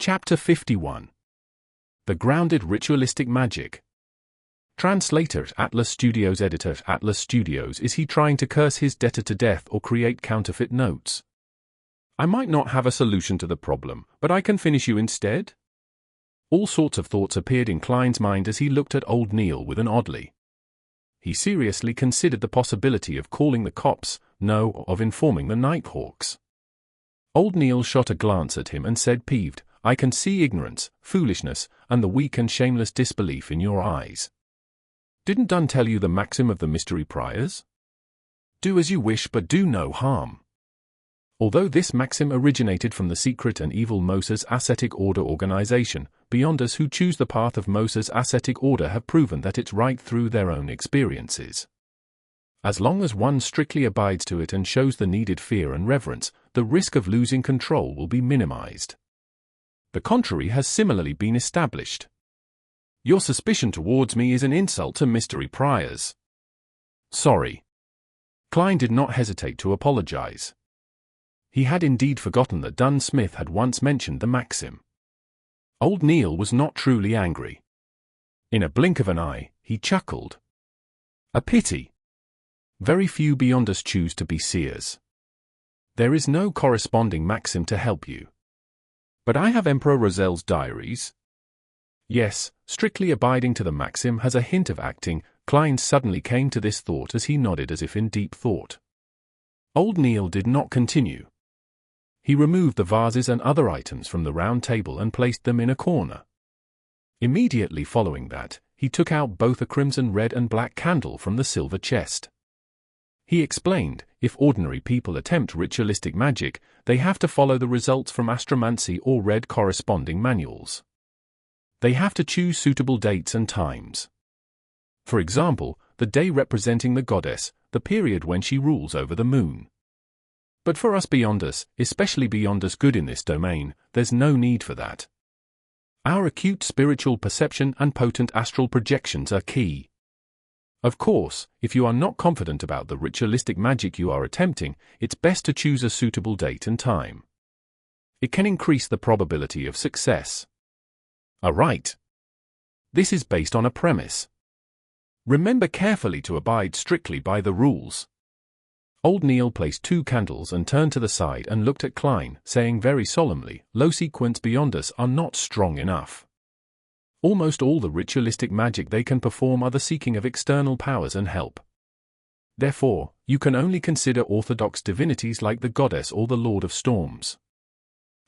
Chapter 51. The Grounded Ritualistic Magic. Translator Atlas Studios. Editor Atlas Studios. Is he trying to curse his debtor to death or create counterfeit notes? I might not have a solution to the problem, but I can finish you instead? All sorts of thoughts appeared in Klein's mind as he looked at old Neil with an oddly. He seriously considered the possibility of calling the cops, no, of informing the Nighthawks. Old Neil shot a glance at him and said peeved, I can see ignorance, foolishness, and the weak and shameless disbelief in your eyes. Didn't Dunn tell you the maxim of the mystery priors? Do as you wish but do no harm. Although this maxim originated from the secret and evil Moses ascetic order organization, Beyonders who choose the path of Moses ascetic order have proven that it's right through their own experiences. As long as one strictly abides to it and shows the needed fear and reverence, the risk of losing control will be minimized. The contrary has similarly been established. Your suspicion towards me is an insult to mystery priors. Sorry. Klein did not hesitate to apologize. He had indeed forgotten that Dunn Smith had once mentioned the maxim. Old Neil was not truly angry. In a blink of an eye, he chuckled. A pity. Very few Beyonders choose to be seers. There is no corresponding maxim to help you. But I have Emperor Roselles' diaries. Yes, strictly abiding to the maxim has a hint of acting. Klein suddenly came to this thought as he nodded as if in deep thought. Old Neil did not continue. He removed the vases and other items from the round table and placed them in a corner. Immediately following that, he took out both a crimson red and black candle from the silver chest. He explained, if ordinary people attempt ritualistic magic, they have to follow the results from astromancy or read corresponding manuals. They have to choose suitable dates and times. For example, the day representing the goddess, the period when she rules over the moon. But for us Beyonders, especially Beyonders good in this domain, there's no need for that. Our acute spiritual perception and potent astral projections are key. Of course, if you are not confident about the ritualistic magic you are attempting, it's best to choose a suitable date and time. It can increase the probability of success. Right. This is based on a premise. Remember carefully to abide strictly by the rules. Old Neil placed 2 candles and turned to the side and looked at Klein, saying very solemnly, low-sequence Beyonders are not strong enough. Almost all the ritualistic magic they can perform are the seeking of external powers and help. Therefore, you can only consider orthodox divinities like the goddess or the Lord of Storms.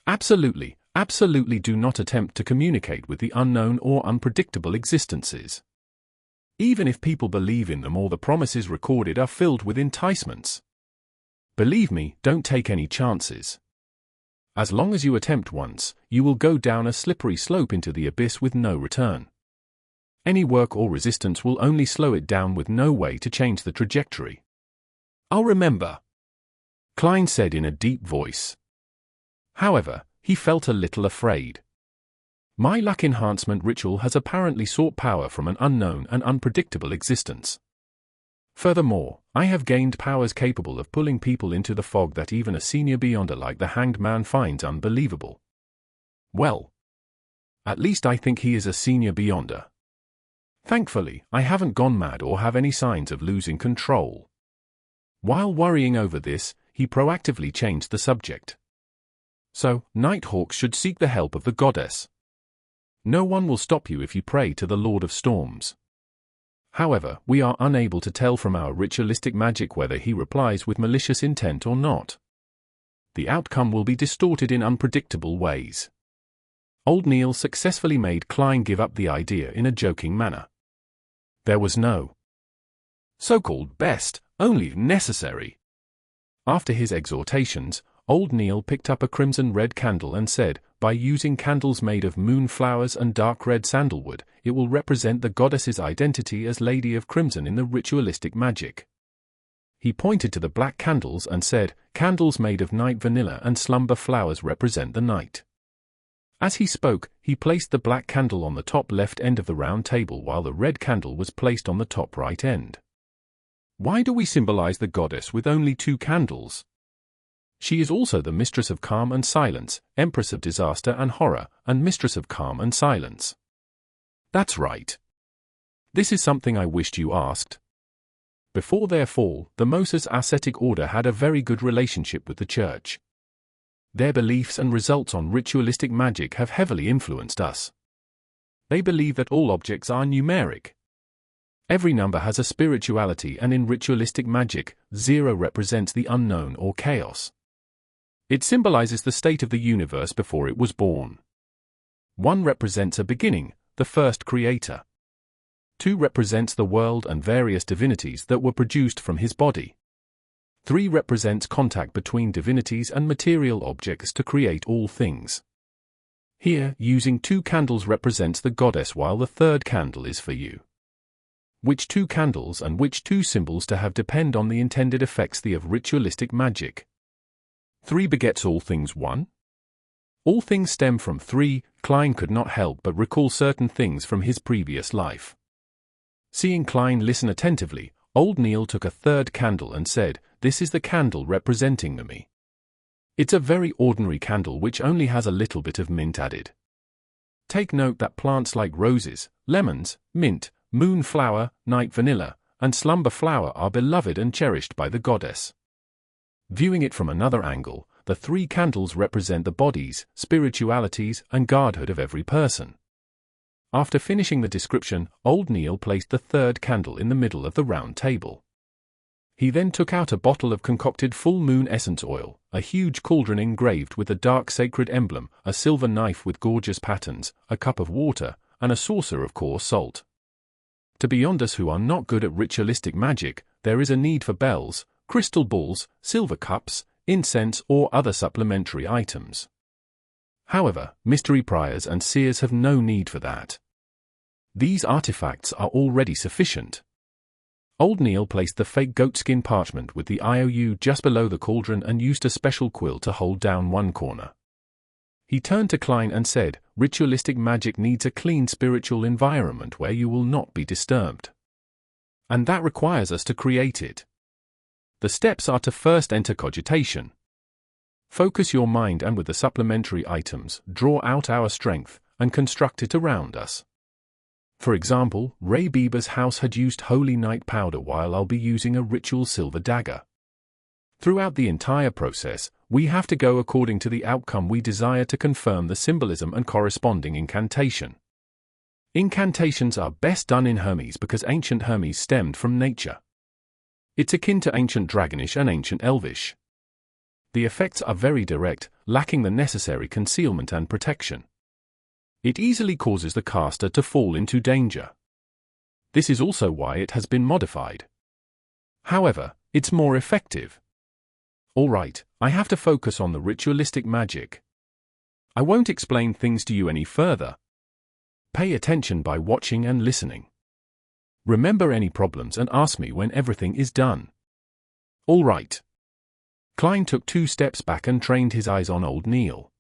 Absolutely, absolutely do not attempt to communicate with the unknown or unpredictable existences. Even if people believe in them or the promises recorded are filled with enticements. Believe me, don't take any chances. As long as you attempt once, you will go down a slippery slope into the abyss with no return. Any work or resistance will only slow it down with no way to change the trajectory. I'll remember, Klein said in a deep voice. However, he felt a little afraid. My luck enhancement ritual has apparently sought power from an unknown and unpredictable existence. Furthermore, I have gained powers capable of pulling people into the fog that even a senior Beyonder like the Hanged Man finds unbelievable. Well, at least I think he is a senior Beyonder. Thankfully, I haven't gone mad or have any signs of losing control. While worrying over this, he proactively changed the subject. So, Nighthawks should seek the help of the goddess. No one will stop you if you pray to the Lord of Storms. However, we are unable to tell from our ritualistic magic whether he replies with malicious intent or not. The outcome will be distorted in unpredictable ways. Old Neil successfully made Klein give up the idea in a joking manner. There was no so-called best, only necessary. After his exhortations, Old Neil picked up a crimson red candle and said, by using candles made of moonflowers and dark red sandalwood, it will represent the goddess's identity as Lady of Crimson in the ritualistic magic. He pointed to the black candles and said, candles made of night vanilla and slumber flowers represent the night. As he spoke, he placed the black candle on the top left end of the round table while the red candle was placed on the top right end. Why do we symbolize the goddess with only 2 candles? She is also the mistress of calm and silence, empress of disaster and horror, and mistress of calm and silence. That's right. This is something I wished you asked. Before their fall, the Moses ascetic order had a very good relationship with the Church. Their beliefs and results on ritualistic magic have heavily influenced us. They believe that all objects are numeric. Every number has a spirituality, and in ritualistic magic, 0 represents the unknown or chaos. It symbolizes the state of the universe before it was born. 1 represents a beginning, the first creator. 2 represents the world and various divinities that were produced from his body. 3 represents contact between divinities and material objects to create all things. Here, using 2 candles represents the goddess, while the 3rd candle is for you. Which 2 candles and which 2 symbols to have depend on the intended effects of ritualistic magic. 3 begets all things 1. All things stem from 3. Klein could not help but recall certain things from his previous life. Seeing Klein listen attentively, old Neil took a 3rd candle and said, "This is the candle representing me. It's a very ordinary candle which only has a little bit of mint added. Take note that plants like roses, lemons, mint, moonflower, night vanilla, and slumber flower are beloved and cherished by the goddess." Viewing it from another angle, the 3 candles represent the bodies, spiritualities, and godhood of every person. After finishing the description, old Neil placed the 3rd candle in the middle of the round table. He then took out a bottle of concocted full moon essence oil, a huge cauldron engraved with the dark sacred emblem, a silver knife with gorgeous patterns, a cup of water, and a saucer of coarse salt. To beyond us who are not good at ritualistic magic, there is a need for bells, crystal balls, silver cups, incense, or other supplementary items. However, mystery priors and seers have no need for that. These artifacts are already sufficient. Old Neil placed the fake goatskin parchment with the IOU just below the cauldron and used a special quill to hold down one corner. He turned to Klein and said, "Ritualistic magic needs a clean spiritual environment where you will not be disturbed. And that requires us to create it. The steps are to first enter cogitation. Focus your mind and with the supplementary items, draw out our strength, and construct it around us. For example, Ray Bieber's house had used holy night powder while I'll be using a ritual silver dagger. Throughout the entire process, we have to go according to the outcome we desire to confirm the symbolism and corresponding incantation. Incantations are best done in Hermes because ancient Hermes stemmed from nature. It's akin to ancient Dragonish and ancient Elvish. The effects are very direct, lacking the necessary concealment and protection. It easily causes the caster to fall into danger. This is also why it has been modified. However, it's more effective. Alright, I have to focus on the ritualistic magic. I won't explain things to you any further. Pay attention by watching and listening. Remember any problems and ask me when everything is done. Alright. Klein took 2 steps back and trained his eyes on old Neil.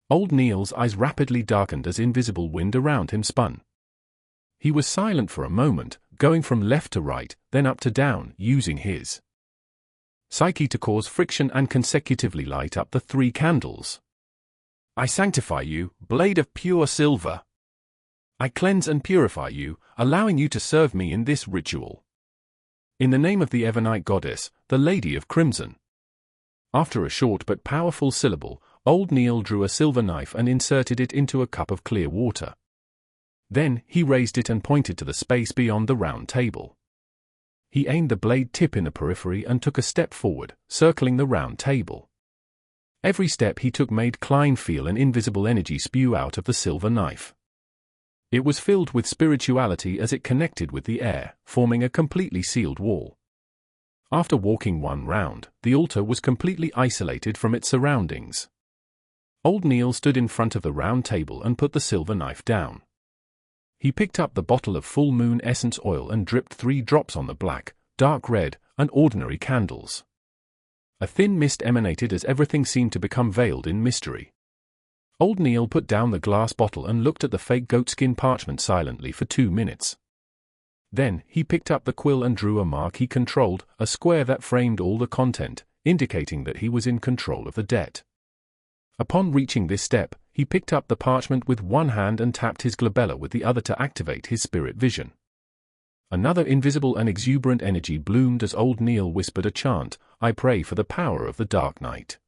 Old Neil's eyes rapidly darkened as invisible wind around him spun. He was silent for a moment, going from left to right, then up to down, using his psyche to cause friction and consecutively light up the 3 candles. I sanctify you, blade of pure silver. I cleanse and purify you, allowing you to serve me in this ritual. In the name of the Evernite goddess, the Lady of Crimson. After a short but powerful syllable, old Neil drew a silver knife and inserted it into a cup of clear water. Then, he raised it and pointed to the space beyond the round table. He aimed the blade tip in the periphery and took a step forward, circling the round table. Every step he took made Klein feel an invisible energy spew out of the silver knife. It was filled with spirituality as it connected with the air, forming a completely sealed wall. After walking 1 round, the altar was completely isolated from its surroundings. Old Neil stood in front of the round table and put the silver knife down. He picked up the bottle of full moon essence oil and dripped 3 drops on the black, dark red, and ordinary candles. A thin mist emanated as everything seemed to become veiled in mystery. Old Neil put down the glass bottle and looked at the fake goatskin parchment silently for 2 minutes. Then, he picked up the quill and drew a mark he controlled, a square that framed all the content, indicating that he was in control of the debt. Upon reaching this step, he picked up the parchment with one hand and tapped his glabella with the other to activate his spirit vision. Another invisible and exuberant energy bloomed as old Neil whispered a chant, "I pray for the power of the Dark Knight.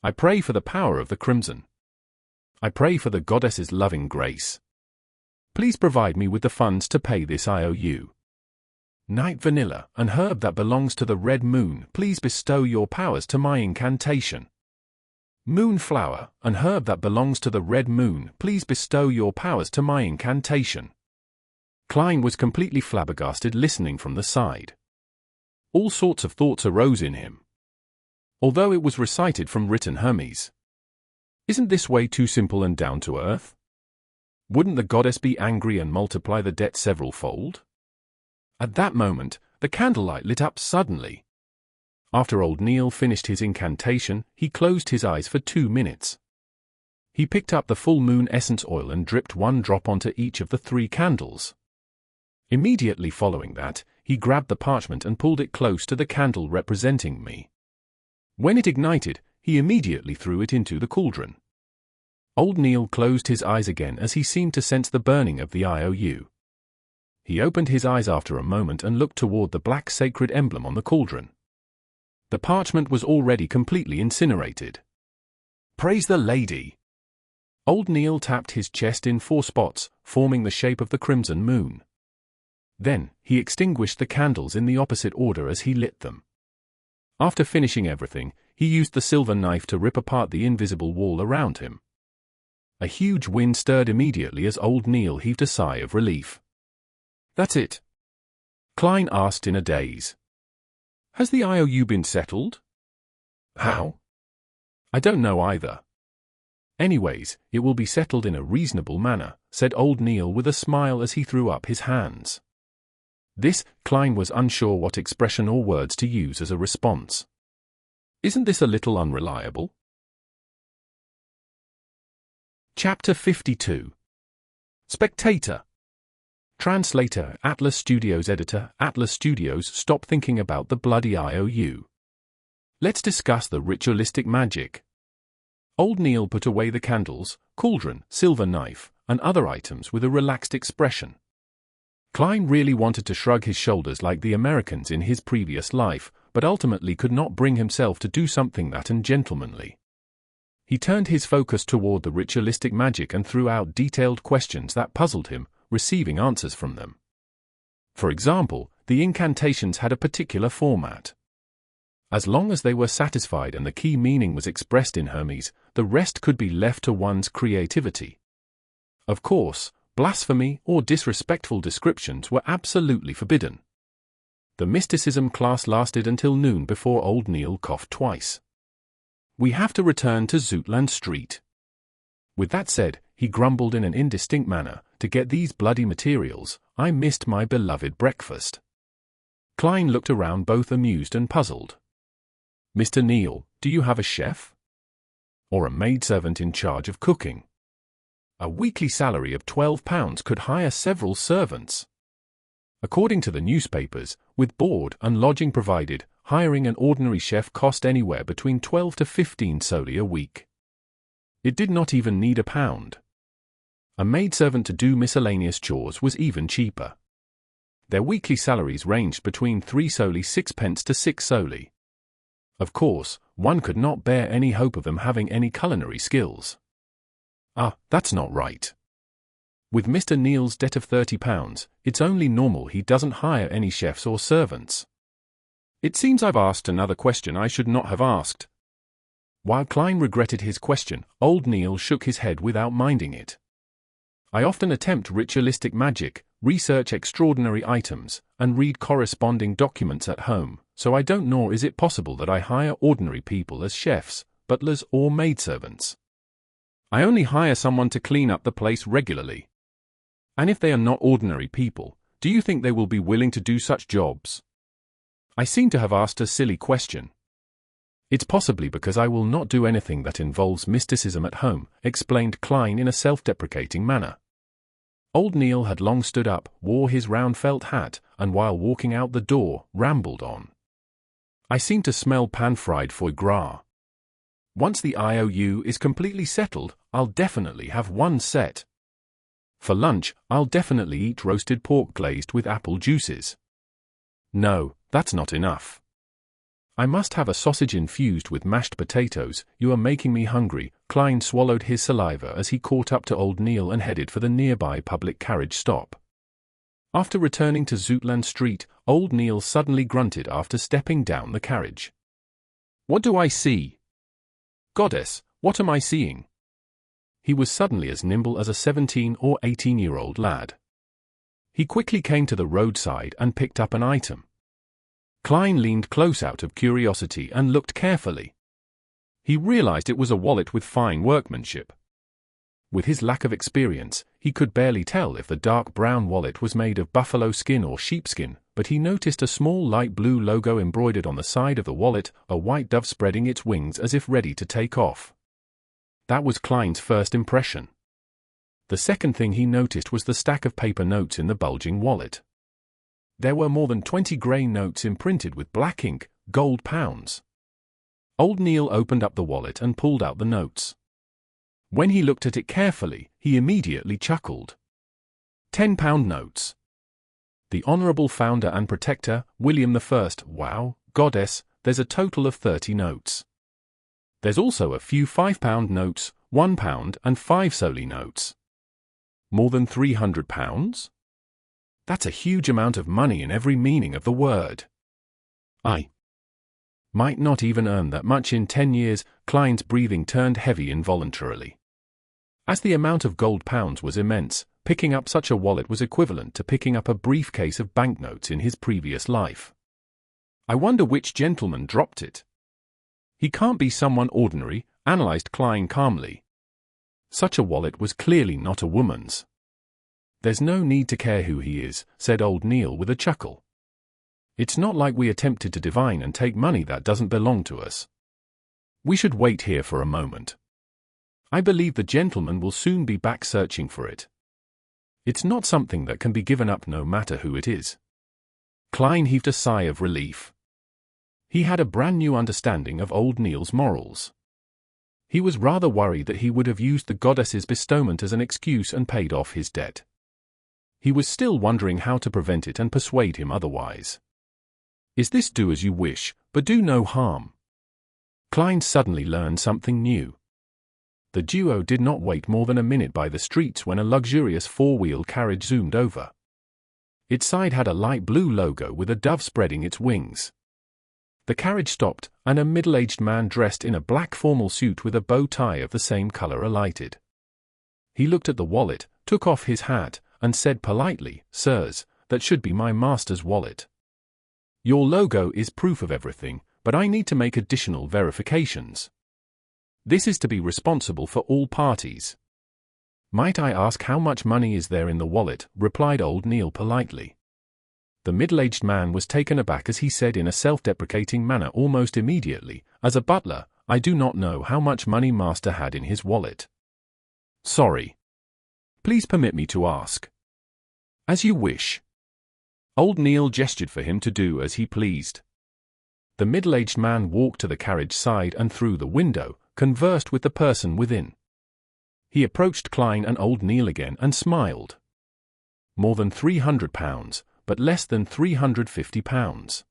I pray for the power of the Crimson. I pray for the Goddess's loving grace. Please provide me with the funds to pay this IOU. Night Vanilla, an herb that belongs to the Red Moon, please bestow your powers to my incantation. Moonflower, an herb that belongs to the Red Moon, please bestow your powers to my incantation." Klein was completely flabbergasted listening from the side. All sorts of thoughts arose in him. Although it was recited from written Hermes. Isn't this way too simple and down to earth? Wouldn't the goddess be angry and multiply the debt several-fold? At that moment, the candlelight lit up suddenly. After old Neil finished his incantation, he closed his eyes for 2 minutes. He picked up the full moon essence oil and dripped one drop onto each of the 3 candles. Immediately following that, he grabbed the parchment and pulled it close to the candle representing me. When it ignited, he immediately threw it into the cauldron. Old Neil closed his eyes again as he seemed to sense the burning of the IOU. He opened his eyes after a moment and looked toward the black sacred emblem on the cauldron. The parchment was already completely incinerated. Praise the Lady! Old Neil tapped his chest in 4 spots, forming the shape of the crimson moon. Then, he extinguished the candles in the opposite order as he lit them. After finishing everything, he used the silver knife to rip apart the invisible wall around him. A huge wind stirred immediately as old Neil heaved a sigh of relief. "That's it?" Klein asked in a daze. "Has the IOU been settled?" "How?" "I don't know either." "Anyways, it will be settled in a reasonable manner," said old Neil with a smile as he threw up his hands. This, Klein was unsure what expression or words to use as a response. Isn't this a little unreliable? Chapter 52. Spectator. Translator, Atlas Studios. Editor, Atlas Studios. Stop thinking about the bloody IOU. Let's discuss the ritualistic magic. Old Neil put away the candles, cauldron, silver knife, and other items with a relaxed expression. Klein really wanted to shrug his shoulders like the Americans in his previous life, but ultimately could not bring himself to do something that ungentlemanly. He turned his focus toward the ritualistic magic and threw out detailed questions that puzzled him, receiving answers from them. For example, the incantations had a particular format. As long as they were satisfied and the key meaning was expressed in Hermes, the rest could be left to one's creativity. Of course, blasphemy or disrespectful descriptions were absolutely forbidden. The mysticism class lasted until noon before old Neil coughed twice. "We have to return to Zootland Street." With that said, he grumbled in an indistinct manner, "To get these bloody materials, I missed my beloved breakfast." Klein looked around both amused and puzzled. "Mr. Neil, do you have a chef? Or a maidservant in charge of cooking? A weekly salary of £12 could hire several servants. According to the newspapers, with board and lodging provided, hiring an ordinary chef cost anywhere between 12 to 15 soldi a week. It did not even need £1. A maidservant to do miscellaneous chores was even cheaper. Their weekly salaries ranged between 3 soli 6 pence to 6 soli. Of course, one could not bear any hope of them having any culinary skills. That's not right. With Mr. Neil's debt of £30, it's only normal he doesn't hire any chefs or servants. It seems I've asked another question I should not have asked. While Klein regretted his question, old Neil shook his head without minding it. I often attempt ritualistic magic, research extraordinary items, and read corresponding documents at home, so I don't know is it possible that I hire ordinary people as chefs, butlers or maidservants. I only hire someone to clean up the place regularly. And if they are not ordinary people, do you think they will be willing to do such jobs? I seem to have asked a silly question. It's possibly because I will not do anything that involves mysticism at home, explained Klein in a self-deprecating manner. Old Neil had long stood up, wore his round felt hat, and while walking out the door, rambled on. I seem to smell pan-fried foie gras. Once the IOU is completely settled, I'll definitely have one set. For lunch, I'll definitely eat roasted pork glazed with apple juices. No, that's not enough. I must have a sausage infused with mashed potatoes. You are making me hungry. Klein swallowed his saliva as he caught up to old Neil and headed for the nearby public carriage stop. After returning to Zootland Street, old Neil suddenly grunted after stepping down the carriage. What do I see? Goddess, what am I seeing? He was suddenly as nimble as a 17 or 18-year-old lad. He quickly came to the roadside and picked up an item. Klein leaned close out of curiosity and looked carefully. He realized it was a wallet with fine workmanship. With his lack of experience, he could barely tell if the dark brown wallet was made of buffalo skin or sheepskin, but he noticed a small light blue logo embroidered on the side of the wallet, a white dove spreading its wings as if ready to take off. That was Klein's first impression. The second thing he noticed was the stack of paper notes in the bulging wallet. There were more than 20 grey notes imprinted with black ink, gold pounds. Old Neil opened up the wallet and pulled out the notes. When he looked at it carefully, he immediately chuckled. £10 notes. The Honourable Founder and Protector, William I. Wow, Goddess, there's a total of 30 notes. There's also a few £5 notes, £1 and 5 solely notes. More than £300? That's a huge amount of money in every meaning of the word. I might not even earn that much in 10 years. Klein's breathing turned heavy involuntarily. As the amount of gold pounds was immense, picking up such a wallet was equivalent to picking up a briefcase of banknotes in his previous life. I wonder which gentleman dropped it. He can't be someone ordinary, analyzed Klein calmly. Such a wallet was clearly not a woman's. There's no need to care who he is, said old Neil with a chuckle. It's not like we attempted to divine and take money that doesn't belong to us. We should wait here for a moment. I believe the gentleman will soon be back searching for it. It's not something that can be given up no matter who it is. Klein heaved a sigh of relief. He had a brand new understanding of old Neil's morals. He was rather worried that he would have used the goddess's bestowment as an excuse and paid off his debt. He was still wondering how to prevent it and persuade him otherwise. Is this do as you wish, but do no harm? Klein suddenly learned something new. The duo did not wait more than a minute by the streets when a luxurious four-wheel carriage zoomed over. Its side had a light blue logo with a dove spreading its wings. The carriage stopped, and a middle-aged man dressed in a black formal suit with a bow tie of the same color alighted. He looked at the wallet, took off his hat, and said politely, "Sirs, that should be my master's wallet. Your logo is proof of everything, but I need to make additional verifications. This is to be responsible for all parties." "Might I ask how much money is there in the wallet?" replied old Neil politely. The middle-aged man was taken aback as he said in a self-deprecating manner almost immediately, "As a butler, I do not know how much money master had in his wallet. Sorry. Please permit me to ask." "As you wish." Old Neil gestured for him to do as he pleased. The middle-aged man walked to the carriage side and through the window, conversed with the person within. He approached Klein and old Neil again and smiled. "More than £300, but less than £350.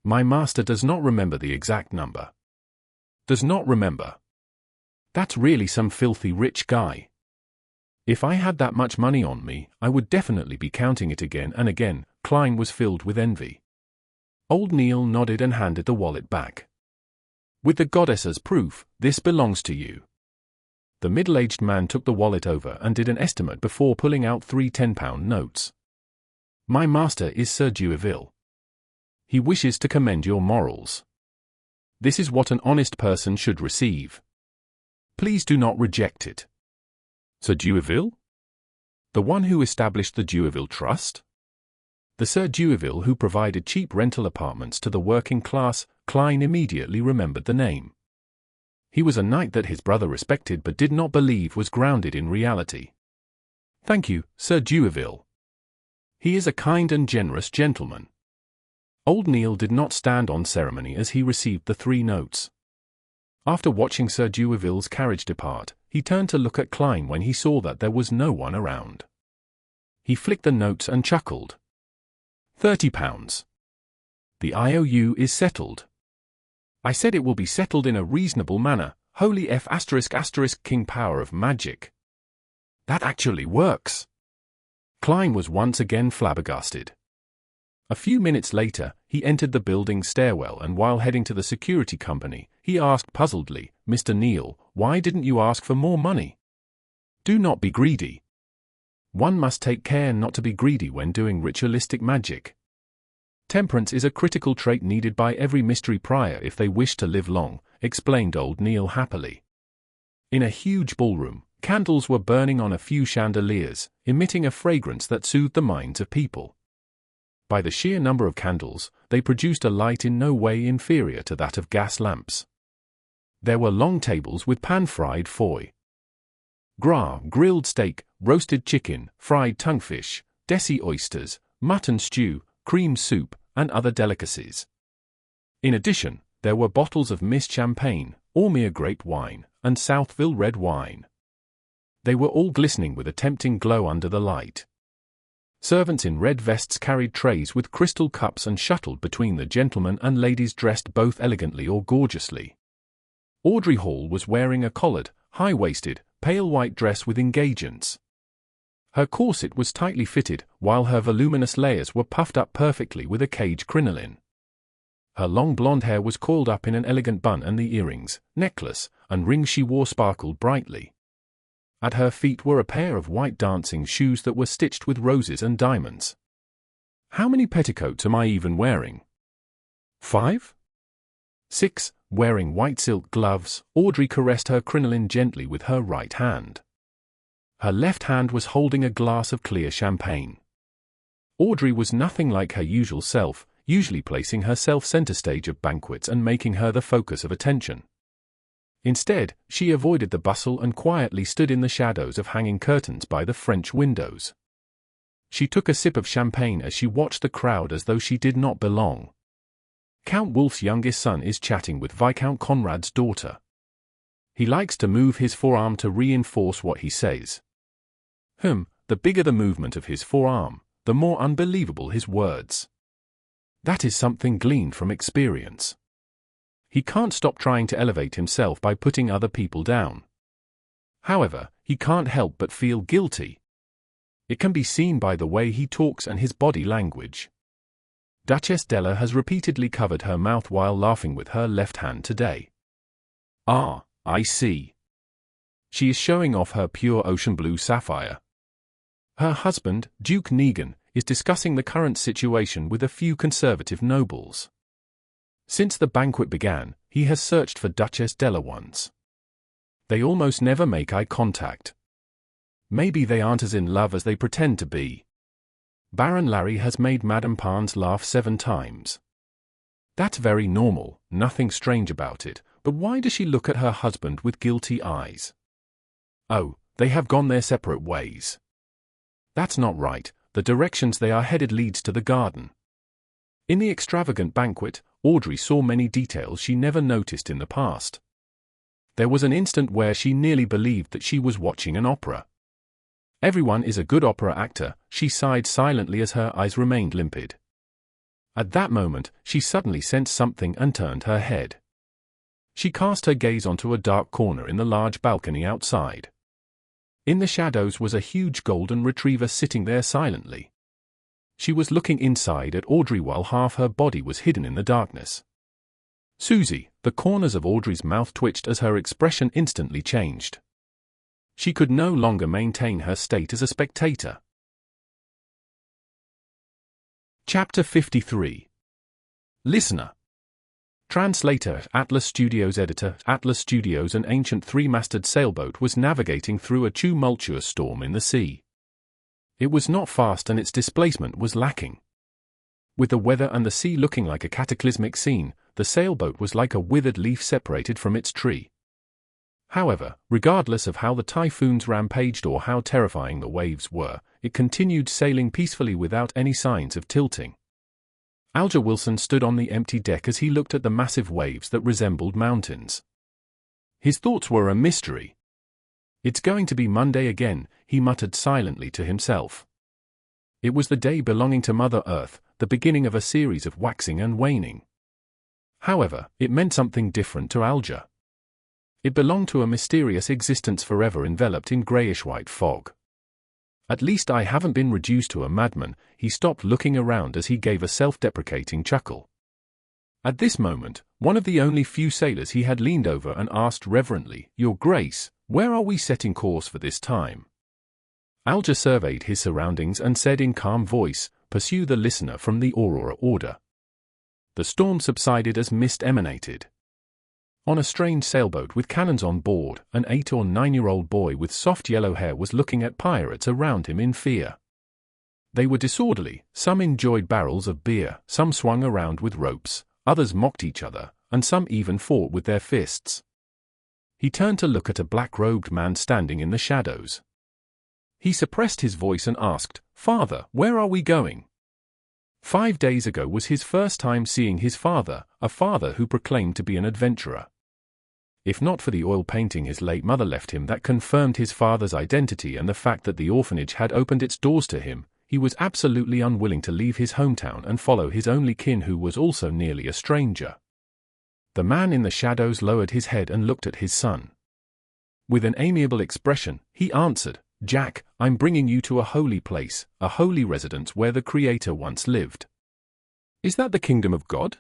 My master does not remember the exact number." "Does not remember? That's really some filthy rich guy. If I had that much money on me, I would definitely be counting it again and again." Klein was filled with envy. Old Neil nodded and handed the wallet back. "With the goddess as proof, this belongs to you." The middle-aged man took the wallet over and did an estimate before pulling out 3 £10 notes. "My master is Sir Dueville. He wishes to commend your morals. This is what an honest person should receive. Please do not reject it." "Sir Dueville? The one who established the Dueville Trust?" The Sir Dueville who provided cheap rental apartments to the working class. Klein immediately remembered the name. He was a knight that his brother respected but did not believe was grounded in reality. "Thank you, Sir Dueville. He is a kind and generous gentleman." Old Neil did not stand on ceremony as he received the 3 notes. After watching Sir Dewaville's carriage depart, he turned to look at Klein when he saw that there was no one around. He flicked the notes and chuckled. £30. The IOU is settled. I said it will be settled in a reasonable manner. Holy F*** king power of magic. That actually works. Klein was once again flabbergasted. A few minutes later, he entered the building's stairwell and while heading to the security company, he asked puzzledly, Mr. Neil, why didn't you ask for more money? Do not be greedy. One must take care not to be greedy when doing ritualistic magic. Temperance is a critical trait needed by every mystery prior if they wish to live long, explained old Neil happily. In a huge ballroom, candles were burning on a few chandeliers, emitting a fragrance that soothed the minds of people. By the sheer number of candles, they produced a light in no way inferior to that of gas lamps. There were long tables with pan-fried foie gras, grilled steak, roasted chicken, fried tonguefish, desi oysters, mutton stew, cream soup, and other delicacies. In addition, there were bottles of mist champagne, Ormea grape wine, and Southville red wine. They were all glistening with a tempting glow under the light. Servants in red vests carried trays with crystal cups and shuttled between the gentlemen and ladies dressed both elegantly or gorgeously. Audrey Hall was wearing a collared, high-waisted, pale white dress with engagements. Her corset was tightly fitted, while her voluminous layers were puffed up perfectly with a cage crinoline. Her long blonde hair was coiled up in an elegant bun and the earrings, necklace, and rings she wore sparkled brightly. At her feet were a pair of white dancing shoes that were stitched with roses and diamonds. How many petticoats am I even wearing? 5? 6. Wearing white silk gloves, Audrey caressed her crinoline gently with her right hand. Her left hand was holding a glass of clear champagne. Audrey was nothing like her usual self, usually placing herself center stage of banquets and making her the focus of attention. Instead, she avoided the bustle and quietly stood in the shadows of hanging curtains by the French windows. She took a sip of champagne as she watched the crowd as though she did not belong. Count Wolf's youngest son is chatting with Viscount Conrad's daughter. He likes to move his forearm to reinforce what he says. The bigger the movement of his forearm, the more unbelievable his words. That is something gleaned from experience. He can't stop trying to elevate himself by putting other people down. However, he can't help but feel guilty. It can be seen by the way he talks and his body language. Duchess Della has repeatedly covered her mouth while laughing with her left hand today. Ah, I see. She is showing off her pure ocean blue sapphire. Her husband, Duke Negan, is discussing the current situation with a few conservative nobles. Since the banquet began, he has searched for Duchess Della once. They almost never make eye contact. Maybe they aren't as in love as they pretend to be. Baron Larry has made Madame Parnes laugh 7 times. That's very normal, nothing strange about it, but why does she look at her husband with guilty eyes? Oh, they have gone their separate ways. That's not right, the directions they are headed leads to the garden. In the extravagant banquet, Audrey saw many details she never noticed in the past. There was an instant where she nearly believed that she was watching an opera. Everyone is a good opera actor, she sighed silently as her eyes remained limpid. At that moment, she suddenly sensed something and turned her head. She cast her gaze onto a dark corner in the large balcony outside. In the shadows was a huge golden retriever sitting there silently. She was looking inside at Audrey while half her body was hidden in the darkness. Susie, the corners of Audrey's mouth twitched as her expression instantly changed. She could no longer maintain her state as a spectator. Chapter 53. Listener. Translator, Atlas Studios editor, Atlas Studios, an ancient 3-masted sailboat was navigating through a tumultuous storm in the sea. It was not fast and its displacement was lacking. With the weather and the sea looking like a cataclysmic scene, the sailboat was like a withered leaf separated from its tree. However, regardless of how the typhoons rampaged or how terrifying the waves were, it continued sailing peacefully without any signs of tilting. Alger Wilson stood on the empty deck as he looked at the massive waves that resembled mountains. His thoughts were a mystery. It's going to be Monday again, he muttered silently to himself. It was the day belonging to Mother Earth, the beginning of a series of waxing and waning. However, it meant something different to Alger. It belonged to a mysterious existence forever enveloped in greyish-white fog. At least I haven't been reduced to a madman. He stopped looking around as he gave a self-deprecating chuckle. At this moment, one of the only few sailors he had leaned over and asked reverently, "Your Grace, where are we setting course for this time?" Alger surveyed his surroundings and said in calm voice, "Pursue the listener from the Aurora Order." The storm subsided as mist emanated. On a strange sailboat with cannons on board, an 8 or 9-year-old boy with soft yellow hair was looking at pirates around him in fear. They were disorderly, some enjoyed barrels of beer, some swung around with ropes, others mocked each other, and some even fought with their fists. He turned to look at a black-robed man standing in the shadows. He suppressed his voice and asked, "Father, where are we going?" 5 days ago was his first time seeing his father, a father who proclaimed to be an adventurer. If not for the oil painting his late mother left him that confirmed his father's identity and the fact that the orphanage had opened its doors to him, he was absolutely unwilling to leave his hometown and follow his only kin who was also nearly a stranger. The man in the shadows lowered his head and looked at his son. With an amiable expression, he answered, "Jack, I'm bringing you to a holy place, a holy residence where the Creator once lived." "Is that the kingdom of God?"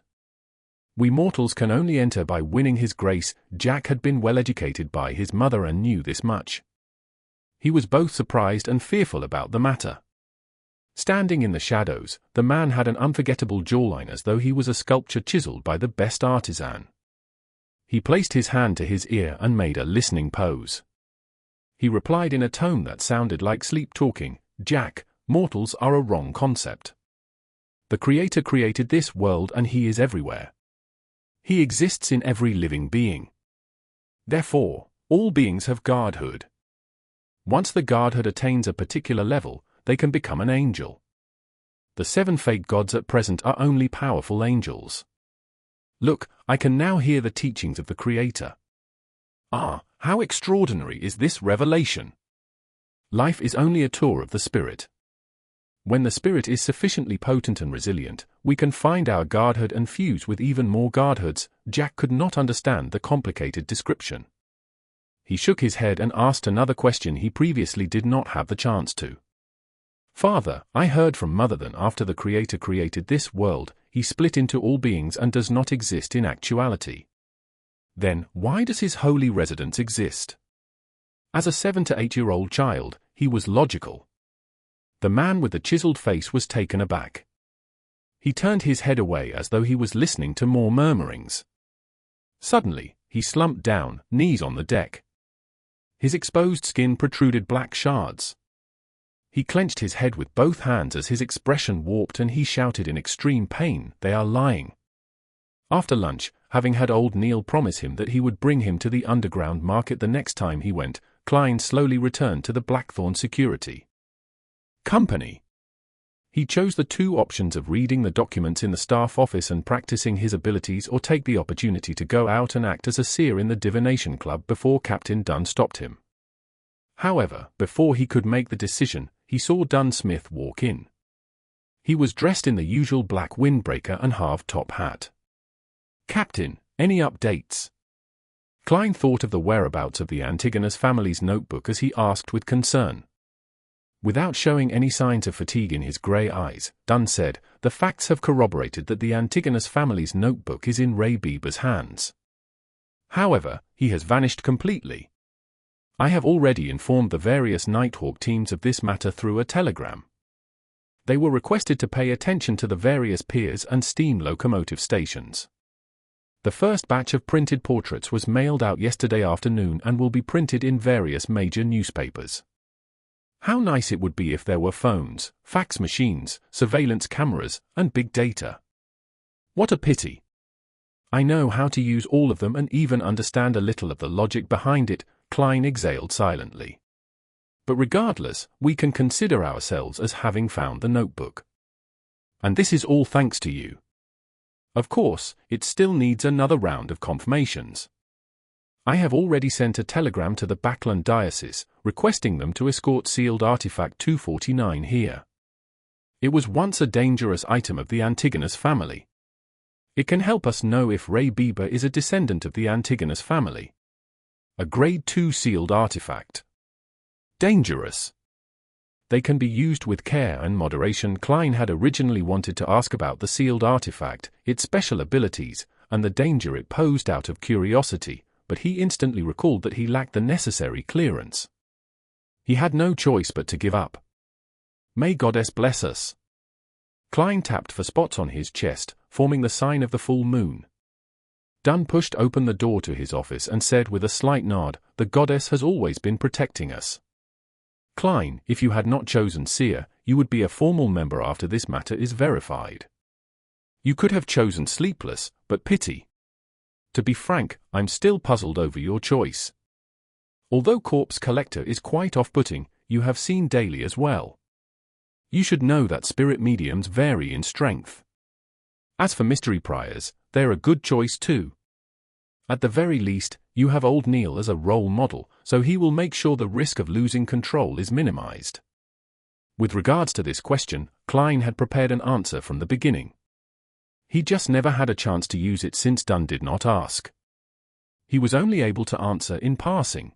"We mortals can only enter by winning His grace." Jack had been well educated by his mother and knew this much. He was both surprised and fearful about the matter. Standing in the shadows, the man had an unforgettable jawline as though he was a sculpture chiseled by the best artisan. He placed his hand to his ear and made a listening pose. He replied in a tone that sounded like sleep-talking, "Jack, mortals are a wrong concept. The Creator created this world and He is everywhere. He exists in every living being. Therefore, all beings have godhood. Once the godhood attains a particular level, they can become an angel. The 7 fake gods at present are only powerful angels. Look, I can now hear the teachings of the Creator. Ah, how extraordinary is this revelation! Life is only a tour of the spirit. When the spirit is sufficiently potent and resilient, we can find our godhood and fuse with even more godhoods." Jack could not understand the complicated description. He shook his head and asked another question he previously did not have the chance to. "Father, I heard from Mother that after the Creator created this world, He split into all beings and does not exist in actuality. Then, why does His holy residence exist?" As a 7 to 8-year-old child, he was logical. The man with the chiseled face was taken aback. He turned his head away as though he was listening to more murmurings. Suddenly, he slumped down, knees on the deck. His exposed skin protruded black shards. He clenched his head with both hands as his expression warped and he shouted in extreme pain, "They are lying." After lunch, having had old Neil promise him that he would bring him to the underground market the next time he went, Klein slowly returned to the Blackthorn Security Company. He chose the 2 options of reading the documents in the staff office and practicing his abilities or take the opportunity to go out and act as a seer in the Divination Club before Captain Dunn stopped him. However, before he could make the decision, he saw Dunn Smith walk in. He was dressed in the usual black windbreaker and half-top hat. "Captain, any updates?" Klein thought of the whereabouts of the Antigonus family's notebook as he asked with concern. Without showing any signs of fatigue in his grey eyes, Dunn said, "The facts have corroborated that the Antigonus family's notebook is in Ray Bieber's hands. However, he has vanished completely. I have already informed the various Nighthawk teams of this matter through a telegram. They were requested to pay attention to the various piers and steam locomotive stations. The first batch of printed portraits was mailed out yesterday afternoon and will be printed in various major newspapers. How nice it would be if there were phones, fax machines, surveillance cameras, and big data. What a pity. I know how to use all of them and even understand a little of the logic behind it." Klein exhaled silently. "But regardless, we can consider ourselves as having found the notebook." And this is all thanks to you. Of course, it still needs another round of confirmations. I have already sent a telegram to the Backland Diocese, requesting them to escort sealed artifact 249 here. It was once a dangerous item of the Antigonus family. It can help us know if Bieber is a descendant of the Antigonus family. A Grade 2 sealed artifact. Dangerous. They can be used with care and moderation. Klein had originally wanted to ask about the sealed artifact, its special abilities, and the danger it posed out of curiosity, but he instantly recalled that he lacked the necessary clearance. He had no choice but to give up. May Goddess bless us. Klein tapped for spots on his chest, forming the sign of the full moon. Dunn pushed open the door to his office and said with a slight nod, "The Goddess has always been protecting us." Klein, if you had not chosen Seer, you would be a formal member after this matter is verified. You could have chosen Sleepless, but pity. To be frank, I'm still puzzled over your choice. Although Corpse Collector is quite off-putting, you have seen daily as well. You should know that spirit mediums vary in strength. As for Mystery Priors, they're a good choice too. At the very least, you have old Neil as a role model, so he will make sure the risk of losing control is minimized. With regards to this question, Klein had prepared an answer from the beginning. He just never had a chance to use it since Dunn did not ask. He was only able to answer in passing.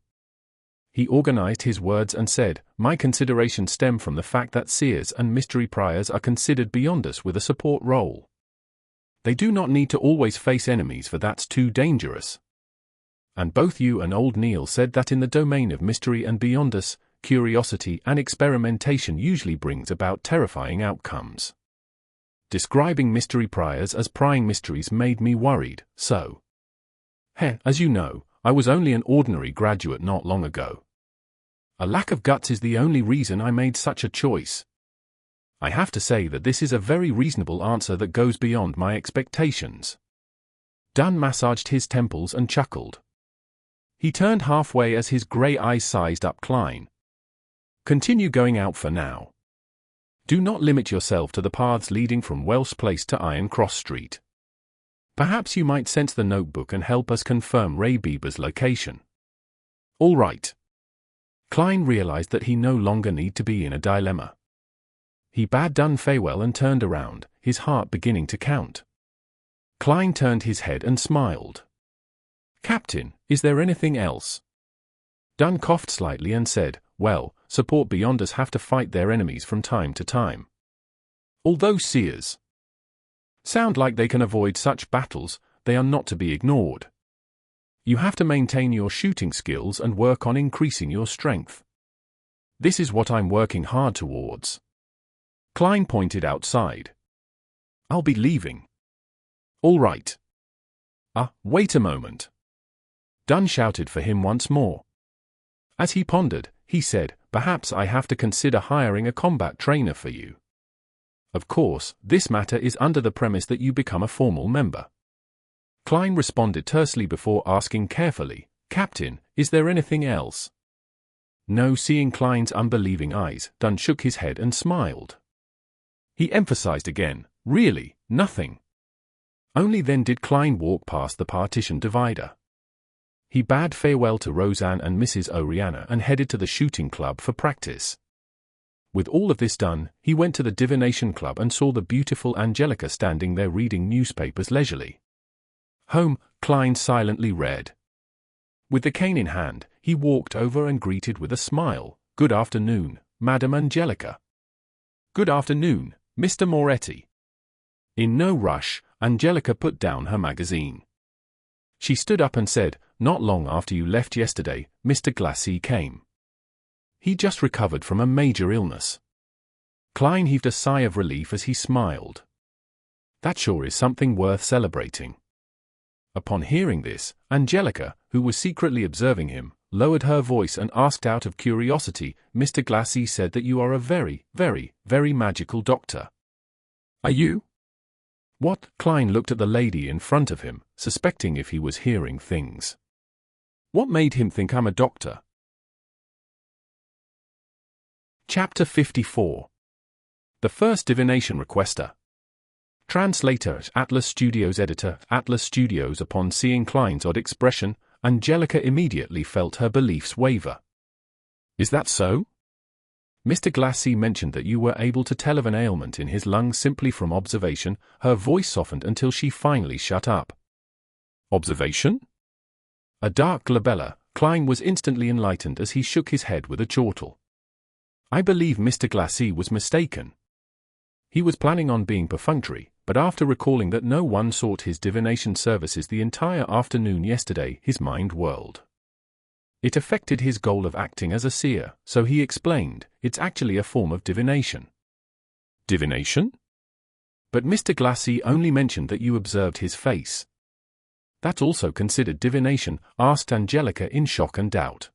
He organized his words and said, "My considerations stem from the fact that Seers and Mystery Priors are considered beyond us with a support role. They do not need to always face enemies, for that's too dangerous. And both you and old Neil said that in the domain of mystery and beyond us, curiosity and experimentation usually brings about terrifying outcomes. Describing Mystery Priors as prying mysteries made me worried, so. As you know, I was only an ordinary graduate not long ago. A lack of guts is the only reason I made such a choice. I have to say that this is a very reasonable answer that goes beyond my expectations." Dunn massaged his temples and chuckled. He turned halfway as his grey eyes sized up Klein. "Continue going out for now. Do not limit yourself to the paths leading from Welsh Place to Iron Cross Street. Perhaps you might sense the notebook and help us confirm Bieber's location." "All right." Klein realized that he no longer needed to be in a dilemma. He bade Dunn farewell and turned around, his heart beginning to count. Klein turned his head and smiled. "Captain, is there anything else?" Dunn coughed slightly and said, "Well, support beyond us have to fight their enemies from time to time. Although Seers sound like they can avoid such battles, they are not to be ignored. You have to maintain your shooting skills and work on increasing your strength. This is what I'm working hard towards." Klein pointed outside. "I'll be leaving." "All right." Wait a moment." Dunn shouted for him once more. As he pondered, he said, "Perhaps I have to consider hiring a combat trainer for you. Of course, this matter is under the premise that you become a formal member." Klein responded tersely before asking carefully, "Captain, is there anything else?" No. Seeing Klein's unbelieving eyes, Dunn shook his head and smiled. He emphasized again, "Really, nothing." Only then did Klein walk past the partition divider. He bade farewell to Roseanne and Mrs. Oriana and headed to the shooting club for practice. With all of this done, he went to the Divination Club and saw the beautiful Angelica standing there reading newspapers leisurely. "Home," Klein silently read. With the cane in hand, he walked over and greeted with a smile, "Good afternoon, Madam Angelica." "Good afternoon, Mr. Moretti." In no rush, Angelica put down her magazine. She stood up and said, "Not long after you left yesterday, Mr. Glassy came. He just recovered from a major illness." Klein heaved a sigh of relief as he smiled. "That sure is something worth celebrating." Upon hearing this, Angelica, who was secretly observing him, lowered her voice and asked out of curiosity, "Mr. Glassy said that you are a very, very, very magical doctor. Are you?" "What?" Klein looked at the lady in front of him, suspecting if he was hearing things. "What made him think I'm a doctor?" Chapter 54. The First Divination Requester. Translator at Atlas Studios. Editor Atlas Studios. Upon seeing Klein's odd expression, Angelica immediately felt her beliefs waver. Is that so? Mr. Glassy mentioned that you were able to tell of an ailment in his lungs simply from observation. Her voice softened until she finally shut up. Observation? A dark glabella. Klein was instantly enlightened as he shook his head with a chortle. I believe Mr. Glassy was mistaken. He was planning on being perfunctory, but after recalling that no one sought his divination services the entire afternoon yesterday, his mind whirled. It affected his goal of acting as a seer, so he explained, it's actually a form of divination. Divination? But Mr. Glassy only mentioned that you observed his face. That's also considered divination? Asked Angelica in shock and doubt.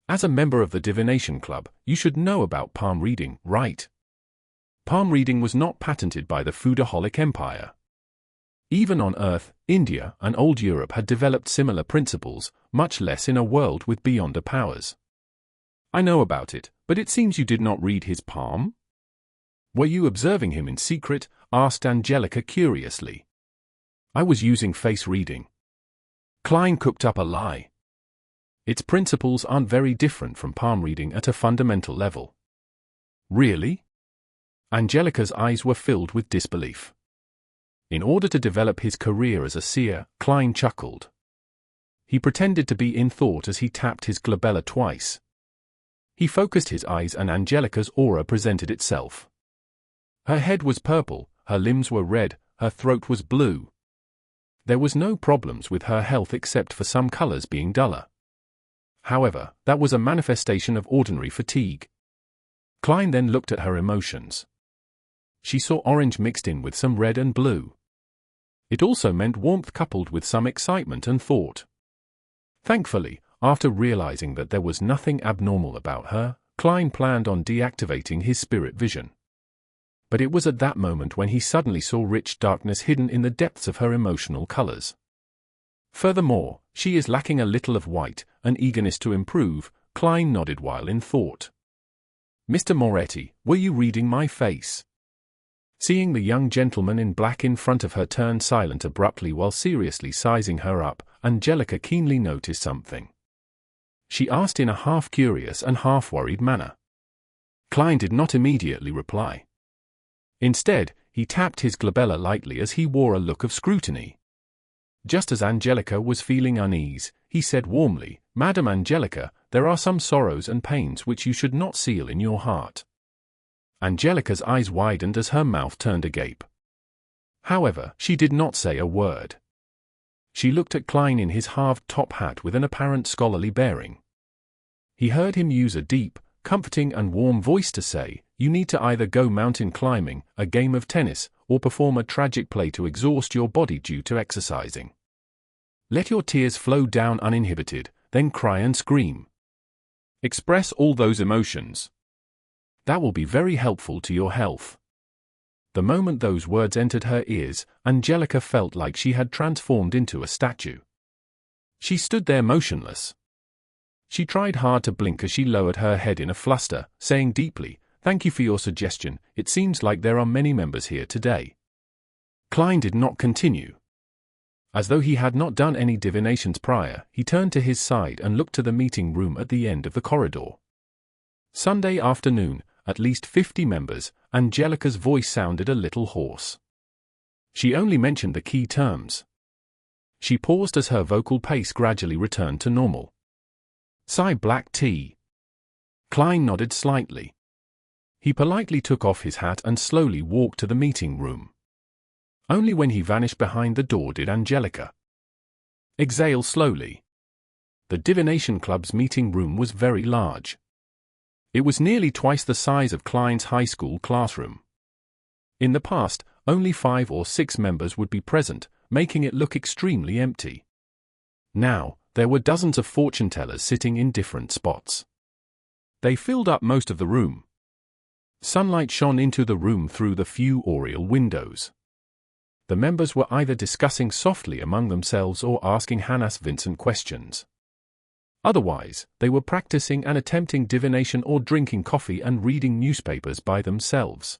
As a member of the Divination Club, you should know about palm reading, right? Palm reading was not patented by the Foodaholic Empire. Even on Earth, India and Old Europe had developed similar principles, much less in a world with beyonder powers. I know about it, but it seems you did not read his palm? Were you observing him in secret? Asked Angelica curiously. I was using face reading. Klein cooked up a lie. Its principles aren't very different from palm reading at a fundamental level. Really? Angelica's eyes were filled with disbelief. In order to develop his career as a seer, Klein chuckled. He pretended to be in thought as he tapped his glabella twice. He focused his eyes and Angelica's aura presented itself. Her head was purple, her limbs were red, her throat was blue. There was no problems with her health except for some colors being duller. However, that was a manifestation of ordinary fatigue. Klein then looked at her emotions. She saw orange mixed in with some red and blue. It also meant warmth coupled with some excitement and thought. Thankfully, after realizing that there was nothing abnormal about her, Klein planned on deactivating his spirit vision. But it was at that moment when he suddenly saw rich darkness hidden in the depths of her emotional colors. Furthermore, she is lacking a little of white, an eagerness to improve. Klein nodded while in thought. Mr. Moretti, were you reading my face? Seeing the young gentleman in black in front of her turn silent abruptly while seriously sizing her up, Angelica keenly noticed something. She asked in a half-curious and half-worried manner. Klein did not immediately reply. Instead, he tapped his glabella lightly as he wore a look of scrutiny. Just as Angelica was feeling unease, he said warmly, Madam Angelica, there are some sorrows and pains which you should not seal in your heart. Angelica's eyes widened as her mouth turned agape. However, she did not say a word. She looked at Klein in his halved top hat with an apparent scholarly bearing. He heard him use a deep, comforting and warm voice to say, you need to either go mountain climbing, a game of tennis, or perform a tragic play to exhaust your body due to exercising. Let your tears flow down uninhibited, then cry and scream. Express all those emotions. That will be very helpful to your health. The moment those words entered her ears, Angelica felt like she had transformed into a statue. She stood there motionless. She tried hard to blink as she lowered her head in a fluster, saying deeply, thank you for your suggestion, it seems like there are many members here today. Klein did not continue. As though he had not done any divinations prior, he turned to his side and looked to the meeting room at the end of the corridor. Sunday afternoon, at least 50 members. Angelica's voice sounded a little hoarse. She only mentioned the key terms. She paused as her vocal pace gradually returned to normal. Psy black tea. Klein nodded slightly. He politely took off his hat and slowly walked to the meeting room. Only when he vanished behind the door did Angelica exhale slowly. The Divination Club's meeting room was very large. It was nearly twice the size of Klein's high school classroom. In the past, only 5 or 6 members would be present, making it look extremely empty. Now, there were dozens of fortune tellers sitting in different spots. They filled up most of the room. Sunlight shone into the room through the few oriel windows. The members were either discussing softly among themselves or asking Hannes Vincent questions. Otherwise, they were practicing and attempting divination or drinking coffee and reading newspapers by themselves.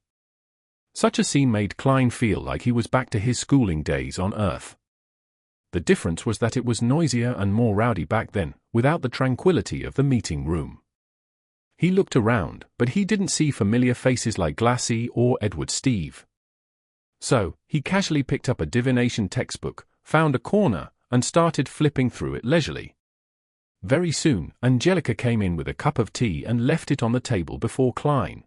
Such a scene made Klein feel like he was back to his schooling days on Earth. The difference was that it was noisier and more rowdy back then, without the tranquility of the meeting room. He looked around, but he didn't see familiar faces like Glassy or Edward Steve. So, he casually picked up a divination textbook, found a corner, and started flipping through it leisurely. Very soon, Angelica came in with a cup of tea and left it on the table before Klein.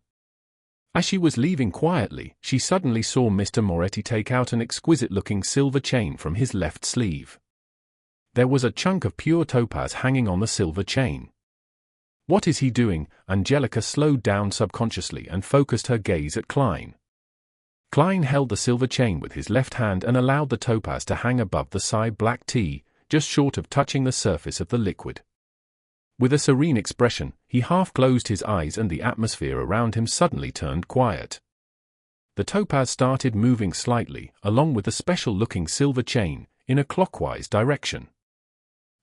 As she was leaving quietly, she suddenly saw Mr. Moretti take out an exquisite-looking silver chain from his left sleeve. There was a chunk of pure topaz hanging on the silver chain. What is he doing? Angelica slowed down subconsciously and focused her gaze at Klein. Klein held the silver chain with his left hand and allowed the topaz to hang above the side black tea, just short of touching the surface of the liquid. With a serene expression, he half closed his eyes and the atmosphere around him suddenly turned quiet. The topaz started moving slightly, along with the special-looking silver chain, in a clockwise direction.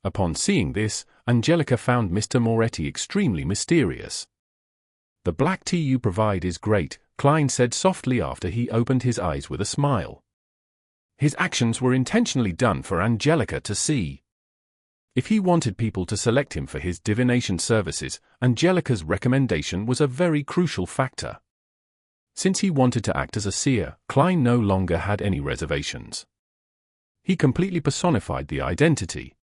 Upon seeing this, Angelica found Mr. Moretti extremely mysterious. "The black tea you provide is great," Klein said softly after he opened his eyes with a smile. His actions were intentionally done for Angelica to see. If he wanted people to select him for his divination services, Angelica's recommendation was a very crucial factor. Since he wanted to act as a seer, Klein no longer had any reservations. He completely personified the identity.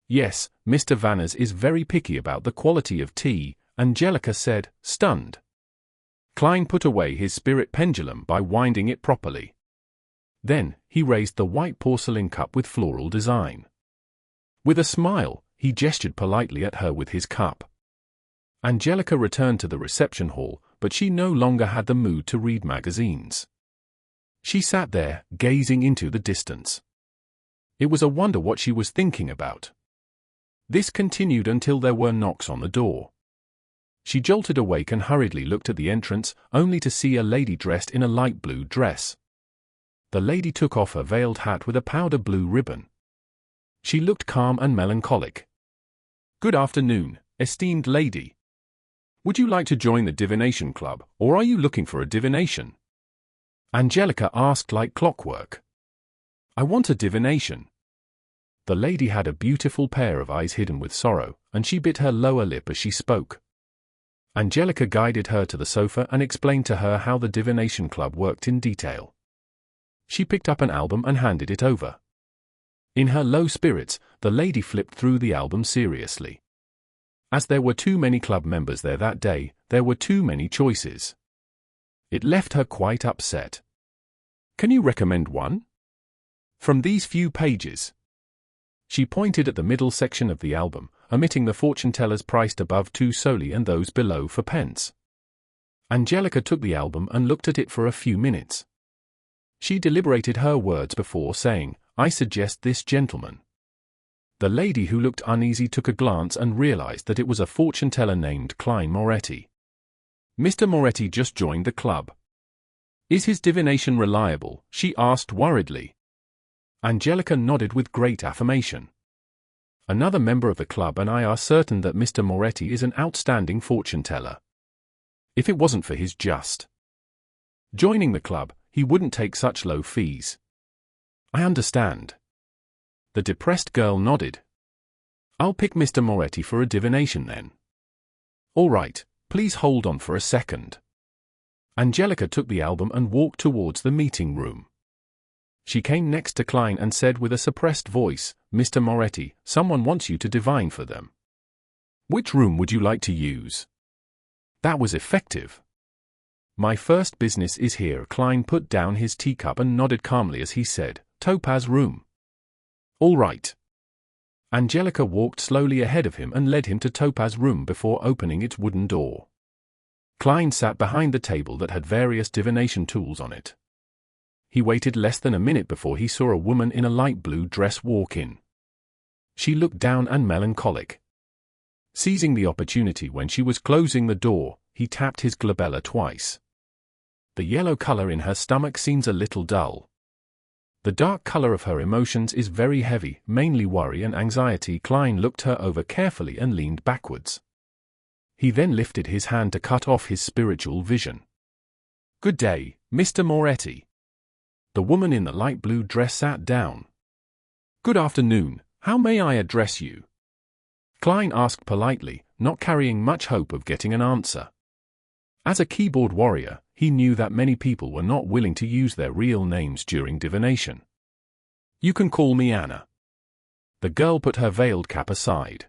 "Yes, Mr. Vanners is very picky about the quality of tea," Angelica said, stunned. Klein put away his spirit pendulum by winding it properly. Then, he raised the white porcelain cup with floral design. With a smile, he gestured politely at her with his cup. Angelica returned to the reception hall, but she no longer had the mood to read magazines. She sat there, gazing into the distance. It was a wonder what she was thinking about. This continued until there were knocks on the door. She jolted awake and hurriedly looked at the entrance, only to see a lady dressed in a light blue dress. The lady took off her veiled hat with a powder blue ribbon. She looked calm and melancholic. "Good afternoon, esteemed lady. Would you like to join the Divination Club, or are you looking for a divination?" Angelica asked like clockwork. "I want a divination." The lady had a beautiful pair of eyes hidden with sorrow, and she bit her lower lip as she spoke. Angelica guided her to the sofa and explained to her how the Divination Club worked in detail. She picked up an album and handed it over. In her low spirits, the lady flipped through the album seriously. As there were too many club members there that day, there were too many choices. It left her quite upset. "Can you recommend one? From these few pages." She pointed at the middle section of the album, omitting the fortune tellers priced above 2 soldi and those below for pence. Angelica took the album and looked at it for a few minutes. She deliberated her words before saying, "I suggest this gentleman." The lady who looked uneasy took a glance and realized that it was a fortune teller named Klein Moretti. "Mr. Moretti just joined the club. Is his divination reliable?" she asked worriedly. Angelica nodded with great affirmation. "Another member of the club and I are certain that Mr. Moretti is an outstanding fortune teller. If it wasn't for his just joining the club, he wouldn't take such low fees." "I understand." The depressed girl nodded. "I'll pick Mr. Moretti for a divination then." "All right, please hold on for a second." Angelica took the album and walked towards the meeting room. She came next to Klein and said with a suppressed voice, "Mr. Moretti, someone wants you to divine for them. Which room would you like to use?" That was effective. "My first business is here." Klein put down his teacup and nodded calmly as he said, "Topaz room." "All right." Angelica walked slowly ahead of him and led him to Topaz room before opening its wooden door. Klein sat behind the table that had various divination tools on it. He waited less than a minute before he saw a woman in a light blue dress walk in. She looked down and melancholic. Seizing the opportunity when she was closing the door, he tapped his glabella twice. The yellow color in her stomach seems a little dull. The dark color of her emotions is very heavy, mainly worry and anxiety. Klein looked her over carefully and leaned backwards. He then lifted his hand to cut off his spiritual vision. Good day, Mr. Moretti. The woman in the light blue dress sat down. Good afternoon, how may I address you? Klein asked politely, not carrying much hope of getting an answer. As a keyboard warrior, he knew that many people were not willing to use their real names during divination. You can call me Anna. The girl put her veiled cap aside.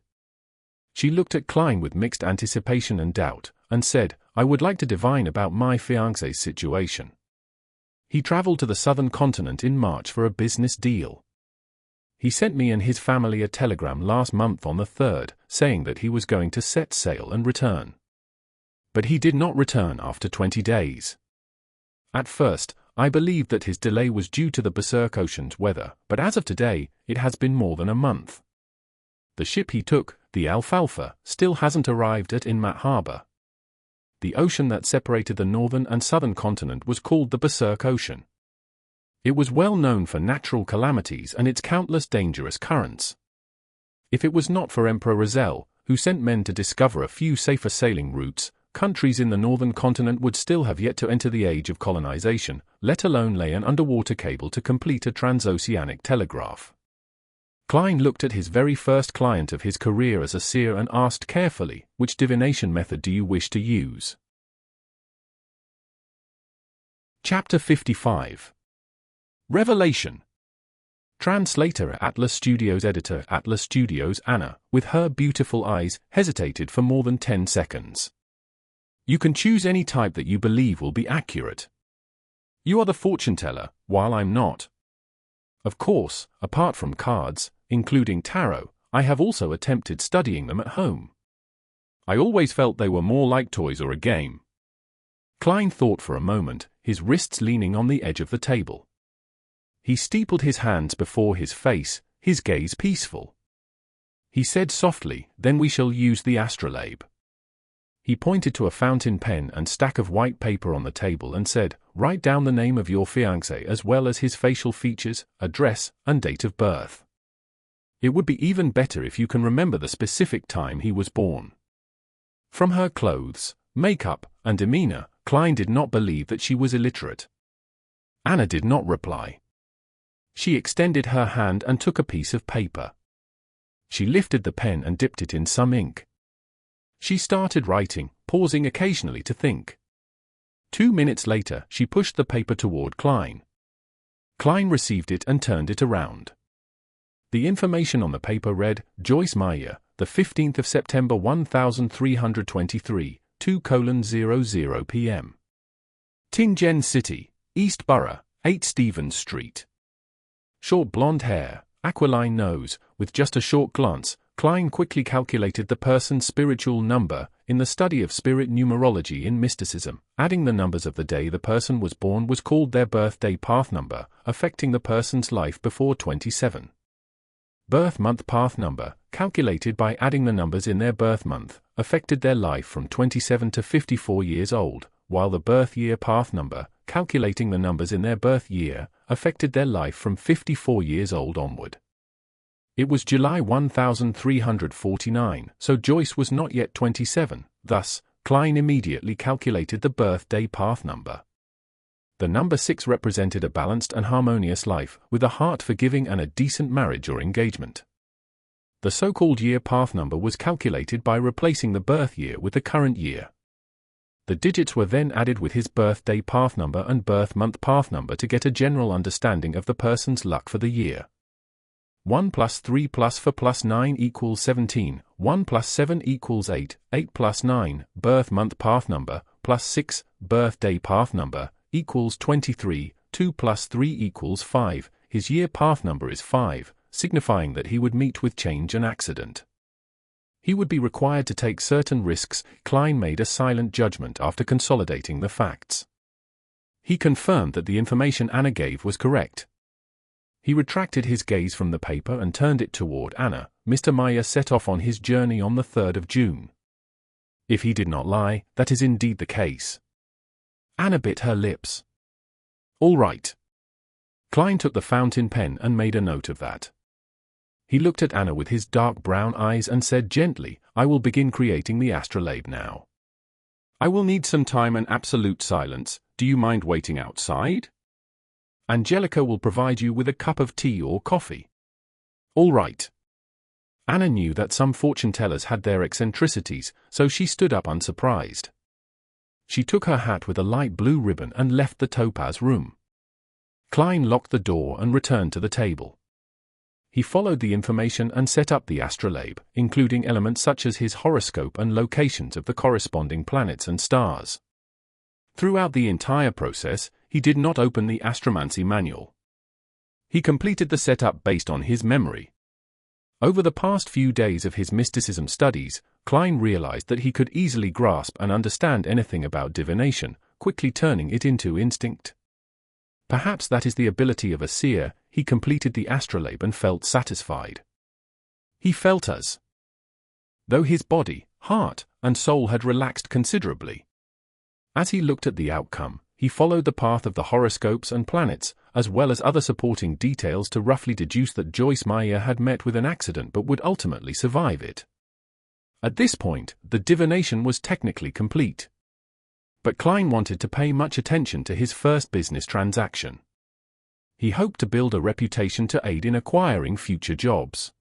She looked at Klein with mixed anticipation and doubt, and said, I would like to divine about my fiancé's situation. He traveled to the southern continent in March for a business deal. He sent me and his family a telegram last month on the 3rd, saying that he was going to set sail and return. But he did not return after 20 days. At first, I believed that his delay was due to the Berserk Ocean's weather, but as of today, it has been more than a month. The ship he took, the Alfalfa, still hasn't arrived at Inmat Harbor. The ocean that separated the northern and southern continent was called the Berserk Ocean. It was well known for natural calamities and its countless dangerous currents. If it was not for Emperor Roselles, who sent men to discover a few safer sailing routes, countries in the northern continent would still have yet to enter the age of colonization, let alone lay an underwater cable to complete a transoceanic telegraph. Klein looked at his very first client of his career as a seer and asked carefully, which divination method do you wish to use? Chapter 55. Revelation. Translator at Atlas Studios. Editor Atlas Studios. Anna, with her beautiful eyes, hesitated for more than 10 seconds. You can choose any type that you believe will be accurate. You are the fortune teller, while I'm not. Of course, apart from cards, including tarot, I have also attempted studying them at home. I always felt they were more like toys or a game. Klein thought for a moment, his wrists leaning on the edge of the table. He steepled his hands before his face, his gaze peaceful. He said softly, then we shall use the astrolabe. He pointed to a fountain pen and stack of white paper on the table and said, write down the name of your fiancé as well as his facial features, address, and date of birth. It would be even better if you can remember the specific time he was born. From her clothes, makeup, and demeanor, Klein did not believe that she was illiterate. Anna did not reply. She extended her hand and took a piece of paper. She lifted the pen and dipped it in some ink. She started writing, pausing occasionally to think. 2 minutes later, she pushed the paper toward Klein. Klein received it and turned it around. The information on the paper read, Joyce Meyer, the 15th of September 1323, 2:00 p.m. Tingen City, East Borough, 8 Stevens Street. Short blonde hair, aquiline nose, with just a short glance, Klein quickly calculated the person's spiritual number in the study of spirit numerology in mysticism. Adding the numbers of the day the person was born was called their birthday path number, affecting the person's life before 27. Birth month path number, calculated by adding the numbers in their birth month, affected their life from 27 to 54 years old, while the birth year path number, calculating the numbers in their birth year, affected their life from 54 years old onward. It was July 1349, so Joyce was not yet 27, thus, Klein immediately calculated the birthday path number. The number 6 represented a balanced and harmonious life, with a heart for giving and a decent marriage or engagement. The so-called year path number was calculated by replacing the birth year with the current year. The digits were then added with his birthday path number and birth month path number to get a general understanding of the person's luck for the year. 1 plus 3 plus 4 plus 9 equals 17, 1 plus 7 equals 8, 8 plus 9, birth month path number, plus 6, birthday path number, equals 23, 2 plus 3 equals 5, his year path number is 5, signifying that he would meet with change and accident. He would be required to take certain risks. Klein made a silent judgment after consolidating the facts. He confirmed that the information Anna gave was correct. He retracted his gaze from the paper and turned it toward Anna. Mr. Meyer set off on his journey on the 3rd of June. If he did not lie, that is indeed the case. Anna bit her lips. All right. Klein took the fountain pen and made a note of that. He looked at Anna with his dark brown eyes and said gently, I will begin creating the astrolabe now. I will need some time and absolute silence, do you mind waiting outside? Angelica will provide you with a cup of tea or coffee. All right. Anna knew that some fortune-tellers had their eccentricities, so she stood up unsurprised. She took her hat with a light blue ribbon and left the topaz room. Klein locked the door and returned to the table. He followed the information and set up the astrolabe, including elements such as his horoscope and locations of the corresponding planets and stars. Throughout the entire process, he did not open the astromancy manual. He completed the setup based on his memory. Over the past few days of his mysticism studies, Klein realized that he could easily grasp and understand anything about divination, quickly turning it into instinct. Perhaps that is the ability of a seer. He completed the astrolabe and felt satisfied. He felt as though his body, heart, and soul had relaxed considerably. As he looked at the outcome, he followed the path of the horoscopes and planets, as well as other supporting details to roughly deduce that Joyce Meyer had met with an accident but would ultimately survive it. At this point, the divination was technically complete. But Klein wanted to pay much attention to his first business transaction. He hoped to build a reputation to aid in acquiring future jobs.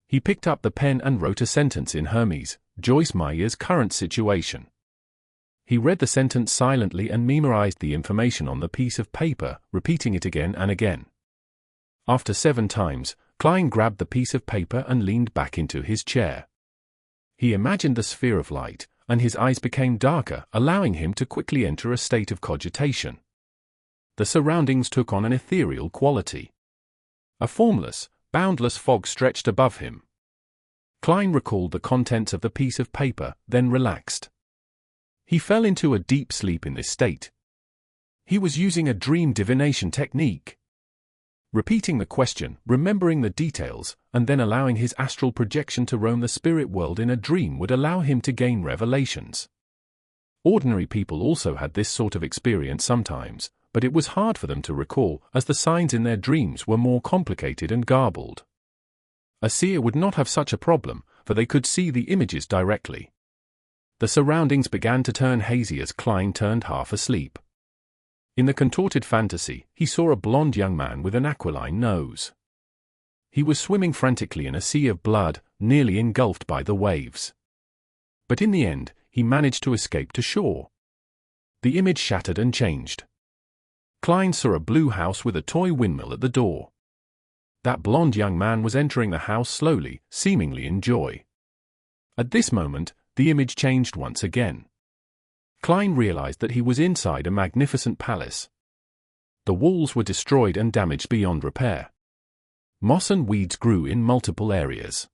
He picked up the pen and wrote a sentence in Hermes, Joyce Meyer's current situation. He read the sentence silently and memorized the information on the piece of paper, repeating it again and again. After 7 times, Klein grabbed the piece of paper and leaned back into his chair. He imagined the sphere of light, and his eyes became darker, allowing him to quickly enter a state of cogitation. The surroundings took on an ethereal quality. A formless, boundless fog stretched above him. Klein recalled the contents of the piece of paper, then relaxed. He fell into a deep sleep in this state. He was using a dream divination technique. Repeating the question, remembering the details, and then allowing his astral projection to roam the spirit world in a dream would allow him to gain revelations. Ordinary people also had this sort of experience sometimes, but it was hard for them to recall, as the signs in their dreams were more complicated and garbled. A seer would not have such a problem, for they could see the images directly. The surroundings began to turn hazy as Klein turned half asleep. In the contorted fantasy, he saw a blond young man with an aquiline nose. He was swimming frantically in a sea of blood, nearly engulfed by the waves. But in the end, he managed to escape to shore. The image shattered and changed. Klein saw a blue house with a toy windmill at the door. That blond young man was entering the house slowly, seemingly in joy. At this moment, the image changed once again. Klein realized that he was inside a magnificent palace. The walls were destroyed and damaged beyond repair. Moss and weeds grew in multiple areas.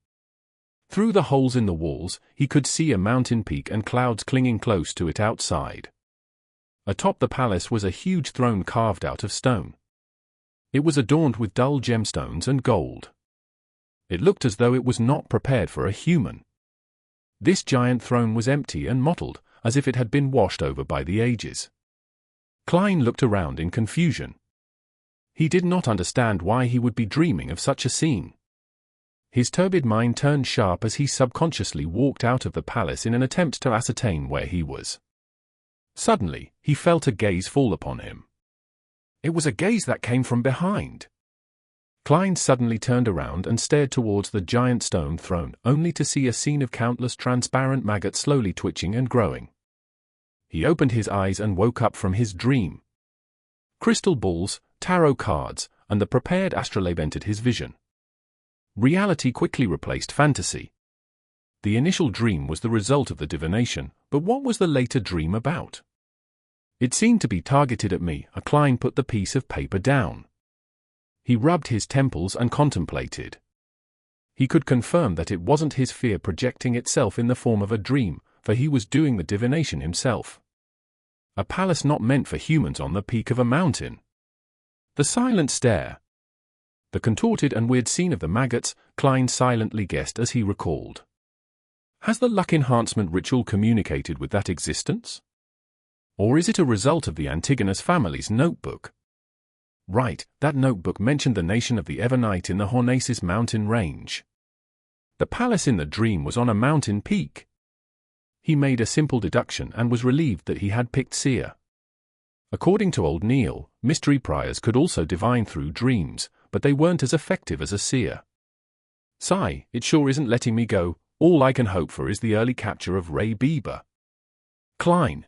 Through the holes in the walls, he could see a mountain peak and clouds clinging close to it outside. Atop the palace was a huge throne carved out of stone. It was adorned with dull gemstones and gold. It looked as though it was not prepared for a human. This giant throne was empty and mottled, as if it had been washed over by the ages. Klein looked around in confusion. He did not understand why he would be dreaming of such a scene. His turbid mind turned sharp as he subconsciously walked out of the palace in an attempt to ascertain where he was. Suddenly, he felt a gaze fall upon him. It was a gaze that came from behind. Klein suddenly turned around and stared towards the giant stone throne, only to see a scene of countless transparent maggots slowly twitching and growing. He opened his eyes and woke up from his dream. Crystal balls, tarot cards, and the prepared astrolabe entered his vision. Reality quickly replaced fantasy. The initial dream was the result of the divination, but what was the later dream about? It seemed to be targeted at me. Klein put the piece of paper down. He rubbed his temples and contemplated. He could confirm that it wasn't his fear projecting itself in the form of a dream, for he was doing the divination himself. A palace not meant for humans on the peak of a mountain. The silent stare. The contorted and weird scene of the maggots, Klein silently guessed as he recalled. Has the luck enhancement ritual communicated with that existence? Or is it a result of the Antigonus family's notebook? Right, that notebook mentioned the nation of the Evernight in the Hornaces mountain range. The palace in the dream was on a mountain peak. He made a simple deduction and was relieved that he had picked Seer. According to old Neil, mystery priors could also divine through dreams, but they weren't as effective as a seer. Sigh, it sure isn't letting me go. All I can hope for is the early capture of Ray Bieber. Klein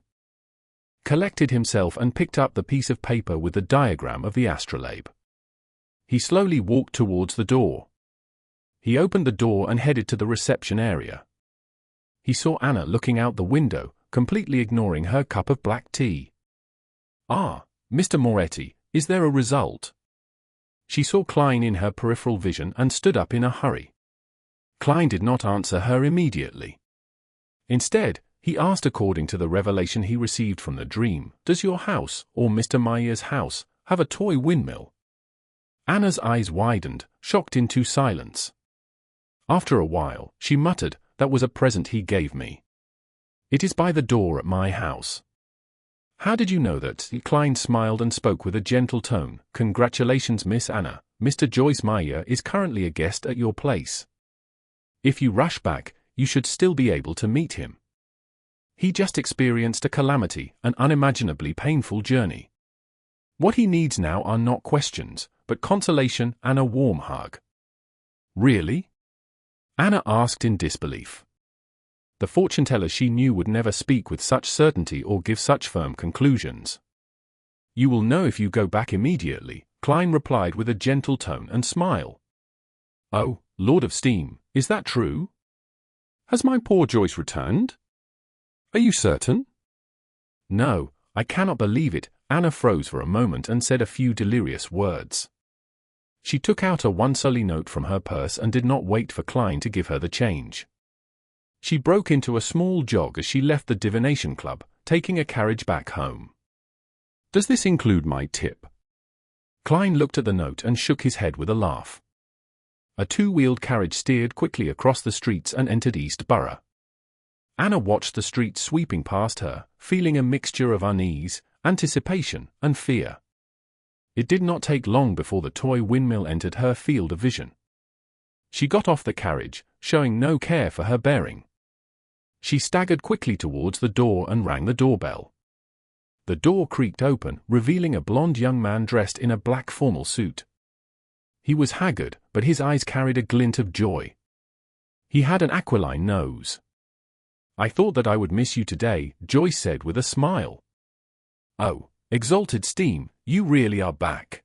collected himself and picked up the piece of paper with the diagram of the astrolabe. He slowly walked towards the door. He opened the door and headed to the reception area. He saw Anna looking out the window, completely ignoring her cup of black tea. "Ah, Mr. Moretti, is there a result?" She saw Klein in her peripheral vision and stood up in a hurry. Klein did not answer her immediately. Instead, he asked according to the revelation he received from the dream, "Does your house, or Mr. Meyer's house, have a toy windmill?" Anna's eyes widened, shocked into silence. After a while, she muttered, "That was a present he gave me. It is by the door at my house." "How did you know that?" Klein smiled and spoke with a gentle tone. "Congratulations, Miss Anna. Mr. Joyce Meyer is currently a guest at your place. If you rush back, you should still be able to meet him. He just experienced a calamity, an unimaginably painful journey. What he needs now are not questions, but consolation and a warm hug." "Really?" Anna asked in disbelief. The fortune-teller she knew would never speak with such certainty or give such firm conclusions. "You will know if you go back immediately," Klein replied with a gentle tone and smile. "Oh, Lord of Steam, is that true? Has my poor Joyce returned? Are you certain?" "No, I cannot believe it." Anna froze for a moment and said a few delirious words. She took out a one-solly note from her purse and did not wait for Klein to give her the change. She broke into a small jog as she left the Divination Club, taking a carriage back home. "Does this include my tip?" Klein looked at the note and shook his head with a laugh. A two-wheeled carriage steered quickly across the streets and entered East Borough. Anna watched the streets sweeping past her, feeling a mixture of unease, anticipation, and fear. It did not take long before the toy windmill entered her field of vision. She got off the carriage, showing no care for her bearing. She staggered quickly towards the door and rang the doorbell. The door creaked open, revealing a blond young man dressed in a black formal suit. He was haggard, but his eyes carried a glint of joy. He had an aquiline nose. "I thought that I would miss you today," Joyce said with a smile. "Oh, Exalted Steam, you really are back."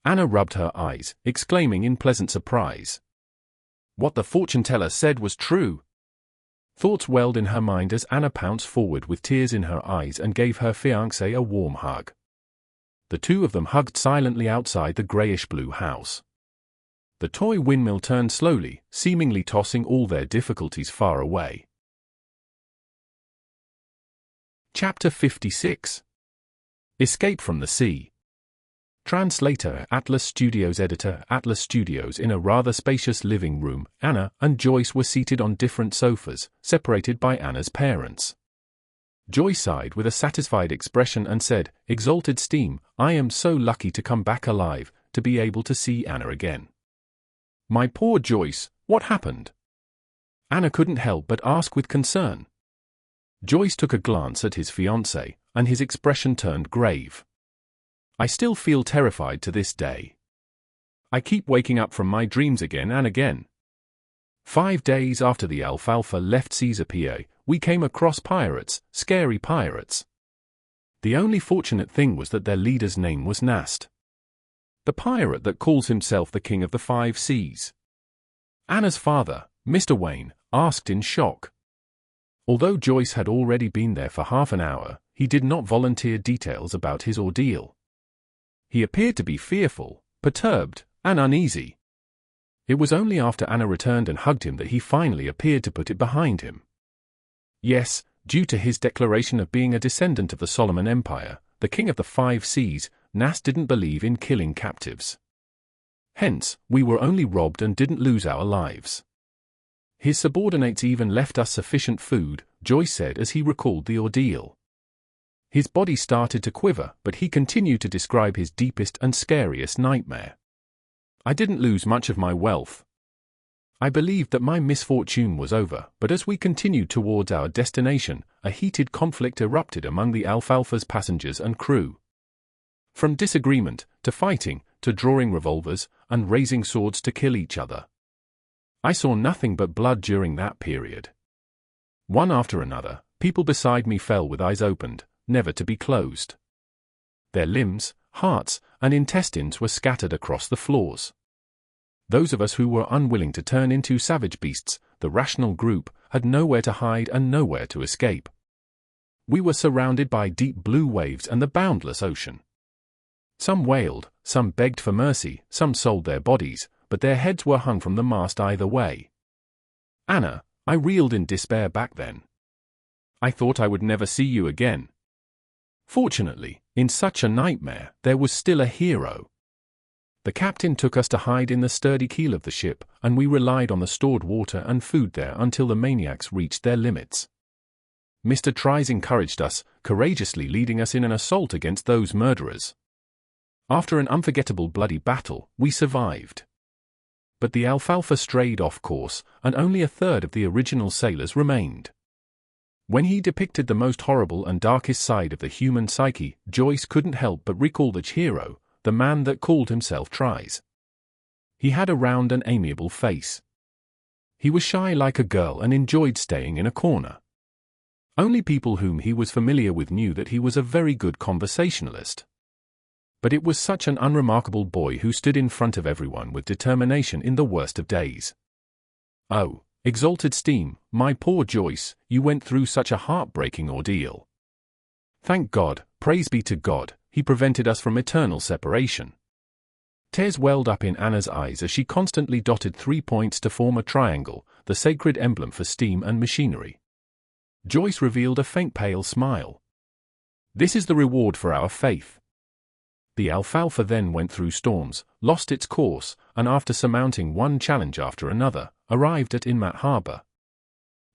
Anna rubbed her eyes, exclaiming in pleasant surprise. What the fortune-teller said was true. Thoughts welled in her mind as Anna pounced forward with tears in her eyes and gave her fiancé a warm hug. The two of them hugged silently outside the grayish-blue house. The toy windmill turned slowly, seemingly tossing all their difficulties far away. Chapter 56. Escape from the Sea. Translator, Atlas Studios. Editor, Atlas Studios. In a rather spacious living room, Anna and Joyce were seated on different sofas, separated by Anna's parents. Joyce sighed with a satisfied expression and said, "Exalted Steam, I am so lucky to come back alive, to be able to see Anna again." "My poor Joyce, what happened?" Anna couldn't help but ask with concern. Joyce took a glance at his fiancée, and his expression turned grave. "I still feel terrified to this day. I keep waking up from my dreams again and again. 5 days after the Alfalfa left Caesar PA, we came across pirates, scary pirates. The only fortunate thing was that their leader's name was Nast. The pirate that calls himself the King of the 5 Seas." Anna's father, Mr. Wayne, asked in shock. Although Joyce had already been there for half an hour, he did not volunteer details about his ordeal. He appeared to be fearful, perturbed, and uneasy. It was only after Anna returned and hugged him that he finally appeared to put it behind him. Yes, due to his declaration of being a descendant of the Solomon Empire, the King of the 5 Seas, Nast didn't believe in killing captives. Hence, we were only robbed and didn't lose our lives. His subordinates even left us sufficient food, Joyce said as he recalled the ordeal. His body started to quiver, but he continued to describe his deepest and scariest nightmare. "I didn't lose much of my wealth. I believed that my misfortune was over, but as we continued towards our destination, a heated conflict erupted among the Alfalfa's passengers and crew. From disagreement, to fighting, to drawing revolvers, and raising swords to kill each other. I saw nothing but blood during that period. One after another, people beside me fell with eyes opened, never to be closed. Their limbs, hearts, and intestines were scattered across the floors. Those of us who were unwilling to turn into savage beasts, the rational group, had nowhere to hide and nowhere to escape. We were surrounded by deep blue waves and the boundless ocean. Some wailed, some begged for mercy, some sold their bodies, but their heads were hung from the mast either way. Anna, I reeled in despair back then. I thought I would never see you again. Fortunately, in such a nightmare, there was still a hero. The captain took us to hide in the sturdy keel of the ship, and we relied on the stored water and food there until the maniacs reached their limits. Mr. Tries encouraged us, courageously leading us in an assault against those murderers. After an unforgettable bloody battle, we survived. But the Alfalfa strayed off course, and only a third of the original sailors remained. When he depicted the most horrible and darkest side of the human psyche, Joyce couldn't help but recall the hero, the man that called himself Tries. He had a round and amiable face. He was shy like a girl and enjoyed staying in a corner. Only people whom he was familiar with knew that he was a very good conversationalist. But it was such an unremarkable boy who stood in front of everyone with determination in the worst of days. Oh, exalted steam, my poor Joyce, you went through such a heartbreaking ordeal. Thank God, praise be to God, he prevented us from eternal separation. Tears welled up in Anna's eyes as she constantly dotted 3 points to form a triangle, the sacred emblem for steam and machinery. Joyce revealed a faint pale smile. This is the reward for our faith. The Alfalfa then went through storms, lost its course, and after surmounting one challenge after another, arrived at Inmat Harbor.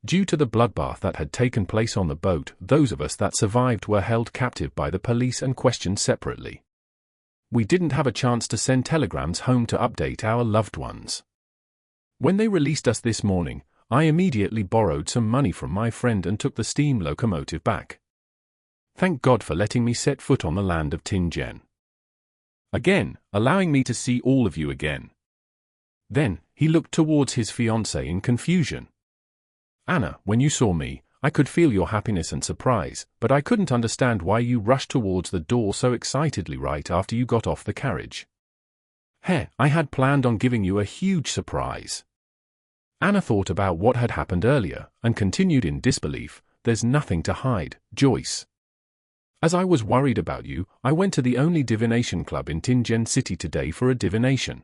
Due to the bloodbath that had taken place on the boat, those of us that survived were held captive by the police and questioned separately. We didn't have a chance to send telegrams home to update our loved ones. When they released us this morning, I immediately borrowed some money from my friend and took the steam locomotive back. Thank God for letting me set foot on the land of Tingen. Again, allowing me to see all of you again. Then, he looked towards his fiancée in confusion. Anna, when you saw me, I could feel your happiness and surprise, but I couldn't understand why you rushed towards the door so excitedly right after you got off the carriage. I had planned on giving you a huge surprise. Anna thought about what had happened earlier, and continued in disbelief, there's nothing to hide, Joyce. As I was worried about you, I went to the only divination club in Tingen City today for a divination.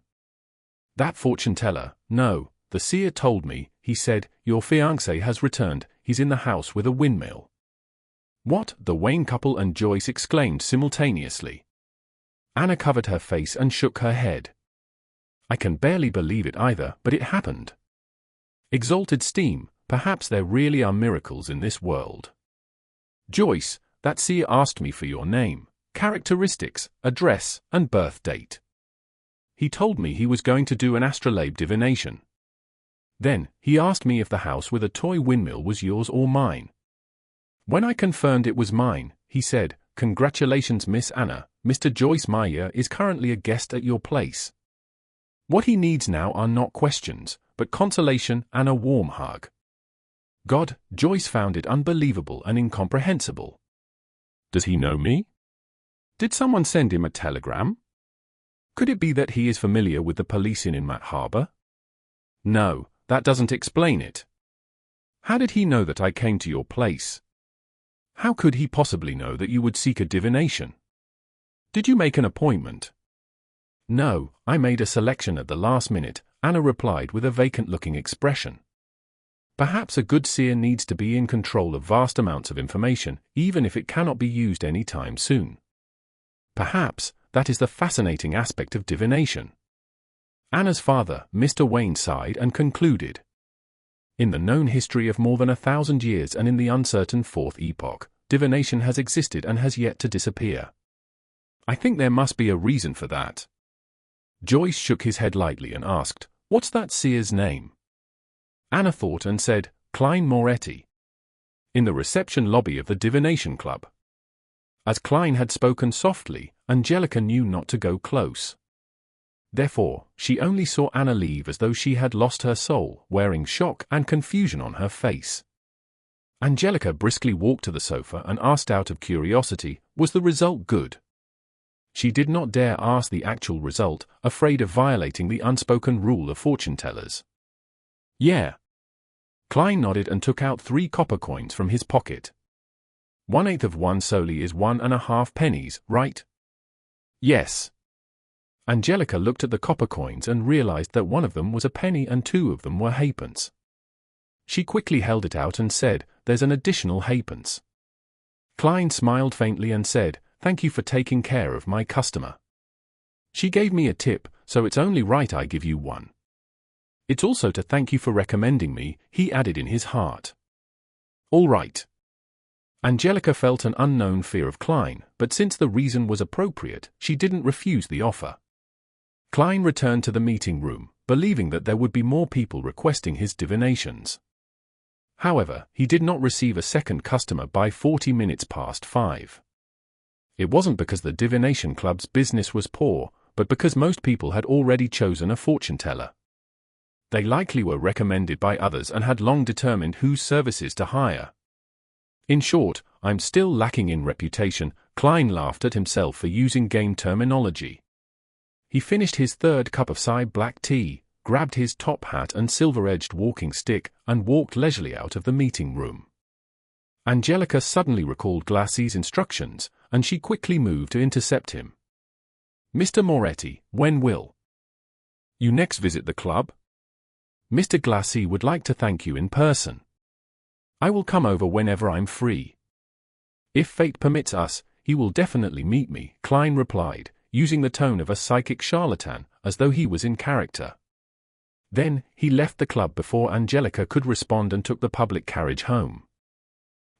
That fortune teller, no, the seer told me, he said, your fiancé has returned, he's in the house with a windmill. What? The Wayne couple and Joyce exclaimed simultaneously. Anna covered her face and shook her head. I can barely believe it either, but it happened. Exalted steam, perhaps there really are miracles in this world. Joyce, that seer asked me for your name, characteristics, address, and birth date. He told me he was going to do an astrolabe divination. Then, he asked me if the house with a toy windmill was yours or mine. When I confirmed it was mine, he said, congratulations Miss Anna, Mr. Joyce Meyer is currently a guest at your place. What he needs now are not questions, but consolation and a warm hug. God, Joyce found it unbelievable and incomprehensible. Does he know me? Did someone send him a telegram? Could it be that he is familiar with the police in Inmat Harbor? No, that doesn't explain it. How did he know that I came to your place? How could he possibly know that you would seek a divination? Did you make an appointment? No, I made a selection at the last minute, Anna replied with a vacant-looking expression. Perhaps a good seer needs to be in control of vast amounts of information, even if it cannot be used any time soon. Perhaps that is the fascinating aspect of divination. Anna's father, Mr. Wayne, sighed and concluded. In the known history of more than 1,000 years and in the uncertain fourth epoch, divination has existed and has yet to disappear. I think there must be a reason for that. Joyce shook his head lightly and asked, what's that seer's name? Anna thought and said, "Klein Moretti." In the reception lobby of the Divination Club. As Klein had spoken softly, Angelica knew not to go close. Therefore, she only saw Anna leave as though she had lost her soul, wearing shock and confusion on her face. Angelica briskly walked to the sofa and asked out of curiosity, was the result good? She did not dare ask the actual result, afraid of violating the unspoken rule of fortune-tellers. Yeah. Klein nodded and took out 3 copper coins from his pocket. 1/8 of 1 solely is 1.5 pennies, right? Yes. Angelica looked at the copper coins and realized that one of them was a penny and 2 of them were halfpence. She quickly held it out and said, "There's an additional halfpence." Klein smiled faintly and said, "Thank you for taking care of my customer. She gave me a tip, so it's only right I give you one. It's also to thank you for recommending me," he added in his heart. "All right." Angelica felt an unknown fear of Klein, but since the reason was appropriate, she didn't refuse the offer. Klein returned to the meeting room, believing that there would be more people requesting his divinations. However, he did not receive a second customer by 40 minutes past 5. It wasn't because the Divination Club's business was poor, but because most people had already chosen a fortune-teller. They likely were recommended by others and had long determined whose services to hire. In short, I'm still lacking in reputation. Klein laughed at himself for using game terminology. He finished his 3rd cup of black tea, grabbed his top hat and silver-edged walking stick, and walked leisurely out of the meeting room. Angelica suddenly recalled Glassie's instructions, and she quickly moved to intercept him. "Mr. Moretti, when will you next visit the club? Mr. Glassie would like to thank you in person. I will come over whenever I'm free. If fate permits us, he will definitely meet me," Klein replied, using the tone of a psychic charlatan, as though he was in character. Then, he left the club before Angelica could respond and took the public carriage home.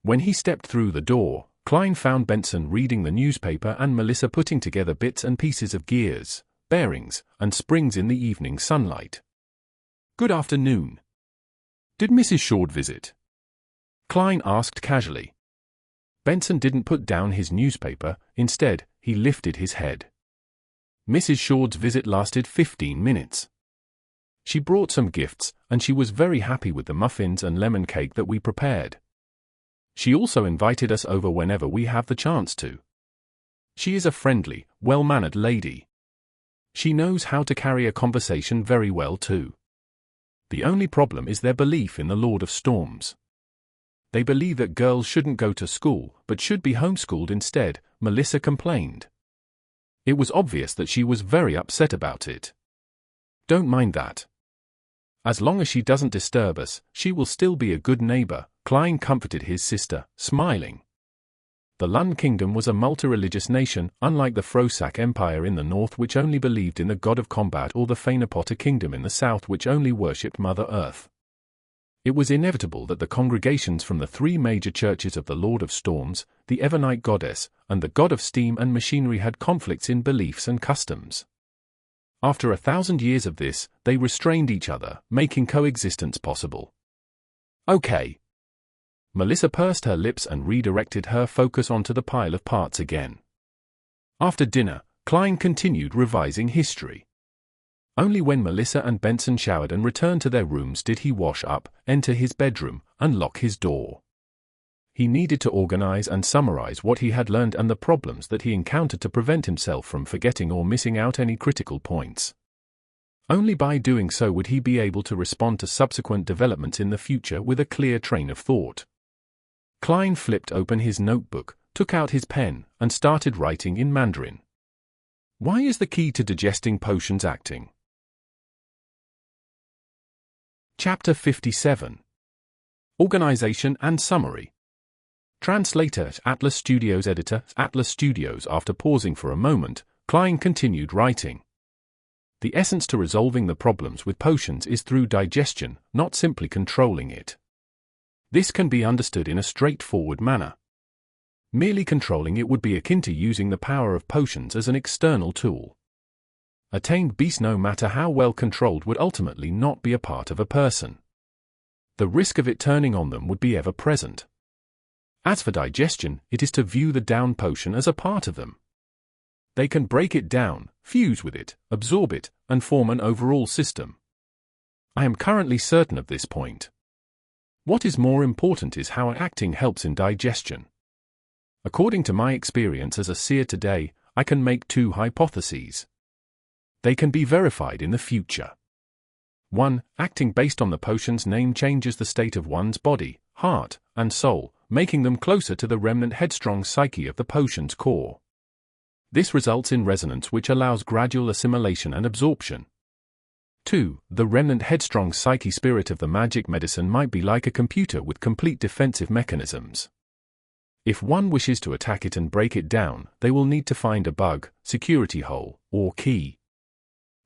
When he stepped through the door, Klein found Benson reading the newspaper and Melissa putting together bits and pieces of gears, bearings, and springs in the evening sunlight. "Good afternoon. Did Mrs. Short visit?" Klein asked casually. Benson didn't put down his newspaper, instead, he lifted his head. "Mrs. Short's visit lasted 15 minutes. She brought some gifts, and she was very happy with the muffins and lemon cake that we prepared. She also invited us over whenever we have the chance to. She is a friendly, well-mannered lady. She knows how to carry a conversation very well too. The only problem is their belief in the Lord of Storms. They believe that girls shouldn't go to school, but should be homeschooled instead," Melissa complained. It was obvious that she was very upset about it. "Don't mind that. As long as she doesn't disturb us, she will still be a good neighbor," Klein comforted his sister, smiling. The Lund Kingdom was a multi-religious nation, unlike the Frosak Empire in the north which only believed in the god of combat or the Fainapota Kingdom in the south which only worshipped Mother Earth. It was inevitable that the congregations from the 3 major churches of the Lord of Storms, the Evernight Goddess, and the God of Steam and Machinery had conflicts in beliefs and customs. After 1,000 years of this, they restrained each other, making coexistence possible. "Okay." Melissa pursed her lips and redirected her focus onto the pile of parts again. After dinner, Klein continued revising history. Only when Melissa and Benson showered and returned to their rooms did he wash up, enter his bedroom, and lock his door. He needed to organize and summarize what he had learned and the problems that he encountered to prevent himself from forgetting or missing out any critical points. Only by doing so would he be able to respond to subsequent developments in the future with a clear train of thought. Klein flipped open his notebook, took out his pen, and started writing in Mandarin. Why is the key to digesting potions acting? Chapter 57. Organization and Summary. Translator, Atlas Studios. Editor, Atlas Studios. After pausing for a moment, Klein continued writing. The essence to resolving the problems with potions is through digestion, not simply controlling it. This can be understood in a straightforward manner. Merely controlling it would be akin to using the power of potions as an external tool. A tamed beast, no matter how well controlled, would ultimately not be a part of a person. The risk of it turning on them would be ever present. As for digestion, it is to view the down potion as a part of them. They can break it down, fuse with it, absorb it, and form an overall system. I am currently certain of this point. What is more important is how acting helps in digestion. According to my experience as a seer today, I can make two hypotheses. They can be verified in the future. 1. Acting based on the potion's name changes the state of one's body, heart, and soul, making them closer to the remnant headstrong psyche of the potion's core. This results in resonance which allows gradual assimilation and absorption. 2. The remnant headstrong psyche spirit of the magic medicine might be like a computer with complete defensive mechanisms. If one wishes to attack it and break it down, they will need to find a bug, security hole, or key.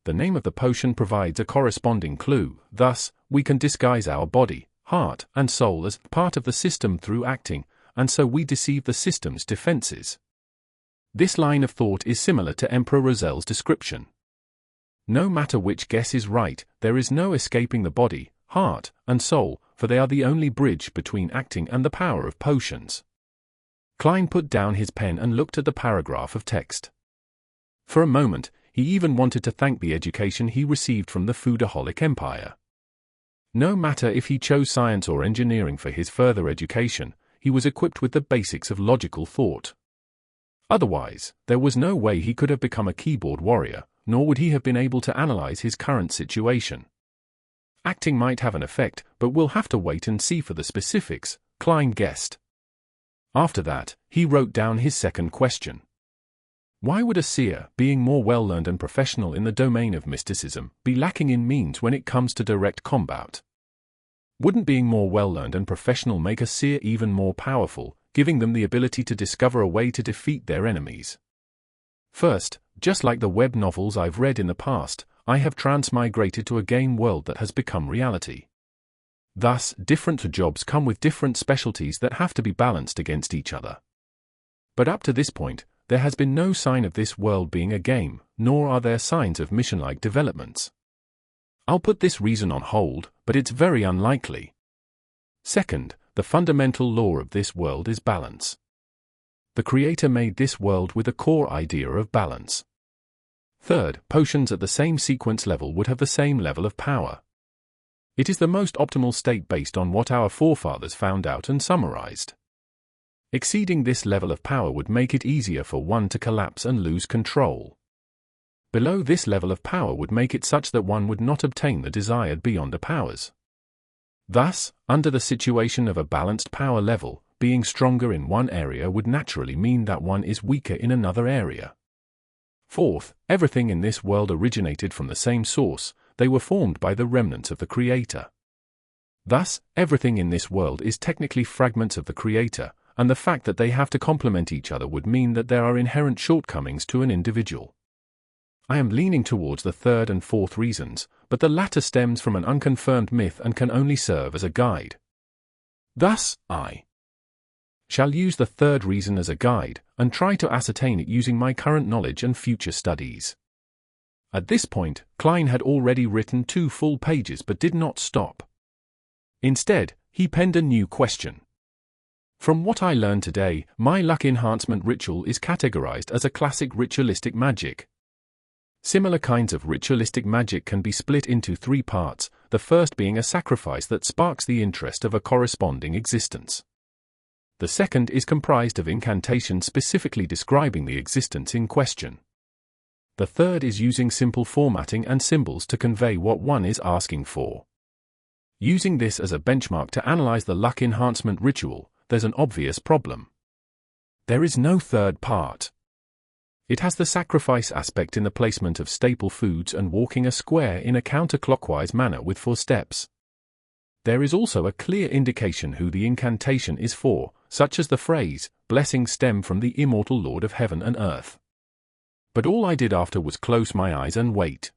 The name of the potion provides a corresponding clue, thus, we can disguise our body, heart, and soul as part of the system through acting, and so we deceive the system's defenses. This line of thought is similar to Emperor Roselles' description. No matter which guess is right, there is no escaping the body, heart, and soul, for they are the only bridge between acting and the power of potions. Klein put down his pen and looked at the paragraph of text. For a moment, he even wanted to thank the education he received from the Foodaholic Empire. No matter if he chose science or engineering for his further education, he was equipped with the basics of logical thought. Otherwise, there was no way he could have become a keyboard warrior, nor would he have been able to analyze his current situation. Acting might have an effect, but we'll have to wait and see for the specifics, Klein guessed. After that, he wrote down his second question. Why would a seer, being more well-learned and professional in the domain of mysticism, be lacking in means when it comes to direct combat? Wouldn't being more well-learned and professional make a seer even more powerful, giving them the ability to discover a way to defeat their enemies? First, just like the web novels I've read in the past, I have transmigrated to a game world that has become reality. Thus, different jobs come with different specialties that have to be balanced against each other. But up to this point, there has been no sign of this world being a game, nor are there signs of mission-like developments. I'll put this reason on hold, but it's very unlikely. Second, the fundamental law of this world is balance. The Creator made this world with a core idea of balance. Third, potions at the same sequence level would have the same level of power. It is the most optimal state based on what our forefathers found out and summarized. Exceeding this level of power would make it easier for one to collapse and lose control. Below this level of power would make it such that one would not obtain the desired beyond the powers. Thus, under the situation of a balanced power level, being stronger in one area would naturally mean that one is weaker in another area. Fourth, everything in this world originated from the same source, they were formed by the remnants of the Creator. Thus, everything in this world is technically fragments of the Creator, and the fact that they have to complement each other would mean that there are inherent shortcomings to an individual. I am leaning towards the third and fourth reasons, but the latter stems from an unconfirmed myth and can only serve as a guide. Thus, I shall use the third reason as a guide, and try to ascertain it using my current knowledge and future studies. At this point, Klein had already written 2 full pages but did not stop. Instead, he penned a new question. From what I learned today, my luck enhancement ritual is categorized as a classic ritualistic magic. Similar kinds of ritualistic magic can be split into 3 parts, the first being a sacrifice that sparks the interest of a corresponding existence. The second is comprised of incantations specifically describing the existence in question. The third is using simple formatting and symbols to convey what one is asking for. Using this as a benchmark to analyze the luck enhancement ritual, there's an obvious problem. There is no third part. It has the sacrifice aspect in the placement of staple foods and walking a square in a counterclockwise manner with 4 steps. There is also a clear indication who the incantation is for, such as the phrase, "Blessings stem from the immortal Lord of heaven and earth." But all I did after was close my eyes and wait.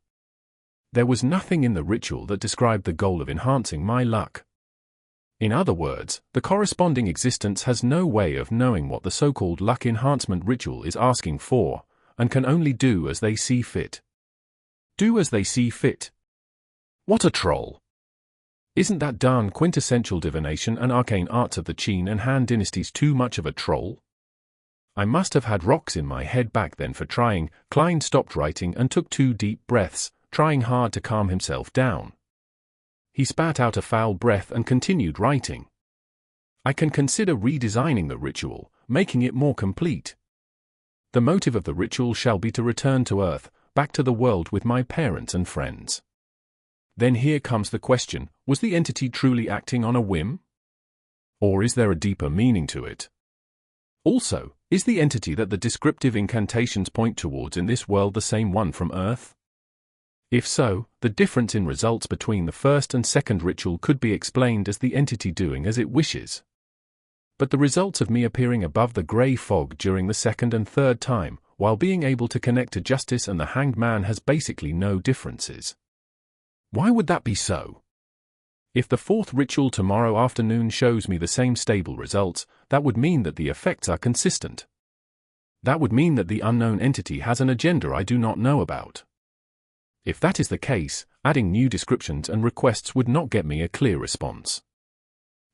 There was nothing in the ritual that described the goal of enhancing my luck. In other words, the corresponding existence has no way of knowing what the so-called luck enhancement ritual is asking for, and can only do as they see fit. Do as they see fit. What a troll! Isn't that darn quintessential divination and arcane arts of the Qin and Han dynasties too much of a troll? I must have had rocks in my head back then for trying. Klein stopped writing and took 2 deep breaths, trying hard to calm himself down. He spat out a foul breath and continued writing. I can consider redesigning the ritual, making it more complete. The motive of the ritual shall be to return to Earth, back to the world with my parents and friends. Then here comes the question, was the entity truly acting on a whim? Or is there a deeper meaning to it? Also, is the entity that the descriptive incantations point towards in this world the same one from Earth? If so, the difference in results between the first and second ritual could be explained as the entity doing as it wishes. But the results of me appearing above the grey fog during the second and third time, while being able to connect to justice and the hanged man has basically no differences. Why would that be so? If the fourth ritual tomorrow afternoon shows me the same stable results, that would mean that the effects are consistent. That would mean that the unknown entity has an agenda I do not know about. If that is the case, adding new descriptions and requests would not get me a clear response.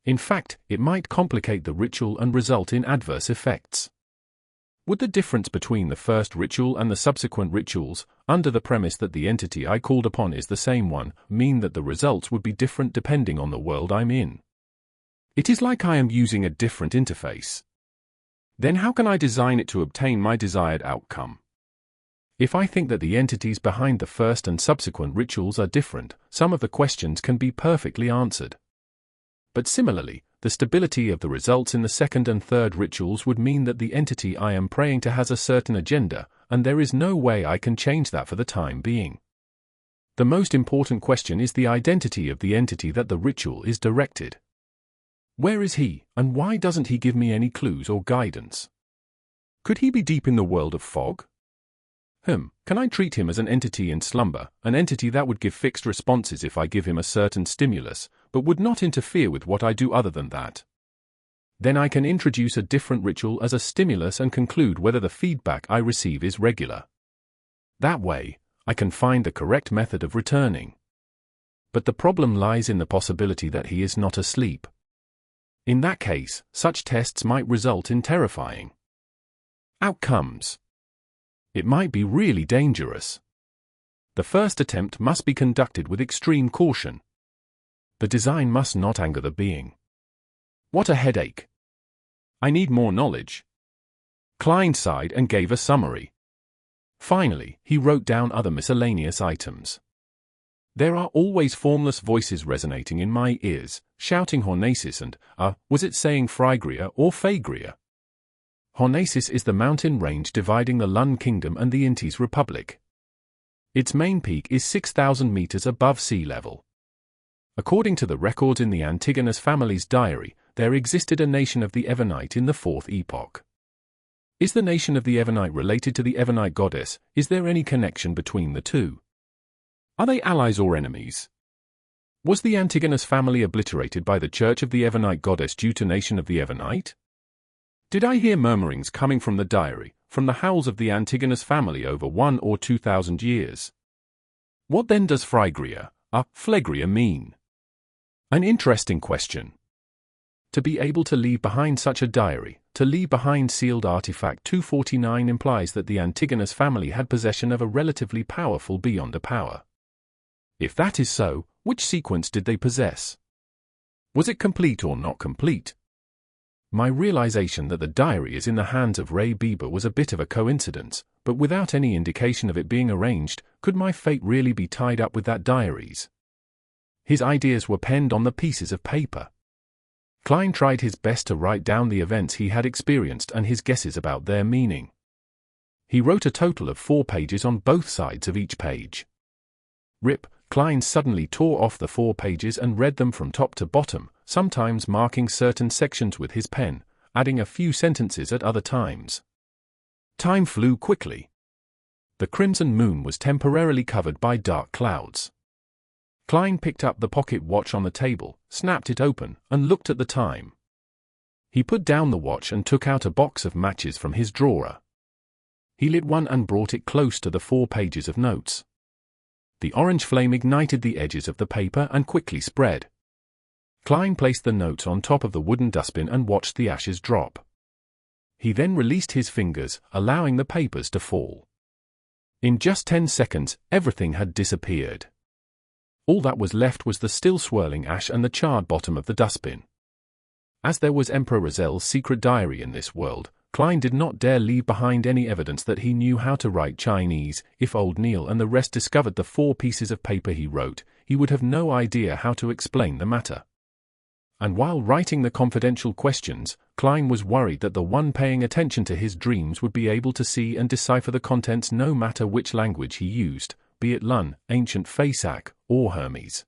In fact, it might complicate the ritual and result in adverse effects. Would the difference between the first ritual and the subsequent rituals, under the premise that the entity I called upon is the same one, mean that the results would be different depending on the world I'm in? It is like I am using a different interface. Then how can I design it to obtain my desired outcome? If I think that the entities behind the first and subsequent rituals are different, some of the questions can be perfectly answered. But similarly, the stability of the results in the second and third rituals would mean that the entity I am praying to has a certain agenda, and there is no way I can change that for the time being. The most important question is the identity of the entity that the ritual is directed. Where is he, and why doesn't he give me any clues or guidance? Could he be deep in the world of fog? Can I treat him as an entity in slumber, an entity that would give fixed responses if I give him a certain stimulus, but would not interfere with what I do other than that? Then I can introduce a different ritual as a stimulus and conclude whether the feedback I receive is regular. That way, I can find the correct method of returning. But the problem lies in the possibility that he is not asleep. In that case, such tests might result in terrifying outcomes. It might be really dangerous. The first attempt must be conducted with extreme caution. The design must not anger the being. What a headache. I need more knowledge. Klein sighed and gave a summary. Finally, he wrote down other miscellaneous items. There are always formless voices resonating in my ears, shouting Hornacis and, was it saying Frygria or Phagria? Hornacis is the mountain range dividing the Lun Kingdom and the Intis Republic. Its main peak is 6,000 meters above sea level. According to the records in the Antigonus family's diary, there existed a nation of the Evernite in the Fourth Epoch. Is the nation of the Evernite related to the Evernite goddess? Is there any connection between the two? Are they allies or enemies? Was the Antigonus family obliterated by the Church of the Evernite goddess due to nation of the Evernite? Did I hear murmurings coming from the diary, from the howls of the Antigonus family over 1 or 2,000 years? What then does Phlegria mean? An interesting question. To be able to leave behind such a diary, to leave behind sealed artifact 249 implies that the Antigonus family had possession of a relatively powerful beyond a power. If that is so, which sequence did they possess? Was it complete or not complete? My realization that the diary is in the hands of Ray Bieber was a bit of a coincidence, but without any indication of it being arranged, could my fate really be tied up with that diary's? His ideas were penned on the pieces of paper. Klein tried his best to write down the events he had experienced and his guesses about their meaning. He wrote a total of 4 pages on both sides of each page. Klein suddenly tore off the 4 pages and read them from top to bottom, sometimes marking certain sections with his pen, adding a few sentences at other times. Time flew quickly. The crimson moon was temporarily covered by dark clouds. Klein picked up the pocket watch on the table, snapped it open, and looked at the time. He put down the watch and took out a box of matches from his drawer. He lit one and brought it close to the 4 pages of notes. The orange flame ignited the edges of the paper and quickly spread. Klein placed the notes on top of the wooden dustbin and watched the ashes drop. He then released his fingers, allowing the papers to fall. In just 10 seconds, everything had disappeared. All that was left was the still swirling ash and the charred bottom of the dustbin. As there was Emperor Roselles' secret diary in this world, Klein did not dare leave behind any evidence that he knew how to write Chinese. If old Neil and the rest discovered the 4 pieces of paper he wrote, he would have no idea how to explain the matter. And while writing the confidential questions, Klein was worried that the one paying attention to his dreams would be able to see and decipher the contents no matter which language he used, be it Lun, Ancient Fasak, or Hermes.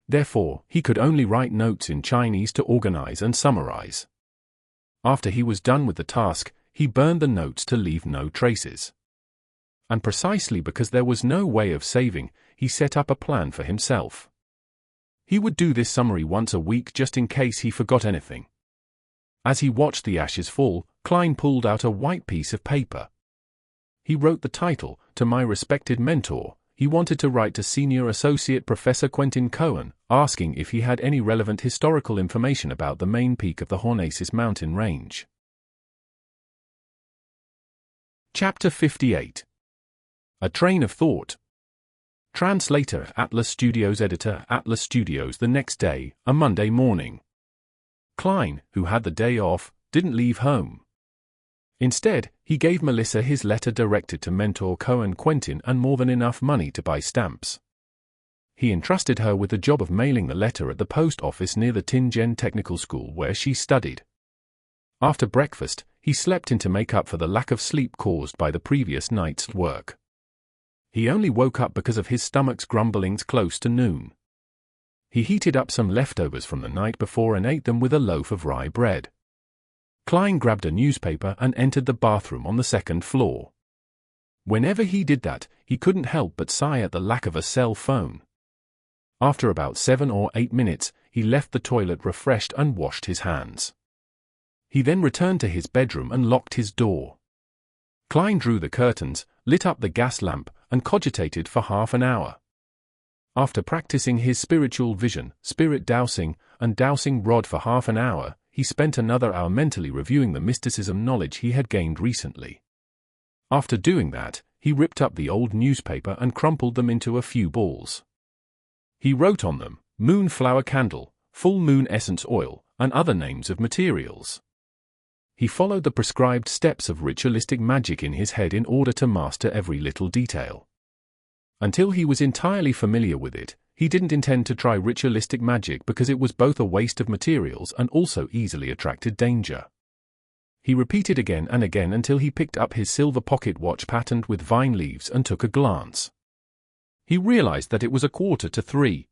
Therefore, he could only write notes in Chinese to organize and summarize. After he was done with the task, he burned the notes to leave no traces. And precisely because there was no way of saving, he set up a plan for himself. He would do this summary once a week just in case he forgot anything. As he watched the ashes fall, Klein pulled out a white piece of paper. He wrote the title, "To My Respected Mentor." He wanted to write to Senior Associate Professor Quentin Cohen, asking if he had any relevant historical information about the main peak of the Hornaces mountain range. Chapter 58. A Train of Thought. Translator, Atlas Studios. Editor, Atlas Studios. The next day, a Monday morning. Klein, who had the day off, didn't leave home. Instead, he gave Melissa his letter directed to Mentor Cohen Quentin and more than enough money to buy stamps. He entrusted her with the job of mailing the letter at the post office near the Tingen Technical School where she studied. After breakfast, he slept in to make up for the lack of sleep caused by the previous night's work. He only woke up because of his stomach's grumblings close to noon. He heated up some leftovers from the night before and ate them with a loaf of rye bread. Klein grabbed a newspaper and entered the bathroom on the 2nd floor. Whenever he did that, he couldn't help but sigh at the lack of a cell phone. After about 7 or 8 minutes, he left the toilet refreshed and washed his hands. He then returned to his bedroom and locked his door. Klein drew the curtains, lit up the gas lamp, and cogitated for half an hour. After practicing his spiritual vision, spirit dowsing, and dowsing rod for half an hour, he spent another hour mentally reviewing the mysticism knowledge he had gained recently. After doing that, he ripped up the old newspaper and crumpled them into a few balls. He wrote on them, "Moonflower candle, full moon essence oil," and other names of materials. He followed the prescribed steps of ritualistic magic in his head in order to master every little detail. Until he was entirely familiar with it, he didn't intend to try ritualistic magic because it was both a waste of materials and also easily attracted danger. He repeated again and again until he picked up his silver pocket watch patterned with vine leaves and took a glance. He realized that it was 2:45.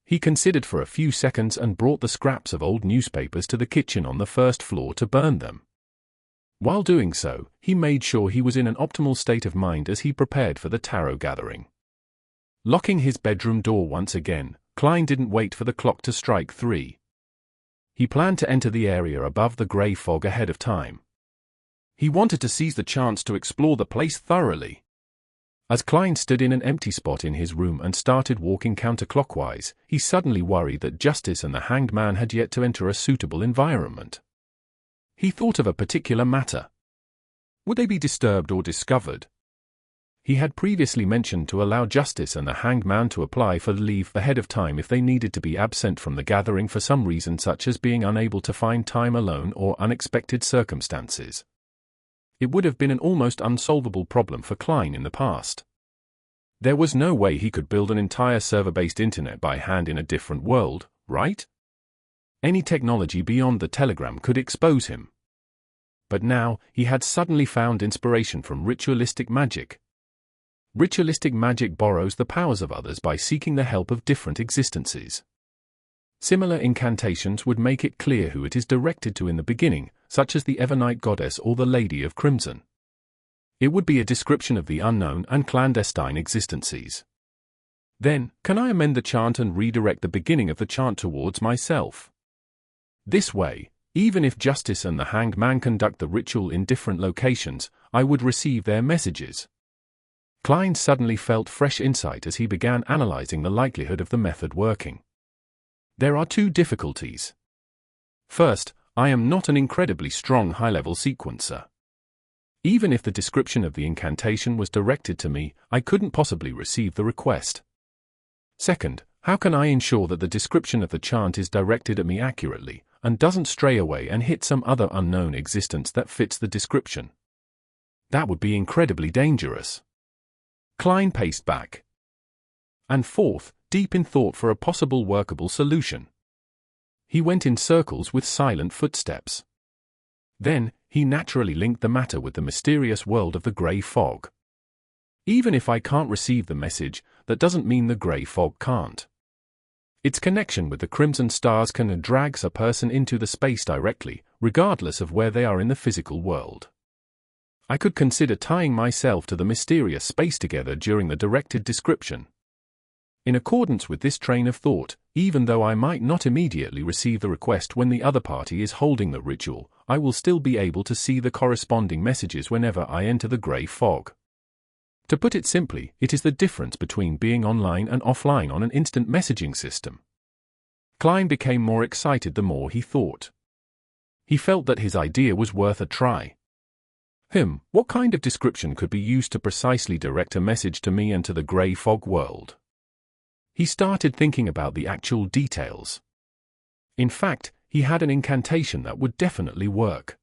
He considered for a few seconds and brought the scraps of old newspapers to the kitchen on the 1st floor to burn them. While doing so, he made sure he was in an optimal state of mind as he prepared for the tarot gathering. Locking his bedroom door once again, Klein didn't wait for the clock to strike 3. He planned to enter the area above the grey fog ahead of time. He wanted to seize the chance to explore the place thoroughly. As Klein stood in an empty spot in his room and started walking counterclockwise, he suddenly worried that Justice and the Hanged Man had yet to enter a suitable environment. He thought of a particular matter. Would they be disturbed or discovered? He had previously mentioned to allow Justice and the Hanged Man to apply for leave ahead of time if they needed to be absent from the gathering for some reason such as being unable to find time alone or unexpected circumstances. It would have been an almost unsolvable problem for Klein in the past. There was no way he could build an entire server-based internet by hand in a different world, right? Any technology beyond the telegram could expose him. But now, he had suddenly found inspiration from ritualistic magic. Ritualistic magic borrows the powers of others by seeking the help of different existences. Similar incantations would make it clear who it is directed to in the beginning, such as the Evernight Goddess or the Lady of Crimson. It would be a description of the unknown and clandestine existences. Then, can I amend the chant and redirect the beginning of the chant towards myself? This way, even if Justice and the Hanged Man conduct the ritual in different locations, I would receive their messages. Klein suddenly felt fresh insight as he began analyzing the likelihood of the method working. There are two difficulties. First, I am not an incredibly strong high-level sequencer. Even if the description of the incantation was directed to me, I couldn't possibly receive the request. Second, how can I ensure that the description of the chant is directed at me accurately, and doesn't stray away and hit some other unknown existence that fits the description? That would be incredibly dangerous. Klein paced back. And fourth, deep in thought for a possible workable solution. He went in circles with silent footsteps. Then, he naturally linked the matter with the mysterious world of the grey fog. Even if I can't receive the message, that doesn't mean the grey fog can't. Its connection with the crimson stars can drag a person into the space directly, regardless of where they are in the physical world. I could consider tying myself to the mysterious space together during the directed description. In accordance with this train of thought, even though I might not immediately receive the request when the other party is holding the ritual, I will still be able to see the corresponding messages whenever I enter the grey fog. To put it simply, it is the difference between being online and offline on an instant messaging system. Klein became more excited the more he thought. He felt that his idea was worth a try. What kind of description could be used to precisely direct a message to me and to the grey fog world? He started thinking about the actual details. In fact, he had an incantation that would definitely work.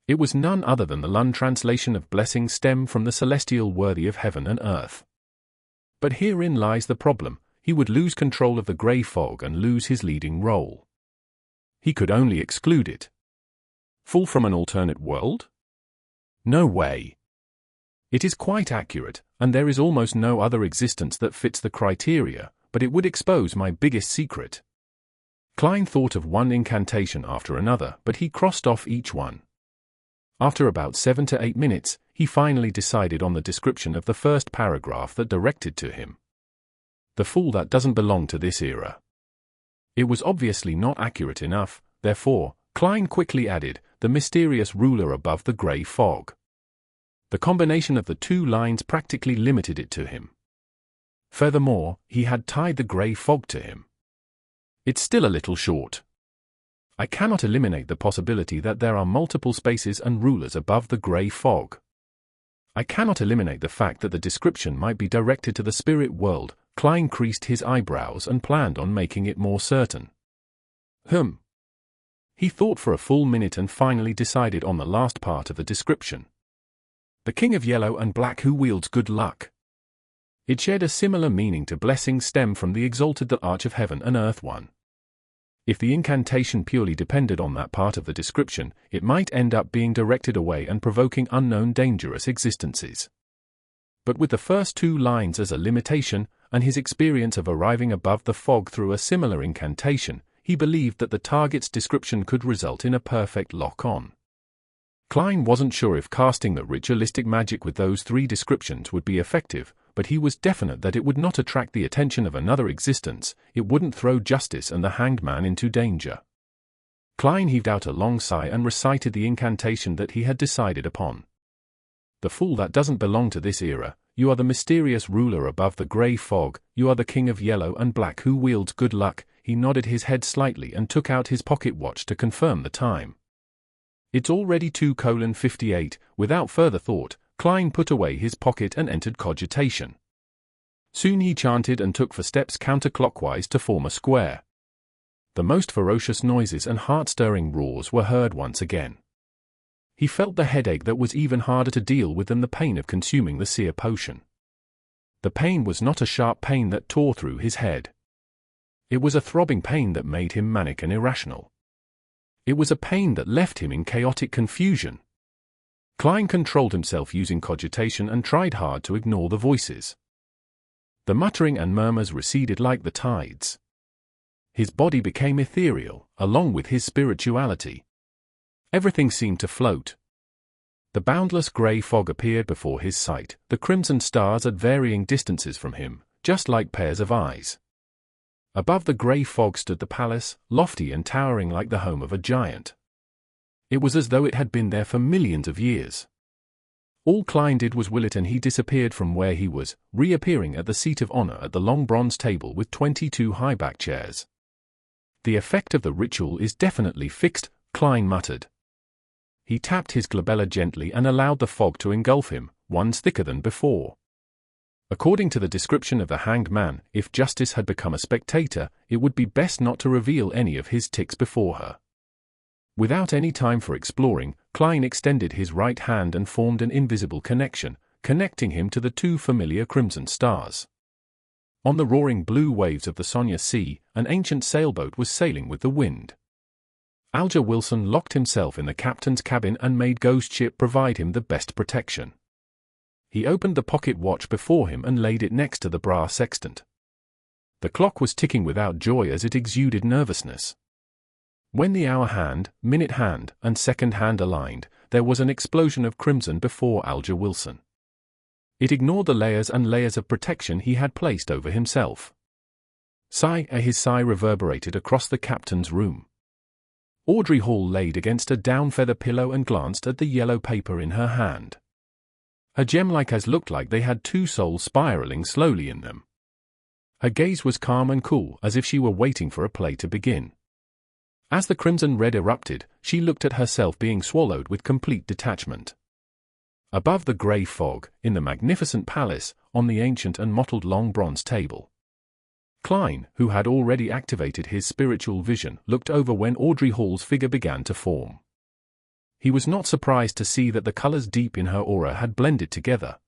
It was none other than the Lund translation of blessings stem from the celestial worthy of heaven and earth. But herein lies the problem: he would lose control of the grey fog and lose his leading role. He could only exclude it. Fall from an alternate world? No way. It is quite accurate, and there is almost no other existence that fits the criteria, but it would expose my biggest secret. Klein thought of one incantation after another, but he crossed off each one. After about 7 to 8 minutes, he finally decided on the description of the first paragraph that directed to him. The fool that doesn't belong to this era. It was obviously not accurate enough, therefore, Klein quickly added, the mysterious ruler above the grey fog. The combination of the two lines practically limited it to him. Furthermore, he had tied the grey fog to him. It's still a little short. I cannot eliminate the possibility that there are multiple spaces and rulers above the grey fog. I cannot eliminate the fact that the description might be directed to the spirit world. Klein creased his eyebrows and planned on making it more certain. He thought for a full minute and finally decided on the last part of the description. The king of yellow and black who wields good luck. It shared a similar meaning to blessings stem from the exalted the arch of heaven and earth one. If the incantation purely depended on that part of the description, it might end up being directed away and provoking unknown dangerous existences. But with the first two lines as a limitation, and his experience of arriving above the fog through a similar incantation, he believed that the target's description could result in a perfect lock-on. Klein wasn't sure if casting the ritualistic magic with those three descriptions would be effective, but he was definite that it would not attract the attention of another existence, it wouldn't throw justice and the hanged man into danger. Klein heaved out a long sigh and recited the incantation that he had decided upon. The fool that doesn't belong to this era, you are the mysterious ruler above the grey fog, you are the king of yellow and black who wields good luck. He nodded his head slightly and took out his pocket watch to confirm the time. It's already 2:58. Without further thought, Klein put away his pocket and entered cogitation. Soon he chanted and took 4 steps counterclockwise to form a square. The most ferocious noises and heart-stirring roars were heard once again. He felt the headache that was even harder to deal with than the pain of consuming the seer potion. The pain was not a sharp pain that tore through his head. It was a throbbing pain that made him manic and irrational. It was a pain that left him in chaotic confusion. Klein controlled himself using cogitation and tried hard to ignore the voices. The muttering and murmurs receded like the tides. His body became ethereal, along with his spirituality. Everything seemed to float. The boundless grey fog appeared before his sight, the crimson stars at varying distances from him, just like pairs of eyes. Above the grey fog stood the palace, lofty and towering like the home of a giant. It was as though it had been there for millions of years. All Klein did was will it, and he disappeared from where he was, reappearing at the seat of honor at the long bronze table with 22 high-back chairs. The effect of the ritual is definitely fixed, Klein muttered. He tapped his glabella gently and allowed the fog to engulf him, ones thicker than before. According to the description of the hanged man, if Justice had become a spectator, it would be best not to reveal any of his tics before her. Without any time for exploring, Klein extended his right hand and formed an invisible connection, connecting him to the two familiar crimson stars. On the roaring blue waves of the Sonia Sea, an ancient sailboat was sailing with the wind. Alger Wilson locked himself in the captain's cabin and made Ghost Ship provide him the best protection. He opened the pocket watch before him and laid it next to the brass sextant. The clock was ticking without joy as it exuded nervousness. When the hour hand, minute hand, and second hand aligned, there was an explosion of crimson before Alger Wilson. It ignored the layers and layers of protection he had placed over himself. His sigh reverberated across the captain's room. Audrey Hall laid against a down feather pillow and glanced at the yellow paper in her hand. Her gem-like eyes looked like they had two souls spiraling slowly in them. Her gaze was calm and cool, as if she were waiting for a play to begin. As the crimson red erupted, she looked at herself being swallowed with complete detachment. Above the grey fog, in the magnificent palace, on the ancient and mottled long bronze table. Klein, who had already activated his spiritual vision, looked over when Audrey Hall's figure began to form. He was not surprised to see that the colors deep in her aura had blended together.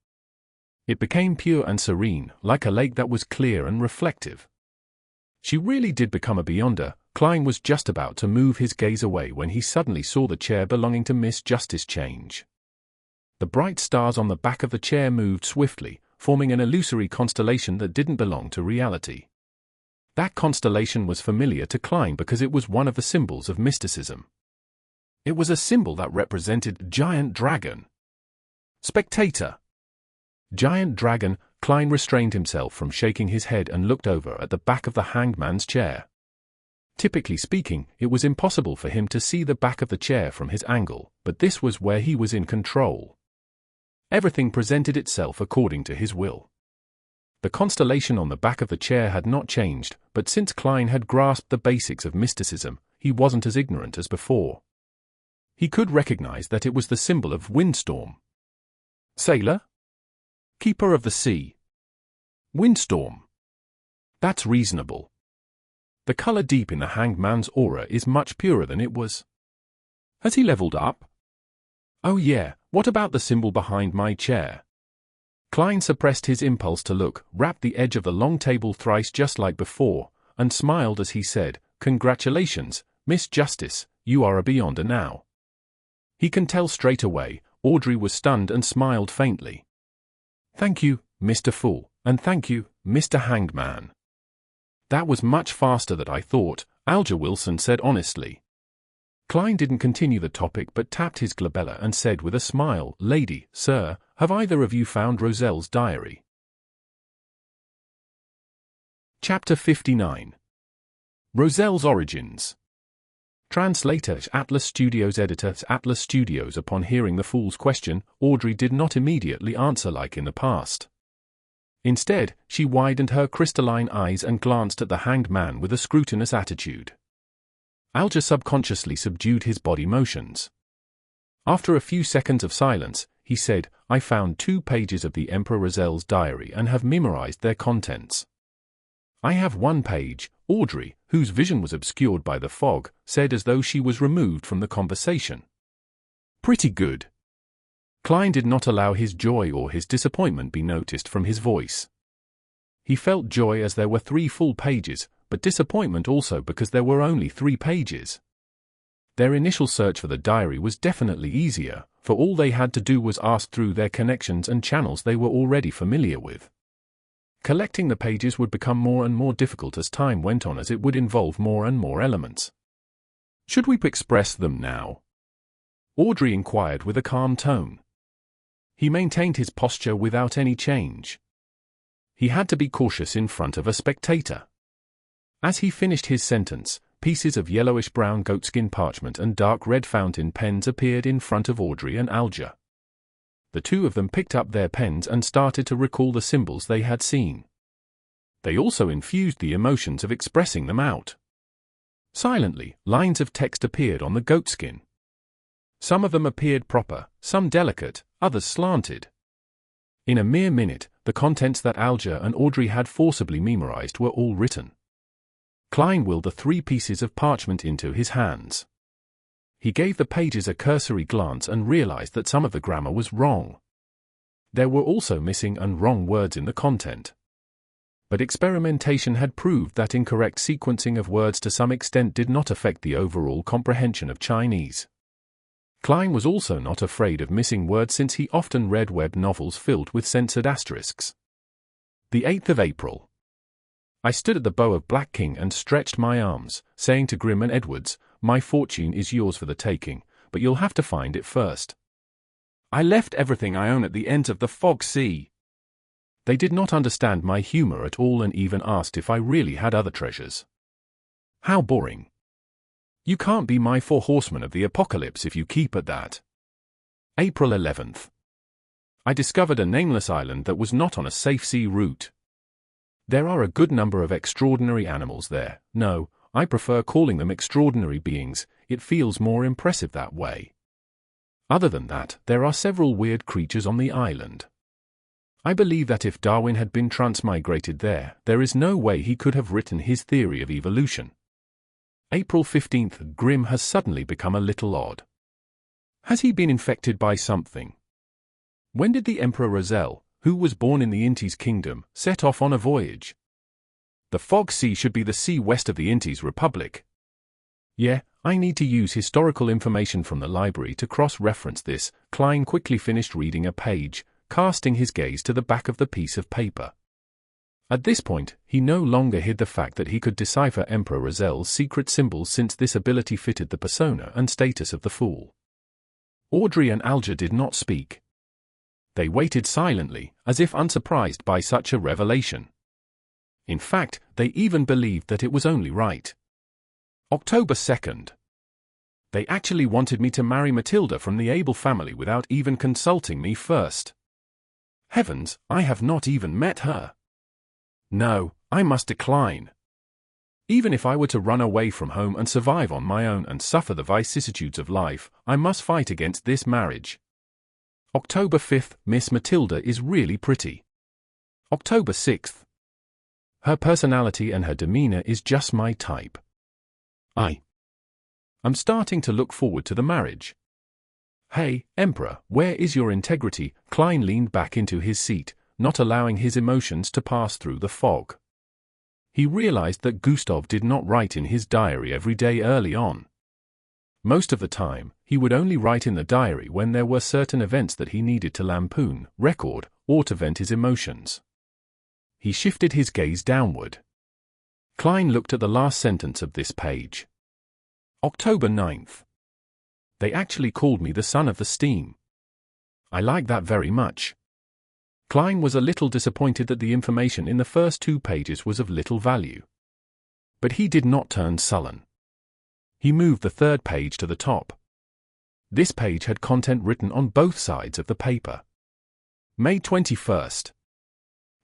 It became pure and serene, like a lake that was clear and reflective. She really did become a beyonder. Klein was just about to move his gaze away when he suddenly saw the chair belonging to Miss Justice change. The bright stars on the back of the chair moved swiftly, forming an illusory constellation that didn't belong to reality. That constellation was familiar to Klein because it was one of the symbols of mysticism. It was a symbol that represented Giant Dragon. Spectator. Giant Dragon. Klein restrained himself from shaking his head and looked over at the back of the hanged man's chair. Typically speaking, it was impossible for him to see the back of the chair from his angle, but this was where he was in control. Everything presented itself according to his will. The constellation on the back of the chair had not changed, but since Klein had grasped the basics of mysticism, he wasn't as ignorant as before. He could recognize that it was the symbol of windstorm. Sailor? Keeper of the sea. Windstorm. That's reasonable. The color deep in the hanged man's aura is much purer than it was. Has he leveled up? Oh yeah, what about the symbol behind my chair? Klein suppressed his impulse to look, rapped the edge of the long table thrice just like before, and smiled as he said, "Congratulations, Miss Justice, you are a beyonder now." He can tell straight away. Audrey was stunned and smiled faintly. "Thank you, Mr. Fool, and thank you, Mr. Hanged Man." "That was much faster than I thought," Alger Wilson said honestly. Klein didn't continue the topic but tapped his glabella and said with a smile, "Lady, sir, have either of you found Roselles' diary?" Chapter 59. Roselles' Origins. Translator Atlas Studios. Editor Atlas Studios. Upon hearing the fool's question, Audrey did not immediately answer like in the past. Instead, she widened her crystalline eyes and glanced at the hanged man with a scrutinous attitude. Alger subconsciously subdued his body motions. After a few seconds of silence, he said, "I found 2 pages of the Emperor Roselles' diary and have memorized their contents." "I have 1 page," Audrey, whose vision was obscured by the fog, said as though she was removed from the conversation. "Pretty good." Klein did not allow his joy or his disappointment be noticed from his voice. He felt joy as there were 3 full pages, but disappointment also because there were only 3 pages. Their initial search for the diary was definitely easier, for all they had to do was ask through their connections and channels they were already familiar with. Collecting the pages would become more and more difficult as time went on, as it would involve more and more elements. "Should we express them now?" Audrey inquired with a calm tone. He maintained his posture without any change. He had to be cautious in front of a spectator. As he finished his sentence, pieces of yellowish-brown goatskin parchment and dark red fountain pens appeared in front of Audrey and Alger. The 2 of them picked up their pens and started to recall the symbols they had seen. They also infused the emotions of expressing them out. Silently, lines of text appeared on the goatskin. Some of them appeared proper, some delicate, others slanted. In a mere minute, the contents that Alger and Audrey had forcibly memorized were all written. Klein willed the 3 pieces of parchment into his hands. He gave the pages a cursory glance and realized that some of the grammar was wrong. There were also missing and wrong words in the content. But experimentation had proved that incorrect sequencing of words to some extent did not affect the overall comprehension of Chinese. Klein was also not afraid of missing words since he often read web novels filled with censored asterisks. The 8th of April. I stood at the bow of Black King and stretched my arms, saying to Grimm and Edwards, "My fortune is yours for the taking, but you'll have to find it first." I left everything I own at the ends of the fog sea. They did not understand my humor at all and even asked if I really had other treasures. How boring. You can't be my 4 horsemen of the apocalypse if you keep at that. April 11th. I discovered a nameless island that was not on a safe sea route. There are a good number of extraordinary animals there. No, I prefer calling them extraordinary beings, it feels more impressive that way. Other than that, there are several weird creatures on the island. I believe that if Darwin had been transmigrated there is no way he could have written his theory of evolution. April 15th. Grimm has suddenly become a little odd. Has he been infected by something? When did the Emperor Roselles, who was born in the Intis Kingdom, set off on a voyage? The Fog Sea should be the sea west of the Intis Republic. Yeah, I need to use historical information from the library to cross-reference this. Klein quickly finished reading a page, casting his gaze to the back of the piece of paper. At this point, he no longer hid the fact that he could decipher Emperor Roselles' secret symbols since this ability fitted the persona and status of the fool. Audrey and Alger did not speak. They waited silently, as if unsurprised by such a revelation. In fact, they even believed that it was only right. October 2nd. They actually wanted me to marry Matilda from the Abel family without even consulting me first. Heavens, I have not even met her. No, I must decline. Even if I were to run away from home and survive on my own and suffer the vicissitudes of life, I must fight against this marriage. October 5th. Miss Matilda is really pretty. October 6th. Her personality and her demeanor is just my type. I'm starting to look forward to the marriage. Hey, Emperor, where is your integrity? Klein leaned back into his seat, not allowing his emotions to pass through the fog. He realized that Gustav did not write in his diary every day early on. Most of the time, he would only write in the diary when there were certain events that he needed to lampoon, record, or to vent his emotions. He shifted his gaze downward. Klein looked at the last sentence of this page. October 9th. They actually called me the son of the steam. I like that very much. Klein was a little disappointed that the information in the first 2 pages was of little value. But he did not turn sullen. He moved the 3rd page to the top. This page had content written on both sides of the paper. May 21st.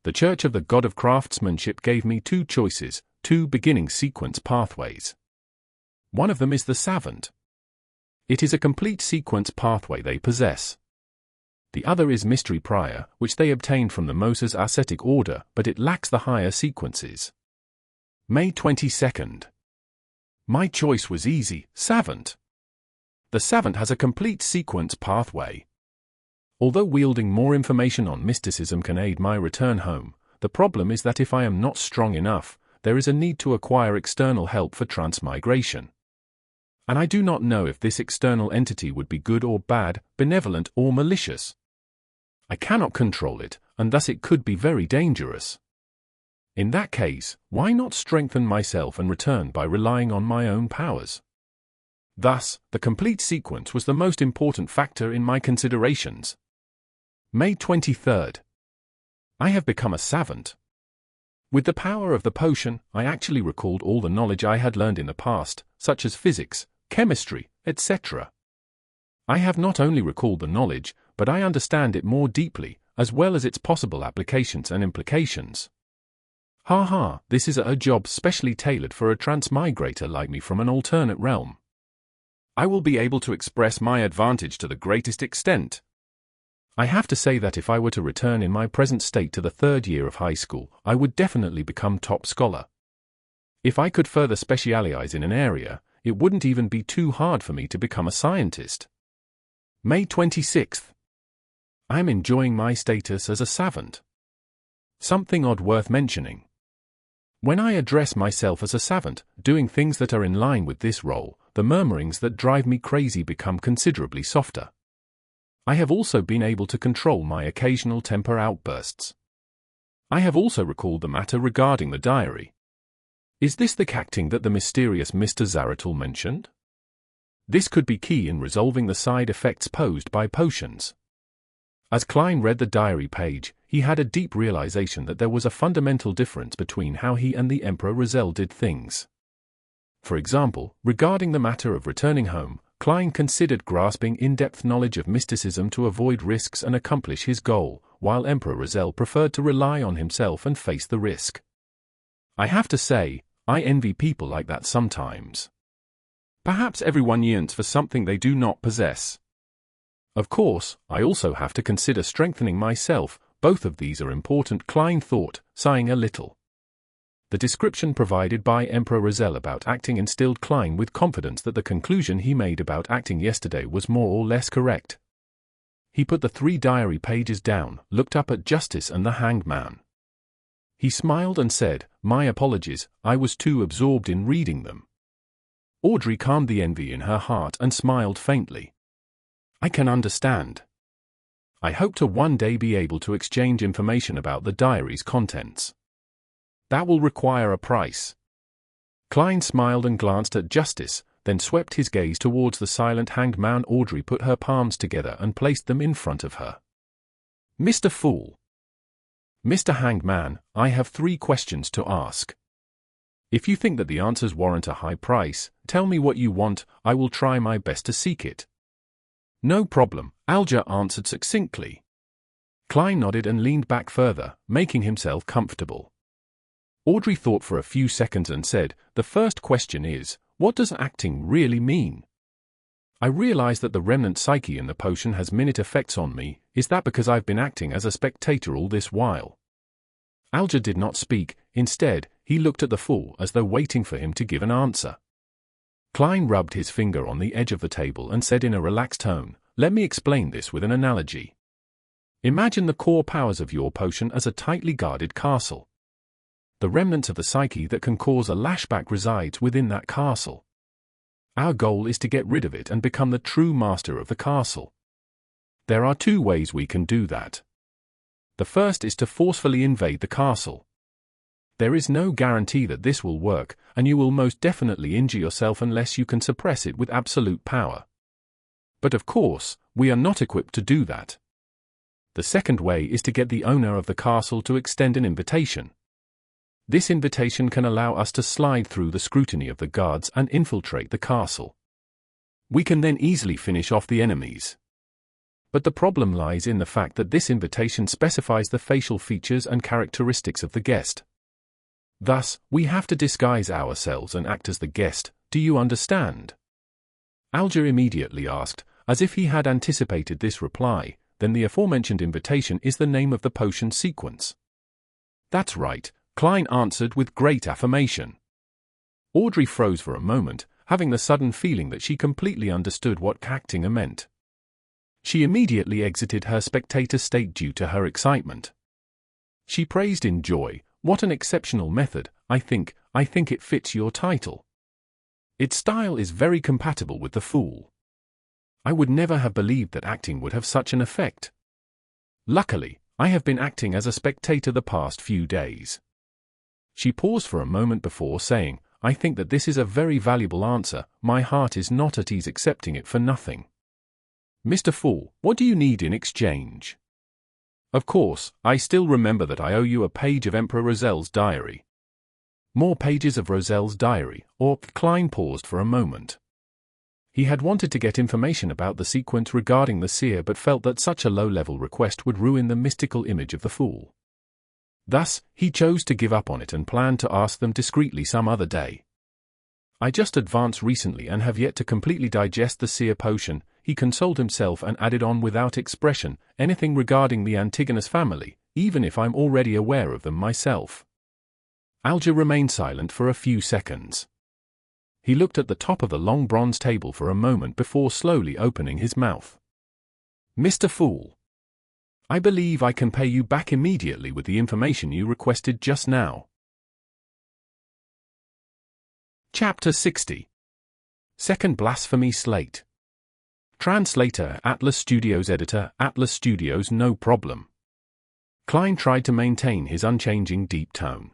The Church of the God of Craftsmanship gave me 2 choices, 2 beginning sequence pathways. One of them is the Savant. It is a complete sequence pathway they possess. The other is Mystery Prior, which they obtained from the Moses ascetic order, but it lacks the higher sequences. May 22nd. My choice was easy, Savant. The Savant has a complete sequence pathway. Although wielding more information on mysticism can aid my return home, the problem is that if I am not strong enough, there is a need to acquire external help for transmigration. And I do not know if this external entity would be good or bad, benevolent or malicious. I cannot control it, and thus it could be very dangerous. In that case, why not strengthen myself and return by relying on my own powers? Thus, the complete sequence was the most important factor in my considerations. May 23rd. I have become a savant. With the power of the potion, I actually recalled all the knowledge I had learned in the past, such as physics, chemistry, etc. I have not only recalled the knowledge, but I understand it more deeply, as well as its possible applications and implications. Ha, this is a job specially tailored for a transmigrator like me from an alternate realm. I will be able to express my advantage to the greatest extent. I have to say that if I were to return in my present state to the third year of high school, I would definitely become top scholar. If I could further specialize in an area, it wouldn't even be too hard for me to become a scientist. May 26th. I'm enjoying my status as a savant. Something odd worth mentioning. When I address myself as a savant, doing things that are in line with this role, the murmurings that drive me crazy become considerably softer. I have also been able to control my occasional temper outbursts. I have also recalled the matter regarding the diary. Is this the cacting that the mysterious Mr. Zaratul mentioned? This could be key in resolving the side effects posed by potions. As Klein read the diary page, he had a deep realization that there was a fundamental difference between how he and the Emperor Roselles did things. For example, regarding the matter of returning home, Klein considered grasping in-depth knowledge of mysticism to avoid risks and accomplish his goal, while Emperor Roselles preferred to rely on himself and face the risk. I have to say, I envy people like that sometimes. Perhaps everyone yearns for something they do not possess. Of course, I also have to consider strengthening myself. Both of these are important, Klein thought, sighing a little. The description provided by Emperor Roselles about acting instilled Klein with confidence that the conclusion he made about acting yesterday was more or less correct. He put the 3 diary pages down, looked up at Justice and the Hanged Man. He smiled and said, "My apologies, I was too absorbed in reading them." Audrey calmed the envy in her heart and smiled faintly. I can understand. I hope to one day be able to exchange information about the diary's contents. That will require a price. Klein smiled and glanced at Justice, then swept his gaze towards the silent Hanged Man. Audrey put her palms together and placed them in front of her. Mr. Fool. Mr. Hanged Man, I have 3 questions to ask. If you think that the answers warrant a high price, tell me what you want, I will try my best to seek it. No problem, Alger answered succinctly. Klein nodded and leaned back further, making himself comfortable. Audrey thought for a few seconds and said, "The first question is, what does acting really mean? I realize that the remnant psyche in the potion has minute effects on me. Is that because I've been acting as a spectator all this while?" Alger did not speak. Instead, he looked at the fool as though waiting for him to give an answer. Klein rubbed his finger on the edge of the table and said in a relaxed tone, "Let me explain this with an analogy. Imagine the core powers of your potion as a tightly guarded castle. The remnants of the psyche that can cause a lashback resides within that castle. Our goal is to get rid of it and become the true master of the castle. There are 2 ways we can do that. The first is to forcefully invade the castle. There is no guarantee that this will work, and you will most definitely injure yourself unless you can suppress it with absolute power. But of course, we are not equipped to do that. The second way is to get the owner of the castle to extend an invitation. This invitation can allow us to slide through the scrutiny of the guards and infiltrate the castle. We can then easily finish off the enemies. But the problem lies in the fact that this invitation specifies the facial features and characteristics of the guest. Thus, we have to disguise ourselves and act as the guest. Do you understand? Alger immediately asked, as if he had anticipated this reply. Then the aforementioned invitation is the name of the potion sequence. That's right, Klein answered with great affirmation. Audrey froze for a moment, having the sudden feeling that she completely understood what cacting meant. She immediately exited her spectator state due to her excitement. She praised in joy, "What an exceptional method, I think it fits your title. Its style is very compatible with the fool. I would never have believed that acting would have such an effect. Luckily, I have been acting as a spectator the past few days." She paused for a moment before saying, "I think that this is a very valuable answer. My heart is not at ease accepting it for nothing. Mr. Fool, what do you need in exchange? Of course, I still remember that I owe you a page of Emperor Roselles' diary." More pages of Roselles' diary, or Klein paused for a moment. He had wanted to get information about the sequence regarding the seer but felt that such a low-level request would ruin the mystical image of the fool. Thus, he chose to give up on it and planned to ask them discreetly some other day. I just advanced recently and have yet to completely digest the seer potion, he consoled himself and added on without expression, anything regarding the Antigonus family, even if I'm already aware of them myself. Alger remained silent for a few seconds. He looked at the top of the long bronze table for a moment before slowly opening his mouth. Mr. Fool, I believe I can pay you back immediately with the information you requested just now. Chapter 60. Second Blasphemy Slate. Translator, Atlas Studios. Editor, Atlas Studios. No problem. Klein tried to maintain his unchanging deep tone.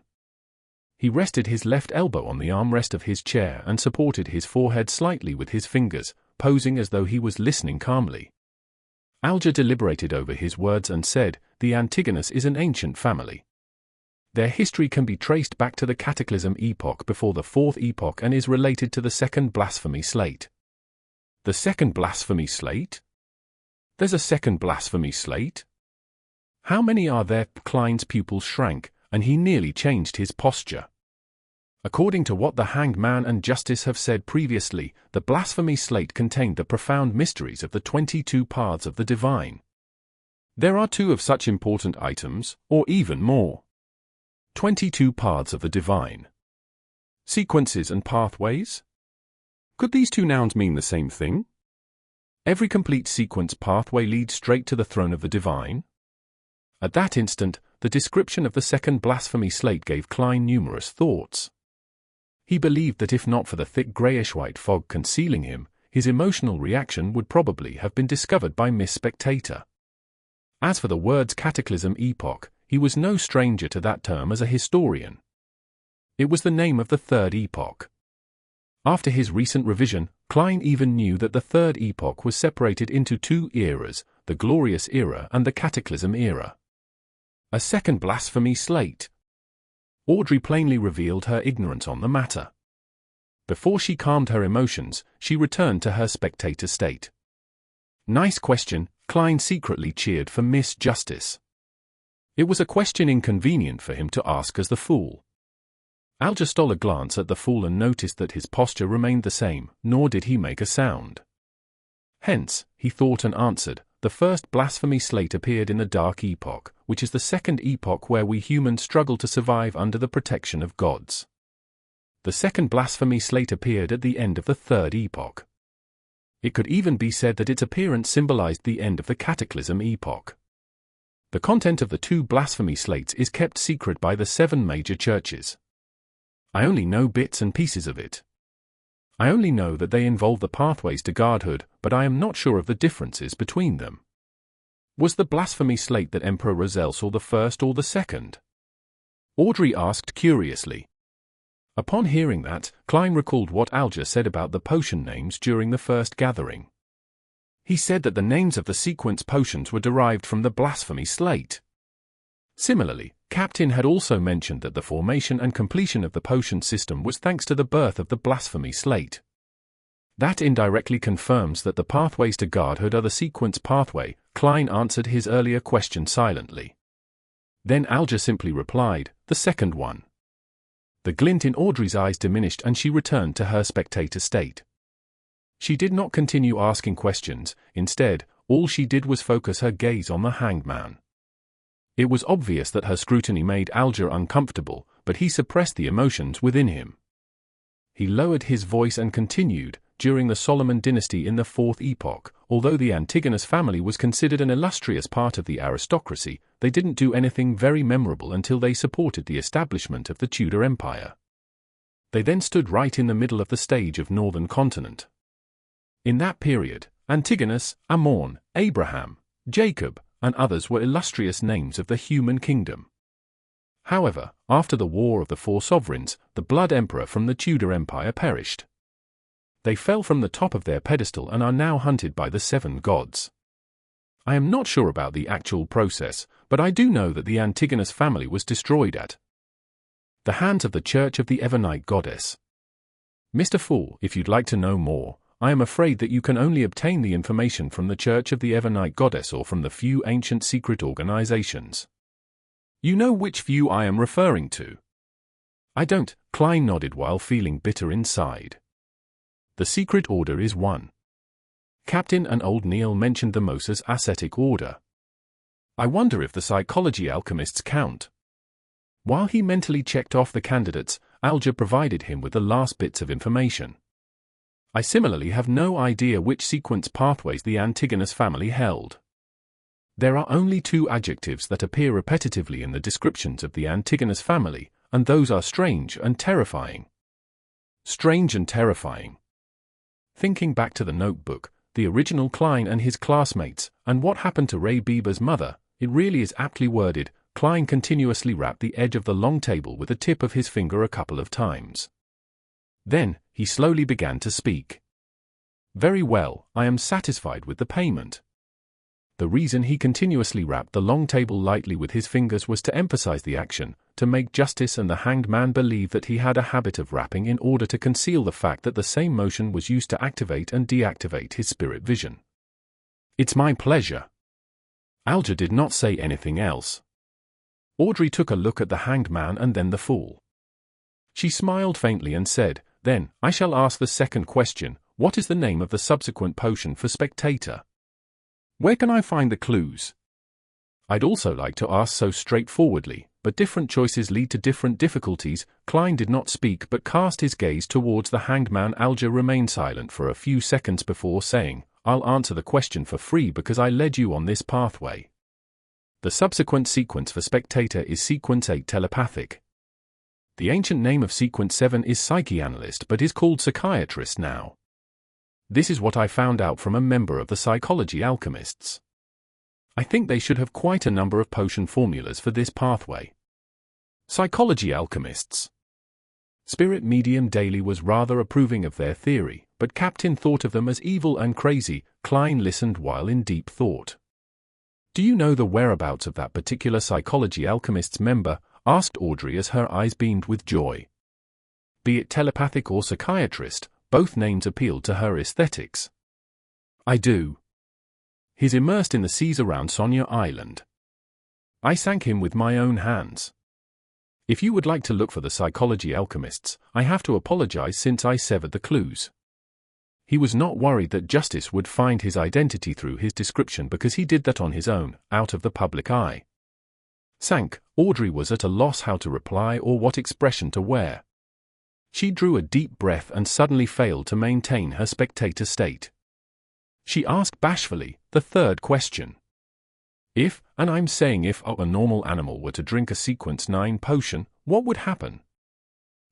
He rested his left elbow on the armrest of his chair and supported his forehead slightly with his fingers, posing as though he was listening calmly. Alger deliberated over his words and said, "The Antigonus is an ancient family. Their history can be traced back to the Cataclysm epoch before the Fourth Epoch and is related to the Second Blasphemy Slate." The Second Blasphemy Slate? There's a Second Blasphemy Slate? How many are there? Klein's pupils shrank, and he nearly changed his posture. According to what the Hanged Man and Justice have said previously, the Blasphemy Slate contained the profound mysteries of the 22 paths of the divine. There are 2 of such important items, or even more. 22 paths of the divine. Sequences and pathways? Could these 2 nouns mean the same thing? Every complete sequence pathway leads straight to the throne of the divine? At that instant, the description of the Second Blasphemy Slate gave Klein numerous thoughts. He believed that if not for the thick greyish-white fog concealing him, his emotional reaction would probably have been discovered by Miss Spectator. As for the words Cataclysm Epoch, he was no stranger to that term as a historian. It was the name of the Third Epoch. After his recent revision, Klein even knew that the Third Epoch was separated into 2 eras, the Glorious Era and the Cataclysm Era. A Second Blasphemy Slate. Audrey plainly revealed her ignorance on the matter. Before she calmed her emotions, she returned to her spectator state. Nice question, Klein secretly cheered for Miss Justice. It was a question inconvenient for him to ask as the Fool. Alger stole a glance at the Fool and noticed that his posture remained the same, nor did he make a sound. Hence, he thought and answered, the first Blasphemy Slate appeared in the Dark Epoch, which is the second epoch where we humans struggle to survive under the protection of gods. The second Blasphemy Slate appeared at the end of the Third Epoch. It could even be said that its appearance symbolized the end of the Cataclysm Epoch. The content of the 2 Blasphemy Slates is kept secret by the 7 major churches. I only know bits and pieces of it. I only know that they involve the pathways to godhood, but I am not sure of the differences between them. Was the Blasphemy Slate that Emperor Roselles saw the first or the second? Audrey asked curiously. Upon hearing that, Klein recalled what Alger said about the potion names during the first gathering. He said that the names of the sequence potions were derived from the Blasphemy Slate. Similarly, Captain had also mentioned that the formation and completion of the potion system was thanks to the birth of the Blasphemy Slate. That indirectly confirms that the pathways to godhood are the sequence pathway. Klein answered his earlier question silently. Then Alger simply replied, the second one. The glint in Audrey's eyes diminished and she returned to her spectator state. She did not continue asking questions, instead, all she did was focus her gaze on the Hanged Man. It was obvious that her scrutiny made Alger uncomfortable, but he suppressed the emotions within him. He lowered his voice and continued, during the Solomon dynasty in the Fourth Epoch, although the Antigonus family was considered an illustrious part of the aristocracy, they didn't do anything very memorable until they supported the establishment of the Tudor Empire. They then stood right in the middle of the stage of Northern Continent. In that period, Antigonus, Amon, Abraham, Jacob, and others were illustrious names of the human kingdom. However, after the War of the Four Sovereigns, the Blood Emperor from the Tudor Empire perished. They fell from the top of their pedestal and are now hunted by the 7 gods. I am not sure about the actual process, but I do know that the Antigonus family was destroyed at the hands of the Church of the Evernite Goddess. Mr. Fool, if you'd like to know more, I am afraid that you can only obtain the information from the Church of the Evernite Goddess or from the few ancient secret organizations. You know which view I am referring to? I don't, Klein nodded while feeling bitter inside. The secret order is one. Captain and old Neil mentioned the Moses ascetic order. I wonder if the psychology alchemists count. While he mentally checked off the candidates, Alger provided him with the last bits of information. I similarly have no idea which sequence pathways the Antigonus family held. There are only two adjectives that appear repetitively in the descriptions of the Antigonus family, and those are strange and terrifying. Strange and terrifying. Thinking back to the notebook, the original Klein and his classmates, and what happened to Ray Bieber's mother, it really is aptly worded. Klein continuously rapped the edge of the long table with the tip of his finger a couple of times. Then, he slowly began to speak. Very well, I am satisfied with the payment. The reason he continuously rapped the long table lightly with his fingers was to emphasize the action, to make Justice and the Hanged Man believe that he had a habit of rapping in order to conceal the fact that the same motion was used to activate and deactivate his spirit vision. It's my pleasure. Alger did not say anything else. Audrey took a look at the Hanged Man and then the Fool. She smiled faintly and said, Then, I shall ask the second question, what is the name of the subsequent potion for Spectator? Where can I find the clues? I'd also like to ask so straightforwardly, but different choices lead to different difficulties. Klein did not speak but cast his gaze towards the Hanged Man. Alger remained silent for a few seconds before saying, I'll answer the question for free because I led you on this pathway. The subsequent sequence for Spectator is Sequence 8 Telepathic. The ancient name of Sequence 7 is Psychianalyst but is called Psychiatrist now. This is what I found out from a member of the Psychology Alchemists. I think they should have quite a number of potion formulas for this pathway. Psychology Alchemists. Spirit Medium Daly was rather approving of their theory, but Captain thought of them as evil and crazy. Klein listened while in deep thought. Do you know the whereabouts of that particular Psychology Alchemists member? Asked Audrey as her eyes beamed with joy. Be it telepathic or psychiatrist, both names appealed to her aesthetics. I do. He's immersed in the seas around Sonia Island. I sank him with my own hands. If you would like to look for the Psychology Alchemists, I have to apologize since I severed the clues. He was not worried that Justice would find his identity through his description because he did that on his own, out of the public eye. Sank, Audrey was at a loss how to reply or what expression to wear. She drew a deep breath and suddenly failed to maintain her spectator state. She asked bashfully, the third question. If, and I'm saying if, a normal animal were to drink a Sequence 9 potion, what would happen?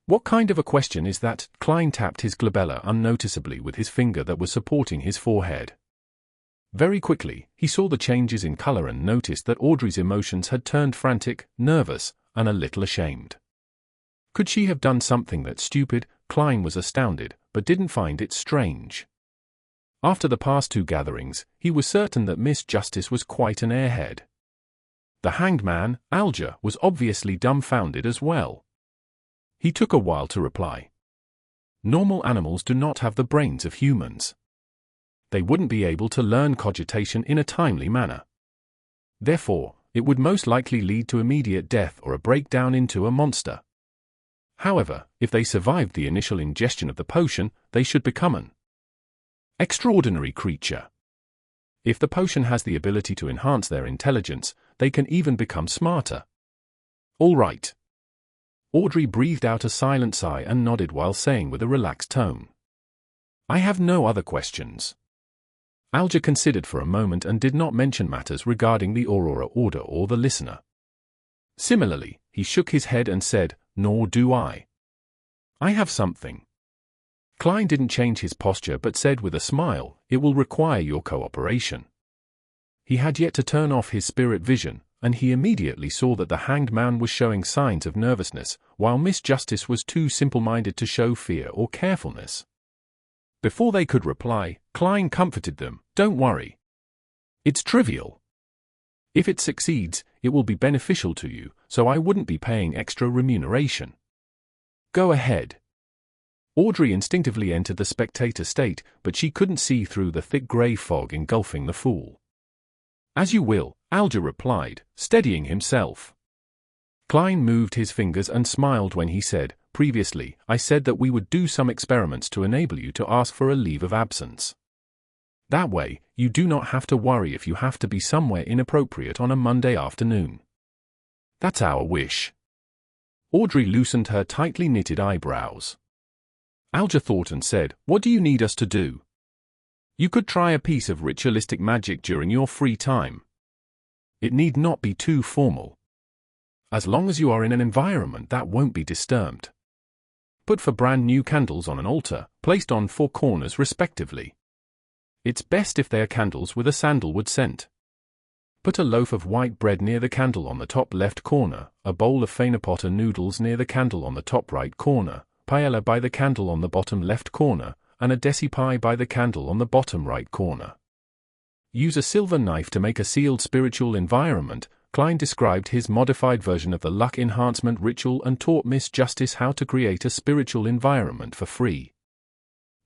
What kind of a question is that? Klein tapped his glabella unnoticeably with his finger that was supporting his forehead. Very quickly, he saw the changes in color and noticed that Audrey's emotions had turned frantic, nervous, and a little ashamed. Could she have done something that stupid? Klein was astounded, but didn't find it strange. After the past two gatherings, he was certain that Miss Justice was quite an airhead. The Hanged Man, Alger, was obviously dumbfounded as well. He took a while to reply. Normal animals do not have the brains of humans. They wouldn't be able to learn cogitation in a timely manner. Therefore, it would most likely lead to immediate death or a breakdown into a monster. However, if they survived the initial ingestion of the potion, they should become an extraordinary creature. If the potion has the ability to enhance their intelligence, they can even become smarter. All right. Audrey breathed out a silent sigh and nodded while saying with a relaxed tone. I have no other questions. Alger considered for a moment and did not mention matters regarding the Aurora Order or the listener. Similarly, he shook his head and said, Nor do I. I have something. Klein didn't change his posture but said with a smile, It will require your cooperation. He had yet to turn off his spirit vision, and he immediately saw that the Hanged Man was showing signs of nervousness, while Miss Justice was too simple-minded to show fear or carefulness. Before they could reply, Klein comforted them, Don't worry. It's trivial. If it succeeds, it will be beneficial to you, so I wouldn't be paying extra remuneration. Go ahead. Audrey instinctively entered the spectator state, but she couldn't see through the thick grey fog engulfing the Fool. As you will, Alger replied, steadying himself. Klein moved his fingers and smiled when he said, "Previously, I said that we would do some experiments to enable you to ask for a leave of absence. That way, you do not have to worry if you have to be somewhere inappropriate on a Monday afternoon. That's our wish." Audrey loosened her tightly knitted eyebrows. Alja thought and said, "What do you need us to do? You could try a piece of ritualistic magic during your free time. It need not be too formal. As long as you are in an environment that won't be disturbed. Put 4 brand new candles on an altar, placed on 4 corners respectively. It's best if they are candles with a sandalwood scent. Put a loaf of white bread near the candle on the top left corner, a bowl of phainopota noodles near the candle on the top right corner, paella by the candle on the bottom left corner, and a desi pie by the candle on the bottom right corner. Use a silver knife to make a sealed spiritual environment." Klein described his modified version of the luck enhancement ritual and taught Miss Justice how to create a spiritual environment for free.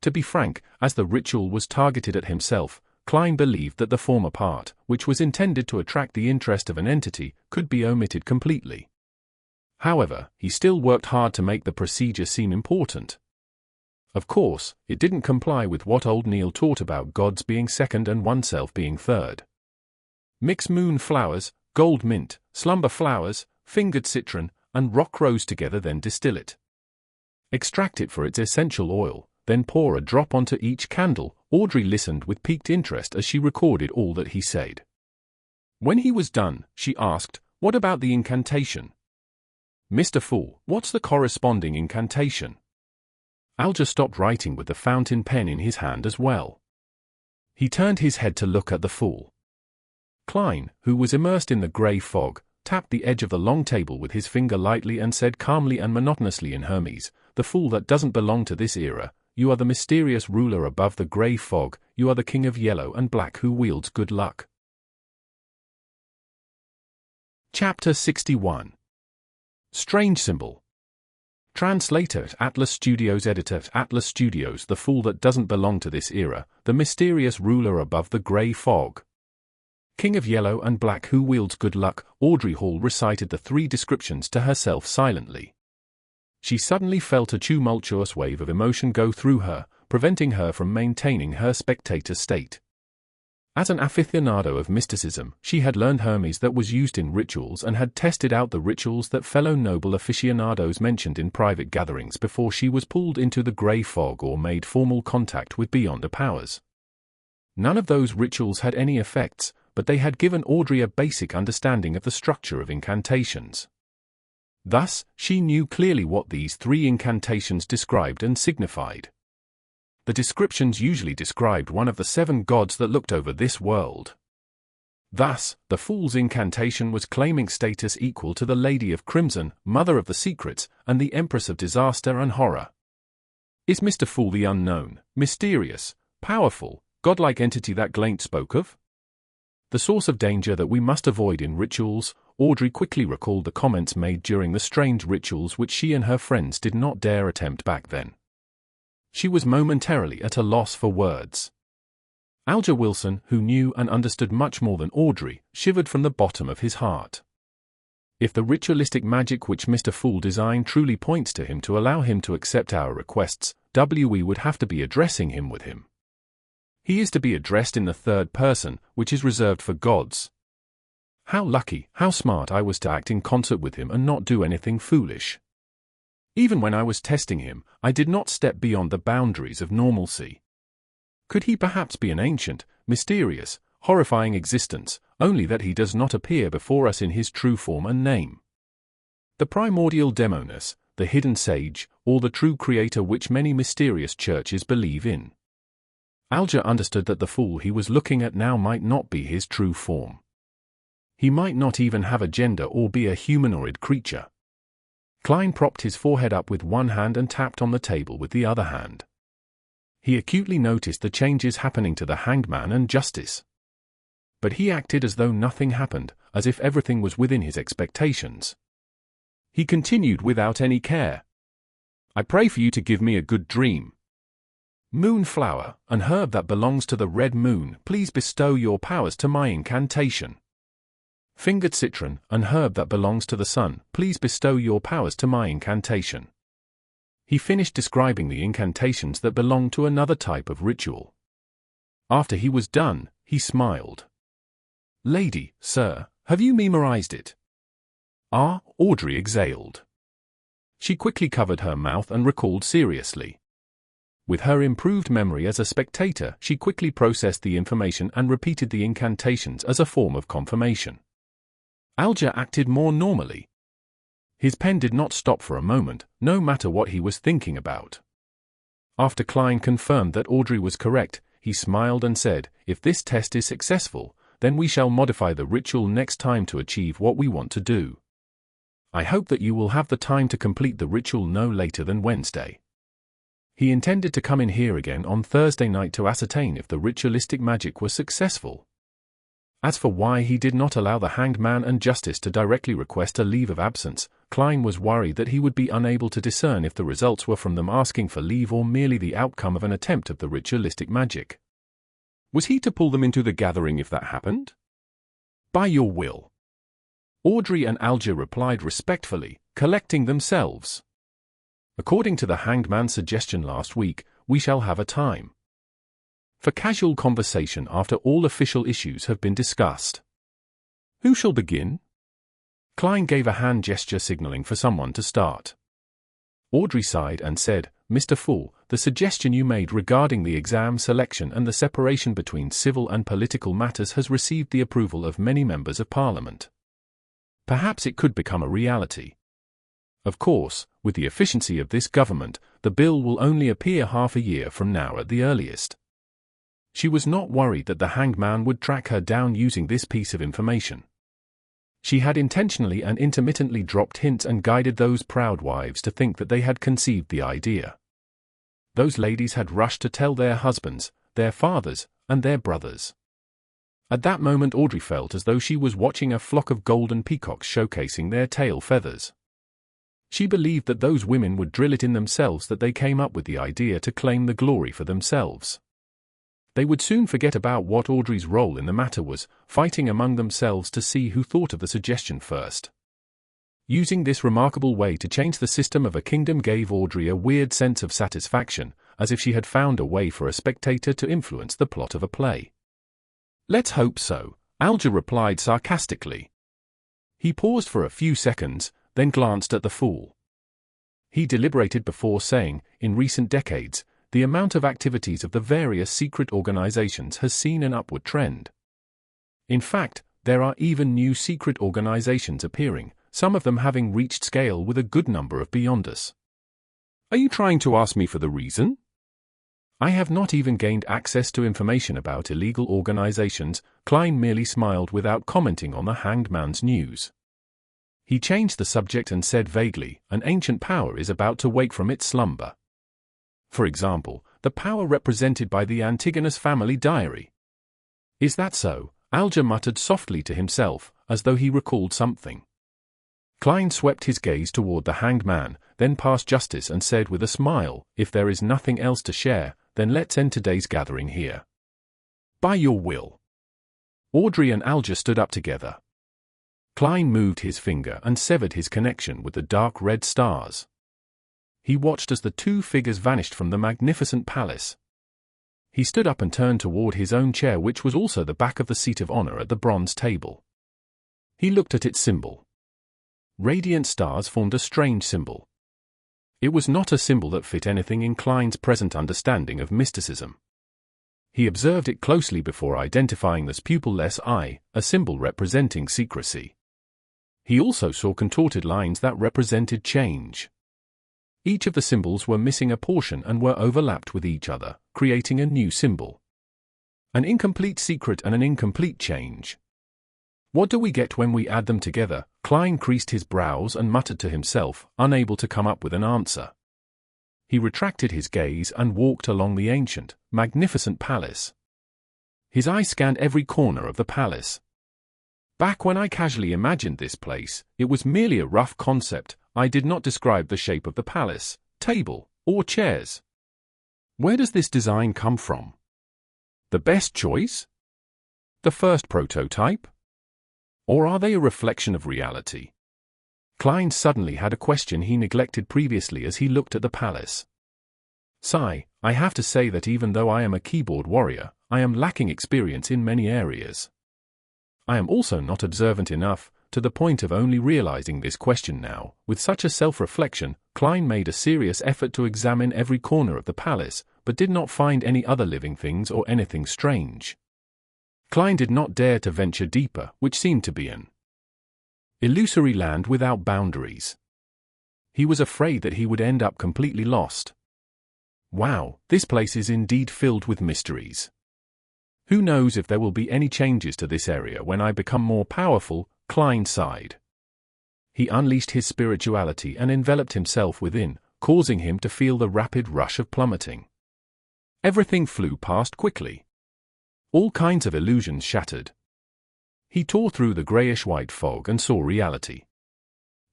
To be frank, as the ritual was targeted at himself, Klein believed that the former part, which was intended to attract the interest of an entity, could be omitted completely. However, he still worked hard to make the procedure seem important. Of course, it didn't comply with what old Neil taught about gods being second and oneself being third. Mix moon flowers, gold mint, slumber flowers, fingered citron, and rock rose together, then distill it. Extract it for its essential oil, then pour a drop onto each candle. Audrey listened with piqued interest as she recorded all that he said. When he was done, she asked, "What about the incantation?" "Mr. Fool, what's the corresponding incantation?" Alja stopped writing with the fountain pen in his hand as well. He turned his head to look at the fool. Klein, who was immersed in the grey fog, tapped the edge of the long table with his finger lightly and said calmly and monotonously in Hermes, "The fool that doesn't belong to this era. You are the mysterious ruler above the grey fog. You are the king of yellow and black who wields good luck." Chapter 61. Strange Symbol. Translator at Atlas Studios. Editor at Atlas Studios. The fool that doesn't belong to this era, the mysterious ruler above the grey fog. King of yellow and black who wields good luck. Audrey Hall recited the 3 descriptions to herself silently. She suddenly felt a tumultuous wave of emotion go through her, preventing her from maintaining her spectator state. As an aficionado of mysticism, she had learned Hermes that was used in rituals and had tested out the rituals that fellow noble aficionados mentioned in private gatherings before she was pulled into the grey fog or made formal contact with beyonder powers. None of those rituals had any effects, but they had given Audrey a basic understanding of the structure of incantations. Thus, she knew clearly what these 3 incantations described and signified. The descriptions usually described one of the 7 gods that looked over this world. Thus, the Fool's incantation was claiming status equal to the Lady of Crimson, Mother of the Secrets, and the Empress of Disaster and Horror. Is Mr. Fool the unknown, mysterious, powerful, godlike entity that Glaint spoke of? The source of danger that we must avoid in rituals? Audrey quickly recalled the comments made during the strange rituals which she and her friends did not dare attempt back then. She was momentarily at a loss for words. Alja Wilson, who knew and understood much more than Audrey, shivered from the bottom of his heart. If the ritualistic magic which Mr. Fool designed truly points to him to allow him to accept our requests, we would have to be addressing him with him. He is to be addressed in the 3rd person, which is reserved for gods. How lucky, how smart I was to act in concert with him and not do anything foolish. Even when I was testing him, I did not step beyond the boundaries of normalcy. Could he perhaps be an ancient, mysterious, horrifying existence, only that he does not appear before us in his true form and name? The primordial Demoness, the hidden sage, or the true creator which many mysterious churches believe in. Alja understood that the fool he was looking at now might not be his true form. He might not even have a gender or be a humanoid creature. Klein propped his forehead up with one hand and tapped on the table with the other hand. He acutely noticed the changes happening to the Hanged Man and Justice. But he acted as though nothing happened, as if everything was within his expectations. He continued without any care. "I pray for you to give me a good dream. Moonflower, an herb that belongs to the red moon, please bestow your powers to my incantation. fingered citron, an herb that belongs to the sun, please bestow your powers to my incantation. He finished describing the incantations that belonged to another type of ritual. After he was done, he smiled. Lady, sir, have you memorized it? Audrey exhaled. She quickly covered her mouth and recalled seriously. With her improved memory as a spectator, she quickly processed the information and repeated the incantations as a form of confirmation. Alger acted more normally. His pen did not stop for a moment, no matter what he was thinking about. After Klein confirmed that Audrey was correct, he smiled and said, "If this test is successful, then we shall modify the ritual next time to achieve what we want to do. I hope that you will have the time to complete the ritual no later than Wednesday." He intended to come in here again on Thursday night to ascertain if the ritualistic magic was successful. As for why he did not allow the Hanged Man and Justice to directly request a leave of absence, Klein was worried that he would be unable to discern if the results were from them asking for leave or merely the outcome of an attempt of the ritualistic magic. Was he to pull them into the gathering if that happened? By your will. Audrey and Alger replied respectfully, collecting themselves. According to the Hanged Man's suggestion last week, we shall have a time for casual conversation after all official issues have been discussed. Who shall begin? Klein gave a hand gesture signaling for someone to start. Audrey sighed and said, "Mr. Fool, the suggestion you made regarding the exam selection and the separation between civil and political matters has received the approval of many members of Parliament. Perhaps it could become a reality. Of course, with the efficiency of this government, the bill will only appear half a year from now at the earliest." She was not worried that the Hanged Man would track her down using this piece of information. She had intentionally and intermittently dropped hints and guided those proud wives to think that they had conceived the idea. Those ladies had rushed to tell their husbands, their fathers, and their brothers. At that moment Audrey felt as though she was watching a flock of golden peacocks showcasing their tail feathers. She believed that those women would drill it in themselves that they came up with the idea to claim the glory for themselves. They would soon forget about what Audrey's role in the matter was, fighting among themselves to see who thought of the suggestion first. Using this remarkable way to change the system of a kingdom gave Audrey a weird sense of satisfaction, as if she had found a way for a spectator to influence the plot of a play. "Let's hope so," Alger replied sarcastically. He paused for a few seconds, then glanced at the fool. He deliberated before saying, "In recent decades, the amount of activities of the various secret organizations has seen an upward trend. In fact, there are even new secret organizations appearing, some of them having reached scale with a good number of beyond us." "Are you trying to ask me for the reason?" "I have not even gained access to information about illegal organizations." Klein merely smiled without commenting on the Hanged Man's news. He changed the subject and said vaguely, "An ancient power is about to wake from its slumber. For example, the power represented by the Antigonus family diary." "Is that so?" Alger muttered softly to himself, as though he recalled something. Klein swept his gaze toward the Hanged Man, then past Justice and said with a smile, "If there is nothing else to share, then let's end today's gathering here." "By your will." Audrey and Alger stood up together. Klein moved his finger and severed his connection with the dark red stars. He watched as the two figures vanished from the magnificent palace. He stood up and turned toward his own chair, which was also the back of the seat of honor at the bronze table. He looked at its symbol. Radiant stars formed a strange symbol. It was not a symbol that fit anything in Klein's present understanding of mysticism. He observed it closely before identifying this pupil-less eye, a symbol representing secrecy. He also saw contorted lines that represented change. Each of the symbols were missing a portion and were overlapped with each other, creating a new symbol. An incomplete secret and an incomplete change. What do we get when we add them together? Klein creased his brows and muttered to himself, unable to come up with an answer. He retracted his gaze and walked along the ancient, magnificent palace. His eye scanned every corner of the palace. Back when I casually imagined this place, it was merely a rough concept. I did not describe the shape of the palace, table, or chairs. Where does this design come from? The best choice? The first prototype? Or are they a reflection of reality? Klein suddenly had a question he neglected previously as he looked at the palace. Sigh, I have to say that even though I am a keyboard warrior, I am lacking experience in many areas. I am also not observant enough, to the point of only realizing this question now. With such a self-reflection, Klein made a serious effort to examine every corner of the palace, but did not find any other living things or anything strange. Klein did not dare to venture deeper, which seemed to be an illusory land without boundaries. He was afraid that he would end up completely lost. Wow, this place is indeed filled with mysteries. Who knows if there will be any changes to this area when I become more powerful, Klein sighed. He unleashed his spirituality and enveloped himself within, causing him to feel the rapid rush of plummeting. Everything flew past quickly. All kinds of illusions shattered. He tore through the grayish-white fog and saw reality.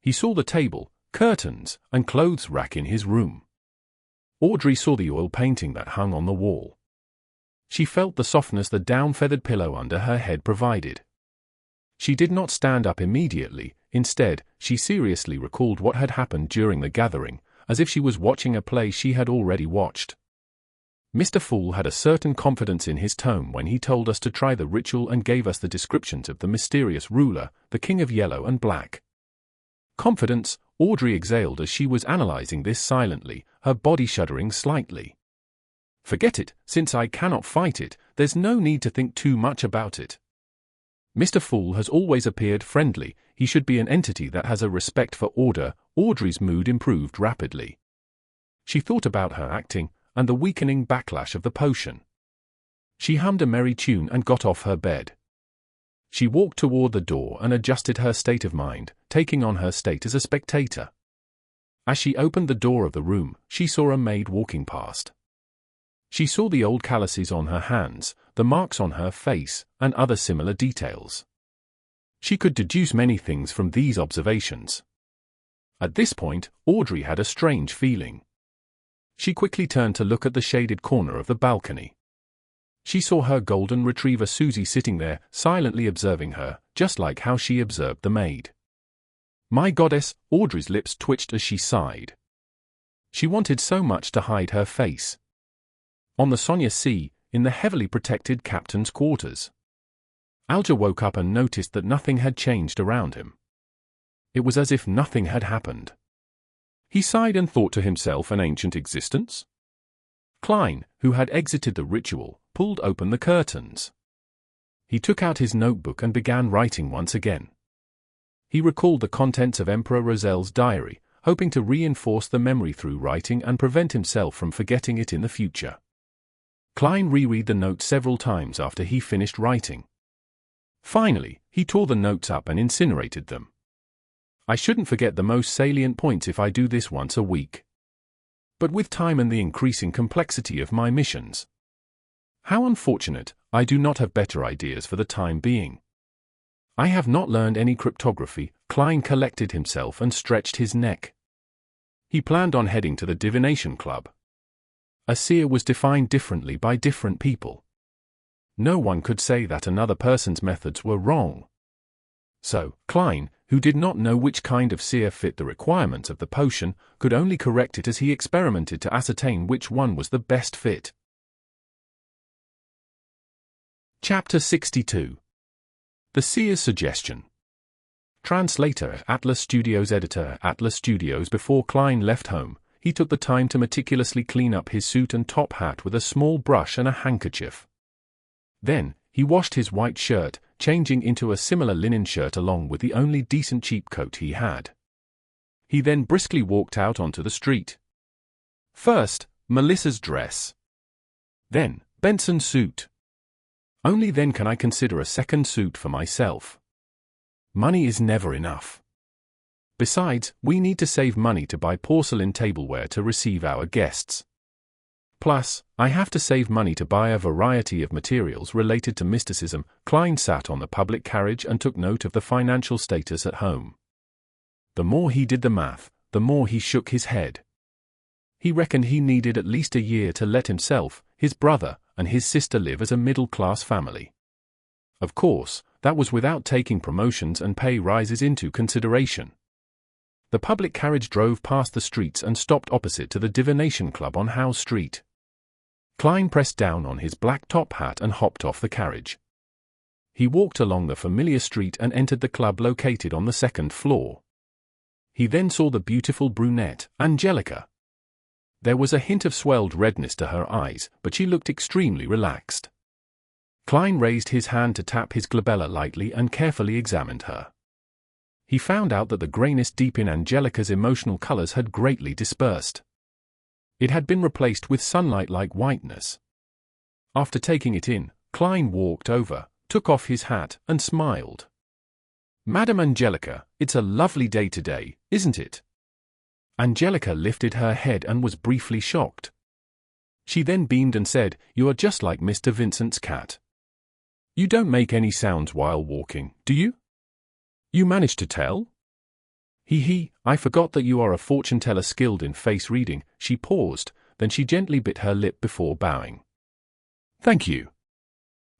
He saw the table, curtains, and clothes rack in his room. Audrey saw the oil painting that hung on the wall. She felt the softness the down-feathered pillow under her head provided. She did not stand up immediately. Instead, she seriously recalled what had happened during the gathering, as if she was watching a play she had already watched. Mr. Fool had a certain confidence in his tone when he told us to try the ritual and gave us the descriptions of the mysterious ruler, the King of Yellow and Black. Confidence, Audrey exhaled as she was analyzing this silently, her body shuddering slightly. Forget it, since I cannot fight it, there's no need to think too much about it. Mr. Fool has always appeared friendly, he should be an entity that has a respect for order. Audrey's mood improved rapidly. She thought about her acting, and the weakening backlash of the potion. She hummed a merry tune and got off her bed. She walked toward the door and adjusted her state of mind, taking on her state as a spectator. As she opened the door of the room, she saw a maid walking past. She saw the old calluses on her hands, the marks on her face, and other similar details. She could deduce many things from these observations. At this point, Audrey had a strange feeling. She quickly turned to look at the shaded corner of the balcony. She saw her golden retriever Susie sitting there, silently observing her, just like how she observed the maid. My goddess, Audrey's lips twitched as she sighed. She wanted so much to hide her face. On the Sonia Sea, in the heavily protected captain's quarters. Alger woke up and noticed that nothing had changed around him. It was as if nothing had happened. He sighed and thought to himself, an ancient existence? Klein, who had exited the ritual, pulled open the curtains. He took out his notebook and began writing once again. He recalled the contents of Emperor Roselles' diary, hoping to reinforce the memory through writing and prevent himself from forgetting it in the future. Klein reread the note several times after he finished writing. Finally, he tore the notes up and incinerated them. I shouldn't forget the most salient points if I do this once a week. But with time and the increasing complexity of my missions. How unfortunate, I do not have better ideas for the time being. I have not learned any cryptography. Klein collected himself and stretched his neck. He planned on heading to the Divination Club. A seer was defined differently by different people. No one could say that another person's methods were wrong. So, Klein, who did not know which kind of seer fit the requirements of the potion, could only correct it as he experimented to ascertain which one was the best fit. Chapter 62. The Seer's Suggestion. Translator, Atlas Studios. Editor, Atlas Studios. Before Klein left home, he took the time to meticulously clean up his suit and top hat with a small brush and a handkerchief. Then, he washed his white shirt, changing into a similar linen shirt along with the only decent cheap coat he had. He then briskly walked out onto the street. First, Melissa's dress. Then, Benson's suit. Only then can I consider a second suit for myself. Money is never enough. Besides, we need to save money to buy porcelain tableware to receive our guests. Plus, I have to save money to buy a variety of materials related to mysticism. Klein sat on the public carriage and took note of the financial status at home. The more he did the math, the more he shook his head. He reckoned he needed at least a year to let himself, his brother, and his sister live as a middle-class family. Of course, that was without taking promotions and pay rises into consideration. The public carriage drove past the streets and stopped opposite to the Divination Club on Howe Street. Klein pressed down on his black top hat and hopped off the carriage. He walked along the familiar street and entered the club located on the second floor. He then saw the beautiful brunette, Angelica. There was a hint of swelled redness to her eyes, but she looked extremely relaxed. Klein raised his hand to tap his glabella lightly and carefully examined her. He found out that the grayness deep in Angelica's emotional colors had greatly dispersed. It had been replaced with sunlight-like whiteness. After taking it in, Klein walked over, took off his hat, and smiled. "Madam Angelica, it's a lovely day today, isn't it?" Angelica lifted her head and was briefly shocked. She then beamed and said, "You are just like Mr. Vincent's cat. You don't make any sounds while walking, do you? You managed to tell?" I forgot that you are a fortune teller skilled in face reading." She paused, then she gently bit her lip before bowing. "Thank you.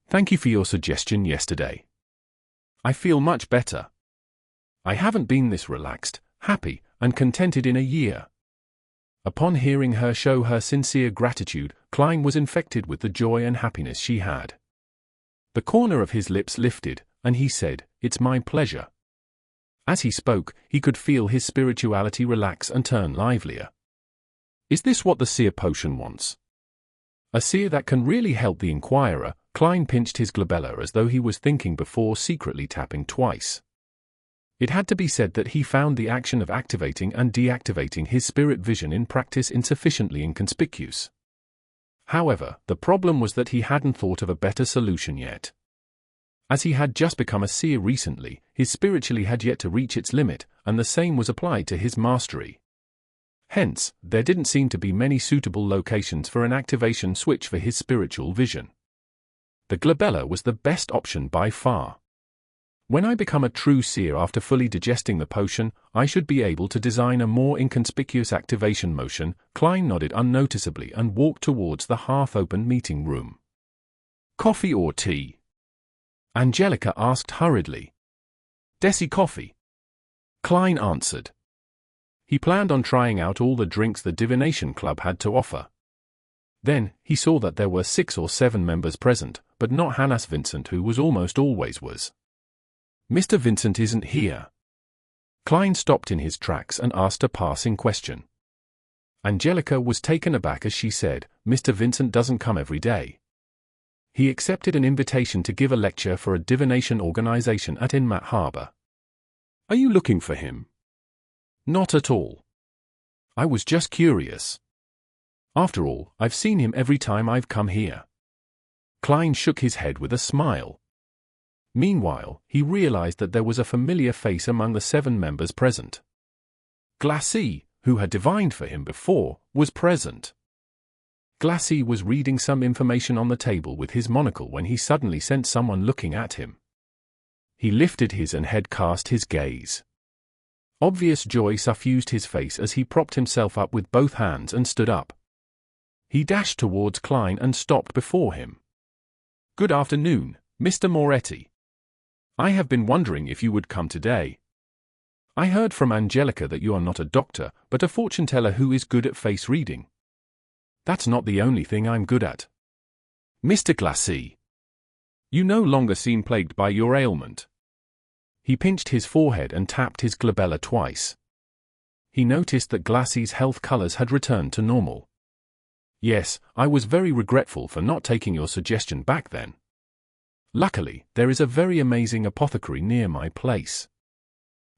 Thank you for your suggestion yesterday. I feel much better. I haven't been this relaxed, happy, and contented in a year." Upon hearing her show her sincere gratitude, Klein was infected with the joy and happiness she had. The corner of his lips lifted, and he said, "It's my pleasure." As he spoke, he could feel his spirituality relax and turn livelier. Is this what the seer potion wants? A seer that can really help the inquirer? Klein pinched his glabella as though he was thinking before secretly tapping twice. It had to be said that he found the action of activating and deactivating his spirit vision in practice insufficiently inconspicuous. However, the problem was that he hadn't thought of a better solution yet. As he had just become a seer recently, his spiritually had yet to reach its limit, and the same was applied to his mastery. Hence, there didn't seem to be many suitable locations for an activation switch for his spiritual vision. The glabella was the best option by far. When I become a true seer after fully digesting the potion, I should be able to design a more inconspicuous activation motion. Klein nodded unnoticeably and walked towards the half-open meeting room. "Coffee or tea?" Angelica asked hurriedly. "Desi coffee," Klein answered. He planned on trying out all the drinks the Divination Club had to offer. Then, he saw that there were 6 or 7 members present, but not Hannes Vincent, who was almost always was. "Mr. Vincent isn't here." Klein stopped in his tracks and asked a passing question. Angelica was taken aback as she said, "Mr. Vincent doesn't come every day. He accepted an invitation to give a lecture for a divination organization at Inmat Harbor." "Are you looking for him?" "Not at all. I was just curious. After all, I've seen him every time I've come here." Klein shook his head with a smile. Meanwhile, he realized that there was a familiar face among the 7 members present. Glacis, who had divined for him before, was present. Glacis was reading some information on the table with his monocle when he suddenly sensed someone looking at him. He lifted his and had cast his gaze. Obvious joy suffused his face as he propped himself up with both hands and stood up. He dashed towards Klein and stopped before him. "Good afternoon, Mr. Moretti. I have been wondering if you would come today. I heard from Angelica that you are not a doctor, but a fortune teller who is good at face reading." "That's not the only thing I'm good at, Mr. Glacis. You no longer seem plagued by your ailment." He pinched his forehead and tapped his glabella twice. He noticed that Glacis' health colors had returned to normal. "Yes, I was very regretful for not taking your suggestion back then. Luckily, there is a very amazing apothecary near my place.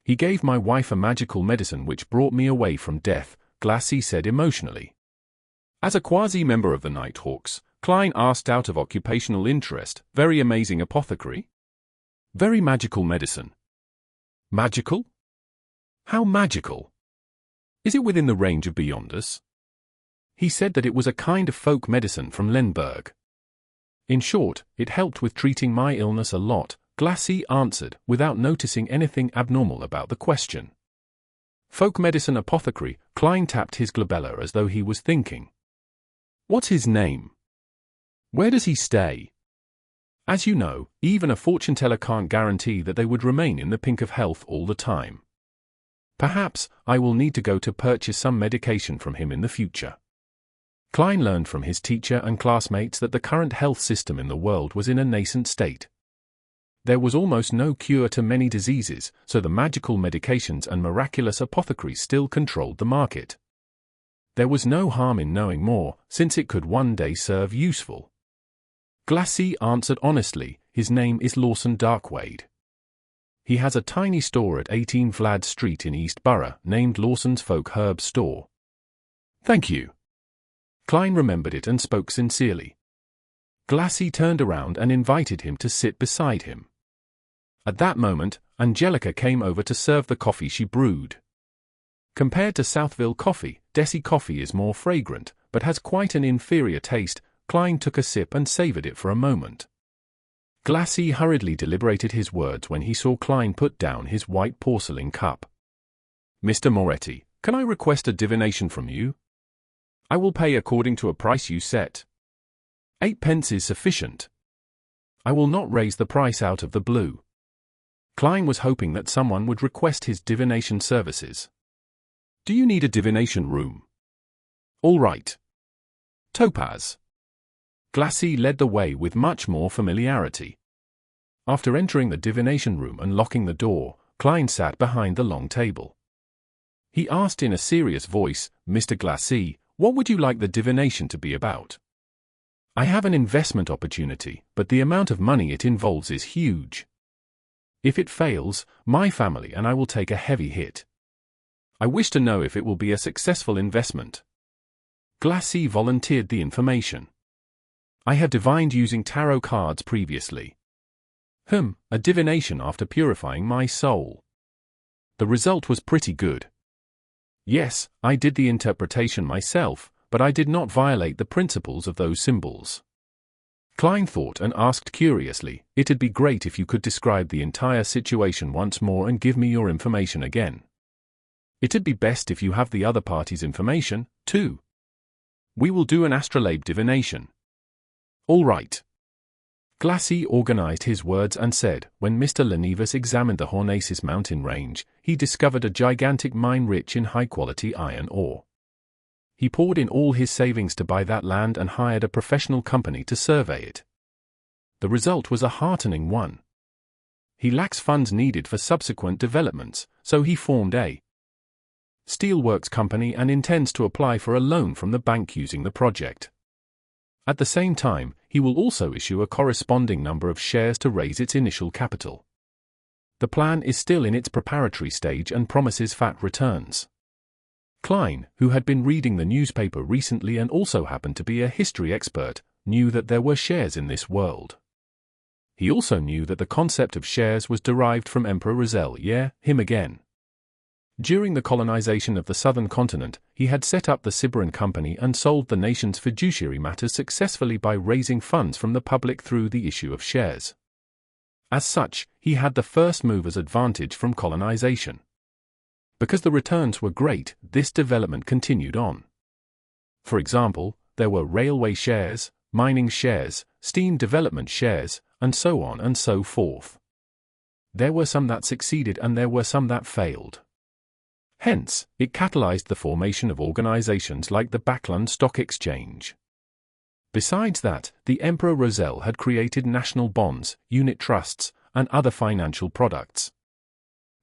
He gave my wife a magical medicine which brought me away from death," Glacis said emotionally. As a quasi-member of the Nighthawks, Klein asked out of occupational interest, "Very amazing apothecary?" "Very magical medicine." "Magical? How magical? Is it within the range of beyond us?" He said that it was a kind of folk medicine from Lemberg. "In short, it helped with treating my illness a lot," Glacis answered, without noticing anything abnormal about the question. "Folk medicine apothecary," Klein tapped his glabella as though he was thinking. "What's his name? Where does he stay?" As you know, even a fortune teller can't guarantee that they would remain in the pink of health all the time. Perhaps I will need to go to purchase some medication from him in the future. Klein learned from his teacher and classmates that the current health system in the world was in a nascent state. There was almost no cure to many diseases, so the magical medications and miraculous apothecaries still controlled the market. There was no harm in knowing more, since it could one day serve useful. Glassy answered honestly, his name is Lawson Darkwade. He has a tiny store at 18 Vlad Street in East Borough, named Lawson's Folk Herb Store. Thank you. Klein remembered it and spoke sincerely. Glassy turned around and invited him to sit beside him. At that moment, Angelica came over to serve the coffee she brewed. Compared to Southville coffee, Desi coffee is more fragrant, but has quite an inferior taste. Klein took a sip and savored it for a moment. Glassy hurriedly deliberated his words when he saw Klein put down his white porcelain cup. Mr. Moretti, can I request a divination from you? I will pay according to a price you set. 8 pence is sufficient. I will not raise the price out of the blue. Klein was hoping that someone would request his divination services. Do you need a divination room? All right. Topaz. Glassy led the way with much more familiarity. After entering the divination room and locking the door, Klein sat behind the long table. He asked in a serious voice, Mr. Glassy, what would you like the divination to be about? I have an investment opportunity, but the amount of money it involves is huge. If it fails, my family and I will take a heavy hit. I wish to know if it will be a successful investment. Glassy volunteered the information. I have divined using tarot cards previously. A divination after purifying my soul. The result was pretty good. Yes, I did the interpretation myself, but I did not violate the principles of those symbols. Klein thought and asked curiously, it'd be great if you could describe the entire situation once more and give me your information again. It'd be best if you have the other party's information, too. We will do an astrolabe divination. All right. Glassy organized his words and said, when Mr. Lenivas examined the Hornaces mountain range, he discovered a gigantic mine rich in high-quality iron ore. He poured in all his savings to buy that land and hired a professional company to survey it. The result was a heartening one. He lacks funds needed for subsequent developments, so he formed a steelworks company and intends to apply for a loan from the bank using the project. At the same time, he will also issue a corresponding number of shares to raise its initial capital. The plan is still in its preparatory stage and promises fat returns. Klein, who had been reading the newspaper recently and also happened to be a history expert, knew that there were shares in this world. He also knew that the concept of shares was derived from Emperor Roselles, him again. During the colonization of the southern continent, he had set up the Siberan Company and solved the nation's fiduciary matters successfully by raising funds from the public through the issue of shares. As such, he had the first mover's advantage from colonization. Because the returns were great, this development continued on. For example, there were railway shares, mining shares, steam development shares, and so on and so forth. There were some that succeeded and there were some that failed. Hence, it catalyzed the formation of organizations like the Backlund Stock Exchange. Besides that, the Emperor Roselles had created national bonds, unit trusts, and other financial products.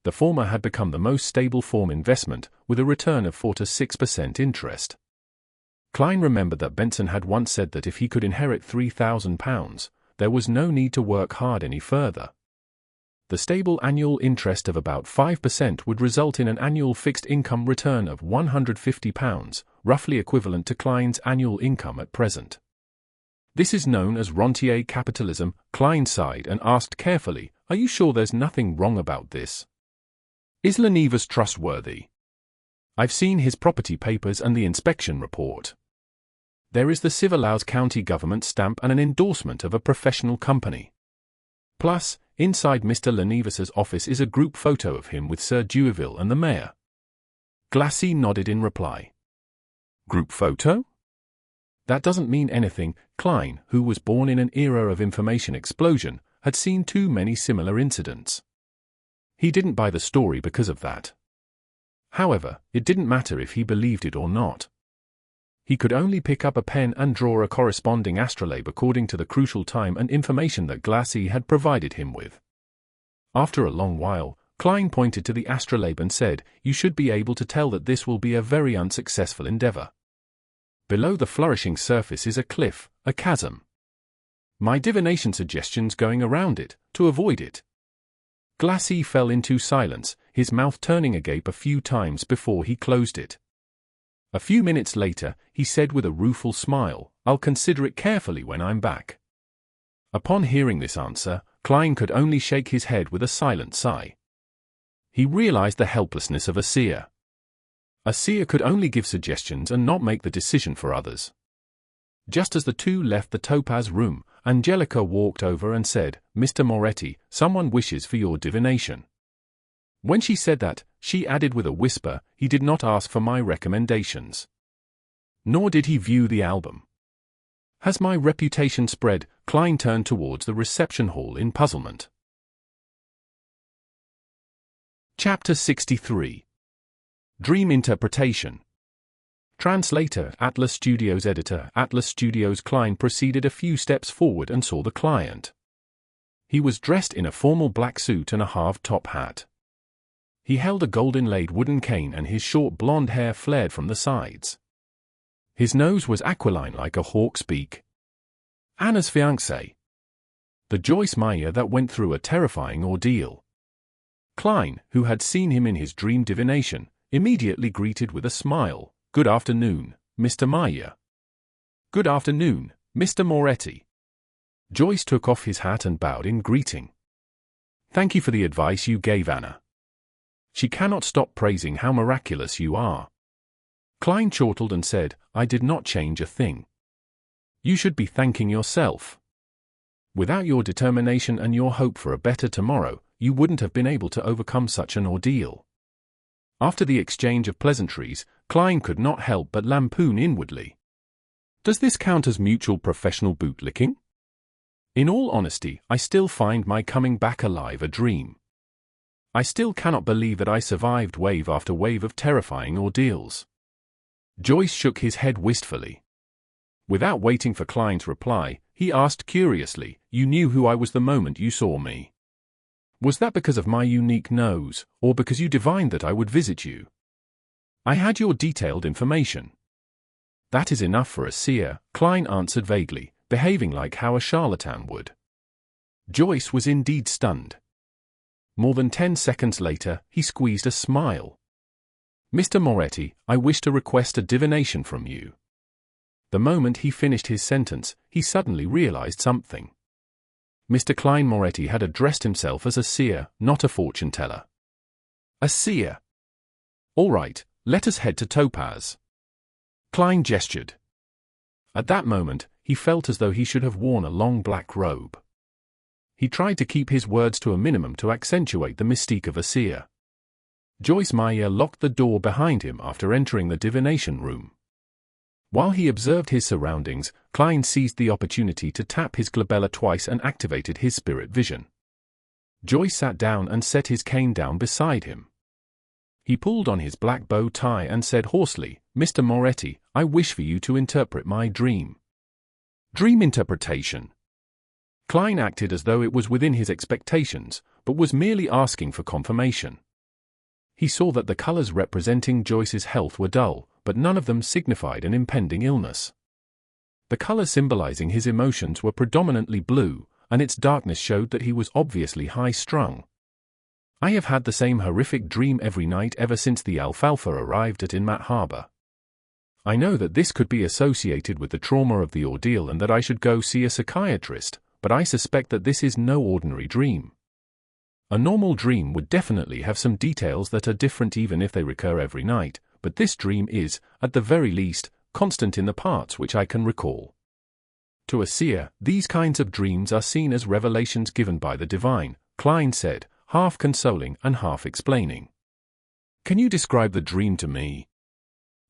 The former had become the most stable form investment, with a return of 4 to 6% interest. Klein remembered that Benson had once said that if he could inherit £3,000, there was no need to work hard any further. The stable annual interest of about 5% would result in an annual fixed income return of £150, roughly equivalent to Klein's annual income at present. This is known as rentier capitalism. Klein sighed and asked carefully, are you sure there's nothing wrong about this? Is Lenivas trustworthy? I've seen his property papers and the inspection report. There is the Civilaus County government stamp and an endorsement of a professional company. Plus, inside Mr. Lenivas's office is a group photo of him with Sir Dueville and the mayor. Glassy nodded in reply. Group photo? That doesn't mean anything. Klein, who was born in an era of information explosion, had seen too many similar incidents. He didn't buy the story because of that. However, it didn't matter if he believed it or not. He could only pick up a pen and draw a corresponding astrolabe according to the crucial time and information that Glassy had provided him with. After a long while, Klein pointed to the astrolabe and said, "You should be able to tell that this will be a very unsuccessful endeavor. Below the flourishing surface is a cliff, a chasm. My divination suggestions going around it, to avoid it." Glassy fell into silence, his mouth turning agape a few times before he closed it. A few minutes later, he said with a rueful smile, "I'll consider it carefully when I'm back." Upon hearing this answer, Klein could only shake his head with a silent sigh. He realized the helplessness of a seer. A seer could only give suggestions and not make the decision for others. Just as the two left the topaz room, Angelica walked over and said, "Mr. Moretti, someone wishes for your divination." When she said that, she added with a whisper, "He did not ask for my recommendations. Nor did he view the album." Has my reputation spread? Klein turned towards the reception hall in puzzlement. Chapter 63. Dream Interpretation. Translator, Atlas Studios. Editor, Atlas Studios. Klein proceeded a few steps forward and saw the client. He was dressed in a formal black suit and a half-top hat. He held a gold-inlaid wooden cane and his short blonde hair flared from the sides. His nose was aquiline like a hawk's beak. Anna's fiancé. The Joyce Meyer that went through a terrifying ordeal. Klein, who had seen him in his dream divination, immediately greeted with a smile, "Good afternoon, Mr. Meyer." "Good afternoon, Mr. Moretti." Joyce took off his hat and bowed in greeting. "Thank you for the advice you gave Anna. She cannot stop praising how miraculous you are." Klein chortled and said, "I did not change a thing. You should be thanking yourself. Without your determination and your hope for a better tomorrow, you wouldn't have been able to overcome such an ordeal." After the exchange of pleasantries, Klein could not help but lampoon inwardly. Does this count as mutual professional bootlicking? In all honesty, I still find my coming back alive a dream. I still cannot believe that I survived wave after wave of terrifying ordeals. Joyce shook his head wistfully. Without waiting for Klein's reply, he asked curiously, "You knew who I was the moment you saw me? Was that because of my unique nose, or because you divined that I would visit you?" "I had your detailed information." "That is enough for a seer," Klein answered vaguely, behaving like how a charlatan would. Joyce was indeed stunned. More than 10 seconds later, he squeezed a smile. "Mr. Moretti, I wish to request a divination from you." The moment he finished his sentence, he suddenly realized something. Mr. Klein Moretti had addressed himself as a seer, not a fortune-teller. A seer. "All right, let us head to Topaz." Klein gestured. At that moment, he felt as though he should have worn a long black robe. He tried to keep his words to a minimum to accentuate the mystique of a seer. Joyce Meyer locked the door behind him after entering the divination room. While he observed his surroundings, Klein seized the opportunity to tap his glabella twice and activated his spirit vision. Joyce sat down and set his cane down beside him. He pulled on his black bow tie and said hoarsely, "Mr. Moretti, I wish for you to interpret my dream." Dream interpretation. Klein acted as though it was within his expectations, but was merely asking for confirmation. He saw that the colors representing Joyce's health were dull, but none of them signified an impending illness. The colors symbolizing his emotions were predominantly blue, and its darkness showed that he was obviously high-strung. "I have had the same horrific dream every night ever since the Alfalfa arrived at Inmat Harbor. I know that this could be associated with the trauma of the ordeal and that I should go see a psychiatrist, but I suspect that this is no ordinary dream. A normal dream would definitely have some details that are different even if they recur every night, but this dream is, at the very least, constant in the parts which I can recall." To a seer, these kinds of dreams are seen as revelations given by the divine, Klein said, half consoling and half explaining. "Can you describe the dream to me?"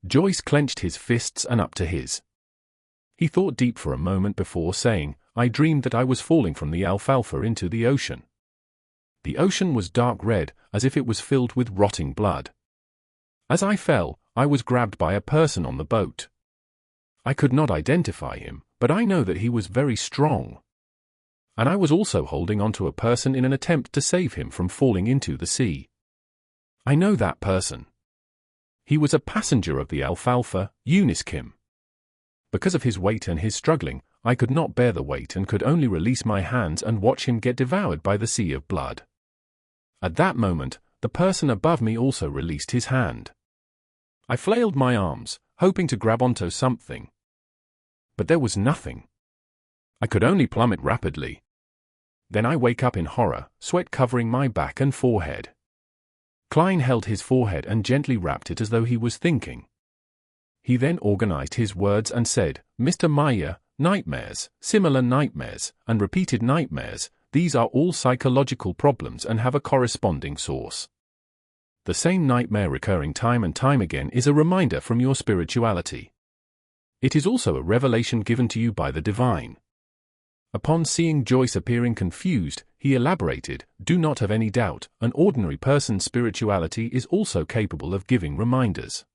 Joyce clenched his fists and up to his. He thought deep for a moment before saying, I dreamed that I was falling from the alfalfa into the ocean. The ocean was dark red, as if it was filled with rotting blood. As I fell, I was grabbed by a person on the boat. I could not identify him, but I know that he was very strong. And I was also holding onto a person in an attempt to save him from falling into the sea. I know that person. He was a passenger of the alfalfa, Kim. Because of his weight and his struggling, I could not bear the weight and could only release my hands and watch him get devoured by the sea of blood. At that moment, the person above me also released his hand. I flailed my arms, hoping to grab onto something. But there was nothing. I could only plummet rapidly. Then I wake up in horror, sweat covering my back and forehead. Klein held his forehead and gently rapped it as though he was thinking. He then organized his words and said, Mr. Meyer, nightmares, similar nightmares, and repeated nightmares, these are all psychological problems and have a corresponding source. The same nightmare recurring time and time again is a reminder from your spirituality. It is also a revelation given to you by the divine. Upon seeing Joyce appearing confused, he elaborated, do not have any doubt, an ordinary person's spirituality is also capable of giving reminders.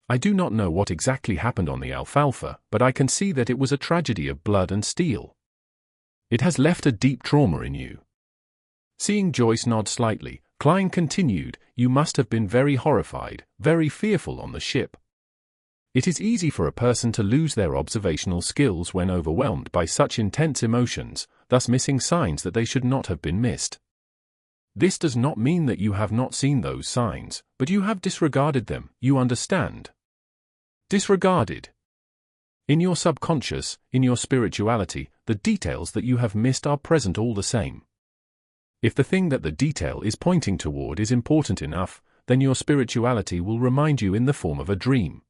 I do not know what exactly happened on the alfalfa, but I can see that it was a tragedy of blood and steel. It has left a deep trauma in you. Seeing Joyce nod slightly, Klein continued, you must have been very horrified, very fearful on the ship. It is easy for a person to lose their observational skills when overwhelmed by such intense emotions, thus missing signs that they should not have been missed. This does not mean that you have not seen those signs, but you have disregarded them, you understand? Disregarded. In your subconscious, in your spirituality, the details that you have missed are present all the same. If the thing that the detail is pointing toward is important enough, then your spirituality will remind you in the form of a dream.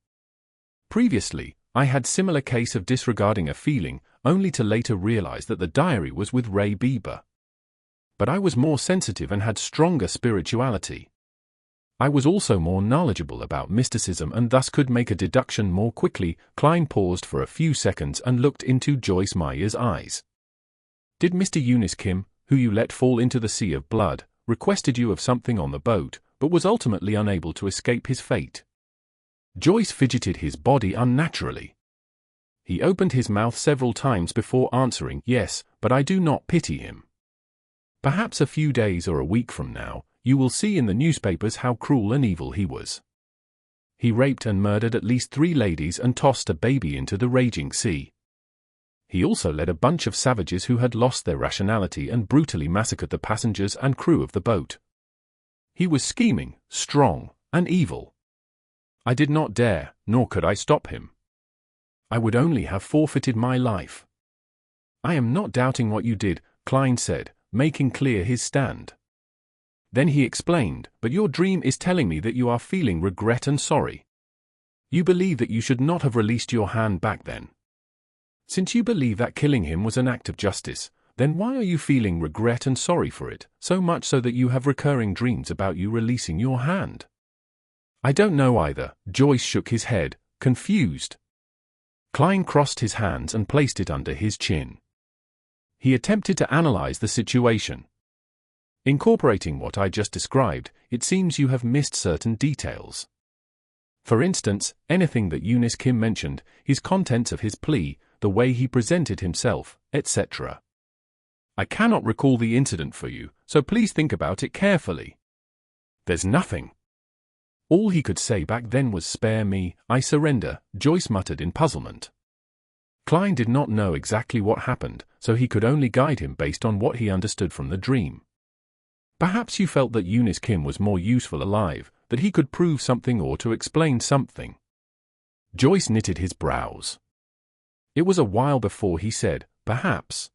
Previously, I had similar case of disregarding a feeling, only to later realize that the diary was with Ray Bieber. But I was more sensitive and had stronger spirituality. I was also more knowledgeable about mysticism and thus could make a deduction more quickly. Klein paused for a few seconds and looked into Joyce Meyer's eyes. Did Mr. Kim, who you let fall into the sea of blood, requested you of something on the boat, but was ultimately unable to escape his fate? Joyce fidgeted his body unnaturally. He opened his mouth several times before answering, yes, but I do not pity him. Perhaps a few days or a week from now, you will see in the newspapers how cruel and evil he was. He raped and murdered at least 3 ladies and tossed a baby into the raging sea. He also led a bunch of savages who had lost their rationality and brutally massacred the passengers and crew of the boat. He was scheming, strong, and evil. I did not dare, nor could I stop him. I would only have forfeited my life. I am not doubting what you did, Klein said, making clear his stand. Then he explained, but your dream is telling me that you are feeling regret and sorry. You believe that you should not have released your hand back then. Since you believe that killing him was an act of justice, then why are you feeling regret and sorry for it, so much so that you have recurring dreams about you releasing your hand? I don't know either, Joyce shook his head, confused. Klein crossed his hands and placed it under his chin. He attempted to analyze the situation. Incorporating what I just described, it seems you have missed certain details. For instance, anything that Kim mentioned, his contents of his plea, the way he presented himself, etc. I cannot recall the incident for you, so please think about it carefully. There's nothing. All he could say back then was spare me, I surrender, Joyce muttered in puzzlement. Klein did not know exactly what happened, so he could only guide him based on what he understood from the dream. Perhaps you felt that Kim was more useful alive, that he could prove something or to explain something. Joyce knitted his brows. It was a while before he said, perhaps.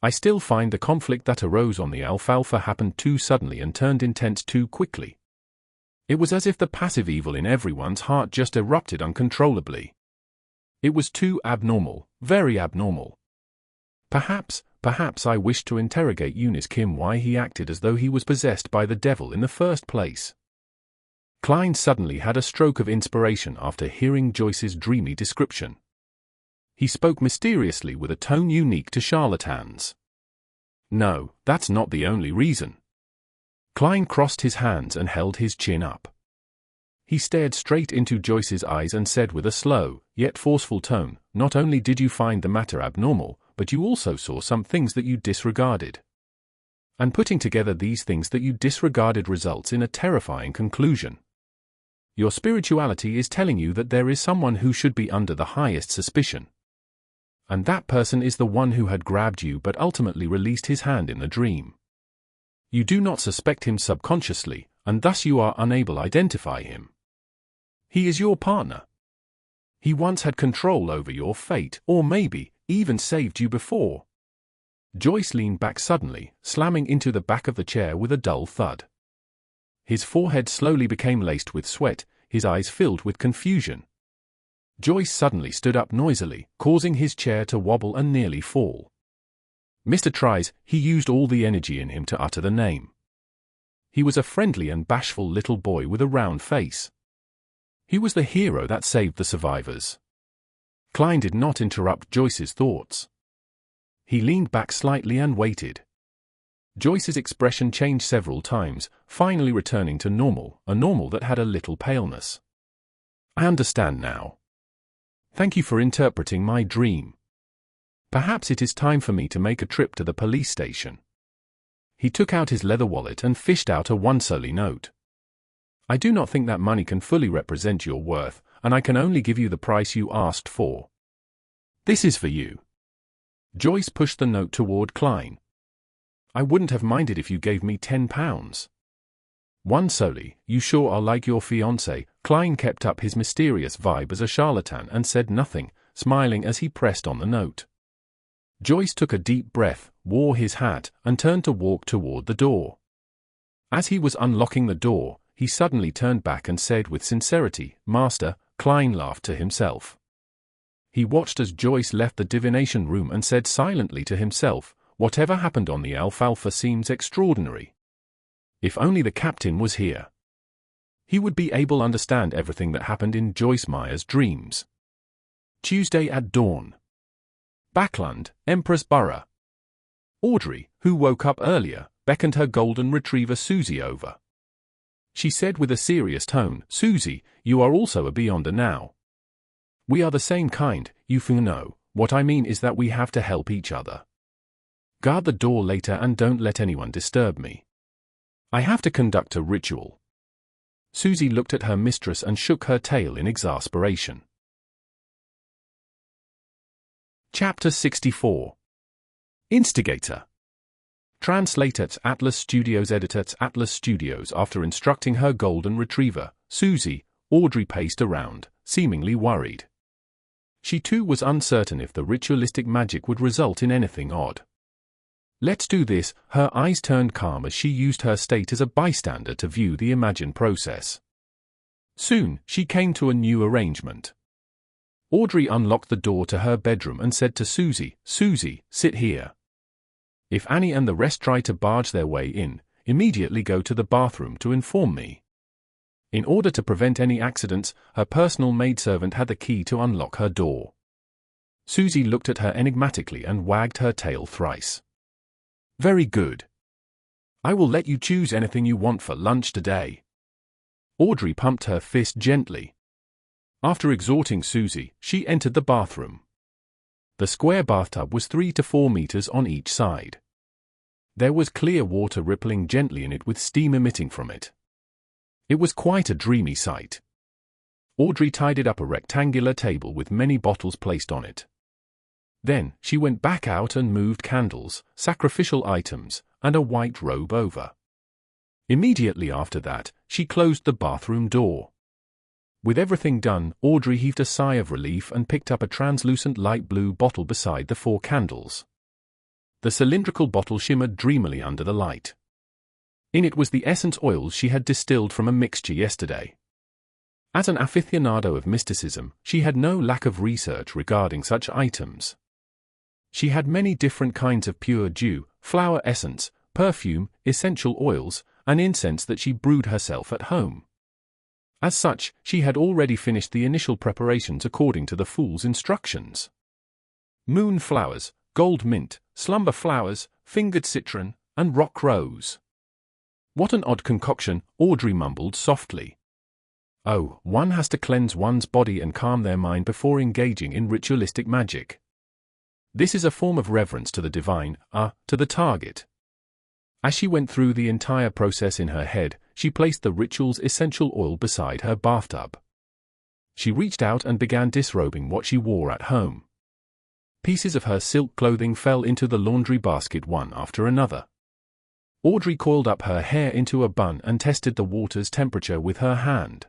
I still find the conflict that arose on the alfalfa happened too suddenly and turned intense too quickly. It was as if the passive evil in everyone's heart just erupted uncontrollably. It was too abnormal, very abnormal. Perhaps I wished to interrogate Kim why he acted as though he was possessed by the devil in the first place. Klein suddenly had a stroke of inspiration after hearing Joyce's dreamy description. He spoke mysteriously with a tone unique to charlatans. No, that's not the only reason. Klein crossed his hands and held his chin up. He stared straight into Joyce's eyes and said with a slow, yet forceful tone, "Not only did you find the matter abnormal, but you also saw some things that you disregarded. And putting together these things that you disregarded results in a terrifying conclusion. Your spirituality is telling you that there is someone who should be under the highest suspicion. And that person is the one who had grabbed you but ultimately released his hand in the dream. You do not suspect him subconsciously, and thus you are unable to identify him. He is your partner. He once had control over your fate, or maybe even saved you before." Joyce leaned back suddenly, slamming into the back of the chair with a dull thud. His forehead slowly became laced with sweat, his eyes filled with confusion. Joyce suddenly stood up noisily, causing his chair to wobble and nearly fall. "Mr. Tries," he used all the energy in him to utter the name. He was a friendly and bashful little boy with a round face. He was the hero that saved the survivors. Klein did not interrupt Joyce's thoughts. He leaned back slightly and waited. Joyce's expression changed several times, finally returning to normal, a normal that had a little paleness. "I understand now. Thank you for interpreting my dream. Perhaps it is time for me to make a trip to the police station." He took out his leather wallet and fished out a 1 solely note. "I do not think that money can fully represent your worth, and I can only give you the price you asked for. This is for you." Joyce pushed the note toward Klein. "I wouldn't have minded if you gave me £10. 1 solely, you sure are like your fiancé." Klein kept up his mysterious vibe as a charlatan and said nothing, smiling as he pressed on the note. Joyce took a deep breath, wore his hat, and turned to walk toward the door. As he was unlocking the door, he suddenly turned back and said with sincerity, "Master." Klein laughed to himself. He watched as Joyce left the divination room and said silently to himself, "Whatever happened on the Alfalfa seems extraordinary. If only the captain was here. He would be able to understand everything that happened in Joyce Meyer's dreams." Tuesday at dawn. Backland, Empress Borough. Audrey, who woke up earlier, beckoned her golden retriever Susie over. She said with a serious tone, "Susie, you are also a Beyonder now. We are the same kind, you know. What I mean is that we have to help each other. Guard the door later and don't let anyone disturb me. I have to conduct a ritual." Susie looked at her mistress and shook her tail in exasperation. Chapter 64. Instigator. Translator at Atlas Studios. Editor at Atlas Studios. After instructing her golden retriever, Susie, Audrey paced around, seemingly worried. She too was uncertain if the ritualistic magic would result in anything odd. "Let's do this." Her eyes turned calm as she used her state as a bystander to view the imagined process. Soon, she came to a new arrangement. Audrey unlocked the door to her bedroom and said to Susie, "Susie, sit here. If Annie and the rest try to barge their way in, immediately go to the bathroom to inform me." In order to prevent any accidents, her personal maidservant had the key to unlock her door. Susie looked at her enigmatically and wagged her tail thrice. "Very good. I will let you choose anything you want for lunch today." Audrey pumped her fist gently. After exhorting Susie, she entered the bathroom. The square bathtub was 3 to 4 meters on each side. There was clear water rippling gently in it with steam emitting from it. It was quite a dreamy sight. Audrey tidied up a rectangular table with many bottles placed on it. Then, she went back out and moved candles, sacrificial items, and a white robe over. Immediately after that, she closed the bathroom door. With everything done, Audrey heaved a sigh of relief and picked up a translucent light blue bottle beside the 4 candles. The cylindrical bottle shimmered dreamily under the light. In it was the essence oils she had distilled from a mixture yesterday. As an aficionado of mysticism, she had no lack of research regarding such items. She had many different kinds of pure dew, flower essence, perfume, essential oils, and incense that she brewed herself at home. As such, she had already finished the initial preparations according to the fool's instructions. moon flowers, gold mint, slumber flowers, fingered citron, and rock rose. What an odd concoction, Audrey mumbled softly. Oh, one has to cleanse one's body and calm their mind before engaging in ritualistic magic. This is a form of reverence to the divine, to the target. As she went through the entire process in her head, she placed the ritual's essential oil beside her bathtub. She reached out and began disrobing what she wore at home. Pieces of her silk clothing fell into the laundry basket one after another. Audrey coiled up her hair into a bun and tested the water's temperature with her hand.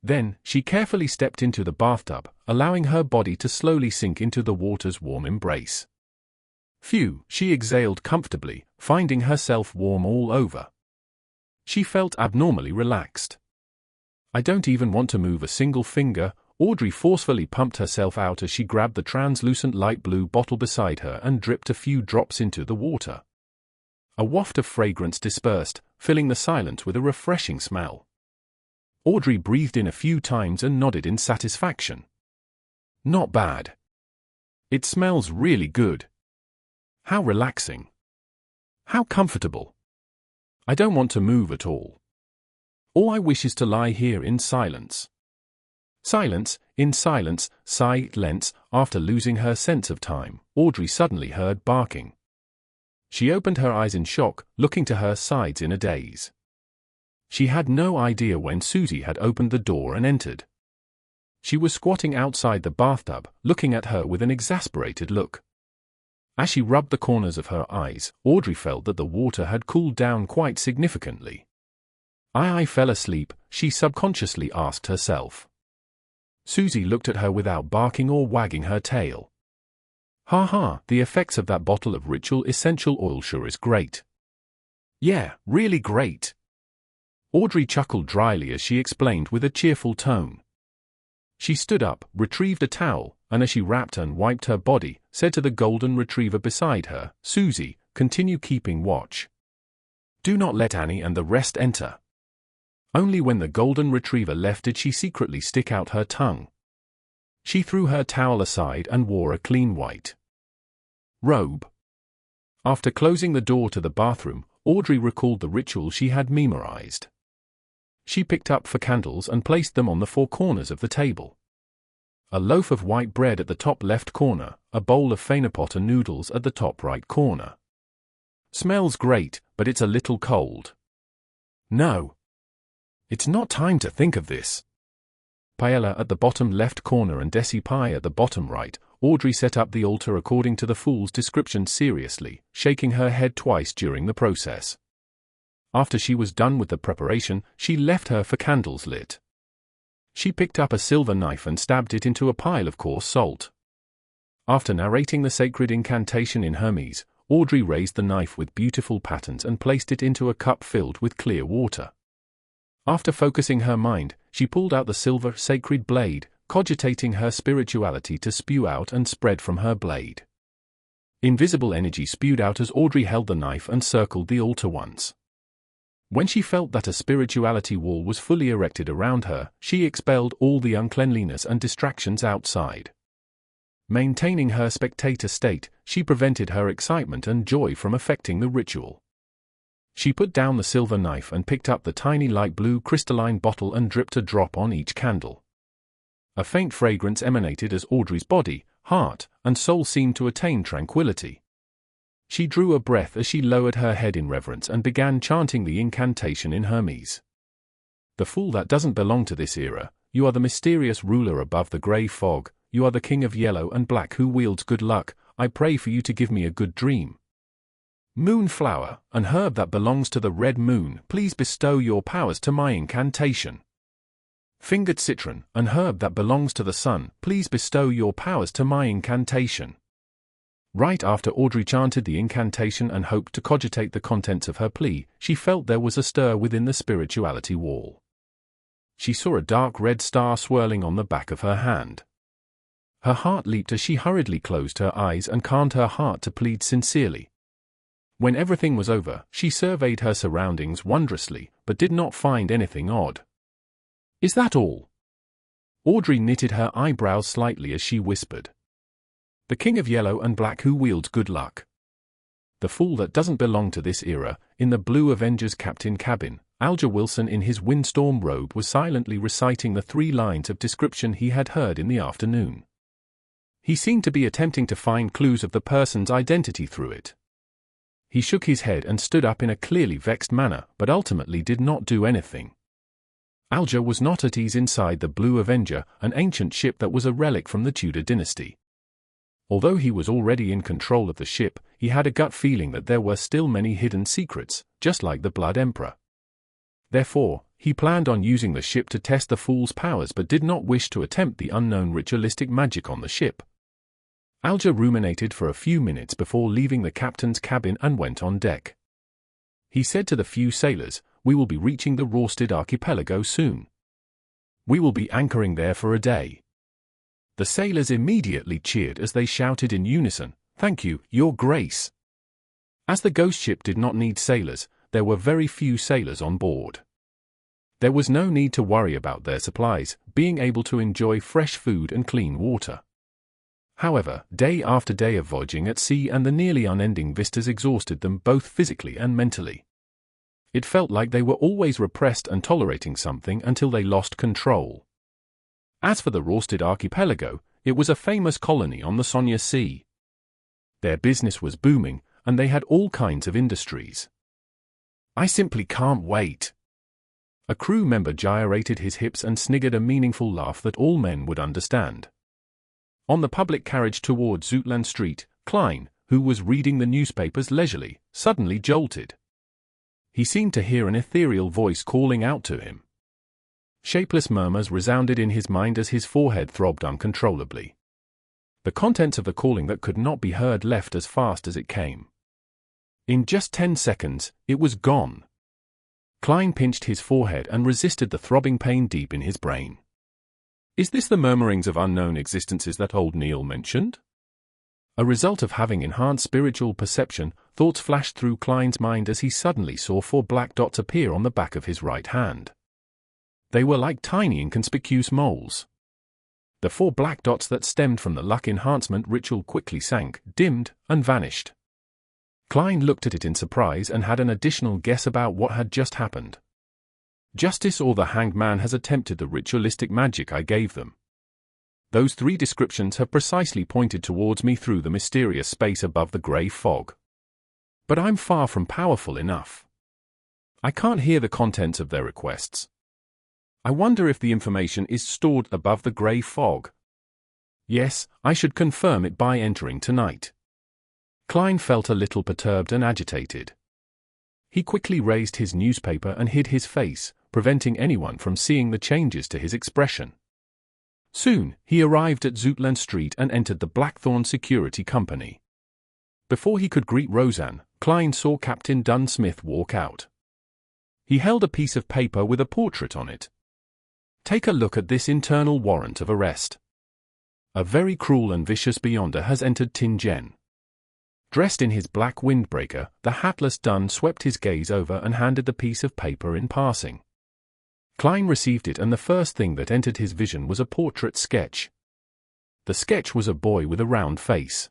Then, she carefully stepped into the bathtub, allowing her body to slowly sink into the water's warm embrace. Phew, she exhaled comfortably, finding herself warm all over. She felt abnormally relaxed. I don't even want to move a single finger, Audrey forcefully pumped herself out as she grabbed the translucent light blue bottle beside her and dripped a few drops into the water. A waft of fragrance dispersed, filling the silence with a refreshing smell. Audrey breathed in a few times and nodded in satisfaction. Not bad. It smells really good. How relaxing. How comfortable. I don't want to move at all. All I wish is to lie here in silence. Silence, in silence, silence. After losing her sense of time, Audrey suddenly heard barking. She opened her eyes in shock, looking to her sides in a daze. She had no idea when Susie had opened the door and entered. She was squatting outside the bathtub, looking at her with an exasperated look. As she rubbed the corners of her eyes, Audrey felt that the water had cooled down quite significantly. I fell asleep, she subconsciously asked herself. Susie looked at her without barking or wagging her tail. Ha ha, the effects of that bottle of ritual essential oil sure is great. Yeah, really great. Audrey chuckled dryly as she explained with a cheerful tone. She stood up, retrieved a towel, and as she wrapped and wiped her body, said to the golden retriever beside her, Susie, continue keeping watch. Do not let Annie and the rest enter. Only when the golden retriever left did she secretly stick out her tongue. She threw her towel aside and wore a clean white robe. After closing the door to the bathroom, Audrey recalled the ritual she had memorized. She picked up 4 candles and placed them on the 4 corners of the table. A loaf of white bread at the top left corner, a bowl of Phanepotter noodles at the top right corner. Smells great, but it's a little cold. No. It's not time to think of this. Paella at the bottom left corner and desi pie at the bottom right. Audrey set up the altar according to the fool's description seriously, shaking her head twice during the process. After she was done with the preparation, she left her 4 candles lit. She picked up a silver knife and stabbed it into a pile of coarse salt. After narrating the sacred incantation in Hermes, Audrey raised the knife with beautiful patterns and placed it into a cup filled with clear water. After focusing her mind, she pulled out the silver sacred blade, cogitating her spirituality to spew out and spread from her blade. Invisible energy spewed out as Audrey held the knife and circled the altar once. When she felt that a spirituality wall was fully erected around her, she expelled all the uncleanliness and distractions outside. Maintaining her spectator state, she prevented her excitement and joy from affecting the ritual. She put down the silver knife and picked up the tiny light blue crystalline bottle and dripped a drop on each candle. A faint fragrance emanated as Audrey's body, heart, and soul seemed to attain tranquility. She drew a breath as she lowered her head in reverence and began chanting the incantation in Hermes. The fool that doesn't belong to this era, you are the mysterious ruler above the grey fog, you are the king of yellow and black who wields good luck, I pray for you to give me a good dream. Moonflower, an herb that belongs to the red moon, please bestow your powers to my incantation. Fingered citron, an herb that belongs to the sun, please bestow your powers to my incantation. Right after Audrey chanted the incantation and hoped to cogitate the contents of her plea, she felt there was a stir within the spirituality wall. She saw a dark red star swirling on the back of her hand. Her heart leaped as she hurriedly closed her eyes and calmed her heart to plead sincerely. When everything was over, she surveyed her surroundings wondrously, but did not find anything odd. Is that all? Audrey knitted her eyebrows slightly as she whispered. The king of yellow and black who wields good luck. The fool that doesn't belong to this era. In the Blue Avenger's captain cabin, Alger Wilson in his windstorm robe was silently reciting the 3 lines of description he had heard in the afternoon. He seemed to be attempting to find clues of the person's identity through it. He shook his head and stood up in a clearly vexed manner, but ultimately did not do anything. Alger was not at ease inside the Blue Avenger, an ancient ship that was a relic from the Tudor dynasty. Although he was already in control of the ship, he had a gut feeling that there were still many hidden secrets, just like the Blood Emperor. Therefore, he planned on using the ship to test the fool's powers but did not wish to attempt the unknown ritualistic magic on the ship. Alger ruminated for a few minutes before leaving the captain's cabin and went on deck. He said to the few sailors, "We will be reaching the Rosted archipelago soon. We will be anchoring there for a day." The sailors immediately cheered as they shouted in unison, "Thank you, Your Grace." As the ghost ship did not need sailors, there were very few sailors on board. There was no need to worry about their supplies, being able to enjoy fresh food and clean water. However, day after day of voyaging at sea and the nearly unending vistas exhausted them both physically and mentally. It felt like they were always repressed and tolerating something until they lost control. As for the Rosted archipelago, it was a famous colony on the Sonia Sea. Their business was booming, and they had all kinds of industries. "I simply can't wait." A crew member gyrated his hips and sniggered a meaningful laugh that all men would understand. On the public carriage toward Zoutland Street, Klein, who was reading the newspapers leisurely, suddenly jolted. He seemed to hear an ethereal voice calling out to him. Shapeless murmurs resounded in his mind as his forehead throbbed uncontrollably. The contents of the calling that could not be heard left as fast as it came. In just 10 seconds, it was gone. Klein pinched his forehead and resisted the throbbing pain deep in his brain. Is this the murmurings of unknown existences that old Neil mentioned? A result of having enhanced spiritual perception, thoughts flashed through Klein's mind as he suddenly saw 4 black dots appear on the back of his right hand. They were like tiny inconspicuous moles. The 4 black dots that stemmed from the luck enhancement ritual quickly sank, dimmed, and vanished. Klein looked at it in surprise and had an additional guess about what had just happened. Justice or the Hanged Man has attempted the ritualistic magic I gave them. Those 3 descriptions have precisely pointed towards me through the mysterious space above the grey fog. But I'm far from powerful enough. I can't hear the contents of their requests. I wonder if the information is stored above the grey fog. Yes, I should confirm it by entering tonight. Klein felt a little perturbed and agitated. He quickly raised his newspaper and hid his face, preventing anyone from seeing the changes to his expression. Soon, he arrived at Zoutland Street and entered the Blackthorn Security Company. Before he could greet Roseanne, Klein saw Captain Dunsmith walk out. He held a piece of paper with a portrait on it. Take a look at this internal warrant of arrest. A very cruel and vicious beyonder has entered Tingen. Dressed in his black windbreaker, the hatless Dun swept his gaze over and handed the piece of paper in passing. Klein received it and the first thing that entered his vision was a portrait sketch. The sketch was a boy with a round face.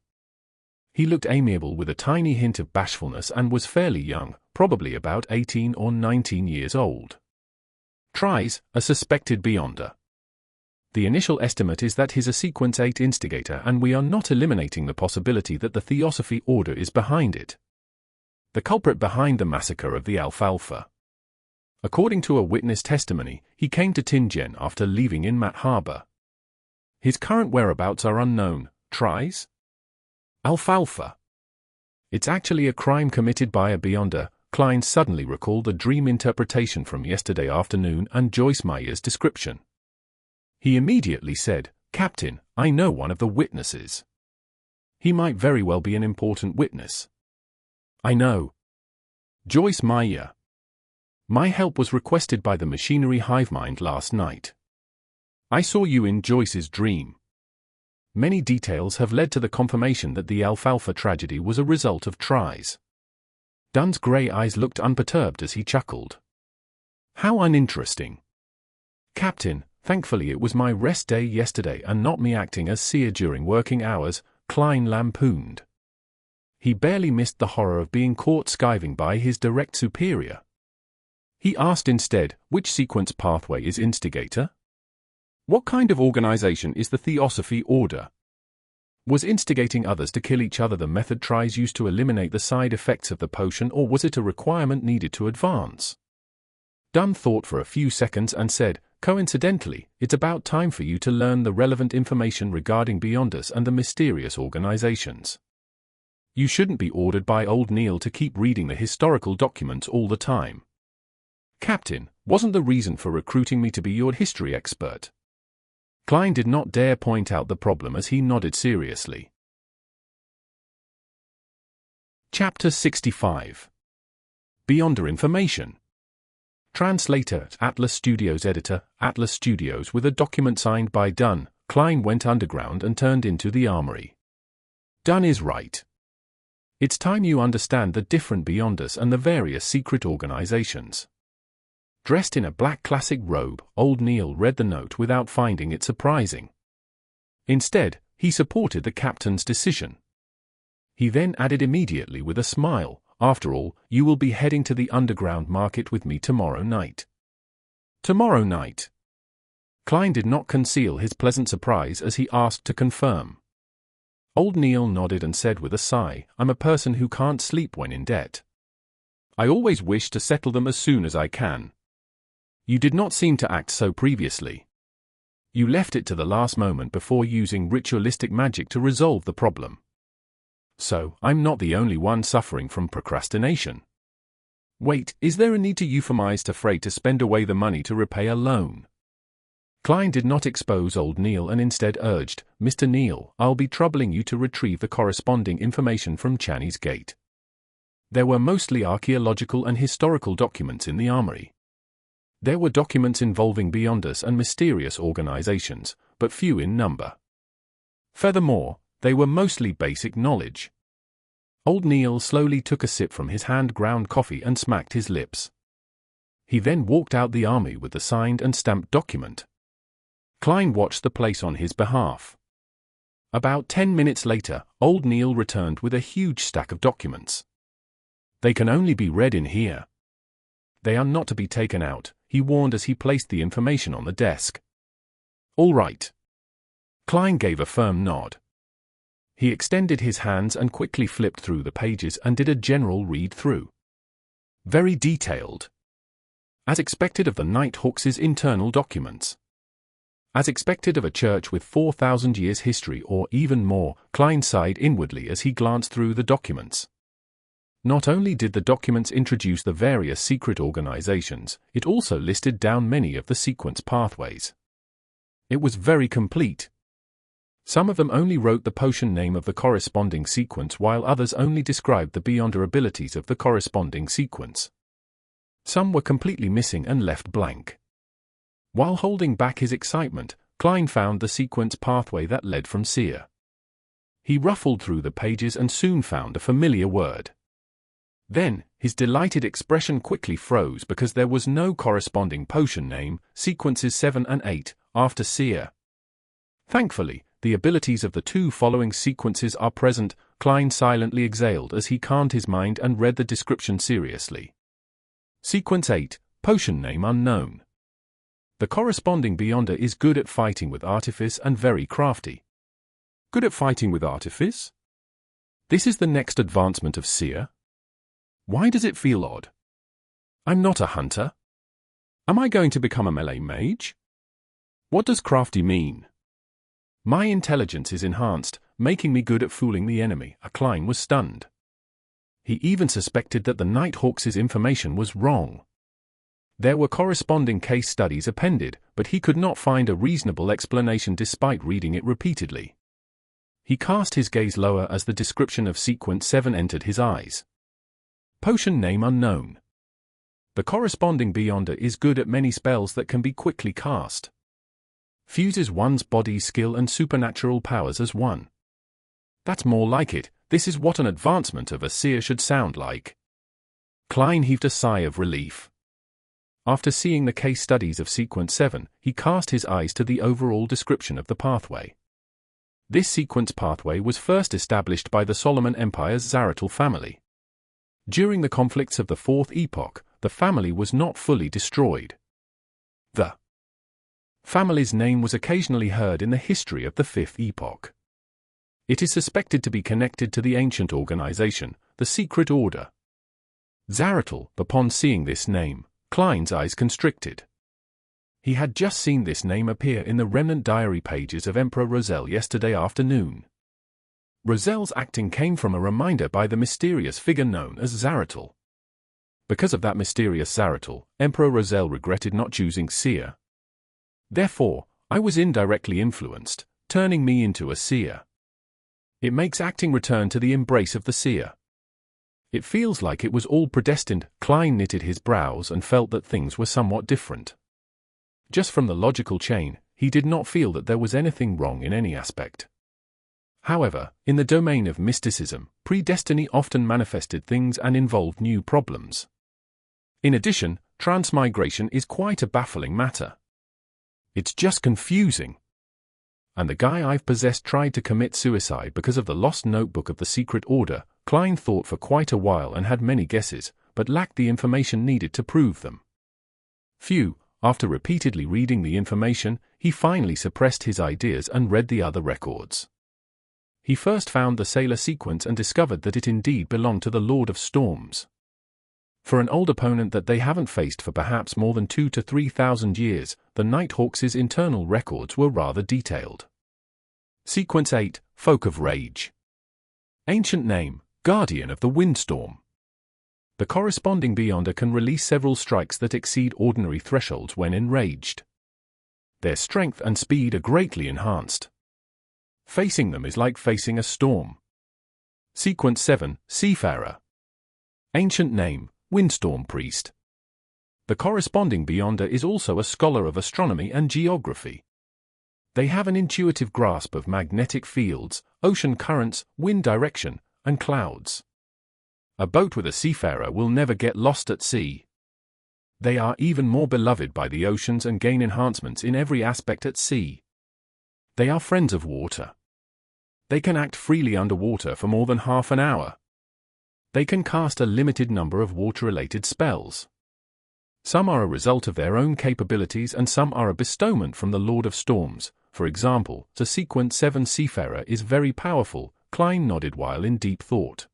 He looked amiable with a tiny hint of bashfulness and was fairly young, probably about 18 or 19 years old. Tries, a suspected beyonder. The initial estimate is that he's a Sequence 8 Instigator and we are not eliminating the possibility that the Theosophy Order is behind it. The culprit behind the massacre of the Alfalfa. According to a witness testimony, he came to Tingen after leaving in Mat Harbor. His current whereabouts are unknown. Tries? Alfalfa. It's actually a crime committed by a beyonder. Klein suddenly recalled a dream interpretation from yesterday afternoon and Joyce Meyer's description. He immediately said, "Captain, I know one of the witnesses. He might very well be an important witness." "I know. Joyce Meyer. My help was requested by the machinery hivemind last night. I saw you in Joyce's dream. Many details have led to the confirmation that the Alfalfa tragedy was a result of tries." Dunn's grey eyes looked unperturbed as he chuckled. "How uninteresting. Captain, thankfully it was my rest day yesterday and not me acting as seer during working hours. Klein lampooned. He barely missed the horror of being caught skiving by his direct superior. He asked instead, which sequence pathway is Instigator? What kind of organization is the Theosophy Order? Was instigating others to kill each other the method Tries used to eliminate the side effects of the potion, or was it a requirement needed to advance? Dunn thought for a few seconds and said, coincidentally, it's about time for you to learn the relevant information regarding Beyonders and the mysterious organizations. You shouldn't be ordered by old Neil to keep reading the historical documents all the time. Captain, wasn't the reason for recruiting me to be your history expert? Klein did not dare point out the problem as he nodded seriously. Chapter 65. Beyonder Information. Translator, Atlas Studios. Editor, Atlas Studios. With a document signed by Dunn, Klein went underground and turned into the armory. Dunn is right. It's time you understand the different Beyonders and the various secret organizations. Dressed in a black classic robe, old Neil read the note without finding it surprising. Instead, he supported the captain's decision. He then added immediately with a smile, after all, you will be heading to the underground market with me tomorrow night. Tomorrow night. Klein did not conceal his pleasant surprise as he asked to confirm. Old Neil nodded and said with a sigh, I'm a person who can't sleep when in debt. I always wish to settle them as soon as I can. You did not seem to act so previously. You left it to the last moment before using ritualistic magic to resolve the problem. So, I'm not the only one suffering from procrastination. Wait, is there a need to euphemize to afraid to spend away the money to repay a loan? Klein did not expose old Neil and instead urged, Mr. Neil, I'll be troubling you to retrieve the corresponding information from Channy's Gate. There were mostly archaeological and historical documents in the armory. There were documents involving Beyonders and mysterious organizations, but few in number. Furthermore, they were mostly basic knowledge. Old Neil slowly took a sip from his hand-ground coffee and smacked his lips. He then walked out the army with the signed and stamped document. Klein watched the place on his behalf. About 10 minutes later, old Neil returned with a huge stack of documents. They can only be read in here. They are not to be taken out, he warned as he placed the information on the desk. All right. Klein gave a firm nod. He extended his hands and quickly flipped through the pages and did a general read-through. Very detailed. As expected of the Nighthawks' internal documents. As expected of a church with 4,000 years history or even more, Klein sighed inwardly as he glanced through the documents. Not only did the documents introduce the various secret organizations, it also listed down many of the sequence pathways. It was very complete. Some of them only wrote the potion name of the corresponding sequence while others only described the Beyonder abilities of the corresponding sequence. Some were completely missing and left blank. While holding back his excitement, Klein found the sequence pathway that led from Seer. He ruffled through the pages and soon found a familiar word. Then, his delighted expression quickly froze because there was no corresponding potion name, sequences 7 and 8, after Seer. Thankfully, the abilities of the two following sequences are present, Klein silently exhaled as he calmed his mind and read the description seriously. Sequence 8, potion name unknown. The corresponding Beyonder is good at fighting with artifice and very crafty. Good at fighting with artifice? This is the next advancement of Seer? Why does it feel odd? I'm not a hunter. Am I going to become a melee mage? What does crafty mean? My intelligence is enhanced, making me good at fooling the enemy. Klein was stunned. He even suspected that the Nighthawks' information was wrong. There were corresponding case studies appended, but he could not find a reasonable explanation despite reading it repeatedly. He cast his gaze lower as the description of sequence 7 entered his eyes. Potion name unknown. The corresponding Beyonder is good at many spells that can be quickly cast. Fuses one's body skill and supernatural powers as one. That's more like it. This is what an advancement of a Seer should sound like. Klein heaved a sigh of relief. After seeing the case studies of sequence 7, he cast his eyes to the overall description of the pathway. This sequence pathway was first established by the Solomon Empire's Zaratul family. During the conflicts of the Fourth Epoch, the family was not fully destroyed. The family's name was occasionally heard in the history of the Fifth Epoch. It is suspected to be connected to the ancient organization, the Secret Order. Zaratul, upon seeing this name, Klein's eyes constricted. He had just seen this name appear in the Remnant diary pages of Emperor Roselles yesterday afternoon. Roselles' acting came from a reminder by the mysterious figure known as Zaratul. Because of that mysterious Zaratul, Emperor Roselles regretted not choosing seer. Therefore, I was indirectly influenced, turning me into a seer. It makes acting return to the embrace of the seer. It feels like it was all predestined. Klein knitted his brows and felt that things were somewhat different. Just from the logical chain, he did not feel that there was anything wrong in any aspect. However, in the domain of mysticism, predestiny often manifested things and involved new problems. In addition, transmigration is quite a baffling matter. It's just confusing. And the guy I've possessed tried to commit suicide because of the lost notebook of the Secret Order. Klein thought for quite a while and had many guesses, but lacked the information needed to prove them. After repeatedly reading the information, he finally suppressed his ideas and read the other records. He first found the Sailor sequence and discovered that it indeed belonged to the Lord of Storms. For an old opponent that they haven't faced for perhaps more than 2,000 to 3,000 years, the Nighthawks' internal records were rather detailed. Sequence 8, Folk of Rage. Ancient name, Guardian of the Windstorm. The corresponding Beyonder can release several strikes that exceed ordinary thresholds when enraged. Their strength and speed are greatly enhanced. Facing them is like facing a storm. Sequence 7, Seafarer. Ancient name, Windstorm Priest. The corresponding Beyonder is also a scholar of astronomy and geography. They have an intuitive grasp of magnetic fields, ocean currents, wind direction, and clouds. A boat with a seafarer will never get lost at sea. They are even more beloved by the oceans and gain enhancements in every aspect at sea. They are friends of water. They can act freely underwater for more than half an hour. They can cast a limited number of water-related spells. Some are a result of their own capabilities and some are a bestowment from the Lord of Storms. For example, the Sequence 7 Seafarer is very powerful. Klein nodded while in deep thought.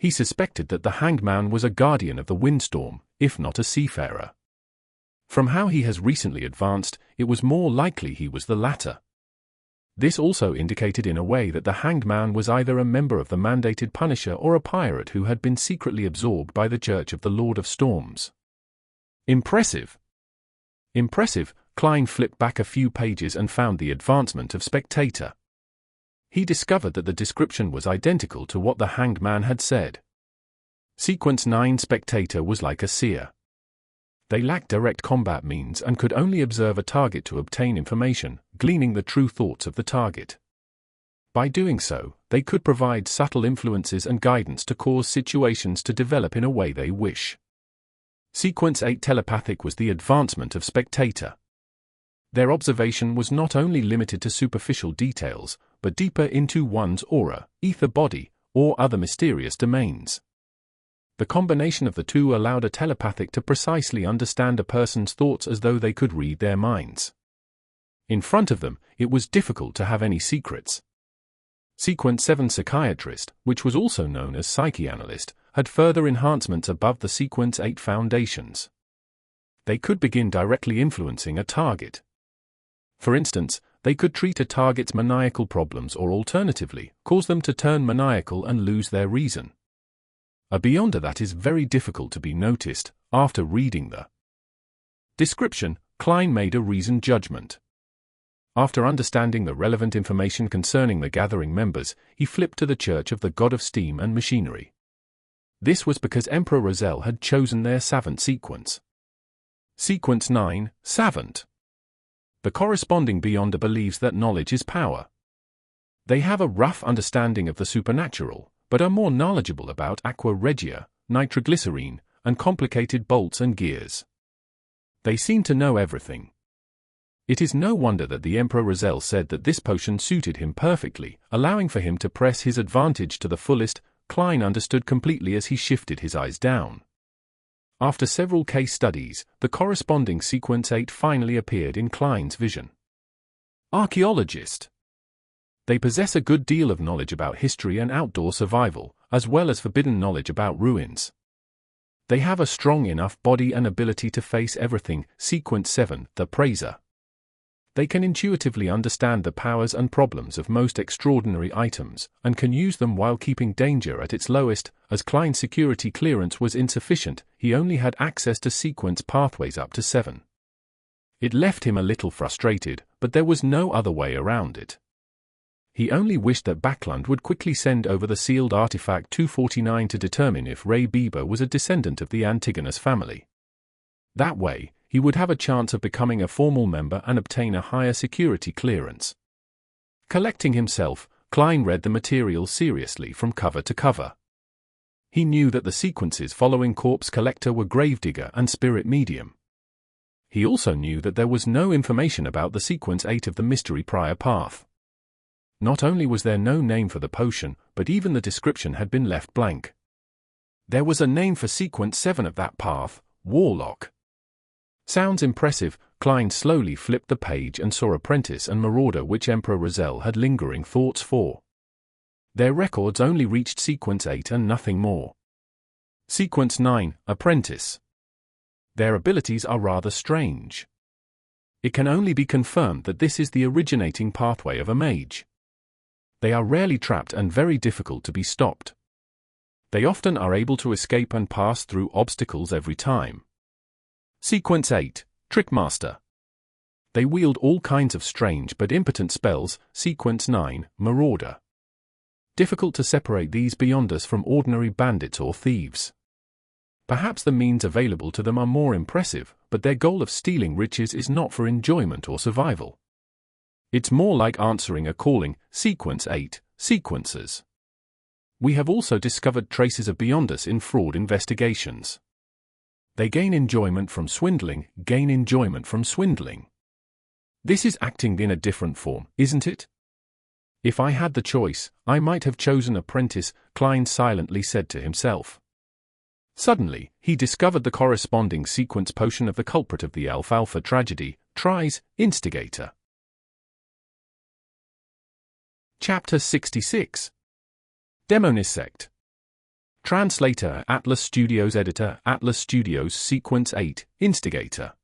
He suspected that the Hanged Man was a guardian of the windstorm, if not a seafarer. From how he has recently advanced, it was more likely he was the latter. This also indicated in a way that the Hanged Man was either a member of the mandated Punisher or a pirate who had been secretly absorbed by the Church of the Lord of Storms. Impressive. Impressive. Klein flipped back a few pages and found the advancement of Spectator. He discovered that the description was identical to what the Hanged Man had said. Sequence 9 Spectator was like a seer. They lacked direct combat means and could only observe a target to obtain information, gleaning the true thoughts of the target. By doing so, they could provide subtle influences and guidance to cause situations to develop in a way they wish. Sequence 8 Telepathic was the advancement of Spectator. Their observation was not only limited to superficial details, but deeper into one's aura, ether body, or other mysterious domains. The combination of the two allowed a telepathic to precisely understand a person's thoughts as though they could read their minds. In front of them, it was difficult to have any secrets. Sequence 7 Psychiatrist, which was also known as Psychianalyst, had further enhancements above the Sequence 8 foundations. They could begin directly influencing a target. For instance, they could treat a target's maniacal problems or alternatively, cause them to turn maniacal and lose their reason. A Beyonder that is very difficult to be noticed. After reading the description, Klein made a reasoned judgment. After understanding the relevant information concerning the gathering members, he flipped to the Church of the God of Steam and Machinery. This was because Emperor Roselles had chosen their Savant sequence. Sequence 9, Savant. The corresponding Beyonder believes that knowledge is power. They have a rough understanding of the supernatural, but are more knowledgeable about aqua regia, nitroglycerine, and complicated bolts and gears. They seem to know everything. It is no wonder that the Emperor Roselles said that this potion suited him perfectly, allowing for him to press his advantage to the fullest. Klein understood completely as he shifted his eyes down. After several case studies, the corresponding sequence 8 finally appeared in Klein's vision. Archaeologist. They possess a good deal of knowledge about history and outdoor survival, as well as forbidden knowledge about ruins. They have a strong enough body and ability to face everything. Sequence 7, the Praiser. They can intuitively understand the powers and problems of most extraordinary items, and can use them while keeping danger at its lowest. As Klein's security clearance was insufficient, he only had access to sequence pathways up to 7. It left him a little frustrated, but there was no other way around it. He only wished that Backlund would quickly send over the sealed artifact 249 to determine if Ray Bieber was a descendant of the Antigonus family. That way, he would have a chance of becoming a formal member and obtain a higher security clearance. Collecting himself, Klein read the material seriously from cover to cover. He knew that the sequences following Corpse Collector were Gravedigger and Spirit Medium. He also knew that there was no information about the sequence 8 of the Mystery Prior Path. Not only was there no name for the potion, but even the description had been left blank. There was a name for sequence 7 of that path, Warlock. Sounds impressive. Klein slowly flipped the page and saw Apprentice and Marauder, which Emperor Roselles had lingering thoughts for. Their records only reached sequence 8 and nothing more. Sequence 9, Apprentice. Their abilities are rather strange. It can only be confirmed that this is the originating pathway of a mage. They are rarely trapped and very difficult to be stopped. They often are able to escape and pass through obstacles every time. Sequence 8, Trickmaster. They wield all kinds of strange but impotent spells. Sequence 9, Marauder. Difficult to separate these beyond us from ordinary bandits or thieves. Perhaps the means available to them are more impressive, but their goal of stealing riches is not for enjoyment or survival. It's more like answering a calling. Sequence 8, Sequencers. We have also discovered traces of beyond us in fraud investigations. They gain enjoyment from swindling. This is acting in a different form, isn't it? If I had the choice, I might have chosen Apprentice, Klein silently said to himself. Suddenly, he discovered the corresponding sequence potion of the culprit of the Alfalfa tragedy. Tries, Instigator. Chapter 66. Demoness Sect. Translator, Atlas Studios. Editor, Atlas Studios. Sequence 8, Instigator.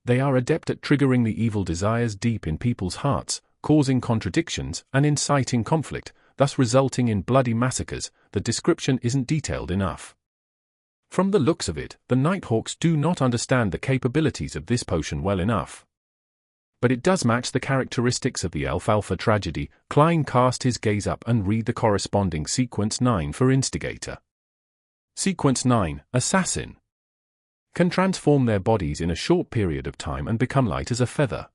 They are adept at triggering the evil desires deep in people's hearts, causing contradictions and inciting conflict, thus resulting in bloody massacres. The description isn't detailed enough. From the looks of it, the Nighthawks do not understand the capabilities of this potion well enough. But it does match the characteristics of the Alfalfa tragedy. Klein cast his gaze up and read the corresponding sequence 9 for Instigator. Sequence 9, Assassin. Can transform their bodies in a short period of time and become light as a feather.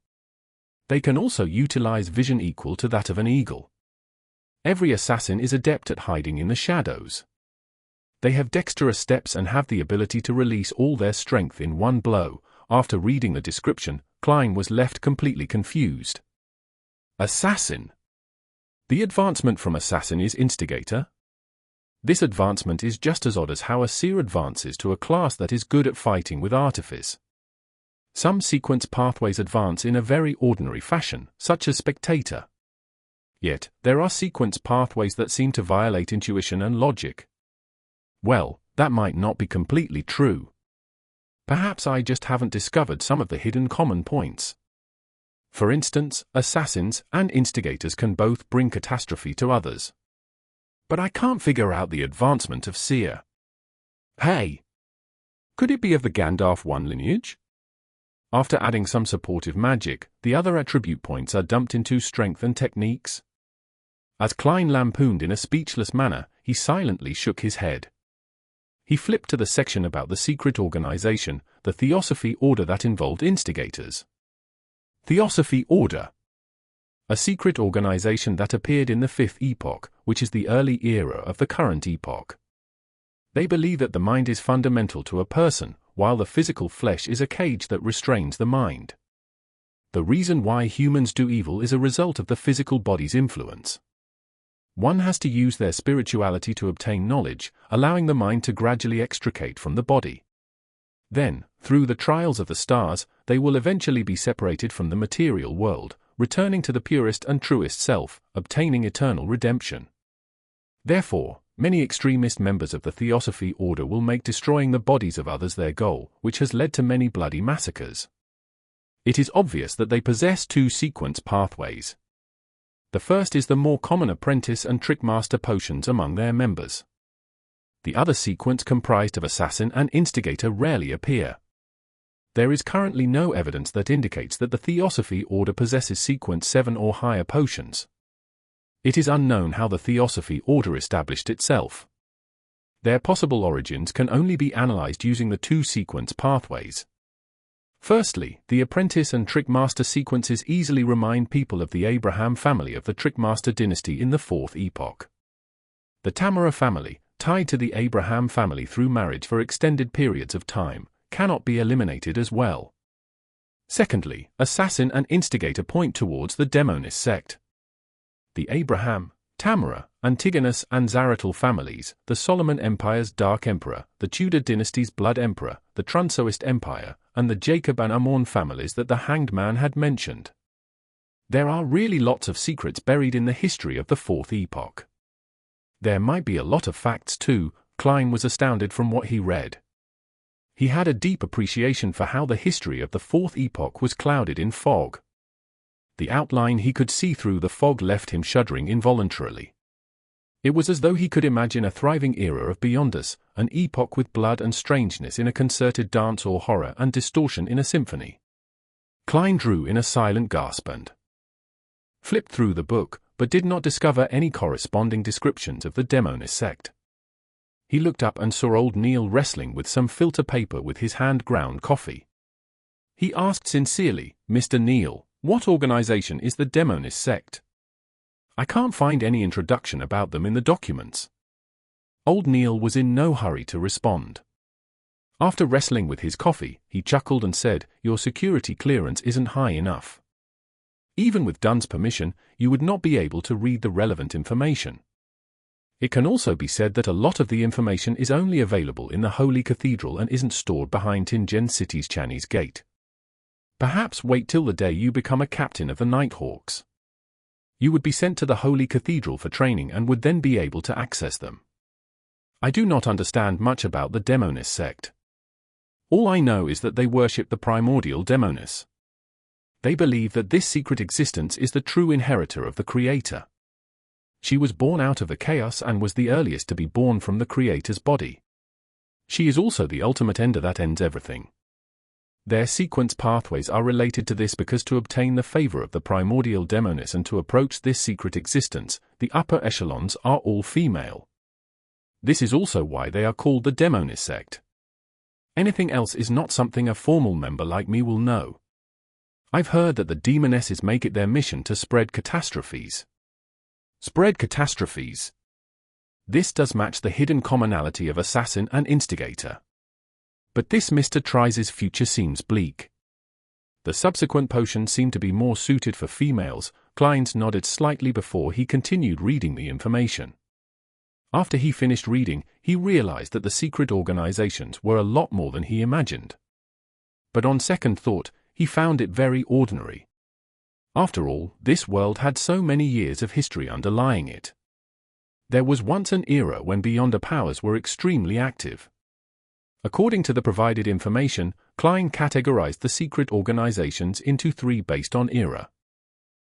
They can also utilize vision equal to that of an eagle. Every assassin is adept at hiding in the shadows. They have dexterous steps and have the ability to release all their strength in one blow. After reading the description, Klein was left completely confused. Assassin. The advancement from Assassin is Instigator? This advancement is just as odd as how a Seer advances to a class that is good at fighting with artifice. Some sequence pathways advance in a very ordinary fashion, such as Spectator. Yet, there are sequence pathways that seem to violate intuition and logic. Well, that might not be completely true. Perhaps I just haven't discovered some of the hidden common points. For instance, assassins and instigators can both bring catastrophe to others. But I can't figure out the advancement of Seer. Hey! Could it be of the Gandalf 1 lineage? After adding some supportive magic, the other attribute points are dumped into strength and techniques. As Klein lampooned in a speechless manner, he silently shook his head. He flipped to the section about the secret organization, the Theosophy Order that involved instigators. Theosophy Order. A secret organization that appeared in the 5th epoch, which is the early era of the current epoch. They believe that the mind is fundamental to a person, while the physical flesh is a cage that restrains the mind. The reason why humans do evil is a result of the physical body's influence. One has to use their spirituality to obtain knowledge, allowing the mind to gradually extricate from the body. Then, through the trials of the stars, they will eventually be separated from the material world, returning to the purest and truest self, obtaining eternal redemption. Therefore, many extremist members of the Theosophy order will make destroying the bodies of others their goal, which has led to many bloody massacres. It is obvious that they possess two sequence pathways. The first is the more common apprentice and trickmaster potions among their members. The other sequence, comprised of assassin and instigator, rarely appear. There is currently no evidence that indicates that the Theosophy order possesses sequence 7 or higher potions. It is unknown how the Theosophy order established itself. Their possible origins can only be analyzed using the two sequence pathways. Firstly, the apprentice and trickmaster sequences easily remind people of the Abraham family of the Trickmaster dynasty in the 4th epoch. The Tamara family, tied to the Abraham family through marriage for extended periods of time, cannot be eliminated as well. Secondly, assassin and instigator point towards the Demoness sect. The Abraham, Tamara, Antigonus and Zaratul families, the Solomon Empire's Dark Emperor, the Tudor dynasty's Blood Emperor, the Trunsoist Empire, and the Jacob and Amon families that the Hanged Man had mentioned. There are really lots of secrets buried in the history of the 4th epoch. There might be a lot of facts too. Klein was astounded from what he read. He had a deep appreciation for how the history of the 4th epoch was clouded in fog. The outline he could see through the fog left him shuddering involuntarily. It was as though he could imagine a thriving era of beyond us, an epoch with blood and strangeness in a concerted dance or horror and distortion in a symphony. Klein drew in a silent gasp and flipped through the book, but did not discover any corresponding descriptions of the Demoness sect. He looked up and saw old Neil wrestling with some filter paper with his hand-ground coffee. He asked sincerely, "Mr. Neil, what organization is the Demoness sect? I can't find any introduction about them in the documents." Old Neil was in no hurry to respond. After wrestling with his coffee, he chuckled and said, "Your security clearance isn't high enough. Even with Dunn's permission, you would not be able to read the relevant information. It can also be said that a lot of the information is only available in the Holy Cathedral and isn't stored behind Tingen City's Chinese Gate. Perhaps wait till the day you become a captain of the Nighthawks. You would be sent to the Holy Cathedral for training and would then be able to access them. I do not understand much about the Demoness sect. All I know is that they worship the primordial Demoness. They believe that this secret existence is the true inheritor of the Creator. She was born out of the chaos and was the earliest to be born from the Creator's body. She is also the ultimate ender that ends everything. Their sequence pathways are related to this because to obtain the favor of the primordial Demoness and to approach this secret existence, the upper echelons are all female. This is also why they are called the Demoness sect. Anything else is not something a formal member like me will know. I've heard that the Demonesses make it their mission to spread catastrophes. Spread catastrophes. This does match the hidden commonality of assassin and instigator. But this Mr. Trice's future seems bleak. The subsequent potions seem to be more suited for females. Kleins nodded slightly before he continued reading the information. After he finished reading, he realized that the secret organizations were a lot more than he imagined. But on second thought, he found it very ordinary. After all, this world had so many years of history underlying it. There was once an era when Beyonder powers were extremely active. According to the provided information, Klein categorized the secret organizations into 3 based on era.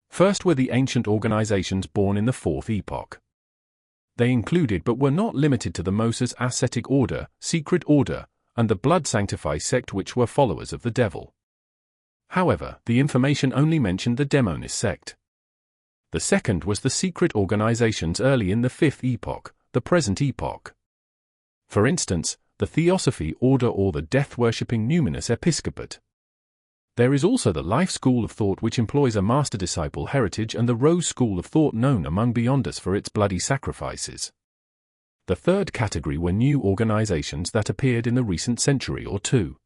First were the ancient organizations born in the 4th epoch. They included but were not limited to the Moses Ascetic Order, Secret Order, and the Blood Sanctify sect, which were followers of the devil. However, the information only mentioned the Demoness sect. The second was the secret organizations early in the 5th epoch, the present epoch. For instance, the Theosophy order or the death-worshipping Numinous Episcopate. There is also the Life School of Thought, which employs a master-disciple heritage, and the Rose School of Thought, known among Beyonders for its bloody sacrifices. The third category were new organizations that appeared in the recent century or two.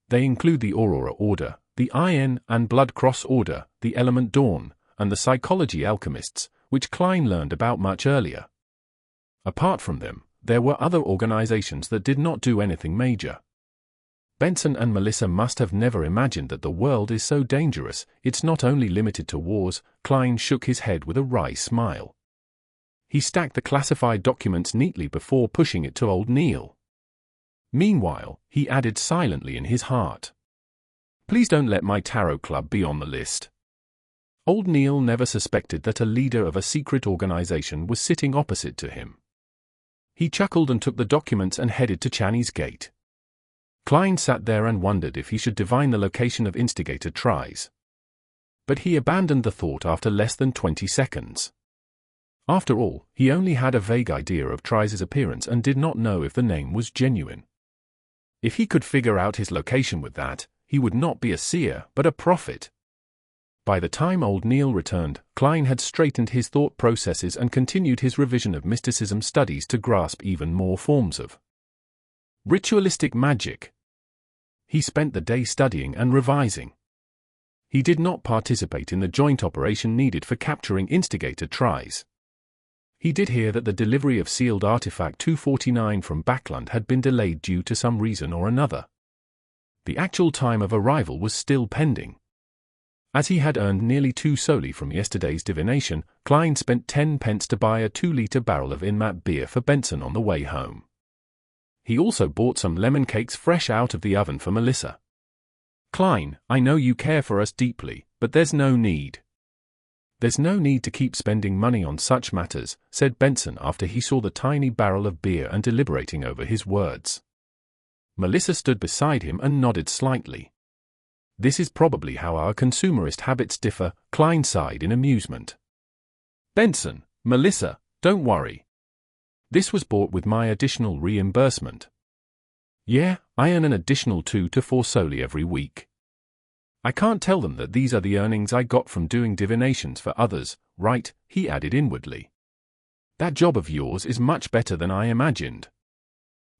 They include the Aurora Order, the Iron and Blood Cross Order, the Element Dawn, and the Psychology Alchemists, which Klein learned about much earlier. Apart from them, there were other organizations that did not do anything major. Benson and Melissa must have never imagined that the world is so dangerous, it's not only limited to wars. Klein shook his head with a wry smile. He stacked the classified documents neatly before pushing it to old Neil. Meanwhile, he added silently in his heart, "Please don't let my tarot club be on the list." Old Neil never suspected that a leader of a secret organization was sitting opposite to him. He chuckled and took the documents and headed to Channy's gate. Klein sat there and wondered if he should divine the location of Instigator tries. But he abandoned the thought after less than 20 seconds. After all, he only had a vague idea of Try's appearance and did not know if the name was genuine. If he could figure out his location with that, he would not be a seer but a prophet. By the time old Neil returned, Klein had straightened his thought processes and continued his revision of mysticism studies to grasp even more forms of ritualistic magic. He spent the day studying and revising. He did not participate in the joint operation needed for capturing Instigator tries. He did hear that the delivery of sealed artifact 249 from Backland had been delayed due to some reason or another. The actual time of arrival was still pending. As he had earned nearly 2 soli from yesterday's divination, Klein spent 10 pence to buy a 2-liter barrel of Inmat beer for Benson on the way home. He also bought some lemon cakes fresh out of the oven for Melissa. "Klein, I know you care for us deeply, but there's no need." "There's no need to keep spending money on such matters," said Benson after he saw the tiny barrel of beer and deliberating over his words. Melissa stood beside him and nodded slightly. "This is probably how our consumerist habits differ," Klein sighed in amusement. "Benson, Melissa, don't worry. This was bought with my additional reimbursement. Yeah, I earn an additional 2 to 4 soli every week. I can't tell them that these are the earnings I got from doing divinations for others, right?" he added inwardly. "That job of yours is much better than I imagined."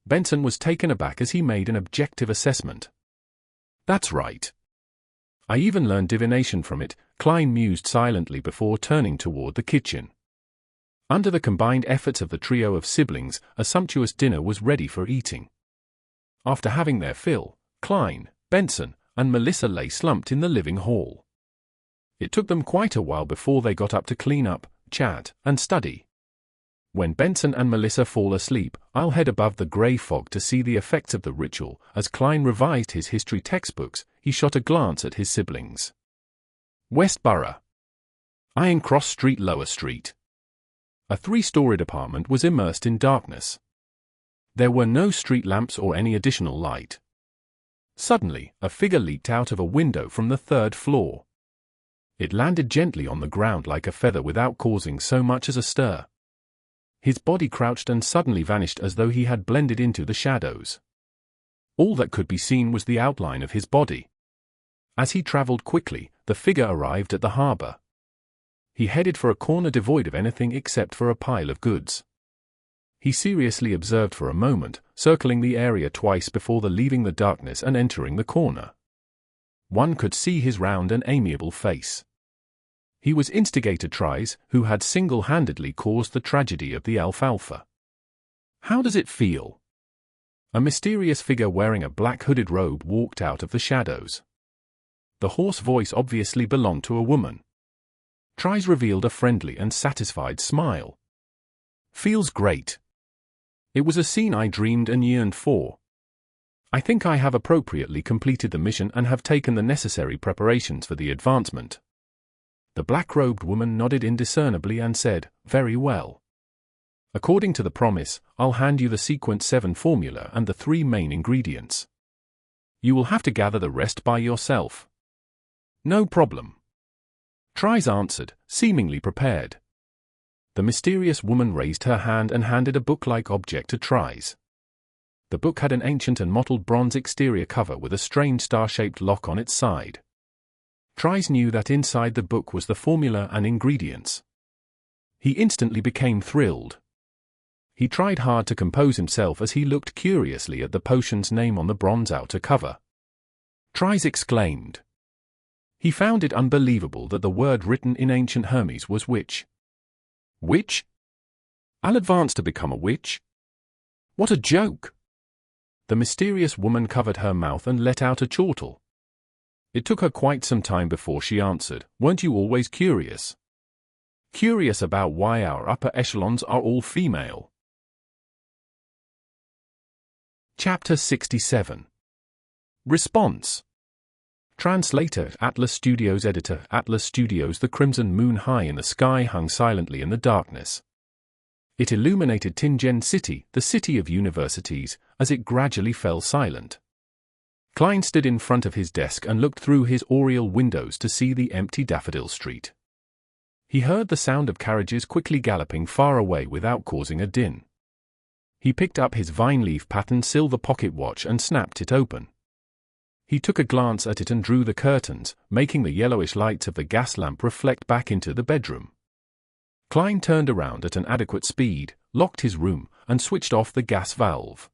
Benson was taken aback as he made an objective assessment. "That's right. I even learned divination from it," Klein mused silently before turning toward the kitchen. Under the combined efforts of the trio of siblings, a sumptuous dinner was ready for eating. After having their fill, Klein, Benson, and Melissa lay slumped in the living hall. It took them quite a while before they got up to clean up, chat, and study. When Benson and Melissa fall asleep, I'll head above the grey fog to see the effects of the ritual. As Klein revised his history textbooks, he shot a glance at his siblings. Westborough. Iron Cross Street, Lower Street. A 3-storied apartment was immersed in darkness. There were no street lamps or any additional light. Suddenly, a figure leaped out of a window from the 3rd floor. It landed gently on the ground like a feather without causing so much as a stir. His body crouched and suddenly vanished as though he had blended into the shadows. All that could be seen was the outline of his body. As he traveled quickly, the figure arrived at the harbor. He headed for a corner devoid of anything except for a pile of goods. He seriously observed for a moment, circling the area twice before leaving the darkness and entering the corner. One could see his round and amiable face. He was Instigator Tries, who had single-handedly caused the tragedy of the Alfalfa. "How does it feel?" A mysterious figure wearing a black hooded robe walked out of the shadows. The hoarse voice obviously belonged to a woman. Tries revealed a friendly and satisfied smile. "Feels great. It was a scene I dreamed and yearned for. I think I have appropriately completed the mission and have taken the necessary preparations for the advancement." The black-robed woman nodded indiscernibly and said, "Very well. According to the promise, I'll hand you the Sequence 7 formula and the 3 main ingredients. You will have to gather the rest by yourself." "No problem." Tries answered, seemingly prepared. The mysterious woman raised her hand and handed a book-like object to Tries. The book had an ancient and mottled bronze exterior cover with a strange star-shaped lock on its side. Tries knew that inside the book was the formula and ingredients. He instantly became thrilled. He tried hard to compose himself as he looked curiously at the potion's name on the bronze outer cover. Tries exclaimed, He found it unbelievable that the word written in ancient Hermes was witch. Witch? I'll advance to become a witch? What a joke! The mysterious woman covered her mouth and let out a chortle. It took her quite some time before she answered, "Weren't you always curious? Curious about why our upper echelons are all female?" Chapter 67. Response. Translator, Atlas Studios. Editor, Atlas Studios. The crimson moon high in the sky hung silently in the darkness. It illuminated Tingen City, the city of universities, as it gradually fell silent. Klein stood in front of his desk and looked through his oriel windows to see the empty Daffodil Street. He heard the sound of carriages quickly galloping far away without causing a din. He picked up his vine-leaf patterned silver pocket watch and snapped it open. He took a glance at it and drew the curtains, making the yellowish lights of the gas lamp reflect back into the bedroom. Klein turned around at an adequate speed, locked his room, and switched off the gas valve.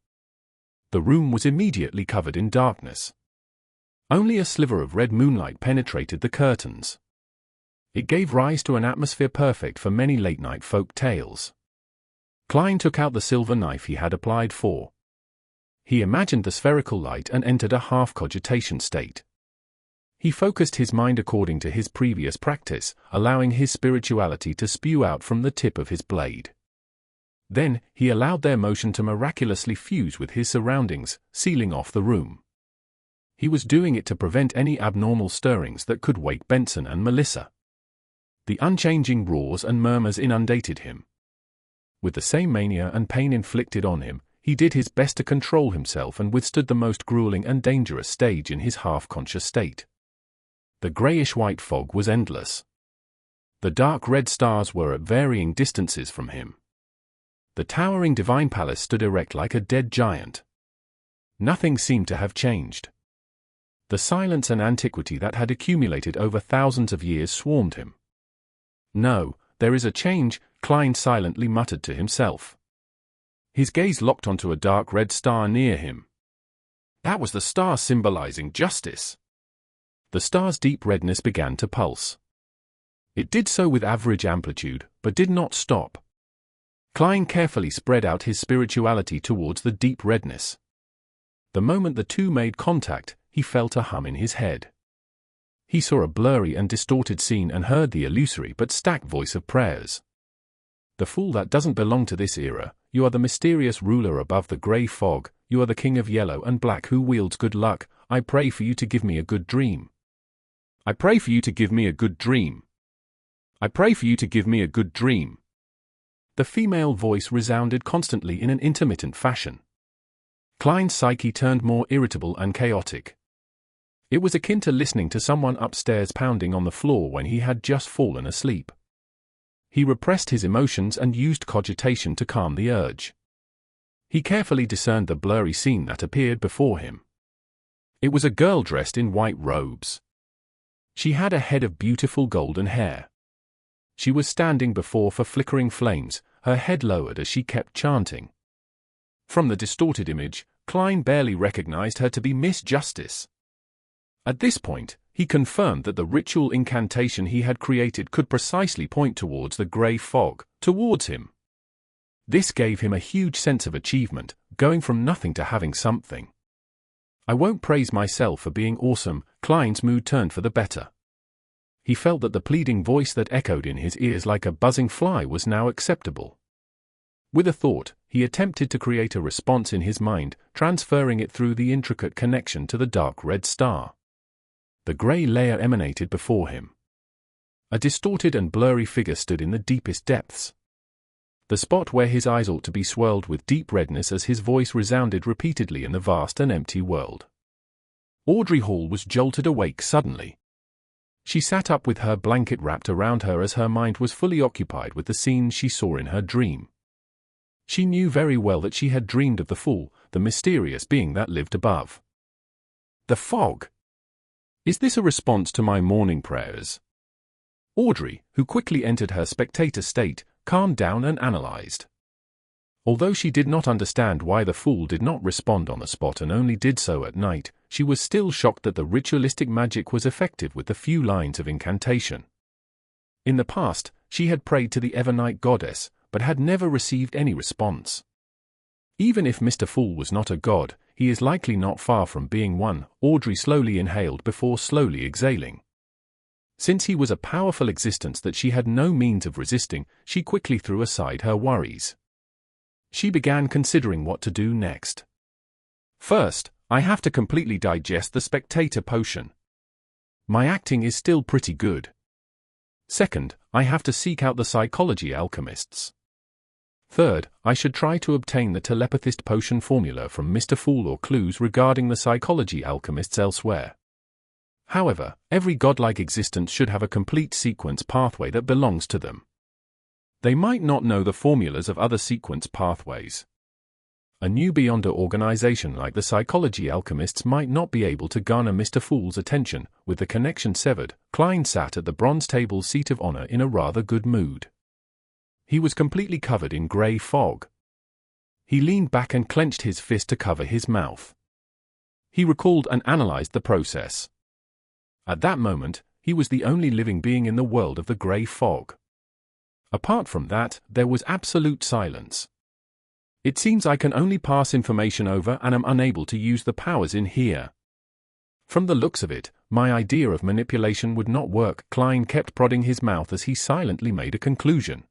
The room was immediately covered in darkness. Only a sliver of red moonlight penetrated the curtains. It gave rise to an atmosphere perfect for many late-night folk tales. Klein took out the silver knife he had applied for. He imagined the spherical light and entered a half-cogitation state. He focused his mind according to his previous practice, allowing his spirituality to spew out from the tip of his blade. Then, he allowed their motion to miraculously fuse with his surroundings, sealing off the room. He was doing it to prevent any abnormal stirrings that could wake Benson and Melissa. The unchanging roars and murmurs inundated him. With the same mania and pain inflicted on him, he did his best to control himself and withstood the most grueling and dangerous stage in his half-conscious state. The grayish-white fog was endless. The dark red stars were at varying distances from him. The towering divine palace stood erect like a dead giant. Nothing seemed to have changed. The silence and antiquity that had accumulated over thousands of years swarmed him. "No, there is a change," Klein silently muttered to himself. His gaze locked onto a dark red star near him. That was the star symbolizing justice. The star's deep redness began to pulse. It did so with average amplitude, but did not stop. Klein carefully spread out his spirituality towards the deep redness. The moment the two made contact, he felt a hum in his head. He saw a blurry and distorted scene and heard the illusory but stacked voice of prayers. "The fool that doesn't belong to this era, you are the mysterious ruler above the grey fog, you are the king of yellow and black who wields good luck, I pray for you to give me a good dream. I pray for you to give me a good dream. I pray for you to give me a good dream." The female voice resounded constantly in an intermittent fashion. Klein's psyche turned more irritable and chaotic. It was akin to listening to someone upstairs pounding on the floor when he had just fallen asleep. He repressed his emotions and used cogitation to calm the urge. He carefully discerned the blurry scene that appeared before him. It was a girl dressed in white robes. She had a head of beautiful golden hair. She was standing before flickering flames, her head lowered as she kept chanting. From the distorted image, Klein barely recognized her to be Miss Justice. At this point, he confirmed that the ritual incantation he had created could precisely point towards the grey fog, towards him. This gave him a huge sense of achievement, going from nothing to having something. "I won't praise myself for being awesome," Klein's mood turned for the better. He felt that the pleading voice that echoed in his ears like a buzzing fly was now acceptable. With a thought, he attempted to create a response in his mind, transferring it through the intricate connection to the dark red star. The grey layer emanated before him. A distorted and blurry figure stood in the deepest depths. The spot where his eyes ought to be swirled with deep redness as his voice resounded repeatedly in the vast and empty world. Audrey Hall was jolted awake suddenly. She sat up with her blanket wrapped around her as her mind was fully occupied with the scenes she saw in her dream. She knew very well that she had dreamed of the fool, the mysterious being that lived above. The fog! Is this a response to my morning prayers? Audrey, who quickly entered her spectator state, calmed down and analyzed. Although she did not understand why the fool did not respond on the spot and only did so at night, she was still shocked that the ritualistic magic was effective with the few lines of incantation. In the past, she had prayed to the Evernight goddess, but had never received any response. Even if Mr. Fool was not a god, he is likely not far from being one, Audrey slowly inhaled before slowly exhaling. Since he was a powerful existence that she had no means of resisting, she quickly threw aside her worries. She began considering what to do next. First, I have to completely digest the Spectator potion. My acting is still pretty good. Second, I have to seek out the psychology alchemists. Third, I should try to obtain the telepathist potion formula from Mr. Fool or clues regarding the psychology alchemists elsewhere. However, every godlike existence should have a complete sequence pathway that belongs to them. They might not know the formulas of other sequence pathways. A new Beyonder organization like the psychology alchemists might not be able to garner Mr. Fool's attention. With the connection severed, Klein sat at the bronze table seat of honor in a rather good mood. He was completely covered in grey fog. He leaned back and clenched his fist to cover his mouth. He recalled and analyzed the process. At that moment, he was the only living being in the world of the grey fog. Apart from that, there was absolute silence. It seems I can only pass information over and am unable to use the powers in here. From the looks of it, my idea of manipulation would not work. Klein kept prodding his mouth as he silently made a conclusion.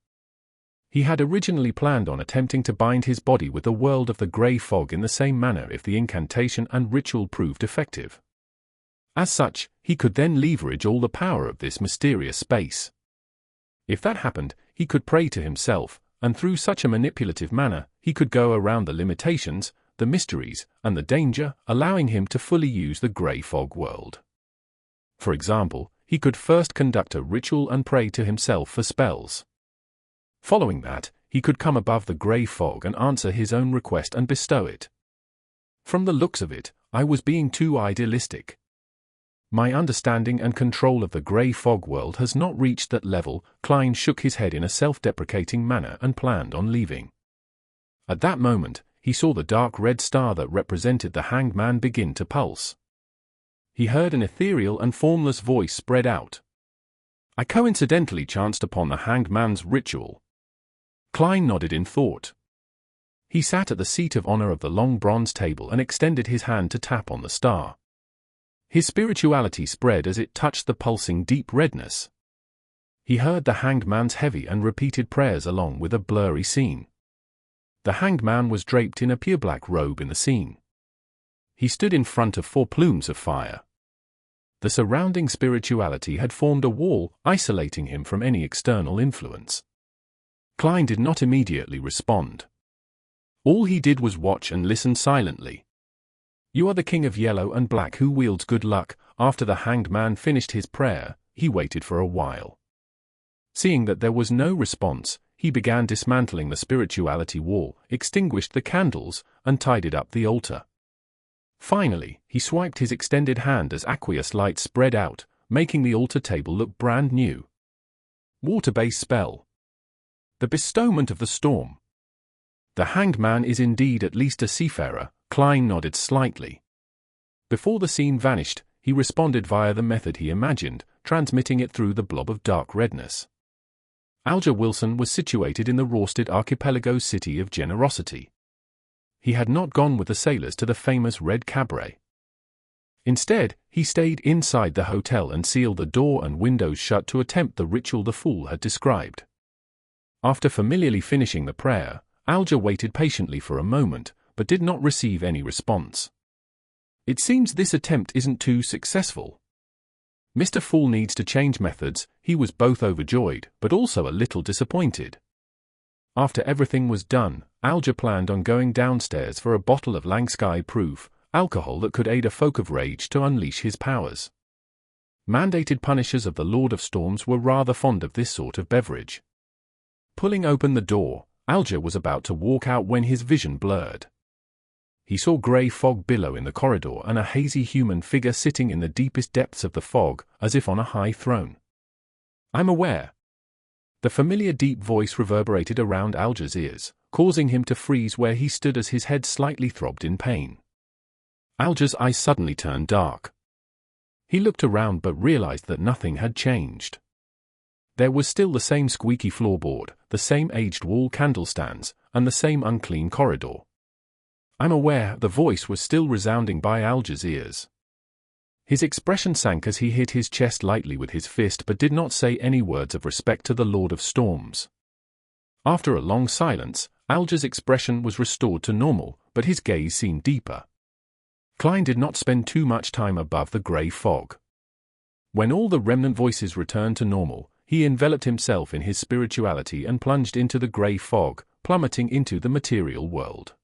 He had originally planned on attempting to bind his body with the world of the grey fog in the same manner if the incantation and ritual proved effective. As such, he could then leverage all the power of this mysterious space. If that happened, he could pray to himself, and through such a manipulative manner, he could go around the limitations, the mysteries, and the danger, allowing him to fully use the grey fog world. For example, he could first conduct a ritual and pray to himself for spells. Following that, he could come above the grey fog and answer his own request and bestow it. From the looks of it, I was being too idealistic. My understanding and control of the grey fog world has not reached that level. Klein shook his head in a self-deprecating manner and planned on leaving. At that moment, he saw the dark red star that represented the Hanged Man begin to pulse. He heard an ethereal and formless voice spread out. I coincidentally chanced upon the Hanged Man's ritual. Klein nodded in thought. He sat at the seat of honor of the long bronze table and extended his hand to tap on the star. His spirituality spread as it touched the pulsing deep redness. He heard the Hanged Man's heavy and repeated prayers along with a blurry scene. The Hanged Man was draped in a pure black robe in the scene. He stood in front of 4 plumes of fire. The surrounding spirituality had formed a wall, isolating him from any external influence. Klein did not immediately respond. All he did was watch and listen silently. You are the king of yellow and black who wields good luck. After the Hanged Man finished his prayer, he waited for a while. Seeing that there was no response, he began dismantling the spirituality wall, extinguished the candles, and tidied up the altar. Finally, he swiped his extended hand as aqueous light spread out, making the altar table look brand new. Water-based spell. The bestowment of the storm. The Hanged Man is indeed at least a seafarer. Klein nodded slightly. Before the scene vanished, he responded via the method he imagined, transmitting it through the blob of dark redness. Alger Wilson was situated in the Rosted Archipelago's city of generosity. He had not gone with the sailors to the famous Red Cabaret. Instead, he stayed inside the hotel and sealed the door and windows shut to attempt the ritual the fool had described. After familiarly finishing the prayer, Alger waited patiently for a moment, but did not receive any response. It seems this attempt isn't too successful. Mr. Fool needs to change methods. He was both overjoyed, but also a little disappointed. After everything was done, Alger planned on going downstairs for a bottle of Langsky-proof alcohol that could aid a folk of rage to unleash his powers. Mandated punishers of the Lord of Storms were rather fond of this sort of beverage. Pulling open the door, Alger was about to walk out when his vision blurred. He saw grey fog billow in the corridor and a hazy human figure sitting in the deepest depths of the fog, as if on a high throne. I'm aware. The familiar deep voice reverberated around Alger's ears, causing him to freeze where he stood as his head slightly throbbed in pain. Alger's eyes suddenly turned dark. He looked around but realized that nothing had changed. There was still the same squeaky floorboard, the same aged wall candlestands, and the same unclean corridor. "I'm aware," the voice was still resounding by Alger's ears. His expression sank as he hit his chest lightly with his fist but did not say any words of respect to the Lord of Storms. After a long silence, Alger's expression was restored to normal, but his gaze seemed deeper. Klein did not spend too much time above the grey fog. When all the remnant voices returned to normal, he enveloped himself in his spirituality and plunged into the grey fog, plummeting into the material world.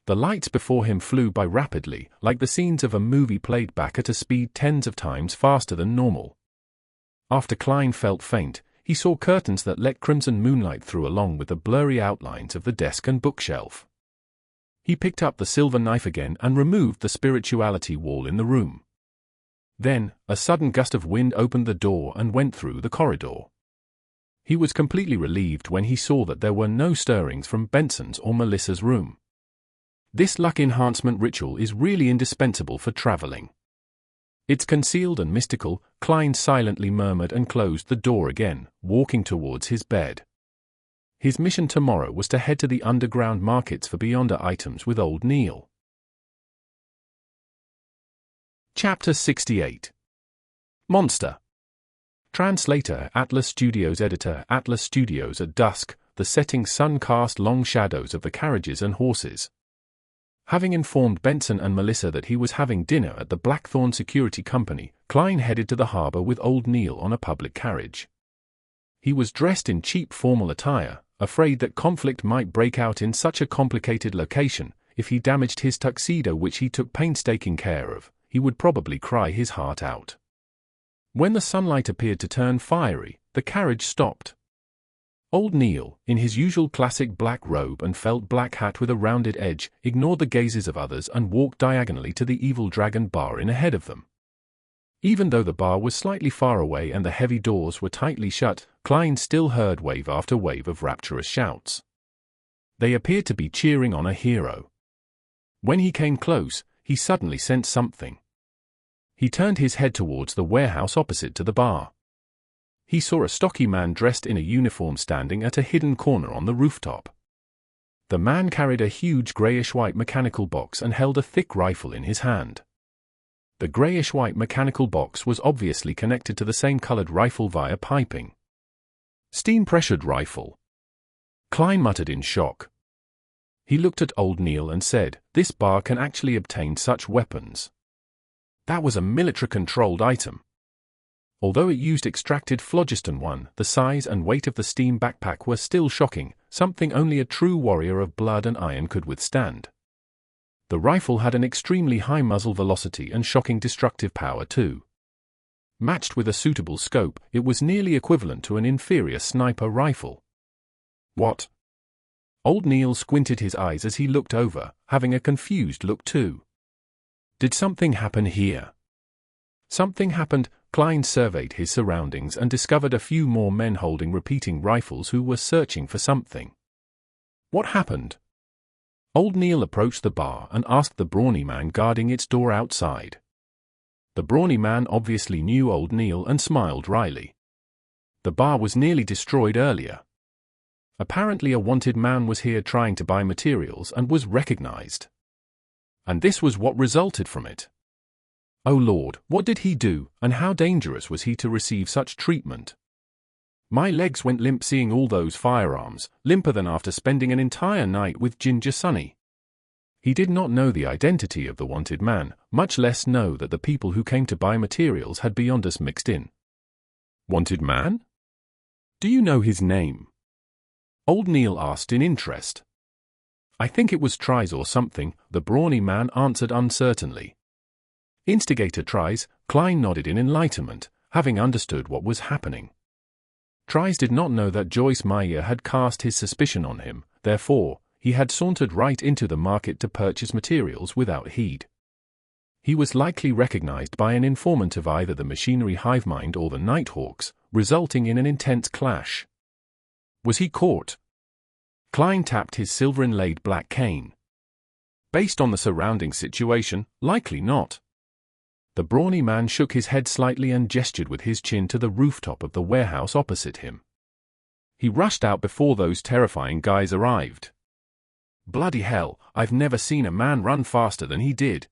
The lights before him flew by rapidly, like the scenes of a movie played back at a speed tens of times faster than normal. After Klein felt faint, he saw curtains that let crimson moonlight through along with the blurry outlines of the desk and bookshelf. He picked up the silver knife again and removed the spirituality wall in the room. Then, a sudden gust of wind opened the door and went through the corridor. He was completely relieved when he saw that there were no stirrings from Benson's or Melissa's room. This luck enhancement ritual is really indispensable for traveling. "It's concealed and mystical," Klein silently murmured and closed the door again, walking towards his bed. His mission tomorrow was to head to the underground markets for Beyonder items with Old Neil. Chapter 68. Monster. Translator, Atlas Studios. Editor, Atlas Studios. At dusk, the setting sun cast long shadows of the carriages and horses. Having informed Benson and Melissa that he was having dinner at the Blackthorn Security Company, Klein headed to the harbor with Old Neil on a public carriage. He was dressed in cheap formal attire, afraid that conflict might break out in such a complicated location. If he damaged his tuxedo, which he took painstaking care of, he would probably cry his heart out. When the sunlight appeared to turn fiery, the carriage stopped. Old Neil, in his usual classic black robe and felt black hat with a rounded edge, ignored the gazes of others and walked diagonally to the Evil Dragon bar in ahead of them. Even though the bar was slightly far away and the heavy doors were tightly shut, Klein still heard wave after wave of rapturous shouts. They appeared to be cheering on a hero. When he came close, he suddenly sensed something. He turned his head towards the warehouse opposite to the bar. He saw a stocky man dressed in a uniform standing at a hidden corner on the rooftop. The man carried a huge grayish-white mechanical box and held a thick rifle in his hand. The grayish-white mechanical box was obviously connected to the same colored rifle via piping. Steam-pressured rifle. Klein muttered in shock. He looked at Old Neil and said, "This bar can actually obtain such weapons." That was a military-controlled item. Although it used extracted phlogiston 1, the size and weight of the steam backpack were still shocking, something only a true warrior of blood and iron could withstand. The rifle had an extremely high muzzle velocity and shocking destructive power too. Matched with a suitable scope, it was nearly equivalent to an inferior sniper rifle. What? Old Neil squinted his eyes as he looked over, having a confused look too. Did something happen here? Something happened. Klein surveyed his surroundings and discovered a few more men holding repeating rifles who were searching for something. What happened? Old Neil approached the bar and asked the brawny man guarding its door outside. The brawny man obviously knew Old Neil and smiled wryly. The bar was nearly destroyed earlier. Apparently a wanted man was here trying to buy materials and was recognized. And this was what resulted from it. Oh Lord, what did he do, and how dangerous was he to receive such treatment? My legs went limp seeing all those firearms, limper than after spending an entire night with Ginger Sonny. He did not know the identity of the wanted man, much less know that the people who came to buy materials had beyond us mixed in. Wanted man? Do you know his name? Old Neil asked in interest. I think it was Tries or something, the brawny man answered uncertainly. Instigator Tries, Klein nodded in enlightenment, having understood what was happening. Tries did not know that Joyce Meyer had cast his suspicion on him, therefore, he had sauntered right into the market to purchase materials without heed. He was likely recognized by an informant of either the machinery hivemind or the Nighthawks, resulting in an intense clash. Was he caught? Klein tapped his silver-inlaid black cane. Based on the surrounding situation, likely not. The brawny man shook his head slightly and gestured with his chin to the rooftop of the warehouse opposite him. He rushed out before those terrifying guys arrived. Bloody hell, I've never seen a man run faster than he did.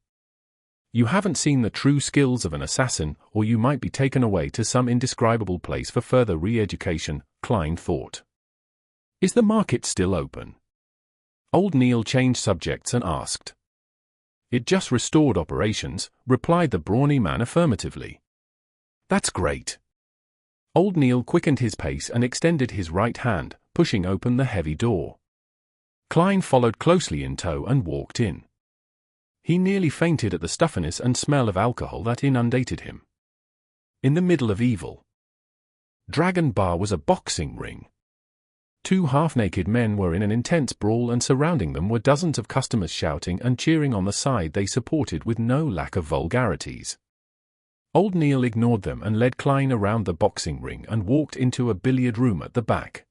You haven't seen the true skills of an assassin, or you might be taken away to some indescribable place for further re-education, Klein thought. Is the market still open? Old Neil changed subjects and asked. It just restored operations, replied the brawny man affirmatively. That's great. Old Neil quickened his pace and extended his right hand, pushing open the heavy door. Klein followed closely in tow and walked in. He nearly fainted at the stuffiness and smell of alcohol that inundated him. In the middle of evil Dragon Bar was a boxing ring. Two half-naked men were in an intense brawl, and surrounding them were dozens of customers shouting and cheering on the side they supported with no lack of vulgarities. Old Neil ignored them and led Klein around the boxing ring and walked into a billiard room at the back.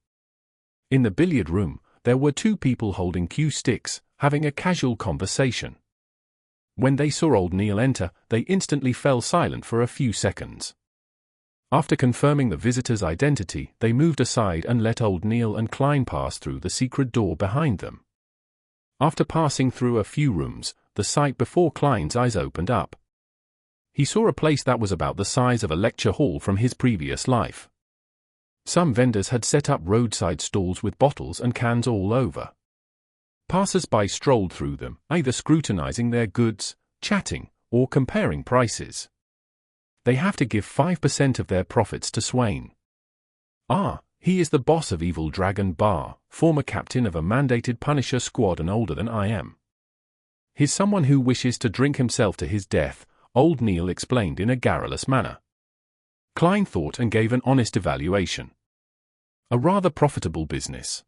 In the billiard room, there were two people holding cue sticks, having a casual conversation. When they saw Old Neil enter, they instantly fell silent for a few seconds. After confirming the visitor's identity, they moved aside and let Old Neil and Klein pass through the secret door behind them. After passing through a few rooms, the sight before Klein's eyes opened up. He saw a place that was about the size of a lecture hall from his previous life. Some vendors had set up roadside stalls with bottles and cans all over. Passers-by strolled through them, either scrutinizing their goods, chatting, or comparing prices. They have to give 5% of their profits to Swain. Ah, he is the boss of Evil Dragon Bar, former captain of a mandated Punisher squad and older than I am. He's someone who wishes to drink himself to his death, Old Neil explained in a garrulous manner. Klein thought and gave an honest evaluation. A rather profitable business.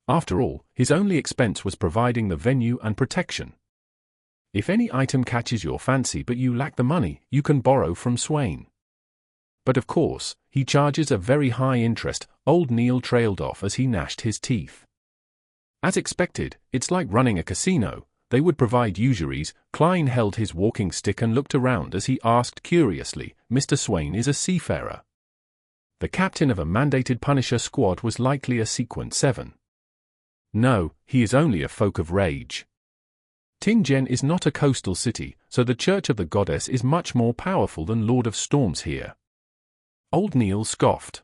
After all, his only expense was providing the venue and protection. If any item catches your fancy but you lack the money, you can borrow from Swain. But of course, he charges a very high interest, Old Neil trailed off as he gnashed his teeth. As expected, it's like running a casino. They would provide usuries. Klein held his walking stick and looked around as he asked curiously, Mr. Swain is a seafarer. The captain of a mandated Punisher squad was likely a Sequence 7. No, he is only a folk of rage. Tingen is not a coastal city, so the Church of the Goddess is much more powerful than Lord of Storms here. Old Neil scoffed.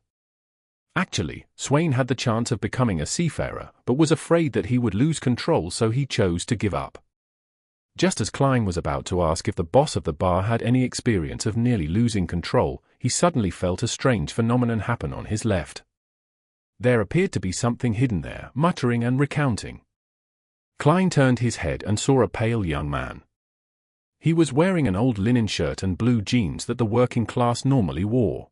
Actually, Swain had the chance of becoming a seafarer, but was afraid that he would lose control, so he chose to give up. Just as Klein was about to ask if the boss of the bar had any experience of nearly losing control, he suddenly felt a strange phenomenon happen on his left. There appeared to be something hidden there, muttering and recounting. Klein turned his head and saw a pale young man. He was wearing an old linen shirt and blue jeans that the working class normally wore.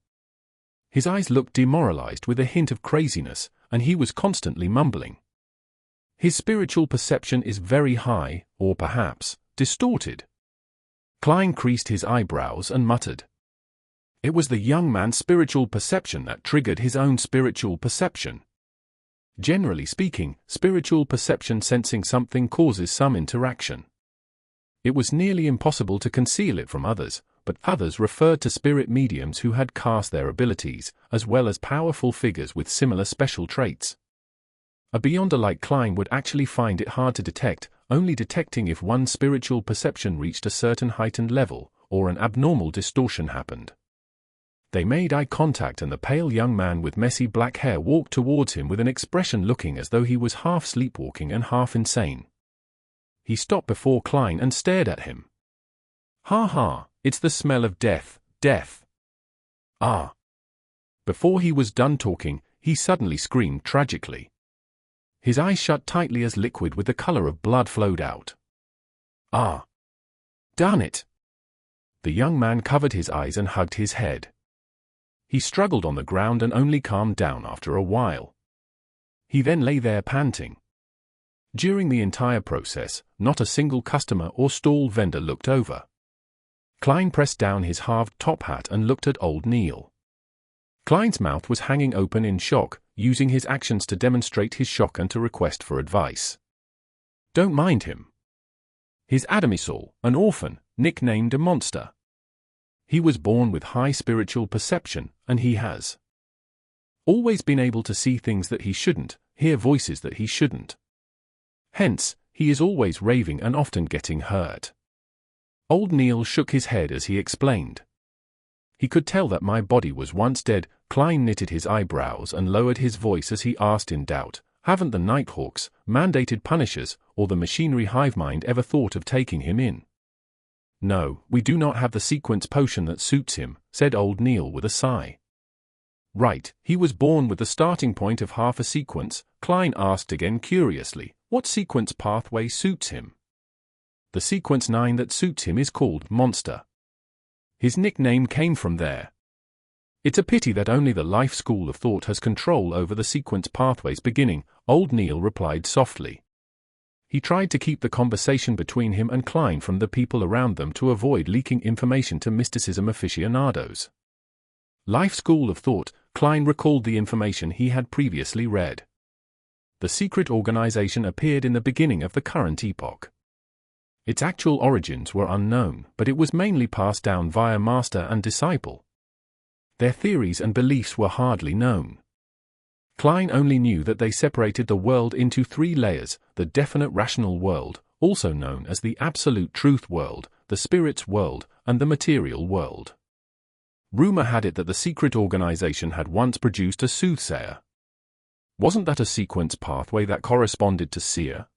His eyes looked demoralized with a hint of craziness, and he was constantly mumbling. His spiritual perception is very high, or perhaps, distorted. Klein creased his eyebrows and muttered. It was the young man's spiritual perception that triggered his own spiritual perception. Generally speaking, spiritual perception sensing something causes some interaction. It was nearly impossible to conceal it from others, but others referred to spirit mediums who had cast their abilities, as well as powerful figures with similar special traits. A beyonder like Klein would actually find it hard to detect, only detecting if one's spiritual perception reached a certain heightened level, or an abnormal distortion happened. They made eye contact, and the pale young man with messy black hair walked towards him with an expression looking as though he was half sleepwalking and half insane. He stopped before Klein and stared at him. Ha ha, it's the smell of death, death. Ah. Before he was done talking, he suddenly screamed tragically. His eyes shut tightly as liquid with the color of blood flowed out. Ah. Darn it. The young man covered his eyes and hugged his head. He struggled on the ground and only calmed down after a while. He then lay there panting. During the entire process, not a single customer or stall vendor looked over. Klein pressed down his halved top hat and looked at Old Neil. Klein's mouth was hanging open in shock, using his actions to demonstrate his shock and to request for advice. Don't mind him. His Adamisol, an orphan, nicknamed a monster. He was born with high spiritual perception, and he has always been able to see things that he shouldn't, hear voices that he shouldn't. Hence, he is always raving and often getting hurt. Old Neil shook his head as he explained. He could tell that my body was once dead. Klein knitted his eyebrows and lowered his voice as he asked in doubt, haven't the Nighthawks, mandated Punishers, or the machinery hive mind ever thought of taking him in? No, we do not have the sequence potion that suits him, said Old Neil with a sigh. Right, he was born with the starting point of half a sequence. Klein asked again curiously, what sequence pathway suits him? The sequence 9 that suits him is called Monster. His nickname came from there. It's a pity that only the life school of thought has control over the sequence pathways beginning, Old Neil replied softly. He tried to keep the conversation between him and Klein from the people around them to avoid leaking information to mysticism aficionados. Life school of thought, Klein recalled the information he had previously read. The secret organization appeared in the beginning of the current epoch. Its actual origins were unknown, but it was mainly passed down via master and disciple. Their theories and beliefs were hardly known. Klein only knew that they separated the world into 3 layers: the definite rational world, also known as the absolute truth world, the spirit's world, and the material world. Rumor had it that the secret organization had once produced a soothsayer. Wasn't that a sequence pathway that corresponded to Seer?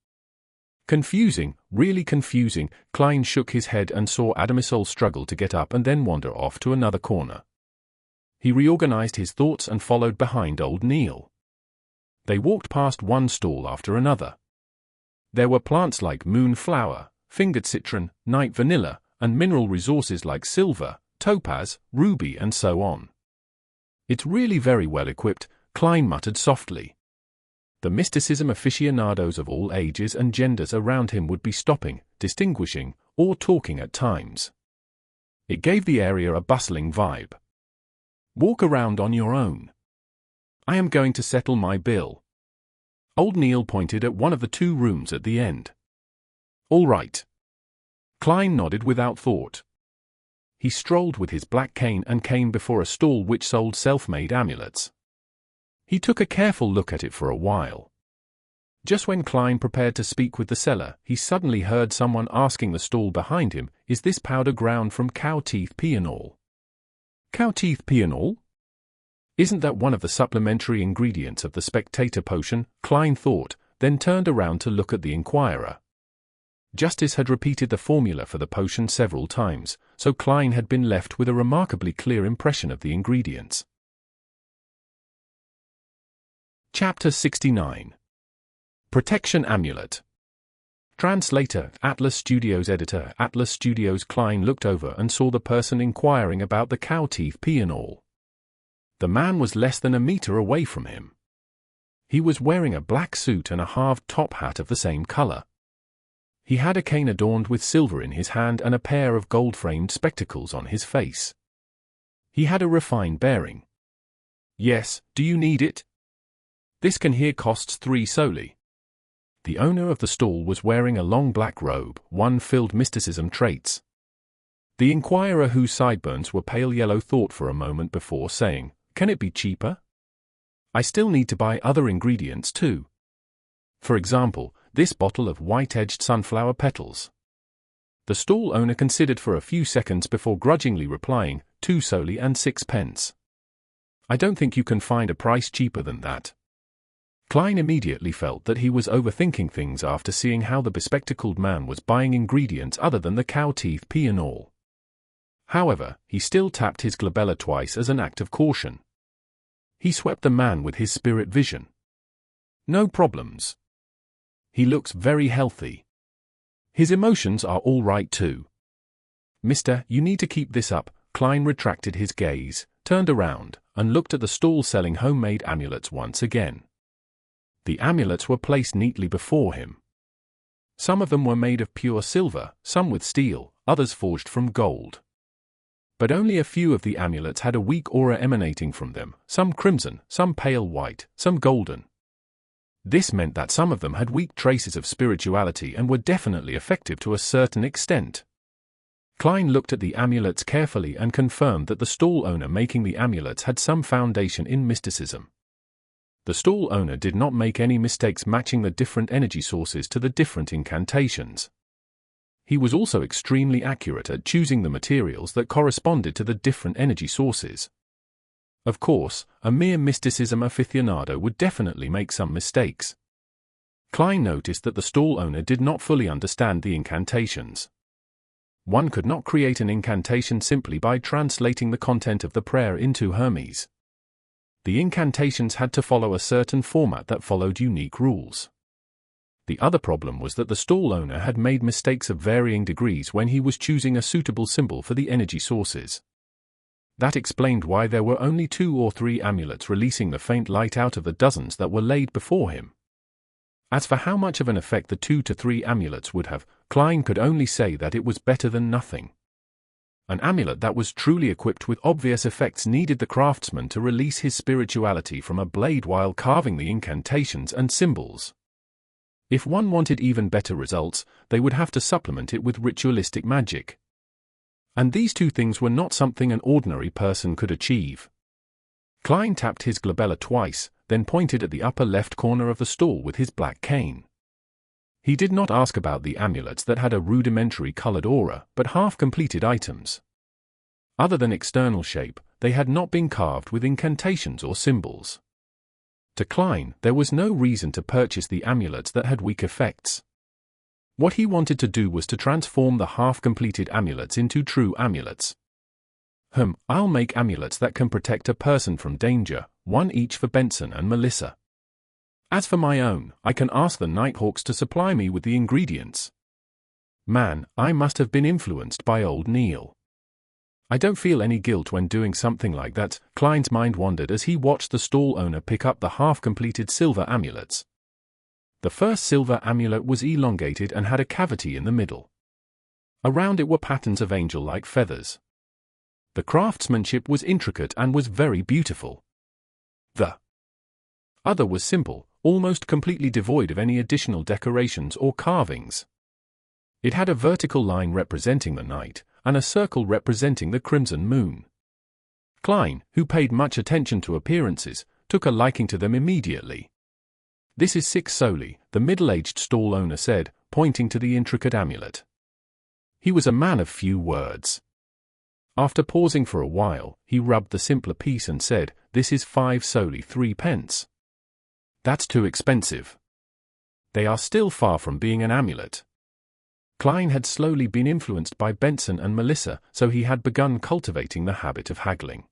Confusing, really confusing. Klein shook his head and saw Adamisol struggle to get up and then wander off to another corner. He reorganized his thoughts and followed behind Old Neil. They walked past one stall after another. There were plants like moonflower, fingered citron, night vanilla, and mineral resources like silver, topaz, ruby, and so on. It's really very well equipped, Klein muttered softly. The mysticism aficionados of all ages and genders around him would be stopping, distinguishing, or talking at times. It gave the area a bustling vibe. Walk around on your own. I am going to settle my bill. Old Neil pointed at one of the 2 rooms at the end. All right. Klein nodded without thought. He strolled with his black cane and came before a stall which sold self-made amulets. He took a careful look at it for a while. Just when Klein prepared to speak with the seller, he suddenly heard someone asking the stall behind him, is this powder ground from cow teeth peonol? Cow teeth peonol? Isn't that one of the supplementary ingredients of the Spectator potion? Klein thought, then turned around to look at the inquirer. Justice had repeated the formula for the potion several times, so Klein had been left with a remarkably clear impression of the ingredients. Chapter 69. Protection Amulet. Translator, Atlas Studios. Editor, Atlas Studios. Klein looked over and saw the person inquiring about the cow teeth peonol. The man was less than a meter away from him. He was wearing a black suit and a halved top hat of the same color. He had a cane adorned with silver in his hand and a pair of gold-framed spectacles on his face. He had a refined bearing. Yes, do you need it? This can here costs 3 soli. The owner of the stall was wearing a long black robe, one filled mysticism traits. The inquirer, whose sideburns were pale yellow, thought for a moment before saying, can it be cheaper? I still need to buy other ingredients too. For example, this bottle of white-edged sunflower petals. The stall owner considered for a few seconds before grudgingly replying, 2 soli and 6 pence. I don't think you can find a price cheaper than that. Klein immediately felt that he was overthinking things after seeing how the bespectacled man was buying ingredients other than the cow teeth peonol. However, he still tapped his glabella twice as an act of caution. He swept the man with his spirit vision. No problems. He looks very healthy. His emotions are all right too. Mister, you need to keep this up. Klein retracted his gaze, turned around, and looked at the stall selling homemade amulets once again. The amulets were placed neatly before him. Some of them were made of pure silver, some with steel, others forged from gold. But only a few of the amulets had a weak aura emanating from them, some crimson, some pale white, some golden. This meant that some of them had weak traces of spirituality and were definitely effective to a certain extent. Klein looked at the amulets carefully and confirmed that the stall owner making the amulets had some foundation in mysticism. The stall owner did not make any mistakes matching the different energy sources to the different incantations. He was also extremely accurate at choosing the materials that corresponded to the different energy sources. Of course, a mere mysticism aficionado would definitely make some mistakes. Klein noticed that the stall owner did not fully understand the incantations. One could not create an incantation simply by translating the content of the prayer into Hermes. The incantations had to follow a certain format that followed unique rules. The other problem was that the stall owner had made mistakes of varying degrees when he was choosing a suitable symbol for the energy sources. That explained why there were only 2 or 3 amulets releasing the faint light out of the dozens that were laid before him. As for how much of an effect the 2 to 3 amulets would have, Klein could only say that it was better than nothing. An amulet that was truly equipped with obvious effects needed the craftsman to release his spirituality from a blade while carving the incantations and symbols. If one wanted even better results, they would have to supplement it with ritualistic magic. And these 2 things were not something an ordinary person could achieve. Klein tapped his glabella twice, then pointed at the upper left corner of the stall with his black cane. He did not ask about the amulets that had a rudimentary colored aura, but half-completed items. Other than external shape, they had not been carved with incantations or symbols. To Klein, there was no reason to purchase the amulets that had weak effects. What he wanted to do was to transform the half-completed amulets into true amulets. I'll make amulets that can protect a person from danger, 1 each for Benson and Melissa. As for my own, I can ask the Nighthawks to supply me with the ingredients. Man, I must have been influenced by old Neil. I don't feel any guilt when doing something like that. Klein's mind wandered as he watched the stall owner pick up the half-completed silver amulets. The first silver amulet was elongated and had a cavity in the middle. Around it were patterns of angel-like feathers. The craftsmanship was intricate and was very beautiful. The other was simple, almost completely devoid of any additional decorations or carvings. It had a vertical line representing the night, and a circle representing the crimson moon. Klein, who paid much attention to appearances, took a liking to them immediately. This is 6 soli, the middle-aged stall owner said, pointing to the intricate amulet. He was a man of few words. After pausing for a while, he rubbed the simpler piece and said, "This is 5 soli 3 pence. That's too expensive. They are still far from being an amulet." Klein had slowly been influenced by Benson and Melissa, so he had begun cultivating the habit of haggling.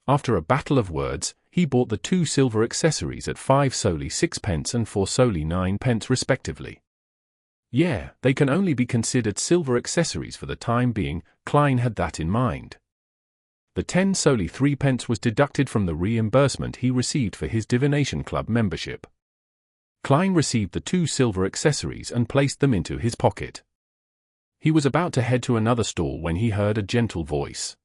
After a battle of words, he bought the 2 silver accessories at 5 soli 6 pence and 4 soli 9 pence respectively. Yeah, they can only be considered silver accessories for the time being. Klein had that in mind. The 10 soli 3 pence was deducted from the reimbursement he received for his Divination Club membership. Klein received the 2 silver accessories and placed them into his pocket. He was about to head to another stall when he heard a gentle voice.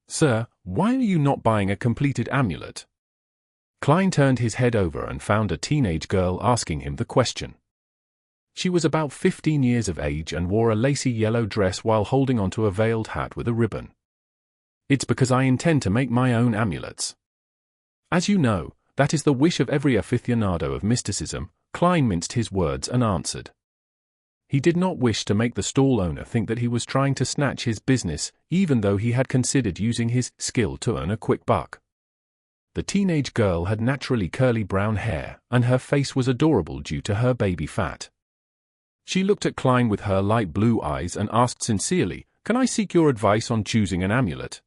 "Sir, why are you not buying a completed amulet?" Klein turned his head over and found a teenage girl asking him the question. She was about 15 years of age and wore a lacy yellow dress while holding onto a veiled hat with a ribbon. "It's because I intend to make my own amulets. As you know, that is the wish of every aficionado of mysticism." Klein minced his words and answered. He did not wish to make the stall owner think that he was trying to snatch his business, even though he had considered using his skill to earn a quick buck. The teenage girl had naturally curly brown hair, and her face was adorable due to her baby fat. She looked at Klein with her light blue eyes and asked sincerely, "Can I seek your advice on choosing an amulet?"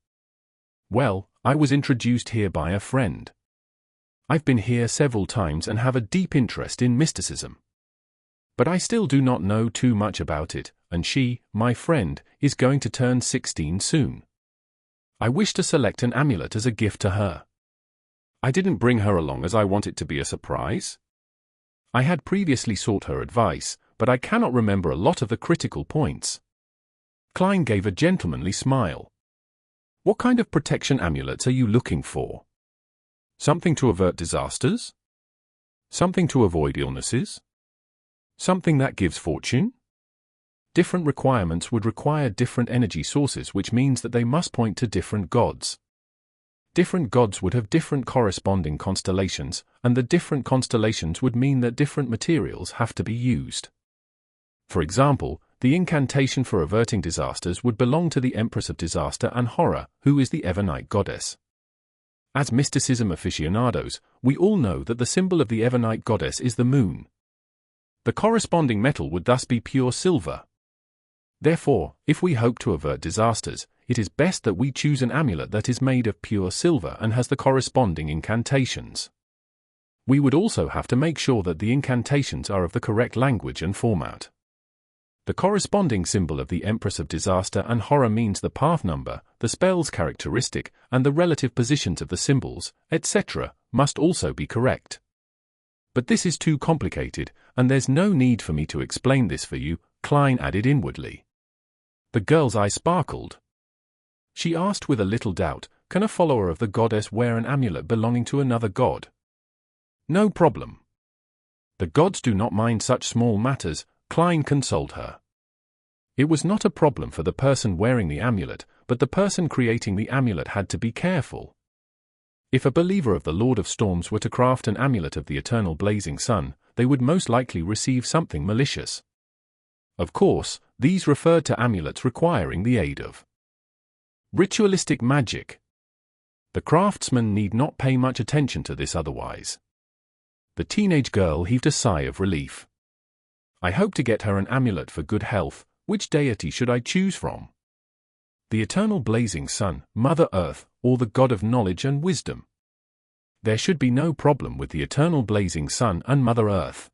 "Well, I was introduced here by a friend. I've been here several times and have a deep interest in mysticism. But I still do not know too much about it, and she, my friend, is going to turn 16 soon. I wish to select an amulet as a gift to her. I didn't bring her along as I want it to be a surprise. I had previously sought her advice, but I cannot remember a lot of the critical points." Klein gave a gentlemanly smile. "What kind of protection amulets are you looking for? Something to avert disasters? Something to avoid illnesses? Something that gives fortune? Different requirements would require different energy sources, which means that they must point to different gods. Different gods would have different corresponding constellations, and the different constellations would mean that different materials have to be used. For example, the incantation for averting disasters would belong to the Empress of Disaster and Horror, who is the Evernight goddess. As mysticism aficionados, we all know that the symbol of the Evernight goddess is the moon. The corresponding metal would thus be pure silver. Therefore, if we hope to avert disasters, it is best that we choose an amulet that is made of pure silver and has the corresponding incantations. We would also have to make sure that the incantations are of the correct language and format. The corresponding symbol of the Empress of Disaster and Horror means the path number, the spell's characteristic, and the relative positions of the symbols, etc., must also be correct. But this is too complicated, and there's no need for me to explain this for you, Klein added inwardly. The girl's eye sparkled. She asked with a little doubt, can a follower of the goddess wear an amulet belonging to another god? No problem. The gods do not mind such small matters, Klein consoled her. It was not a problem for the person wearing the amulet, but the person creating the amulet had to be careful. If a believer of the Lord of Storms were to craft an amulet of the eternal blazing sun, they would most likely receive something malicious. Of course, these referred to amulets requiring the aid of ritualistic magic. The craftsman need not pay much attention to this otherwise. The teenage girl heaved a sigh of relief. I hope to get her an amulet for good health. Which deity should I choose from? The eternal blazing sun, Mother Earth, or the god of knowledge and wisdom? There should be no problem with the eternal blazing sun and Mother Earth.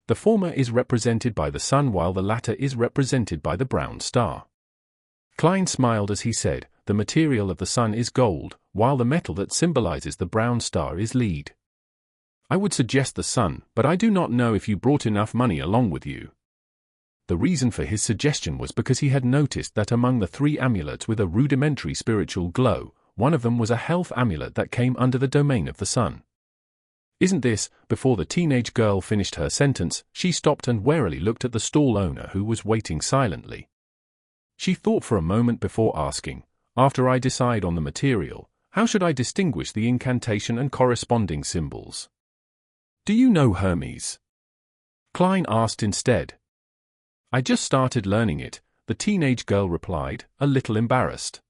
The former is represented by the sun while the latter is represented by the brown star. Klein smiled as he said, the material of the sun is gold, while the metal that symbolizes the brown star is lead. I would suggest the sun, but I do not know if you brought enough money along with you. The reason for his suggestion was because he had noticed that among the 3 amulets with a rudimentary spiritual glow, one of them was a health amulet that came under the domain of the sun. Isn't this? Before the teenage girl finished her sentence, she stopped and warily looked at the stall owner who was waiting silently. She thought for a moment before asking, after I decide on the material, how should I distinguish the incantation and corresponding symbols? Do you know Hermes? Klein asked instead. I just started learning it, the teenage girl replied, a little embarrassed.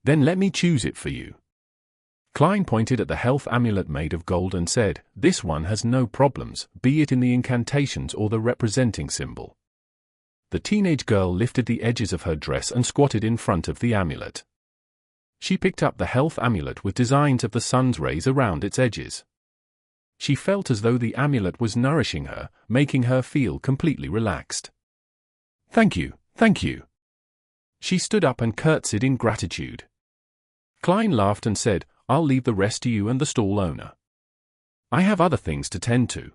Then let me choose it for you. Klein pointed at the health amulet made of gold and said, this one has no problems, be it in the incantations or the representing symbol. The teenage girl lifted the edges of her dress and squatted in front of the amulet. She picked up the health amulet with designs of the sun's rays around its edges. She felt as though the amulet was nourishing her, making her feel completely relaxed. Thank you, thank you. She stood up and curtsied in gratitude. Klein laughed and said, I'll leave the rest to you and the stall owner. I have other things to tend to.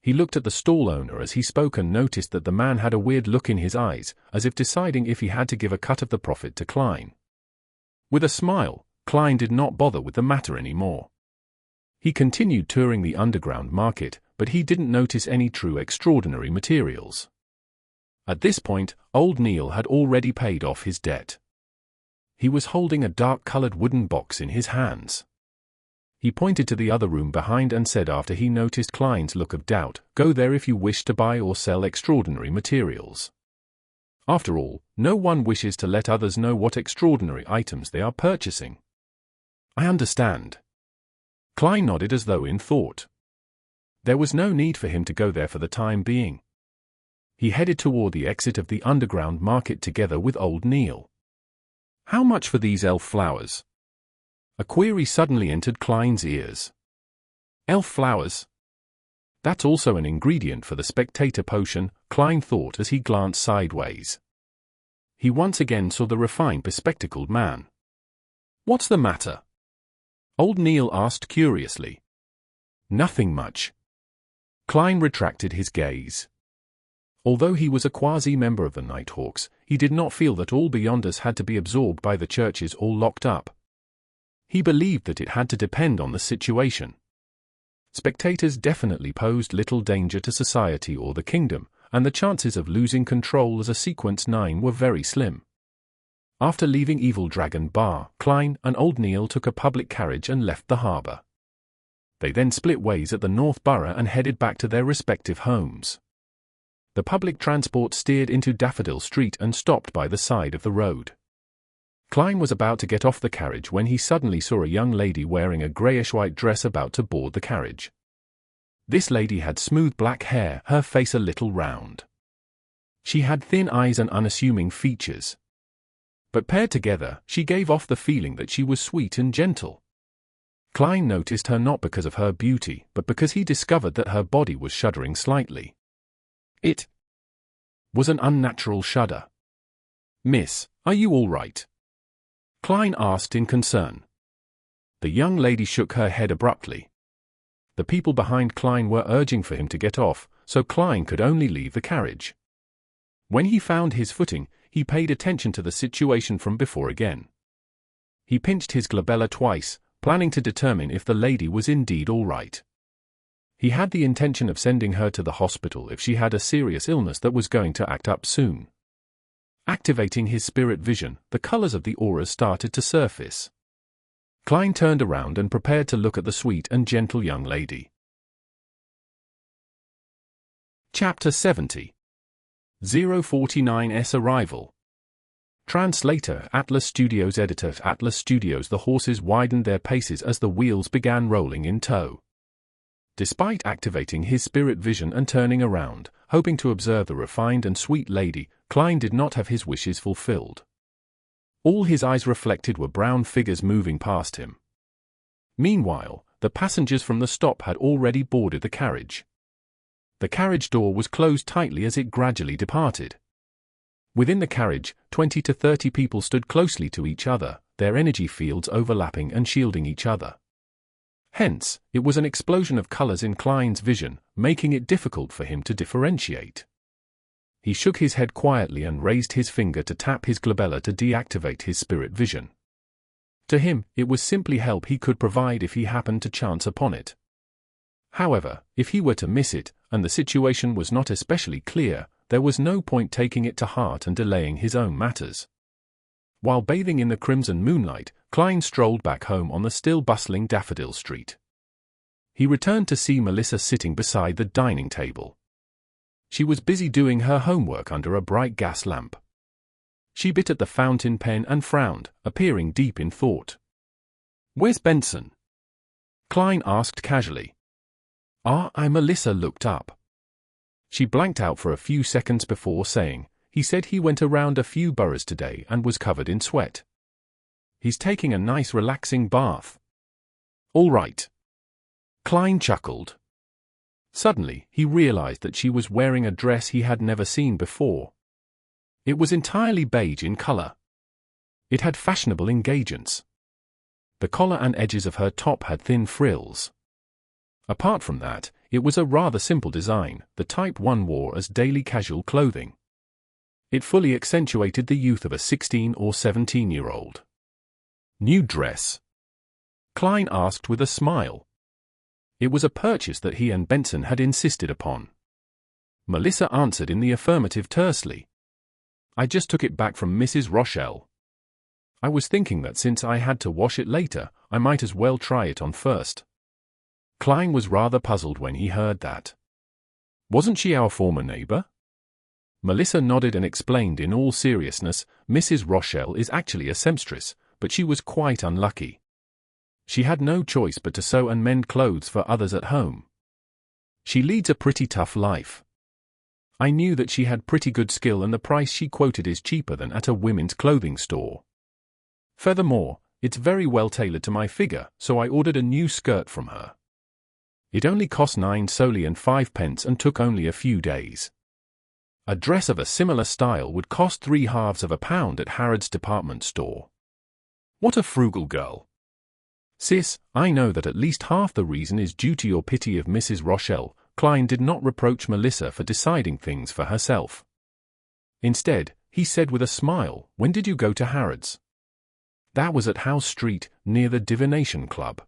He looked at the stall owner as he spoke and noticed that the man had a weird look in his eyes, as if deciding if he had to give a cut of the profit to Klein. With a smile, Klein did not bother with the matter anymore. He continued touring the underground market, but he didn't notice any true extraordinary materials. At this point, old Neil had already paid off his debt. He was holding a dark-colored wooden box in his hands. He pointed to the other room behind and said after he noticed Klein's look of doubt, go there if you wish to buy or sell extraordinary materials. After all, no one wishes to let others know what extraordinary items they are purchasing. I understand. Klein nodded as though in thought. There was no need for him to go there for the time being. He headed toward the exit of the underground market together with old Neil. How much for these elf flowers? A query suddenly entered Klein's ears. Elf flowers? That's also an ingredient for the Spectator potion, Klein thought as he glanced sideways. He once again saw the refined bespectacled man. What's the matter? Old Neil asked curiously. Nothing much. Klein retracted his gaze. Although he was a quasi-member of the Nighthawks, he did not feel that all Beyonders had to be absorbed by the churches or locked up. He believed that it had to depend on the situation. Spectators definitely posed little danger to society or the kingdom, and the chances of losing control as a Sequence 9 were very slim. After leaving Evil Dragon Bar, Klein and Old Neil took a public carriage and left the harbour. They then split ways at the North Borough and headed back to their respective homes. The public transport steered into Daffodil Street and stopped by the side of the road. Klein was about to get off the carriage when he suddenly saw a young lady wearing a greyish-white dress about to board the carriage. This lady had smooth black hair, her face a little round. She had thin eyes and unassuming features. But paired together, she gave off the feeling that she was sweet and gentle. Klein noticed her not because of her beauty, but because he discovered that her body was shuddering slightly. It was an unnatural shudder. "Miss, are you all right?" Klein asked in concern. The young lady shook her head abruptly. The people behind Klein were urging for him to get off, so Klein could only leave the carriage. When he found his footing, he paid attention to the situation from before again. He pinched his glabella twice, planning to determine if the lady was indeed all right. He had the intention of sending her to the hospital if she had a serious illness that was going to act up soon. Activating his spirit vision, the colors of the auras started to surface. Klein turned around and prepared to look at the sweet and gentle young lady. Chapter 70. 049's Arrival. Translator, Atlas Studios. Editor, Atlas Studios. The horses widened their paces as the wheels began rolling in tow. Despite activating his spirit vision and turning around, hoping to observe the refined and sweet lady, Klein did not have his wishes fulfilled. All his eyes reflected were brown figures moving past him. Meanwhile, the passengers from the stop had already boarded the carriage. The carriage door was closed tightly as it gradually departed. Within the carriage, 20 to 30 people stood closely to each other, their energy fields overlapping and shielding each other. Hence, it was an explosion of colors in Klein's vision, making it difficult for him to differentiate. He shook his head quietly and raised his finger to tap his glabella to deactivate his spirit vision. To him, it was simply help he could provide if he happened to chance upon it. However, if he were to miss it, and the situation was not especially clear, there was no point taking it to heart and delaying his own matters. While bathing in the crimson moonlight, Klein strolled back home on the still bustling Daffodil Street. He returned to see Melissa sitting beside the dining table. She was busy doing her homework under a bright gas lamp. She bit at the fountain pen and frowned, appearing deep in thought. "Where's Benson?" Klein asked casually. Melissa looked up. She blanked out for a few seconds before saying, "He said he went around a few boroughs today and was covered in sweat. He's taking a nice relaxing bath." "All right." Klein chuckled. Suddenly, he realized that she was wearing a dress he had never seen before. It was entirely beige in color. It had fashionable engagements. The collar and edges of her top had thin frills. Apart from that, it was a rather simple design, the type one wore as daily casual clothing. It fully accentuated the youth of a 16 or 17-year-old. "New dress?" Klein asked with a smile. It was a purchase that he and Benson had insisted upon. Melissa answered in the affirmative tersely. "I just took it back from Mrs. Roselles. I was thinking that since I had to wash it later, I might as well try it on first." Klein was rather puzzled when he heard that. "Wasn't she our former neighbor?" Melissa nodded and explained in all seriousness, "Mrs. Roselles is actually a seamstress, but she was quite unlucky. She had no choice but to sew and mend clothes for others at home. She leads a pretty tough life. I knew that she had pretty good skill and the price she quoted is cheaper than at a women's clothing store. Furthermore, it's very well tailored to my figure, so I ordered a new skirt from her. It only cost 9 soldi and 5 pence and took only a few days. A dress of a similar style would cost 3/2 of a pound at Harrods department store. What a frugal girl. Sis, I know that at least half the reason is due to your pity of Mrs. Roselles." Klein did not reproach Melissa for deciding things for herself. Instead, he said with a smile, "When did you go to Harrods?" "That was at House Street, near the Divination Club."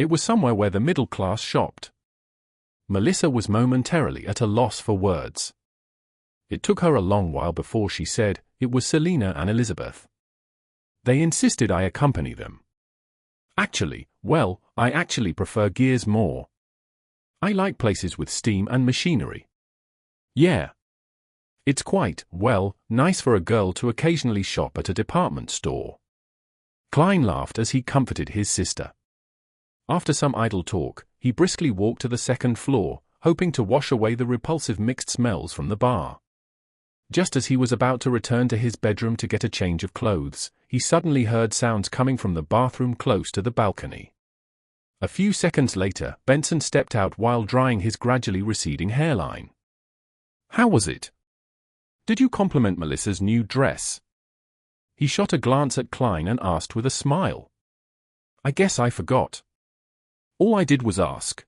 It was somewhere where the middle class shopped. Melissa was momentarily at a loss for words. It took her a long while before she said, "It was Selena and Elizabeth. They insisted I accompany them. Actually, well, I actually prefer gears more. I like places with steam and machinery. Yeah. It's quite, well, nice for a girl to occasionally shop at a department store." Klein laughed as he comforted his sister. After some idle talk, he briskly walked to the second floor, hoping to wash away the repulsive mixed smells from the bar. Just as he was about to return to his bedroom to get a change of clothes, he suddenly heard sounds coming from the bathroom close to the balcony. A few seconds later, Benson stepped out while drying his gradually receding hairline. "How was it? Did you compliment Melissa's new dress?" He shot a glance at Klein and asked with a smile. "I guess I forgot. All I did was ask."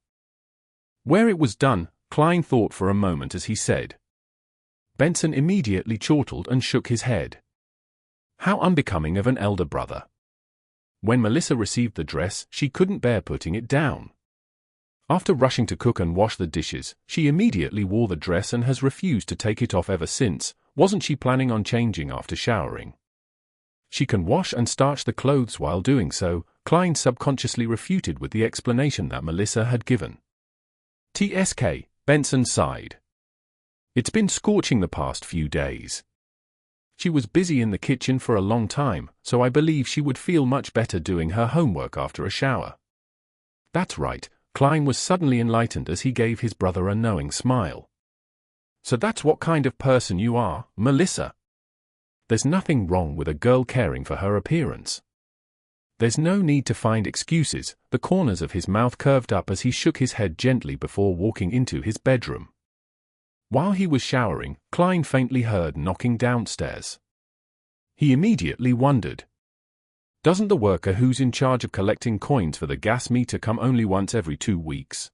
Where it was done, Klein thought for a moment as he said. Benson immediately chortled and shook his head. How unbecoming of an elder brother. When Melissa received the dress, she couldn't bear putting it down. After rushing to cook and wash the dishes, she immediately wore the dress and has refused to take it off ever since. Wasn't she planning on changing after showering? She can wash and starch the clothes while doing so, Klein subconsciously refuted with the explanation that Melissa had given. TSK, Benson sighed. It's been scorching the past few days. She was busy in the kitchen for a long time, so I believe she would feel much better doing her homework after a shower. That's right, Klein was suddenly enlightened as he gave his brother a knowing smile. So that's what kind of person you are, Melissa. There's nothing wrong with a girl caring for her appearance. There's no need to find excuses. The corners of his mouth curved up as he shook his head gently before walking into his bedroom. While he was showering, Klein faintly heard knocking downstairs. He immediately wondered. Doesn't the worker who's in charge of collecting coins for the gas meter come only once every 2 weeks?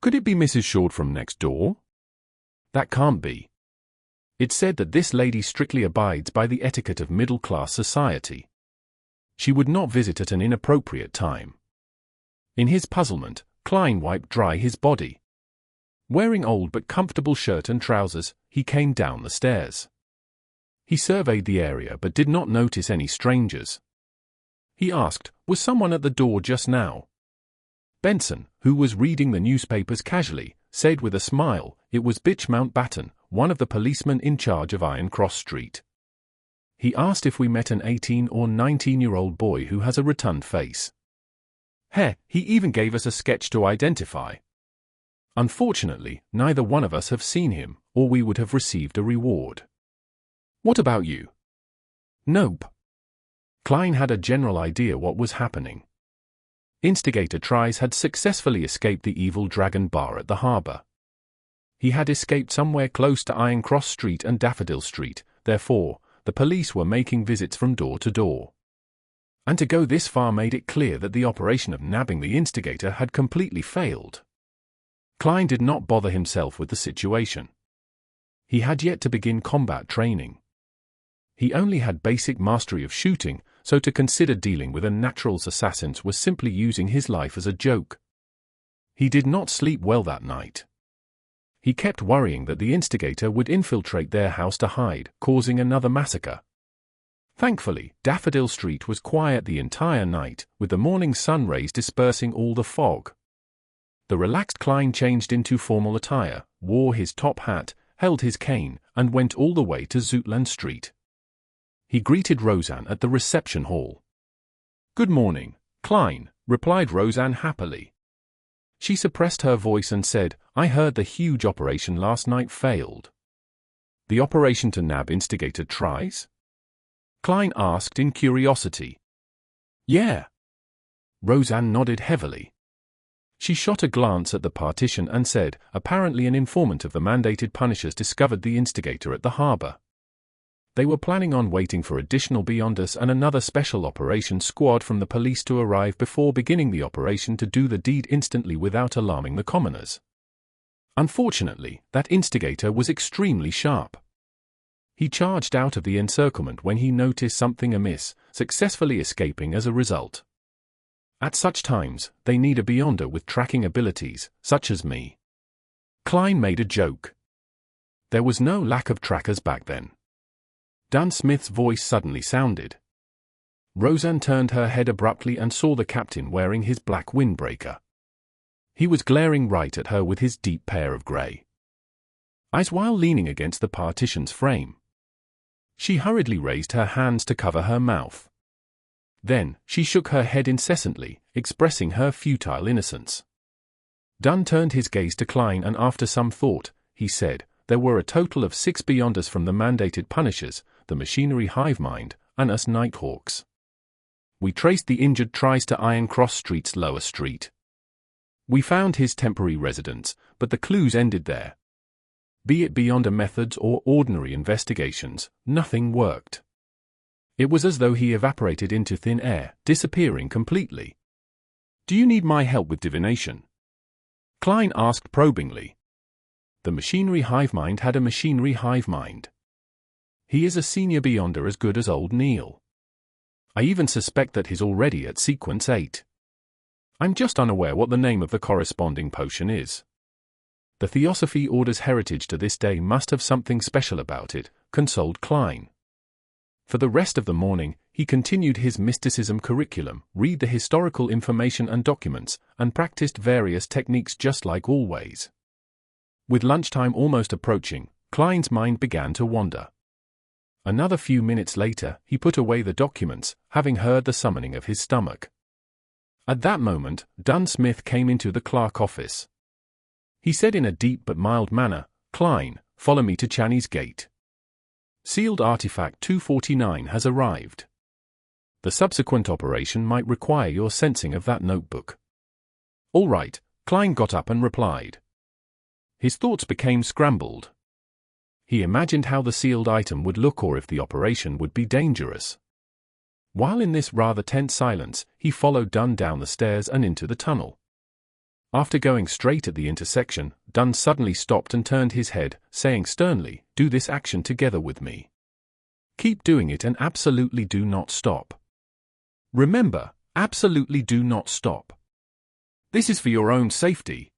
Could it be Mrs. Short from next door? That can't be. It's said that this lady strictly abides by the etiquette of middle-class society. She would not visit at an inappropriate time. In his puzzlement, Klein wiped dry his body. Wearing old but comfortable shirt and trousers, he came down the stairs. He surveyed the area but did not notice any strangers. He asked, was someone at the door just now? Benson, who was reading the newspapers casually, said with a smile, it was Bitch Mountbatten, one of the policemen in charge of Iron Cross Street. He asked if we met an 18 or 19-year-old boy who has a rotund face. He even gave us a sketch to identify. Unfortunately, neither one of us have seen him, or we would have received a reward. What about you? Nope. Klein had a general idea what was happening. Instigator Tries had successfully escaped the Evil Dragon Bar at the harbor. He had escaped somewhere close to Iron Cross Street and Daffodil Street, therefore, the police were making visits from door to door. And to go this far made it clear that the operation of nabbing the Instigator had completely failed. Klein did not bother himself with the situation. He had yet to begin combat training. He only had basic mastery of shooting, so to consider dealing with a natural's assassins was simply using his life as a joke. He did not sleep well that night. He kept worrying that the Instigator would infiltrate their house to hide, causing another massacre. Thankfully, Daffodil Street was quiet the entire night, with the morning sun rays dispersing all the fog. The relaxed Klein changed into formal attire, wore his top hat, held his cane, and went all the way to Zoutland Street. He greeted Roseanne at the reception hall. "Good morning, Klein," replied Roseanne happily. She suppressed her voice and said, "I heard the huge operation last night failed." "The operation to nab Instigator Tries?" Klein asked in curiosity. "Yeah." Roseanne nodded heavily. She shot a glance at the partition and said, apparently an informant of the mandated punishers discovered the Instigator at the harbor. They were planning on waiting for additional Beyonders and another special operations squad from the police to arrive before beginning the operation to do the deed instantly without alarming the commoners. Unfortunately, that Instigator was extremely sharp. He charged out of the encirclement when he noticed something amiss, successfully escaping as a result. At such times, they need a Beyonder with tracking abilities, such as me. Klein made a joke. There was no lack of trackers back then. Dan Smith's voice suddenly sounded. Roseanne turned her head abruptly and saw the captain wearing his black windbreaker. He was glaring right at her with his deep pair of grey eyes while leaning against the partition's frame. She hurriedly raised her hands to cover her mouth. Then, she shook her head incessantly, expressing her futile innocence. Dunn turned his gaze to Klein and after some thought, he said, there were a total of 6 Beyonders from the mandated Punishers, the Machinery Hivemind, and us Nighthawks. We traced the injured Tries to Iron Cross Street's lower street. We found his temporary residence, but the clues ended there. Be it Beyonder methods or ordinary investigations, nothing worked. It was as though he evaporated into thin air, disappearing completely. Do you need my help with divination? Klein asked probingly. The Machinery Hivemind had a Machinery Hivemind. He is a senior Beyonder as good as old Neil. I even suspect that he's already at Sequence 8. I'm just unaware what the name of the corresponding potion is. The Theosophy Order's heritage to this day must have something special about it, consoled Klein. For the rest of the morning, he continued his mysticism curriculum, read the historical information and documents, and practiced various techniques just like always. With lunchtime almost approaching, Klein's mind began to wander. Another few minutes later, he put away the documents, having heard the summoning of his stomach. At that moment, Dunn Smith came into the clerk office. He said in a deep but mild manner, Klein, follow me to Channey's Gate. Sealed Artifact 249 has arrived. The subsequent operation might require your sensing of that notebook. All right, Klein got up and replied. His thoughts became scrambled. He imagined how the sealed item would look or if the operation would be dangerous. While in this rather tense silence, he followed Dunn down the stairs and into the tunnel. After going straight at the intersection, Dunn suddenly stopped and turned his head, saying sternly, do this action together with me. Keep doing it and absolutely do not stop. Remember, absolutely do not stop. This is for your own safety.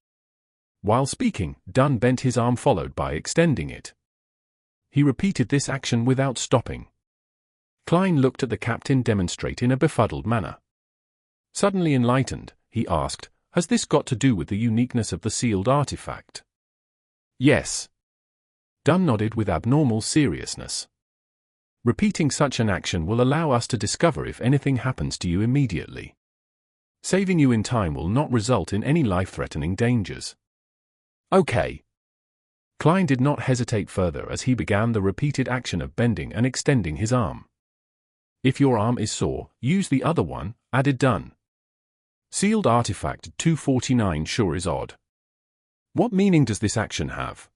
While speaking, Dunn bent his arm followed by extending it. He repeated this action without stopping. Klein looked at the captain demonstrate in a befuddled manner. Suddenly enlightened, he asked, has this got to do with the uniqueness of the sealed artifact? Yes. Dunn nodded with abnormal seriousness. Repeating such an action will allow us to discover if anything happens to you immediately. Saving you in time will not result in any life-threatening dangers. Okay. Klein did not hesitate further as he began the repeated action of bending and extending his arm. If your arm is sore, use the other one, added Dunn. Sealed Artifact 249 sure is odd. What meaning does this action have?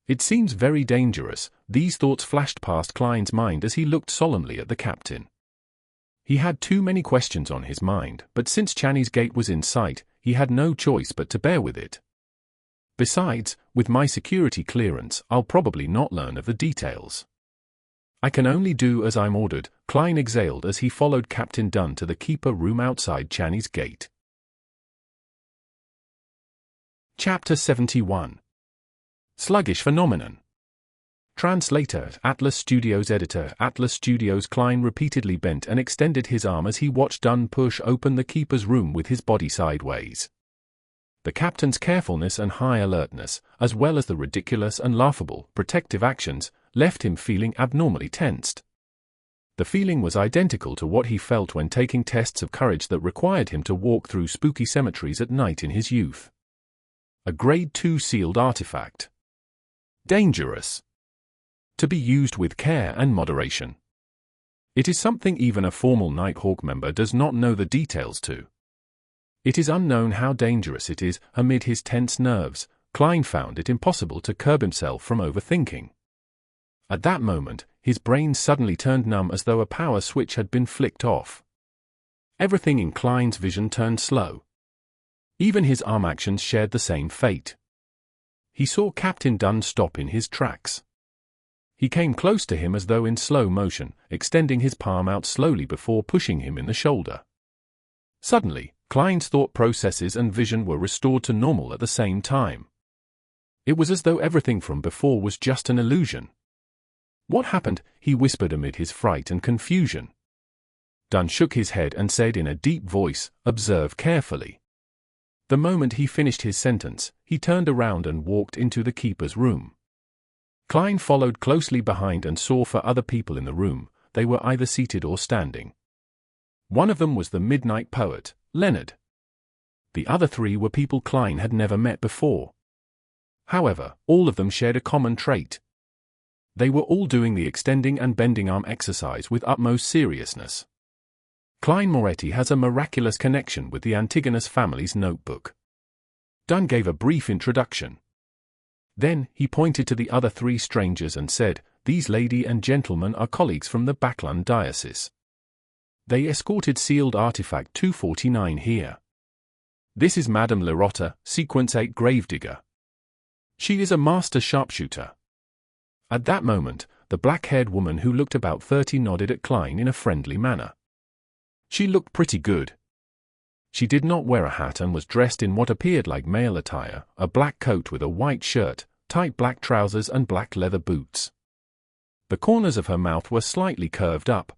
It seems very dangerous. These thoughts flashed past Klein's mind as he looked solemnly at the captain. He had too many questions on his mind, but since Channey's Gate was in sight, he had no choice but to bear with it. Besides, with my security clearance, I'll probably not learn of the details. I can only do as I'm ordered, Klein exhaled as he followed Captain Dunn to the keeper room outside Channey's Gate. Chapter 71. Sluggish Phenomenon. Translator, Atlas Studios Editor, Atlas Studios. Klein repeatedly bent and extended his arm as he watched Dunn push open the keeper's room with his body sideways. The captain's carefulness and high alertness, as well as the ridiculous and laughable protective actions, left him feeling abnormally tensed. The feeling was identical to what he felt when taking tests of courage that required him to walk through spooky cemeteries at night in his youth. A Grade 2 sealed artifact. Dangerous. To be used with care and moderation. It is something even a formal Nighthawk member does not know the details to. It is unknown how dangerous it is. Amid his tense nerves, Klein found it impossible to curb himself from overthinking. At that moment, his brain suddenly turned numb as though a power switch had been flicked off. Everything in Klein's vision turned slow. Even his arm actions shared the same fate. He saw Captain Dunn stop in his tracks. He came close to him as though in slow motion, extending his palm out slowly before pushing him in the shoulder. Suddenly, Klein's thought processes and vision were restored to normal at the same time. It was as though everything from before was just an illusion. "What happened?" he whispered amid his fright and confusion. Dunn shook his head and said in a deep voice, "Observe carefully." The moment he finished his sentence, he turned around and walked into the keeper's room. Klein followed closely behind and saw for other people in the room. They were either seated or standing. One of them was the midnight poet, Leonard. The other three were people Klein had never met before. However, all of them shared a common trait. They were all doing the extending and bending arm exercise with utmost seriousness. Klein Moretti has a miraculous connection with the Antigonus family's notebook. Dunn gave a brief introduction. Then, he pointed to the other three strangers and said, "These lady and gentlemen are colleagues from the Backland Diocese. They escorted sealed artifact 249 here. This is Madame Lerotta, Sequence 8 Gravedigger. She is a master sharpshooter." At that moment, the black-haired woman who looked about 30 nodded at Klein in a friendly manner. She looked pretty good. She did not wear a hat and was dressed in what appeared like male attire, a black coat with a white shirt, tight black trousers and black leather boots. The corners of her mouth were slightly curved up.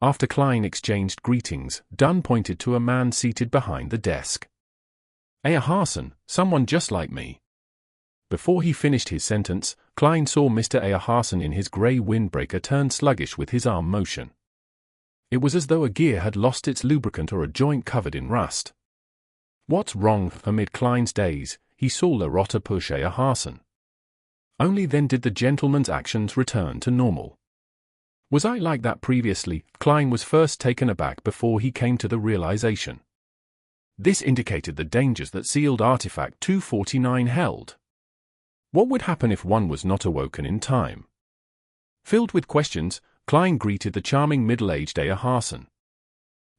After Klein exchanged greetings, Dunn pointed to a man seated behind the desk. "Ayerharson, someone just like me." Before he finished his sentence, Klein saw Mr. Ayerharson in his grey windbreaker turn sluggish with his arm motion. It was as though a gear had lost its lubricant or a joint covered in rust. "What's wrong?" Amid Klein's daze, he saw Lerotta push Ayerharson. Only then did the gentleman's actions return to normal. "Was I like that previously?" Klein was first taken aback before he came to the realization. This indicated the dangers that sealed artifact 249 held. What would happen if one was not awoken in time? Filled with questions, Klein greeted the charming middle-aged Ayerharson.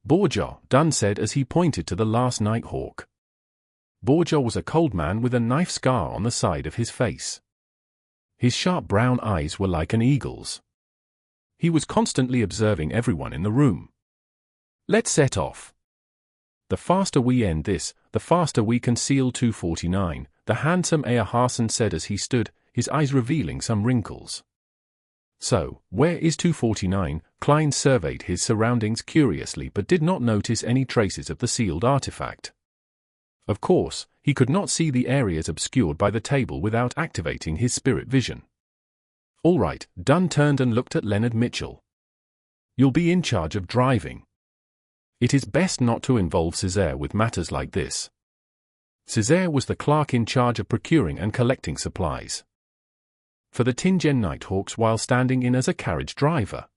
"Borgia," Dunn said as he pointed to the last Nighthawk. Borgia was a cold man with a knife scar on the side of his face. His sharp brown eyes were like an eagle's. He was constantly observing everyone in the room. "Let's set off. The faster we end this, the faster we can seal 249, the handsome Ayerharson said as he stood, his eyes revealing some wrinkles. "So, where is 249? Klein surveyed his surroundings curiously but did not notice any traces of the sealed artifact. Of course, he could not see the areas obscured by the table without activating his spirit vision. "All right," Dunn turned and looked at Leonard Mitchell. "You'll be in charge of driving. It is best not to involve Césaire with matters like this." Césaire was the clerk in charge of procuring and collecting supplies for the Tingen Nighthawks while standing in as a carriage driver.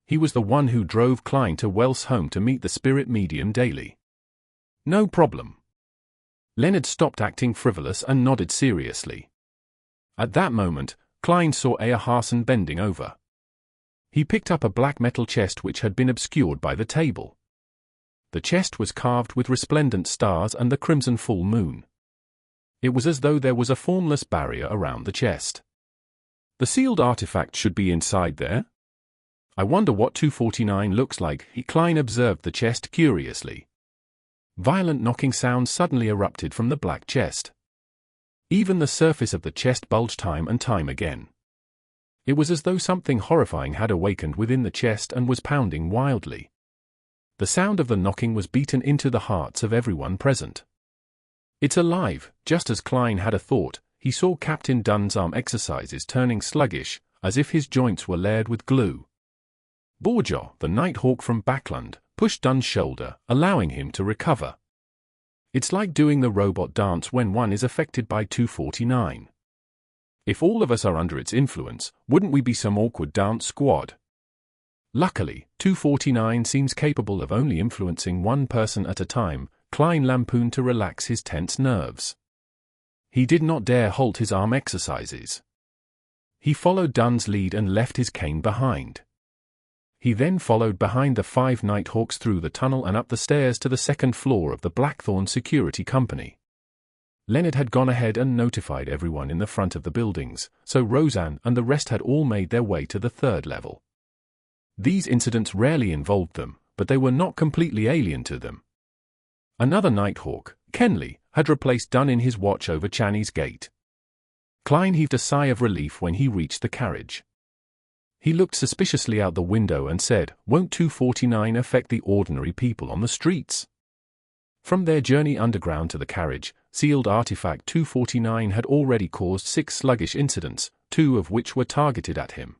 He was the one who drove Klein to Wells' home to meet the spirit medium daily. "No problem." Leonard stopped acting frivolous and nodded seriously. At that moment, Klein saw Ayerharson bending over. He picked up a black metal chest which had been obscured by the table. The chest was carved with resplendent stars and the crimson full moon. It was as though there was a formless barrier around the chest. "The sealed artifact should be inside there? I wonder what 249 looks like." Klein observed the chest curiously. Violent knocking sounds suddenly erupted from the black chest. Even the surface of the chest bulged time and time again. It was as though something horrifying had awakened within the chest and was pounding wildly. The sound of the knocking was beaten into the hearts of everyone present. "It's alive," just as Klein had a thought. He saw Captain Dunn's arm exercises turning sluggish, as if his joints were layered with glue. Borgia, the Nighthawk from Backland, pushed Dunn's shoulder, allowing him to recover. "It's like doing the robot dance when one is affected by 249. If all of us are under its influence, wouldn't we be some awkward dance squad?" Luckily, 249 seems capable of only influencing one person at a time, Klein lampooned to relax his tense nerves. He did not dare halt his arm exercises. He followed Dunn's lead and left his cane behind. He then followed behind the 5 Nighthawks through the tunnel and up the stairs to the second floor of the Blackthorn Security Company. Leonard had gone ahead and notified everyone in the front of the buildings, so Roseanne and the rest had all made their way to the 3rd level. These incidents rarely involved them, but they were not completely alien to them. Another Nighthawk, Kenley, had replaced Dunn in his watch over Channy's gate. Klein heaved a sigh of relief when he reached the carriage. He looked suspiciously out the window and said, "Won't 249 affect the ordinary people on the streets?" From their journey underground to the carriage, sealed artifact 249 had already caused 6 sluggish incidents, 2 of which were targeted at him.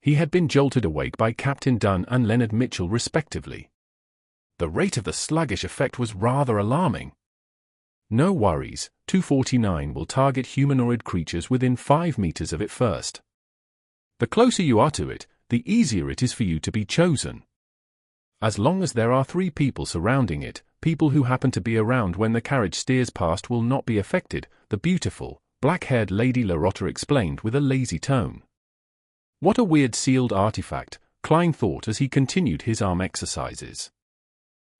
He had been jolted awake by Captain Dunn and Leonard Mitchell respectively. The rate of the sluggish effect was rather alarming. No worries, 249 will target humanoid creatures within 5 meters of it first. The closer you are to it, the easier it is for you to be chosen. As long as there are 3 people surrounding it, people who happen to be around when the carriage steers past will not be affected, the beautiful, black-haired Lady Larotta explained with a lazy tone. What a weird sealed artifact, Klein thought as he continued his arm exercises.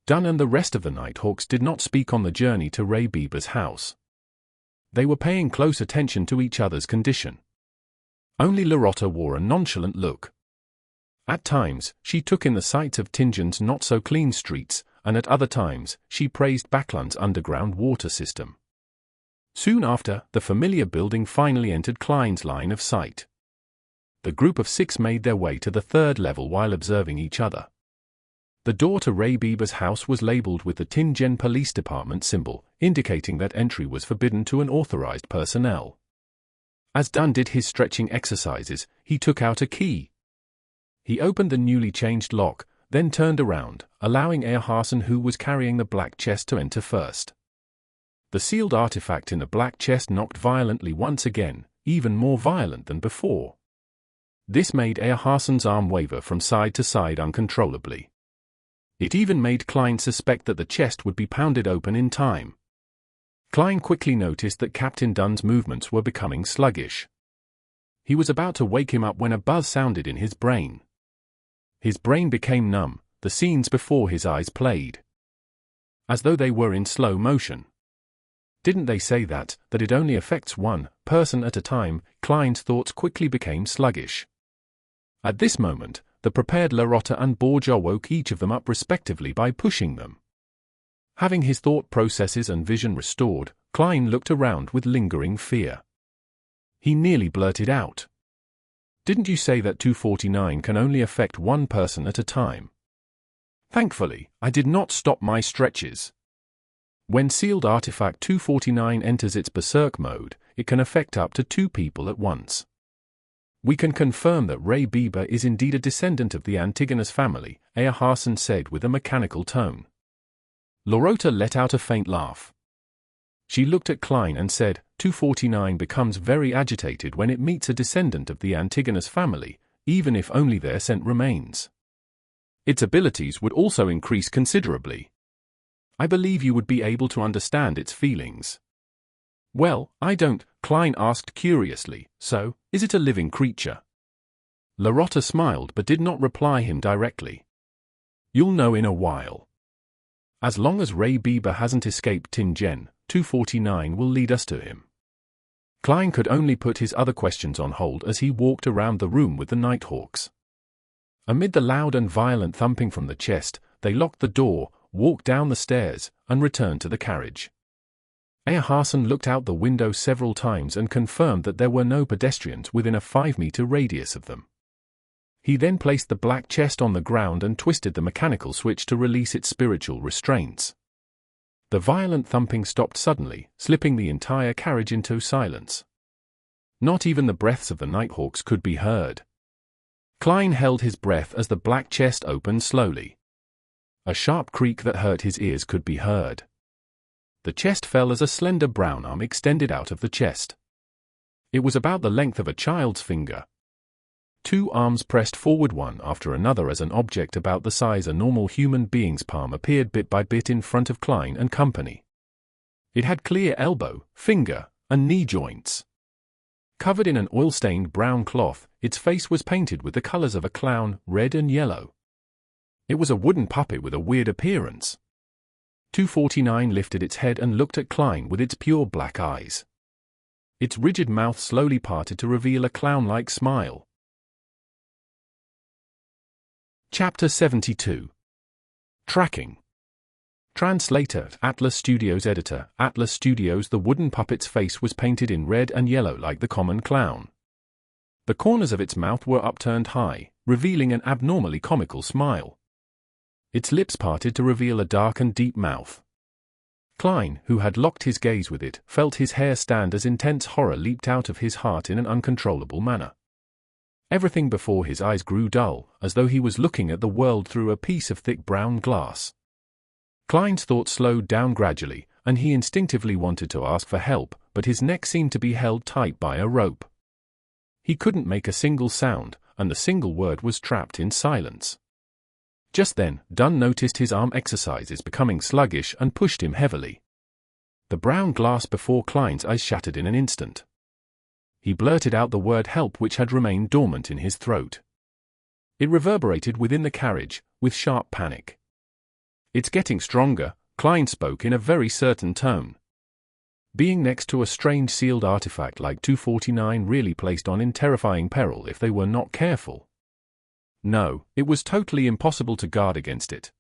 Dunn and the rest of the Nighthawks did not speak on the journey to Ray Bieber's house. They were paying close attention to each other's condition. Only Larotta wore a nonchalant look. At times, she took in the sights of Tingen's not-so-clean streets, and at other times, she praised Backlund's underground water system. Soon after, the familiar building finally entered Klein's line of sight. The group of 6 made their way to the 3rd level while observing each other. The door to Ray Bieber's house was labeled with the Tingen Police Department symbol, indicating that entry was forbidden to unauthorized personnel. As Dunn did his stretching exercises, he took out a key. He opened the newly changed lock, then turned around, allowing Earharson, who was carrying the black chest, to enter first. The sealed artifact in the black chest knocked violently once again, even more violent than before. This made Earharson's arm waver from side to side uncontrollably. It even made Klein suspect that the chest would be pounded open in time. Klein quickly noticed that Captain Dunn's movements were becoming sluggish. He was about to wake him up when a buzz sounded in his brain. His brain became numb, the scenes before his eyes played, as though they were in slow motion. Didn't they say that it only affects one person at a time? Klein's thoughts quickly became sluggish. At this moment, the prepared Larotta and Borgia woke each of them up respectively by pushing them. Having his thought processes and vision restored, Klein looked around with lingering fear. He nearly blurted out, "Didn't you say that 249 can only affect one person at a time?" Thankfully, I did not stop my stretches. When sealed artifact 249 enters its berserk mode, it can affect up to 2 people at once. We can confirm that Ray Bieber is indeed a descendant of the Antigonus family, Earharson said with a mechanical tone. Larotta let out a faint laugh. She looked at Klein and said, 249 becomes very agitated when it meets a descendant of the Antigonus family, even if only their scent remains. Its abilities would also increase considerably. I believe you would be able to understand its feelings. Well, I don't, Klein asked curiously, so, is it a living creature? Larotta smiled but did not reply him directly. You'll know in a while. As long as Ray Bieber hasn't escaped Tingen, 249 will lead us to him. Klein could only put his other questions on hold as he walked around the room with the Nighthawks. Amid the loud and violent thumping from the chest, they locked the door, walked down the stairs, and returned to the carriage. Earharson looked out the window several times and confirmed that there were no pedestrians within a 5-meter radius of them. He then placed the black chest on the ground and twisted the mechanical switch to release its spiritual restraints. The violent thumping stopped suddenly, slipping the entire carriage into silence. Not even the breaths of the Nighthawks could be heard. Klein held his breath as the black chest opened slowly. A sharp creak that hurt his ears could be heard. The chest fell as a slender brown arm extended out of the chest. It was about the length of a child's finger. 2 arms pressed forward one after another as an object about the size a normal human being's palm appeared bit by bit in front of Klein and company. It had clear elbow, finger, and knee joints. Covered in an oil-stained brown cloth, its face was painted with the colors of a clown, red and yellow. It was a wooden puppet with a weird appearance. 249 lifted its head and looked at Klein with its pure black eyes. Its rigid mouth slowly parted to reveal a clown-like smile. Chapter 72. Tracking. Translator, Atlas Studios editor, Atlas Studios. The wooden puppet's face was painted in red and yellow like the common clown. The corners of its mouth were upturned high, revealing an abnormally comical smile. Its lips parted to reveal a dark and deep mouth. Klein, who had locked his gaze with it, felt his hair stand as intense horror leaped out of his heart in an uncontrollable manner. Everything before his eyes grew dull, as though he was looking at the world through a piece of thick brown glass. Klein's thoughts slowed down gradually, and he instinctively wanted to ask for help, but his neck seemed to be held tight by a rope. He couldn't make a single sound, and the single word was trapped in silence. Just then, Dunn noticed his arm exercises becoming sluggish and pushed him heavily. The brown glass before Klein's eyes shattered in an instant. He blurted out the word help, which had remained dormant in his throat. It reverberated within the carriage, with sharp panic. "It's getting stronger," Klein spoke in a very certain tone. Being next to a strange sealed artifact like 249 really placed on in terrifying peril if they were not careful. No, it was totally impossible to guard against it.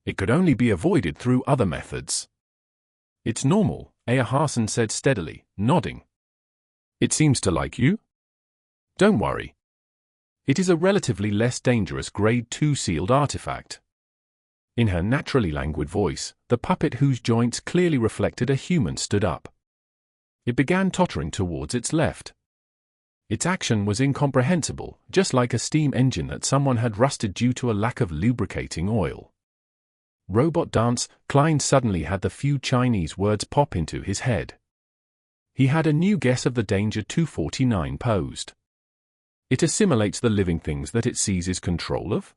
It could only be avoided through other methods. "It's normal," Hassan said steadily, nodding. "It seems to like you? Don't worry. It is a relatively less dangerous Grade 2 sealed artifact." In her naturally languid voice, the puppet, whose joints clearly reflected a human, stood up. It began tottering towards its left. Its action was incomprehensible, just like a steam engine that someone had rusted due to a lack of lubricating oil. Robot dance. Klein suddenly had the few Chinese words pop into his head. He had a new guess of the danger 249 posed. It assimilates the living things that it seizes control of?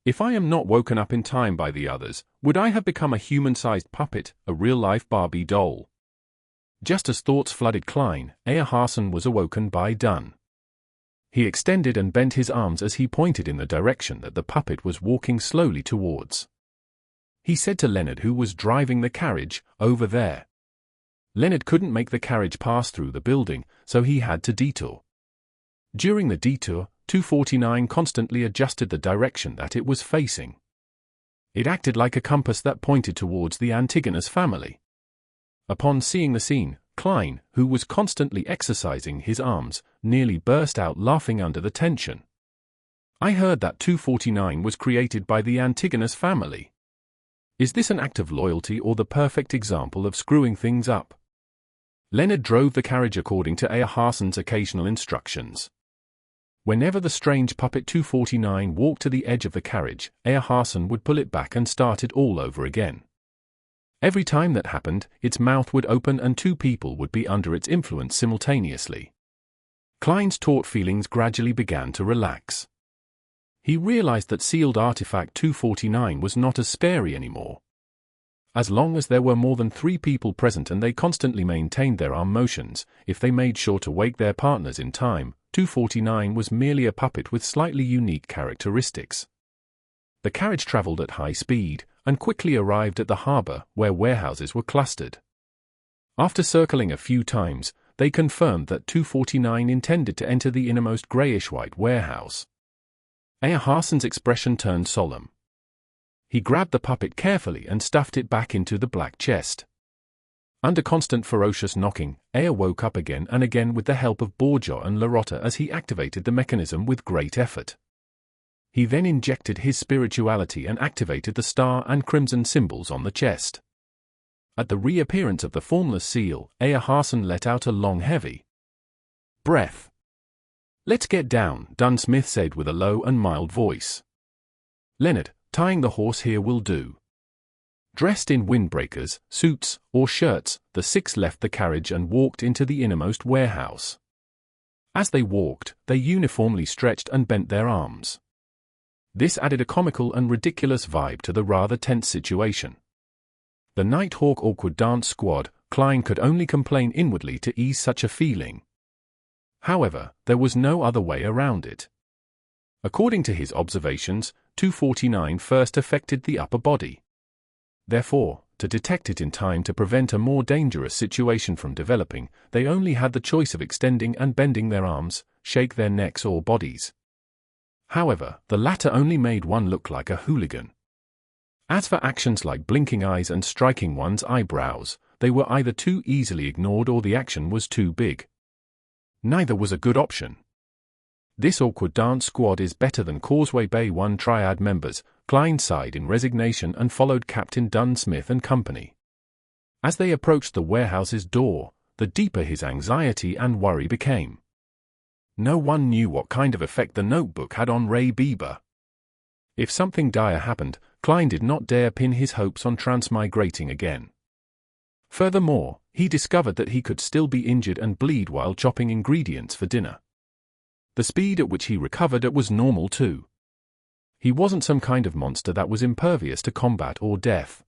If I am not woken up in time by the others, would I have become a human-sized puppet, a real-life Barbie doll? Just as thoughts flooded Klein, Hassan was awoken by Dunn. He extended and bent his arms as he pointed in the direction that the puppet was walking slowly towards. He said to Leonard, who was driving the carriage, "Over there." Leonard couldn't make the carriage pass through the building, so he had to detour. During the detour, 249 constantly adjusted the direction that it was facing. It acted like a compass that pointed towards the Antigonus family. Upon seeing the scene, Klein, who was constantly exercising his arms, nearly burst out laughing under the tension. "I heard that 249 was created by the Antigonus family. Is this an act of loyalty or the perfect example of screwing things up?" Leonard drove the carriage according to Hassan's occasional instructions. Whenever the strange puppet 249 walked to the edge of the carriage, Hassan would pull it back and start it all over again. Every time that happened, its mouth would open and two people would be under its influence simultaneously. Klein's taut feelings gradually began to relax. He realized that sealed artifact 249 was not as scary anymore. As long as there were more than 3 people present and they constantly maintained their arm motions, if they made sure to wake their partners in time, 249 was merely a puppet with slightly unique characteristics. The carriage traveled at high speed, and quickly arrived at the harbor, where warehouses were clustered. After circling a few times, they confirmed that 249 intended to enter the innermost grayish-white warehouse. Hassan's expression turned solemn. He grabbed the puppet carefully and stuffed it back into the black chest. Under constant ferocious knocking, woke up again and again with the help of Borgia and Larotta as he activated the mechanism with great effort. He then injected his spirituality and activated the star and crimson symbols on the chest. At the reappearance of the formless seal, Hassan let out a long, heavy breath. "Let's get down," Dunn Smith said with a low and mild voice. "Leonard, tying the horse here will do." Dressed in windbreakers, suits, or shirts, the 6 left the carriage and walked into the innermost warehouse. As they walked, they uniformly stretched and bent their arms. This added a comical and ridiculous vibe to the rather tense situation. The Nighthawk Awkward Dance Squad, Klein could only complain inwardly to ease such a feeling. However, there was no other way around it. According to his observations, 249 first affected the upper body. Therefore, to detect it in time to prevent a more dangerous situation from developing, they only had the choice of extending and bending their arms, shake their necks or bodies. However, the latter only made one look like a hooligan. As for actions like blinking eyes and striking one's eyebrows, they were either too easily ignored or the action was too big. Neither was a good option. This awkward dance squad is better than Causeway Bay 1 Triad members. Klein sighed in resignation and followed Captain Dunn Smith and company. As they approached the warehouse's door, the deeper his anxiety and worry became. No one knew what kind of effect the notebook had on Ray Bieber. If something dire happened, Klein did not dare pin his hopes on transmigrating again. Furthermore, he discovered that he could still be injured and bleed while chopping ingredients for dinner. The speed at which he recovered was normal too. He wasn't some kind of monster that was impervious to combat or death.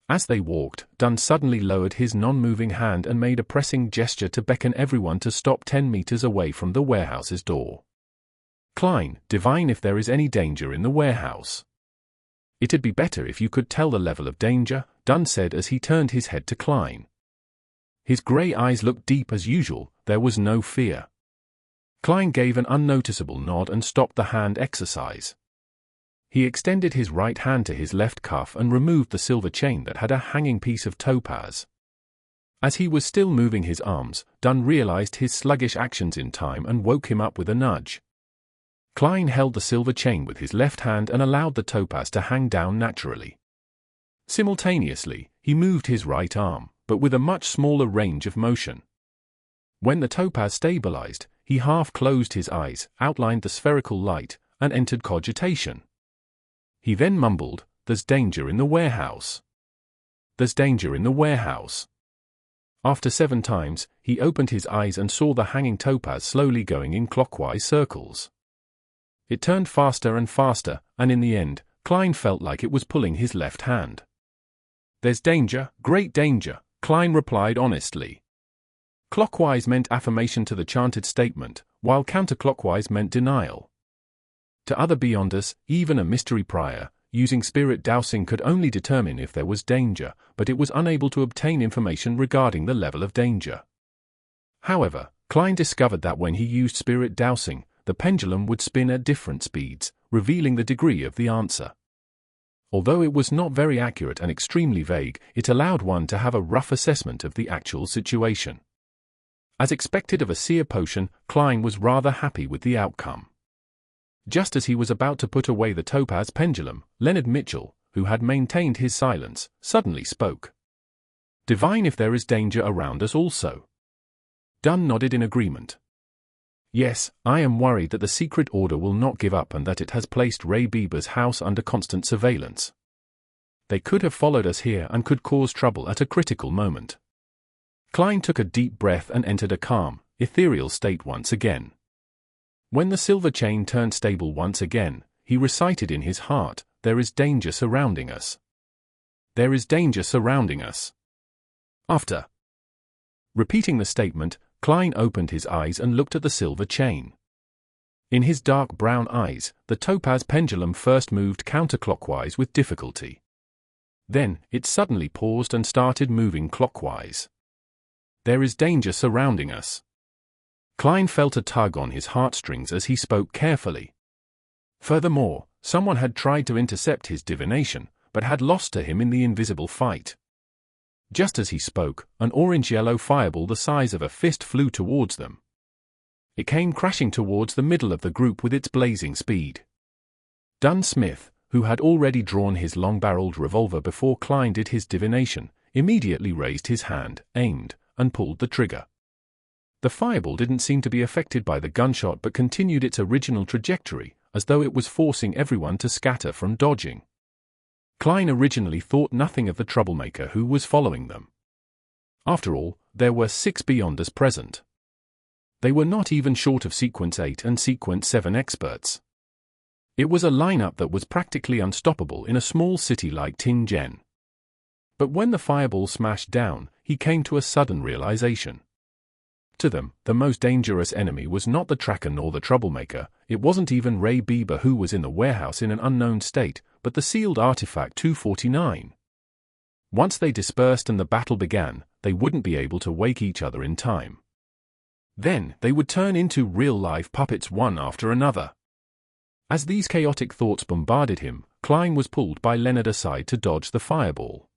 As they walked, Dunn suddenly lowered his non-moving hand and made a pressing gesture to beckon everyone to stop 10 meters away from the warehouse's door. Klein, divine if there is any danger in the warehouse. It'd be better if you could tell the level of danger, Dunn said as he turned his head to Klein. His grey eyes looked deep as usual, there was no fear. Klein gave an unnoticeable nod and stopped the hand exercise. He extended his right hand to his left cuff and removed the silver chain that had a hanging piece of topaz. As he was still moving his arms, Dunn realized his sluggish actions in time and woke him up with a nudge. Klein held the silver chain with his left hand and allowed the topaz to hang down naturally. Simultaneously, he moved his right arm, but with a much smaller range of motion. When the topaz stabilized, he half closed his eyes, outlined the spherical light, and entered cogitation. He then mumbled, "There's danger in the warehouse. There's danger in the warehouse." After 7 times, he opened his eyes and saw the hanging topaz slowly going in clockwise circles. It turned faster and faster, and in the end, Klein felt like it was pulling his left hand. "There's danger, great danger," Klein replied honestly. Clockwise meant affirmation to the chanted statement, while counterclockwise meant denial. To other Beyonders, even a mystery prior, using spirit dowsing could only determine if there was danger, but it was unable to obtain information regarding the level of danger. However, Klein discovered that when he used spirit dowsing, the pendulum would spin at different speeds, revealing the degree of the answer. Although it was not very accurate and extremely vague, it allowed one to have a rough assessment of the actual situation. As expected of a seer potion, Klein was rather happy with the outcome. Just as he was about to put away the topaz pendulum, Leonard Mitchell, who had maintained his silence, suddenly spoke. "Divine if there is danger around us also." Dunn nodded in agreement. "Yes, I am worried that the secret order will not give up and that it has placed Ray Bieber's house under constant surveillance. They could have followed us here and could cause trouble at a critical moment." Klein took a deep breath and entered a calm, ethereal state once again. When the silver chain turned stable once again, he recited in his heart, "There is danger surrounding us. There is danger surrounding us." After repeating the statement, Klein opened his eyes and looked at the silver chain. In his dark brown eyes, the topaz pendulum first moved counterclockwise with difficulty. Then, it suddenly paused and started moving clockwise. "There is danger surrounding us." Klein felt a tug on his heartstrings as he spoke carefully. Furthermore, someone had tried to intercept his divination, but had lost to him in the invisible fight. Just as he spoke, an orange-yellow fireball the size of a fist flew towards them. It came crashing towards the middle of the group with its blazing speed. Dunn Smith, who had already drawn his long-barreled revolver before Klein did his divination, immediately raised his hand, aimed, and pulled the trigger. The fireball didn't seem to be affected by the gunshot but continued its original trajectory, as though it was forcing everyone to scatter from dodging. Klein originally thought nothing of the troublemaker who was following them. After all, there were 6 Beyonders present. They were not even short of Sequence 8 and Sequence 7 experts. It was a lineup that was practically unstoppable in a small city like Tingen. But when the fireball smashed down, he came to a sudden realization. To them, the most dangerous enemy was not the tracker nor the troublemaker, it wasn't even Ray Bieber who was in the warehouse in an unknown state, but the sealed artifact 249. Once they dispersed and the battle began, they wouldn't be able to wake each other in time. Then, they would turn into real-life puppets one after another. As these chaotic thoughts bombarded him, Klein was pulled by Leonard aside to dodge the fireball.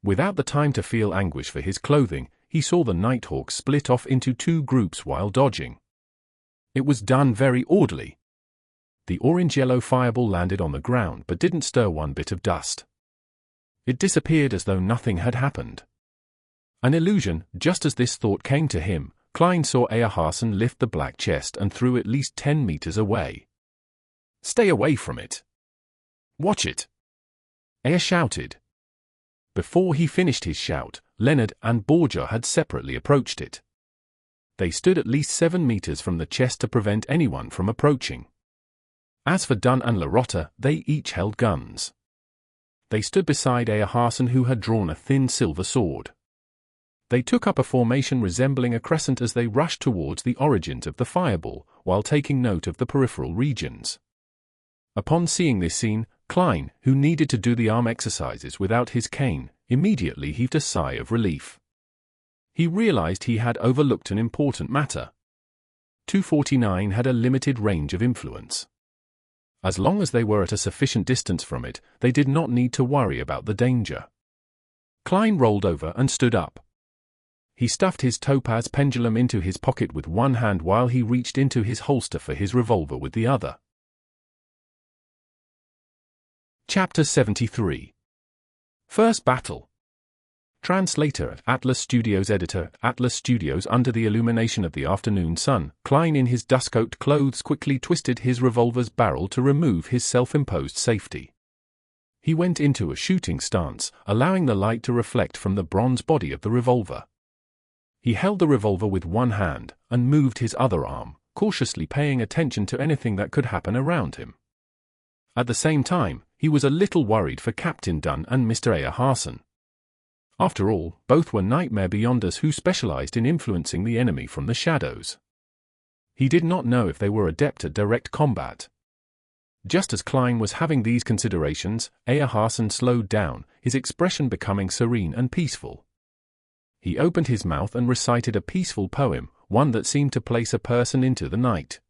Without the time to feel anguish for his clothing, he saw the Nighthawk split off into two groups while dodging. It was done very orderly. The orange-yellow fireball landed on the ground but didn't stir one bit of dust. It disappeared as though nothing had happened. An illusion. Just as this thought came to him, Klein saw Earharson lift the black chest and threw at least 10 meters away. "Stay away from it! Watch it!" Ear shouted. Before he finished his shout, Leonard and Borgia had separately approached it. They stood at least 7 meters from the chest to prevent anyone from approaching. As for Dunn and Larotta, they each held guns. They stood beside Earharson, who had drawn a thin silver sword. They took up a formation resembling a crescent as they rushed towards the origins of the fireball, while taking note of the peripheral regions. Upon seeing this scene, Klein, who needed to do the arm exercises without his cane, immediately heaved a sigh of relief. He realized he had overlooked an important matter. 249 had a limited range of influence. As long as they were at a sufficient distance from it, they did not need to worry about the danger. Klein rolled over and stood up. He stuffed his topaz pendulum into his pocket with one hand while he reached into his holster for his revolver with the other. Chapter 73. First Battle. Translator at Atlas Studios. Editor, Atlas Studios. Under the illumination of the afternoon sun, Klein in his dust-coat clothes quickly twisted his revolver's barrel to remove his self-imposed safety. He went into a shooting stance, allowing the light to reflect from the bronze body of the revolver. He held the revolver with one hand, and moved his other arm, cautiously paying attention to anything that could happen around him. At the same time, he was a little worried for Captain Dunn and Mr. Earharson. After all, both were nightmare beyonders who specialized in influencing the enemy from the shadows. He did not know if they were adept at direct combat. Just as Klein was having these considerations, Earharson slowed down, his expression becoming serene and peaceful. He opened his mouth and recited a peaceful poem, one that seemed to place a person into the night.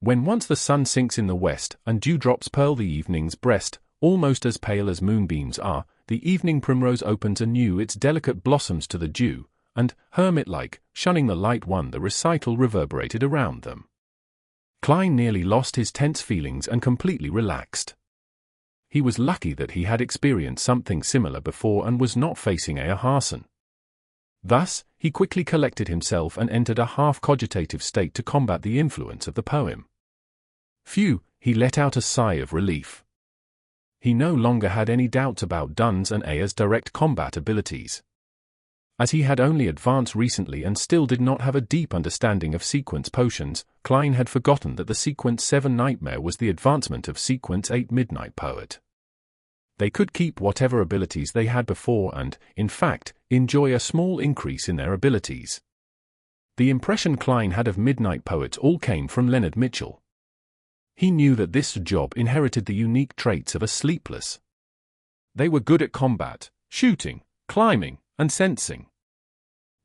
When once the sun sinks in the west, and dewdrops pearl the evening's breast, almost as pale as moonbeams are, the evening primrose opens anew its delicate blossoms to the dew, and, hermit-like, shunning the light one, the recital reverberated around them. Klein nearly lost his tense feelings and completely relaxed. He was lucky that he had experienced something similar before and was not facing Earharson. Thus, he quickly collected himself and entered a half-cogitative state to combat the influence of the poem. Phew, he let out a sigh of relief. He no longer had any doubts about Dunn's and Ayer's direct combat abilities. As he had only advanced recently and still did not have a deep understanding of Sequence potions, Klein had forgotten that the Sequence 7 Nightmare was the advancement of Sequence 8 Midnight Poet. They could keep whatever abilities they had before and, in fact, enjoy a small increase in their abilities. The impression Klein had of Midnight Poets all came from Leonard Mitchell. He knew that this job inherited the unique traits of a Sleepless. They were good at combat, shooting, climbing, and sensing.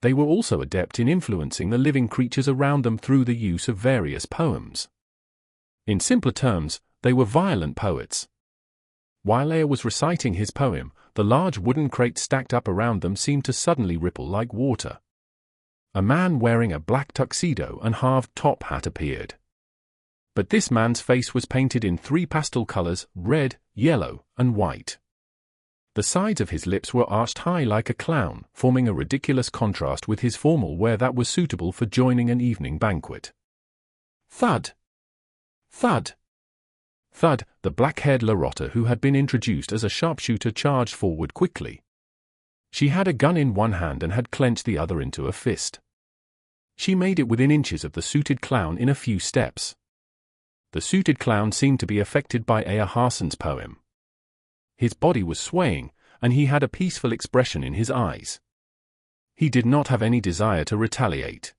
They were also adept in influencing the living creatures around them through the use of various poems. In simpler terms, they were violent poets. While Ayer was reciting his poem, the large wooden crates stacked up around them seemed to suddenly ripple like water. A man wearing a black tuxedo and halved top hat appeared. But this man's face was painted in 3 pastel colors, red, yellow, and white. The sides of his lips were arched high like a clown, forming a ridiculous contrast with his formal wear that was suitable for joining an evening banquet. Thud! Thud! Thud! The black-haired Larotta, who had been introduced as a sharpshooter, charged forward quickly. She had a gun in one hand and had clenched the other into a fist. She made it within inches of the suited clown in a few steps. The suited clown seemed to be affected by Earharson's poem. His body was swaying, and he had a peaceful expression in his eyes. He did not have any desire to retaliate.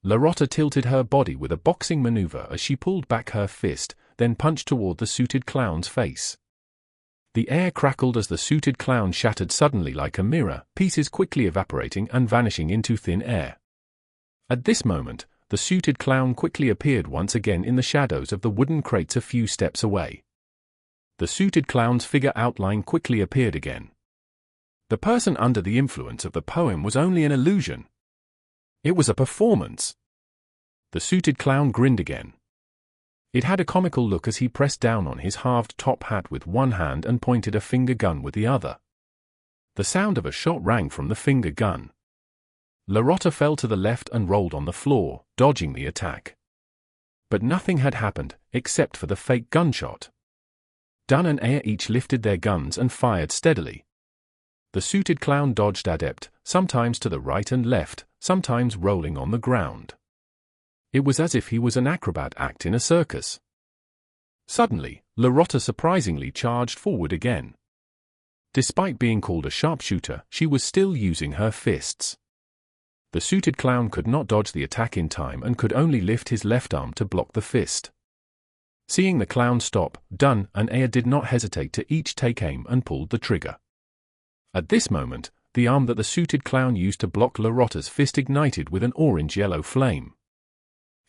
Larotta tilted her body with a boxing maneuver as she pulled back her fist, then punched toward the suited clown's face. The air crackled as the suited clown shattered suddenly like a mirror, pieces quickly evaporating and vanishing into thin air. At this moment, the suited clown quickly appeared once again in the shadows of the wooden crates a few steps away. The suited clown's figure outline quickly appeared again. The person under the influence of the poem was only an illusion. It was a performance. The suited clown grinned again. It had a comical look as he pressed down on his halved top hat with one hand and pointed a finger gun with the other. The sound of a shot rang from the finger gun. Larotta fell to the left and rolled on the floor, dodging the attack. But nothing had happened, except for the fake gunshot. Dunn and Aya each lifted their guns and fired steadily. The suited clown dodged adept, sometimes to the right and left, sometimes rolling on the ground. It was as if he was an acrobat act in a circus. Suddenly, Larotta surprisingly charged forward again. Despite being called a sharpshooter, she was still using her fists. The suited clown could not dodge the attack in time and could only lift his left arm to block the fist. Seeing the clown stop, Dunn and Aya did not hesitate to each take aim and pulled the trigger. At this moment, the arm that the suited clown used to block Larotta's fist ignited with an orange-yellow flame.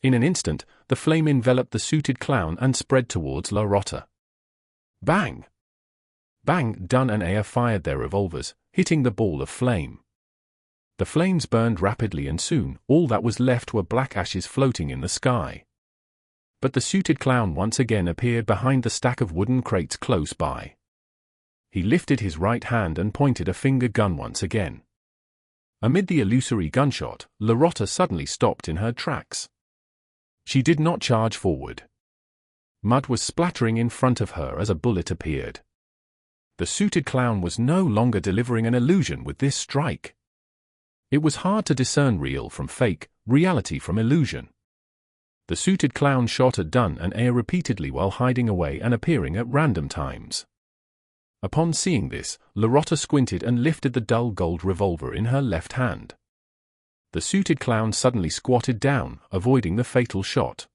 In an instant, the flame enveloped the suited clown and spread towards Larotta. Bang! Bang! Dunn and Aya fired their revolvers, hitting the ball of flame. The flames burned rapidly and soon, all that was left were black ashes floating in the sky. But the suited clown once again appeared behind the stack of wooden crates close by. He lifted his right hand and pointed a finger gun once again. Amid the illusory gunshot, Larotta suddenly stopped in her tracks. She did not charge forward. Mud was splattering in front of her as a bullet appeared. The suited clown was no longer delivering an illusion with this strike. It was hard to discern real from fake, reality from illusion. The suited clown shot at Dunn and Aya repeatedly while hiding away and appearing at random times. Upon seeing this, Larotta squinted and lifted the dull gold revolver in her left hand. The suited clown suddenly squatted down, avoiding the fatal shot.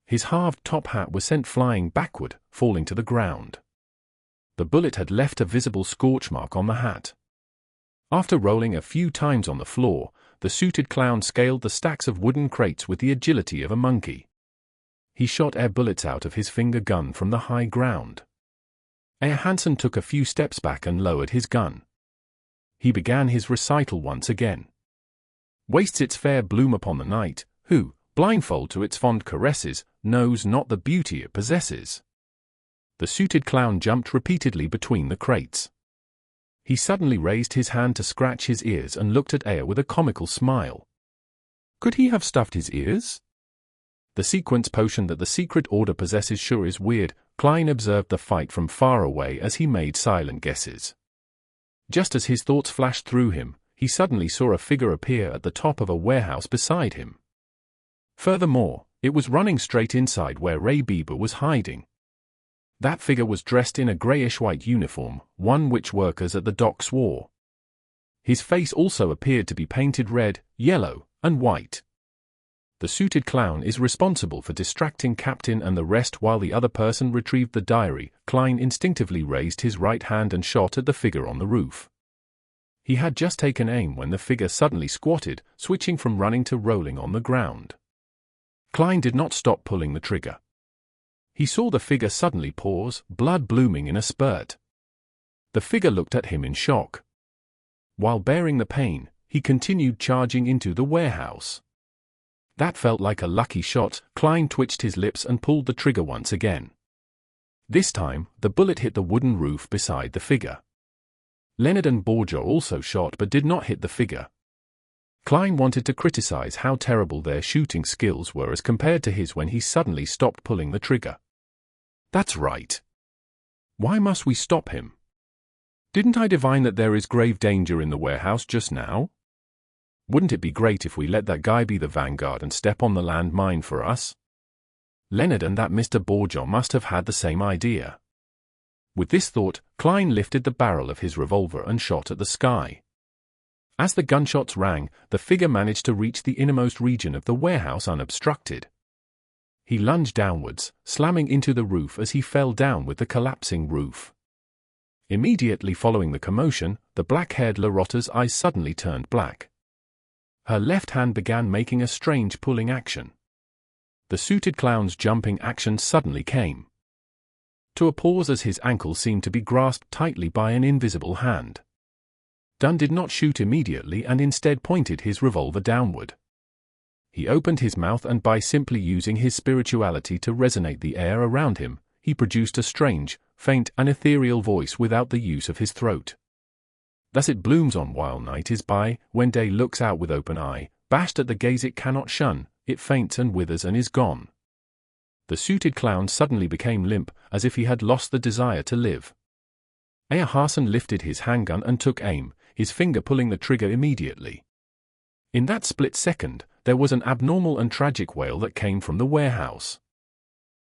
His halved top hat was sent flying backward, falling to the ground. The bullet had left a visible scorch mark on the hat. After rolling a few times on the floor, the suited clown scaled the stacks of wooden crates with the agility of a monkey. He shot air bullets out of his finger gun from the high ground. Aya Hansen took a few steps back and lowered his gun. He began his recital once again. Wastes its fair bloom upon the night, who, blindfold to its fond caresses, knows not the beauty it possesses. The suited clown jumped repeatedly between the crates. He suddenly raised his hand to scratch his ears and looked at Aya with a comical smile. Could he have stuffed his ears? The sequence potion that the secret order possesses sure is weird. Klein observed the fight from far away as he made silent guesses. Just as his thoughts flashed through him, he suddenly saw a figure appear at the top of a warehouse beside him. Furthermore, it was running straight inside where Ray Bieber was hiding. That figure was dressed in a greyish-white uniform, one which workers at the docks wore. His face also appeared to be painted red, yellow, and white. The suited clown is responsible for distracting Captain and the rest while the other person retrieved the diary. Klein instinctively raised his right hand and shot at the figure on the roof. He had just taken aim when the figure suddenly squatted, switching from running to rolling on the ground. Klein did not stop pulling the trigger. He saw the figure suddenly pause, blood blooming in a spurt. The figure looked at him in shock. While bearing the pain, he continued charging into the warehouse. That felt like a lucky shot. Klein twitched his lips and pulled the trigger once again. This time, the bullet hit the wooden roof beside the figure. Leonard and Borgia also shot but did not hit the figure. Klein wanted to criticize how terrible their shooting skills were as compared to his when he suddenly stopped pulling the trigger. That's right. Why must we stop him? Didn't I divine that there is grave danger in the warehouse just now? Wouldn't it be great if we let that guy be the vanguard and step on the landmine for us? Leonard and that Mr. Borgia must have had the same idea. With this thought, Klein lifted the barrel of his revolver and shot at the sky. As the gunshots rang, the figure managed to reach the innermost region of the warehouse unobstructed. He lunged downwards, slamming into the roof as he fell down with the collapsing roof. Immediately following the commotion, the black-haired Larotta's eyes suddenly turned black. Her left hand began making a strange pulling action. The suited clown's jumping action suddenly came. to a pause as his ankle seemed to be grasped tightly by an invisible hand. Dunn did not shoot immediately and instead pointed his revolver downward. He opened his mouth and by simply using his spirituality to resonate the air around him, he produced a strange, faint and ethereal voice without the use of his throat. Thus it blooms on while night is by, when day looks out with open eye, bashed at the gaze it cannot shun, it faints and withers and is gone. The suited clown suddenly became limp, as if he had lost the desire to live. Earharson lifted his handgun and took aim, his finger pulling the trigger immediately. In that split second, there was an abnormal and tragic wail that came from the warehouse.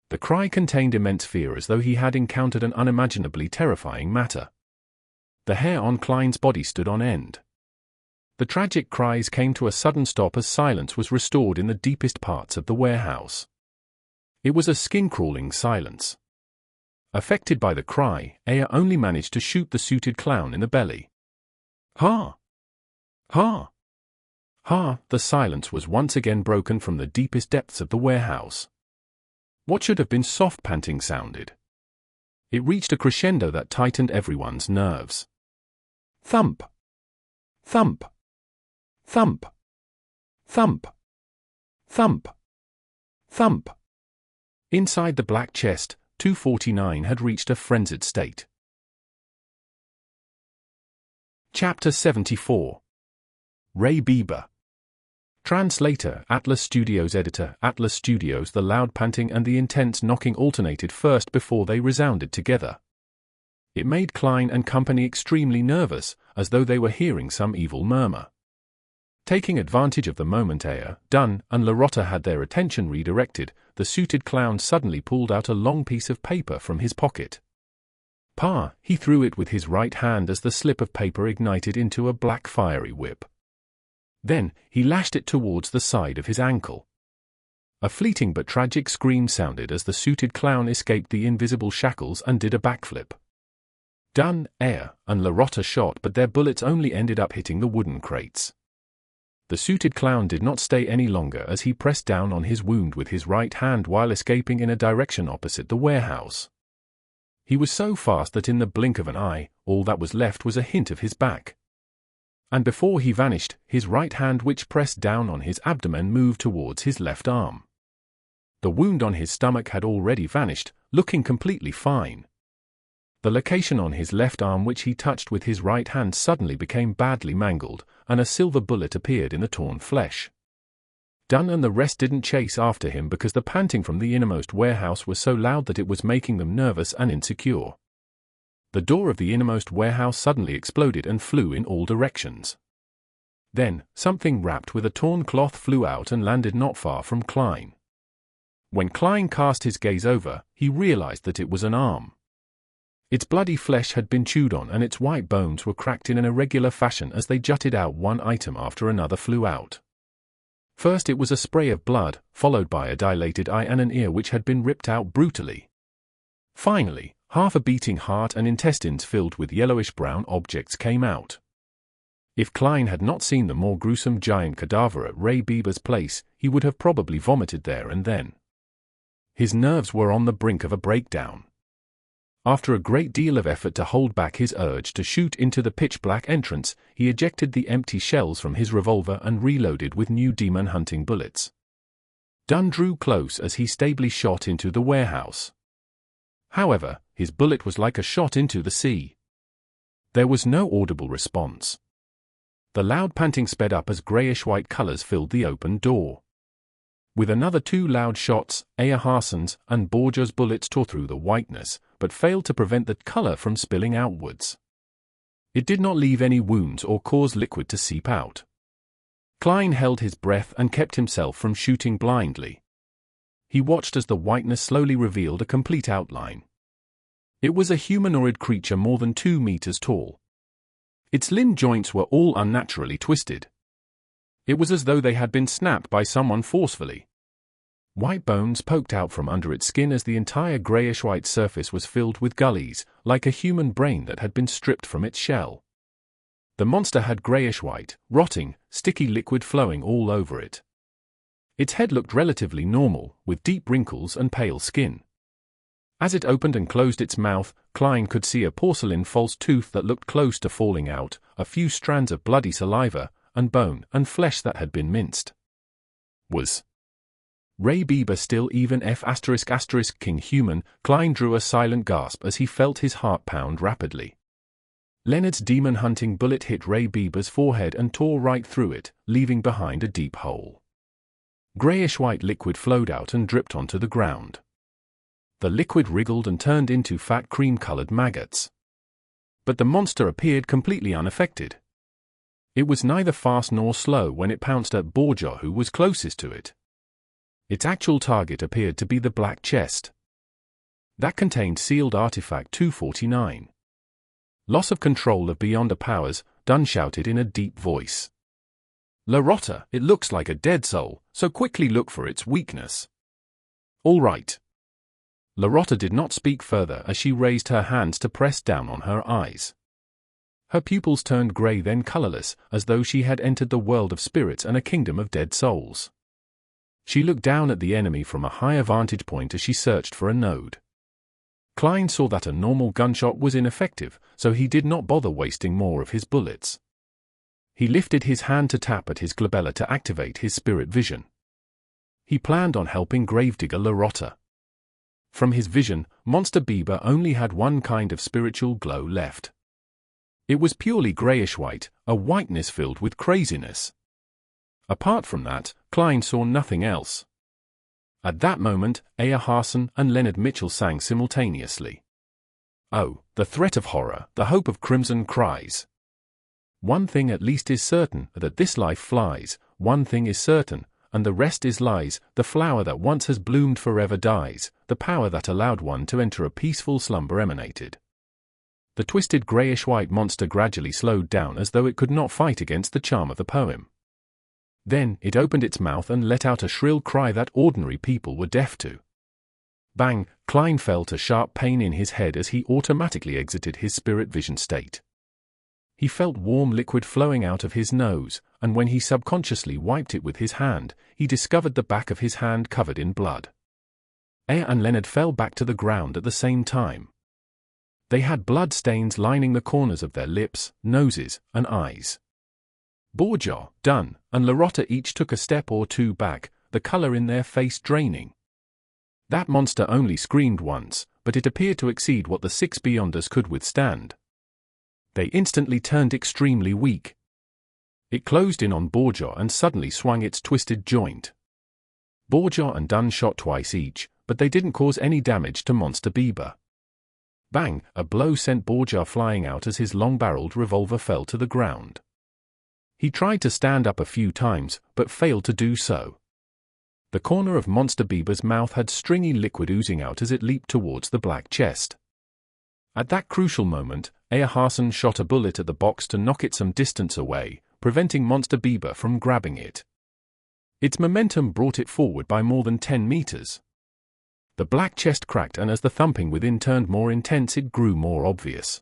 The cry contained immense fear as though he had encountered an unimaginably terrifying matter. The hair on Klein's body stood on end. The tragic cries came to a sudden stop as silence was restored in the deepest parts of the warehouse. It was a skin-crawling silence. Affected by the cry, Aya only managed to shoot the suited clown in the belly. Ha! Ha! Ha! The silence was once again broken from the deepest depths of the warehouse. What should have been soft panting sounded. It reached a crescendo that tightened everyone's nerves. Thump! Thump! Thump! Thump! Thump! Thump! Inside the black chest, 249 had reached a frenzied state. Chapter 74. Ray Bieber. Translator, Atlas Studios. Editor, Atlas Studios. The loud panting and the intense knocking alternated first before they resounded together. It made Klein and company extremely nervous, as though they were hearing some evil murmur. Taking advantage of the moment Aya, Dunn, and Larotta had their attention redirected, the suited clown suddenly pulled out a long piece of paper from his pocket. He threw it with his right hand as the slip of paper ignited into a black fiery whip. Then, he lashed it towards the side of his ankle. A fleeting but tragic scream sounded as the suited clown escaped the invisible shackles and did a backflip. Dunn, Aya, and Larotta shot, but their bullets only ended up hitting the wooden crates. The suited clown did not stay any longer as he pressed down on his wound with his right hand while escaping in a direction opposite the warehouse. He was so fast that in the blink of an eye, all that was left was a hint of his back. And before he vanished, his right hand which pressed down on his abdomen moved towards his left arm. The wound on his stomach had already vanished, looking completely fine. The location on his left arm which he touched with his right hand suddenly became badly mangled, and a silver bullet appeared in the torn flesh. Dunn and the rest didn't chase after him because the panting from the innermost warehouse was so loud that it was making them nervous and insecure. The door of the innermost warehouse suddenly exploded and flew in all directions. Then, something wrapped with a torn cloth flew out and landed not far from Klein. When Klein cast his gaze over, he realized that it was an arm. Its bloody flesh had been chewed on and its white bones were cracked in an irregular fashion as they jutted out. One item after another flew out. First it was a spray of blood, followed by a dilated eye and an ear which had been ripped out brutally. Finally, half a beating heart and intestines filled with yellowish-brown objects came out. If Klein had not seen the more gruesome giant cadaver at Ray Bieber's place, he would have probably vomited there and then. His nerves were on the brink of a breakdown. After a great deal of effort to hold back his urge to shoot into the pitch-black entrance, he ejected the empty shells from his revolver and reloaded with new demon-hunting bullets. Dunn drew close as he stably shot into the warehouse. However, his bullet was like a shot into the sea. There was no audible response. The loud panting sped up as greyish-white colors filled the open door. With another two loud shots, Earharson's and Borgia's bullets tore through the whiteness, but failed to prevent the color from spilling outwards. It did not leave any wounds or cause liquid to seep out. Klein held his breath and kept himself from shooting blindly. He watched as the whiteness slowly revealed a complete outline. It was a humanoid creature more than 2 meters tall. Its limb joints were all unnaturally twisted. It was as though they had been snapped by someone forcefully. White bones poked out from under its skin as the entire greyish-white surface was filled with gullies, like a human brain that had been stripped from its shell. The monster had greyish-white, rotting, sticky liquid flowing all over it. Its head looked relatively normal, with deep wrinkles and pale skin. As it opened and closed its mouth, Klein could see a porcelain false tooth that looked close to falling out, a few strands of bloody saliva, and bone and flesh that had been minced. Was Ray Bieber still even F*** King Human? Klein drew a silent gasp as he felt his heart pound rapidly. Leonard's demon-hunting bullet hit Ray Bieber's forehead and tore right through it, leaving behind a deep hole. Grayish-white liquid flowed out and dripped onto the ground. The liquid wriggled and turned into fat cream-colored maggots. But the monster appeared completely unaffected. It was neither fast nor slow when it pounced at Borgia, who was closest to it. Its actual target appeared to be the black chest. That contained sealed artifact 249. Loss of control of Beyonder powers, Dunn shouted in a deep voice. Larotta, it looks like a dead soul, so quickly look for its weakness. All right. Larotta did not speak further as she raised her hands to press down on her eyes. Her pupils turned grey, then colorless, as though she had entered the world of spirits and a kingdom of dead souls. She looked down at the enemy from a higher vantage point as she searched for a node. Klein saw that a normal gunshot was ineffective, so he did not bother wasting more of his bullets. He lifted his hand to tap at his glabella to activate his spirit vision. He planned on helping gravedigger Larotta. From his vision, Monster Bieber only had one kind of spiritual glow left. It was purely grayish-white, a whiteness filled with craziness. Apart from that, Klein saw nothing else. At that moment, Aya Harson and Leonard Mitchell sang simultaneously. Oh, the threat of horror, the hope of crimson cries. One thing at least is certain, that this life flies, one thing is certain, and the rest is lies, the flower that once has bloomed forever dies, the power that allowed one to enter a peaceful slumber emanated. The twisted grayish-white monster gradually slowed down as though it could not fight against the charm of the poem. Then, it opened its mouth and let out a shrill cry that ordinary people were deaf to. Bang! Klein felt a sharp pain in his head as he automatically exited his spirit vision state. He felt warm liquid flowing out of his nose, and when he subconsciously wiped it with his hand, he discovered the back of his hand covered in blood. Aya and Leonard fell back to the ground at the same time. They had blood stains lining the corners of their lips, noses, and eyes. Borgia, Dunn, and Larotta each took a step or two back, the color in their face draining. That monster only screamed once, but it appeared to exceed what the 6 Beyonders could withstand. They instantly turned extremely weak. It closed in on Borgia and suddenly swung its twisted joint. Borgia and Dunn shot twice each, but they didn't cause any damage to Monster Bieber. Bang! A blow sent Borgia flying out as his long-barreled revolver fell to the ground. He tried to stand up a few times, but failed to do so. The corner of Monster Bieber's mouth had stringy liquid oozing out as it leaped towards the black chest. At that crucial moment, Aya Harson shot a bullet at the box to knock it some distance away, preventing Monster Bieber from grabbing it. Its momentum brought it forward by more than 10 meters. The black chest cracked, and as the thumping within turned more intense, it grew more obvious.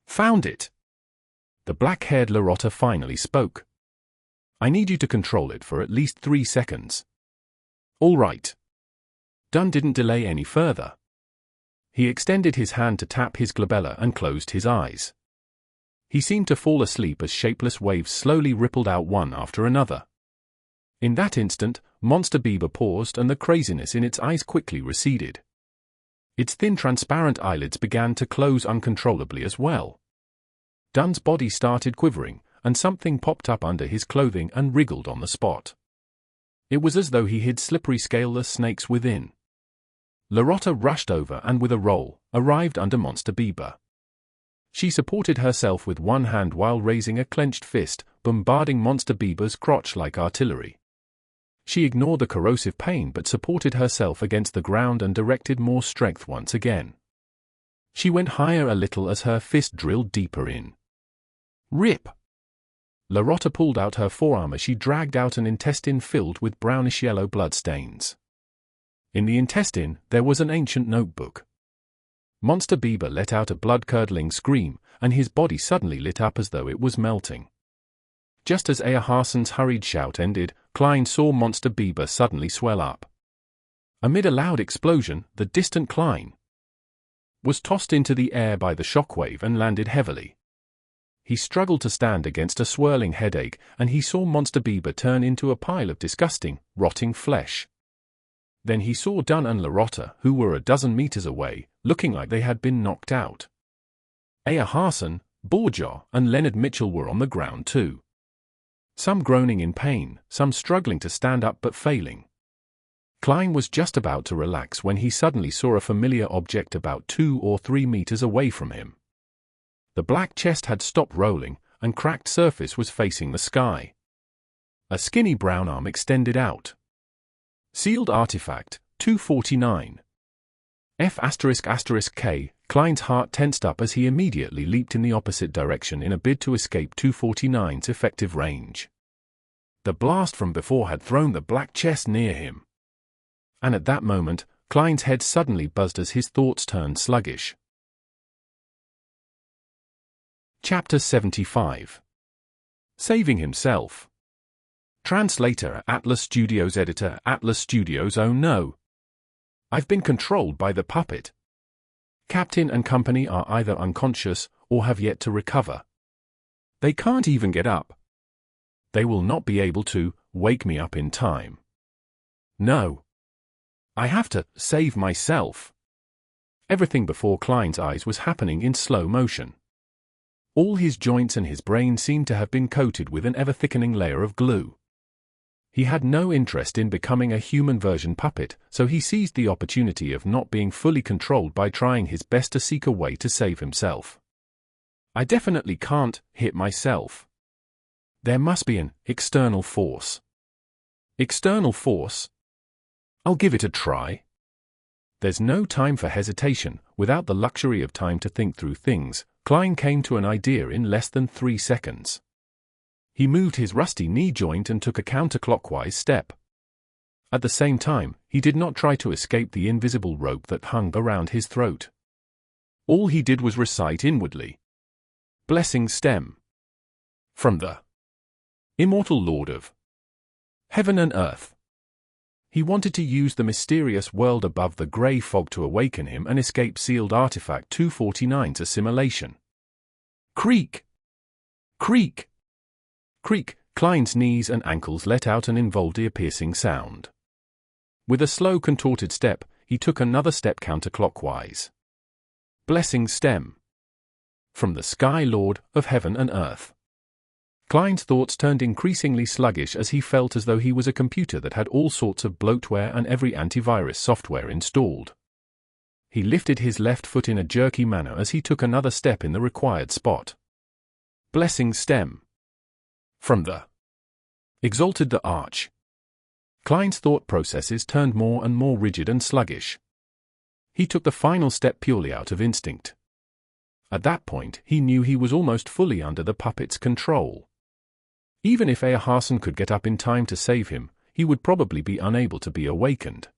Found it! The black-haired Larotta finally spoke. I need you to control it for at least 3 seconds. All right. Dunn didn't delay any further. He extended his hand to tap his glabella and closed his eyes. He seemed to fall asleep as shapeless waves slowly rippled out one after another. In that instant, Monster Bieber paused and the craziness in its eyes quickly receded. Its thin transparent eyelids began to close uncontrollably as well. Dunn's body started quivering, and something popped up under his clothing and wriggled on the spot. It was as though he hid slippery scaleless snakes within. Larotta rushed over and with a roll, arrived under Monster Bieber. She supported herself with one hand while raising a clenched fist, bombarding Monster Bieber's crotch like artillery. She ignored the corrosive pain but supported herself against the ground and directed more strength once again. She went higher a little as her fist drilled deeper in. Rip! Larotta pulled out her forearm as she dragged out an intestine filled with brownish-yellow bloodstains. In the intestine, there was an ancient notebook. Monster Bieber let out a blood-curdling scream, and his body suddenly lit up as though it was melting. Just as Aya Harson's hurried shout ended, Klein saw Monster Bieber suddenly swell up. Amid a loud explosion, the distant Klein, was tossed into the air by the shockwave and landed heavily. He struggled to stand against a swirling headache, and he saw Monster Bieber turn into a pile of disgusting, rotting flesh. Then he saw Dunn and Larotta, who were a dozen meters away, looking like they had been knocked out. Aya Harson, Borjaw, and Leonard Mitchell were on the ground too. Some groaning in pain, some struggling to stand up but failing. Klein was just about to relax when he suddenly saw a familiar object about 2 or 3 meters away from him. The black chest had stopped rolling, and cracked surface was facing the sky. A skinny brown arm extended out. Sealed Artifact, 249. F***K, Klein's heart tensed up as he immediately leaped in the opposite direction in a bid to escape 249's effective range. The blast from before had thrown the black chest near him. And at that moment, Klein's head suddenly buzzed as his thoughts turned sluggish. Chapter 75. Saving Himself. Translator, Atlas Studios. Editor, Atlas Studios. Oh no! I've been controlled by the puppet. Captain and company are either unconscious or have yet to recover. They can't even get up. They will not be able to wake me up in time. No. I have to save myself. Everything before Klein's eyes was happening in slow motion. All his joints and his brain seemed to have been coated with an ever-thickening layer of glue. He had no interest in becoming a human version puppet, so he seized the opportunity of not being fully controlled by trying his best to seek a way to save himself. I definitely can't hit myself. There must be an external force. External force? I'll give it a try. There's no time for hesitation. Without the luxury of time to think through things, Klein came to an idea in less than 3 seconds. He moved his rusty knee joint and took a counterclockwise step. At the same time, he did not try to escape the invisible rope that hung around his throat. All he did was recite inwardly. Blessing stem. From the immortal Lord of heaven and earth. He wanted to use the mysterious world above the grey fog to awaken him and escape Sealed Artifact 249's assimilation. Creak! Creak! Creak! Klein's knees and ankles let out an involved ear-piercing sound. With a slow contorted step, he took another step counterclockwise. Blessing stem. From the Sky Lord of heaven and earth. Klein's thoughts turned increasingly sluggish as he felt as though he was a computer that had all sorts of bloatware and every antivirus software installed. He lifted his left foot in a jerky manner as he took another step in the required spot. Blessing stem. From the exalted the arch. Klein's thought processes turned more and more rigid and sluggish. He took the final step purely out of instinct. At that point, he knew he was almost fully under the puppet's control. Even if Aya Harson could get up in time to save him, he would probably be unable to be awakened.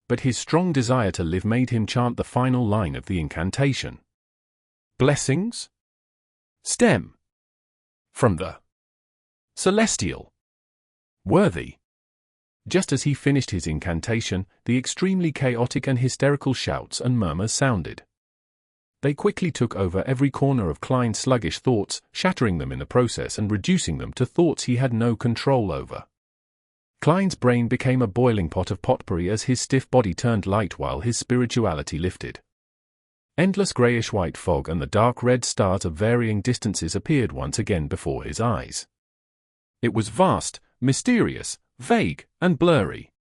But his strong desire to live made him chant the final line of the incantation. Blessings? Stem. From the celestial. Worthy. Just as he finished his incantation, the extremely chaotic and hysterical shouts and murmurs sounded. They quickly took over every corner of Klein's sluggish thoughts, shattering them in the process and reducing them to thoughts he had no control over. Klein's brain became a boiling pot of potpourri as his stiff body turned light while his spirituality lifted. Endless grayish-white fog and the dark red stars of varying distances appeared once again before his eyes. It was vast, mysterious, vague, and blurry.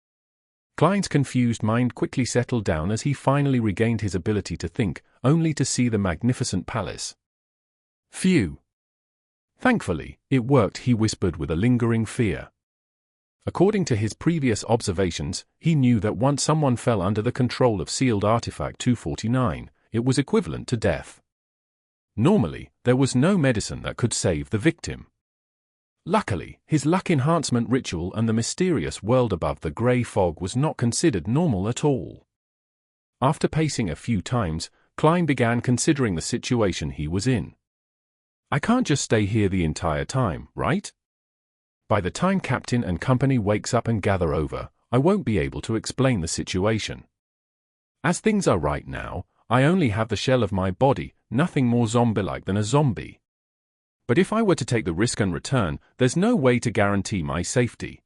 Klein's confused mind quickly settled down as he finally regained his ability to think, only to see the magnificent palace. Phew. Thankfully, it worked, he whispered with a lingering fear. According to his previous observations, he knew that once someone fell under the control of Sealed Artifact 249, it was equivalent to death. Normally, there was no medicine that could save the victim. Luckily, his luck enhancement ritual and the mysterious world above the grey fog was not considered normal at all. After pacing a few times, Klein began considering the situation he was in. I can't just stay here the entire time, right? By the time Captain and company wakes up and gather over, I won't be able to explain the situation. As things are right now, I only have the shell of my body, nothing more zombie-like than a zombie. But if I were to take the risk and return, there's no way to guarantee my safety.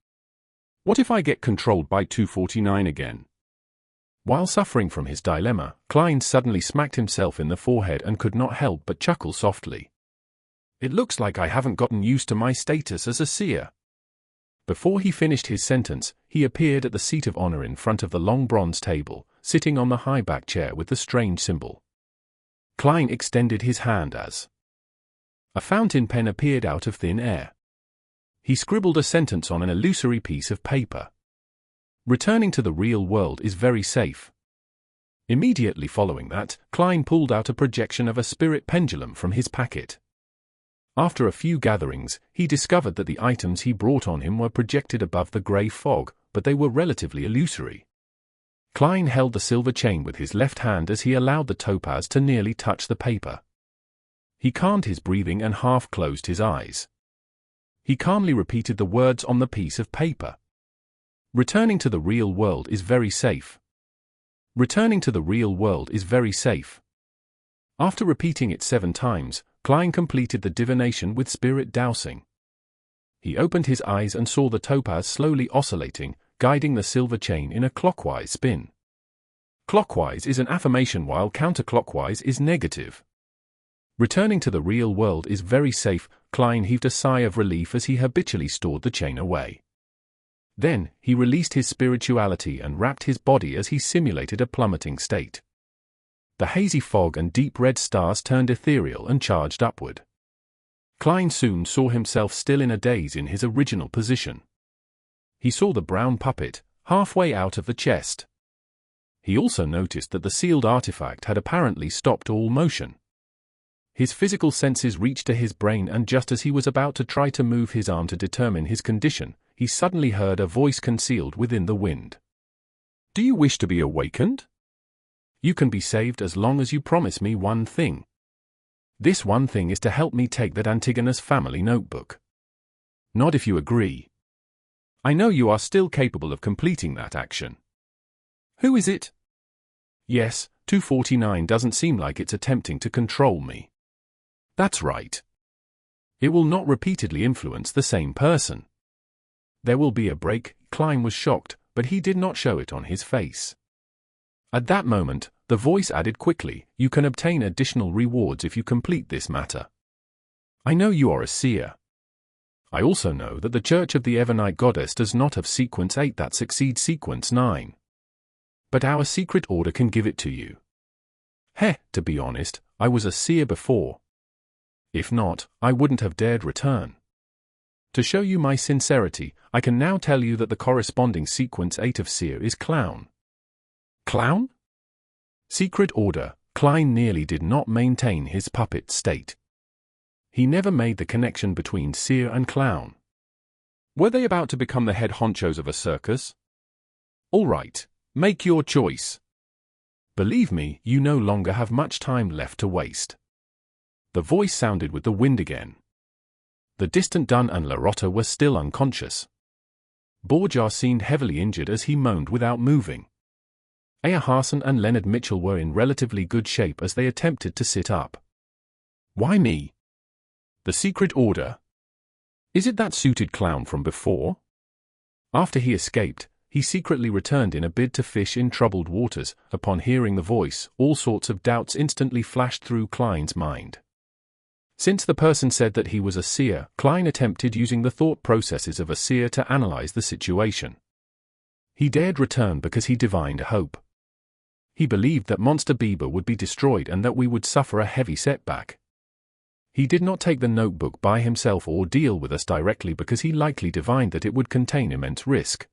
What if I get controlled by 249 again? While suffering from his dilemma, Klein suddenly smacked himself in the forehead and could not help but chuckle softly. It looks like I haven't gotten used to my status as a seer. Before he finished his sentence, he appeared at the seat of honor in front of the long bronze table, sitting on the high-back chair with the strange symbol. Klein extended his hand as a fountain pen appeared out of thin air. He scribbled a sentence on an illusory piece of paper. Returning to the real world is very safe. Immediately following that, Klein pulled out a projection of a spirit pendulum from his packet. After a few gatherings, he discovered that the items he brought on him were projected above the grey fog, but they were relatively illusory. Klein held the silver chain with his left hand as he allowed the topaz to nearly touch the paper. He calmed his breathing and half closed his eyes. He calmly repeated the words on the piece of paper. Returning to the real world is very safe. Returning to the real world is very safe. After repeating it 7 times, Klein completed the divination with spirit dowsing. He opened his eyes and saw the topaz slowly oscillating, guiding the silver chain in a clockwise spin. Clockwise is an affirmation while counterclockwise is negative. Returning to the real world is very safe. Klein heaved a sigh of relief as he habitually stored the chain away. Then, he released his spirituality and wrapped his body as he simulated a plummeting state. The hazy fog and deep red stars turned ethereal and charged upward. Klein soon saw himself still in a daze in his original position. He saw the brown puppet, halfway out of the chest. He also noticed that the sealed artifact had apparently stopped all motion. His physical senses reached to his brain, and just as he was about to try to move his arm to determine his condition, he suddenly heard a voice concealed within the wind. "Do you wish to be awakened? You can be saved as long as you promise me one thing. This one thing is to help me take that Antigonus family notebook. Nod if you agree. I know you are still capable of completing that action." "Who is it?" "Yes, 249 doesn't seem like it's attempting to control me." "That's right. It will not repeatedly influence the same person." "There will be a break." Klein was shocked, but he did not show it on his face. At that moment, the voice added quickly, "You can obtain additional rewards if you complete this matter. I know you are a seer. I also know that the Church of the Evernite Goddess does not have sequence 8 that succeeds sequence 9. But our secret order can give it to you." To be honest, I was a seer before. If not, I wouldn't have dared return. To show you my sincerity, I can now tell you that the corresponding sequence 8 of seer is clown." "Clown?" Secret order. Klein nearly did not maintain his puppet state. He never made the connection between seer and clown. Were they about to become the head honchos of a circus? All right, make your choice. Believe me, you no longer have much time left to waste. The voice sounded with the wind again. The distant Dunn and Larotta were still unconscious. Borjar seemed heavily injured as he moaned without moving. Ayerharson and Leonard Mitchell were in relatively good shape as they attempted to sit up. "Why me?" "The secret order. Is it that suited clown from before?" After he escaped, he secretly returned in a bid to fish in troubled waters. Upon hearing the voice, all sorts of doubts instantly flashed through Klein's mind. Since the person said that he was a seer, Klein attempted using the thought processes of a seer to analyze the situation. He dared return because he divined hope. He believed that Monster Bieber would be destroyed and that we would suffer a heavy setback. He did not take the notebook by himself or deal with us directly because he likely divined that it would contain immense risk.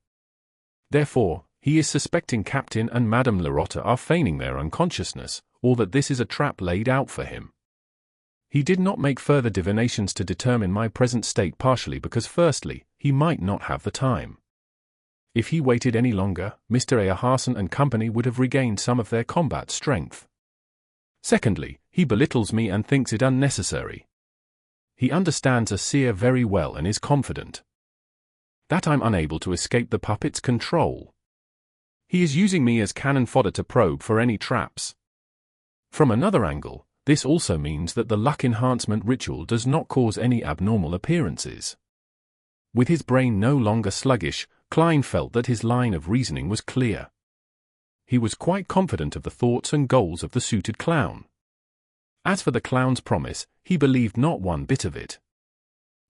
Therefore, he is suspecting Captain and Madame Larotta are feigning their unconsciousness, or that this is a trap laid out for him. He did not make further divinations to determine my present state, partially because firstly, he might not have the time. If he waited any longer, Mr. Ayerharson and company would have regained some of their combat strength. Secondly, he belittles me and thinks it unnecessary. He understands a seer very well and is confident that I'm unable to escape the puppet's control. He is using me as cannon fodder to probe for any traps. From another angle, this also means that the luck enhancement ritual does not cause any abnormal appearances. With his brain no longer sluggish, Klein felt that his line of reasoning was clear. He was quite confident of the thoughts and goals of the suited clown. As for the clown's promise, he believed not one bit of it.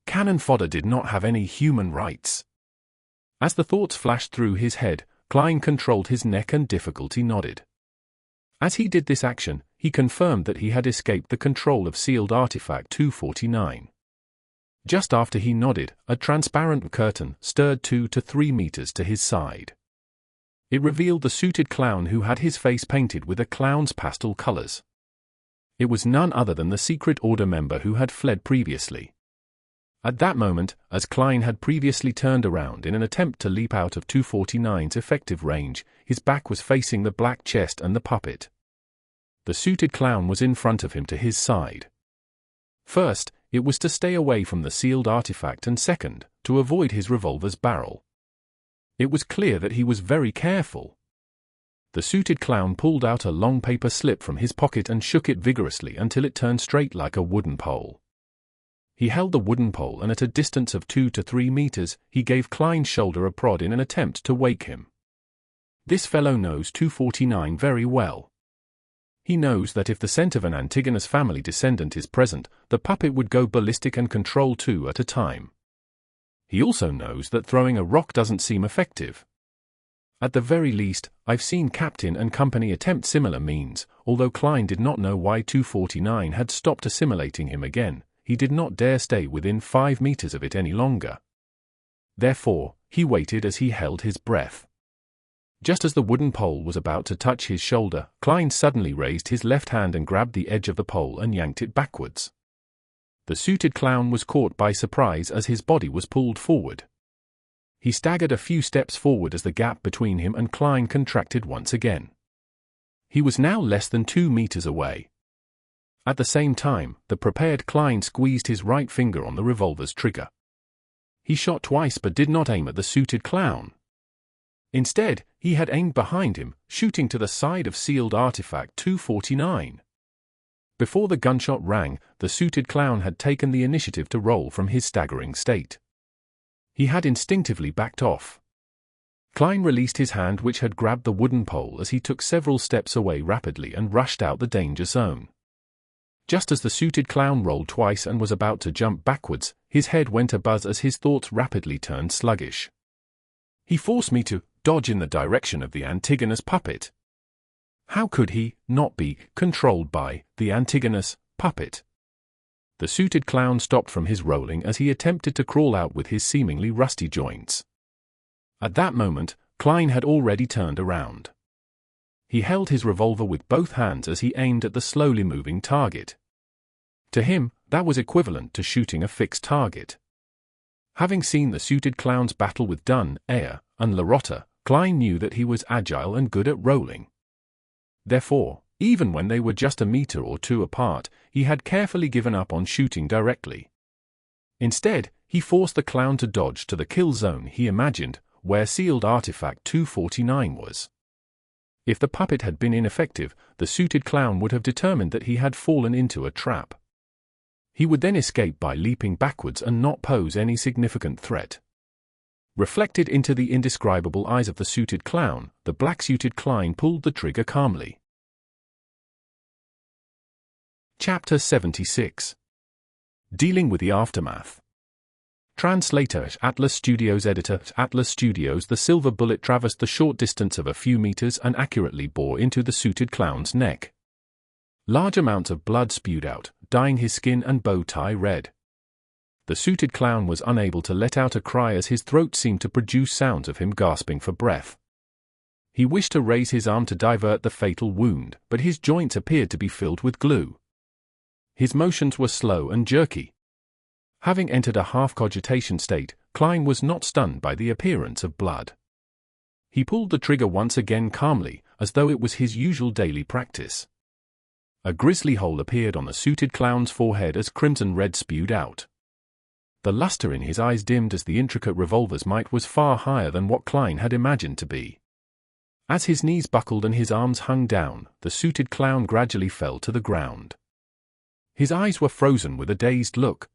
Cannon fodder did not have any human rights. As the thoughts flashed through his head, Klein controlled his neck and difficulty nodded. As he did this action, he confirmed that he had escaped the control of sealed artifact 249. Just after he nodded, a transparent curtain stirred 2 to 3 meters to his side. It revealed the suited clown who had his face painted with a clown's pastel colors. It was none other than the Secret Order member who had fled previously. At that moment, as Klein had previously turned around in an attempt to leap out of 249's effective range, his back was facing the black chest and the puppet. The suited clown was in front of him to his side. First, it was to stay away from the sealed artifact, and second, to avoid his revolver's barrel. It was clear that he was very careful. The suited clown pulled out a long paper slip from his pocket and shook it vigorously until it turned straight like a wooden pole. He held the wooden pole, and at a distance of 2 to 3 meters, he gave Klein's shoulder a prod in an attempt to wake him. This fellow knows 249 very well. He knows that if the scent of an Antigonus family descendant is present, the puppet would go ballistic and control 2 at a time. He also knows that throwing a rock doesn't seem effective. At the very least, I've seen Captain and company attempt similar means. Although Klein did not know why 249 had stopped assimilating him again, he did not dare stay within 5 meters of it any longer. Therefore, he waited as he held his breath. Just as the wooden pole was about to touch his shoulder, Klein suddenly raised his left hand and grabbed the edge of the pole and yanked it backwards. The suited clown was caught by surprise as his body was pulled forward. He staggered a few steps forward as the gap between him and Klein contracted once again. He was now less than 2 meters away. At the same time, the prepared Klein squeezed his right finger on the revolver's trigger. He shot twice but did not aim at the suited clown. Instead, he had aimed behind him, shooting to the side of sealed artifact 249. Before the gunshot rang, the suited clown had taken the initiative to roll from his staggering state. He had instinctively backed off. Klein released his hand which had grabbed the wooden pole as he took several steps away rapidly and rushed out the danger zone. Just as the suited clown rolled twice and was about to jump backwards, his head went abuzz as his thoughts rapidly turned sluggish. He forced me to dodge in the direction of the Antigonus puppet. How could he not be controlled by the Antigonus puppet? The suited clown stopped from his rolling as he attempted to crawl out with his seemingly rusty joints. At that moment, Klein had already turned around. He held his revolver with both hands as he aimed at the slowly moving target. To him, that was equivalent to shooting a fixed target. Having seen the suited clown's battle with Dunn, Ayer, and Larotta, Klein knew that he was agile and good at rolling. Therefore, even when they were just a meter or two apart, he had carefully given up on shooting directly. Instead, he forced the clown to dodge to the kill zone he imagined, where sealed artifact 249 was. If the puppet had been ineffective, the suited clown would have determined that he had fallen into a trap. He would then escape by leaping backwards and not pose any significant threat. Reflected into the indescribable eyes of the suited clown, the black-suited Klein pulled the trigger calmly. Chapter 76. Dealing with the Aftermath. Translator Atlas Studios. Editor Atlas Studios. The silver bullet traversed the short distance of a few meters and accurately bore into the suited clown's neck. Large amounts of blood spewed out, dyeing his skin and bow tie red. The suited clown was unable to let out a cry as his throat seemed to produce sounds of him gasping for breath. He wished to raise his arm to divert the fatal wound, but his joints appeared to be filled with glue. His motions were slow and jerky. Having entered a half-cogitation state, Klein was not stunned by the appearance of blood. He pulled the trigger once again calmly, as though it was his usual daily practice. A grisly hole appeared on the suited clown's forehead as crimson red spewed out. The luster in his eyes dimmed as the intricate revolver's might was far higher than what Klein had imagined to be. As his knees buckled and his arms hung down, the suited clown gradually fell to the ground. His eyes were frozen with a dazed look.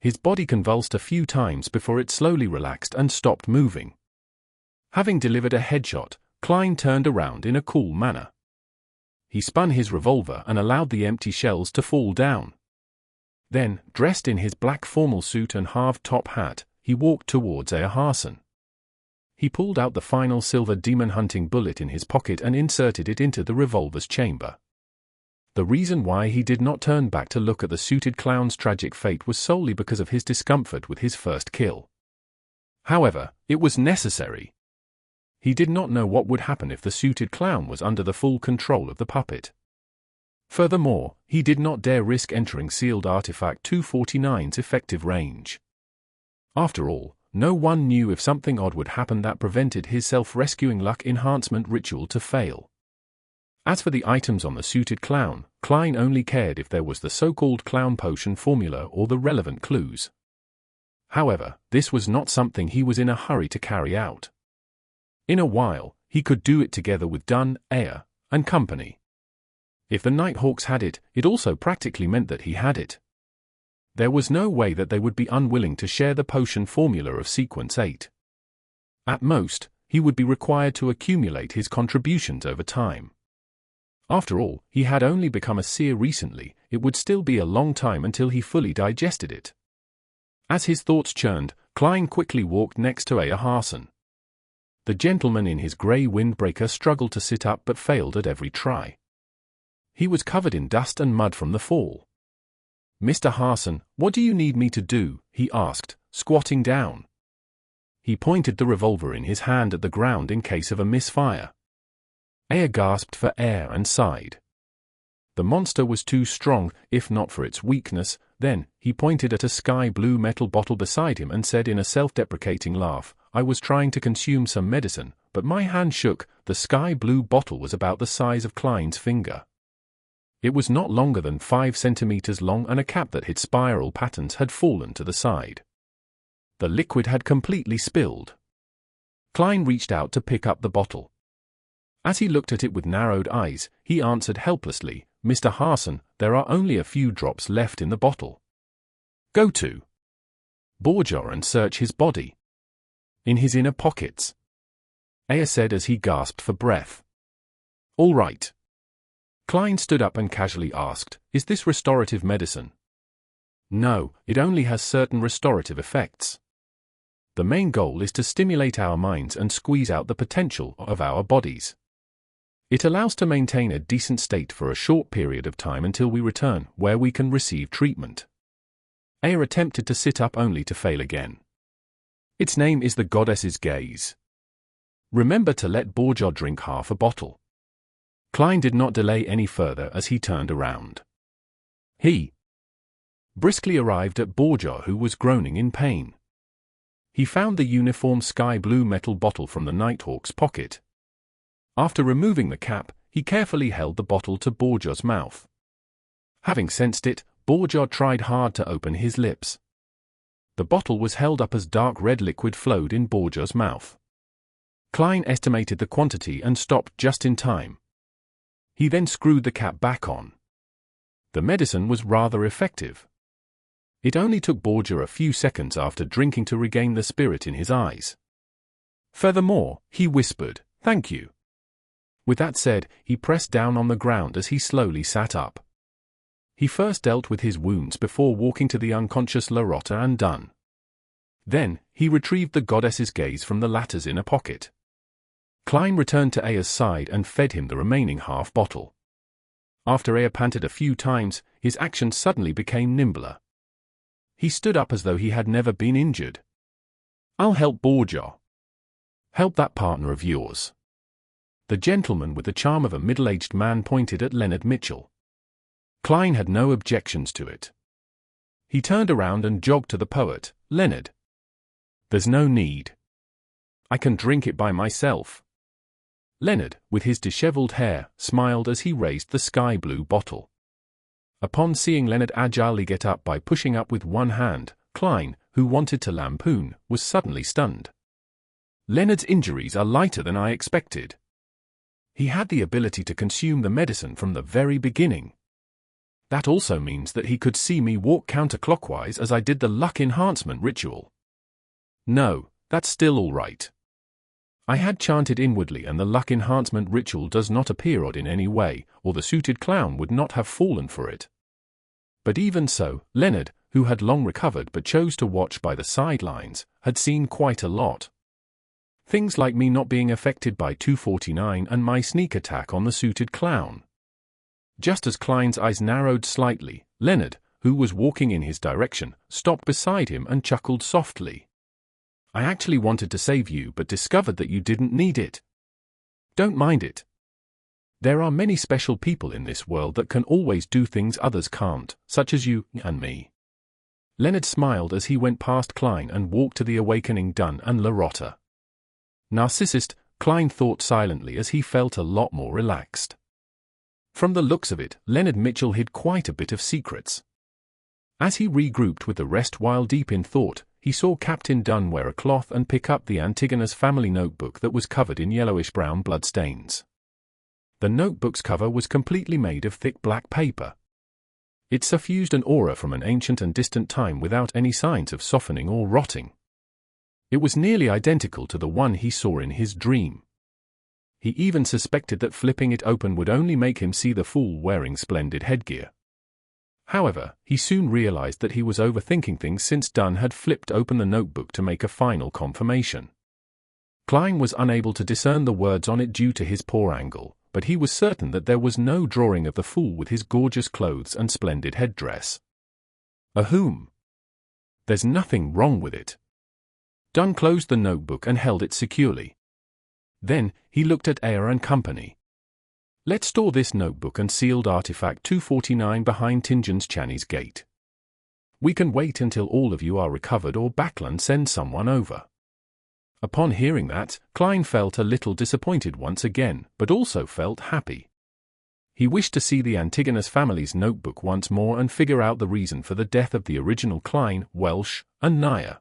His body convulsed a few times before it slowly relaxed and stopped moving. Having delivered a headshot, Klein turned around in a cool manner. He spun his revolver and allowed the empty shells to fall down. Then, dressed in his black formal suit and halved top hat, he walked towards Earharson. He pulled out the final silver demon-hunting bullet in his pocket and inserted it into the revolver's chamber. The reason why he did not turn back to look at the suited clown's tragic fate was solely because of his discomfort with his first kill. However, it was necessary. He did not know what would happen if the suited clown was under the full control of the puppet. Furthermore, he did not dare risk entering sealed artifact 249's effective range. After all, no one knew if something odd would happen that prevented his self-rescuing luck enhancement ritual to fail. As for the items on the suited clown, Klein only cared if there was the so-called clown potion formula or the relevant clues. However, this was not something he was in a hurry to carry out. In a while, he could do it together with Dunn, Ayer, and company. If the Nighthawks had it, it also practically meant that he had it. There was no way that they would be unwilling to share the potion formula of Sequence 8. At most, he would be required to accumulate his contributions over time. After all, he had only become a seer recently. It would still be a long time until he fully digested it. As his thoughts churned, Klein quickly walked next to Earharson. The gentleman in his grey windbreaker struggled to sit up but failed at every try. He was covered in dust and mud from the fall. "Mr. Harson, what do you need me to do?" he asked, squatting down. He pointed the revolver in his hand at the ground in case of a misfire. Ayer gasped for air and sighed. The monster was too strong, if not for its weakness. Then, he pointed at a sky-blue metal bottle beside him and said in a self-deprecating laugh, "I was trying to consume some medicine, but my hand shook." The sky-blue bottle was about the size of Klein's finger. It was not longer than 5 centimeters long and a cap that hid spiral patterns had fallen to the side. The liquid had completely spilled. Klein reached out to pick up the bottle. As he looked at it with narrowed eyes, he answered helplessly, "Mr. Harson, there are only a few drops left in the bottle." "Go to Borgia and search his body. In his inner pockets," Ayer said as he gasped for breath. "All right." Klein stood up and casually asked, "Is this restorative medicine?" "No, it only has certain restorative effects. The main goal is to stimulate our minds and squeeze out the potential of our bodies. It allows to maintain a decent state for a short period of time until we return, where we can receive treatment." Ayer attempted to sit up only to fail again. "Its name is the Goddess's Gaze. Remember to let Borgia drink half a bottle." Klein did not delay any further as he turned around. He briskly arrived at Borgia, who was groaning in pain. He found the uniform sky-blue metal bottle from the Nighthawk's pocket. After removing the cap, he carefully held the bottle to Borgia's mouth. Having sensed it, Borgia tried hard to open his lips. The bottle was held up as dark red liquid flowed in Borgia's mouth. Klein estimated the quantity and stopped just in time. He then screwed the cap back on. The medicine was rather effective. It only took Borgia a few seconds after drinking to regain the spirit in his eyes. Furthermore, he whispered, "Thank you." With that said, he pressed down on the ground as he slowly sat up. He first dealt with his wounds before walking to the unconscious Larotta and Dunn. Then, he retrieved the Goddess's Gaze from the latter's inner pocket. Klein returned to Ayer's side and fed him the remaining half bottle. After Ayer panted a few times, his actions suddenly became nimbler. He stood up as though he had never been injured. "I'll help Borgia." "Help that partner of yours." The gentleman with the charm of a middle-aged man pointed at Leonard Mitchell. Klein had no objections to it. He turned around and jogged to the poet. "Leonard, there's no need. I can drink it by myself." Leonard, with his disheveled hair, smiled as he raised the sky-blue bottle. Upon seeing Leonard agilely get up by pushing up with one hand, Klein, who wanted to lampoon, was suddenly stunned. "Leonard's injuries are lighter than I expected." He had the ability to consume the medicine from the very beginning. That also means that he could see me walk counterclockwise as I did the luck enhancement ritual. No, that's still all right. I had chanted inwardly, and the luck enhancement ritual does not appear odd in any way, or the suited clown would not have fallen for it. But even so, Leonard, who had long recovered but chose to watch by the sidelines, had seen quite a lot. Things like me not being affected by 249 and my sneak attack on the suited clown. Just as Klein's eyes narrowed slightly, Leonard, who was walking in his direction, stopped beside him and chuckled softly. I actually wanted to save you but discovered that you didn't need it. Don't mind it. There are many special people in this world that can always do things others can't, such as you and me. Leonard smiled as he went past Klein and walked to the awakening Dunn and Larotta. Narcissist, Klein thought silently as he felt a lot more relaxed. From the looks of it, Leonard Mitchell hid quite a bit of secrets. As he regrouped with the rest while deep in thought, he saw Captain Dunn wear a cloth and pick up the Antigonus family notebook that was covered in yellowish-brown bloodstains. The notebook's cover was completely made of thick black paper. It suffused an aura from an ancient and distant time without any signs of softening or rotting. It was nearly identical to the one he saw in his dream. He even suspected that flipping it open would only make him see the fool wearing splendid headgear. However, he soon realized that he was overthinking things since Dunn had flipped open the notebook to make a final confirmation. Klein was unable to discern the words on it due to his poor angle, but he was certain that there was no drawing of the fool with his gorgeous clothes and splendid headdress. Ahoom! There's nothing wrong with it. Dunn closed the notebook and held it securely. Then, he looked at Ayer and Company. Let's store this notebook and sealed artifact 249 behind Tingen's Channy's gate. We can wait until all of you are recovered or Backlund sends someone over. Upon hearing that, Klein felt a little disappointed once again, but also felt happy. He wished to see the Antigonus family's notebook once more and figure out the reason for the death of the original Klein, Welsh, and Naya.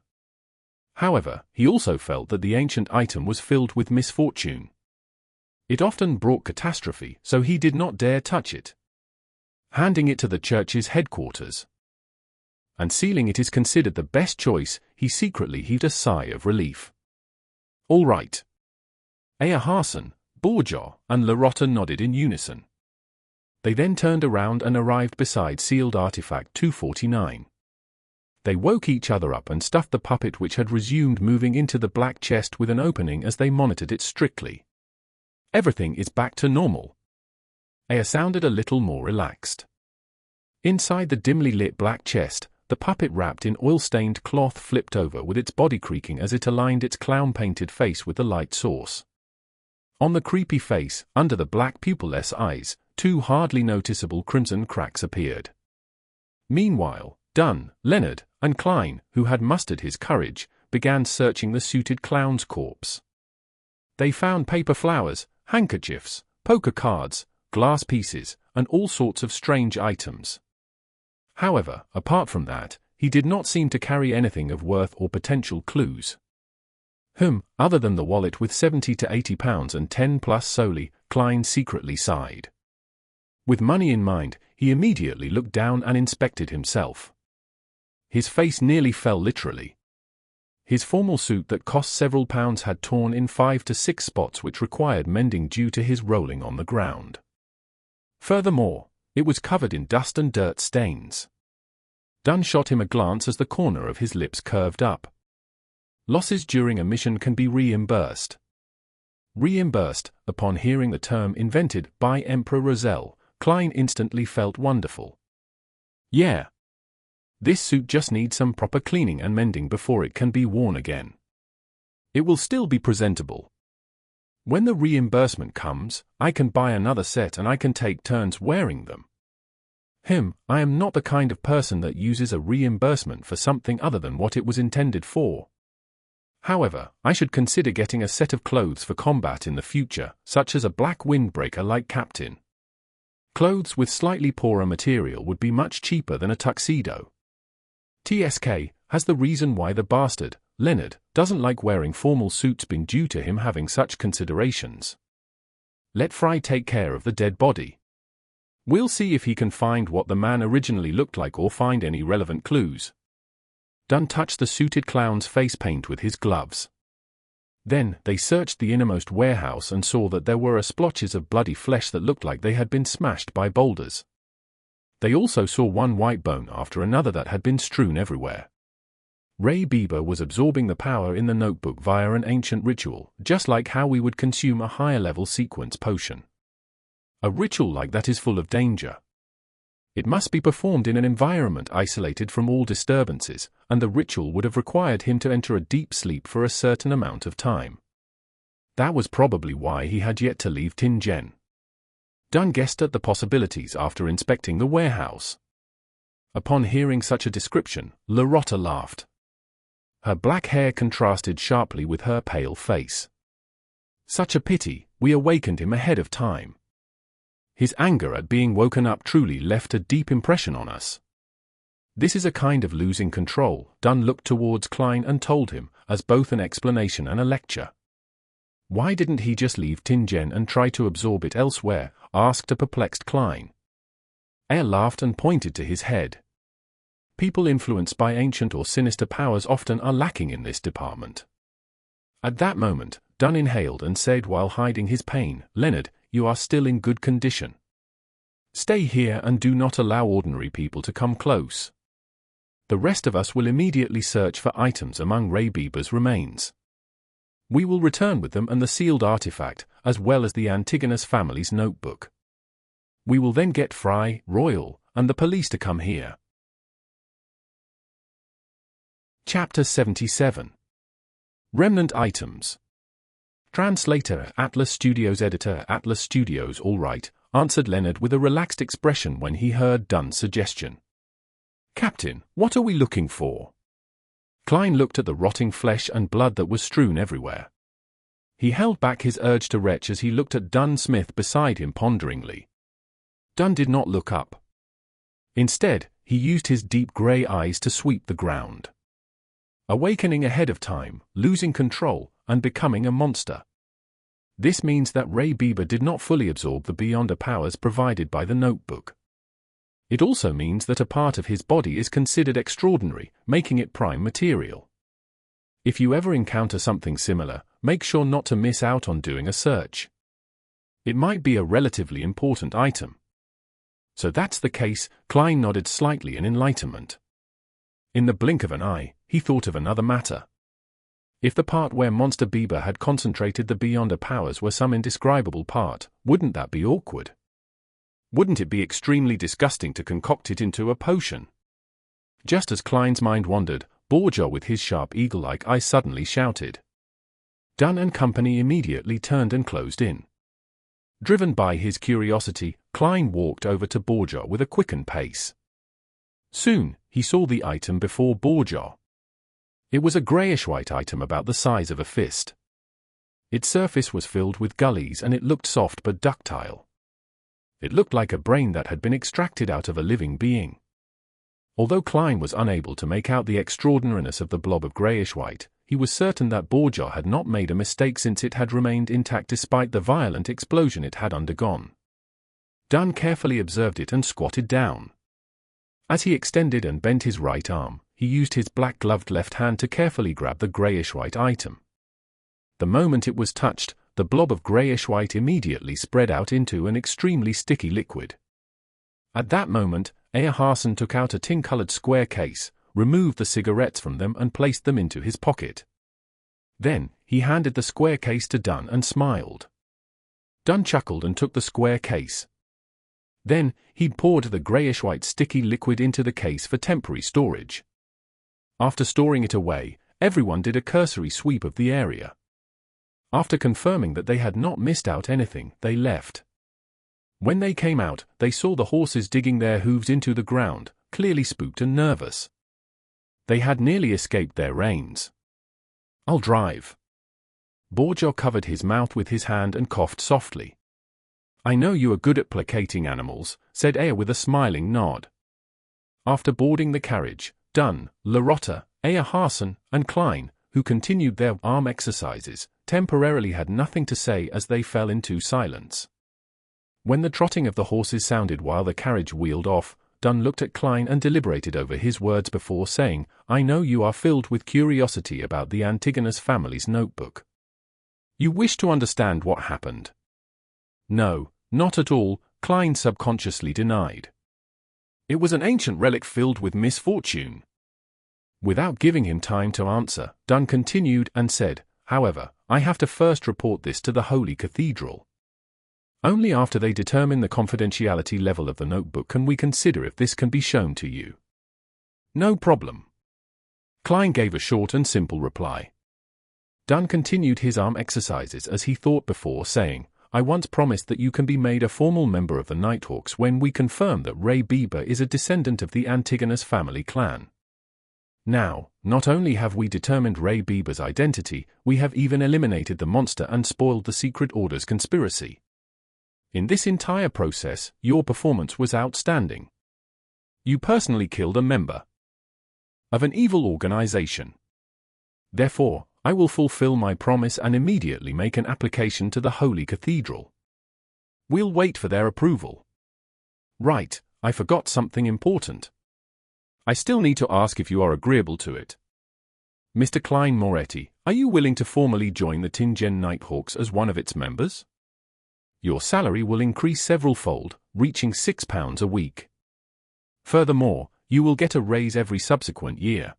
However, he also felt that the ancient item was filled with misfortune. It often brought catastrophe, so he did not dare touch it. Handing it to the church's headquarters and sealing it is considered the best choice, he secretly heaved a sigh of relief. All right. Ayer Harson, Borjaw, and Larotta nodded in unison. They then turned around and arrived beside sealed artifact 249. They woke each other up and stuffed the puppet, which had resumed moving, into the black chest with an opening as they monitored it strictly. Everything is back to normal. Ayer sounded a little more relaxed. Inside the dimly lit black chest, the puppet wrapped in oil-stained cloth flipped over with its body creaking as it aligned its clown-painted face with the light source. On the creepy face, under the black pupilless eyes, two hardly noticeable crimson cracks appeared. Meanwhile, Dunn, Leonard, and Klein, who had mustered his courage, began searching the suited clown's corpse. They found paper flowers, handkerchiefs, poker cards, glass pieces, and all sorts of strange items. However, apart from that, he did not seem to carry anything of worth or potential clues. Other than the wallet with 70 to 80 pounds and 10 plus solely, Klein secretly sighed. With money in mind, he immediately looked down and inspected himself. His face nearly fell literally. His formal suit that cost several pounds had torn in 5 to 6 spots which required mending due to his rolling on the ground. Furthermore, it was covered in dust and dirt stains. Dunn shot him a glance as the corner of his lips curved up. Losses during a mission can be reimbursed. Reimbursed, upon hearing the term invented by Emperor Roselles, Klein instantly felt wonderful. Yeah. This suit just needs some proper cleaning and mending before it can be worn again. It will still be presentable. When the reimbursement comes, I can buy another set and I can take turns wearing them. I am not the kind of person that uses a reimbursement for something other than what it was intended for. However, I should consider getting a set of clothes for combat in the future, such as a black windbreaker like Captain. Clothes with slightly poorer material would be much cheaper than a tuxedo. TSK has the reason why the bastard, Leonard, doesn't like wearing formal suits been due to him having such considerations. Let Fry take care of the dead body. We'll see if he can find what the man originally looked like or find any relevant clues. Dunn touched the suited clown's face paint with his gloves. Then, they searched the innermost warehouse and saw that there were splotches of bloody flesh that looked like they had been smashed by boulders. They also saw one white bone after another that had been strewn everywhere. Ray Bieber was absorbing the power in the notebook via an ancient ritual, just like how we would consume a higher-level sequence potion. A ritual like that is full of danger. It must be performed in an environment isolated from all disturbances, and the ritual would have required him to enter a deep sleep for a certain amount of time. That was probably why he had yet to leave Tingen. Dunn guessed at the possibilities after inspecting the warehouse. Upon hearing such a description, Loretta laughed. Her black hair contrasted sharply with her pale face. Such a pity, we awakened him ahead of time. His anger at being woken up truly left a deep impression on us. This is a kind of losing control, Dunn looked towards Klein and told him, as both an explanation and a lecture. Why didn't he just leave Tingen and try to absorb it elsewhere, asked a perplexed Klein. Air laughed and pointed to his head. People influenced by ancient or sinister powers often are lacking in this department. At that moment, Dunn inhaled and said while hiding his pain, Leonard, you are still in good condition. Stay here and do not allow ordinary people to come close. The rest of us will immediately search for items among Ray Bieber's remains. We will return with them and the sealed artifact, as well as the Antigonus family's notebook. We will then get Fry, Royal, and the police to come here. Chapter 77. Remnant Items. Translator, Atlas Studios. Editor, Atlas Studios. All right, answered Leonard with a relaxed expression when he heard Dunn's suggestion. Captain, what are we looking for? Klein looked at the rotting flesh and blood that was strewn everywhere. He held back his urge to retch as he looked at Dunn Smith beside him ponderingly. Dunn did not look up. Instead, he used his deep grey eyes to sweep the ground. Awakening ahead of time, losing control, and becoming a monster. This means that Ray Bieber did not fully absorb the Beyonder powers provided by the notebook. It also means that a part of his body is considered extraordinary, making it prime material. If you ever encounter something similar, make sure not to miss out on doing a search. It might be a relatively important item. So that's the case, Klein nodded slightly in enlightenment. In the blink of an eye, he thought of another matter. If the part where Monster Bieber had concentrated the Beyonder powers were some indescribable part, wouldn't that be awkward? Wouldn't it be extremely disgusting to concoct it into a potion? Just as Klein's mind wandered, Borgia with his sharp eagle-like eye suddenly shouted. Dunn and company immediately turned and closed in. Driven by his curiosity, Klein walked over to Borgia with a quickened pace. Soon, he saw the item before Borgia. It was a greyish-white item about the size of a fist. Its surface was filled with gullies and it looked soft but ductile. It looked like a brain that had been extracted out of a living being. Although Klein was unable to make out the extraordinariness of the blob of greyish-white, he was certain that Borgia had not made a mistake since it had remained intact despite the violent explosion it had undergone. Dunn carefully observed it and squatted down. As he extended and bent his right arm, he used his black-gloved left hand to carefully grab the greyish-white item. The moment it was touched, the blob of greyish-white immediately spread out into an extremely sticky liquid. At that moment, Hassan took out a tin-colored square case, removed the cigarettes from them and placed them into his pocket. Then, he handed the square case to Dunn and smiled. Dunn chuckled and took the square case. Then, he poured the greyish-white sticky liquid into the case for temporary storage. After storing it away, everyone did a cursory sweep of the area. After confirming that they had not missed out anything, they left. When they came out, they saw the horses digging their hooves into the ground, clearly spooked and nervous. They had nearly escaped their reins. I'll drive. Borgia covered his mouth with his hand and coughed softly. I know you are good at placating animals, said Aya with a smiling nod. After boarding the carriage, Dunn, Loretta, Hassan, and Klein, who continued their arm exercises, temporarily had nothing to say as they fell into silence. When the trotting of the horses sounded while the carriage wheeled off, Dunn looked at Klein and deliberated over his words before saying, "I know you are filled with curiosity about the Antigonus family's notebook. You wish to understand what happened." "No, not at all," Klein subconsciously denied. "It was an ancient relic filled with misfortune." Without giving him time to answer, Dunn continued and said, "However, I have to first report this to the Holy Cathedral. Only after they determine the confidentiality level of the notebook can we consider if this can be shown to you." "No problem." Klein gave a short and simple reply. Dunn continued his arm exercises as he thought before saying, "I once promised that you can be made a formal member of the Nighthawks when we confirm that Ray Bieber is a descendant of the Antigonus family clan. Now, not only have we determined Ray Bieber's identity, we have even eliminated the monster and spoiled the Secret Order's conspiracy. In this entire process, your performance was outstanding. You personally killed a member of an evil organization. Therefore, I will fulfill my promise and immediately make an application to the Holy Cathedral. We'll wait for their approval. Right, I forgot something important. I still need to ask if you are agreeable to it. Mr. Klein Moretti, are you willing to formally join the Tingen Nighthawks as one of its members? Your salary will increase several-fold, reaching £6 a week. Furthermore, you will get a raise every subsequent year.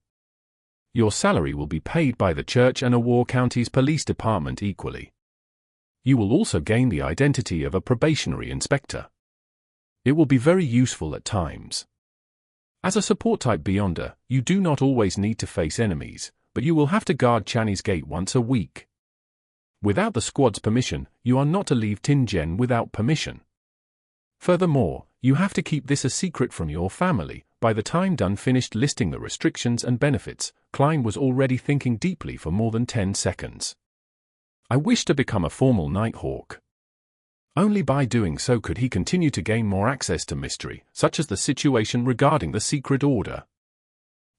Your salary will be paid by the church and Awar County's police department equally. You will also gain the identity of a probationary inspector. It will be very useful at times. As a support-type Beyonder, you do not always need to face enemies, but you will have to guard Channy's Gate once a week. Without the squad's permission, you are not to leave Tingen without permission. Furthermore, you have to keep this a secret from your family." By the time Dunn finished listing the restrictions and benefits, Klein was already thinking deeply for more than 10 seconds. "I wish to become a formal Nighthawk. Only by doing so could he continue to gain more access to mystery, such as the situation regarding the Secret Order."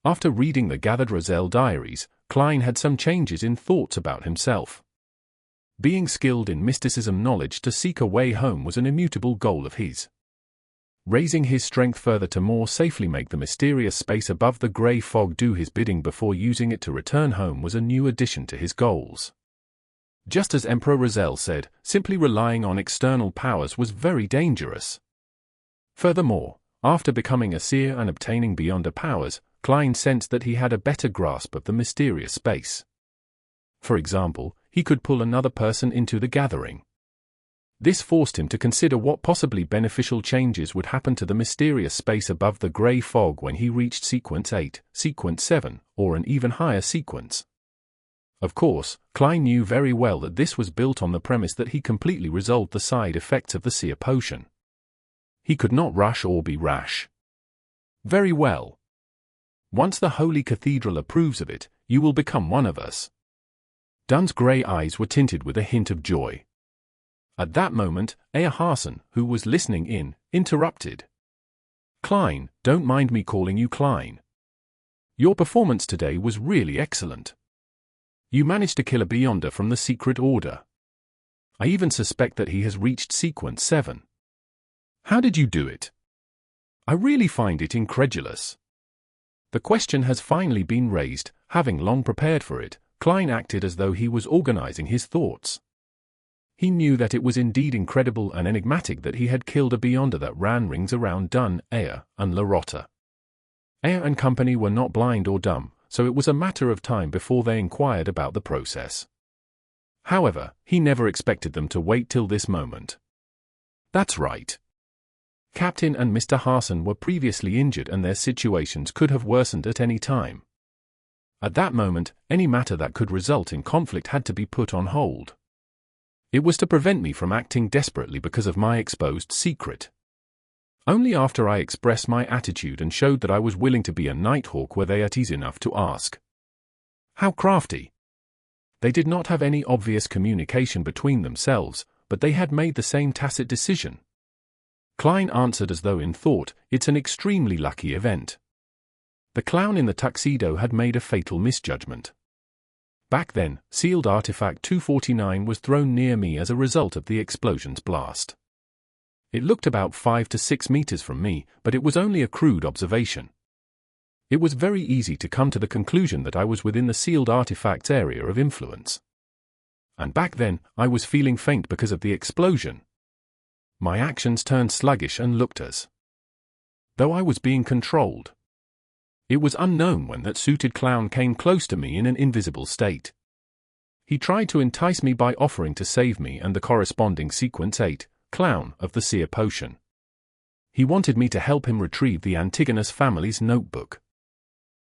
After reading the gathered Roselles diaries, Klein had some changes in thoughts about himself. Being skilled in mysticism knowledge to seek a way home was an immutable goal of his. Raising his strength further to more safely make the mysterious space above the grey fog do his bidding before using it to return home was a new addition to his goals. Just as Emperor Roselles said, simply relying on external powers was very dangerous. Furthermore, after becoming a seer and obtaining Beyonder powers, Klein sensed that he had a better grasp of the mysterious space. For example, he could pull another person into the gathering. This forced him to consider what possibly beneficial changes would happen to the mysterious space above the grey fog when he reached Sequence 8, Sequence 7, or an even higher sequence. Of course, Klein knew very well that this was built on the premise that he completely resolved the side effects of the Seer Potion. He could not rush or be rash. "Very well. Once the Holy Cathedral approves of it, you will become one of us." Dunn's grey eyes were tinted with a hint of joy. At that moment, Aya Harson, who was listening in, interrupted. "Klein, don't mind me calling you Klein. Your performance today was really excellent. You managed to kill a Beyonder from the Secret Order. I even suspect that he has reached Sequence 7. How did you do it? I really find it incredulous." The question has finally been raised. Having long prepared for it, Klein acted as though he was organizing his thoughts. He knew that it was indeed incredible and enigmatic that he had killed a Beyonder that ran rings around Dunn, Aya, and Larotta. Aya and company were not blind or dumb, so it was a matter of time before they inquired about the process. However, he never expected them to wait till this moment. That's right. Captain and Mr. Harson were previously injured and their situations could have worsened at any time. At that moment, any matter that could result in conflict had to be put on hold. It was to prevent me from acting desperately because of my exposed secret. Only after I expressed my attitude and showed that I was willing to be a Nighthawk were they at ease enough to ask. How crafty! They did not have any obvious communication between themselves, but they had made the same tacit decision. Klein answered as though in thought, "It's an extremely lucky event." The clown in the tuxedo had made a fatal misjudgment. Back then, sealed artifact 249 was thrown near me as a result of the explosion's blast. It looked about 5 to 6 meters from me, but it was only a crude observation. It was very easy to come to the conclusion that I was within the sealed artifact's area of influence. And back then, I was feeling faint because of the explosion. My actions turned sluggish and looked as though I was being controlled. It was unknown when that suited clown came close to me in an invisible state. He tried to entice me by offering to save me and the corresponding Sequence 8 clown of the Seer potion. He wanted me to help him retrieve the Antigonus family's notebook.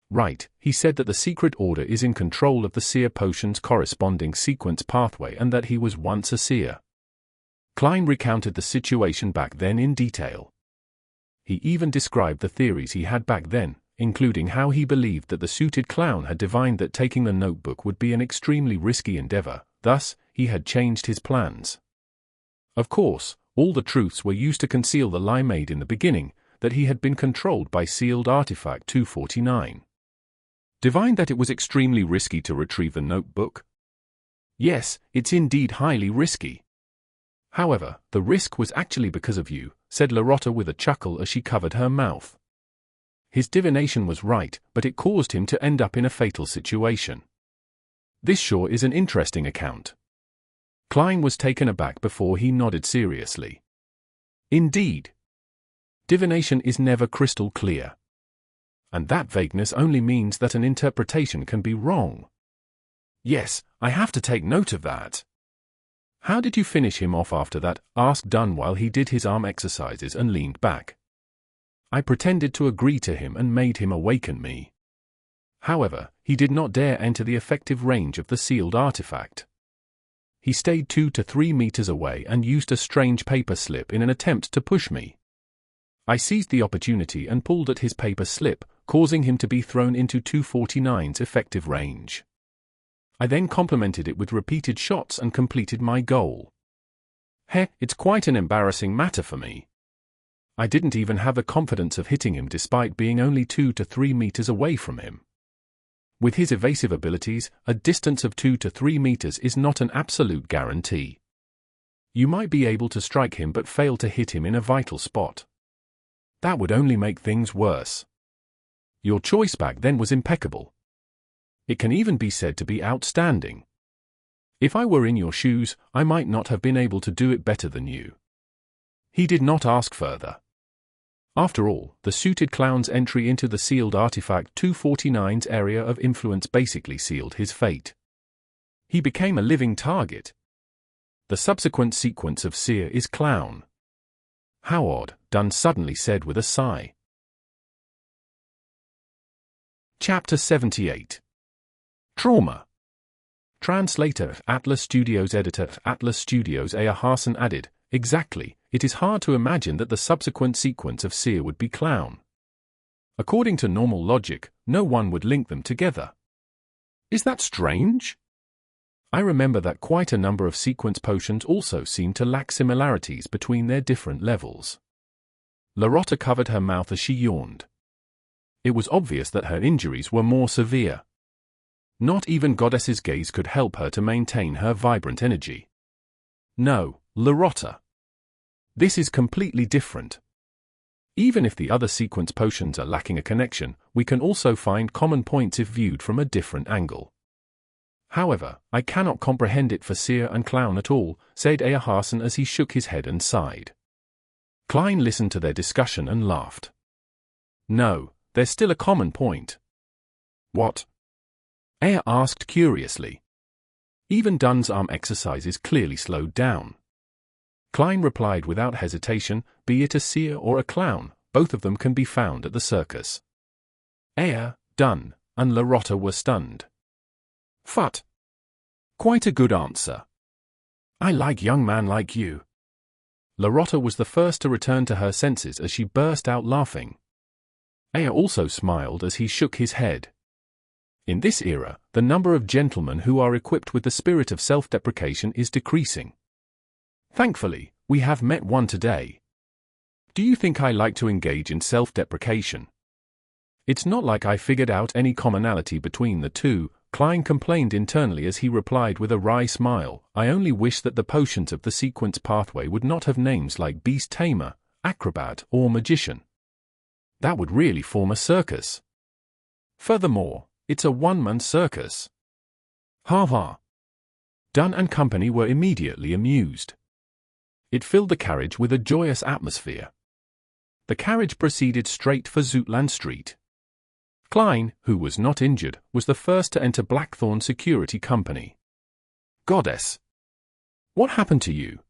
Right, he said that the secret order is in control of the Seer potion's corresponding sequence pathway and that he was once a Seer. Klein recounted the situation back then in detail. He even described the theories he had back then, including how he believed that the suited clown had divined that taking the notebook would be an extremely risky endeavor, thus, he had changed his plans. Of course, all the truths were used to conceal the lie made in the beginning, that he had been controlled by sealed artifact 249. Divined that it was extremely risky to retrieve the notebook? Yes, it's indeed highly risky. However, the risk was actually because of you, said Larotta with a chuckle as she covered her mouth. His divination was right, but it caused him to end up in a fatal situation. This sure is an interesting account. Klein was taken aback before he nodded seriously. Indeed. Divination is never crystal clear. And that vagueness only means that an interpretation can be wrong. Yes, I have to take note of that. How did you finish him off after that? Asked Dunn while he did his arm exercises and leaned back. I pretended to agree to him and made him awaken me. However, he did not dare enter the effective range of the sealed artifact. He stayed 2 to 3 meters away and used a strange paper slip in an attempt to push me. I seized the opportunity and pulled at his paper slip, causing him to be thrown into 249's effective range. I then complemented it with repeated shots and completed my goal. It's quite an embarrassing matter for me. I didn't even have the confidence of hitting him despite being only 2 to 3 meters away from him. With his evasive abilities, a distance of 2 to 3 meters is not an absolute guarantee. You might be able to strike him but fail to hit him in a vital spot. That would only make things worse. Your choice back then was impeccable. It can even be said to be outstanding. If I were in your shoes, I might not have been able to do it better than you. He did not ask further. After all, the suited clown's entry into the sealed artifact 249's area of influence basically sealed his fate. He became a living target. The subsequent sequence of Seer is clown. How odd, Dunn suddenly said with a sigh. Chapter 78. Trauma. Translator, Atlas Studios editor, Atlas Studios A. Harson added, exactly, it is hard to imagine that the subsequent sequence of Seer would be clown. According to normal logic, no one would link them together. Is that strange? I remember that quite a number of sequence potions also seem to lack similarities between their different levels. Larotta covered her mouth as she yawned. It was obvious that her injuries were more severe. Not even Goddess's gaze could help her to maintain her vibrant energy. No, Larotta. This is completely different. Even if the other sequence potions are lacking a connection, we can also find common points if viewed from a different angle. However, I cannot comprehend it for Seer and Clown at all, said Earharson as he shook his head and sighed. Klein listened to their discussion and laughed. No, there's still a common point. What? Ear asked curiously. Even Dunn's arm exercises clearly slowed down. Klein replied without hesitation, be it a Seer or a Clown, both of them can be found at the circus. Ear, Dunn, and Larotta were stunned. Phut. Quite a good answer. I like young man like you. Larotta was the first to return to her senses as she burst out laughing. Ear also smiled as he shook his head. In this era, the number of gentlemen who are equipped with the spirit of self-deprecation is decreasing. Thankfully, we have met one today. Do you think I like to engage in self-deprecation? It's not like I figured out any commonality between the two, Klein complained internally as he replied with a wry smile, I only wish that the potions of the sequence pathway would not have names like Beast Tamer, Acrobat, or Magician. That would really form a circus. Furthermore, it's a one-man circus. Ha ha. Dunn and company were immediately amused. It filled the carriage with a joyous atmosphere. The carriage proceeded straight for Zootland Street. Klein, who was not injured, was the first to enter Blackthorn Security Company. Goddess! What happened to you?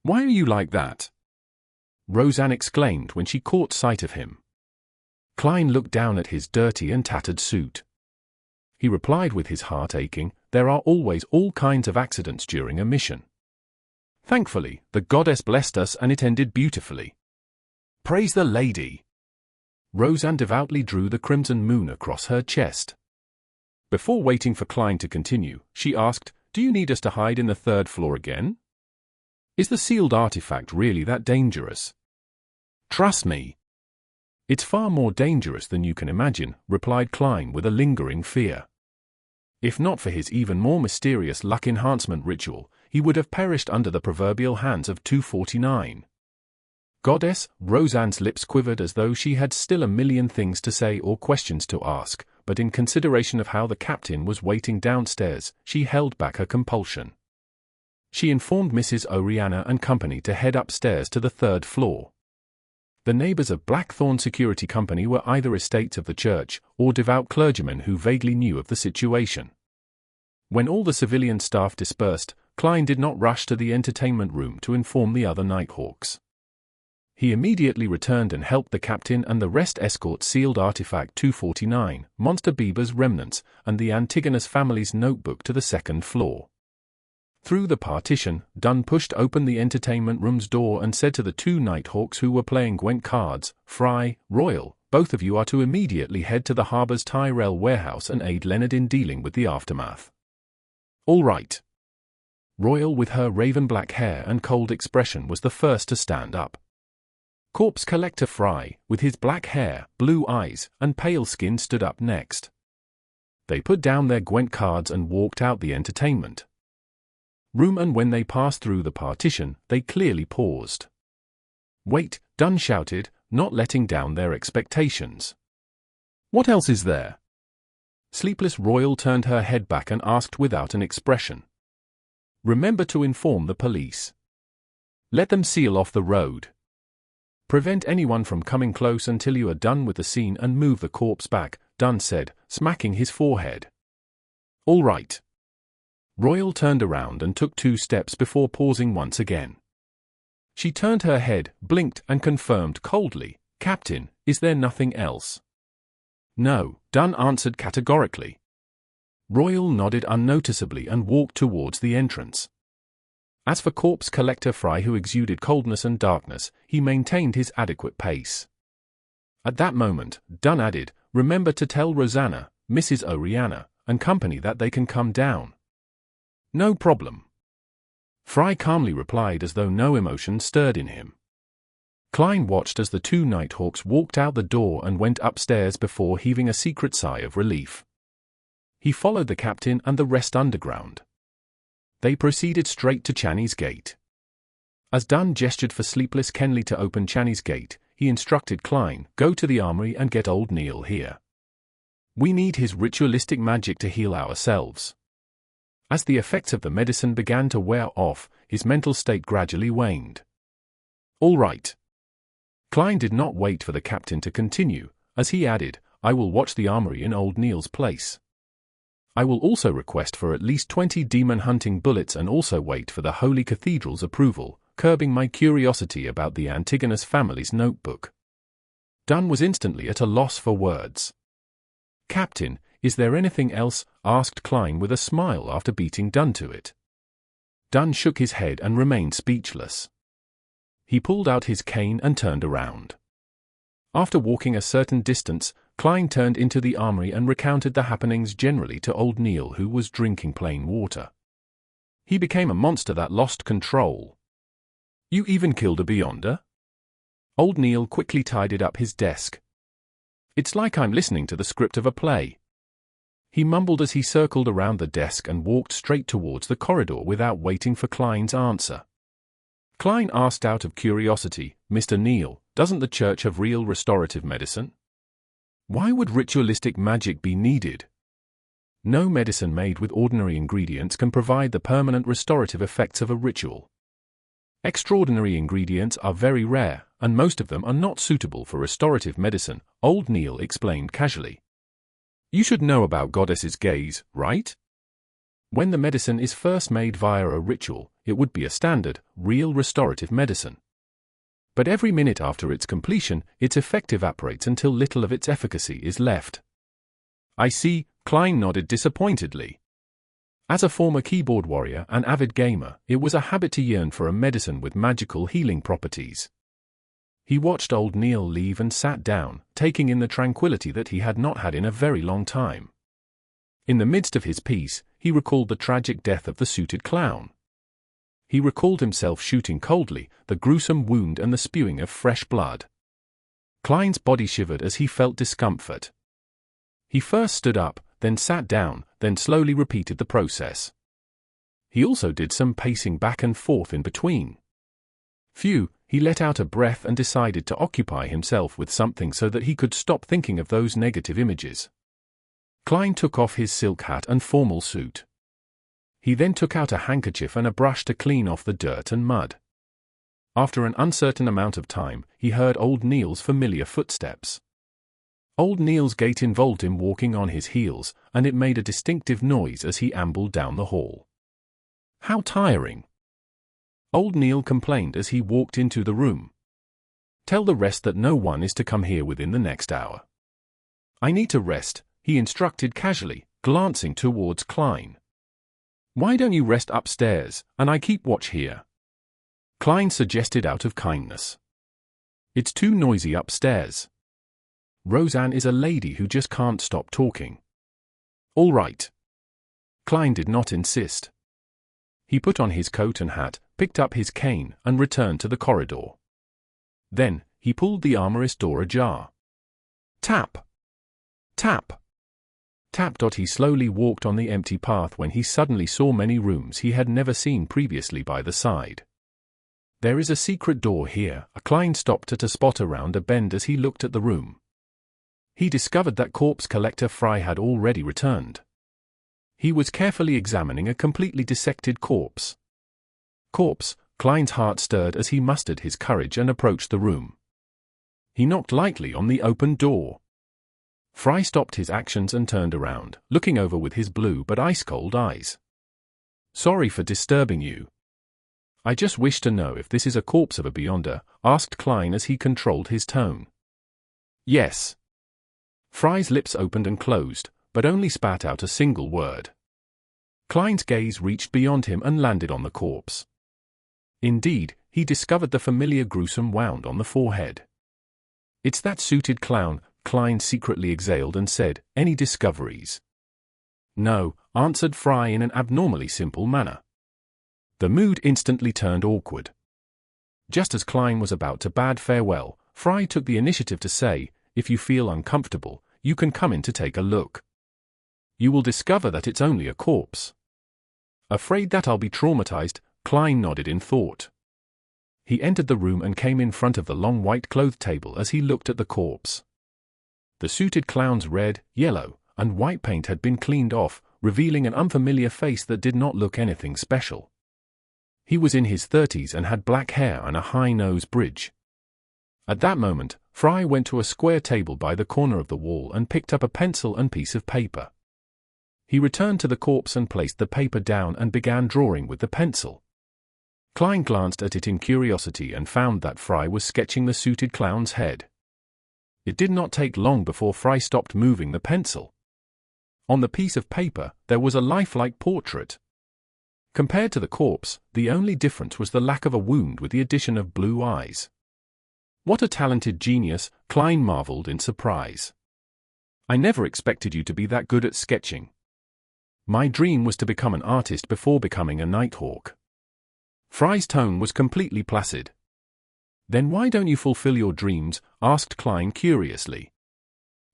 Why are you like that? Roseanne exclaimed when she caught sight of him. Klein looked down at his dirty and tattered suit. He replied with his heart aching, there are always all kinds of accidents during a mission. Thankfully, the goddess blessed us and it ended beautifully. Praise the lady! Roseanne devoutly drew the crimson moon across her chest. Before waiting for Klein to continue, she asked, do you need us to hide in the third floor again? Is the sealed artifact really that dangerous? Trust me. It's far more dangerous than you can imagine, replied Klein with a lingering fear. If not for his even more mysterious luck enhancement ritual, he would have perished under the proverbial hands of 249. Goddess, Roseanne's lips quivered as though she had still a million things to say or questions to ask, but in consideration of how the captain was waiting downstairs, she held back her compulsion. She informed Mrs. Oriana and company to head upstairs to the third floor. The neighbors of Blackthorn Security Company were either estates of the church or devout clergymen who vaguely knew of the situation. When all the civilian staff dispersed, Klein did not rush to the entertainment room to inform the other Nighthawks. He immediately returned and helped the captain and the rest escort sealed artifact 249, Monster Bieber's remnants, and the Antigonus family's notebook to the second floor. Through the partition, Dunn pushed open the entertainment room's door and said to the two Nighthawks who were playing Gwent cards, Fry, Royal, both of you are to immediately head to the harbor's Tyrell warehouse and aid Leonard in dealing with the aftermath. All right. Royal, with her raven-black hair and cold expression, was the first to stand up. Corpse Collector Fry, with his black hair, blue eyes, and pale skin, stood up next. They put down their Gwent cards and walked out the entertainment room, and when they passed through the partition, they clearly paused. Wait, Dunn shouted, not letting down their expectations. What else is there? Sleepless Royal turned her head back and asked without an expression. Remember to inform the police. Let them seal off the road. Prevent anyone from coming close until you are done with the scene and move the corpse back, Dunn said, smacking his forehead. All right. Royal turned around and took 2 steps before pausing once again. She turned her head, blinked, and confirmed coldly, Captain, is there nothing else? No, Dunn answered categorically. Royal nodded unnoticeably and walked towards the entrance. As for Corpse Collector Fry, who exuded coldness and darkness, he maintained his adequate pace. At that moment, Dunn added, remember to tell Rosanna, Mrs. Oriana, and company that they can come down. No problem. Fry calmly replied as though no emotion stirred in him. Klein watched as the two Nighthawks walked out the door and went upstairs before heaving a secret sigh of relief. He followed the captain and the rest underground. They proceeded straight to Channy's gate. As Dunn gestured for Sleepless Kenley to open Channy's gate, he instructed Klein, go to the armory and get old Neil here. We need his ritualistic magic to heal ourselves. As the effects of the medicine began to wear off, his mental state gradually waned. All right. Klein did not wait for the captain to continue, as he added, I will watch the armory in old Neil's place. I will also request for at least 20 demon-hunting bullets and also wait for the Holy Cathedral's approval, curbing my curiosity about the Antigonus family's notebook. Dunn was instantly at a loss for words. Captain, is there anything else? Asked Klein with a smile after beating Dunn to it. Dunn shook his head and remained speechless. He pulled out his cane and turned around. After walking a certain distance, Klein turned into the armory and recounted the happenings generally to old Neil, who was drinking plain water. He became a monster that lost control. You even killed a Beyonder? Old Neil quickly tidied up his desk. It's like I'm listening to the script of a play. He mumbled as he circled around the desk and walked straight towards the corridor without waiting for Klein's answer. Klein asked out of curiosity, "Mr. Neal, doesn't the church have real restorative medicine? Why would ritualistic magic be needed? No medicine made with ordinary ingredients can provide the permanent restorative effects of a ritual. Extraordinary ingredients are very rare, and most of them are not suitable for restorative medicine," old Neal explained casually. "You should know about Goddess's gaze, right? When the medicine is first made via a ritual, it would be a standard, real restorative medicine. But every minute after its completion, its effect evaporates until little of its efficacy is left." "I see," Klein nodded disappointedly. As a former keyboard warrior and avid gamer, it was a habit to yearn for a medicine with magical healing properties. He watched old Neal leave and sat down, taking in the tranquility that he had not had in a very long time. In the midst of his piece, he recalled the tragic death of the suited clown. He recalled himself shooting coldly, the gruesome wound and the spewing of fresh blood. Klein's body shivered as he felt discomfort. He first stood up, then sat down, then slowly repeated the process. He also did some pacing back and forth in between. Phew, he let out a breath and decided to occupy himself with something so that he could stop thinking of those negative images. Klein took off his silk hat and formal suit. He then took out a handkerchief and a brush to clean off the dirt and mud. After an uncertain amount of time, he heard old Neal's familiar footsteps. Old Neal's gait involved him walking on his heels, and it made a distinctive noise as he ambled down the hall. "How tiring!" Old Neal complained as he walked into the room. "Tell the rest that no one is to come here within the next hour." "I need to rest," he instructed casually, glancing towards Klein. "Why don't you rest upstairs, and I keep watch here?" Klein suggested out of kindness. "It's too noisy upstairs. Roseanne is a lady who just can't stop talking." "All right." Klein did not insist. He put on his coat and hat, picked up his cane, and returned to the corridor. Then, he pulled the armorist door ajar. Tap! Tap! Tap. He slowly walked on the empty path when he suddenly saw many rooms he had never seen previously by the side. "There is a secret door here." Klein stopped at a spot around a bend as he looked at the room. He discovered that corpse collector Fry had already returned. He was carefully examining a completely dissected corpse. Corpse, Klein's heart stirred as he mustered his courage and approached the room. He knocked lightly on the open door. Fry stopped his actions and turned around, looking over with his blue but ice-cold eyes. "Sorry for disturbing you. I just wish to know if this is a corpse of a Beyonder," asked Klein as he controlled his tone. "Yes." Fry's lips opened and closed, but only spat out a single word. Klein's gaze reached beyond him and landed on the corpse. Indeed, he discovered the familiar gruesome wound on the forehead. "It's that suited clown," Klein secretly exhaled and said, "Any discoveries?" "No," answered Fry in an abnormally simple manner. The mood instantly turned awkward. Just as Klein was about to bid farewell, Fry took the initiative to say, "If you feel uncomfortable, you can come in to take a look. You will discover that it's only a corpse." "Afraid that I'll be traumatized," Klein nodded in thought. He entered the room and came in front of the long white-clothed table as he looked at the corpse. The suited clown's red, yellow, and white paint had been cleaned off, revealing an unfamiliar face that did not look anything special. He was in his 30s and had black hair and a high nose bridge. At that moment, Fry went to a square table by the corner of the wall and picked up a pencil and piece of paper. He returned to the corpse and placed the paper down and began drawing with the pencil. Klein glanced at it in curiosity and found that Fry was sketching the suited clown's head. It did not take long before Fry stopped moving the pencil. On the piece of paper, there was a lifelike portrait. Compared to the corpse, the only difference was the lack of a wound with the addition of blue eyes. "What a talented genius," Klein marveled in surprise. "I never expected you to be that good at sketching. My dream was to become an artist before becoming a Nighthawk." Fry's tone was completely placid. "Then why don't you fulfill your dreams?" asked Klein curiously.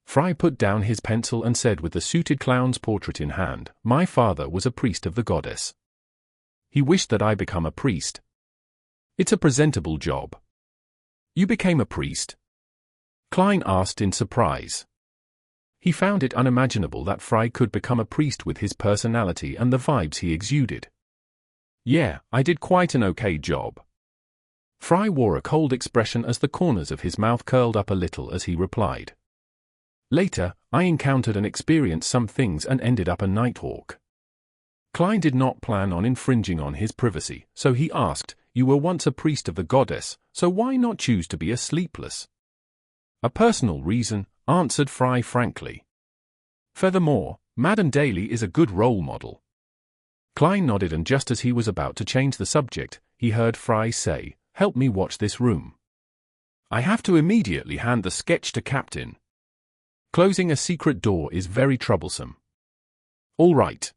Fry put down his pencil and said with the suited clown's portrait in hand, "My father was a priest of the goddess. He wished that I become a priest. It's a presentable job." "You became a priest?" Klein asked in surprise. He found it unimaginable that Fry could become a priest with his personality and the vibes he exuded. "Yeah, I did quite an okay job." Fry wore a cold expression as the corners of his mouth curled up a little as he replied. "Later, I encountered and experienced some things and ended up a Nighthawk." Klein did not plan on infringing on his privacy, so he asked, "You were once a priest of the goddess, so why not choose to be a sleepless?" "A personal reason," answered Fry frankly. "Furthermore, Madame Daly is a good role model." Klein nodded, and just as he was about to change the subject, he heard Fry say, "Help me watch this room. I have to immediately hand the sketch to Captain. Closing a secret door is very troublesome." "All right."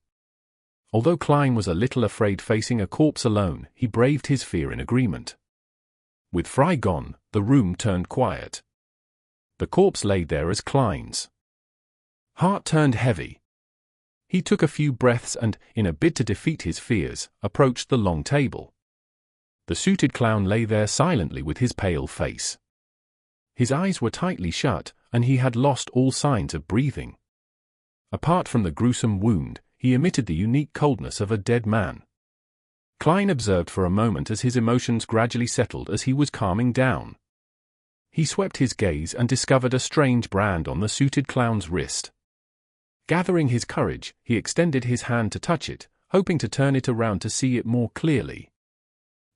Although Klein was a little afraid facing a corpse alone, he braved his fear in agreement. With Fry gone, the room turned quiet. The corpse lay there as Klein's heart turned heavy. He took a few breaths and, in a bid to defeat his fears, approached the long table. The suited clown lay there silently with his pale face. His eyes were tightly shut, and he had lost all signs of breathing. Apart from the gruesome wound, he emitted the unique coldness of a dead man. Klein observed for a moment as his emotions gradually settled as he was calming down. He swept his gaze and discovered a strange brand on the suited clown's wrist. Gathering his courage, he extended his hand to touch it, hoping to turn it around to see it more clearly.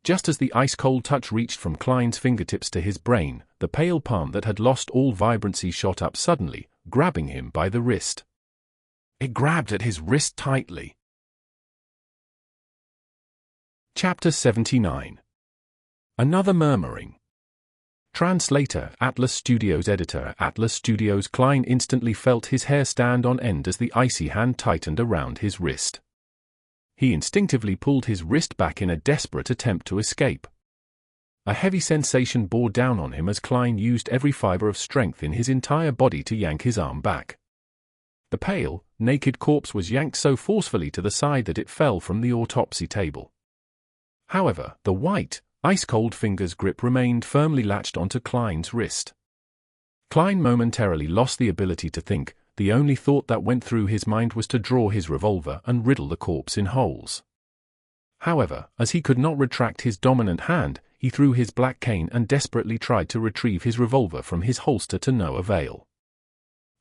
Just as the ice-cold touch reached from Klein's fingertips to his brain, the pale palm that had lost all vibrancy shot up suddenly, grabbing him by the wrist. It grabbed at his wrist tightly. Chapter 79. Another Murmuring. Translator, Atlas Studios. Editor, Atlas Studios. Klein instantly felt his hair stand on end as the icy hand tightened around his wrist. He instinctively pulled his wrist back in a desperate attempt to escape. A heavy sensation bore down on him as Klein used every fiber of strength in his entire body to yank his arm back. The pale, naked corpse was yanked so forcefully to the side that it fell from the autopsy table. However, the white, ice-cold finger's grip remained firmly latched onto Klein's wrist. Klein momentarily lost the ability to think. The only thought that went through his mind was to draw his revolver and riddle the corpse in holes. However, as he could not retract his dominant hand, he threw his black cane and desperately tried to retrieve his revolver from his holster to no avail.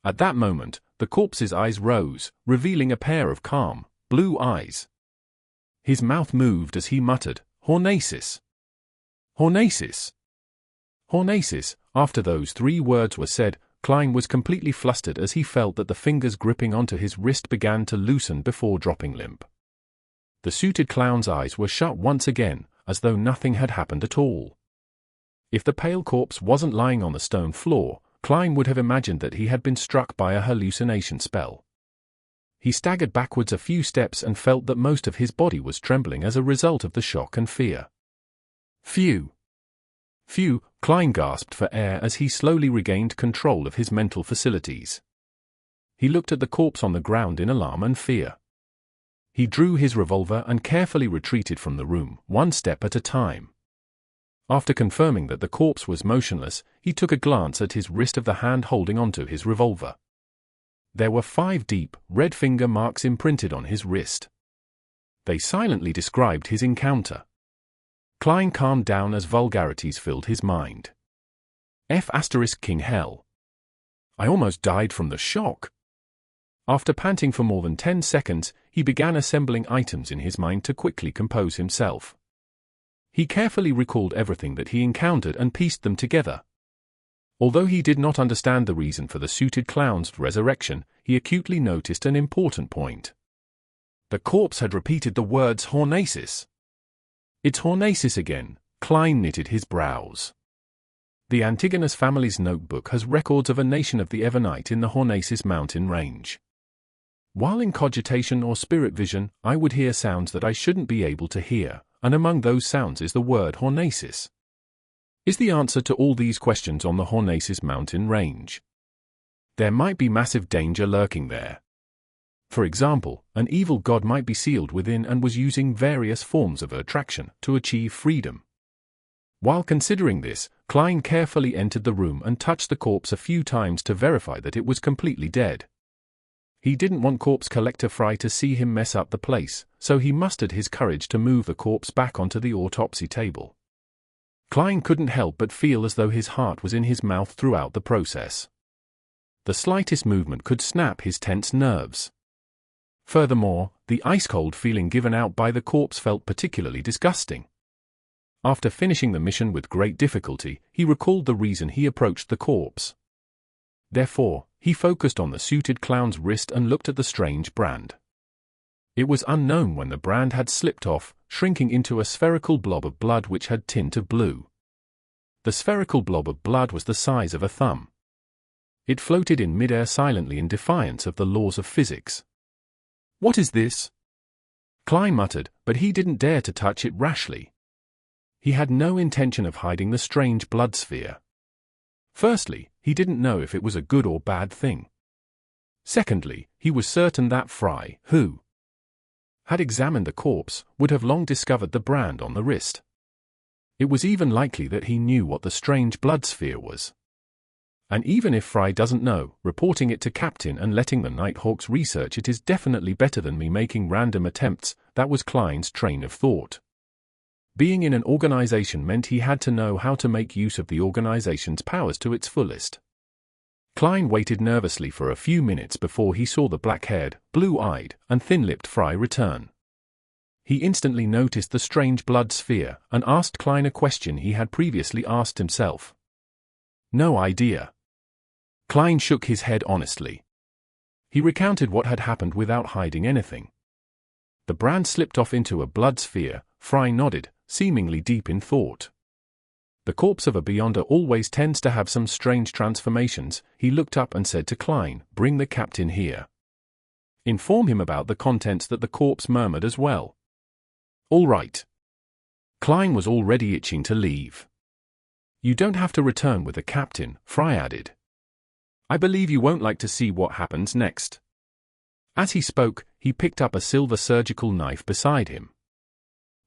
At that moment, the corpse's eyes rose, revealing a pair of calm, blue eyes. His mouth moved as he muttered, "Hornasis! Hornasis! Hornasis!" After those three words were said, Klein was completely flustered as he felt that the fingers gripping onto his wrist began to loosen before dropping limp. The suited clown's eyes were shut once again, as though nothing had happened at all. If the pale corpse wasn't lying on the stone floor, Klein would have imagined that he had been struck by a hallucination spell. He staggered backwards a few steps and felt that most of his body was trembling as a result of the shock and fear. Phew! Phew! Klein gasped for air as he slowly regained control of his mental facilities. He looked at the corpse on the ground in alarm and fear. He drew his revolver and carefully retreated from the room, one step at a time. After confirming that the corpse was motionless, he took a glance at his wrist of the hand holding onto his revolver. There were 5 deep, red finger marks imprinted on his wrist. They silently described his encounter. Klein calmed down as vulgarities filled his mind. King hell. I almost died from the shock. After panting for more than 10 seconds, he began assembling items in his mind to quickly compose himself. He carefully recalled everything that he encountered and pieced them together. Although he did not understand the reason for the suited clown's resurrection, he acutely noticed an important point. The corpse had repeated the words Hornasis. It's Hornasis again. Klein knitted his brows. The Antigonus family's notebook has records of a nation of the Evernite in the Hornasis mountain range. While in cogitation or spirit vision, I would hear sounds that I shouldn't be able to hear, and among those sounds is the word Hornasis. Is the answer to all these questions on the Hornasis mountain range? There might be massive danger lurking there. For example, an evil god might be sealed within and was using various forms of attraction to achieve freedom. While considering this, Klein carefully entered the room and touched the corpse a few times to verify that it was completely dead. He didn't want corpse collector Fry to see him mess up the place, so he mustered his courage to move the corpse back onto the autopsy table. Klein couldn't help but feel as though his heart was in his mouth throughout the process. The slightest movement could snap his tense nerves. Furthermore, the ice-cold feeling given out by the corpse felt particularly disgusting. After finishing the mission with great difficulty, he recalled the reason he approached the corpse. Therefore, he focused on the suited clown's wrist and looked at the strange brand. It was unknown when the brand had slipped off, shrinking into a spherical blob of blood which had tint of blue. The spherical blob of blood was the size of a thumb. It floated in midair silently in defiance of the laws of physics. "What is this?" Klein muttered, but he didn't dare to touch it rashly. He had no intention of hiding the strange blood sphere. Firstly, he didn't know if it was a good or bad thing. Secondly, he was certain that Fry, who had examined the corpse, would have long discovered the brand on the wrist. It was even likely that he knew what the strange blood sphere was. And even if Fry doesn't know, reporting it to Captain and letting the Nighthawks research it is definitely better than me making random attempts. That was Klein's train of thought. Being in an organization meant he had to know how to make use of the organization's powers to its fullest. Klein waited nervously for a few minutes before he saw the black-haired, blue-eyed, and thin-lipped Fry return. He instantly noticed the strange blood sphere and asked Klein a question he had previously asked himself. "No idea." Klein shook his head honestly. He recounted what had happened without hiding anything. The brand slipped off into a blood sphere. Fry nodded, seemingly deep in thought. The corpse of a Beyonder always tends to have some strange transformations. He looked up and said to Klein, "Bring the captain here. Inform him about the contents that the corpse murmured as well." "All right." Klein was already itching to leave. "You don't have to return with the captain," Fry added. "I believe you won't like to see what happens next." As he spoke, he picked up a silver surgical knife beside him.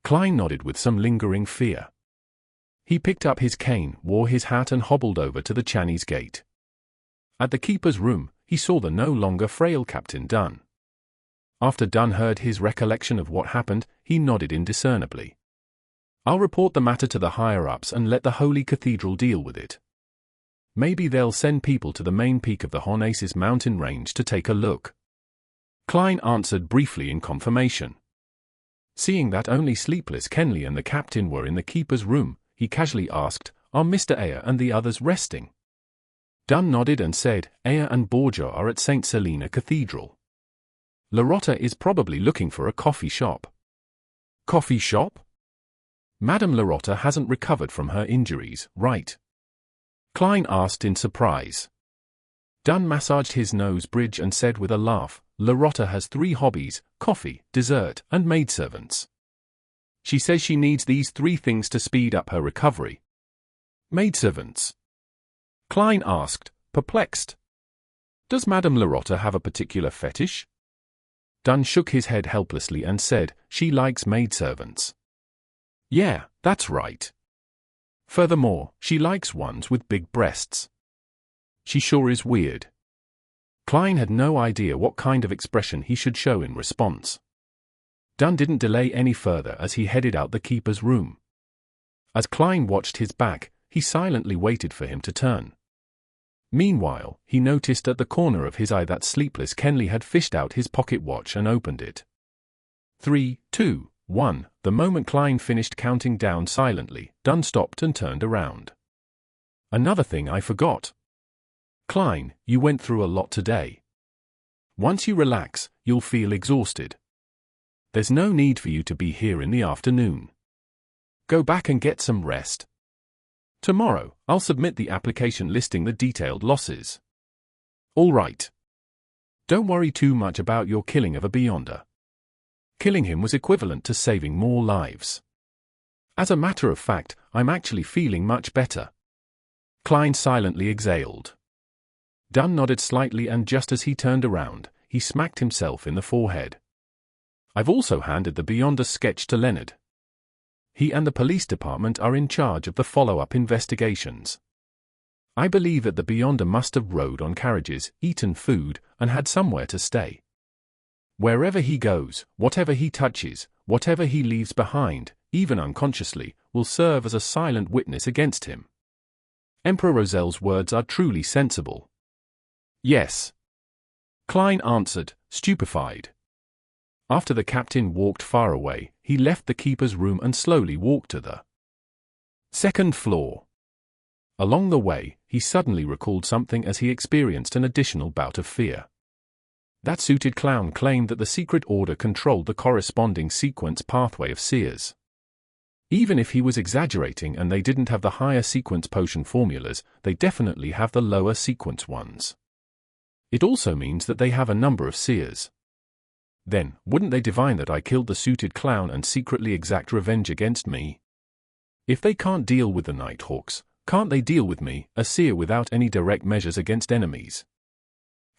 Klein nodded with some lingering fear. He picked up his cane, wore his hat and hobbled over to the Chinese gate. At the keeper's room, he saw the no longer frail Captain Dunn. After Dunn heard his recollection of what happened, he nodded indiscernibly. "I'll report the matter to the higher-ups and let the Holy Cathedral deal with it. Maybe they'll send people to the main peak of the Hornaces mountain range to take a look." Klein answered briefly in confirmation. Seeing that only Sleepless Kenley and the captain were in the keeper's room, he casually asked, "Are Mr. Ayer and the others resting?" Dunn nodded and said, "Ayer and Borgia are at St. Selena Cathedral. Larotta is probably looking for a coffee shop." "Coffee shop?" "Madame Larotta hasn't recovered from her injuries, right?" Klein asked in surprise. Dunn massaged his nose bridge and said with a laugh, "Larotta has 3 hobbies: coffee, dessert, and maidservants. She says she needs these 3 things to speed up her recovery." "Maidservants?" Klein asked, perplexed. "Does Madame Larotta have a particular fetish?" Dunn shook his head helplessly and said, "She likes maidservants." "Yeah, that's right. Furthermore, she likes ones with big breasts. She sure is weird." Klein had no idea what kind of expression he should show in response. Dunn didn't delay any further as he headed out the keeper's room. As Klein watched his back, he silently waited for him to turn. Meanwhile, he noticed at the corner of his eye that Sleepless Kenley had fished out his pocket watch and opened it. 3, 2, 1. The moment Klein finished counting down silently, Dunn stopped and turned around. "Another thing I forgot. Klein, you went through a lot today. Once you relax, you'll feel exhausted. There's no need for you to be here in the afternoon. Go back and get some rest. Tomorrow, I'll submit the application listing the detailed losses." "All right. Don't worry too much about your killing of a Beyonder. Killing him was equivalent to saving more lives. As a matter of fact, I'm actually feeling much better." Klein silently exhaled. Dunn nodded slightly, and just as he turned around, he smacked himself in the forehead. I've also handed the Beyonder sketch to Leonard. He and the police department are in charge of the follow-up investigations. I believe that the Beyonder must have rode on carriages, eaten food, and had somewhere to stay. Wherever he goes, whatever he touches, whatever he leaves behind, even unconsciously, will serve as a silent witness against him. Emperor Roselles' words are truly sensible. Yes. Klein answered, stupefied. After the captain walked far away, he left the keeper's room and slowly walked to the second floor. Along the way, he suddenly recalled something as he experienced an additional bout of fear. That suited clown claimed that the secret order controlled the corresponding sequence pathway of Seers. Even if he was exaggerating and they didn't have the higher sequence potion formulas, they definitely have the lower sequence ones. It also means that they have a number of Seers. Then, wouldn't they divine that I killed the suited clown and secretly exact revenge against me? If they can't deal with the Nighthawks, can't they deal with me, a Seer without any direct measures against enemies?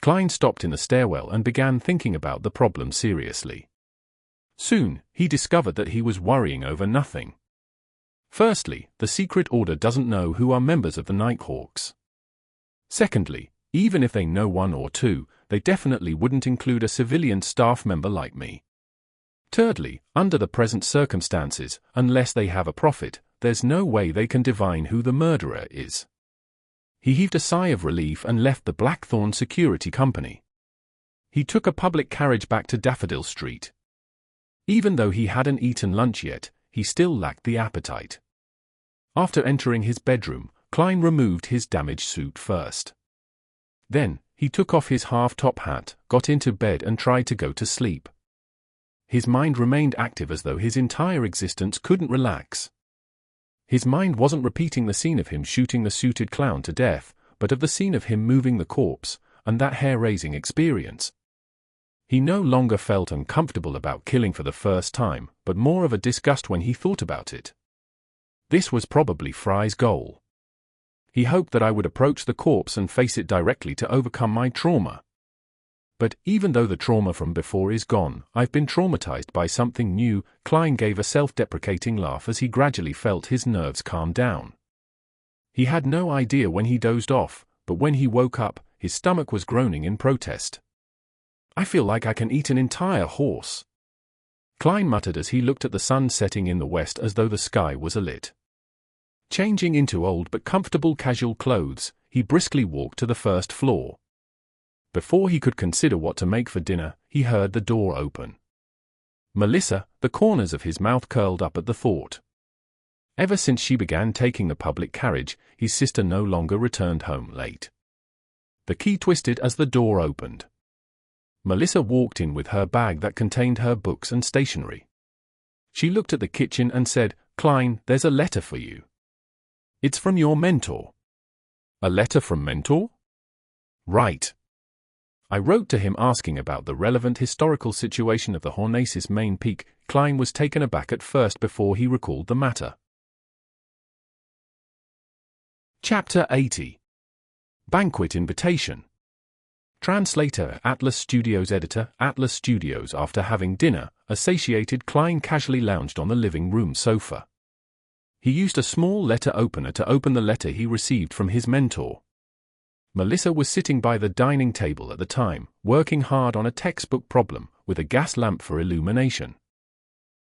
Klein stopped in the stairwell and began thinking about the problem seriously. Soon, he discovered that he was worrying over nothing. Firstly, the secret order doesn't know who are members of the Nighthawks. Secondly, even if they know one or two, they definitely wouldn't include a civilian staff member like me. Thirdly, under the present circumstances, unless they have a prophet, there's no way they can divine who the murderer is. He heaved a sigh of relief and left the Blackthorn Security Company. He took a public carriage back to Daffodil Street. Even though he hadn't eaten lunch yet, he still lacked the appetite. After entering his bedroom, Klein removed his damaged suit first. Then, he took off his half-top hat, got into bed and tried to go to sleep. His mind remained active as though his entire existence couldn't relax. His mind wasn't repeating the scene of him shooting the suited clown to death, but of the scene of him moving the corpse, and that hair-raising experience. He no longer felt uncomfortable about killing for the first time, but more of a disgust when he thought about it. This was probably Fry's goal. He hoped that I would approach the corpse and face it directly to overcome my trauma. But even though the trauma from before is gone, I've been traumatized by something new. Klein gave a self-deprecating laugh as he gradually felt his nerves calm down. He had no idea when he dozed off, but when he woke up, his stomach was groaning in protest. I feel like I can eat an entire horse. Klein muttered as he looked at the sun setting in the west as though the sky was alit. Changing into old but comfortable casual clothes, he briskly walked to the first floor. Before he could consider what to make for dinner, he heard the door open. Melissa, the corners of his mouth curled up at the thought. Ever since she began taking the public carriage, his sister no longer returned home late. The key twisted as the door opened. Melissa walked in with her bag that contained her books and stationery. She looked at the kitchen and said, "Klein, there's a letter for you. It's from your mentor." "A letter from mentor?" "Right. I wrote to him asking about the relevant historical situation of the Hornaces main peak." Klein was taken aback at first before he recalled the matter. Chapter 80. Banquet Invitation. Translator, Atlas Studios. Editor, Atlas Studios. After having dinner, a satiated Klein casually lounged on the living room sofa. He used a small letter opener to open the letter he received from his mentor. Melissa was sitting by the dining table at the time, working hard on a textbook problem, with a gas lamp for illumination.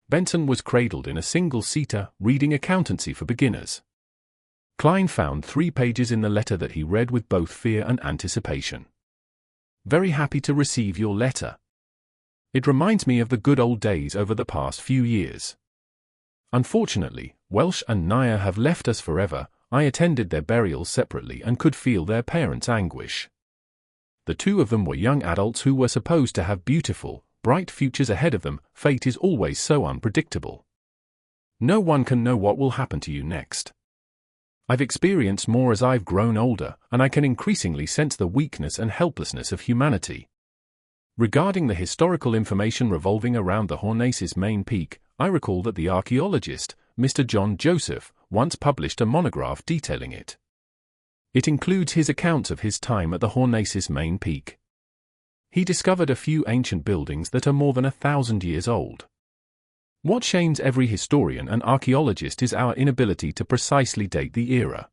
Benson was cradled in a single-seater, reading Accountancy for Beginners. Klein found 3 pages in the letter that he read with both fear and anticipation. "Very happy to receive your letter. It reminds me of the good old days over the past few years. Unfortunately, Welsh and Naya have left us forever. I attended their burials separately and could feel their parents' anguish. The two of them were young adults who were supposed to have beautiful, bright futures ahead of them. Fate is always so unpredictable. No one can know what will happen to you next. I've experienced more as I've grown older, and I can increasingly sense the weakness and helplessness of humanity. Regarding the historical information revolving around the Hornaces main peak, I recall that the archaeologist, Mr. John Joseph, once published a monograph detailing it. It includes his accounts of his time at the Hornacis main peak. He discovered a few ancient buildings that are more than 1,000 years old. What shames every historian and archaeologist is our inability to precisely date the era.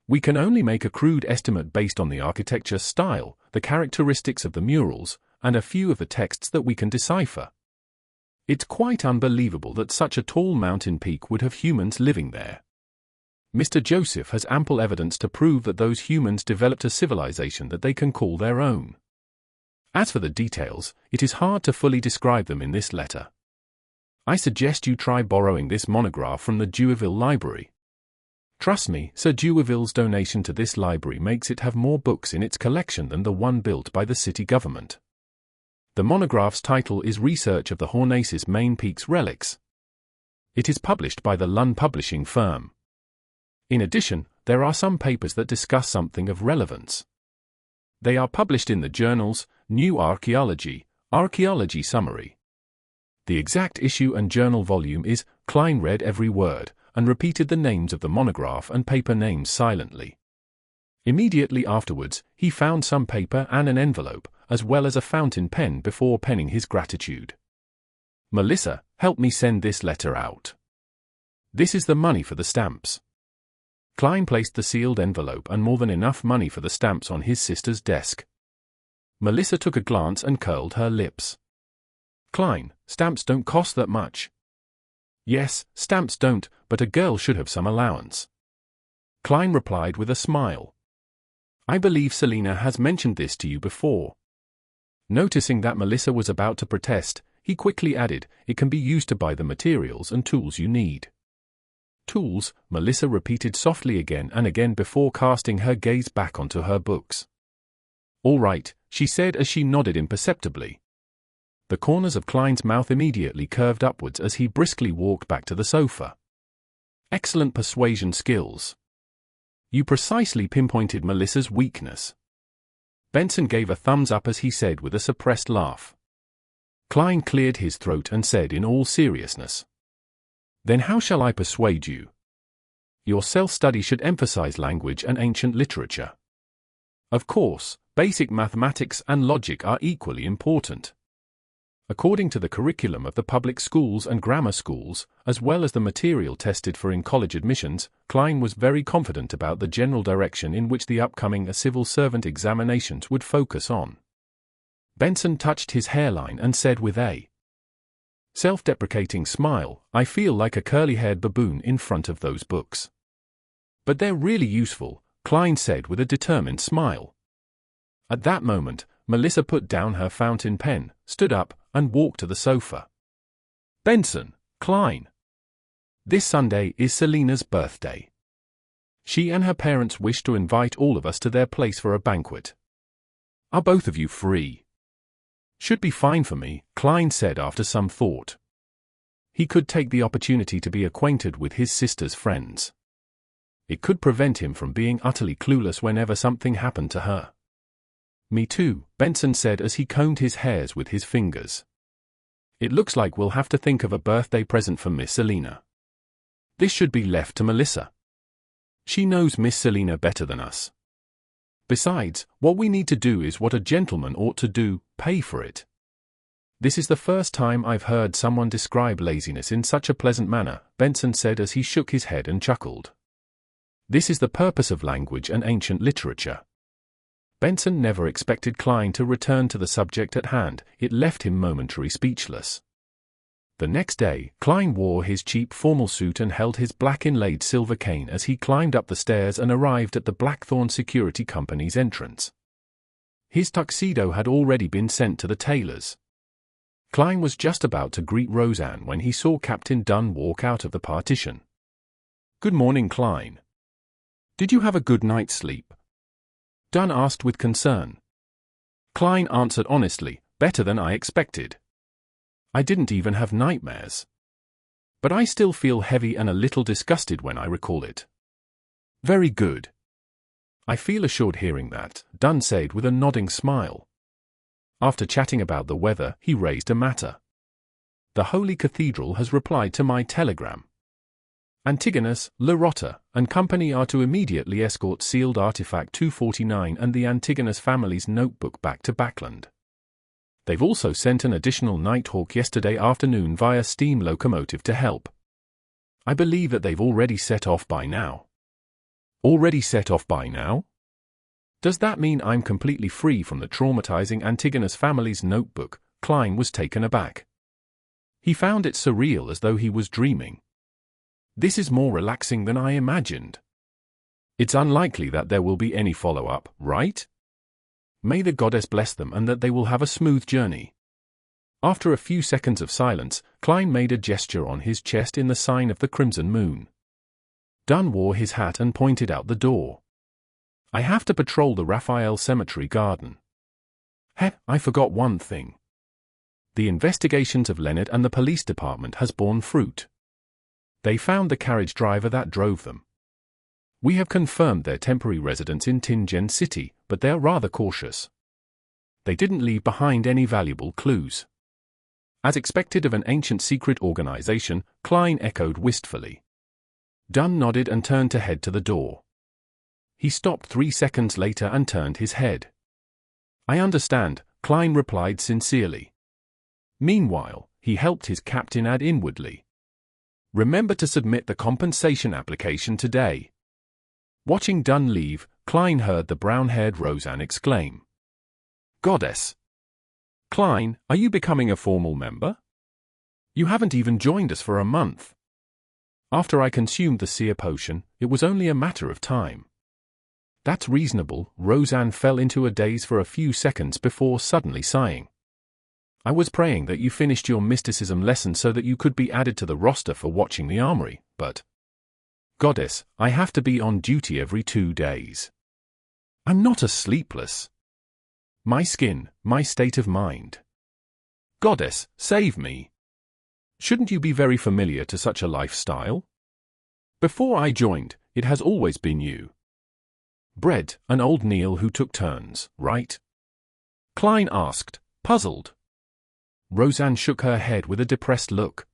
We can only make a crude estimate based on the architecture style, the characteristics of the murals, and a few of the texts that we can decipher. It's quite unbelievable that such a tall mountain peak would have humans living there. Mr. Joseph has ample evidence to prove that those humans developed a civilization that they can call their own. As for the details, it is hard to fully describe them in this letter. I suggest you try borrowing this monograph from the Deweyville Library. Trust me, Sir Deweyville's donation to this library makes it have more books in its collection than the one built by the city government. The monograph's title is Research of the Hornacis Main Peak's Relics. It is published by the Lund publishing firm. In addition, there are some papers that discuss something of relevance. They are published in the journals New Archaeology, Archaeology Summary. The exact issue and journal volume is Klein read every word and repeated the names of the monograph and paper names silently. Immediately afterwards, he found some paper and an envelope, as well as a fountain pen before penning his gratitude. Melissa, help me send this letter out. This is the money for the stamps. Klein placed the sealed envelope and more than enough money for the stamps on his sister's desk. Melissa took a glance and curled her lips. Klein, stamps don't cost that much. Yes, stamps don't, but a girl should have some allowance. Klein replied with a smile. I believe Selina has mentioned this to you before. Noticing that Melissa was about to protest, he quickly added, it can be used to buy the materials and tools you need. Tools, Melissa repeated softly again and again before casting her gaze back onto her books. All right, she said as she nodded imperceptibly. The corners of Klein's mouth immediately curved upwards as he briskly walked back to the sofa. Excellent persuasion skills. You precisely pinpointed Melissa's weakness. Benson gave a thumbs up as he said with a suppressed laugh. Klein cleared his throat and said in all seriousness. Then how shall I persuade you? Your self-study should emphasize language and ancient literature. Of course, basic mathematics and logic are equally important. According to the curriculum of the public schools and grammar schools, as well as the material tested for in college admissions, Klein was very confident about the general direction in which the upcoming civil servant examinations would focus on. Benson touched his hairline and said with a self-deprecating smile, I feel like a curly-haired baboon in front of those books. But they're really useful, Klein said with a determined smile. At that moment, Melissa put down her fountain pen, stood up, and walked to the sofa. Benson, Klein. This Sunday is Selina's birthday. She and her parents wish to invite all of us to their place for a banquet. Are both of you free? Should be fine for me, Klein said after some thought. He could take the opportunity to be acquainted with his sister's friends. It could prevent him from being utterly clueless whenever something happened to her. Me too, Benson said as he combed his hairs with his fingers. It looks like we'll have to think of a birthday present for Miss Selina. This should be left to Melissa. She knows Miss Selina better than us. Besides, what we need to do is what a gentleman ought to do, pay for it. This is the first time I've heard someone describe laziness in such a pleasant manner, Benson said as he shook his head and chuckled. This is the purpose of language and ancient literature. Benson never expected Klein to return to the subject at hand, it left him momentarily speechless. The next day, Klein wore his cheap formal suit and held his black inlaid silver cane as he climbed up the stairs and arrived at the Blackthorn Security Company's entrance. His tuxedo had already been sent to the tailor's. Klein was just about to greet Roseanne when he saw Captain Dunn walk out of the partition. Good morning, Klein. Did you have a good night's sleep? Dunn asked with concern. Klein answered honestly, better than I expected. I didn't even have nightmares. But I still feel heavy and a little disgusted when I recall it. Very good. I feel assured hearing that, Dunn said with a nodding smile. After chatting about the weather, he raised a matter. The Holy Cathedral has replied to my telegram. Antigonus, Larotta, and company are to immediately escort sealed artifact 249 and the Antigonus family's notebook back to Backland. They've also sent an additional Nighthawk yesterday afternoon via steam locomotive to help. I believe that they've already set off by now. Already set off by now? Does that mean I'm completely free from the traumatizing Antigonus family's notebook? Klein was taken aback. He found it surreal, as though he was dreaming. This is more relaxing than I imagined. It's unlikely that there will be any follow-up, right? May the goddess bless them and that they will have a smooth journey. After a few seconds of silence, Klein made a gesture on his chest in the sign of the crimson moon. Dunn wore his hat and pointed out the door. I have to patrol the Raphael Cemetery garden. I forgot one thing. The investigations of Leonard and the police department has borne fruit. They found the carriage driver that drove them. We have confirmed their temporary residence in Tingen City, but they are rather cautious. They didn't leave behind any valuable clues. As expected of an ancient secret organization, Klein echoed wistfully. Dunn nodded and turned to head to the door. He stopped 3 seconds later and turned his head. I understand, Klein replied sincerely. Meanwhile, he helped his captain add inwardly. Remember to submit the compensation application today. Watching Dunn leave, Klein heard the brown-haired Roseanne exclaim. Goddess! Klein, are you becoming a formal member? You haven't even joined us for a month. After I consumed the seer potion, it was only a matter of time. That's reasonable. Roseanne fell into a daze for a few seconds before suddenly sighing. I was praying that you finished your mysticism lesson so that you could be added to the roster for watching the armory, but... Goddess, I have to be on duty every 2 days. I'm not a sleepless. My skin, my state of mind. Goddess, save me. Shouldn't you be very familiar to such a lifestyle? Before I joined, it has always been you. Brett, an old Neil who took turns, right? Klein asked, puzzled. Roseanne shook her head with a depressed look.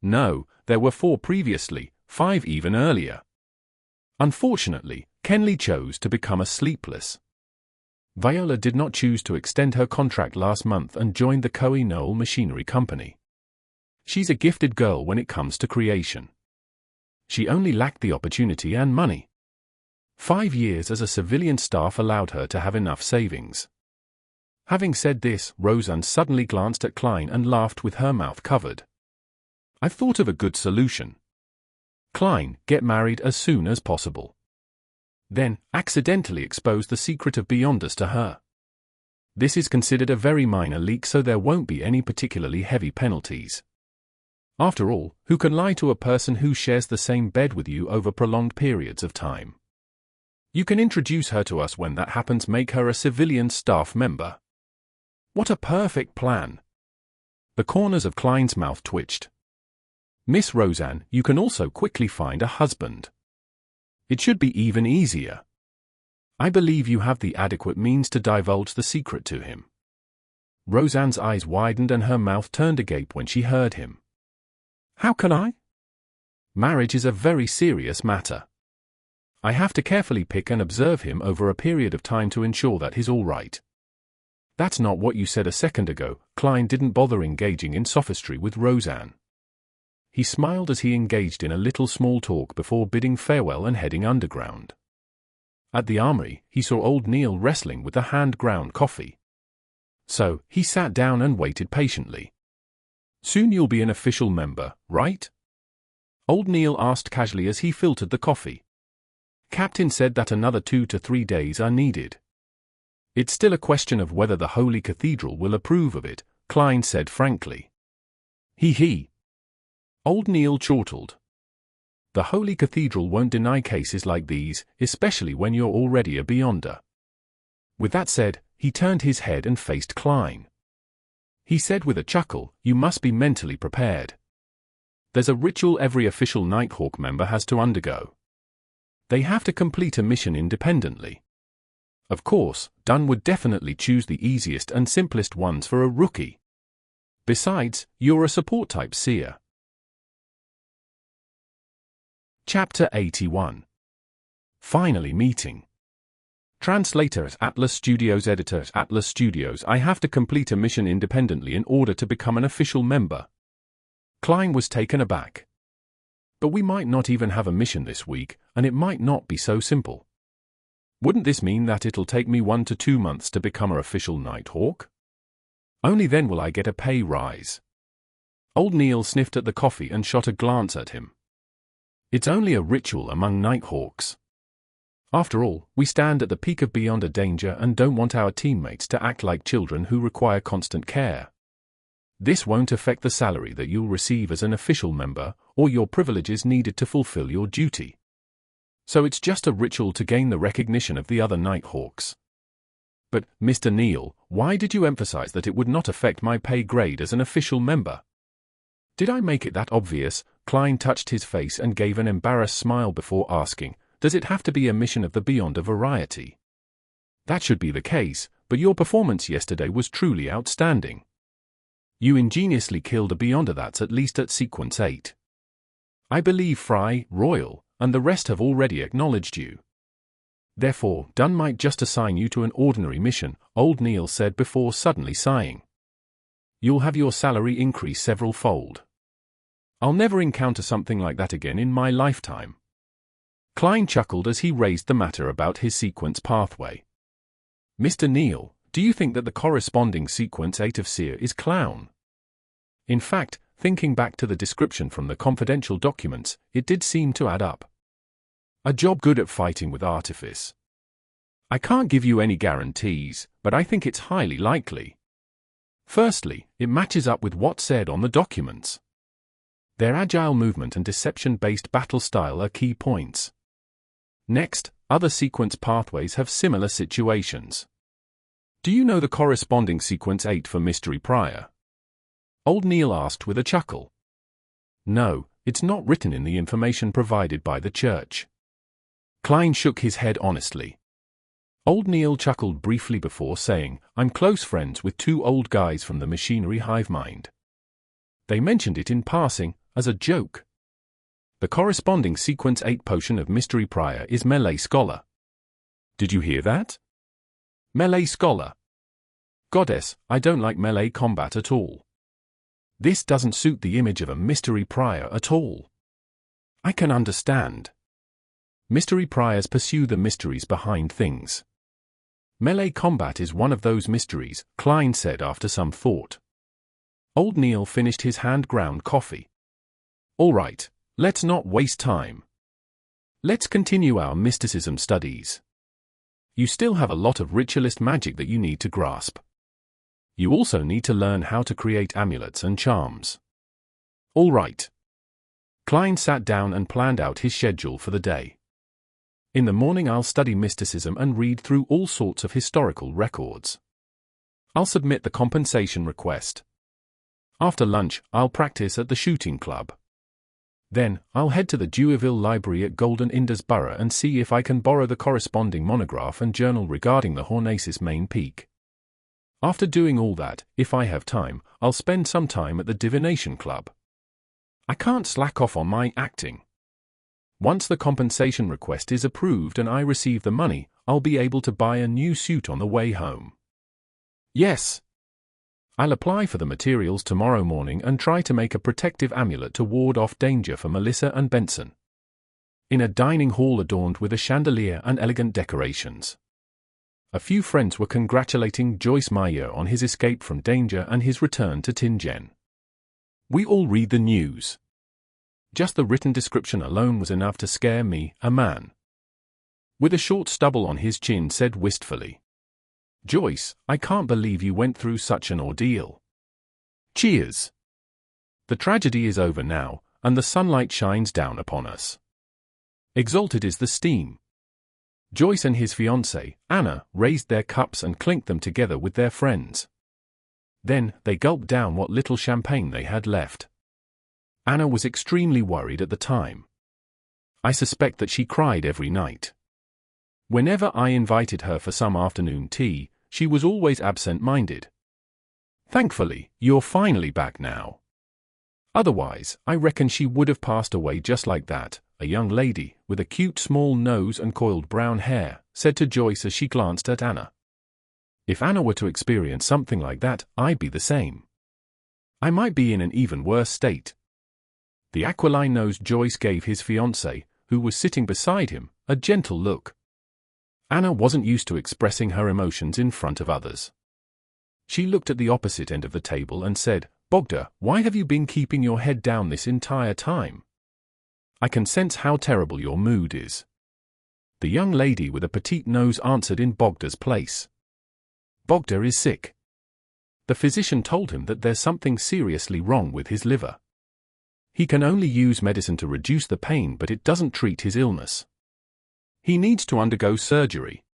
No, there were 4 previously, 5 even earlier. Unfortunately, Kenley chose to become a sleepless. Viola did not choose to extend her contract last month and joined the Koh-i-Noel Machinery Company. She's a gifted girl when it comes to creation. She only lacked the opportunity and money. 5 years as a civilian staff allowed her to have enough savings. Having said this, Roseanne suddenly glanced at Klein and laughed with her mouth covered. I've thought of a good solution. Klein, get married as soon as possible. Then, accidentally expose the secret of Beyonders to her. This is considered a very minor leak, so there won't be any particularly heavy penalties. After all, who can lie to a person who shares the same bed with you over prolonged periods of time? You can introduce her to us when that happens. Make her a civilian staff member. What a perfect plan. The corners of Klein's mouth twitched. Miss Roseanne, you can also quickly find a husband. It should be even easier. I believe you have the adequate means to divulge the secret to him. Roseanne's eyes widened and her mouth turned agape when she heard him. How can I? Marriage is a very serious matter. I have to carefully pick and observe him over a period of time to ensure that he's all right. That's not what you said a second ago. Klein didn't bother engaging in sophistry with Roseanne. He smiled as he engaged in a little small talk before bidding farewell and heading underground. At the armory, he saw old Neil wrestling with the hand-ground coffee. So, he sat down and waited patiently. Soon you'll be an official member, right? Old Neil asked casually as he filtered the coffee. Captain said that another 2 to 3 days are needed. It's still a question of whether the Holy Cathedral will approve of it, Klein said frankly. He. Old Neil chortled. The Holy Cathedral won't deny cases like these, especially when you're already a Beyonder. With that said, he turned his head and faced Klein. He said with a chuckle, you must be mentally prepared. There's a ritual every official Nighthawk member has to undergo. They have to complete a mission independently. Of course, Dunn would definitely choose the easiest and simplest ones for a rookie. Besides, you're a support-type seer. Chapter 81. Finally meeting. Translator at Atlas Studios. Editor at Atlas Studios. I have to complete a mission independently in order to become an official member. Klein was taken aback. But we might not even have a mission this week, and it might not be so simple. Wouldn't this mean that it'll take me 1 to 2 months to become an official Nighthawk? Only then will I get a pay rise. Old Neil sniffed at the coffee and shot a glance at him. It's only a ritual among Nighthawks. After all, we stand at the peak of beyond a danger and don't want our teammates to act like children who require constant care. This won't affect the salary that you'll receive as an official member, or your privileges needed to fulfill your duty. So it's just a ritual to gain the recognition of the other Nighthawks. But, Mr. Neil, why did you emphasize that it would not affect my pay grade as an official member? Did I make it that obvious? Klein touched his face and gave an embarrassed smile before asking, does it have to be a mission of the beyond a variety? That should be the case, but your performance yesterday was truly outstanding. You ingeniously killed a beyonder that's at least at sequence 8. I believe Fry, Royal, and the rest have already acknowledged you. Therefore, Dunn might just assign you to an ordinary mission, Old Neil said before suddenly sighing. You'll have your salary increase several-fold. I'll never encounter something like that again in my lifetime. Klein chuckled as he raised the matter about his sequence pathway. Mr. Neil, do you think that the corresponding sequence 8 of Seer is clown? In fact, thinking back to the description from the confidential documents, it did seem to add up. A job good at fighting with artifice. I can't give you any guarantees, but I think it's highly likely. Firstly, it matches up with what's said on the documents. Their agile movement and deception-based battle style are key points. Next, other sequence pathways have similar situations. Do you know the corresponding sequence 8 for Mystery Prior? Old Neil asked with a chuckle. No, it's not written in the information provided by the church. Klein shook his head honestly. Old Neil chuckled briefly before saying, I'm close friends with 2 old guys from the machinery hive mind. They mentioned it in passing, as a joke. The corresponding sequence 8 potion of Mystery Prior is Melee Scholar. Did you hear that? Melee Scholar. Goddess, I don't like melee combat at all. This doesn't suit the image of a Mystery Prior at all. I can understand. Mystery Priors pursue the mysteries behind things. Melee combat is one of those mysteries, Klein said after some thought. Old Neil finished his hand-ground coffee. All right, let's not waste time. Let's continue our mysticism studies. You still have a lot of ritualist magic that you need to grasp. You also need to learn how to create amulets and charms. All right. Klein sat down and planned out his schedule for the day. In the morning I'll study mysticism and read through all sorts of historical records. I'll submit the compensation request. After lunch, I'll practice at the shooting club. Then, I'll head to the Deweyville Library at Golden Indus Borough and see if I can borrow the corresponding monograph and journal regarding the Hornacis main peak. After doing all that, if I have time, I'll spend some time at the Divination Club. I can't slack off on my acting. Once the compensation request is approved and I receive the money, I'll be able to buy a new suit on the way home. Yes. I'll apply for the materials tomorrow morning and try to make a protective amulet to ward off danger for Melissa and Benson. In a dining hall adorned with a chandelier and elegant decorations. A few friends were congratulating Joyce Meyer on his escape from danger and his return to Tingen. We all read the news. Just the written description alone was enough to scare me, a man with a short stubble on his chin said wistfully. Joyce, I can't believe you went through such an ordeal. Cheers. The tragedy is over now, and the sunlight shines down upon us. Exalted is the steam. Joyce and his fiancée, Anna, raised their cups and clinked them together with their friends. Then, they gulped down what little champagne they had left. Anna was extremely worried at the time. I suspect that she cried every night. Whenever I invited her for some afternoon tea, she was always absent-minded. Thankfully, you're finally back now. Otherwise, I reckon she would have passed away just like that, a young lady, with a cute small nose and coiled brown hair, said to Joyce as she glanced at Anna. If Anna were to experience something like that, I'd be the same. I might be in an even worse state. The aquiline-nosed Joyce gave his fiancée, who was sitting beside him, a gentle look. Anna wasn't used to expressing her emotions in front of others. She looked at the opposite end of the table and said, "Bogda, why have you been keeping your head down this entire time? I can sense how terrible your mood is." The young lady with a petite nose answered in Bogda's place. "Bogda is sick. The physician told him that there's something seriously wrong with his liver. He can only use medicine to reduce the pain, but it doesn't treat his illness. He needs to undergo surgery."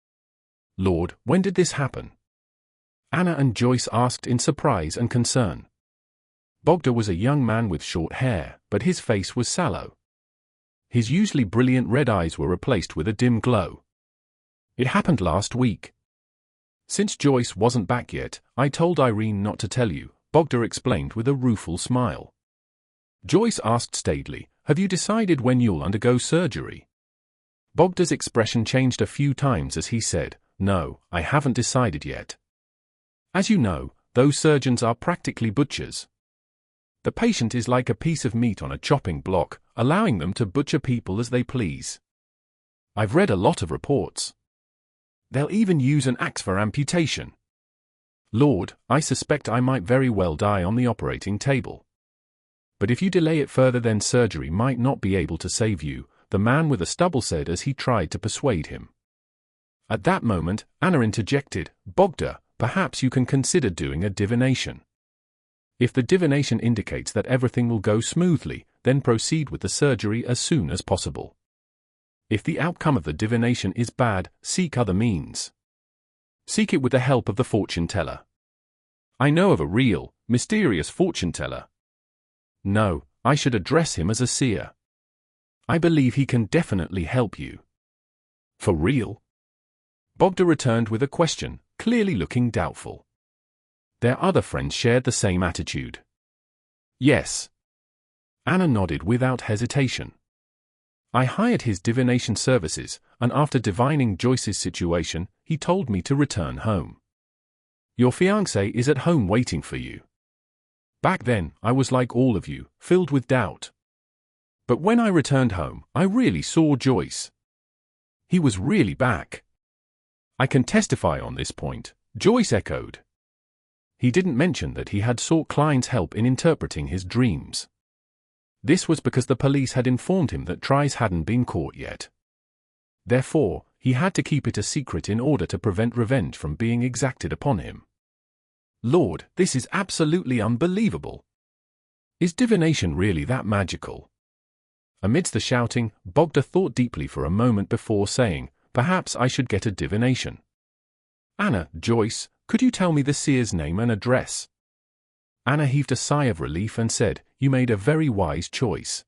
"Lord, when did this happen?" Anna and Joyce asked in surprise and concern. Bogda was a young man with short hair, but his face was sallow. His usually brilliant red eyes were replaced with a dim glow. "It happened last week. Since Joyce wasn't back yet, I told Irene not to tell you," Bogda explained with a rueful smile. Joyce asked staidly, "Have you decided when you'll undergo surgery?" Bogda's expression changed a few times as he said, "No, I haven't decided yet. As you know, those surgeons are practically butchers. The patient is like a piece of meat on a chopping block, allowing them to butcher people as they please. I've read a lot of reports. They'll even use an axe for amputation. Lord, I suspect I might very well die on the operating table. But if you delay it further, then surgery might not be able to save you," the man with a stubble said as he tried to persuade him. At that moment, Anna interjected, "Bogda, perhaps you can consider doing a divination. If the divination indicates that everything will go smoothly, then proceed with the surgery as soon as possible. If the outcome of the divination is bad, seek other means. Seek it with the help of the fortune teller. I know of a real, mysterious fortune teller. No, I should address him as a seer. I believe he can definitely help you." "For real?" Bogda returned with a question, clearly looking doubtful. Their other friends shared the same attitude. "Yes." Anna nodded without hesitation. "I hired his divination services, and after divining Joyce's situation, he told me to return home. Your fiancé is at home waiting for you. Back then, I was like all of you, filled with doubt. But when I returned home, I really saw Joyce. He was really back." "I can testify on this point," Joyce echoed. He didn't mention that he had sought Klein's help in interpreting his dreams. This was because the police had informed him that Tries hadn't been caught yet. Therefore, he had to keep it a secret in order to prevent revenge from being exacted upon him. "Lord, this is absolutely unbelievable. Is divination really that magical?" Amidst the shouting, Bogda thought deeply for a moment before saying, "Perhaps I should get a divination. Anna, Joyce, could you tell me the seer's name and address?" Anna heaved a sigh of relief and said, "You made a very wise choice.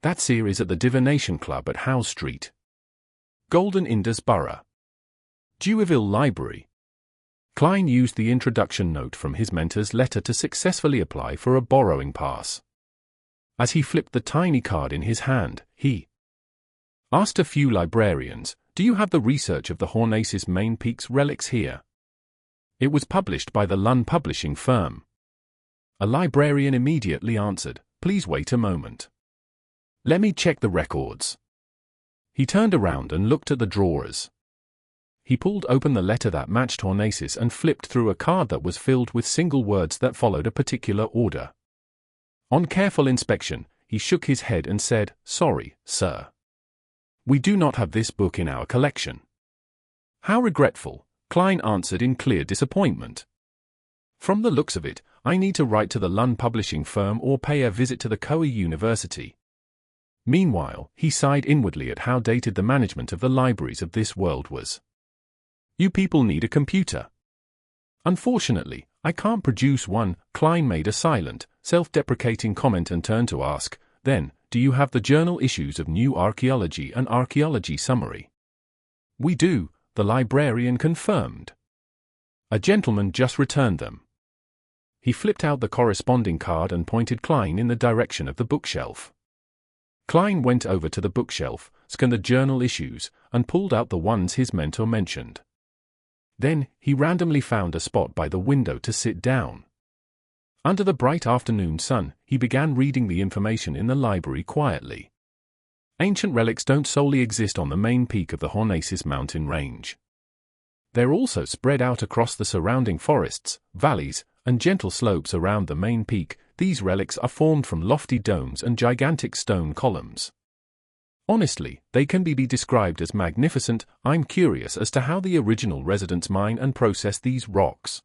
That seer is at the Divination Club at Howe Street, Golden Indus Borough, Deweyville Library." Klein used the introduction note from his mentor's letter to successfully apply for a borrowing pass. As he flipped the tiny card in his hand, he asked a few librarians, "Do you have the research of the Hornacis Main Peaks relics here?" It was published by the Lund publishing firm. A librarian immediately answered, "Please wait a moment. Let me check the records." He turned around and looked at the drawers. He pulled open the letter that matched Hornacis and flipped through a card that was filled with single words that followed a particular order. On careful inspection, he shook his head and said, "Sorry, sir. We do not have this book in our collection." "How regretful," Klein answered in clear disappointment. "From the looks of it, I need to write to the Lund publishing firm or pay a visit to the Koei University." Meanwhile, he sighed inwardly at how dated the management of the libraries of this world was. "You people need a computer." "Unfortunately, I can't produce one." Klein made a silent, self-deprecating comment and turned to ask, "Then, do you have the journal issues of New Archaeology and Archaeology Summary?" "We do," the librarian confirmed. "A gentleman just returned them." He flipped out the corresponding card and pointed Klein in the direction of the bookshelf. Klein went over to the bookshelf, scanned the journal issues, and pulled out the ones his mentor mentioned. Then, he randomly found a spot by the window to sit down. Under the bright afternoon sun, he began reading the information in the library quietly. Ancient relics don't solely exist on the main peak of the Roselles mountain range. They're also spread out across the surrounding forests, valleys, and gentle slopes around the main peak. These relics are formed from lofty domes and gigantic stone columns. Honestly, they can be described as magnificent. I'm curious as to how the original residents mine and process these rocks.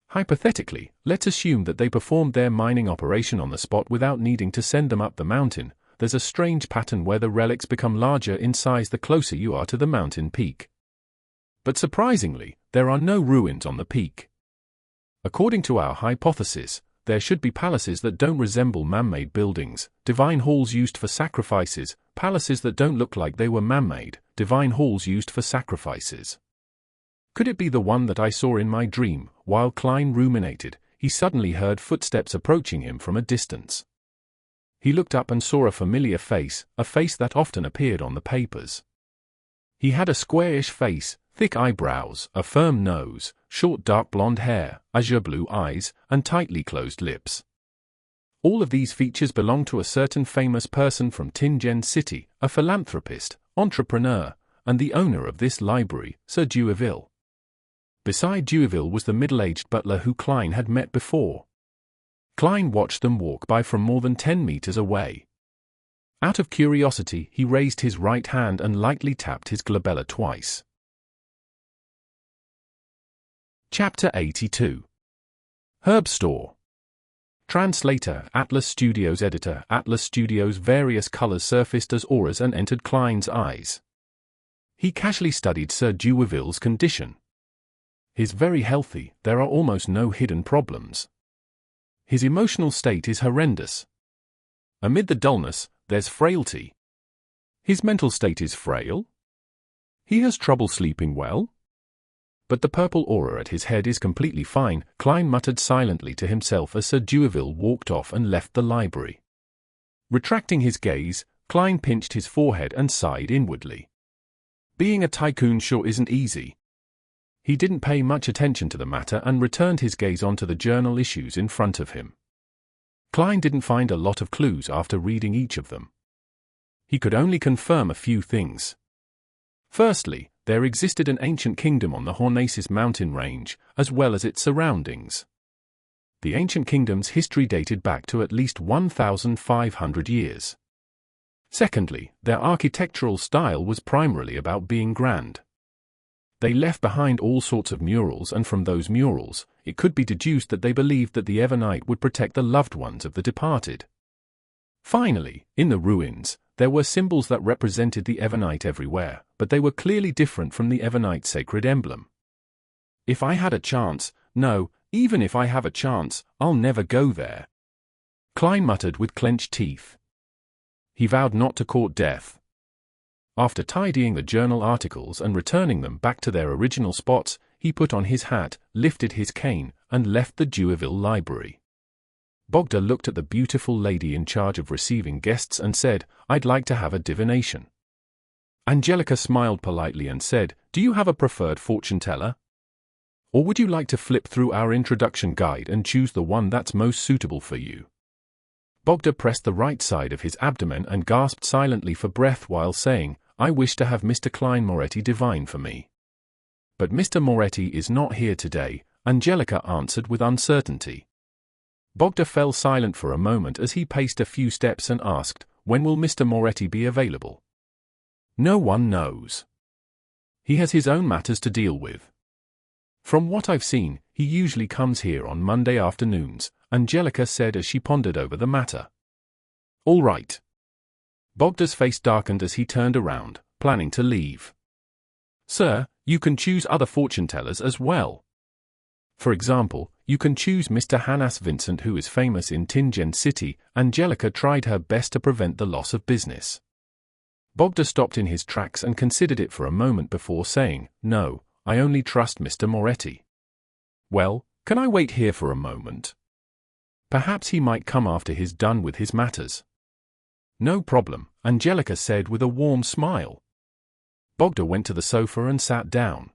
Hypothetically, let's assume that they performed their mining operation on the spot without needing to send them up the mountain. There's a strange pattern where the relics become larger in size the closer you are to the mountain peak. But surprisingly, there are no ruins on the peak. According to our hypothesis, there should be palaces that don't resemble man-made buildings, divine halls used for sacrifices, palaces that don't look like they were man-made, divine halls used for sacrifices. Could it be the one that I saw in my dream? While Klein ruminated, he suddenly heard footsteps approaching him from a distance. He looked up and saw a familiar face, a face that often appeared on the papers. He had a squarish face, thick eyebrows, a firm nose, short dark blonde hair, azure blue eyes, and tightly closed lips. All of these features belong to a certain famous person from Tingen City, a philanthropist, entrepreneur, and the owner of this library, Sir Dewaville. Beside Dewaville was the middle-aged butler who Klein had met before. Klein watched them walk by from more than 10 meters away. Out of curiosity, he raised his right hand and lightly tapped his glabella twice. Chapter 82. Herb Store. Translator, Atlas Studios. Editor, Atlas Studios. Various colors surfaced as auras and entered Klein's eyes. He casually studied Sir Dewaville's condition. He's very healthy, there are almost no hidden problems. His emotional state is horrendous. Amid the dullness, there's frailty. His mental state is frail? He has trouble sleeping well? But the purple aura at his head is completely fine, Klein muttered silently to himself as Sir Dewaville walked off and left the library. Retracting his gaze, Klein pinched his forehead and sighed inwardly. Being a tycoon sure isn't easy. He didn't pay much attention to the matter and returned his gaze onto the journal issues in front of him. Klein didn't find a lot of clues after reading each of them. He could only confirm a few things. Firstly, there existed an ancient kingdom on the Roselles mountain range, as well as its surroundings. The ancient kingdom's history dated back to at least 1,500 years. Secondly, their architectural style was primarily about being grand. They left behind all sorts of murals, and from those murals, it could be deduced that they believed that the Evernight would protect the loved ones of the departed. Finally, in the ruins, there were symbols that represented the Evernight everywhere, but they were clearly different from the Evernight sacred emblem. If I had a chance, no, even if I have a chance, I'll never go there. Klein muttered with clenched teeth. He vowed not to court death. After tidying the journal articles and returning them back to their original spots, he put on his hat, lifted his cane, and left the Dewaville library. Bogda looked at the beautiful lady in charge of receiving guests and said, "I'd like to have a divination." Angelica smiled politely and said, "Do you have a preferred fortune teller? Or would you like to flip through our introduction guide and choose the one that's most suitable for you?" Bogda pressed the right side of his abdomen and gasped silently for breath while saying, "I wish to have Mr. Klein Moretti divine for me." "But Mr. Moretti is not here today," Angelica answered with uncertainty. Bogda fell silent for a moment as he paced a few steps and asked, "When will Mr. Moretti be available?" "No one knows. He has his own matters to deal with. From what I've seen, he usually comes here on Monday afternoons," Angelica said as she pondered over the matter. "All right." Bogda's face darkened as he turned around, planning to leave. "Sir, you can choose other fortune tellers as well. For example, you can choose Mr. Hannas Vincent, who is famous in Tingen City." Angelica tried her best to prevent the loss of business. Bogda stopped in his tracks and considered it for a moment before saying, "No, I only trust Mr. Moretti." "Well, can I wait here for a moment? Perhaps he might come after he's done with his matters." No problem, Angelica said with a warm smile. Bogda went to the sofa and sat down.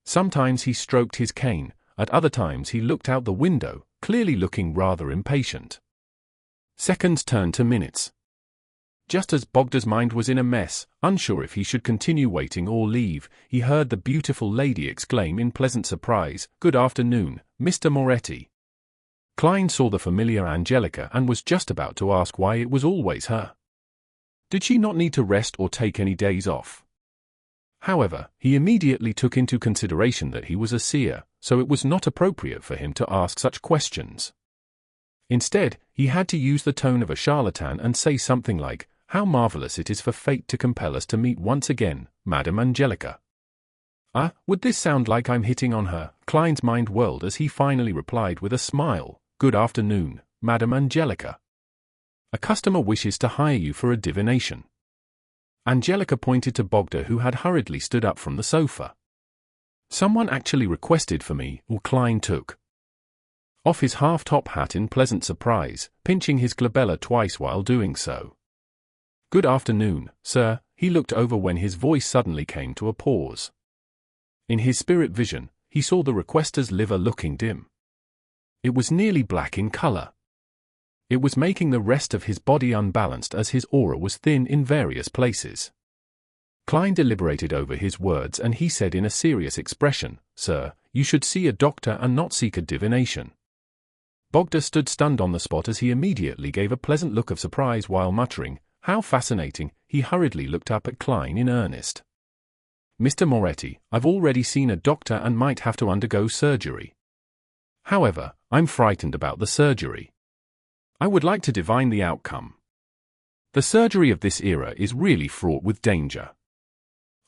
Sometimes he stroked his cane, at other times he looked out the window, clearly looking rather impatient. Seconds turned to minutes. Just as Bogda's mind was in a mess, unsure if he should continue waiting or leave, he heard the beautiful lady exclaim in pleasant surprise, "Good afternoon, Mr. Moretti." Klein saw the familiar Angelica and was just about to ask why it was always her. Did she not need to rest or take any days off? However, he immediately took into consideration that he was a seer, so it was not appropriate for him to ask such questions. Instead, he had to use the tone of a charlatan and say something like, "How marvelous it is for fate to compel us to meet once again, Madam Angelica." Would this sound like I'm hitting on her? Klein's mind whirled as he finally replied with a smile, "Good afternoon, Madam Angelica. A customer wishes to hire you for a divination." Angelica pointed to Bogda, who had hurriedly stood up from the sofa. "Someone actually requested for me," Klein took off his half-top hat in pleasant surprise, pinching his glabella twice while doing so. "Good afternoon, sir." He looked over when his voice suddenly came to a pause. In his spirit vision, he saw the requester's liver looking dim. It was nearly black in color. It was making the rest of his body unbalanced as his aura was thin in various places. Klein deliberated over his words and he said in a serious expression, "Sir, you should see a doctor and not seek a divination." Bogda stood stunned on the spot as he immediately gave a pleasant look of surprise while muttering, "How fascinating." He hurriedly looked up at Klein in earnest. "Mr. Moretti, I've already seen a doctor and might have to undergo surgery. However, I'm frightened about the surgery. I would like to divine the outcome. The surgery of this era is really fraught with danger."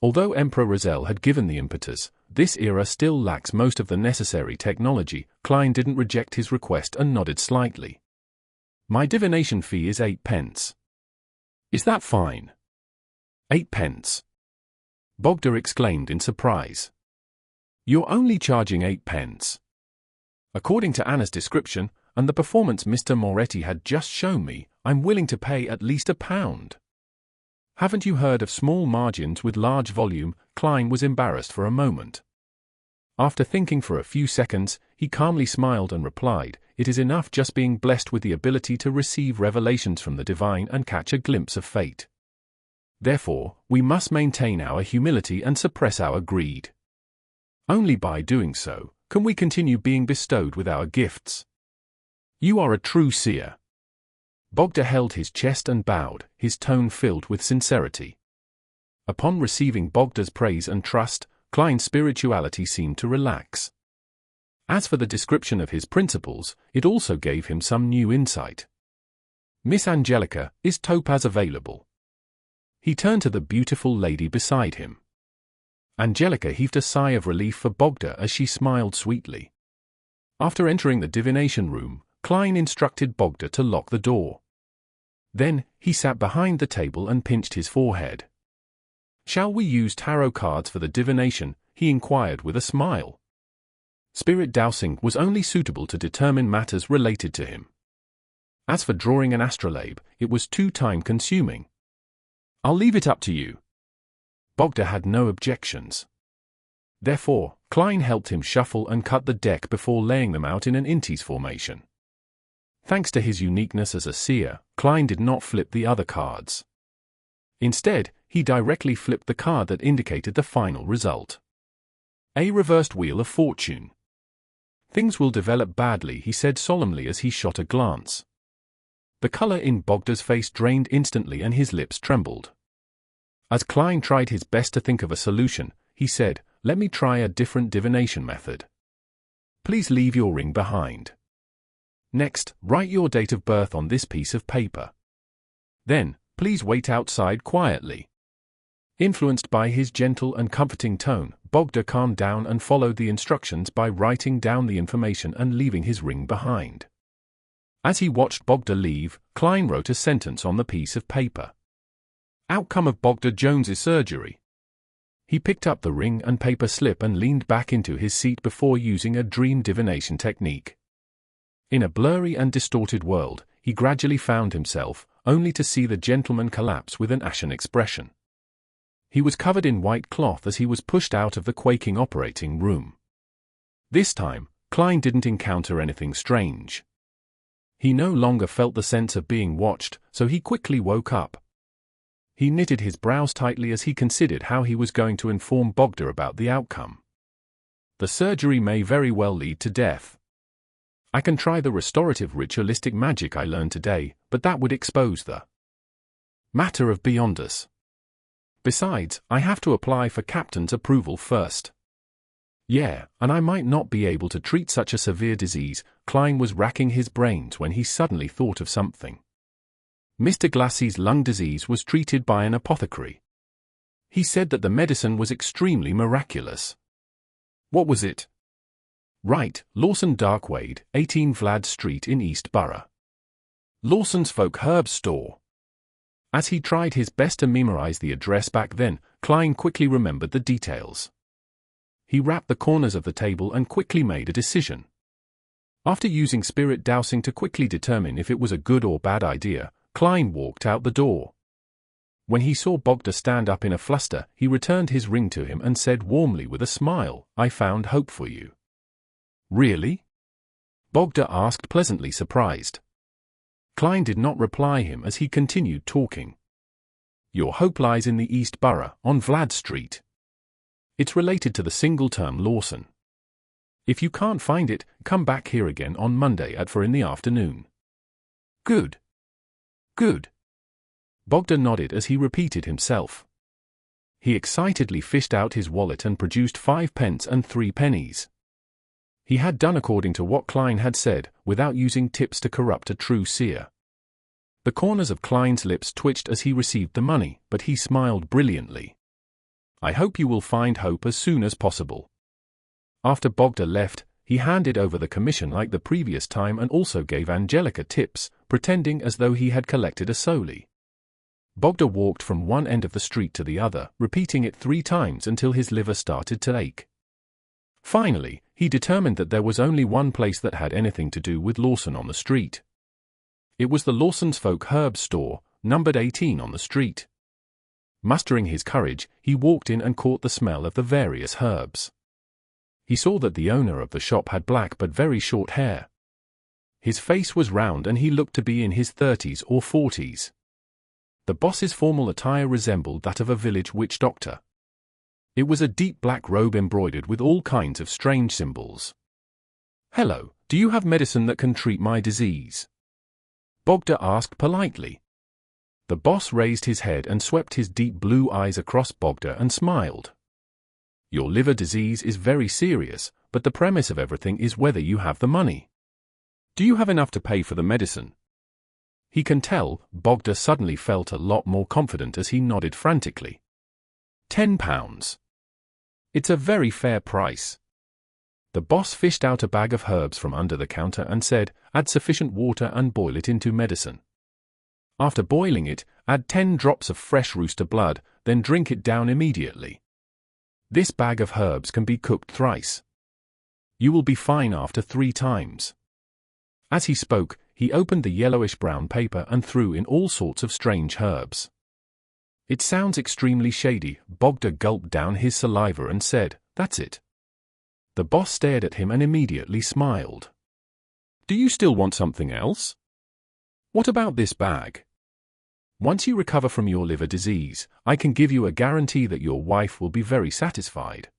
Although Emperor Roselles had given the impetus, this era still lacks most of the necessary technology. Klein didn't reject his request and nodded slightly. "My divination fee is 8 pence. Is that fine?" 8 pence. Bogda exclaimed in surprise. "You're only charging 8 pence. According to Anna's description, and the performance Mr. Moretti had just shown me, I'm willing to pay at least £1. Haven't you heard of small margins with large volume?" Klein was embarrassed for a moment. After thinking for a few seconds, he calmly smiled and replied, "It is enough just being blessed with the ability to receive revelations from the divine and catch a glimpse of fate. Therefore, we must maintain our humility and suppress our greed. Only by doing so, can we continue being bestowed with our gifts. You are a true seer." Bogda held his chest and bowed, his tone filled with sincerity. Upon receiving Bogda's praise and trust, Klein's spirituality seemed to relax. As for the description of his principles, it also gave him some new insight. "Miss Angelica, is topaz available?" He turned to the beautiful lady beside him. Angelica heaved a sigh of relief for Bogda as she smiled sweetly. After entering the divination room, Klein instructed Bogda to lock the door. Then, he sat behind the table and pinched his forehead. "Shall we use tarot cards for the divination?" he inquired with a smile. Spirit dowsing was only suitable to determine matters related to him. As for drawing an astrolabe, it was too time-consuming. "I'll leave it up to you." Bogda had no objections. Therefore, Klein helped him shuffle and cut the deck before laying them out in an inties formation. Thanks to his uniqueness as a seer, Klein did not flip the other cards. Instead, he directly flipped the card that indicated the final result. A reversed wheel of fortune. "Things will develop badly," he said solemnly as he shot a glance. The color in Bogda's face drained instantly and his lips trembled. As Klein tried his best to think of a solution, he said, "Let me try a different divination method. Please leave your ring behind. Next, write your date of birth on this piece of paper. Then, please wait outside quietly." Influenced by his gentle and comforting tone, Bogda calmed down and followed the instructions by writing down the information and leaving his ring behind. As he watched Bogda leave, Klein wrote a sentence on the piece of paper. Outcome of Bogda Jones's surgery. He picked up the ring and paper slip and leaned back into his seat before using a dream divination technique. In a blurry and distorted world, he gradually found himself, only to see the gentleman collapse with an ashen expression. He was covered in white cloth as he was pushed out of the quaking operating room. This time, Klein didn't encounter anything strange. He no longer felt the sense of being watched, so he quickly woke up. He knitted his brows tightly as he considered how he was going to inform Bogda about the outcome. The surgery may very well lead to death. I can try the restorative ritualistic magic I learned today, but that would expose the matter of beyond us. Besides, I have to apply for Captain's approval first. Yeah, and I might not be able to treat such a severe disease. Klein was racking his brains when he suddenly thought of something. Mr. Glassey's lung disease was treated by an apothecary. He said that the medicine was extremely miraculous. What was it? Right, Lawson Darkwade, 18 Vlad Street in East Borough. Lawson's Folk Herb Store. As he tried his best to memorize the address back then, Klein quickly remembered the details. He rapped the corners of the table and quickly made a decision. After using spirit dowsing to quickly determine if it was a good or bad idea, Klein walked out the door. When he saw Bogda stand up in a fluster, he returned his ring to him and said warmly with a smile, "I found hope for you." "Really?" Bogda asked, pleasantly surprised. Klein did not reply him as he continued talking. "Your hope lies in the East Borough, on Vlad Street. It's related to the single-term Lawson. If you can't find it, come back here again on Monday at 4 in the afternoon." "Good. Good." Bogda nodded as he repeated himself. He excitedly fished out his wallet and produced 5 pence and 3 pennies. He had done according to what Klein had said, without using tips to corrupt a true seer. The corners of Klein's lips twitched as he received the money, but he smiled brilliantly. "I hope you will find hope as soon as possible." After Bogda left, he handed over the commission like the previous time and also gave Angelica tips, pretending as though he had collected a soli. Bogda walked from one end of the street to the other, repeating it 3 times until his liver started to ache. Finally, he determined that there was only one place that had anything to do with Lawson on the street. It was the Lawson's Folk Herb Store, numbered 18 on the street. Mustering his courage, he walked in and caught the smell of the various herbs. He saw that the owner of the shop had black but very short hair. His face was round and he looked to be in his 30s or 40s. The boss's formal attire resembled that of a village witch doctor. It was a deep black robe embroidered with all kinds of strange symbols. "Hello, do you have medicine that can treat my disease?" Bogda asked politely. The boss raised his head and swept his deep blue eyes across Bogda and smiled. "Your liver disease is very serious, but the premise of everything is whether you have the money. Do you have enough to pay for the medicine?" He can tell, Bogda suddenly felt a lot more confident as he nodded frantically. £10. It's a very fair price. The boss fished out a bag of herbs from under the counter and said, "Add sufficient water and boil it into medicine. After boiling it, add 10 drops of fresh rooster blood, then drink it down immediately. This bag of herbs can be cooked thrice. You will be fine after 3 times." As he spoke, he opened the yellowish-brown paper and threw in all sorts of strange herbs. "It sounds extremely shady." Bogda gulped down his saliva and said, "That's it." The boss stared at him and immediately smiled. "Do you still want something else? What about this bag? Once you recover from your liver disease, I can give you a guarantee that your wife will be very satisfied."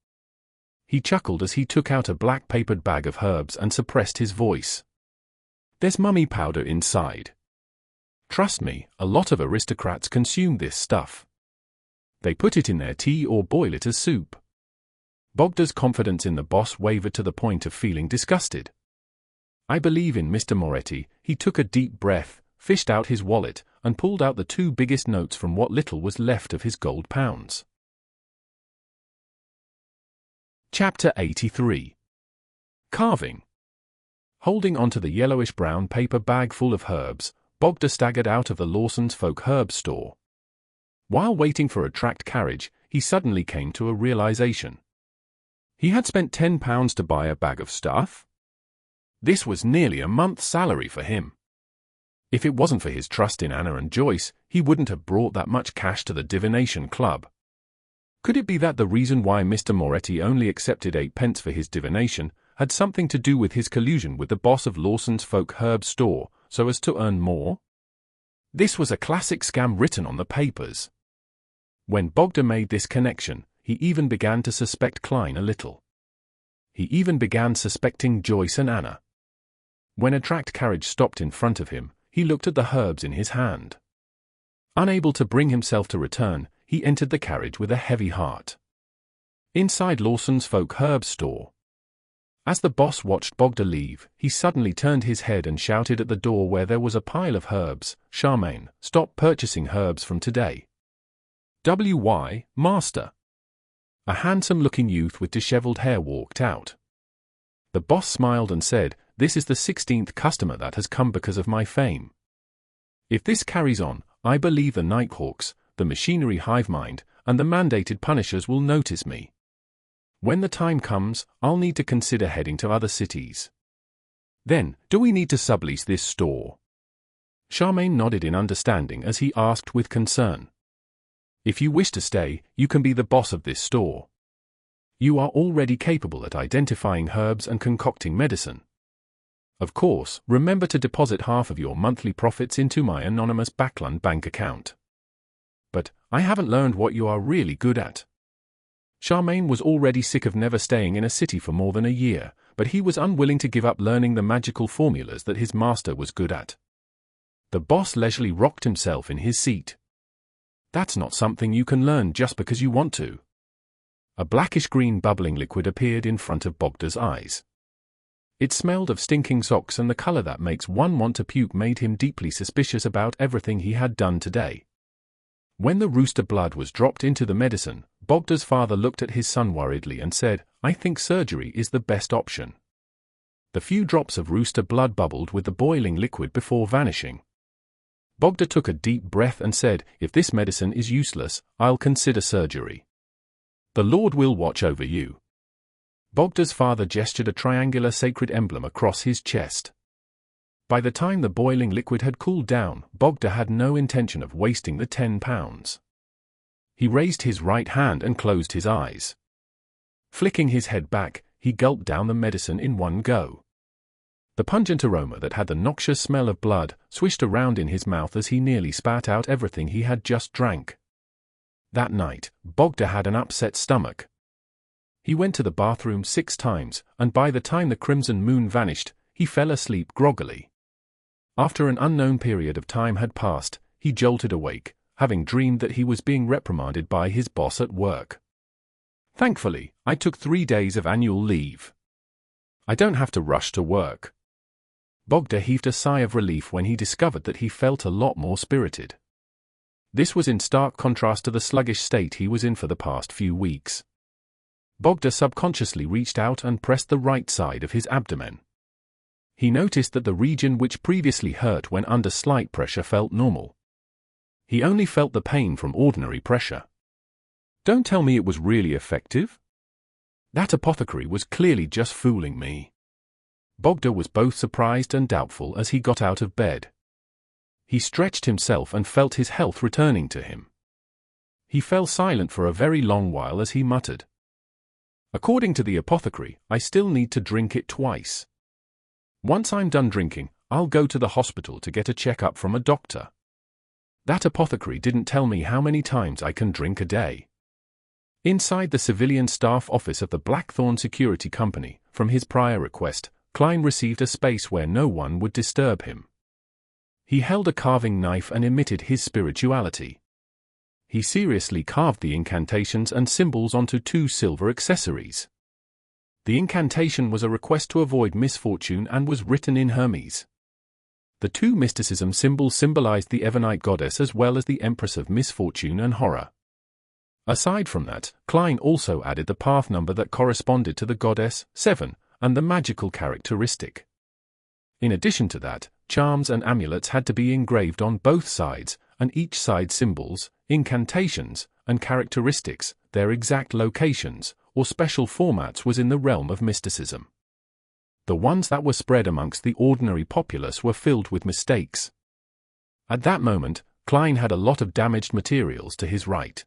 He chuckled as he took out a black papered bag of herbs and suppressed his voice. "There's mummy powder inside. Trust me, a lot of aristocrats consume this stuff. They put it in their tea or boil it as soup." Bogda's confidence in the boss wavered to the point of feeling disgusted. "I believe in Mr. Moretti." He took a deep breath, fished out his wallet, and pulled out the 2 biggest notes from what little was left of his gold pounds. Chapter 83. Carving. Holding onto the yellowish-brown paper bag full of herbs, Bogda staggered out of the Lawson's Folk Herb Store. While waiting for a tracked carriage, he suddenly came to a realization. He had spent £10 to buy a bag of stuff? This was nearly a month's salary for him. If it wasn't for his trust in Anna and Joyce, he wouldn't have brought that much cash to the Divination Club. Could it be that the reason why Mr. Moretti only accepted 8 pence for his divination had something to do with his collusion with the boss of Lawson's Folk Herb store, so as to earn more? This was a classic scam written on the papers. When Bogda made this connection, he even began to suspect Klein a little. He even began suspecting Joyce and Anna. When a tracked carriage stopped in front of him, he looked at the herbs in his hand. Unable to bring himself to return, he entered the carriage with a heavy heart. Inside Lawson's Folk Herb store. As the boss watched Bogda leave, he suddenly turned his head and shouted at the door where there was a pile of herbs, "Charmaine, stop purchasing herbs from today." "Why, master?" A handsome-looking youth with disheveled hair walked out. The boss smiled and said, "This is the 16th customer that has come because of my fame. If this carries on, I believe the Nighthawks, the machinery hive mind, and the mandated punishers will notice me. When the time comes, I'll need to consider heading to other cities. Then, do we need to sublease this store?" Charmaine nodded in understanding as he asked with concern. "If you wish to stay, you can be the boss of this store. You are already capable at identifying herbs and concocting medicine. Of course, remember to deposit half of your monthly profits into my anonymous Backland bank account." "But I haven't learned what you are really good at." Charmaine was already sick of never staying in a city for more than a year, but he was unwilling to give up learning the magical formulas that his master was good at. The boss leisurely rocked himself in his seat. "That's not something you can learn just because you want to." A blackish-green bubbling liquid appeared in front of Bogda's eyes. It smelled of stinking socks, and the color that makes one want to puke made him deeply suspicious about everything he had done today. When the rooster blood was dropped into the medicine, Bogda's father looked at his son worriedly and said, "I think surgery is the best option." The few drops of rooster blood bubbled with the boiling liquid before vanishing. Bogda took a deep breath and said, "If this medicine is useless, I'll consider surgery. The Lord will watch over you." Bogda's father gestured a triangular sacred emblem across his chest. By the time the boiling liquid had cooled down, Bogda had no intention of wasting the 10 pounds. He raised his right hand and closed his eyes. Flicking his head back, he gulped down the medicine in one go. The pungent aroma that had the noxious smell of blood swished around in his mouth as he nearly spat out everything he had just drank. That night, Bogda had an upset stomach. He went to the bathroom 6 times, and by the time the crimson moon vanished, he fell asleep groggily. After an unknown period of time had passed, he jolted awake, having dreamed that he was being reprimanded by his boss at work. "Thankfully, I took 3 days of annual leave. I don't have to rush to work." Bogda heaved a sigh of relief when he discovered that he felt a lot more spirited. This was in stark contrast to the sluggish state he was in for the past few weeks. Bogda subconsciously reached out and pressed the right side of his abdomen. He noticed that the region which previously hurt when under slight pressure felt normal. He only felt the pain from ordinary pressure. Don't tell me it was really effective? That apothecary was clearly just fooling me. Bogda was both surprised and doubtful as he got out of bed. He stretched himself and felt his health returning to him. He fell silent for a very long while as he muttered, "According to the apothecary, I still need to drink it twice. Once I'm done drinking, I'll go to the hospital to get a checkup from a doctor. That apothecary didn't tell me how many times I can drink a day." Inside the civilian staff office of the Blackthorn Security Company, from his prior request, Klein received a space where no one would disturb him. He held a carving knife and emitted his spirituality. He seriously carved the incantations and symbols onto 2 silver accessories. The incantation was a request to avoid misfortune and was written in Hermes. The 2 mysticism symbols symbolized the Evernite goddess as well as the Empress of Misfortune and Horror. Aside from that, Klein also added the path number that corresponded to the goddess, 7, and the magical characteristic. In addition to that, charms and amulets had to be engraved on both sides, and each side's symbols, incantations, and characteristics, their exact locations, or special formats was in the realm of mysticism. The ones that were spread amongst the ordinary populace were filled with mistakes. At that moment, Klein had a lot of damaged materials to his right.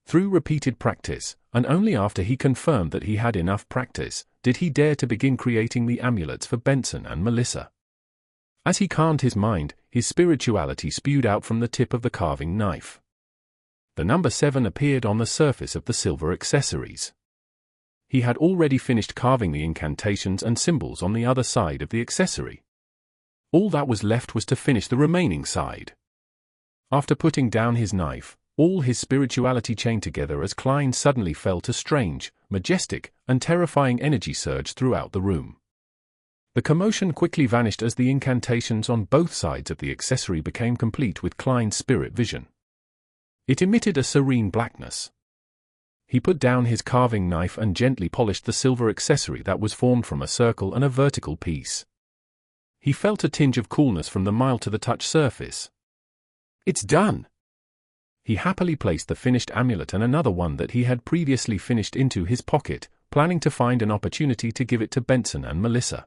Through repeated practice, and only after he confirmed that he had enough practice, did he dare to begin creating the amulets for Benson and Melissa. As he calmed his mind, his spirituality spewed out from the tip of the carving knife. The number 7 appeared on the surface of the silver accessories. He had already finished carving the incantations and symbols on the other side of the accessory. All that was left was to finish the remaining side. After putting down his knife, all his spirituality chained together as Klein suddenly felt a strange, majestic, and terrifying energy surge throughout the room. The commotion quickly vanished as the incantations on both sides of the accessory became complete with Klein's spirit vision. It emitted a serene blackness. He put down his carving knife and gently polished the silver accessory that was formed from a circle and a vertical piece. He felt a tinge of coolness from the mild-to-the-touch surface. It's done! He happily placed the finished amulet and another one that he had previously finished into his pocket, planning to find an opportunity to give it to Benson and Melissa.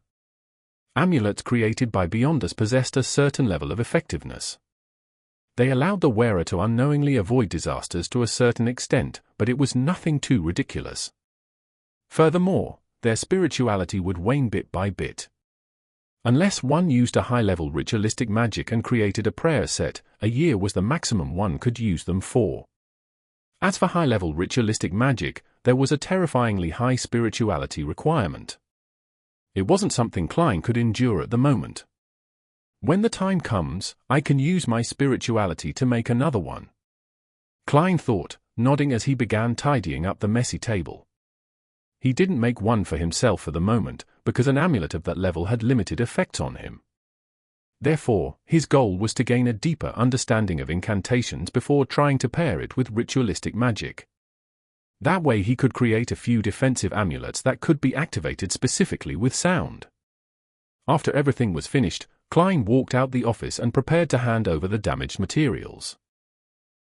Amulets created by Beyonders possessed a certain level of effectiveness. They allowed the wearer to unknowingly avoid disasters to a certain extent, but it was nothing too ridiculous. Furthermore, their spirituality would wane bit by bit. Unless one used a high-level ritualistic magic and created a prayer set, a year was the maximum one could use them for. As for high-level ritualistic magic, there was a terrifyingly high spirituality requirement. It wasn't something Klein could endure at the moment. When the time comes, I can use my spirituality to make another one. Klein thought, nodding as he began tidying up the messy table. He didn't make one for himself for the moment, because an amulet of that level had limited effects on him. Therefore, his goal was to gain a deeper understanding of incantations before trying to pair it with ritualistic magic. That way he could create a few defensive amulets that could be activated specifically with sound. After everything was finished, Klein walked out the office and prepared to hand over the damaged materials.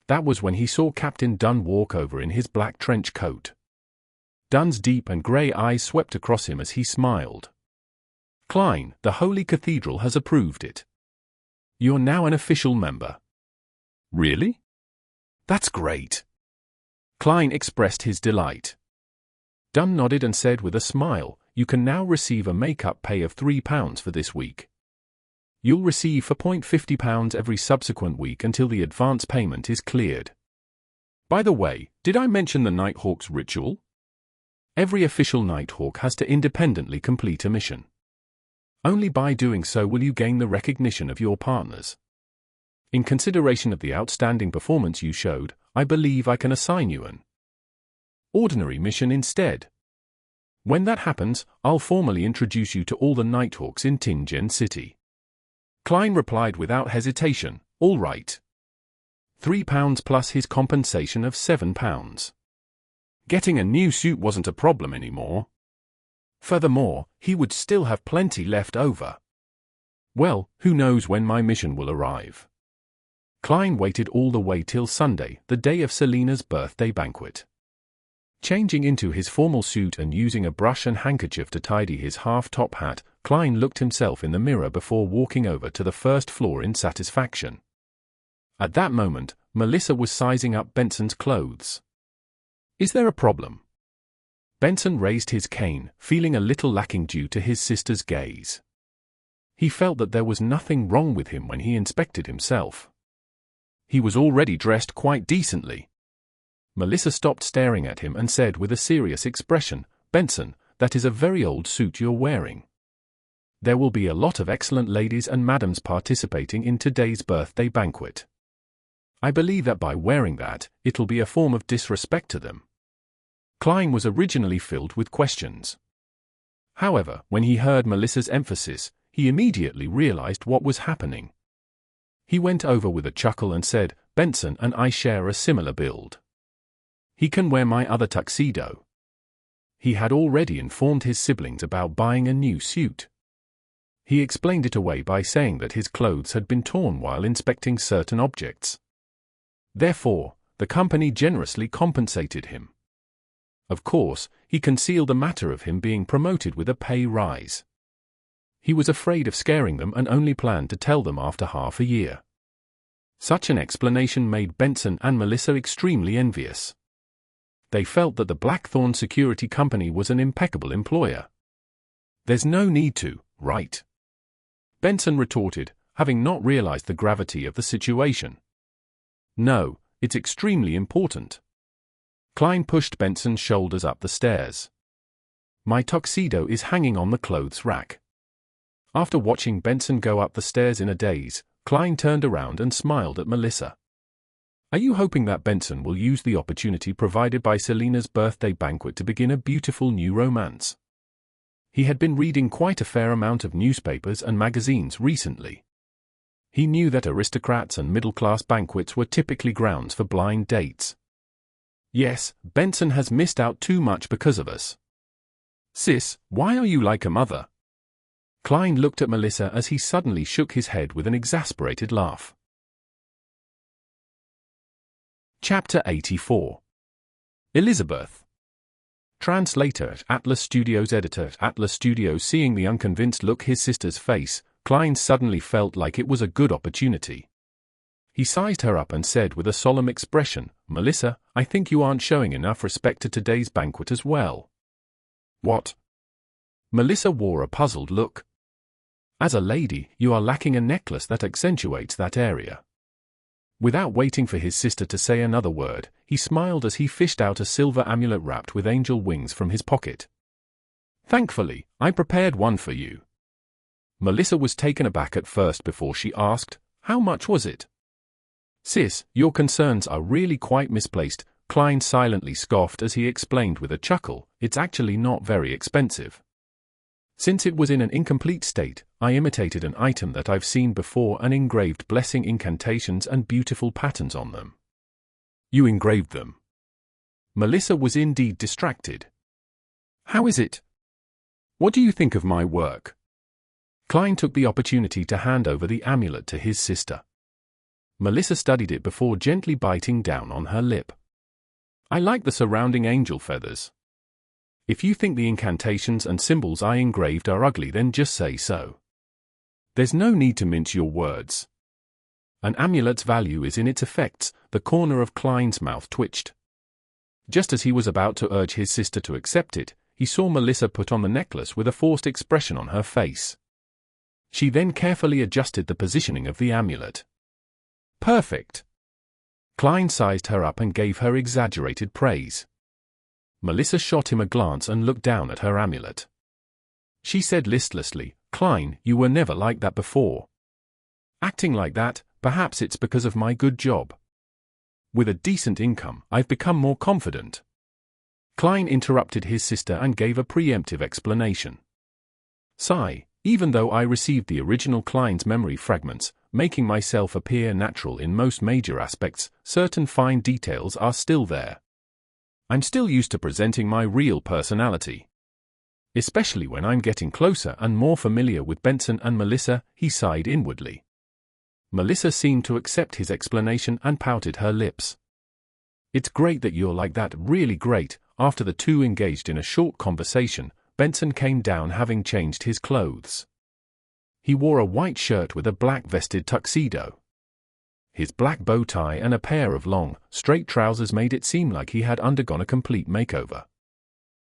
That was when he saw Captain Dunn walk over in his black trench coat. Dunn's deep and grey eyes swept across him as he smiled. Klein, the Holy Cathedral has approved it. You're now an official member. Really? That's great. Klein expressed his delight. Dunn nodded and said with a smile, you can now receive a make-up pay of £3 for this week. You'll receive £4.50 every subsequent week until the advance payment is cleared. By the way, did I mention the Nighthawk's ritual? Every official Nighthawk has to independently complete a mission. Only by doing so will you gain the recognition of your partners. In consideration of the outstanding performance you showed, I believe I can assign you an ordinary mission instead. When that happens, I'll formally introduce you to all the Nighthawks in Tingen City. Klein replied without hesitation, all right. £3 plus his compensation of £7. Getting a new suit wasn't a problem anymore. Furthermore, he would still have plenty left over. Well, who knows when my mission will arrive. Klein waited all the way till Sunday, the day of Selena's birthday banquet. Changing into his formal suit and using a brush and handkerchief to tidy his half-top hat, Klein looked himself in the mirror before walking over to the first floor in satisfaction. At that moment, Melissa was sizing up Benson's clothes. Is there a problem? Benson raised his cane, feeling a little lacking due to his sister's gaze. He felt that there was nothing wrong with him when he inspected himself. He was already dressed quite decently. Melissa stopped staring at him and said with a serious expression, Benson, that is a very old suit you're wearing. There will be a lot of excellent ladies and madams participating in today's birthday banquet. I believe that by wearing that, it'll be a form of disrespect to them. Klein was originally filled with questions. However, when he heard Melissa's emphasis, he immediately realized what was happening. He went over with a chuckle and said, Benson and I share a similar build. He can wear my other tuxedo. He had already informed his siblings about buying a new suit. He explained it away by saying that his clothes had been torn while inspecting certain objects. Therefore, the company generously compensated him. Of course, he concealed the matter of him being promoted with a pay rise. He was afraid of scaring them and only planned to tell them after half a year. Such an explanation made Benson and Melissa extremely envious. They felt that the Blackthorn Security Company was an impeccable employer. "There's no need to, right?" Benson retorted, having not realized the gravity of the situation. "No, it's extremely important." Klein pushed Benson's shoulders up the stairs. "My tuxedo is hanging on the clothes rack." After watching Benson go up the stairs in a daze, Klein turned around and smiled at Melissa. "Are you hoping that Benson will use the opportunity provided by Selena's birthday banquet to begin a beautiful new romance?" He had been reading quite a fair amount of newspapers and magazines recently. He knew that aristocrats and middle-class banquets were typically grounds for blind dates. "Yes, Benson has missed out too much because of us." "Sis, why are you like a mother?" Klein looked at Melissa as he suddenly shook his head with an exasperated laugh. Chapter 84. Elizabeth. Translator at Atlas Studios. Editor at Atlas Studios. Seeing the unconvinced look his sister's face, Klein suddenly felt like it was a good opportunity. He sized her up and said with a solemn expression, "Melissa, I think you aren't showing enough respect to today's banquet as well." "What?" Melissa wore a puzzled look. "As a lady, you are lacking a necklace that accentuates that area." Without waiting for his sister to say another word, he smiled as he fished out a silver amulet wrapped with angel wings from his pocket. "Thankfully, I prepared one for you." Melissa was taken aback at first before she asked, "How much was it?" "Sis, your concerns are really quite misplaced," Klein silently scoffed as he explained with a chuckle, "It's actually not very expensive. Since it was in an incomplete state, I imitated an item that I've seen before and engraved blessing incantations and beautiful patterns on them." "You engraved them?" Melissa was indeed distracted. "How is it? What do you think of my work?" Klein took the opportunity to hand over the amulet to his sister. Melissa studied it before gently biting down on her lip. "I like the surrounding angel feathers. If you think the incantations and symbols I engraved are ugly, then just say so. There's no need to mince your words. An amulet's value is in its effects." The corner of Klein's mouth twitched. Just as he was about to urge his sister to accept it, he saw Melissa put on the necklace with a forced expression on her face. She then carefully adjusted the positioning of the amulet. "Perfect." Klein sized her up and gave her exaggerated praise. Melissa shot him a glance and looked down at her amulet. She said listlessly, "Klein, you were never like that before." "Acting like that, perhaps it's because of my good job. With a decent income, I've become more confident." Klein interrupted his sister and gave a preemptive explanation. "Sigh, even though I received the original Klein's memory fragments, making myself appear natural in most major aspects, certain fine details are still there. I'm still used to presenting my real personality. Especially when I'm getting closer and more familiar with Benson and Melissa," he sighed inwardly. Melissa seemed to accept his explanation and pouted her lips. "It's great that you're like that, really great." After the two engaged in a short conversation, Benson came down having changed his clothes. He wore a white shirt with a black vested tuxedo. His black bow tie and a pair of long, straight trousers made it seem like he had undergone a complete makeover.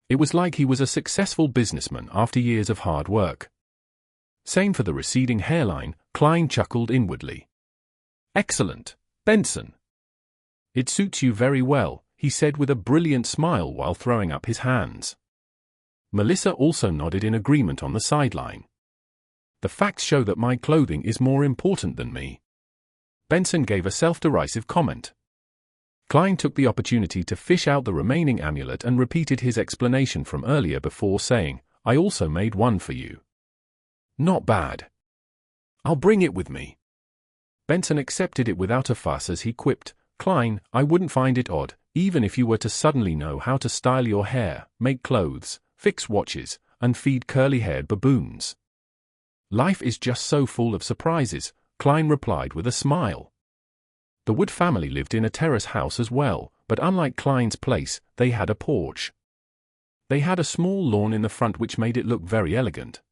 It was like he was a successful businessman after years of hard work. Same for the receding hairline, Klein chuckled inwardly. "Excellent, Benson. It suits you very well," he said with a brilliant smile while throwing up his hands. Melissa also nodded in agreement on the sideline. "The facts show that my clothing is more important than me." Benson gave a self-derisive comment. Klein took the opportunity to fish out the remaining amulet and repeated his explanation from earlier before saying, "I also made one for you." "Not bad. I'll bring it with me." Benson accepted it without a fuss as he quipped, "Klein, I wouldn't find it odd, even if you were to suddenly know how to style your hair, make clothes, fix watches, and feed curly-haired baboons." "Life is just so full of surprises," Klein replied with a smile. The Wood family lived in a terrace house as well, but unlike Klein's place, they had a porch. They had a small lawn in the front which made it look very elegant.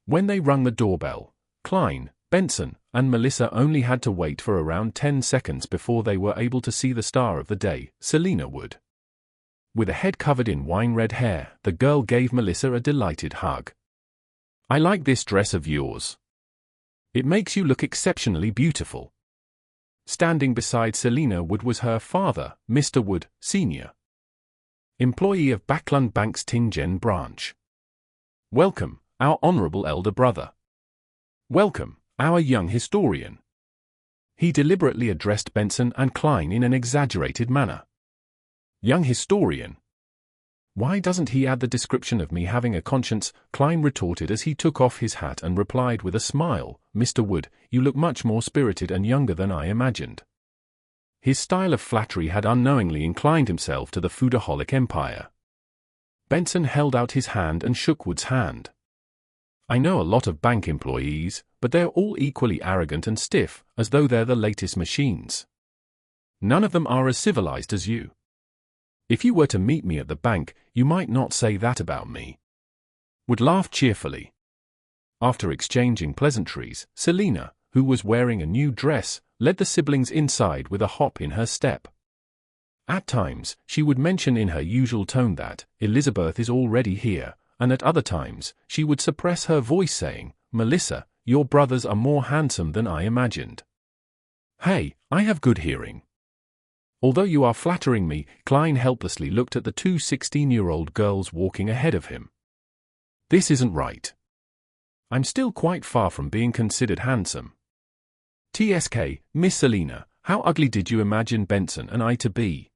When they rung the doorbell, Klein, Benson and Melissa only had to wait for around 10 seconds before they were able to see the star of the day, Selena Wood. With a head covered in wine-red hair, the girl gave Melissa a delighted hug. "I like this dress of yours. It makes you look exceptionally beautiful." Standing beside Selena Wood was her father, Mr. Wood, Sr., employee of Backlund Bank's Tingen branch. "Welcome, our honorable elder brother. Welcome, our young historian." He deliberately addressed Benson and Klein in an exaggerated manner. "Young historian? Why doesn't he add the description of me having a conscience?" Klein retorted as he took off his hat and replied with a smile, "Mr. Wood, you look much more spirited and younger than I imagined." His style of flattery had unknowingly inclined himself to the foodaholic empire. Benson held out his hand and shook Wood's hand. "I know a lot of bank employees, but they're all equally arrogant and stiff, as though they're the latest machines. None of them are as civilized as you. If you were to meet me at the bank, you might not say that about me." Wood laughed cheerfully. After exchanging pleasantries, Selena, who was wearing a new dress, led the siblings inside with a hop in her step. At times, she would mention in her usual tone that Elizabeth is already here, and at other times, she would suppress her voice saying, "Melissa, your brothers are more handsome than I imagined." "Hey, I have good hearing." "Although you are flattering me," Klein helplessly looked at the two 16-year-old girls walking ahead of him. "This isn't right. I'm still quite far from being considered handsome." "TSK, Miss Selena, how ugly did you imagine Benson and I to be?"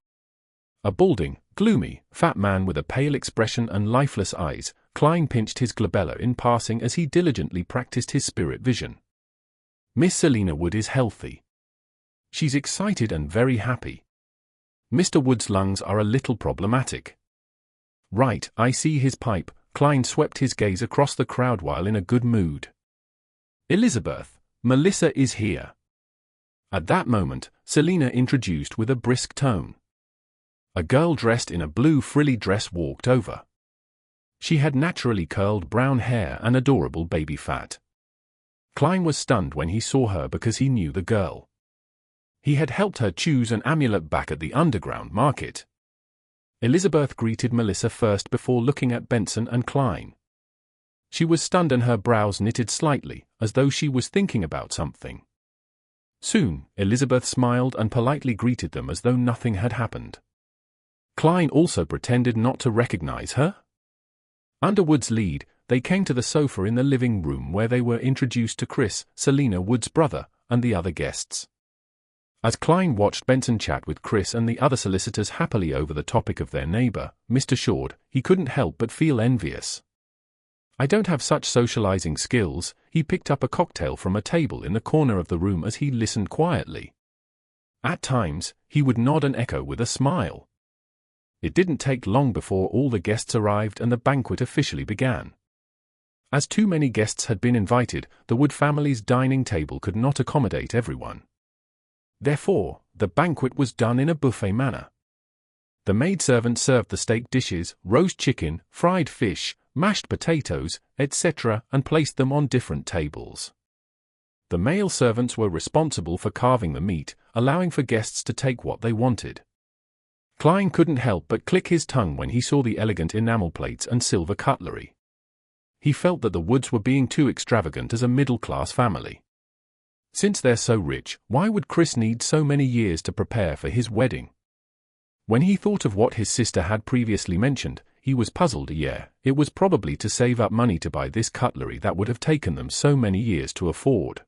A balding, gloomy, fat man with a pale expression and lifeless eyes, Klein pinched his glabella in passing as he diligently practiced his spirit vision. "Miss Selena Wood is healthy. She's excited and very happy. Mr. Wood's lungs are a little problematic." "Right, I see his pipe." Klein swept his gaze across the crowd while in a good mood. "Elizabeth, Melissa is here." At that moment, Selena introduced with a brisk tone. A girl dressed in a blue frilly dress walked over. She had naturally curled brown hair and adorable baby fat. Klein was stunned when he saw her because he knew the girl. He had helped her choose an amulet back at the underground market. Elizabeth greeted Melissa first before looking at Benson and Klein. She was stunned and her brows knitted slightly, as though she was thinking about something. Soon, Elizabeth smiled and politely greeted them as though nothing had happened. Klein also pretended not to recognize her. Under Wood's lead, they came to the sofa in the living room where they were introduced to Chris, Selena Wood's brother, and the other guests. As Klein watched Benson chat with Chris and the other solicitors happily over the topic of their neighbor, Mr. Short, he couldn't help but feel envious. "I don't have such socializing skills." He picked up a cocktail from a table in the corner of the room as he listened quietly. At times, he would nod and echo with a smile. It didn't take long before all the guests arrived and the banquet officially began. As too many guests had been invited, the Wood family's dining table could not accommodate everyone. Therefore, the banquet was done in a buffet manner. The maidservant served the steak dishes, roast chicken, fried fish, mashed potatoes, etc., and placed them on different tables. The male servants were responsible for carving the meat, allowing for guests to take what they wanted. Klein couldn't help but click his tongue when he saw the elegant enamel plates and silver cutlery. He felt that the Woods were being too extravagant as a middle-class family. Since they're so rich, why would Chris need so many years to prepare for his wedding? When he thought of what his sister had previously mentioned, he was puzzled. It was probably to save up money to buy this cutlery that would have taken them so many years to afford.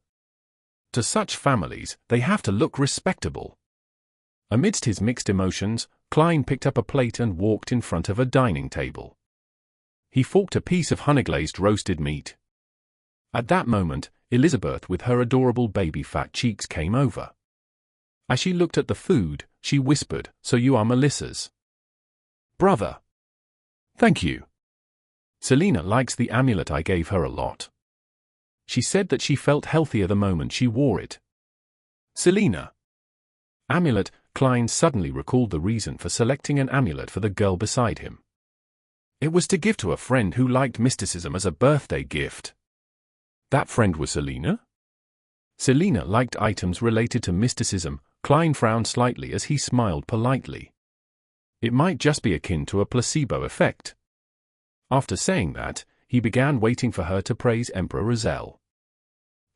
To such families, they have to look respectable. Amidst his mixed emotions, Klein picked up a plate and walked in front of a dining table. He forked a piece of honey-glazed roasted meat. At that moment, Elizabeth with her adorable baby fat cheeks came over. As she looked at the food, she whispered, "So you are Melissa's brother." "Thank you. Selena likes the amulet. I gave her a lot. She said that she felt healthier the moment she wore it." "Selena." Amulet. Klein suddenly recalled the reason for selecting an amulet for the girl beside him. It was to give to a friend who liked mysticism as a birthday gift. That friend was Selena? Selina liked items related to mysticism. Klein frowned slightly as he smiled politely. It might just be akin to a placebo effect. After saying that, he began waiting for her to praise Emperor Roselles.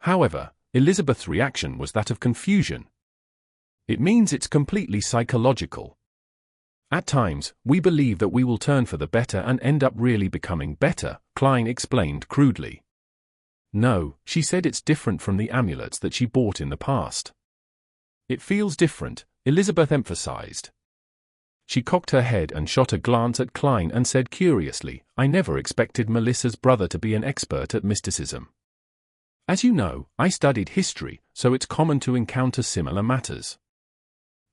However, Elizabeth's reaction was that of confusion. It means it's completely psychological. At times, we believe that we will turn for the better and end up really becoming better, Klein explained crudely. No, she said, it's different from the amulets that she bought in the past. It feels different, Elizabeth emphasized. She cocked her head and shot a glance at Klein and said curiously, I never expected Melissa's brother to be an expert at mysticism. As you know, I studied history, so it's common to encounter similar matters.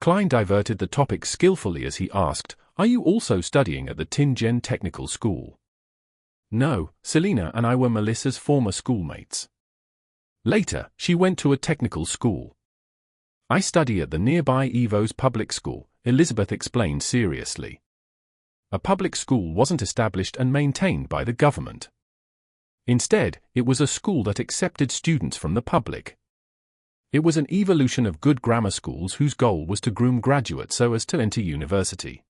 Klein diverted the topic skillfully as he asked, are you also studying at the Tingen Technical School? No, Selina and I were Melissa's former schoolmates. Later, she went to a technical school. I study at the nearby Evo's public school, Elizabeth explained seriously. A public school wasn't established and maintained by the government. Instead, it was a school that accepted students from the public. It was an evolution of good grammar schools whose goal was to groom graduates so as to enter university.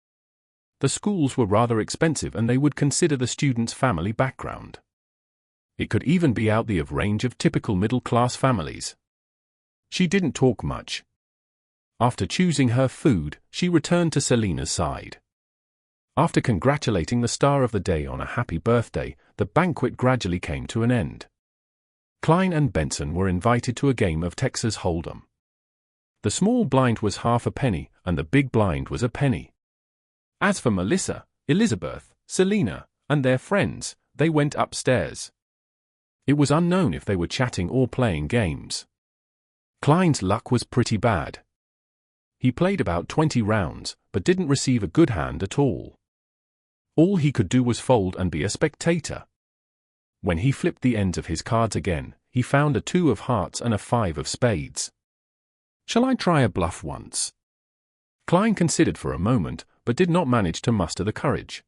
The schools were rather expensive and they would consider the student's family background. It could even be out of range of typical middle-class families. She didn't talk much. After choosing her food, she returned to Selina's side. After congratulating the star of the day on a happy birthday, the banquet gradually came to an end. Klein and Benson were invited to a game of Texas Hold'em. The small blind was half a penny, and the big blind was a penny. As for Melissa, Elizabeth, Selina, and their friends, they went upstairs. It was unknown if they were chatting or playing games. Klein's luck was pretty bad. He played about 20 rounds, but didn't receive a good hand at all. All he could do was fold and be a spectator. When he flipped the ends of his cards again, he found a 2 of hearts and a 5 of spades. Shall I try a bluff once? Klein considered for a moment, but did not manage to muster the courage.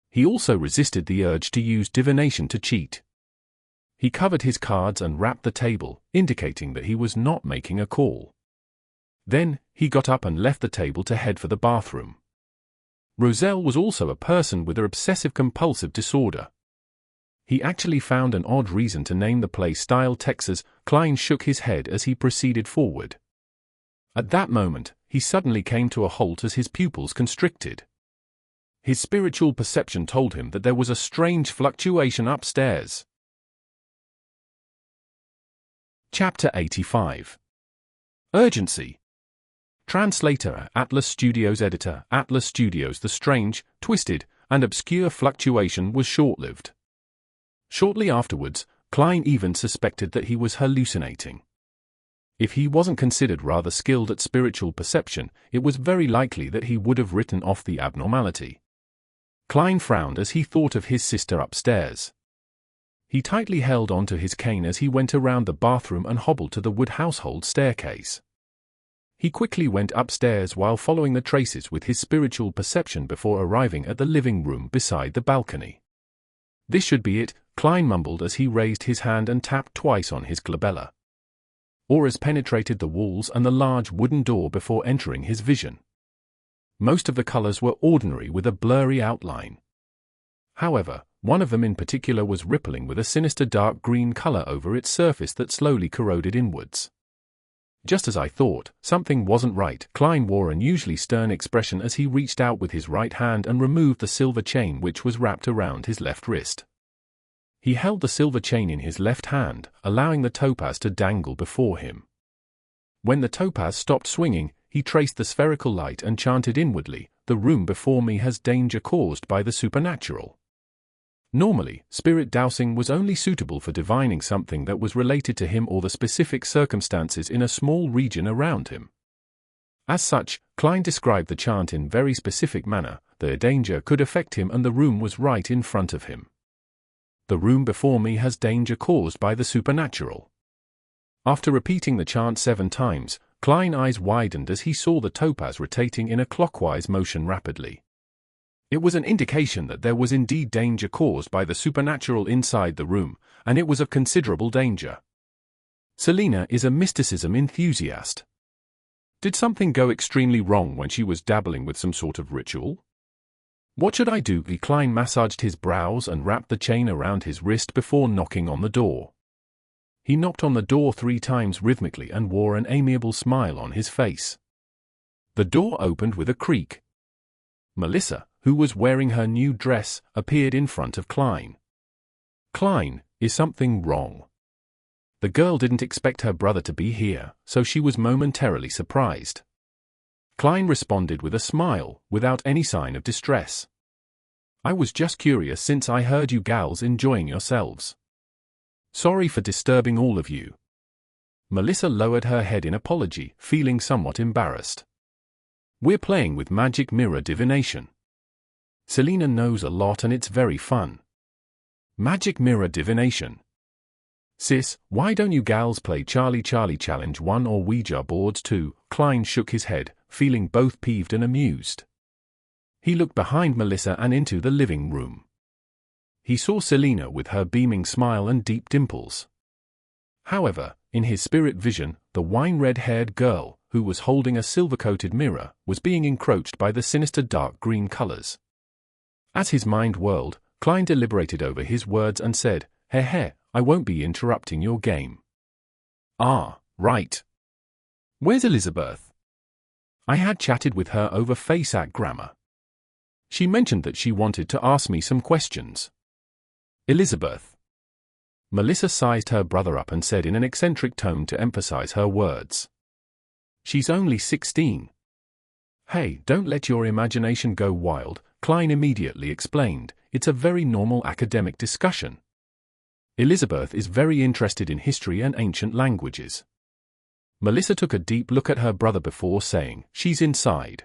He also resisted the urge to use divination to cheat. He covered his cards and rapped the table, indicating that he was not making a call. Then, he got up and left the table to head for the bathroom. Roselles was also a person with an obsessive-compulsive disorder. He actually found an odd reason to name the play style Texas. Klein shook his head as he proceeded forward. At that moment, he suddenly came to a halt as his pupils constricted. His spiritual perception told him that there was a strange fluctuation upstairs. Chapter 85. Urgency. Translator, Atlas Studios. Editor, Atlas Studios. The strange, twisted, and obscure fluctuation was short-lived. Shortly afterwards, Klein even suspected that he was hallucinating. If he wasn't considered rather skilled at spiritual perception, it was very likely that he would have written off the abnormality. Klein frowned as he thought of his sister upstairs. He tightly held onto his cane as he went around the bathroom and hobbled to the wood household staircase. He quickly went upstairs while following the traces with his spiritual perception before arriving at the living room beside the balcony. This should be it, Klein mumbled as he raised his hand and tapped twice on his glabella. Auras penetrated the walls and the large wooden door before entering his vision. Most of the colors were ordinary with a blurry outline. However, one of them in particular was rippling with a sinister dark green color over its surface that slowly corroded inwards. Just as I thought, something wasn't right. Klein wore an unusually stern expression as he reached out with his right hand and removed the silver chain which was wrapped around his left wrist. He held the silver chain in his left hand, allowing the topaz to dangle before him. When the topaz stopped swinging, he traced the spherical light and chanted inwardly, "The room before me has danger caused by the supernatural." Normally, spirit dowsing was only suitable for divining something that was related to him or the specific circumstances in a small region around him. As such, Klein described the chant in very specific manner. The danger could affect him and the room was right in front of him. The room before me has danger caused by the supernatural. After repeating the chant 7 times, Klein's eyes widened as he saw the topaz rotating in a clockwise motion rapidly. It was an indication that there was indeed danger caused by the supernatural inside the room, and it was of considerable danger. Selena is a mysticism enthusiast. Did something go extremely wrong when she was dabbling with some sort of ritual? What should I do? Klein massaged his brows and wrapped the chain around his wrist before knocking on the door. He knocked on the door 3 times rhythmically and wore an amiable smile on his face. The door opened with a creak. Melissa, who was wearing her new dress, appeared in front of Klein. Klein, is something wrong? The girl didn't expect her brother to be here, so she was momentarily surprised. Klein responded with a smile, without any sign of distress. I was just curious since I heard you gals enjoying yourselves. Sorry for disturbing all of you. Melissa lowered her head in apology, feeling somewhat embarrassed. We're playing with magic mirror divination. Selena knows a lot and it's very fun. Magic mirror divination. Sis, why don't you gals play Charlie Challenge 1 or Ouija boards 2? Klein shook his head, feeling both peeved and amused. He looked behind Melissa and into the living room. He saw Selena with her beaming smile and deep dimples. However, in his spirit vision, the wine-red-haired girl, who was holding a silver-coated mirror, was being encroached by the sinister dark green colors. As his mind whirled, Klein deliberated over his words and said, Heh, I won't be interrupting your game. Ah, right. Where's Elizabeth? I had chatted with her over FaceApp grammar. She mentioned that she wanted to ask me some questions. Elizabeth. Melissa sized her brother up and said in an eccentric tone to emphasize her words. She's only 16. Hey, don't let your imagination go wild, Klein immediately explained. It's a very normal academic discussion. Elizabeth is very interested in history and ancient languages. Melissa took a deep look at her brother before saying, She's inside.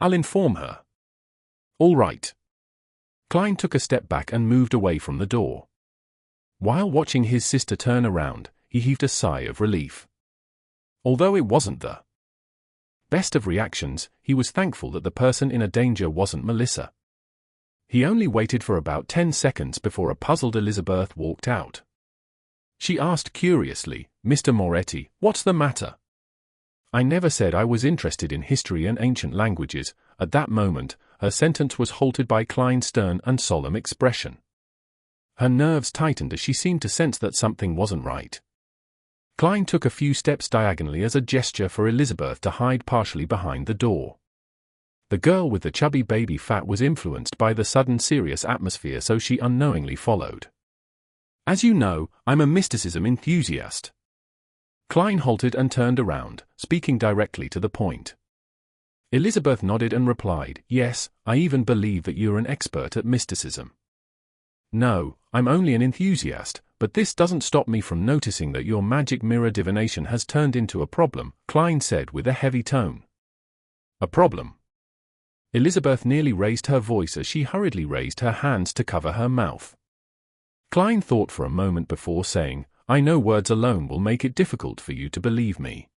I'll inform her. All right. Klein took a step back and moved away from the door. While watching his sister turn around, he heaved a sigh of relief. Although it wasn't the best of reactions, he was thankful that the person in danger wasn't Melissa. He only waited for about 10 seconds before a puzzled Elizabeth walked out. She asked curiously, Mr. Moretti, what's the matter? I never said I was interested in history and ancient languages. At that moment, her sentence was halted by Klein's stern and solemn expression. Her nerves tightened as she seemed to sense that something wasn't right. Klein took a few steps diagonally as a gesture for Elizabeth to hide partially behind the door. The girl with the chubby baby fat was influenced by the sudden serious atmosphere, so she unknowingly followed. As you know, I'm a mysticism enthusiast. Klein halted and turned around, speaking directly to the point. Elizabeth nodded and replied, Yes, I even believe that you're an expert at mysticism. No, I'm only an enthusiast, but this doesn't stop me from noticing that your magic mirror divination has turned into a problem, Klein said with a heavy tone. A problem? Elizabeth nearly raised her voice as she hurriedly raised her hands to cover her mouth. Klein thought for a moment before saying, I know words alone will make it difficult for you to believe me.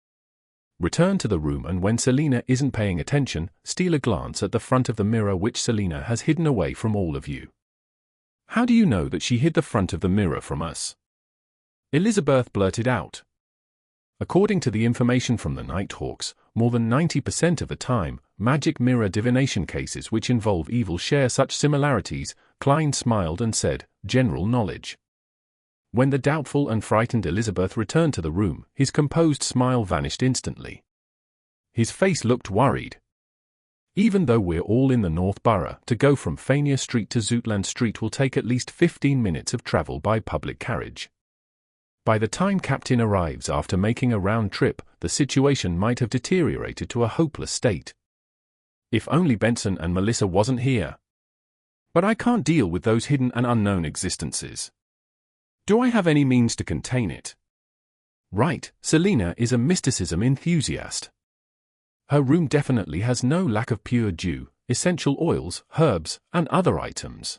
Return to the room and when Selena isn't paying attention, steal a glance at the front of the mirror which Selena has hidden away from all of you. How do you know that she hid the front of the mirror from us? Elizabeth blurted out. According to the information from the Nighthawks, more than 90% of the time, magic mirror divination cases which involve evil share such similarities. Klein smiled and said, general knowledge. When the doubtful and frightened Elizabeth returned to the room, his composed smile vanished instantly. His face looked worried. Even though we're all in the North Borough, to go from Fania Street to Zootland Street will take at least 15 minutes of travel by public carriage. By the time Captain arrives after making a round trip, the situation might have deteriorated to a hopeless state. If only Benson and Melissa wasn't here. But I can't deal with those hidden and unknown existences. Do I have any means to contain it? Right, Selena is a mysticism enthusiast. Her room definitely has no lack of pure dew, essential oils, herbs, and other items.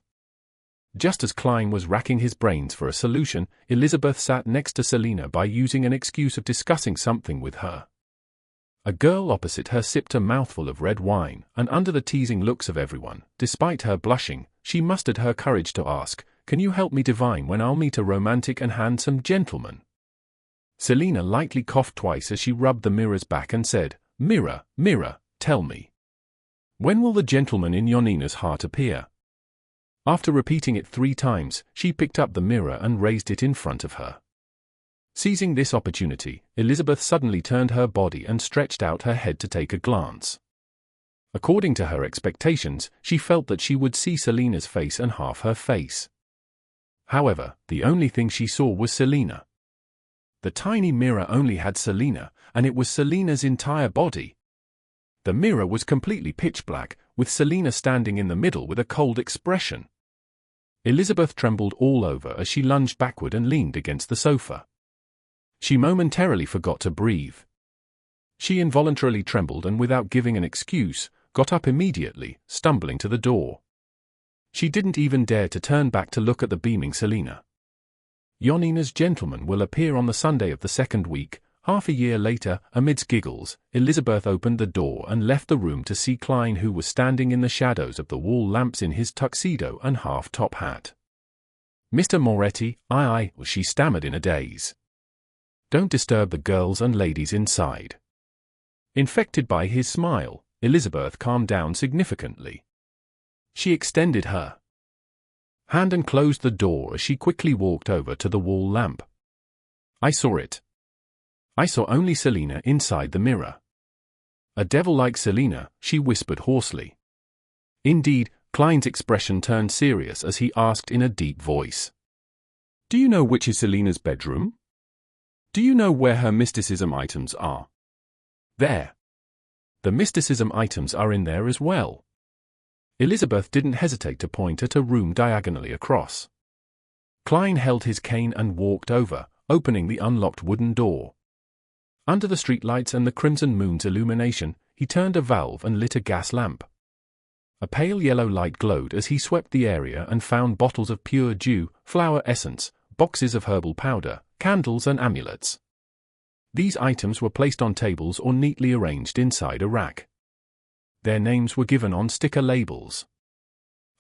Just as Klein was racking his brains for a solution, Elizabeth sat next to Selena by using an excuse of discussing something with her. A girl opposite her sipped a mouthful of red wine, and under the teasing looks of everyone, despite her blushing, she mustered her courage to ask, Can you help me divine when I'll meet a romantic and handsome gentleman? Selena lightly coughed twice as she rubbed the mirror's back and said, "Mirror, mirror, tell me. When will the gentleman in Yonina's heart appear?" After repeating it 3 times, she picked up the mirror and raised it in front of her. Seizing this opportunity, Elizabeth suddenly turned her body and stretched out her head to take a glance. According to her expectations, she felt that she would see Selena's face and half her face. However, the only thing she saw was Selena. The tiny mirror only had Selena, and it was Selena's entire body. The mirror was completely pitch black, with Selena standing in the middle with a cold expression. Elizabeth trembled all over as she lunged backward and leaned against the sofa. She momentarily forgot to breathe. She involuntarily trembled and, without giving an excuse, got up immediately, stumbling to the door. She didn't even dare to turn back to look at the beaming Selena. Yonina's gentleman will appear on the Sunday of the 2nd week. Half a year later, amidst giggles, Elizabeth opened the door and left the room to see Klein, who was standing in the shadows of the wall lamps in his tuxedo and half-top hat. "Mr. Moretti, she stammered in a daze. "Don't disturb the girls and ladies inside." Infected by his smile, Elizabeth calmed down significantly. She extended her hand and closed the door as she quickly walked over to the wall lamp. "I saw it. I saw only Selena inside the mirror." "A devil like Selena," she whispered hoarsely. Indeed, Klein's expression turned serious as he asked in a deep voice, "Do you know which is Selena's bedroom? Do you know where her mysticism items are?" "There. The mysticism items are in there as well." Elizabeth didn't hesitate to point at a room diagonally across. Klein held his cane and walked over, opening the unlocked wooden door. Under the streetlights and the crimson moon's illumination, he turned a valve and lit a gas lamp. A pale yellow light glowed as he swept the area and found bottles of pure dew, flower essence, boxes of herbal powder, candles and amulets. These items were placed on tables or neatly arranged inside a rack. Their names were given on sticker labels.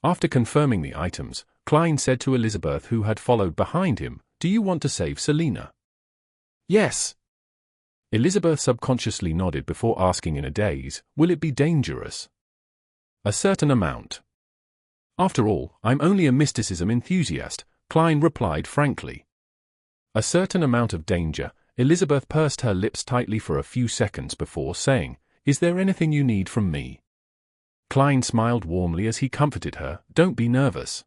After confirming the items, Klein said to Elizabeth, who had followed behind him, "Do you want to save Selena?" "Yes." Elizabeth subconsciously nodded before asking in a daze, "Will it be dangerous?" "A certain amount. After all, I'm only a mysticism enthusiast," Klein replied frankly. "A certain amount of danger." Elizabeth pursed her lips tightly for a few seconds before saying, "Is there anything you need from me?" Klein smiled warmly as he comforted her, "Don't be nervous.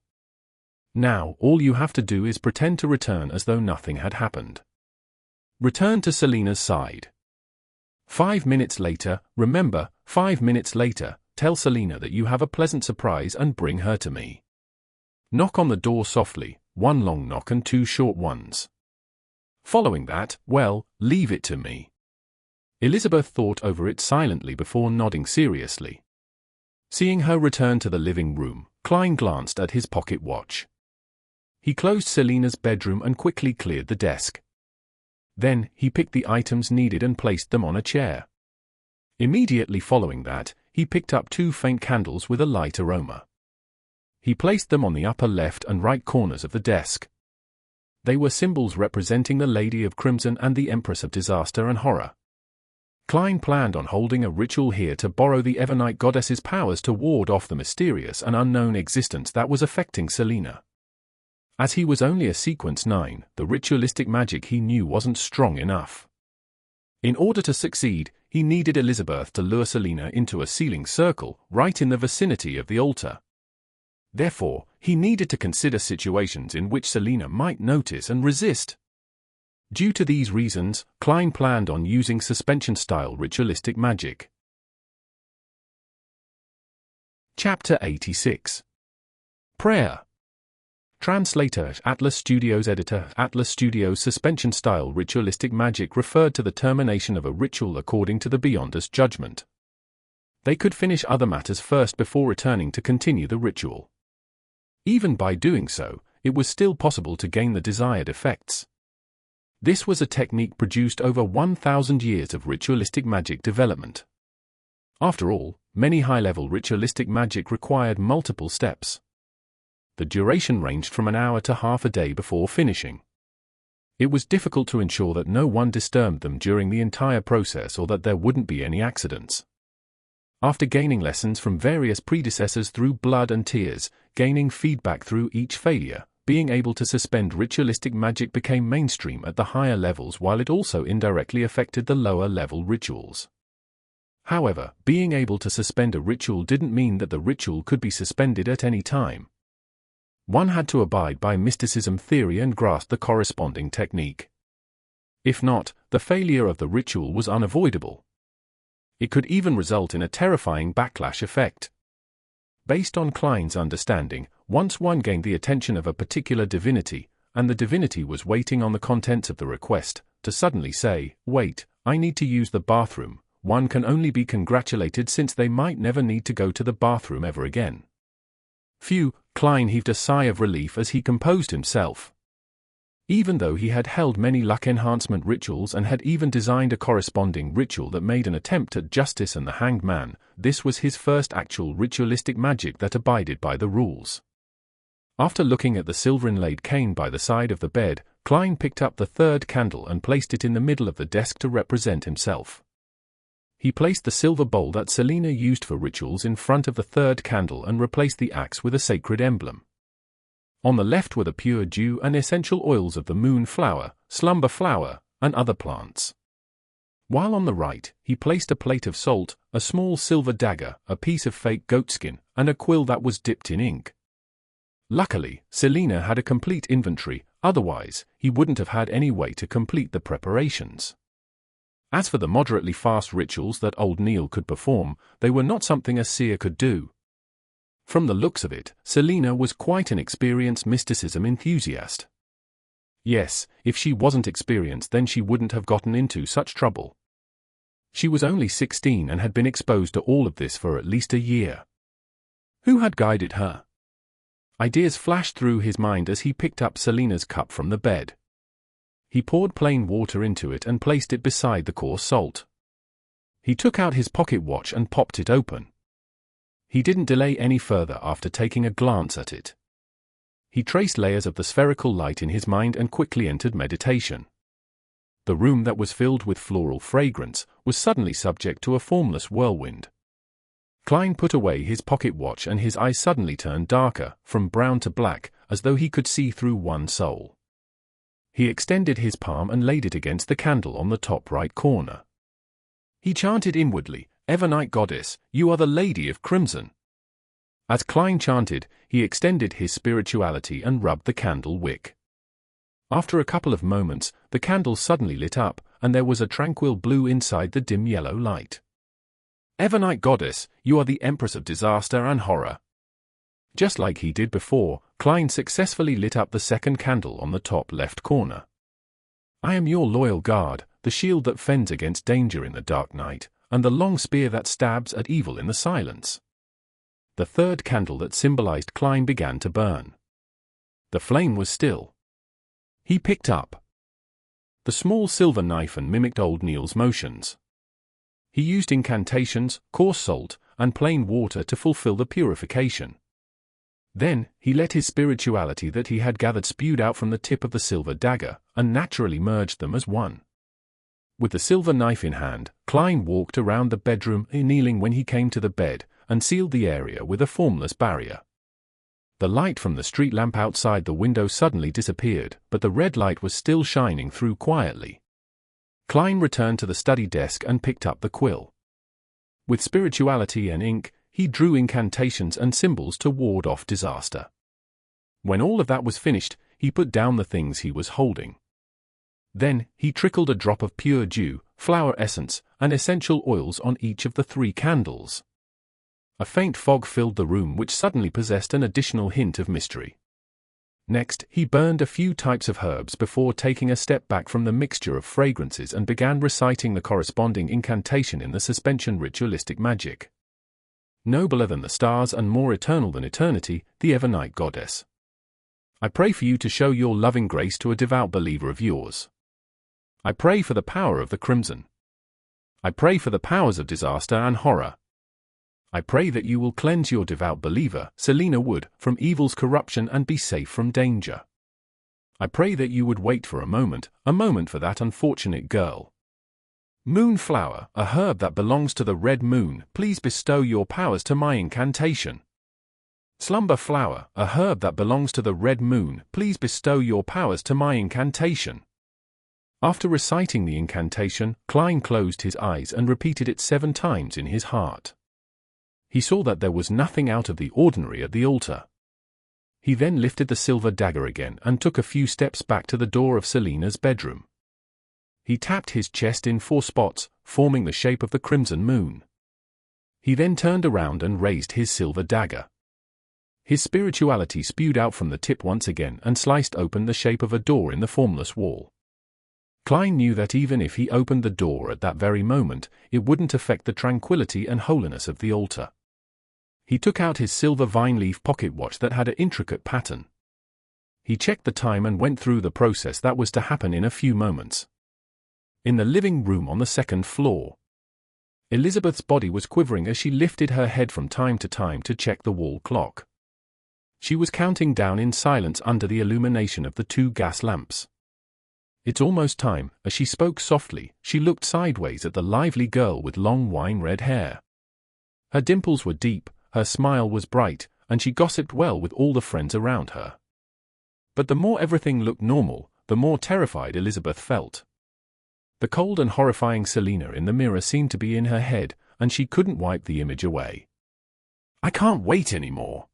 Now, all you have to do is pretend to return as though nothing had happened. Return to Selena's side. 5 minutes later, remember, 5 minutes later, tell Selena that you have a pleasant surprise and bring her to me. Knock on the door softly, 1 long knock and 2 short ones. Following that, well, leave it to me." Elizabeth thought over it silently before nodding seriously. Seeing her return to the living room, Klein glanced at his pocket watch. He closed Selena's bedroom and quickly cleared the desk. Then, he picked the items needed and placed them on a chair. Immediately following that, he picked up 2 faint candles with a light aroma. He placed them on the upper left and right corners of the desk. They were symbols representing the Lady of Crimson and the Empress of Disaster and Horror. Klein planned on holding a ritual here to borrow the Evernight goddess's powers to ward off the mysterious and unknown existence that was affecting Selena. As he was only a sequence 9, the ritualistic magic he knew wasn't strong enough. In order to succeed, he needed Elizabeth to lure Selena into a sealing circle right in the vicinity of the altar. Therefore, he needed to consider situations in which Selena might notice and resist. Due to these reasons, Klein planned on using suspension-style ritualistic magic. Chapter 86. Prayer. Translator, Atlas Studios. Editor, Atlas Studios. Suspension-style ritualistic magic referred to the termination of a ritual according to the Beyonders' judgment. They could finish other matters first before returning to continue the ritual. Even by doing so, it was still possible to gain the desired effects. This was a technique produced over 1,000 years of ritualistic magic development. After all, many high-level ritualistic magic required multiple steps. The duration ranged from an hour to half a day before finishing. It was difficult to ensure that no one disturbed them during the entire process or that there wouldn't be any accidents. After gaining lessons from various predecessors through blood and tears, gaining feedback through each failure, being able to suspend ritualistic magic became mainstream at the higher levels while it also indirectly affected the lower-level rituals. However, being able to suspend a ritual didn't mean that the ritual could be suspended at any time. One had to abide by mysticism theory and grasp the corresponding technique. If not, the failure of the ritual was unavoidable. It could even result in a terrifying backlash effect. Based on Klein's understanding, once one gained the attention of a particular divinity, and the divinity was waiting on the contents of the request, to suddenly say, "Wait, I need to use the bathroom," one can only be congratulated since they might never need to go to the bathroom ever again. Phew, Klein heaved a sigh of relief as he composed himself. Even though he had held many luck enhancement rituals and had even designed a corresponding ritual that made an attempt at justice and the hanged man, this was his first actual ritualistic magic that abided by the rules. After looking at the silver-inlaid cane by the side of the bed, Klein picked up the third candle and placed it in the middle of the desk to represent himself. He placed the silver bowl that Selena used for rituals in front of the third candle and replaced the axe with a sacred emblem. On the left were the pure dew and essential oils of the moon flower, slumber flower, and other plants. While on the right, he placed a plate of salt, a small silver dagger, a piece of fake goatskin, and a quill that was dipped in ink. Luckily, Selena had a complete inventory, otherwise, he wouldn't have had any way to complete the preparations. As for the moderately fast rituals that old Neil could perform, they were not something a seer could do. From the looks of it, Selena was quite an experienced mysticism enthusiast. Yes, if she wasn't experienced then she wouldn't have gotten into such trouble. She was only 16 and had been exposed to all of this for at least a year. Who had guided her? Ideas flashed through his mind as he picked up Selena's cup from the bed. He poured plain water into it and placed it beside the coarse salt. He took out his pocket watch and popped it open. He didn't delay any further after taking a glance at it. He traced layers of the spherical light in his mind and quickly entered meditation. The room that was filled with floral fragrance was suddenly subject to a formless whirlwind. Klein put away his pocket watch and his eyes suddenly turned darker, from brown to black, as though he could see through one soul. He extended his palm and laid it against the candle on the top right corner. He chanted inwardly, "Evernight Goddess, you are the Lady of Crimson." As Klein chanted, he extended his spirituality and rubbed the candle wick. After a couple of moments, the candle suddenly lit up, and there was a tranquil blue inside the dim yellow light. "Evernight Goddess, you are the Empress of Disaster and Horror." Just like he did before, Klein successfully lit up the second candle on the top left corner. "I am your loyal guard, the shield that fends against danger in the dark night, and the long spear that stabs at evil in the silence." The third candle that symbolized Klein began to burn. The flame was still. He picked up the small silver knife and mimicked old Neil's motions. He used incantations, coarse salt, and plain water to fulfill the purification. Then, he let his spirituality that he had gathered spewed out from the tip of the silver dagger, and naturally merged them as one. With the silver knife in hand, Klein walked around the bedroom, kneeling when he came to the bed, and sealed the area with a formless barrier. The light from the street lamp outside the window suddenly disappeared, but the red light was still shining through quietly. Klein returned to the study desk and picked up the quill. With spirituality and ink, he drew incantations and symbols to ward off disaster. When all of that was finished, he put down the things he was holding. Then, he trickled a drop of pure dew, flower essence, and essential oils on each of the 3 candles. A faint fog filled the room which suddenly possessed an additional hint of mystery. Next, he burned a few types of herbs before taking a step back from the mixture of fragrances and began reciting the corresponding incantation in the suspension ritualistic magic. "Nobler than the stars and more eternal than eternity, the Evernight Goddess. I pray for you to show your loving grace to a devout believer of yours. I pray for the power of the crimson. I pray for the powers of disaster and horror. I pray that you will cleanse your devout believer, Selena Wood, from evil's corruption and be safe from danger. I pray that you would wait for a moment for that unfortunate girl. Moonflower, a herb that belongs to the red moon, please bestow your powers to my incantation. Slumber flower, a herb that belongs to the red moon, please bestow your powers to my incantation. After reciting the incantation, Klein closed his eyes and repeated it 7 times in his heart. He saw that there was nothing out of the ordinary at the altar. He then lifted the silver dagger again and took a few steps back to the door of Selina's bedroom. He tapped his chest in 4 spots, forming the shape of the crimson moon. He then turned around and raised his silver dagger. His spirituality spewed out from the tip once again and sliced open the shape of a door in the formless wall. Klein knew that even if he opened the door at that very moment, it wouldn't affect the tranquility and holiness of the altar. He took out his silver vine-leaf pocket watch that had an intricate pattern. He checked the time and went through the process that was to happen in a few moments. In the living room on the 2nd floor, Elizabeth's body was quivering as she lifted her head from time to check the wall clock. She was counting down in silence under the illumination of the 2 gas lamps. It's almost time. As she spoke softly, she looked sideways at the lively girl with long wine-red hair. Her dimples were deep, her smile was bright, and she gossiped well with all the friends around her. But the more everything looked normal, the more terrified Elizabeth felt. The cold and horrifying Selina in the mirror seemed to be in her head, and she couldn't wipe the image away. I can't wait anymore.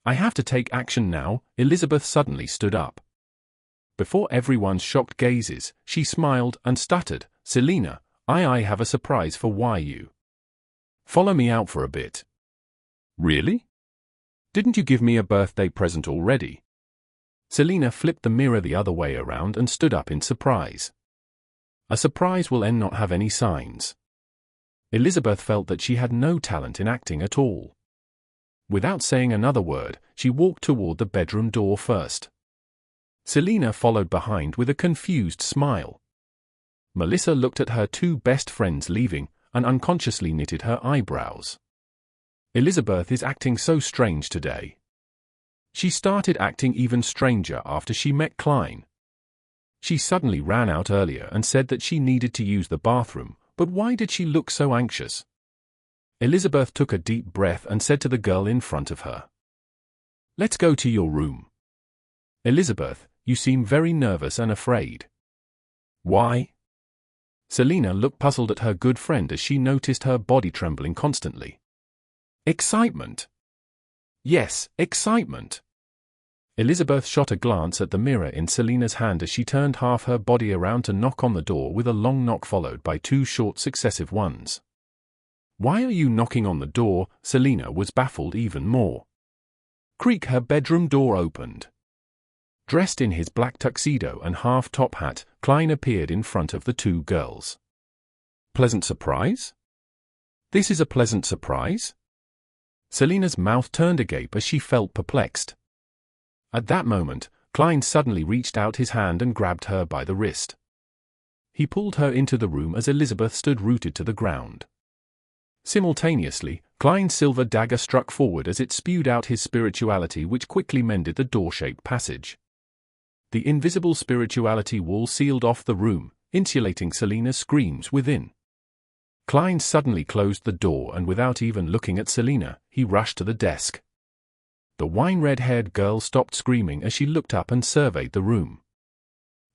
I have to take action now. Elizabeth suddenly stood up. Before everyone's shocked gazes, she smiled and stuttered, Selina, I have a surprise for you. Follow me out for a bit. Really? Didn't you give me a birthday present already? Selina flipped the mirror the other way around and stood up in surprise. A surprise will not have any signs. Elizabeth felt that she had no talent in acting at all. Without saying another word, she walked toward the bedroom door first. Selina followed behind with a confused smile. Melissa looked at her 2 best friends leaving, and unconsciously knitted her eyebrows. Elizabeth is acting so strange today. She started acting even stranger after she met Klein. She suddenly ran out earlier and said that she needed to use the bathroom, but why did she look so anxious? Elizabeth took a deep breath and said to the girl in front of her, "Let's go to your room." Elizabeth, you seem very nervous and afraid. Why? Selina looked puzzled at her good friend as she noticed her body trembling constantly. Excitement. Yes, excitement. Elizabeth shot a glance at the mirror in Selina's hand as she turned half her body around to knock on the door with a long knock followed by 2 short successive ones. Why are you knocking on the door? Selina was baffled even more. Creak. Her bedroom door opened. Dressed in his black tuxedo and half-top hat, Klein appeared in front of the 2 girls. Pleasant surprise? This is a pleasant surprise? Selina's mouth turned agape as she felt perplexed. At that moment, Klein suddenly reached out his hand and grabbed her by the wrist. He pulled her into the room as Elizabeth stood rooted to the ground. Simultaneously, Klein's silver dagger struck forward as it spewed out his spirituality, which quickly mended the door-shaped passage. The invisible spirituality wall sealed off the room, insulating Selina's screams within. Klein suddenly closed the door and without even looking at Selina, he rushed to the desk. The wine-red-haired girl stopped screaming as she looked up and surveyed the room.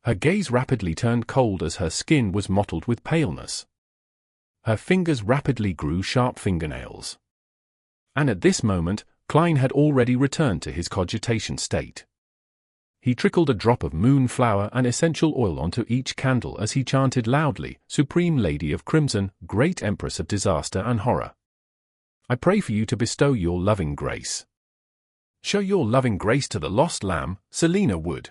Her gaze rapidly turned cold as her skin was mottled with paleness. Her fingers rapidly grew sharp fingernails. And at this moment, Klein had already returned to his cogitation state. He trickled a drop of moonflower and essential oil onto each candle as he chanted loudly, "Supreme Lady of Crimson, Great Empress of Disaster and Horror. I pray for you to bestow your loving grace. Show your loving grace to the lost lamb, Selina Wood."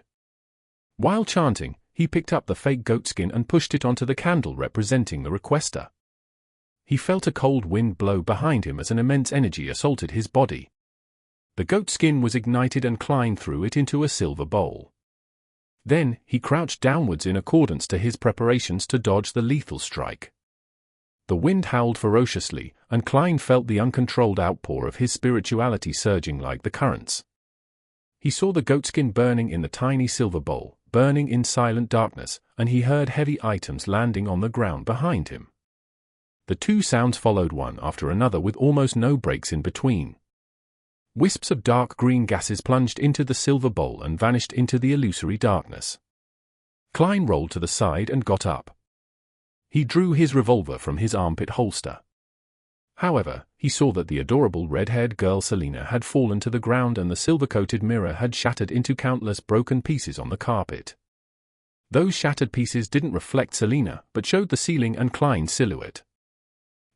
While chanting, he picked up the fake goatskin and pushed it onto the candle representing the requester. He felt a cold wind blow behind him as an immense energy assaulted his body. The goatskin was ignited and Klein threw it into a silver bowl. Then, he crouched downwards in accordance to his preparations to dodge the lethal strike. The wind howled ferociously, and Klein felt the uncontrolled outpour of his spirituality surging like the currents. he saw the goatskin burning in the tiny silver bowl, burning in silent darkness, and he heard heavy items landing on the ground behind him. The two sounds followed one after another with almost no breaks in between. Wisps of dark green gases plunged into the silver bowl and vanished into the illusory darkness. Klein rolled to the side and got up. He drew his revolver from his armpit holster. However, he saw that the adorable red-haired girl Selena had fallen to the ground and the silver-coated mirror had shattered into countless broken pieces on the carpet. Those shattered pieces didn't reflect Selena, but showed the ceiling and Klein's silhouette.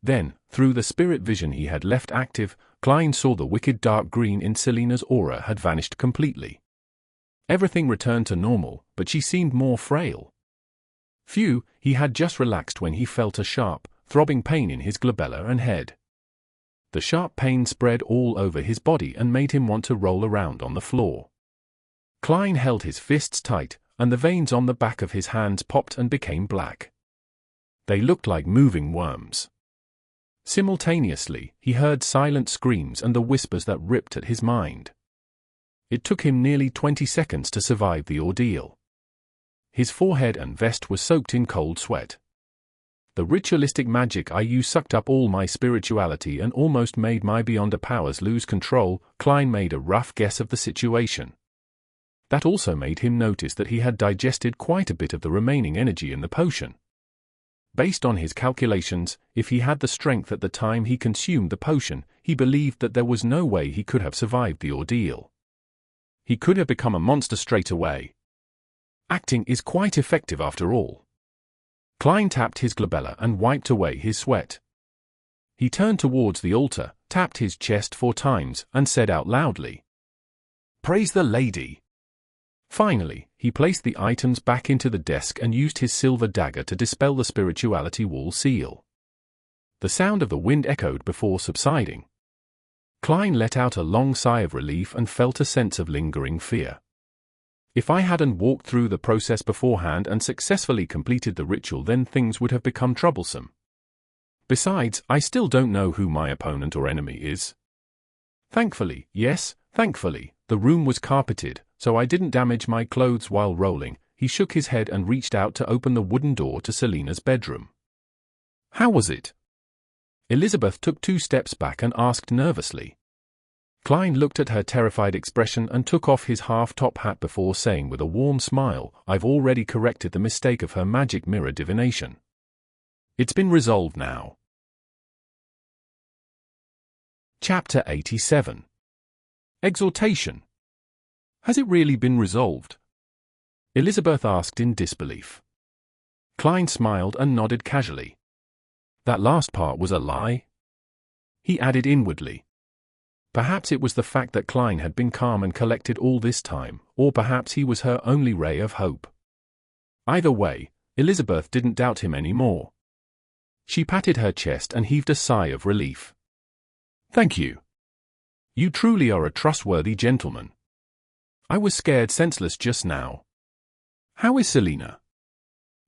Then, through the spirit vision he had left active, Klein saw the wicked dark green in Selena's aura had vanished completely. Everything returned to normal, but she seemed more frail. Phew, he had just relaxed when he felt a sharp, throbbing pain in his glabella and head. The sharp pain spread all over his body and made him want to roll around on the floor. Klein held his fists tight, and the veins on the back of his hands popped and became black. They looked like moving worms. Simultaneously, he heard silent screams and the whispers that ripped at his mind. It took him nearly 20 seconds to survive the ordeal. His forehead and vest were soaked in cold sweat. The ritualistic magic I used sucked up all my spirituality and almost made my beyonder powers lose control. Klein made a rough guess of the situation. That also made him notice that he had digested quite a bit of the remaining energy in the potion. Based on his calculations, if he had the strength at the time he consumed the potion, he believed that there was no way he could have survived the ordeal. He could have become a monster straight away. Acting is quite effective after all. Klein tapped his glabella and wiped away his sweat. He turned towards the altar, tapped his chest 4 times, and said out loudly, "Praise the Lady." Finally, he placed the items back into the desk and used his silver dagger to dispel the spirituality wall seal. The sound of the wind echoed before subsiding. Klein let out a long sigh of relief and felt a sense of lingering fear. If I hadn't walked through the process beforehand and successfully completed the ritual, then things would have become troublesome. Besides, I still don't know who my opponent or enemy is. Thankfully, the room was carpeted, so I didn't damage my clothes while rolling. He shook his head and reached out to open the wooden door to Selena's bedroom. "How was it?" Elizabeth took 2 steps back and asked nervously. Klein looked at her terrified expression and took off his half-top hat before saying with a warm smile, "I've already corrected the mistake of her magic mirror divination. It's been resolved now." Chapter 87. Exhortation. "Has it really been resolved?" Elizabeth asked in disbelief. Klein smiled and nodded casually. "That last part was a lie?" he added inwardly. Perhaps it was the fact that Klein had been calm and collected all this time, or perhaps he was her only ray of hope. Either way, Elizabeth didn't doubt him anymore. She patted her chest and heaved a sigh of relief. "Thank you. You truly are a trustworthy gentleman. I was scared senseless just now. How is Selena?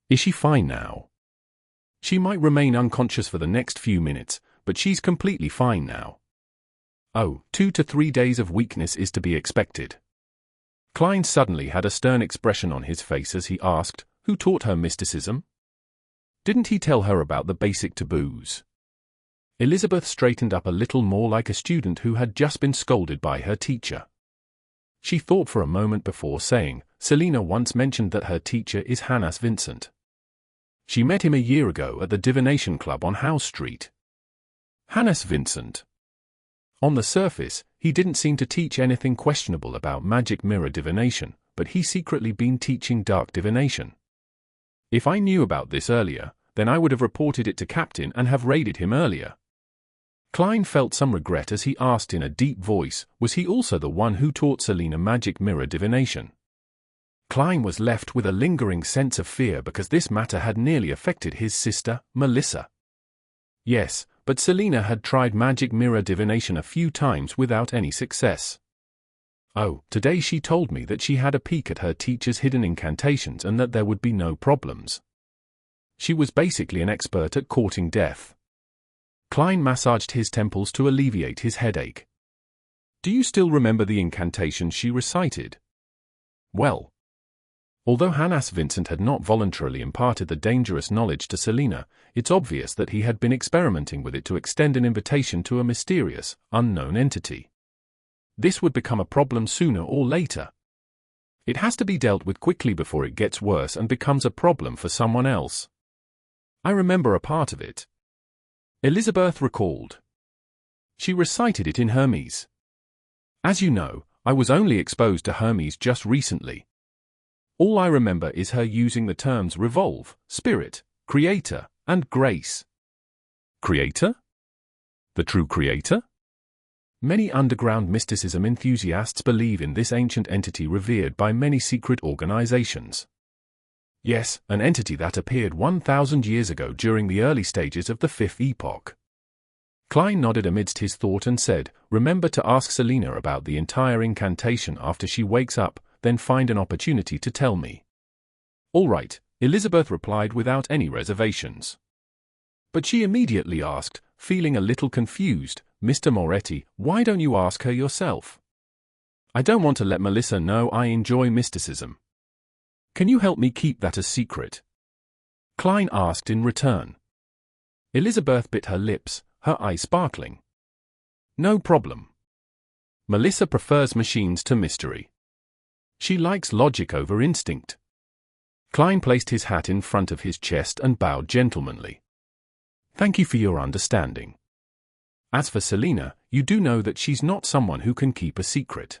Is she fine now?" "She might remain unconscious for the next few minutes, but she's completely fine now." "Oh, 2 to 3 days of weakness is to be expected." Klein suddenly had a stern expression on his face as he asked, "Who taught her mysticism? Didn't he tell her about the basic taboos?" Elizabeth straightened up a little more like a student who had just been scolded by her teacher. She thought for a moment before saying, "Selena once mentioned that her teacher is Hannes Vincent. She met him a year ago at the Divination Club on House Street." Hannes Vincent. On the surface, he didn't seem to teach anything questionable about magic mirror divination, but he secretly been teaching dark divination. If I knew about this earlier, then I would have reported it to Captain and have raided him earlier. Klein felt some regret as he asked in a deep voice, was he also the one who taught Selena magic mirror divination? Klein was left with a lingering sense of fear because this matter had nearly affected his sister, Melissa. Yes, but Selena had tried magic mirror divination a few times without any success. Oh, today she told me that she had a peek at her teacher's hidden incantations and that there would be no problems. She was basically an expert at courting death. Klein massaged his temples to alleviate his headache. Do you still remember the incantation she recited? Well, although Hannas Vincent had not voluntarily imparted the dangerous knowledge to Selena, it's obvious that he had been experimenting with it to extend an invitation to a mysterious, unknown entity. This would become a problem sooner or later. It has to be dealt with quickly before it gets worse and becomes a problem for someone else. I remember a part of it. Elizabeth recalled. She recited it in Hermes. As you know, I was only exposed to Hermes just recently. All I remember is her using the terms revolve, spirit, creator, and grace. Creator? The true creator? Many underground mysticism enthusiasts believe in this ancient entity revered by many secret organizations. Yes, an entity that appeared 1,000 years ago during the early stages of the Fifth Epoch. Klein nodded amidst his thought and said, remember to ask Selena about the entire incantation after she wakes up, then find an opportunity to tell me. All right, Elizabeth replied without any reservations. But she immediately asked, feeling a little confused, Mr. Moretti, why don't you ask her yourself? I don't want to let Melissa know I enjoy mysticism. Can you help me keep that a secret? Klein asked in return. Elizabeth bit her lips, her eyes sparkling. No problem. Melissa prefers machines to mystery. She likes logic over instinct. Klein placed his hat in front of his chest and bowed gentlemanly. Thank you for your understanding. As for Selena, you do know that she's not someone who can keep a secret.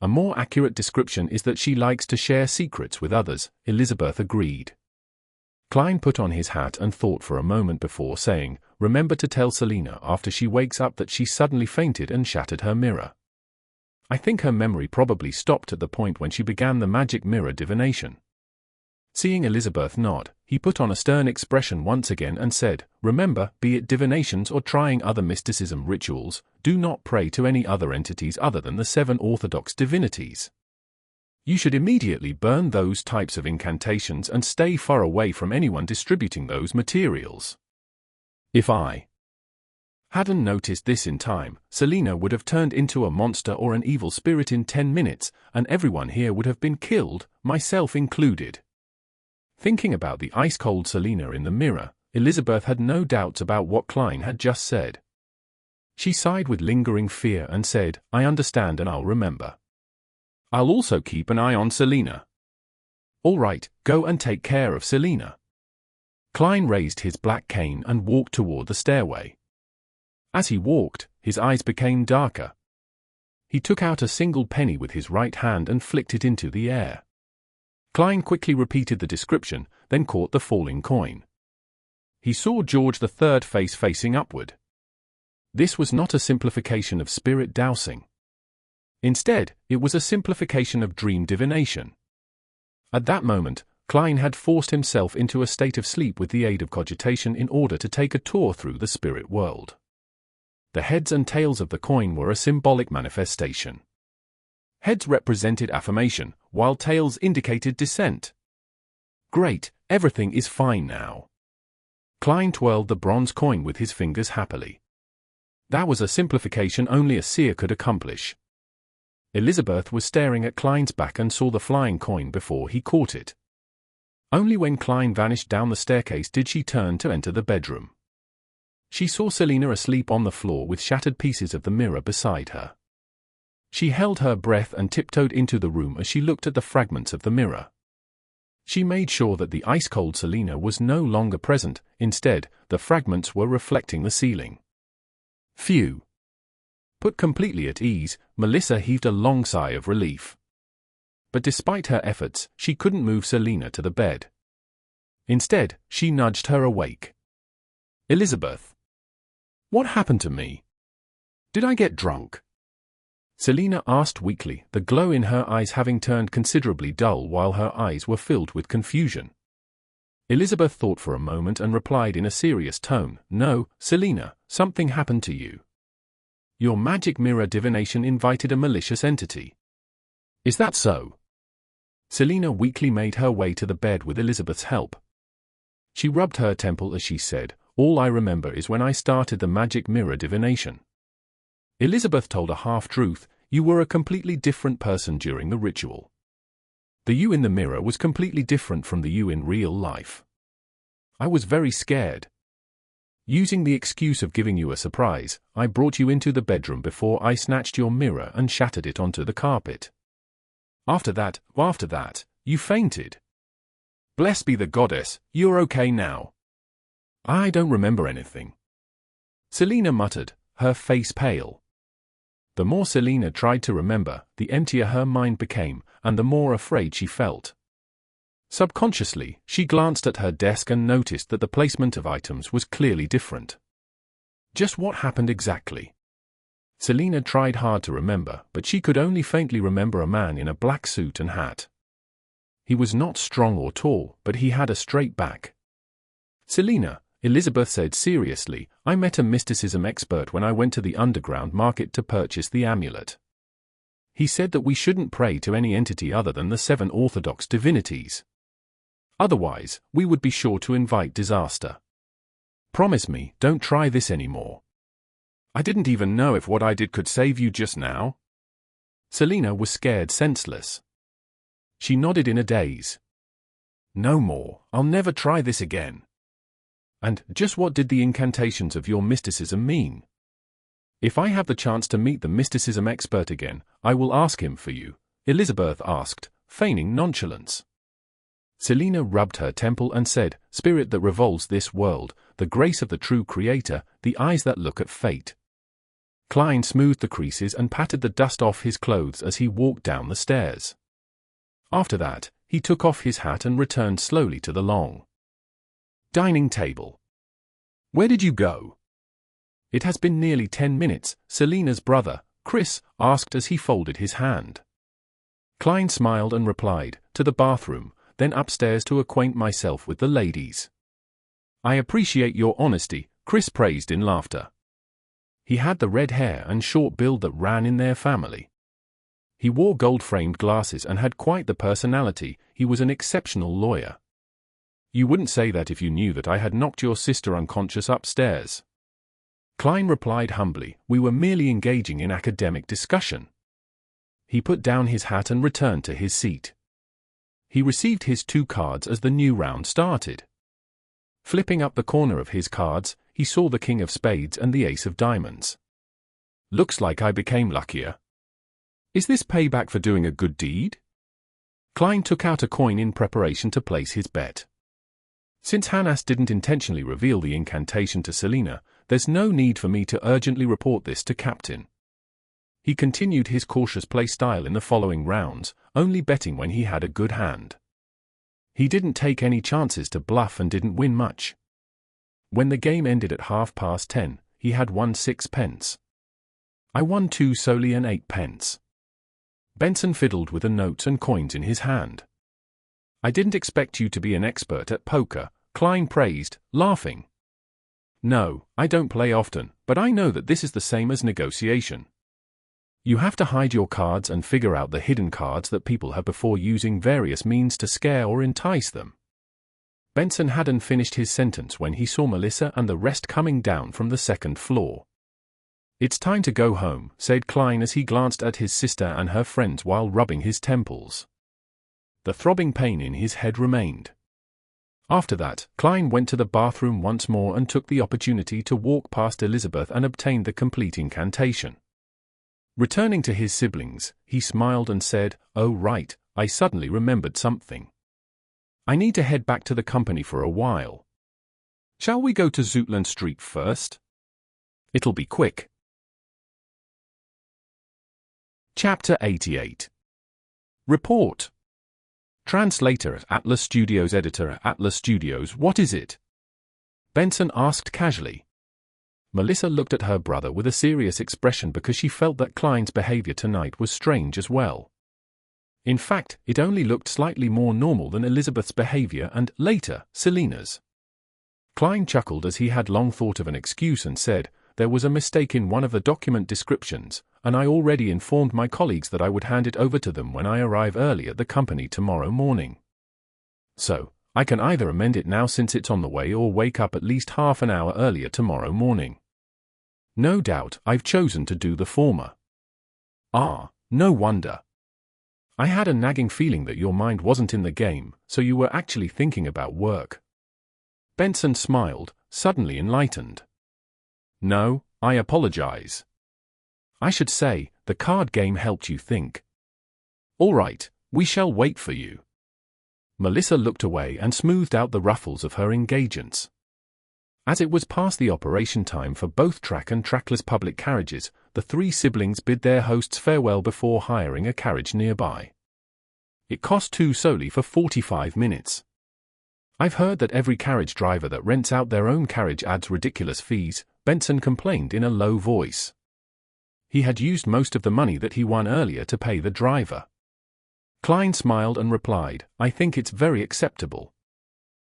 A more accurate description is that she likes to share secrets with others, Elizabeth agreed. Klein put on his hat and thought for a moment before saying, remember to tell Selena after she wakes up that she suddenly fainted and shattered her mirror. I think her memory probably stopped at the point when she began the magic mirror divination. Seeing Elizabeth nod, he put on a stern expression once again and said, remember, be it divinations or trying other mysticism rituals, do not pray to any other entities other than the 7 orthodox divinities. You should immediately burn those types of incantations and stay far away from anyone distributing those materials. If I hadn't noticed this in time, Selena would have turned into a monster or an evil spirit in 10 minutes, and everyone here would have been killed, myself included. Thinking about the ice-cold Selena in the mirror, Elizabeth had no doubts about what Klein had just said. She sighed with lingering fear and said, I understand and I'll remember. I'll also keep an eye on Selena. All right, go and take care of Selena. Klein raised his black cane and walked toward the stairway. As he walked, his eyes became darker. He took out a single penny with his right hand and flicked it into the air. Klein quickly repeated the description, then caught the falling coin. He saw George III face facing upward. This was not a simplification of spirit dowsing. Instead, it was a simplification of dream divination. At that moment, Klein had forced himself into a state of sleep with the aid of cogitation in order to take a tour through the spirit world. The heads and tails of the coin were a symbolic manifestation. Heads represented affirmation, while tails indicated dissent. Great, everything is fine now. Klein twirled the bronze coin with his fingers happily. That was a simplification only a seer could accomplish. Elizabeth was staring at Klein's back and saw the flying coin before he caught it. Only when Klein vanished down the staircase did she turn to enter the bedroom. She saw Selena asleep on the floor with shattered pieces of the mirror beside her. She held her breath and tiptoed into the room as she looked at the fragments of the mirror. She made sure that the ice-cold Selena was no longer present, instead, the fragments were reflecting the ceiling. Phew! Put completely at ease, Melissa heaved a long sigh of relief. But despite her efforts, she couldn't move Selena to the bed. Instead, she nudged her awake. Elizabeth! What happened to me? Did I get drunk? Selena asked weakly, the glow in her eyes having turned considerably dull while her eyes were filled with confusion. Elizabeth thought for a moment and replied in a serious tone, No, Selena, something happened to you. Your magic mirror divination invited a malicious entity. Is that so? Selena weakly made her way to the bed with Elizabeth's help. She rubbed her temple as she said, All I remember is when I started the magic mirror divination. Elizabeth told a half-truth. You were a completely different person during the ritual. The you in the mirror was completely different from the you in real life. I was very scared. Using the excuse of giving you a surprise, I brought you into the bedroom before I snatched your mirror and shattered it onto the carpet. After that, you fainted. Blessed be the goddess, you're okay now. I don't remember anything. Selena muttered, her face pale. The more Selena tried to remember, the emptier her mind became, and the more afraid she felt. Subconsciously, she glanced at her desk and noticed that the placement of items was clearly different. Just what happened exactly? Selena tried hard to remember, but she could only faintly remember a man in a black suit and hat. He was not strong or tall, but he had a straight back. Selena, Elizabeth said seriously, I met a mysticism expert when I went to the underground market to purchase the amulet. He said that we shouldn't pray to any entity other than the 7 orthodox divinities. Otherwise, we would be sure to invite disaster. Promise me, don't try this anymore. I didn't even know if what I did could save you just now. Selena was scared senseless. She nodded in a daze. No more, I'll never try this again. And just what did the incantations of your mysticism mean? If I have the chance to meet the mysticism expert again, I will ask him for you, Elizabeth asked, feigning nonchalance. Selena rubbed her temple and said, Spirit that revolves this world, the grace of the true Creator, the eyes that look at fate. Klein smoothed the creases and patted the dust off his clothes as he walked down the stairs. After that, he took off his hat and returned slowly to the long dining table. Where did you go? It has been nearly 10 minutes, Selena's brother, Chris, asked as he folded his hand. Klein smiled and replied, to the bathroom, then upstairs to acquaint myself with the ladies. I appreciate your honesty, Chris praised in laughter. He had the red hair and short build that ran in their family. He wore gold-framed glasses and had quite the personality. He was an exceptional lawyer. You wouldn't say that if you knew that I had knocked your sister unconscious upstairs. Klein replied humbly, we were merely engaging in academic discussion. He put down his hat and returned to his seat. He received his 2 cards as the new round started. Flipping up the corner of his cards, he saw the King of Spades and the Ace of Diamonds. Looks like I became luckier. Is this payback for doing a good deed? Klein took out a coin in preparation to place his bet. Since Hannas didn't intentionally reveal the incantation to Selena, there's no need for me to urgently report this to Captain. He continued his cautious play style in the following rounds, only betting when he had a good hand. He didn't take any chances to bluff and didn't win much. When the game ended at 10:30, he had won 6 pence. I won 2 solely and 8 pence. Benson fiddled with the notes and coins in his hand. I didn't expect you to be an expert at poker, Klein praised, laughing. No, I don't play often, but I know that this is the same as negotiation. You have to hide your cards and figure out the hidden cards that people have before using various means to scare or entice them. Benson hadn't finished his sentence when he saw Melissa and the rest coming down from the 2nd floor. It's time to go home, said Klein as he glanced at his sister and her friends while rubbing his temples. The throbbing pain in his head remained. After that, Klein went to the bathroom once more and took the opportunity to walk past Elizabeth and obtain the complete incantation. Returning to his siblings, he smiled and said, Oh right, I suddenly remembered something. I need to head back to the company for a while. Shall we go to Zootland Street first? It'll be quick. Chapter 88. Report. Translator at Atlas Studios. Editor at Atlas Studios. What is it? Benson asked casually. Melissa looked at her brother with a serious expression because she felt that Klein's behavior tonight was strange as well. In fact, it only looked slightly more normal than Elizabeth's behavior and, later, Selena's. Klein chuckled as he had long thought of an excuse and said, There was a mistake in one of the document descriptions, and I already informed my colleagues that I would hand it over to them when I arrive early at the company tomorrow morning. So, I can either amend it now since it's on the way or wake up at least half an hour earlier tomorrow morning. No doubt I've chosen to do the former. Ah, no wonder. I had a nagging feeling that your mind wasn't in the game, so you were actually thinking about work. Benson smiled, suddenly enlightened. No, I apologize. I should say, the card game helped you think. All right, we shall wait for you. Melissa looked away and smoothed out the ruffles of her engagements. As it was past the operation time for both track and trackless public carriages, the three siblings bid their hosts farewell before hiring a carriage nearby. It cost $2 solely for 45 minutes. I've heard that every carriage driver that rents out their own carriage adds ridiculous fees, Benson complained in a low voice. He had used most of the money that he won earlier to pay the driver. Klein smiled and replied, I think it's very acceptable.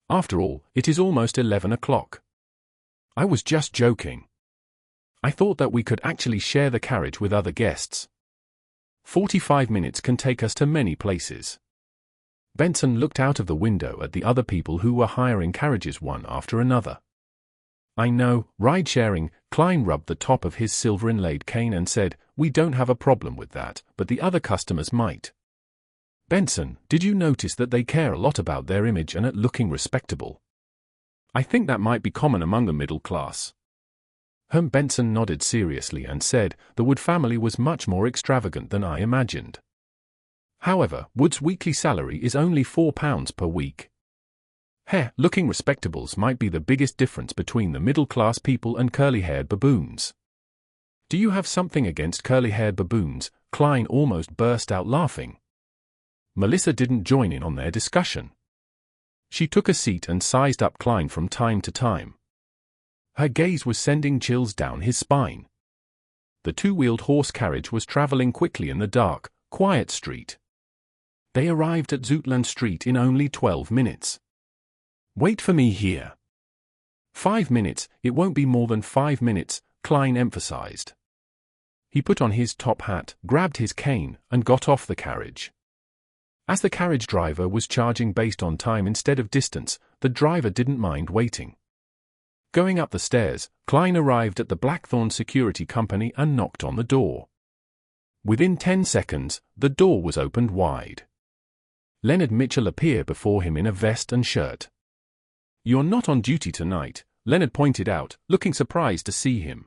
After all, it is almost 11 o'clock. I was just joking. I thought that we could actually share the carriage with other guests. 45 minutes can take us to many places. Benson looked out of the window at the other people who were hiring carriages one after another. I know, ride-sharing. Klein rubbed the top of his silver-inlaid cane and said, we don't have a problem with that, but the other customers might. Benson, did you notice that they care a lot about their image and at looking respectable? I think that might be common among the middle class. Benson nodded seriously and said, the Wood family was much more extravagant than I imagined. However, Wood's weekly salary is only £4 per week. Looking respectables might be the biggest difference between the middle-class people and curly-haired baboons. Do you have something against curly-haired baboons? Klein almost burst out laughing. Melissa didn't join in on their discussion. She took a seat and sized up Klein from time to time. Her gaze was sending chills down his spine. The two-wheeled horse carriage was traveling quickly in the dark, quiet street. They arrived at Zoutland Street in only 12 minutes. Wait for me here. 5 minutes, it won't be more than 5 minutes, Klein emphasized. He put on his top hat, grabbed his cane, and got off the carriage. As the carriage driver was charging based on time instead of distance, the driver didn't mind waiting. Going up the stairs, Klein arrived at the Blackthorn Security Company and knocked on the door. Within 10 seconds, the door was opened wide. Leonard Mitchell appeared before him in a vest and shirt. You're not on duty tonight, Leonard pointed out, looking surprised to see him.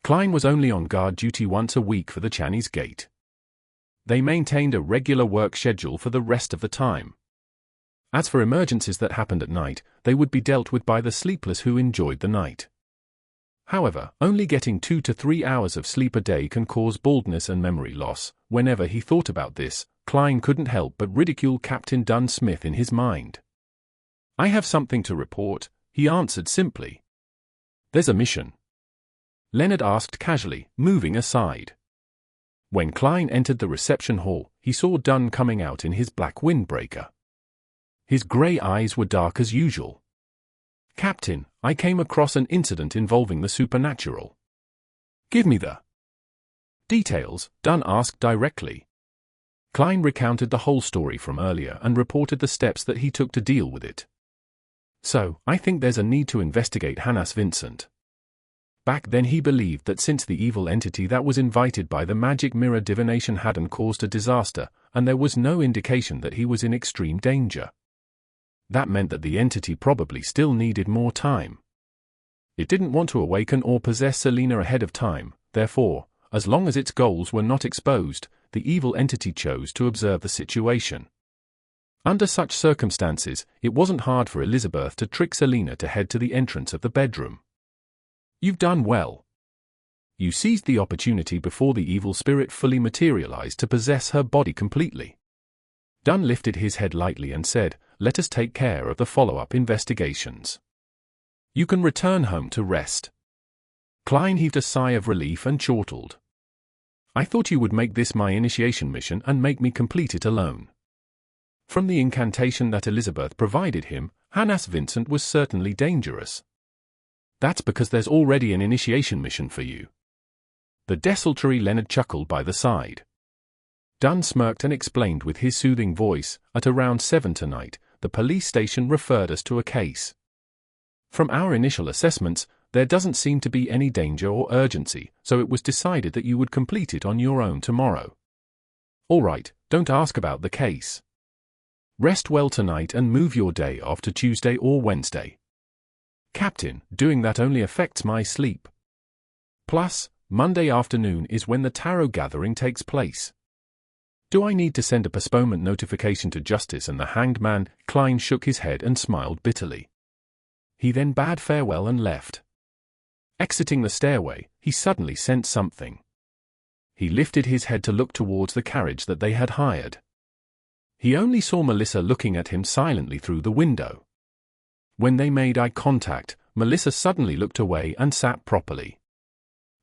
Klein was only on guard duty once a week for the Chinese Gate. They maintained a regular work schedule for the rest of the time. As for emergencies that happened at night, they would be dealt with by the sleepless who enjoyed the night. However, only getting 2 to 3 hours of sleep a day can cause baldness and memory loss. Whenever he thought about this, Klein couldn't help but ridicule Captain Dunn Smith in his mind. I have something to report, he answered simply. There's a mission. Leonard asked casually, moving aside. When Klein entered the reception hall, he saw Dunn coming out in his black windbreaker. His grey eyes were dark as usual. Captain, I came across an incident involving the supernatural. Give me the details, Dunn asked directly. Klein recounted the whole story from earlier and reported the steps that he took to deal with it. So, I think there's a need to investigate Hannas Vincent. Back then he believed that since the evil entity that was invited by the magic mirror divination hadn't caused a disaster, and there was no indication that he was in extreme danger. That meant that the entity probably still needed more time. It didn't want to awaken or possess Selena ahead of time, therefore, as long as its goals were not exposed, the evil entity chose to observe the situation. Under such circumstances, it wasn't hard for Elizabeth to trick Selena to head to the entrance of the bedroom. You've done well. You seized the opportunity before the evil spirit fully materialized to possess her body completely. Dunn lifted his head lightly and said, let us take care of the follow-up investigations. You can return home to rest. Klein heaved a sigh of relief and chortled. I thought you would make this my initiation mission and make me complete it alone. From the incantation that Elizabeth provided him, Hannas Vincent was certainly dangerous. That's because there's already an initiation mission for you. The desultory Leonard chuckled by the side. Dunn smirked and explained with his soothing voice, at around 7 tonight, the police station referred us to a case. From our initial assessments, there doesn't seem to be any danger or urgency, so it was decided that you would complete it on your own tomorrow. All right, don't ask about the case. Rest well tonight and move your day off to Tuesday or Wednesday. Captain, doing that only affects my sleep. Plus, Monday afternoon is when the tarot gathering takes place. Do I need to send a postponement notification to Justice and the Hanged Man? Klein shook his head and smiled bitterly. He then bade farewell and left. Exiting the stairway, he suddenly sensed something. He lifted his head to look towards the carriage that they had hired. He only saw Melissa looking at him silently through the window. When they made eye contact, Melissa suddenly looked away and sat properly.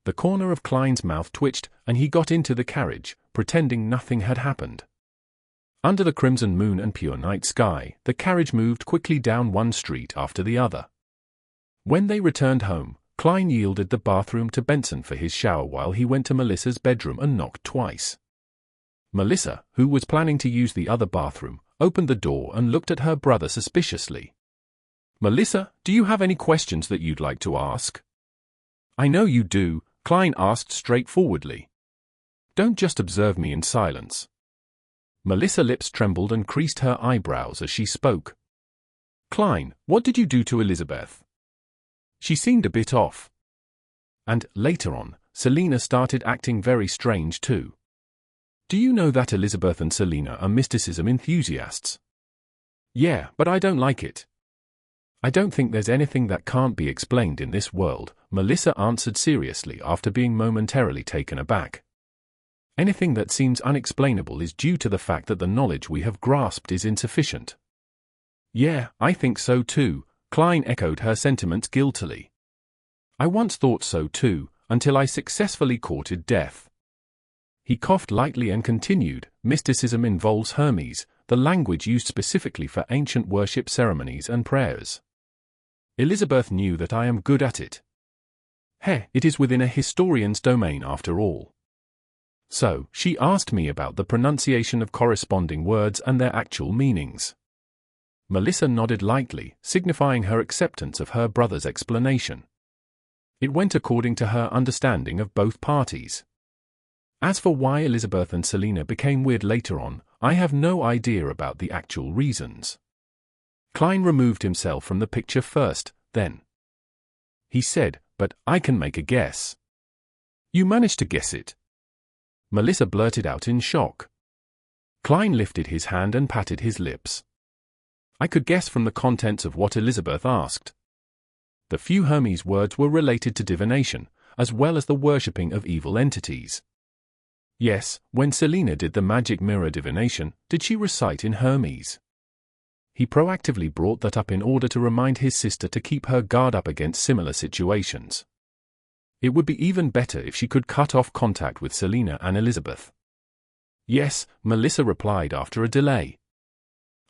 The corner of Klein's mouth twitched, and he got into the carriage, pretending nothing had happened. Under the crimson moon and pure night sky, the carriage moved quickly down one street after the other. When they returned home, Klein yielded the bathroom to Benson for his shower while he went to Melissa's bedroom and knocked twice. Melissa, who was planning to use the other bathroom, opened the door and looked at her brother suspiciously. "Melissa, do you have any questions that you'd like to ask?" "I know you do," Klein asked straightforwardly. "Don't just observe me in silence." Melissa's lips trembled and creased her eyebrows as she spoke. "Klein, what did you do to Elizabeth?" She seemed a bit off. And, later on, Selena started acting very strange too. "Do you know that Elizabeth and Selena are mysticism enthusiasts?" "Yeah, but I don't like it." "I don't think there's anything that can't be explained in this world," Melissa answered seriously after being momentarily taken aback. "Anything that seems unexplainable is due to the fact that the knowledge we have grasped is insufficient." "Yeah, I think so too," Klein echoed her sentiments guiltily. "I once thought so too, until I successfully courted death." He coughed lightly and continued, "Mysticism involves Hermes, the language used specifically for ancient worship ceremonies and prayers. Elizabeth knew that I am good at it. It is within a historian's domain after all. So, she asked me about the pronunciation of corresponding words and their actual meanings." Melissa nodded lightly, signifying her acceptance of her brother's explanation. It went according to her understanding of both parties. As for why Elizabeth and Selena became weird later on, I have no idea about the actual reasons. Klein removed himself from the picture first, then. He said, "But I can make a guess." "You managed to guess it?" Melissa blurted out in shock. Klein lifted his hand and patted his lips. "I could guess from the contents of what Elizabeth asked. The few Hermes words were related to divination, as well as the worshipping of evil entities. Yes, when Selena did the magic mirror divination, did she recite in Hermes?" He proactively brought that up in order to remind his sister to keep her guard up against similar situations. It would be even better if she could cut off contact with Selena and Elizabeth. "Yes," Melissa replied after a delay.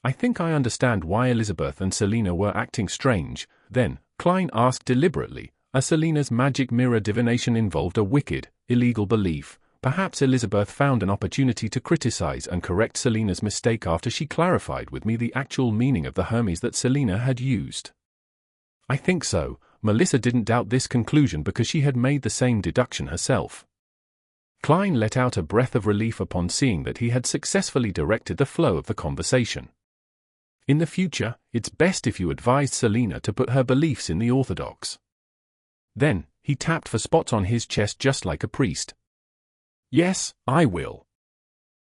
"I think I understand why Elizabeth and Selena were acting strange." Then, Klein asked deliberately, as Selena's magic mirror divination involved a wicked, illegal belief, perhaps Elizabeth found an opportunity to criticize and correct Selena's mistake after she clarified with me the actual meaning of the Hermes that Selena had used. "I think so." Melissa didn't doubt this conclusion because she had made the same deduction herself. Klein let out a breath of relief upon seeing that he had successfully directed the flow of the conversation. "In the future, it's best if you advised Selena to put her beliefs in the orthodox." Then, he tapped for spots on his chest just like a priest. "Yes, I will,"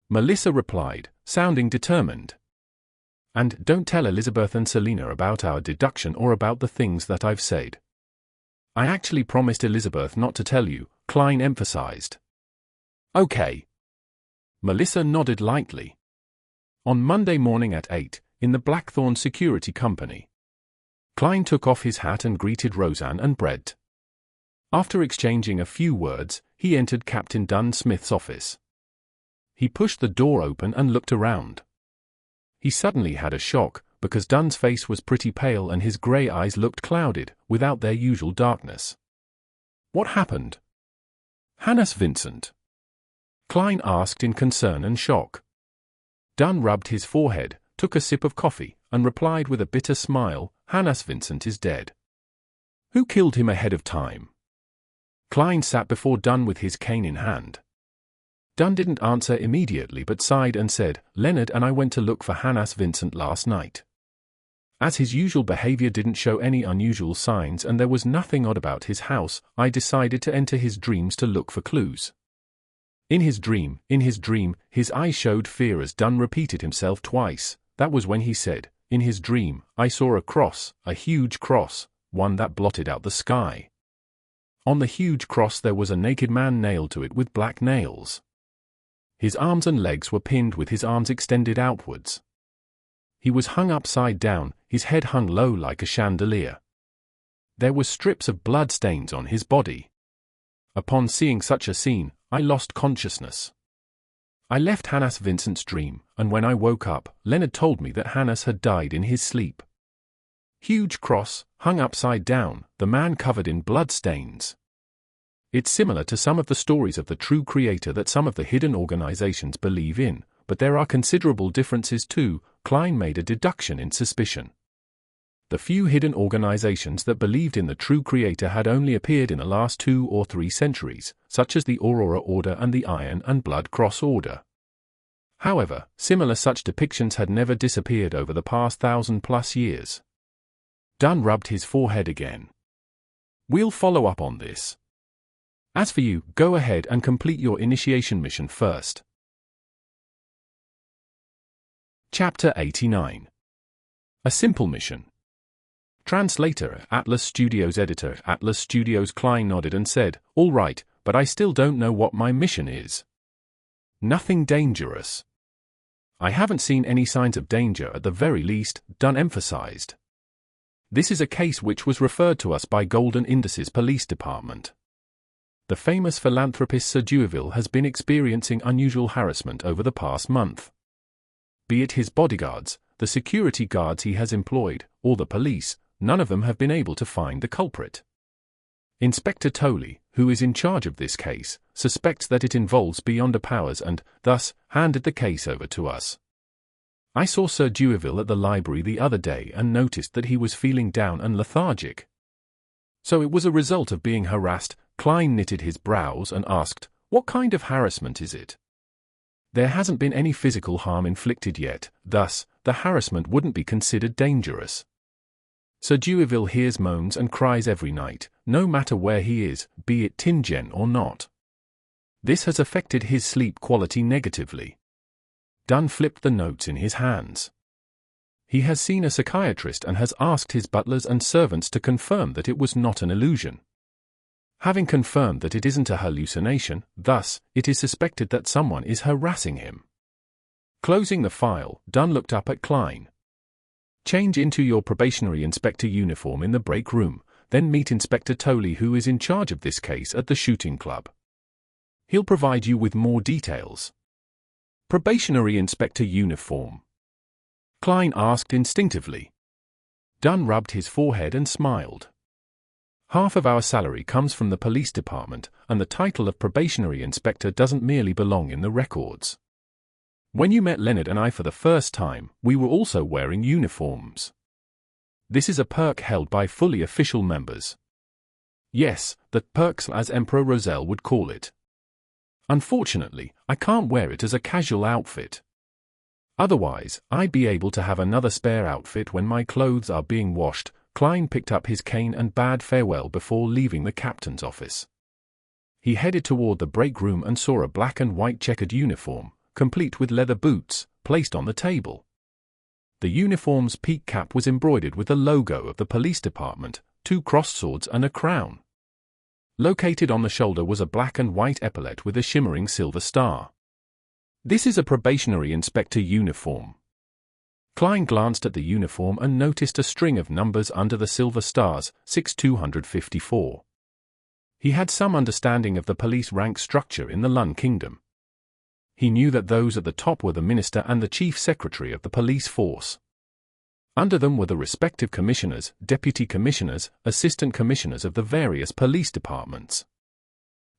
Melissa replied, sounding determined. "And don't tell Elizabeth and Selena about our deduction or about the things that I've said." "I actually promised Elizabeth not to tell you," Klein emphasized. "Okay." Melissa nodded lightly. On Monday morning at 8, in the Blackthorn Security Company, Klein took off his hat and greeted Roseanne and Brett. After exchanging a few words, he entered Captain Dunn Smith's office. He pushed the door open and looked around. He suddenly had a shock, because Dunn's face was pretty pale and his grey eyes looked clouded, without their usual darkness. "What happened?" "Hannes Vincent?" Klein asked in concern and shock. Dunn rubbed his forehead, took a sip of coffee, and replied with a bitter smile, "Hannes Vincent is dead." Who killed him ahead of time? Klein sat before Dunn with his cane in hand. Dunn didn't answer immediately but sighed and said, Leonard and I went to look for Hannes Vincent last night. As his usual behavior didn't show any unusual signs and there was nothing odd about his house, I decided to enter his dreams to look for clues. In his dream, his eyes showed fear as Dunn repeated himself twice. That was when he said, in his dream, I saw a cross, a huge cross, one that blotted out the sky. On the huge cross there was a naked man nailed to it with black nails. His arms and legs were pinned with his arms extended outwards. He was hung upside down, his head hung low like a chandelier. There were strips of blood stains on his body. Upon seeing such a scene, I lost consciousness. I left Hannes Vincent's dream, and when I woke up, Leonard told me that Hannes had died in his sleep. Huge cross, hung upside down, the man covered in blood stains. It's similar to some of the stories of the true creator that some of the hidden organizations believe in, but there are considerable differences too. Klein made a deduction in suspicion. The few hidden organizations that believed in the true creator had only appeared in the last 2 or 3 centuries, such as the Aurora Order and the Iron and Blood Cross Order. However, similar such depictions had never disappeared over the past 1,000+ years. Dunn rubbed his forehead again. We'll follow up on this. As for you, go ahead and complete your initiation mission first. Chapter 89. A simple mission. Translator, Atlas Studios. Editor, Atlas Studios. Klein nodded and said, all right, but I still don't know what my mission is. Nothing dangerous. I haven't seen any signs of danger at the very least, Dunn emphasized. This is a case which was referred to us by Golden Indices Police Department. The famous philanthropist Sir Dewaville has been experiencing unusual harassment over the past month. Be it his bodyguards, the security guards he has employed, or the police, none of them have been able to find the culprit. Inspector Tolley, who is in charge of this case, suspects that it involves Beyonder powers and, thus, handed the case over to us. I saw Sir Dewaville at the library the other day and noticed that he was feeling down and lethargic. So it was a result of being harassed. Klein knitted his brows and asked, what kind of harassment is it? There hasn't been any physical harm inflicted yet, thus, the harassment wouldn't be considered dangerous. Sir Dewaville hears moans and cries every night, no matter where he is, be it Tingen or not. This has affected his sleep quality negatively. Dunn flipped the notes in his hands. He has seen a psychiatrist and has asked his butlers and servants to confirm that it was not an illusion. Having confirmed that it isn't a hallucination, thus, it is suspected that someone is harassing him. Closing the file, Dunn looked up at Klein. Change into your probationary inspector uniform in the break room, then meet Inspector Tolley, who is in charge of this case at the shooting club. He'll provide you with more details. Probationary inspector uniform? Klein asked instinctively. Dunn rubbed his forehead and smiled. Half of our salary comes from the police department, and the title of probationary inspector doesn't merely belong in the records. When you met Leonard and I for the first time, we were also wearing uniforms. This is a perk held by fully official members. Yes, the perks as Emperor Roselles would call it. Unfortunately, I can't wear it as a casual outfit. Otherwise, I'd be able to have another spare outfit when my clothes are being washed. Klein picked up his cane and bade farewell before leaving the captain's office. He headed toward the break room and saw a black and white checkered uniform, complete with leather boots, placed on the table. The uniform's peak cap was embroidered with the logo of the police department, 2 crossed swords and a crown. Located on the shoulder was a black and white epaulet with a shimmering silver star. This is a probationary inspector uniform. Klein glanced at the uniform and noticed a string of numbers under the silver stars, 6254. He had some understanding of the police rank structure in the Lun Kingdom. He knew that those at the top were the minister and the chief secretary of the police force. Under them were the respective commissioners, deputy commissioners, assistant commissioners of the various police departments.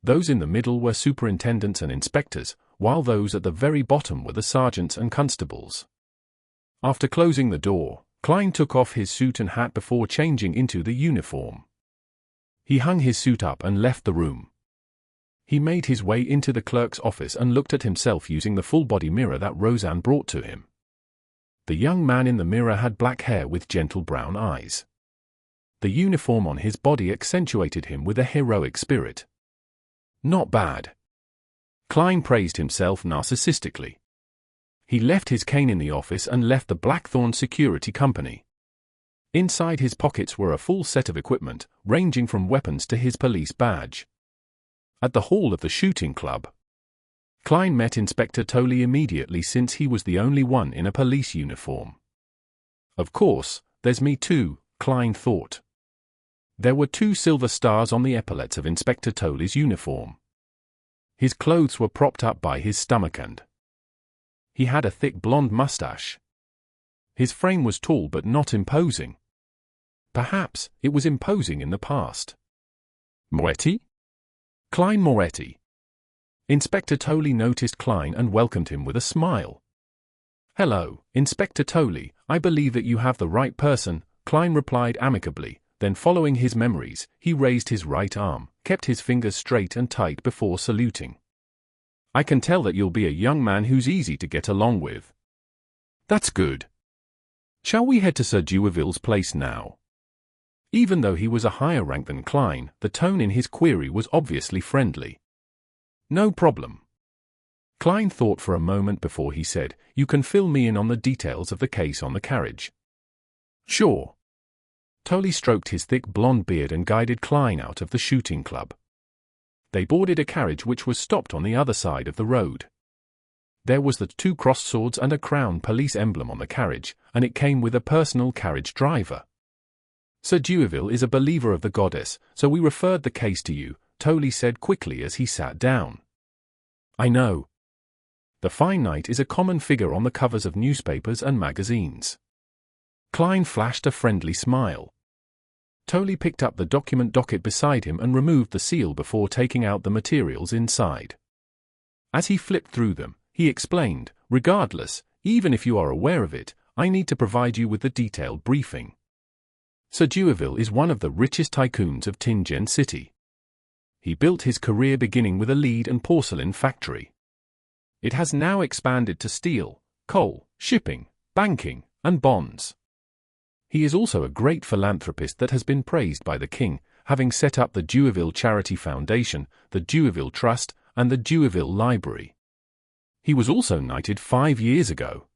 Those in the middle were superintendents and inspectors, while those at the very bottom were the sergeants and constables. After closing the door, Klein took off his suit and hat before changing into the uniform. He hung his suit up and left the room. He made his way into the clerk's office and looked at himself using the full-body mirror that Roseanne brought to him. The young man in the mirror had black hair with gentle brown eyes. The uniform on his body accentuated him with a heroic spirit. Not bad. Klein praised himself narcissistically. He left his cane in the office and left the Blackthorn Security Company. Inside his pockets were a full set of equipment, ranging from weapons to his police badge. At the hall of the shooting club, Klein met Inspector Tolley immediately since he was the only one in a police uniform. Of course, there's me too, Klein thought. There were 2 silver stars on the epaulets of Inspector Tolley's uniform. His clothes were propped up by his stomach and he had a thick blonde mustache. His frame was tall but not imposing. Perhaps it was imposing in the past. Moretti? Klein Moretti. Inspector Tolley noticed Klein and welcomed him with a smile. Hello, Inspector Tolley, I believe that you have the right person, Klein replied amicably, then following his memories, he raised his right arm, kept his fingers straight and tight before saluting. I can tell that you'll be a young man who's easy to get along with. That's good. Shall we head to Sir Dewaville's place now? Even though he was a higher rank than Klein, the tone in his query was obviously friendly. No problem. Klein thought for a moment before he said, You can fill me in on the details of the case on the carriage. Sure. Tolley stroked his thick blonde beard and guided Klein out of the shooting club. They boarded a carriage which was stopped on the other side of the road. There was the 2 crossed swords and a crown police emblem on the carriage, and it came with a personal carriage driver. Sir Dewaville is a believer of the goddess, so we referred the case to you, Tolley said quickly as he sat down. I know. The fine knight is a common figure on the covers of newspapers and magazines. Klein flashed a friendly smile. Tolley picked up the document docket beside him and removed the seal before taking out the materials inside. As he flipped through them, he explained, Regardless, even if you are aware of it, I need to provide you with the detailed briefing. Sir Dewaville is one of the richest tycoons of Tingen City. He built his career beginning with a lead and porcelain factory. It has now expanded to steel, coal, shipping, banking, and bonds. He is also a great philanthropist that has been praised by the king, having set up the Dewaville Charity Foundation, the Dewaville Trust, and the Dewaville Library. He was also knighted 5 years ago.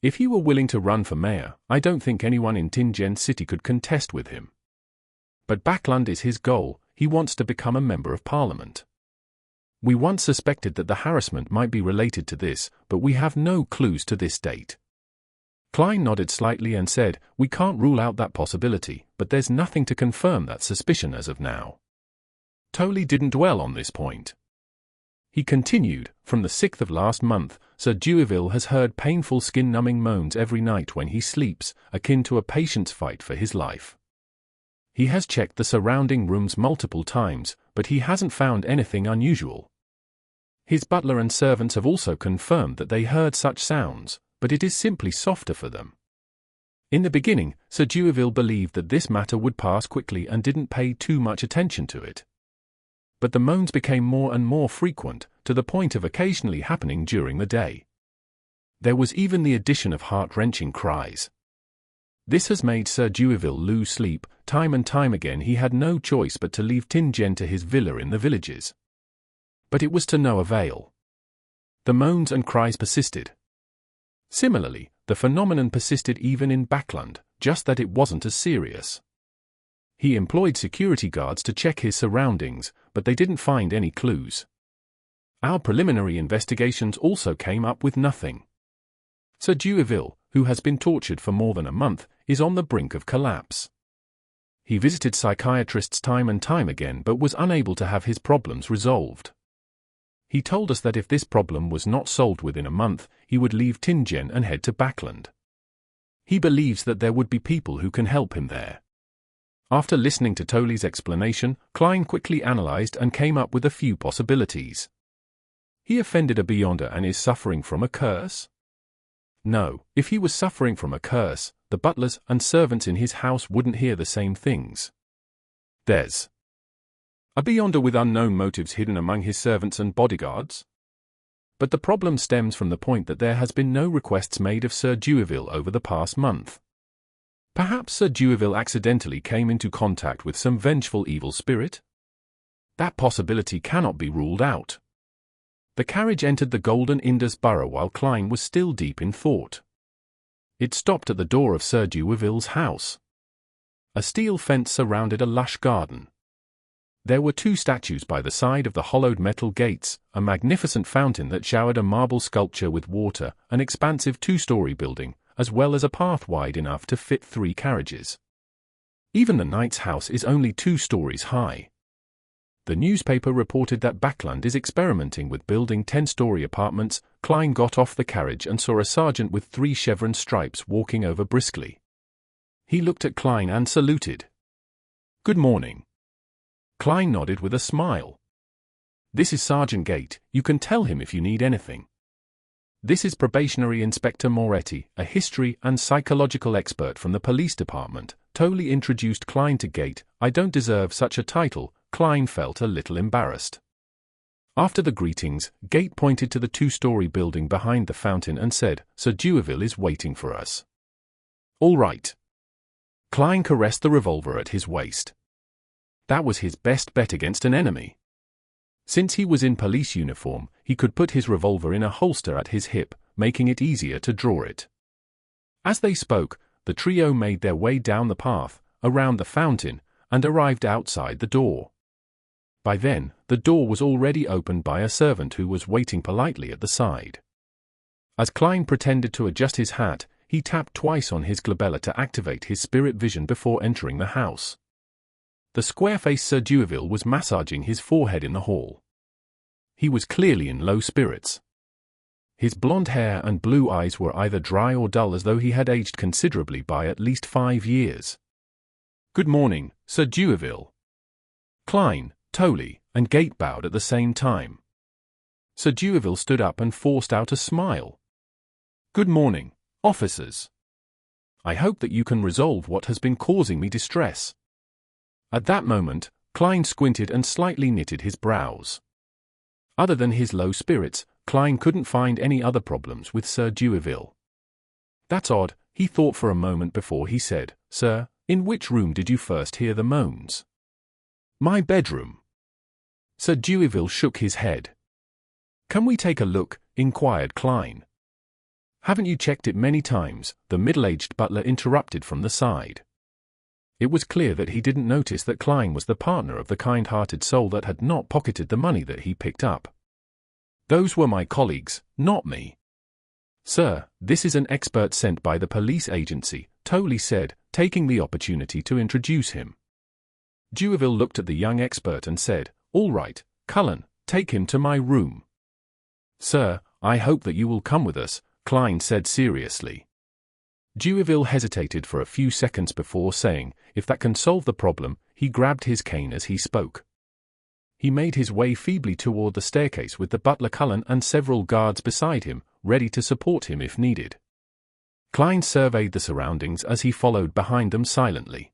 If he were willing to run for mayor, I don't think anyone in Tingen City could contest with him. But Backland is his goal. He wants to become a member of parliament. We once suspected that the harassment might be related to this, but we have no clues to this date. Klein nodded slightly and said, We can't rule out that possibility, but there's nothing to confirm that suspicion as of now. Tolley didn't dwell on this point. He continued, From the 6th of last month, Sir Dewaville has heard painful skin-numbing moans every night when he sleeps, akin to a patient's fight for his life. He has checked the surrounding rooms multiple times, but he hasn't found anything unusual. His butler and servants have also confirmed that they heard such sounds, but it is simply softer for them. In the beginning, Sir Dewaville believed that this matter would pass quickly and didn't pay too much attention to it. But the moans became more and more frequent, to the point of occasionally happening during the day. There was even the addition of heart-wrenching cries. This has made Sir Dewaville lose sleep. Time and time again he had no choice but to leave Tingen to his villa in the villages. But it was to no avail. The moans and cries persisted. Similarly, the phenomenon persisted even in Backland, just that it wasn't as serious. He employed security guards to check his surroundings, but they didn't find any clues. Our preliminary investigations also came up with nothing. Sir Dewaville, who has been tortured for more than a month, is on the brink of collapse. He visited psychiatrists time and time again but was unable to have his problems resolved. He told us that if this problem was not solved within a month, he would leave Tingen and head to Backland. He believes that there would be people who can help him there. After listening to Tolley's explanation, Klein quickly analyzed and came up with a few possibilities. He offended a Beyonder and is suffering from a curse? No, if he was suffering from a curse, the butlers and servants in his house wouldn't hear the same things. There's A beyonder with unknown motives hidden among his servants and bodyguards? But the problem stems from the point that there has been no requests made of Sir Dueville over the past month. Perhaps Sir Dueville accidentally came into contact with some vengeful evil spirit? That possibility cannot be ruled out. The carriage entered the Golden Indus borough while Klein was still deep in thought. It stopped at the door of Sir Dueville's house. A steel fence surrounded a lush garden. There were 2 statues by the side of the hollowed metal gates, a magnificent fountain that showered a marble sculpture with water, an expansive 2-story building, as well as a path wide enough to fit 3 carriages. Even the knight's house is only 2 stories high. The newspaper reported that Backland is experimenting with building 10-story apartments. Klein got off the carriage and saw a sergeant with 3 chevron stripes walking over briskly. He looked at Klein and saluted. "Good morning." Klein nodded with a smile. "This is Sergeant Gate, you can tell him if you need anything. This is Probationary Inspector Moretti, a history and psychological expert from the police department." Tolley introduced Klein to Gate. "I don't deserve such a title." Klein felt a little embarrassed. After the greetings, Gate pointed to the 2-story building behind the fountain and said, "Sir Dueville is waiting for us." "All right." Klein caressed the revolver at his waist. That was his best bet against an enemy. Since he was in police uniform, he could put his revolver in a holster at his hip, making it easier to draw it. As they spoke, the trio made their way down the path, around the fountain, and arrived outside the door. By then, the door was already opened by a servant who was waiting politely at the side. As Klein pretended to adjust his hat, he tapped twice on his glabella to activate his spirit vision before entering the house. The square-faced Sir Dueville was massaging his forehead in the hall. He was clearly in low spirits. His blonde hair and blue eyes were either dry or dull, as though he had aged considerably by at least 5 years. "Good morning, Sir Dueville." Klein, Tolley, and Gate bowed at the same time. Sir Dueville stood up and forced out a smile. "Good morning, officers. I hope that you can resolve what has been causing me distress." At that moment, Klein squinted and slightly knitted his brows. Other than his low spirits, Klein couldn't find any other problems with Sir Dueville. "That's odd," he thought for a moment before he said, "Sir, in which room did you first hear the moans?" "My bedroom." Sir Dueville shook his head. "Can we take a look?" inquired Klein. "Haven't you checked it many times?" the middle-aged butler interrupted from the side. It was clear that he didn't notice that Klein was the partner of the kind-hearted soul that had not pocketed the money that he picked up. "Those were my colleagues, not me." "Sir, this is an expert sent by the police agency," Tolley said, taking the opportunity to introduce him. Dueville looked at the young expert and said, "All right, Cullen, take him to my room." "Sir, I hope that you will come with us," Klein said seriously. Dueville hesitated for a few seconds before saying, "If that can solve the problem." He grabbed his cane as he spoke. He made his way feebly toward the staircase with the butler Cullen and several guards beside him, ready to support him if needed. Klein surveyed the surroundings as he followed behind them silently.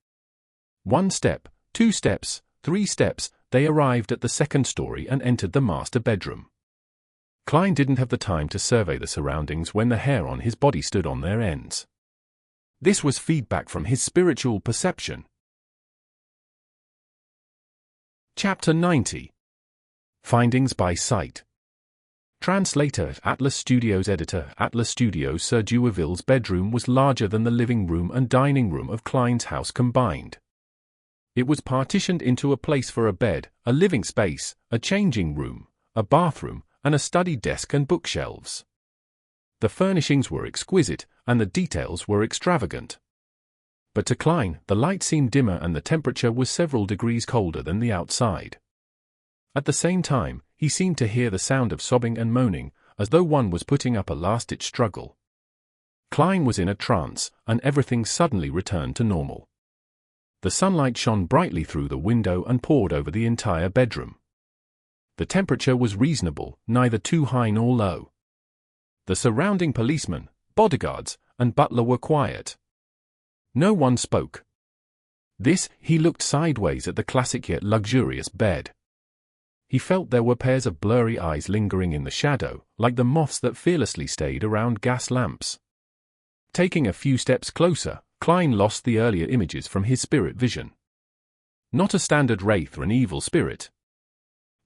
1 step, 2 steps, 3 steps, they arrived at the 2nd story and entered the master bedroom. Klein didn't have the time to survey the surroundings when the hair on his body stood on their ends. This was feedback from his spiritual perception. Chapter 90. Findings by Sight. Translator, Atlas Studios. Editor, Atlas Studios. Sir Dueville's bedroom was larger than the living room and dining room of Klein's house combined. It was partitioned into a place for a bed, a living space, a changing room, a bathroom, and a study desk and bookshelves. The furnishings were exquisite, and the details were extravagant. But to Klein, the light seemed dimmer and the temperature was several degrees colder than the outside. At the same time, he seemed to hear the sound of sobbing and moaning, as though one was putting up a last-ditch struggle. Klein was in a trance, and everything suddenly returned to normal. The sunlight shone brightly through the window and poured over the entire bedroom. The temperature was reasonable, neither too high nor low. The surrounding policemen, bodyguards, and butler were quiet. No one spoke. He looked sideways at the classic yet luxurious bed. He felt there were pairs of blurry eyes lingering in the shadow, like the moths that fearlessly stayed around gas lamps. Taking a few steps closer, Klein lost the earlier images from his spirit vision. Not a standard wraith or an evil spirit.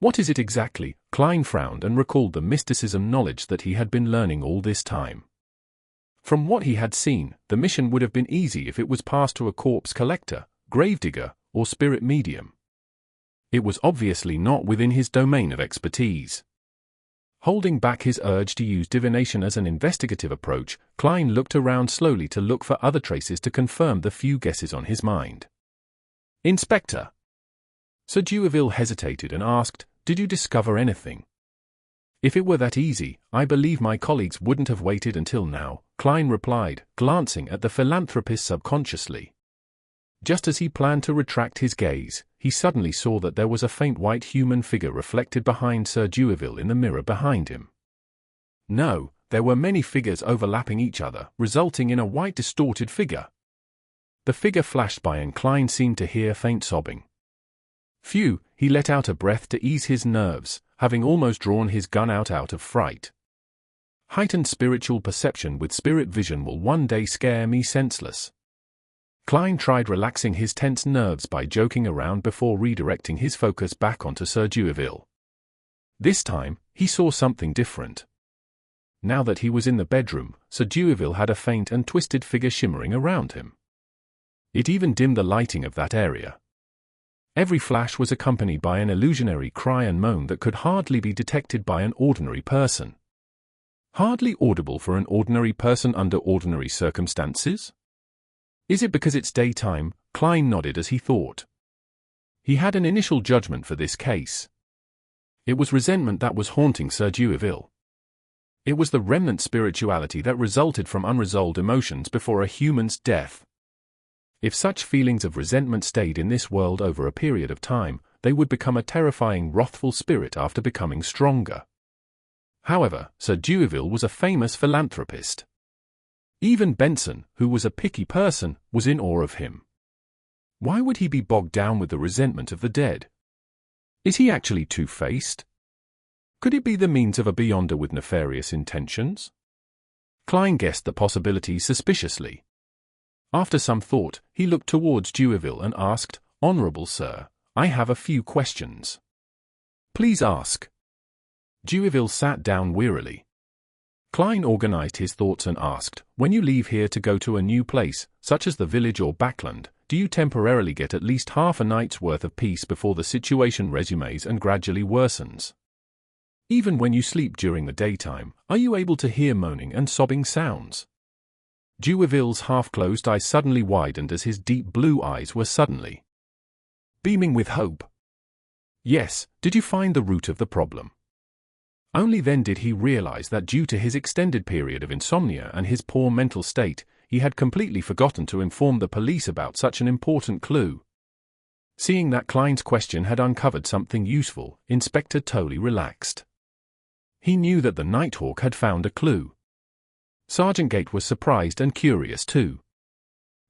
What is it exactly? Klein frowned and recalled the mysticism knowledge that he had been learning all this time. From what he had seen, the mission would have been easy if it was passed to a corpse collector, gravedigger, or spirit medium. It was obviously not within his domain of expertise. Holding back his urge to use divination as an investigative approach, Klein looked around slowly to look for other traces to confirm the few guesses on his mind. Inspector. Sir Dewaville hesitated and asked, "Did you discover anything?" "If it were that easy, I believe my colleagues wouldn't have waited until now," Klein replied, glancing at the philanthropist subconsciously. Just as he planned to retract his gaze, he suddenly saw that there was a faint white human figure reflected behind Sir Dewaville in the mirror behind him. No, there were many figures overlapping each other, resulting in a white distorted figure. The figure flashed by and Klein seemed to hear faint sobbing. Phew, he let out a breath to ease his nerves, having almost drawn his gun out of fright. Heightened spiritual perception with spirit vision will one day scare me senseless. Klein tried relaxing his tense nerves by joking around before redirecting his focus back onto Sir Dewaville. This time, he saw something different. Now that he was in the bedroom, Sir Dewaville had a faint and twisted figure shimmering around him. It even dimmed the lighting of that area. Every flash was accompanied by an illusionary cry and moan that could hardly be detected by an ordinary person. Hardly audible for an ordinary person under ordinary circumstances? Is it because it's daytime? Klein nodded as he thought. He had an initial judgment for this case. It was resentment that was haunting Sir Dewaville. It was the remnant spirituality that resulted from unresolved emotions before a human's death. If such feelings of resentment stayed in this world over a period of time, they would become a terrifying wrathful spirit after becoming stronger. However, Sir Dewaville was a famous philanthropist. Even Benson, who was a picky person, was in awe of him. Why would he be bogged down with the resentment of the dead? Is he actually two-faced? Could it be the means of a beyonder with nefarious intentions? Klein guessed the possibility suspiciously. After some thought, he looked towards Dewaville and asked, "Honorable Sir, I have a few questions." "Please ask." Dewaville sat down wearily. Klein organized his thoughts and asked, "When you leave here to go to a new place, such as the village or backland, do you temporarily get at least half a night's worth of peace before the situation resumes and gradually worsens? Even when you sleep during the daytime, are you able to hear moaning and sobbing sounds?" Dewaville's half-closed eyes suddenly widened as his deep blue eyes were suddenly beaming with hope. "Yes, did you find the root of the problem?" Only then did he realize that due to his extended period of insomnia and his poor mental state, he had completely forgotten to inform the police about such an important clue. Seeing that Klein's question had uncovered something useful, Inspector Tolley relaxed. He knew that the Nighthawk had found a clue. Sergeant Gate was surprised and curious too.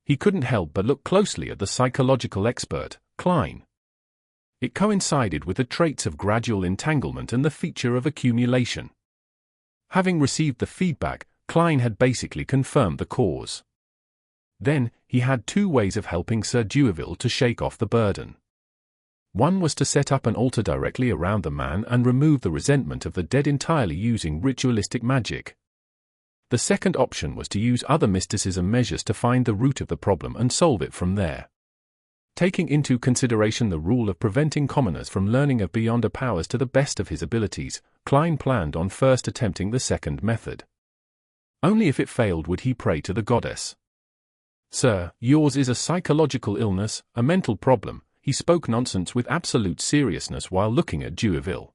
He couldn't help but look closely at the psychological expert, Klein. It coincided with the traits of gradual entanglement and the feature of accumulation. Having received the feedback, Klein had basically confirmed the cause. Then, he had two ways of helping Sir Dewaville to shake off the burden. One was to set up an altar directly around the man and remove the resentment of the dead entirely using ritualistic magic. The second option was to use other mysticism measures to find the root of the problem and solve it from there. Taking into consideration the rule of preventing commoners from learning of beyonder powers to the best of his abilities, Klein planned on first attempting the second method. Only if it failed would he pray to the goddess. "Sir, yours is a psychological illness, a mental problem." He spoke nonsense with absolute seriousness while looking at Dewaville.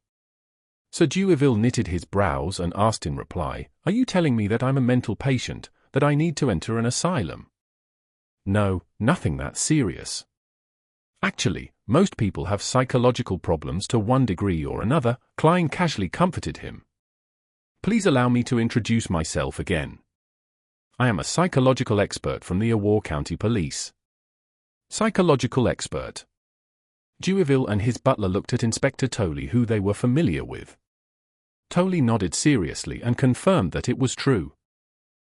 Sir Dewaville knitted his brows and asked in reply, "Are you telling me that I'm a mental patient, that I need to enter an asylum?" "No, nothing that serious. Actually, most people have psychological problems to one degree or another," Klein casually comforted him. "Please allow me to introduce myself again. I am a psychological expert from the Awar County Police." Psychological expert. Deweyville and his butler looked at Inspector Tolley, who they were familiar with. Tolley nodded seriously and confirmed that it was true.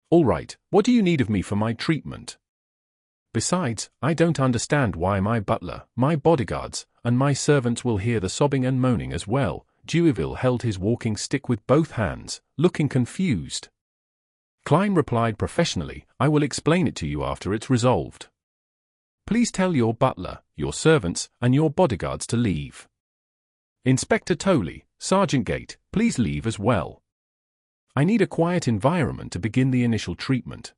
"All right, what do you need of me for my treatment? Besides, I don't understand why my butler, my bodyguards, and my servants will hear the sobbing and moaning as well." Deweyville held his walking stick with both hands, looking confused. Klein replied professionally, "I will explain it to you after it's resolved. Please tell your butler, your servants, and your bodyguards to leave. Inspector Tolley, Sergeant Gate, please leave as well. I need a quiet environment to begin the initial treatment."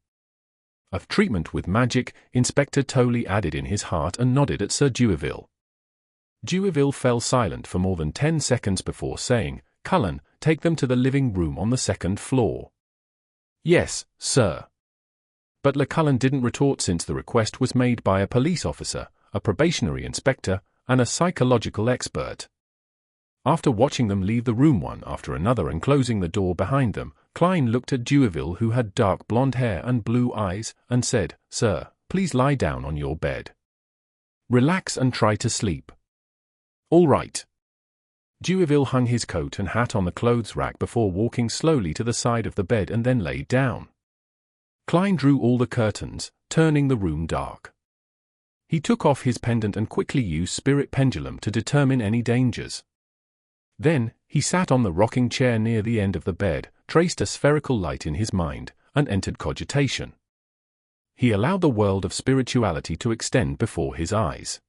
"Of treatment with magic," Inspector Tolley added in his heart and nodded at Sir Deweyville. Deweyville fell silent for more than 10 seconds before saying, "Cullen, take them to the living room on the 2nd floor." "Yes, sir." Butler Cullen didn't retort since the request was made by a police officer, a probationary inspector, and a psychological expert. After watching them leave the room one after another and closing the door behind them, Klein looked at Deweyville, who had dark blonde hair and blue eyes, and said, "Sir, please lie down on your bed. Relax and try to sleep." "All right." Deweyville hung his coat and hat on the clothes rack before walking slowly to the side of the bed and then lay down. Klein drew all the curtains, turning the room dark. He took off his pendant and quickly used Spirit Pendulum to determine any dangers. Then, he sat on the rocking chair near the end of the bed, traced a spherical light in his mind, and entered cogitation. He allowed the world of spirituality to extend before his eyes.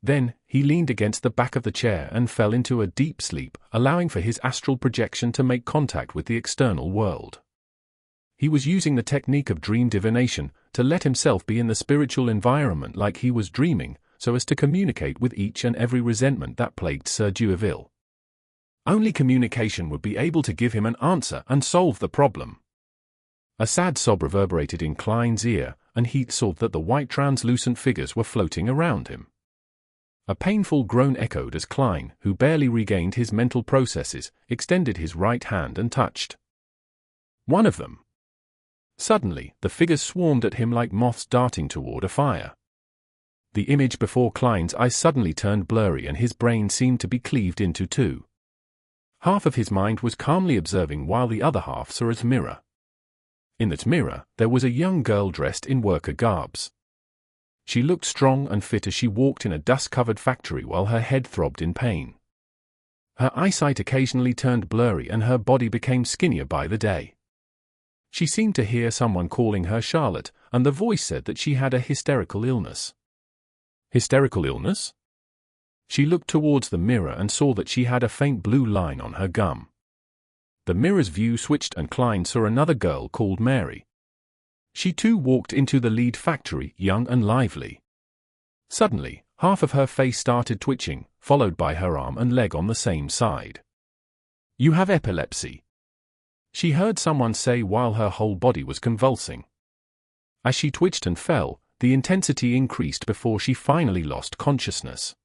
Then, he leaned against the back of the chair and fell into a deep sleep, allowing for his astral projection to make contact with the external world. He was using the technique of dream divination to let himself be in the spiritual environment like he was dreaming, so as to communicate with each and every resentment that plagued Sir Deweyville. Only communication would be able to give him an answer and solve the problem. A sad sob reverberated in Klein's ear, and he saw that the white translucent figures were floating around him. A painful groan echoed as Klein, who barely regained his mental processes, extended his right hand and touched one of them. Suddenly, the figures swarmed at him like moths darting toward a fire. The image before Klein's eyes suddenly turned blurry and his brain seemed to be cleaved into two. Half of his mind was calmly observing while the other half saw a mirror. In that mirror, there was a young girl dressed in worker garbs. She looked strong and fit as she walked in a dust-covered factory while her head throbbed in pain. Her eyesight occasionally turned blurry and her body became skinnier by the day. She seemed to hear someone calling her Charlotte, and the voice said that she had a hysterical illness. Hysterical illness? She looked towards the mirror and saw that she had a faint blue line on her gum. The mirror's view switched and Klein saw another girl called Mary. She too walked into the lead factory, young and lively. Suddenly, half of her face started twitching, followed by her arm and leg on the same side. "You have epilepsy," she heard someone say while her whole body was convulsing. As she twitched and fell, the intensity increased before she finally lost consciousness.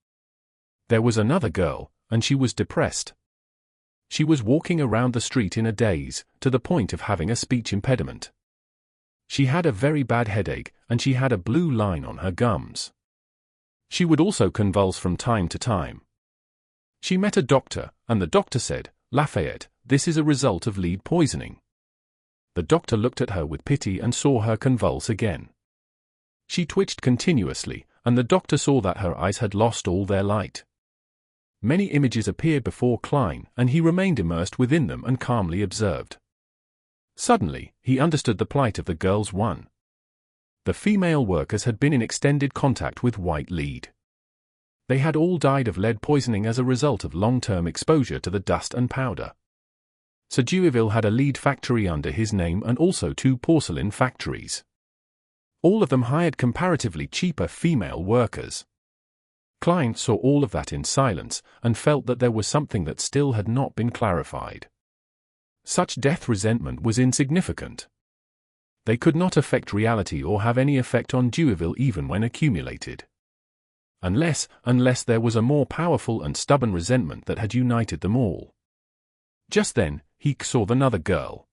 There was another girl, and she was depressed. She was walking around the street in a daze, to the point of having a speech impediment. She had a very bad headache, and she had a blue line on her gums. She would also convulse from time to time. She met a doctor, and the doctor said, "Lafayette, this is a result of lead poisoning." The doctor looked at her with pity and saw her convulse again. She twitched continuously, and the doctor saw that her eyes had lost all their light. Many images appeared before Klein, and he remained immersed within them and calmly observed. Suddenly, he understood the plight of the girls. One. The female workers had been in extended contact with white lead. They had all died of lead poisoning as a result of long-term exposure to the dust and powder. Sir Deweyville had a lead factory under his name and also 2 porcelain factories. All of them hired comparatively cheaper female workers. Klein saw all of that in silence and felt that there was something that still had not been clarified. Such death resentment was insignificant. They could not affect reality or have any effect on Deweyville even when accumulated. Unless there was a more powerful and stubborn resentment that had united them all. Just then, he saw another girl.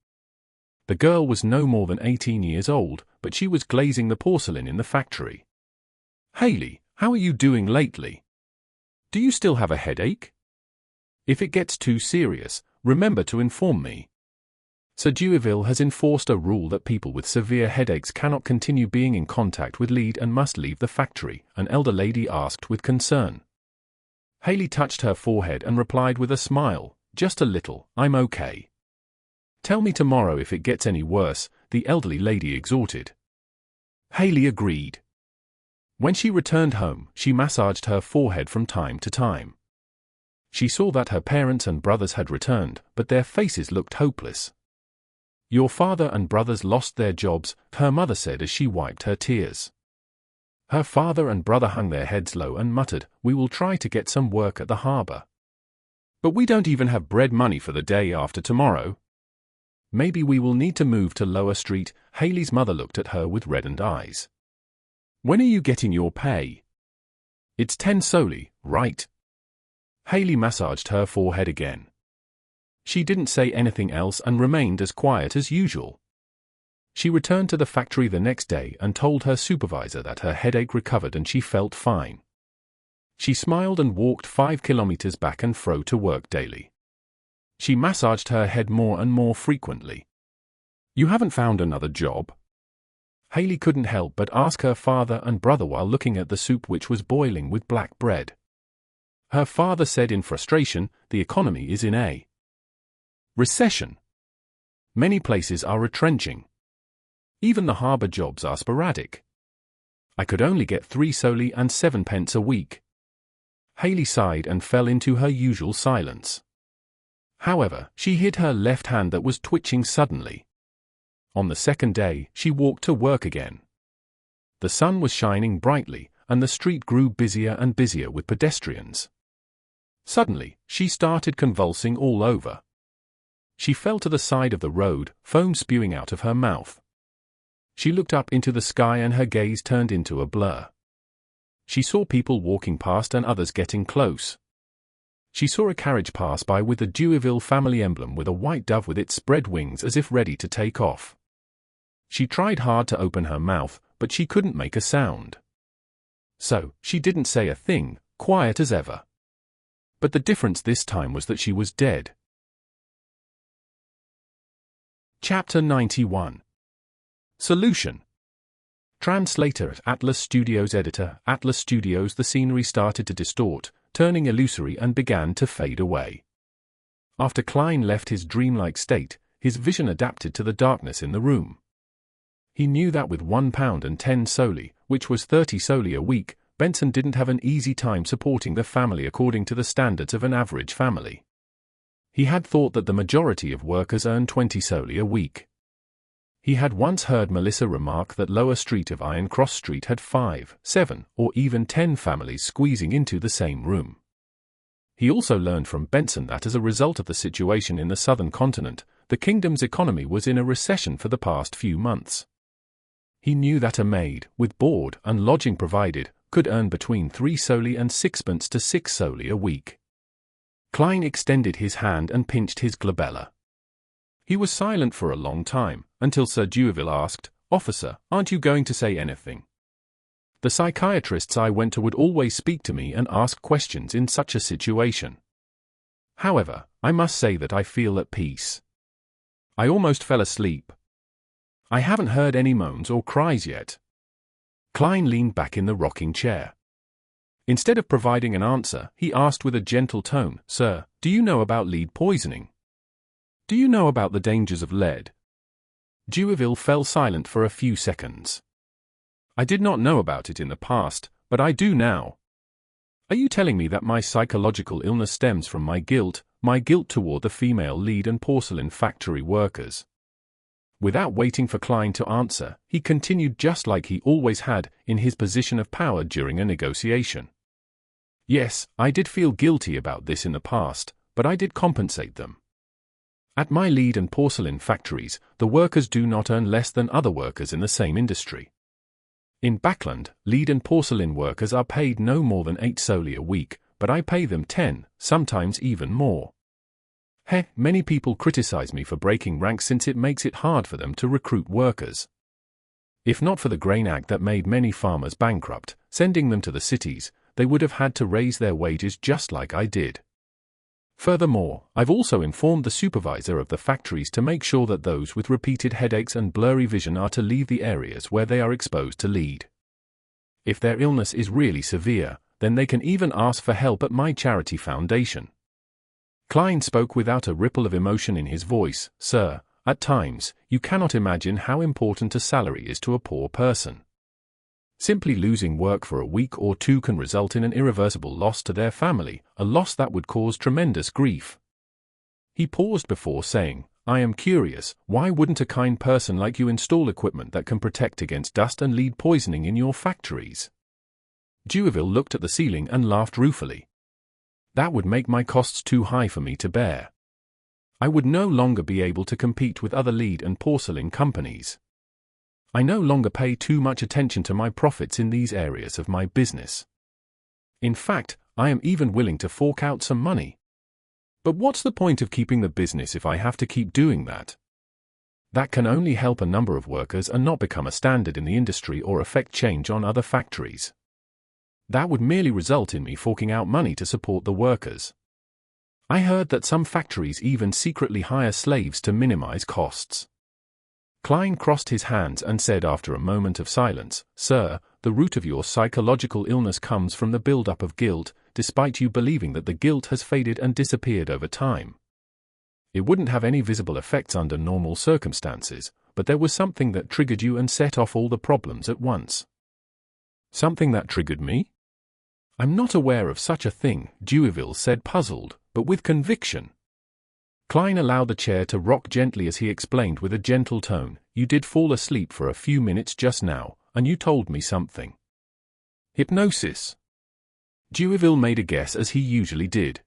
The girl was no more than 18 years old, but she was glazing the porcelain in the factory. Haley, how are you doing lately? Do you still have a headache? If it gets too serious, remember to inform me. Sir Dewiville has enforced a rule that people with severe headaches cannot continue being in contact with lead and must leave the factory, an elder lady asked with concern. Haley touched her forehead and replied with a smile, just a little, I'm okay. Tell me tomorrow if it gets any worse, the elderly lady exhorted. Haley agreed. When she returned home, she massaged her forehead from time to time. She saw that her parents and brothers had returned, but their faces looked hopeless. Your father and brothers lost their jobs, her mother said as she wiped her tears. Her father and brother hung their heads low and muttered, we will try to get some work at the harbour. But we don't even have bread money for the day after tomorrow. Maybe we will need to move to Lower Street. Haley's mother looked at her with reddened eyes. When are you getting your pay? It's 10 solely, right? Haley massaged her forehead again. She didn't say anything else and remained as quiet as usual. She returned to the factory the next day and told her supervisor that her headache recovered and she felt fine. She smiled and walked 5 kilometers back and fro to work daily. She massaged her head more and more frequently. You haven't found another job? Haley couldn't help but ask her father and brother while looking at the soup which was boiling with black bread. Her father said in frustration, the economy is in a recession. Many places are retrenching. Even the harbour jobs are sporadic. I could only get 3 solely and 7 pence a week. Haley sighed and fell into her usual silence. However, she hid her left hand that was twitching suddenly. On the second day, she walked to work again. The sun was shining brightly, and the street grew busier and busier with pedestrians. Suddenly, she started convulsing all over. She fell to the side of the road, foam spewing out of her mouth. She looked up into the sky and her gaze turned into a blur. She saw people walking past and others getting close. She saw a carriage pass by with the Dewiville family emblem with a white dove with its spread wings as if ready to take off. She tried hard to open her mouth, but she couldn't make a sound. So, she didn't say a thing, quiet as ever. But the difference this time was that she was dead. Chapter 91. Solution. Translator at Atlas Studios. Editor, Atlas Studios. The scenery started to distort, turning illusory and began to fade away. After Klein left his dreamlike state, his vision adapted to the darkness in the room. He knew that with £1.10 solely, which was 30 solely a week, Benson didn't have an easy time supporting the family according to the standards of an average family. He had thought that the majority of workers earn 20 solely a week. He had once heard Melissa remark that Lower Street of Iron Cross Street had 5, 7, or even 10 families squeezing into the same room. He also learned from Benson that as a result of the situation in the southern continent, the kingdom's economy was in a recession for the past few months. He knew that a maid, with board and lodging provided, could earn between 3 solely and 6 to 6 solely a week. Klein extended his hand and pinched his glabella. He was silent for a long time, until Sir Dewiville asked, "Officer, aren't you going to say anything?" The psychiatrists I went to would always speak to me and ask questions in such a situation. However, I must say that I feel at peace. I almost fell asleep. I haven't heard any moans or cries yet. Klein leaned back in the rocking chair. Instead of providing an answer, he asked with a gentle tone, "Sir, do you know about lead poisoning? Do you know about the dangers of lead?" Dewiville fell silent for a few seconds. "I did not know about it in the past, but I do now. Are you telling me that my psychological illness stems from my guilt toward the female lead and porcelain factory workers?" Without waiting for Klein to answer, he continued just like he always had, in his position of power during a negotiation. "Yes, I did feel guilty about this in the past, but I did compensate them. At my lead and porcelain factories, the workers do not earn less than other workers in the same industry. In Backland, lead and porcelain workers are paid no more than 8 solely a week, but I pay them 10, sometimes even more. Many people criticize me for breaking ranks since it makes it hard for them to recruit workers. If not for the Grain Act that made many farmers bankrupt, sending them to the cities, they would have had to raise their wages just like I did. Furthermore, I've also informed the supervisor of the factories to make sure that those with repeated headaches and blurry vision are to leave the areas where they are exposed to lead. If their illness is really severe, then they can even ask for help at my charity foundation. Klein spoke without a ripple of emotion in his voice. Sir, at times, you cannot imagine how important a salary is to a poor person. Simply losing work for a week or two can result in an irreversible loss to their family, a loss that would cause tremendous grief. He paused before saying, I am curious, why wouldn't a kind person like you install equipment that can protect against dust and lead poisoning in your factories? Dewaville looked at the ceiling and laughed ruefully. That would make my costs too high for me to bear. I would no longer be able to compete with other lead and porcelain companies. I no longer pay too much attention to my profits in these areas of my business. In fact, I am even willing to fork out some money. But what's the point of keeping the business if I have to keep doing that? That can only help a number of workers and not become a standard in the industry or affect change on other factories. That would merely result in me forking out money to support the workers. I heard that some factories even secretly hire slaves to minimize costs. Klein crossed his hands and said after a moment of silence, Sir, the root of your psychological illness comes from the build-up of guilt, despite you believing that the guilt has faded and disappeared over time. It wouldn't have any visible effects under normal circumstances, but there was something that triggered you and set off all the problems at once. Something that triggered me? I'm not aware of such a thing, Dewaville said puzzled, but with conviction. Klein allowed the chair to rock gently as he explained with a gentle tone, You did fall asleep for a few minutes just now, and you told me something. Hypnosis. Dewaville made a guess as he usually did.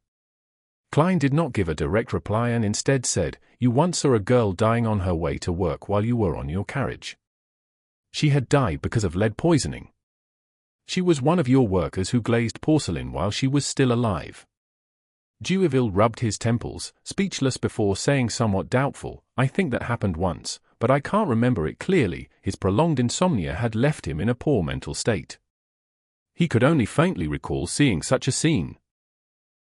Klein did not give a direct reply and instead said, You once saw a girl dying on her way to work while you were on your carriage. She had died because of lead poisoning. She was one of your workers who glazed porcelain while she was still alive. Dewaville rubbed his temples, speechless before saying somewhat doubtful, I think that happened once, but I can't remember it clearly. His prolonged insomnia had left him in a poor mental state. He could only faintly recall seeing such a scene.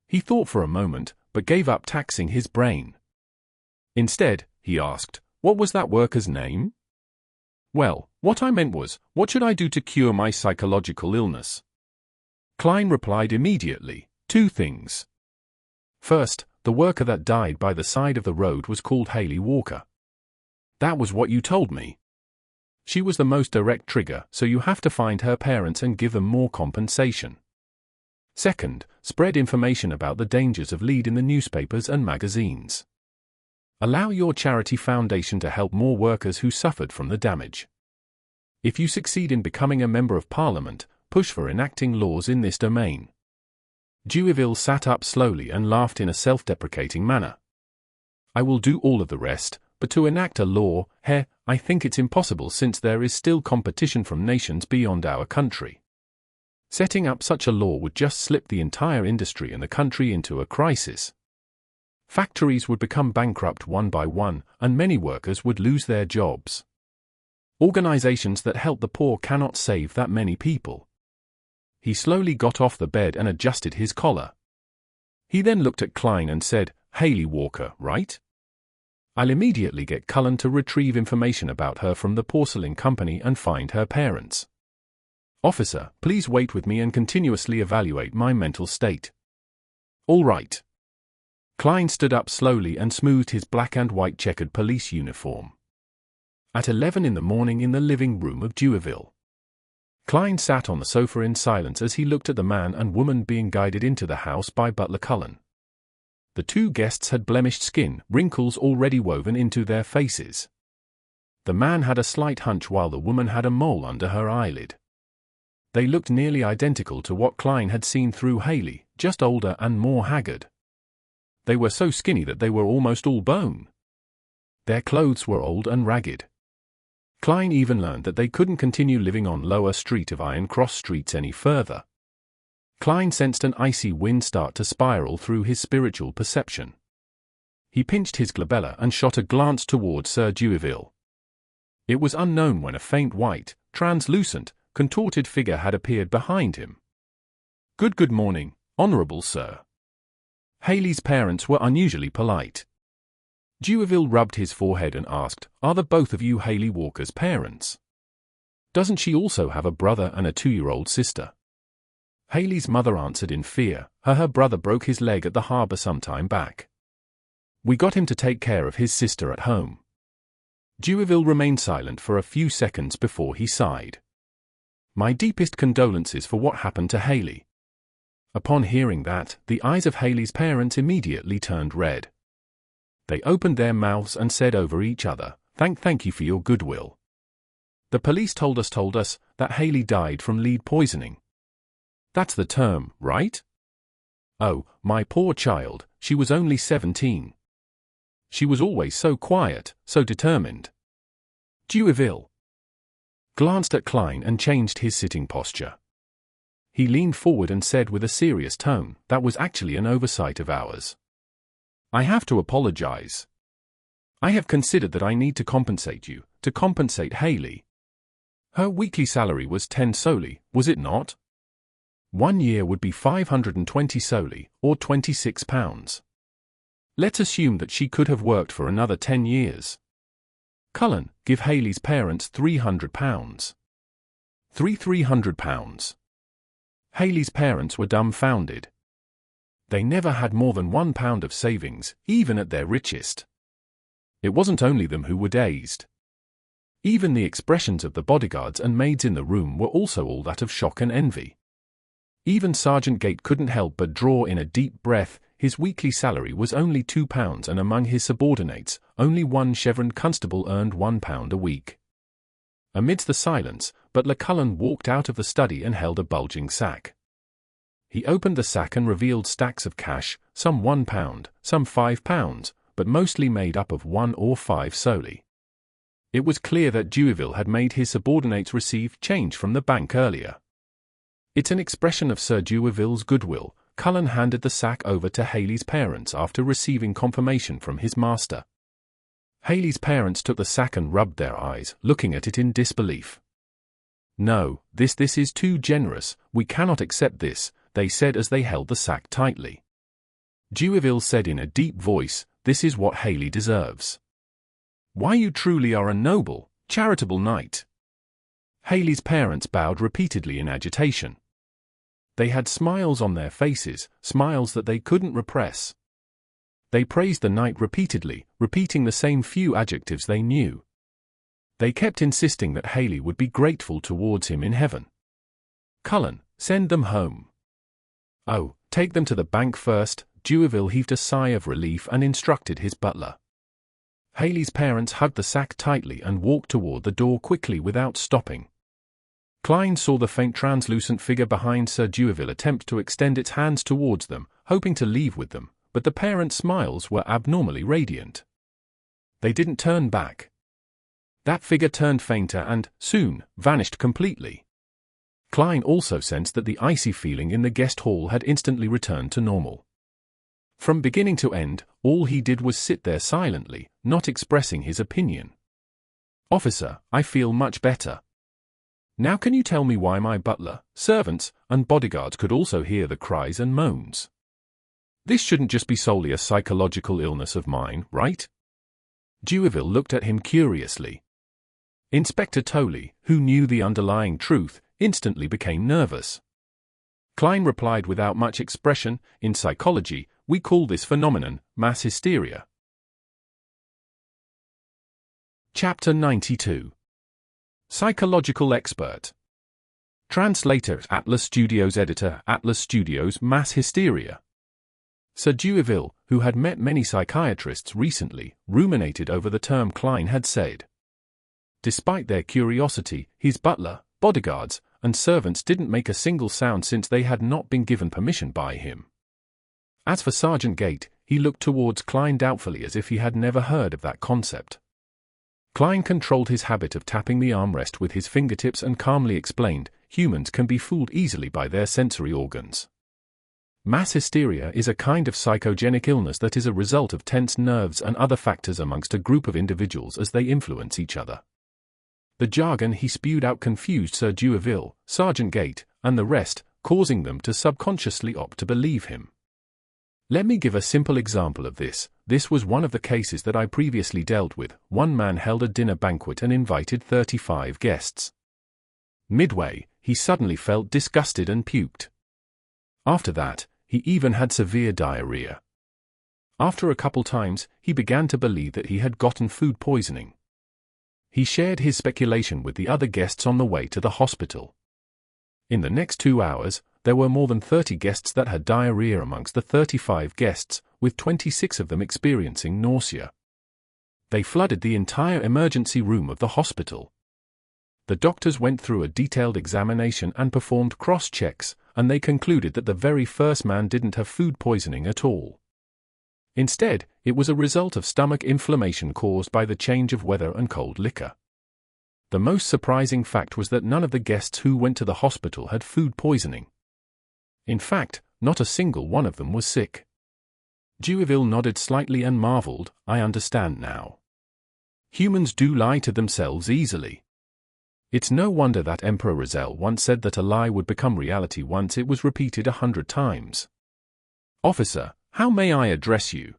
He thought for a moment, but gave up taxing his brain. Instead, he asked, What was that worker's name? Well, what I meant was, what should I do to cure my psychological illness? Klein replied immediately, 2 things. First, the worker that died by the side of the road was called Haley Walker. That was what you told me. She was the most direct trigger, so you have to find her parents and give them more compensation. Second, spread information about the dangers of lead in the newspapers and magazines. Allow your charity foundation to help more workers who suffered from the damage. If you succeed in becoming a member of Parliament, push for enacting laws in this domain. Dewaville sat up slowly and laughed in a self-deprecating manner. I will do all of the rest, but to enact a law, I think it's impossible since there is still competition from nations beyond our country. Setting up such a law would just slip the entire industry and the country into a crisis. Factories would become bankrupt one by one, and many workers would lose their jobs. Organizations that help the poor cannot save that many people. He slowly got off the bed and adjusted his collar. He then looked at Klein and said, Haley Walker, right? I'll immediately get Cullen to retrieve information about her from the porcelain company and find her parents. Officer, please wait with me and continuously evaluate my mental state. All right. Klein stood up slowly and smoothed his black and white checkered police uniform. At 11 in the morning in the living room of Dewaville. Klein sat on the sofa in silence as he looked at the man and woman being guided into the house by butler Cullen. The 2 guests had blemished skin, wrinkles already woven into their faces. The man had a slight hunch while the woman had a mole under her eyelid. They looked nearly identical to what Klein had seen through Haley, just older and more haggard. They were so skinny that they were almost all bone. Their clothes were old and ragged. Klein even learned that they couldn't continue living on Lower Street of Iron Cross Streets any further. Klein sensed an icy wind start to spiral through his spiritual perception. He pinched his glabella and shot a glance toward Sir Dewaville. It was unknown when a faint white, translucent, contorted figure had appeared behind him. Good morning, Honorable Sir. Haley's parents were unusually polite. Dewaville rubbed his forehead and asked, "Are the both of you Haley Walker's parents? Doesn't she also have a brother and a 2-year-old sister?" Haley's mother answered in fear, her brother broke his leg at the harbor some time back. We got him to take care of his sister at home. Dewaville remained silent for a few seconds before he sighed. My deepest condolences for what happened to Haley. Upon hearing that, the eyes of Haley's parents immediately turned red. They opened their mouths and said over each other, Thank you for your goodwill. The police told us that Haley died from lead poisoning. That's the term, right? Oh, my poor child, she was only 17. She was always so quiet, so determined. Dewaville glanced at Klein and changed his sitting posture. He leaned forward and said with a serious tone, "That was actually an oversight of ours. I have to apologize. I have considered that I need to compensate you, to compensate Haley. Her weekly salary was 10 soli, was it not? 1 year would be 520 soli, or £26. Let's assume that she could have worked for another 10 years. Cullen, give Haley's parents £300. £300. Haley's parents were dumbfounded. They never had more than £1 of savings, even at their richest. It wasn't only them who were dazed. Even the expressions of the bodyguards and maids in the room were also all that of shock and envy. Even Sergeant Gate couldn't help but draw in a deep breath. His weekly salary was only £2, and among his subordinates, only one chevroned constable earned £1 a week. Amidst the silence, Butler Cullen walked out of the study and held a bulging sack. He opened the sack and revealed stacks of cash, some £1, some £5, but mostly made up of 1 or 5 soli. It was clear that Dewaville had made his subordinates receive change from the bank earlier. It's an expression of Sir Dewaville's goodwill. Cullen handed the sack over to Haley's parents after receiving confirmation from his master. Haley's parents took the sack and rubbed their eyes, looking at it in disbelief. "No, this is too generous, we cannot accept this," they said as they held the sack tightly. Dewaville said in a deep voice, "This is what Haley deserves. Why, you truly are a noble, charitable knight." Haley's parents bowed repeatedly in agitation. They had smiles on their faces, smiles that they couldn't repress. They praised the knight repeatedly, repeating the same few adjectives they knew. They kept insisting that Haley would be grateful towards him in heaven. "Cullen, send them home." "Oh, take them to the bank first." Dewaville heaved a sigh of relief and instructed his butler. Haley's parents hugged the sack tightly and walked toward the door quickly without stopping. Klein saw the faint translucent figure behind Sir Dewaville attempt to extend its hands towards them, hoping to leave with them, but the parents' smiles were abnormally radiant. They didn't turn back. That figure turned fainter and, soon, vanished completely. Klein also sensed that the icy feeling in the guest hall had instantly returned to normal. From beginning to end, all he did was sit there silently, not expressing his opinion. "Officer, I feel much better. Now can you tell me why my butler, servants, and bodyguards could also hear the cries and moans? This shouldn't just be solely a psychological illness of mine, right?" Dewaville looked at him curiously. Inspector Tolley, who knew the underlying truth, instantly became nervous. Klein replied without much expression, "In psychology, we call this phenomenon mass hysteria." Chapter 92. Psychological Expert. Translator, Atlas Studios. Editor, Atlas Studios. Mass hysteria. Sir Dewaville, who had met many psychiatrists recently, ruminated over the term Klein had said. Despite their curiosity, his butler, bodyguards, and servants didn't make a single sound since they had not been given permission by him. As for Sergeant Gate, he looked towards Klein doubtfully as if he had never heard of that concept. Klein controlled his habit of tapping the armrest with his fingertips and calmly explained, "Humans can be fooled easily by their sensory organs. Mass hysteria is a kind of psychogenic illness that is a result of tense nerves and other factors amongst a group of individuals as they influence each other. The jargon he spewed out confused Sir Dewaville, Sergeant Gate, and the rest, causing them to subconsciously opt to believe him. Let me give a simple example of this. This was one of the cases that I previously dealt with. One man held a dinner banquet and invited 35 guests. Midway, he suddenly felt disgusted and puked. After that, he even had severe diarrhea. After a couple times, he began to believe that he had gotten food poisoning. He shared his speculation with the other guests on the way to the hospital. In the next 2 hours, there were more than 30 guests that had diarrhea amongst the 35 guests, with 26 of them experiencing nausea. They flooded the entire emergency room of the hospital. The doctors went through a detailed examination and performed cross-checks, and they concluded that the very first man didn't have food poisoning at all. Instead, it was a result of stomach inflammation caused by the change of weather and cold liquor. The most surprising fact was that none of the guests who went to the hospital had food poisoning. In fact, not a single one of them was sick. Dewaville nodded slightly and marveled, I understand now. Humans do lie to themselves easily. It's no wonder that Emperor Roselles once said that a lie would become reality once it was repeated 100 times. Officer, how may I address you?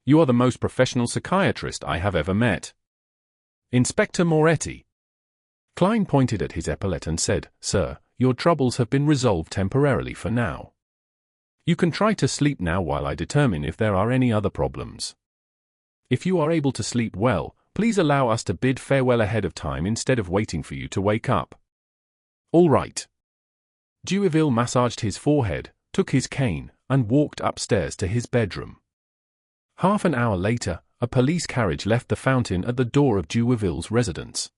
You are the most professional psychiatrist I have ever met. Inspector Moretti. Klein pointed at his epaulette and said, Sir, your troubles have been resolved temporarily for now. You can try to sleep now while I determine if there are any other problems. If you are able to sleep well, please allow us to bid farewell ahead of time instead of waiting for you to wake up. All right. Dewaville massaged his forehead, took his cane, and walked upstairs to his bedroom. Half an hour later, a police carriage left the fountain at the door of Dewaville's residence.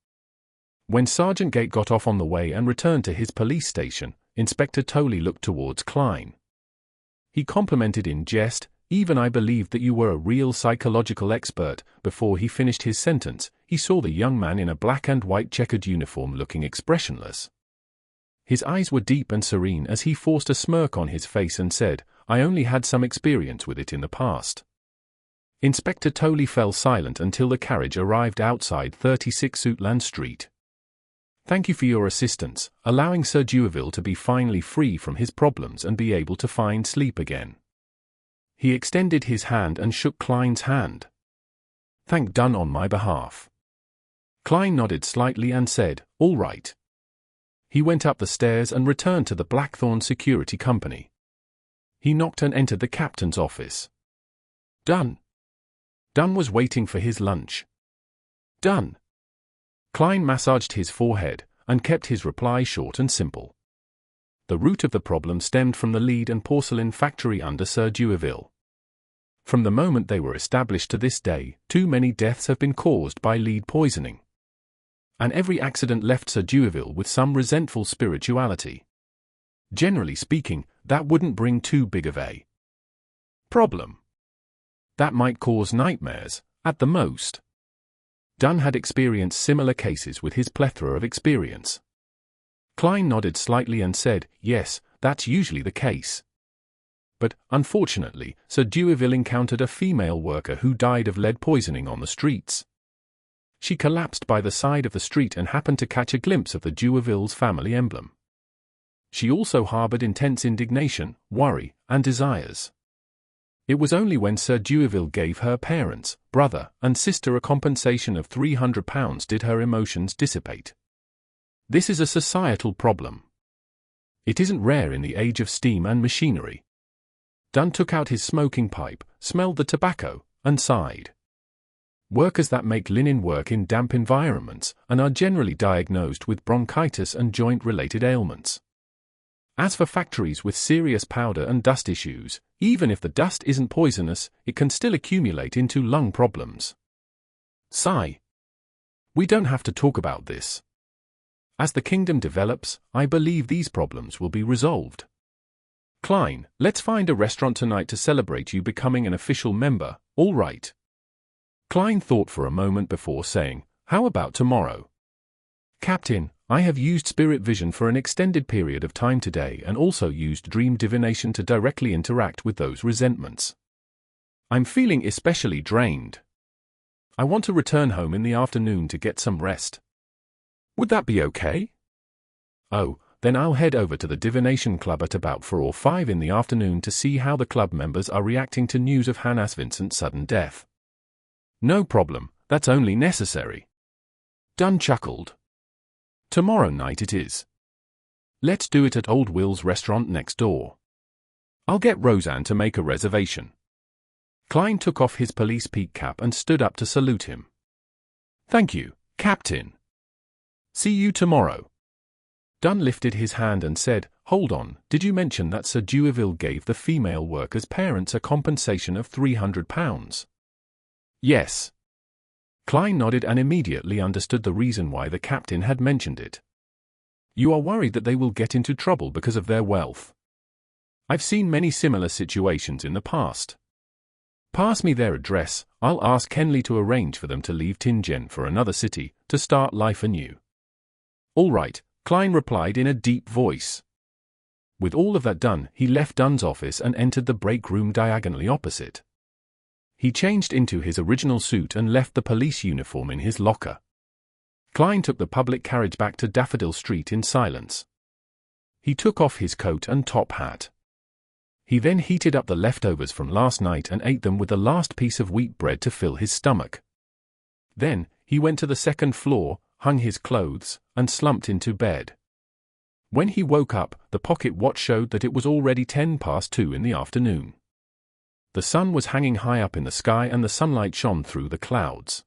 When Sergeant Gate got off on the way and returned to his police station, Inspector Tolley looked towards Klein. He complimented in jest, Even I believed that you were a real psychological expert. Before he finished his sentence, he saw the young man in a black and white checkered uniform looking expressionless. His eyes were deep and serene as he forced a smirk on his face and said, I only had some experience with it in the past. Inspector Tolley fell silent until the carriage arrived outside 36 Suitland Street. Thank you for your assistance, allowing Sir Dewaville to be finally free from his problems and be able to find sleep again. He extended his hand and shook Klein's hand. Thank Dunn on my behalf. Klein nodded slightly and said, all right. He went up the stairs and returned to the Blackthorn Security Company. He knocked and entered the captain's office. Dunn. Dunn was waiting for his lunch. Dunn. Klein massaged his forehead and kept his reply short and simple. The root of the problem stemmed from the lead and porcelain factory under Sir Dewaville. From the moment they were established to this day, too many deaths have been caused by lead poisoning. And every accident left Sir Dewaville with some resentful spirituality. Generally speaking, that wouldn't bring too big of a problem. That might cause nightmares, at the most. Dunn had experienced similar cases with his plethora of experience. Klein nodded slightly and said, yes, that's usually the case. But, unfortunately, Sir Dewaville encountered a female worker who died of lead poisoning on the streets. She collapsed by the side of the street and happened to catch a glimpse of the Dewaville's family emblem. She also harbored intense indignation, worry, and desires. It was only when Sir Dewaville gave her parents, brother, and sister a compensation of £300 did her emotions dissipate. This is a societal problem. It isn't rare in the age of steam and machinery. Dunn took out his smoking pipe, smelled the tobacco, and sighed. Workers that make linen work in damp environments and are generally diagnosed with bronchitis and joint-related ailments. As for factories with serious powder and dust issues, even if the dust isn't poisonous, it can still accumulate into lung problems. Sigh. We don't have to talk about this. As the kingdom develops, I believe these problems will be resolved. Klein, let's find a restaurant tonight to celebrate you becoming an official member, all right? Klein thought for a moment before saying, how about tomorrow? Captain, I have used spirit vision for an extended period of time today and also used dream divination to directly interact with those resentments. I'm feeling especially drained. I want to return home in the afternoon to get some rest. Would that be okay? Oh, then I'll head over to the Divination Club at about 4 or 5 in the afternoon to see how the club members are reacting to news of Hannes Vincent's sudden death. No problem, that's only necessary. Dunn chuckled. Tomorrow night it is. Let's do it at Old Will's restaurant next door. I'll get Roseanne to make a reservation. Klein took off his police peak cap and stood up to salute him. Thank you, Captain. See you tomorrow. Dunn lifted his hand and said, Hold on, did you mention that Sir Dewaville gave the female workers' parents a compensation of £300? Yes. Klein nodded and immediately understood the reason why the captain had mentioned it. You are worried that they will get into trouble because of their wealth. I've seen many similar situations in the past. Pass me their address, I'll ask Henley to arrange for them to leave Tingen for another city, to start life anew. All right, Klein replied in a deep voice. With all of that done, he left Dunn's office and entered the break room diagonally opposite. He changed into his original suit and left the police uniform in his locker. Klein took the public carriage back to Daffodil Street in silence. He took off his coat and top hat. He then heated up the leftovers from last night and ate them with the last piece of wheat bread to fill his stomach. Then, he went to the second floor, hung his clothes, and slumped into bed. When he woke up, the pocket watch showed that it was already 2:10 in the afternoon. The sun was hanging high up in the sky and the sunlight shone through the clouds.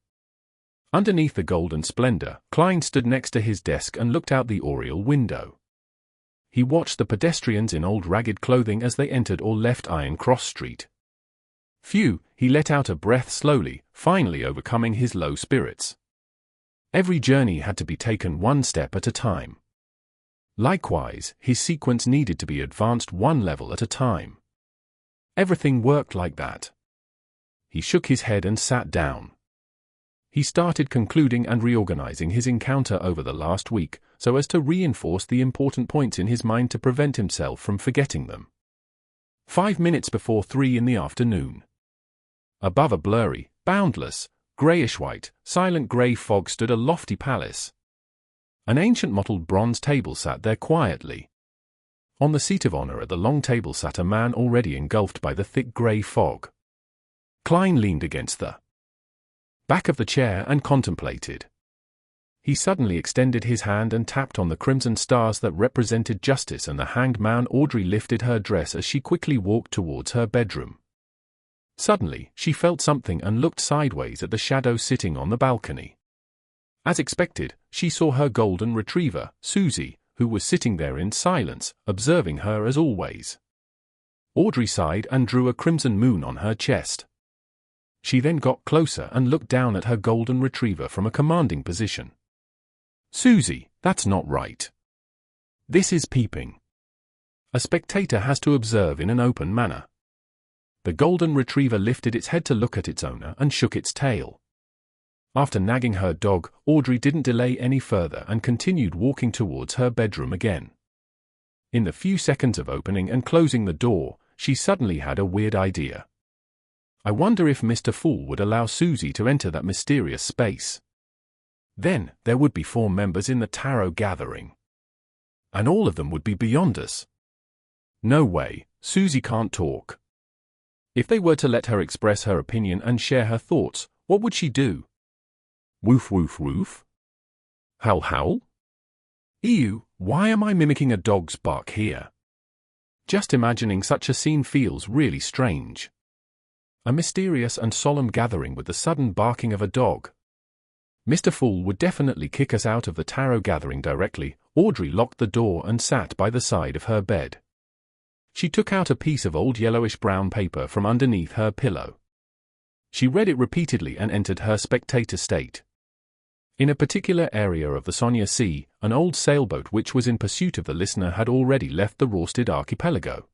Underneath the golden splendor, Klein stood next to his desk and looked out the oriel window. He watched the pedestrians in old ragged clothing as they entered or left Iron Cross Street. Phew, he let out a breath slowly, finally overcoming his low spirits. Every journey had to be taken one step at a time. Likewise, his sequence needed to be advanced one level at a time. Everything worked like that. He shook his head and sat down. He started concluding and reorganizing his encounter over the last week, so as to reinforce the important points in his mind to prevent himself from forgetting them. 5 minutes before 3 in the afternoon. Above a blurry, boundless, greyish-white, silent grey fog stood a lofty palace. An ancient mottled bronze table sat there quietly. On the seat of honor at the long table sat a man already engulfed by the thick grey fog. Klein leaned against the back of the chair and contemplated. He suddenly extended his hand and tapped on the crimson stars that represented justice, and the hanged man Audrey lifted her dress as she quickly walked towards her bedroom. Suddenly, she felt something and looked sideways at the shadow sitting on the balcony. As expected, she saw her golden retriever, Susie, who was sitting there in silence, observing her as always. Audrey sighed and drew a crimson moon on her chest. She then got closer and looked down at her golden retriever from a commanding position. Susie, that's not right. This is peeping. A spectator has to observe in an open manner. The golden retriever lifted its head to look at its owner and shook its tail. After nagging her dog, Audrey didn't delay any further and continued walking towards her bedroom again. In the few seconds of opening and closing the door, she suddenly had a weird idea. I wonder if Mr. Fool would allow Susie to enter that mysterious space. Then, there would be 4 members in the tarot gathering. And all of them would be beyond us. No way, Susie can't talk. If they were to let her express her opinion and share her thoughts, what would she do? Woof woof woof? Howl howl? Ew, why am I mimicking a dog's bark here? Just imagining such a scene feels really strange. A mysterious and solemn gathering with the sudden barking of a dog. Mr. Fool would definitely kick us out of the tarot gathering directly. Audrey locked the door and sat by the side of her bed. She took out a piece of old yellowish-brown paper from underneath her pillow. She read it repeatedly and entered her spectator state. In a particular area of the Sonia Sea, an old sailboat which was in pursuit of the listener had already left the Rorsted archipelago.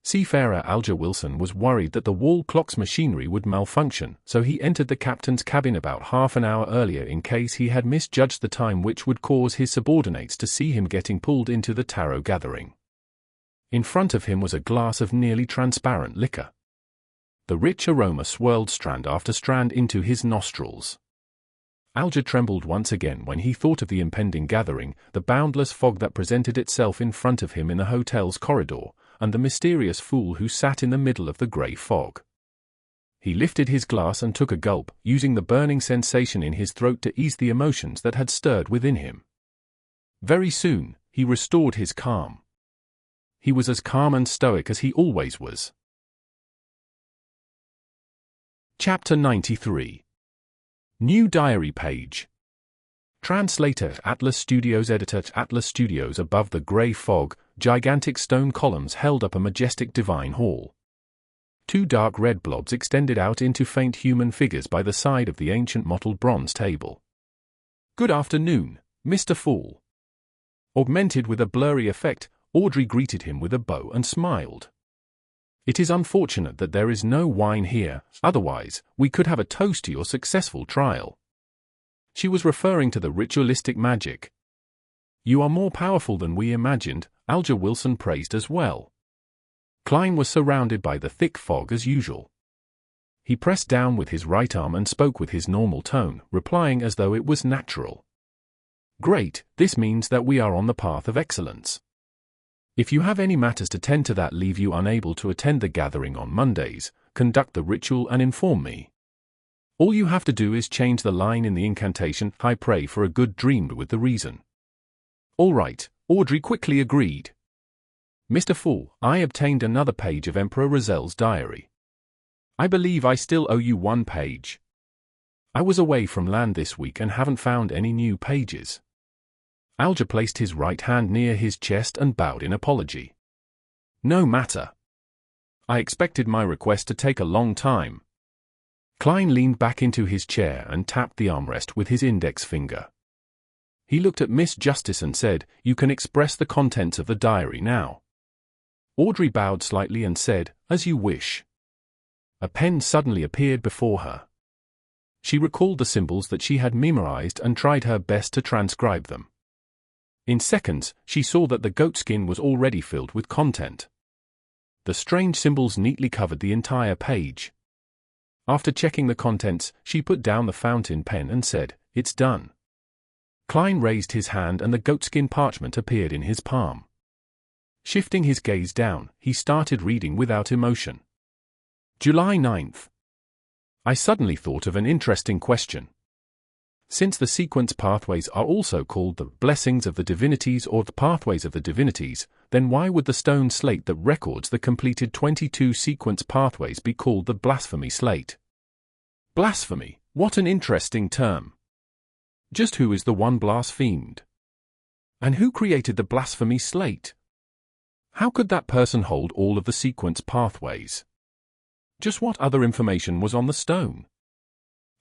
Seafarer Alger Wilson was worried that the wall clock's machinery would malfunction, so he entered the captain's cabin about half an hour earlier in case he had misjudged the time, which would cause his subordinates to see him getting pulled into the tarot gathering. In front of him was a glass of nearly transparent liquor. The rich aroma swirled strand after strand into his nostrils. Alger trembled once again when he thought of the impending gathering, the boundless fog that presented itself in front of him in the hotel's corridor, and the mysterious fool who sat in the middle of the grey fog. He lifted his glass and took a gulp, using the burning sensation in his throat to ease the emotions that had stirred within him. Very soon, he restored his calm. He was as calm and stoic as he always was. Chapter 93. New Diary Page. Translator Atlas Studios. Editor Atlas Studios. Above the grey fog, gigantic stone columns held up a majestic divine hall. Two dark red blobs extended out into faint human figures by the side of the ancient mottled bronze table. "Good afternoon, Mr. Fool." Augmented with a blurry effect, Audrey greeted him with a bow and smiled. "It is unfortunate that there is no wine here, otherwise, we could have a toast to your successful trial." She was referring to the ritualistic magic. "You are more powerful than we imagined," Alger Wilson praised as well. Klein was surrounded by the thick fog as usual. He pressed down with his right arm and spoke with his normal tone, replying as though it was natural. "Great, this means that we are on the path of excellence. If you have any matters to tend to that leave you unable to attend the gathering on Mondays, conduct the ritual and inform me. All you have to do is change the line in the incantation, 'I pray for a good dream,' with the reason." "All right," Audrey quickly agreed. "Mr. Fool, I obtained another page of Emperor Roselles' diary. I believe I still owe you one page. I was away from land this week and haven't found any new pages." Alger placed his right hand near his chest and bowed in apology. "No matter. I expected my request to take a long time." Klein leaned back into his chair and tapped the armrest with his index finger. He looked at Miss Justice and said, "You can express the contents of the diary now." Audrey bowed slightly and said, "As you wish." A pen suddenly appeared before her. She recalled the symbols that she had memorized and tried her best to transcribe them. In seconds, she saw that the goatskin was already filled with content. The strange symbols neatly covered the entire page. After checking the contents, she put down the fountain pen and said, "It's done." Klein raised his hand and the goatskin parchment appeared in his palm. Shifting his gaze down, he started reading without emotion. July 9th. I suddenly thought of an interesting question. Since the sequence pathways are also called the blessings of the divinities or the pathways of the divinities, then why would the stone slate that records the completed 22 sequence pathways be called the Blasphemy Slate? Blasphemy, what an interesting term. Just who is the one blasphemed? And who created the Blasphemy Slate? How could that person hold all of the sequence pathways? Just what other information was on the stone?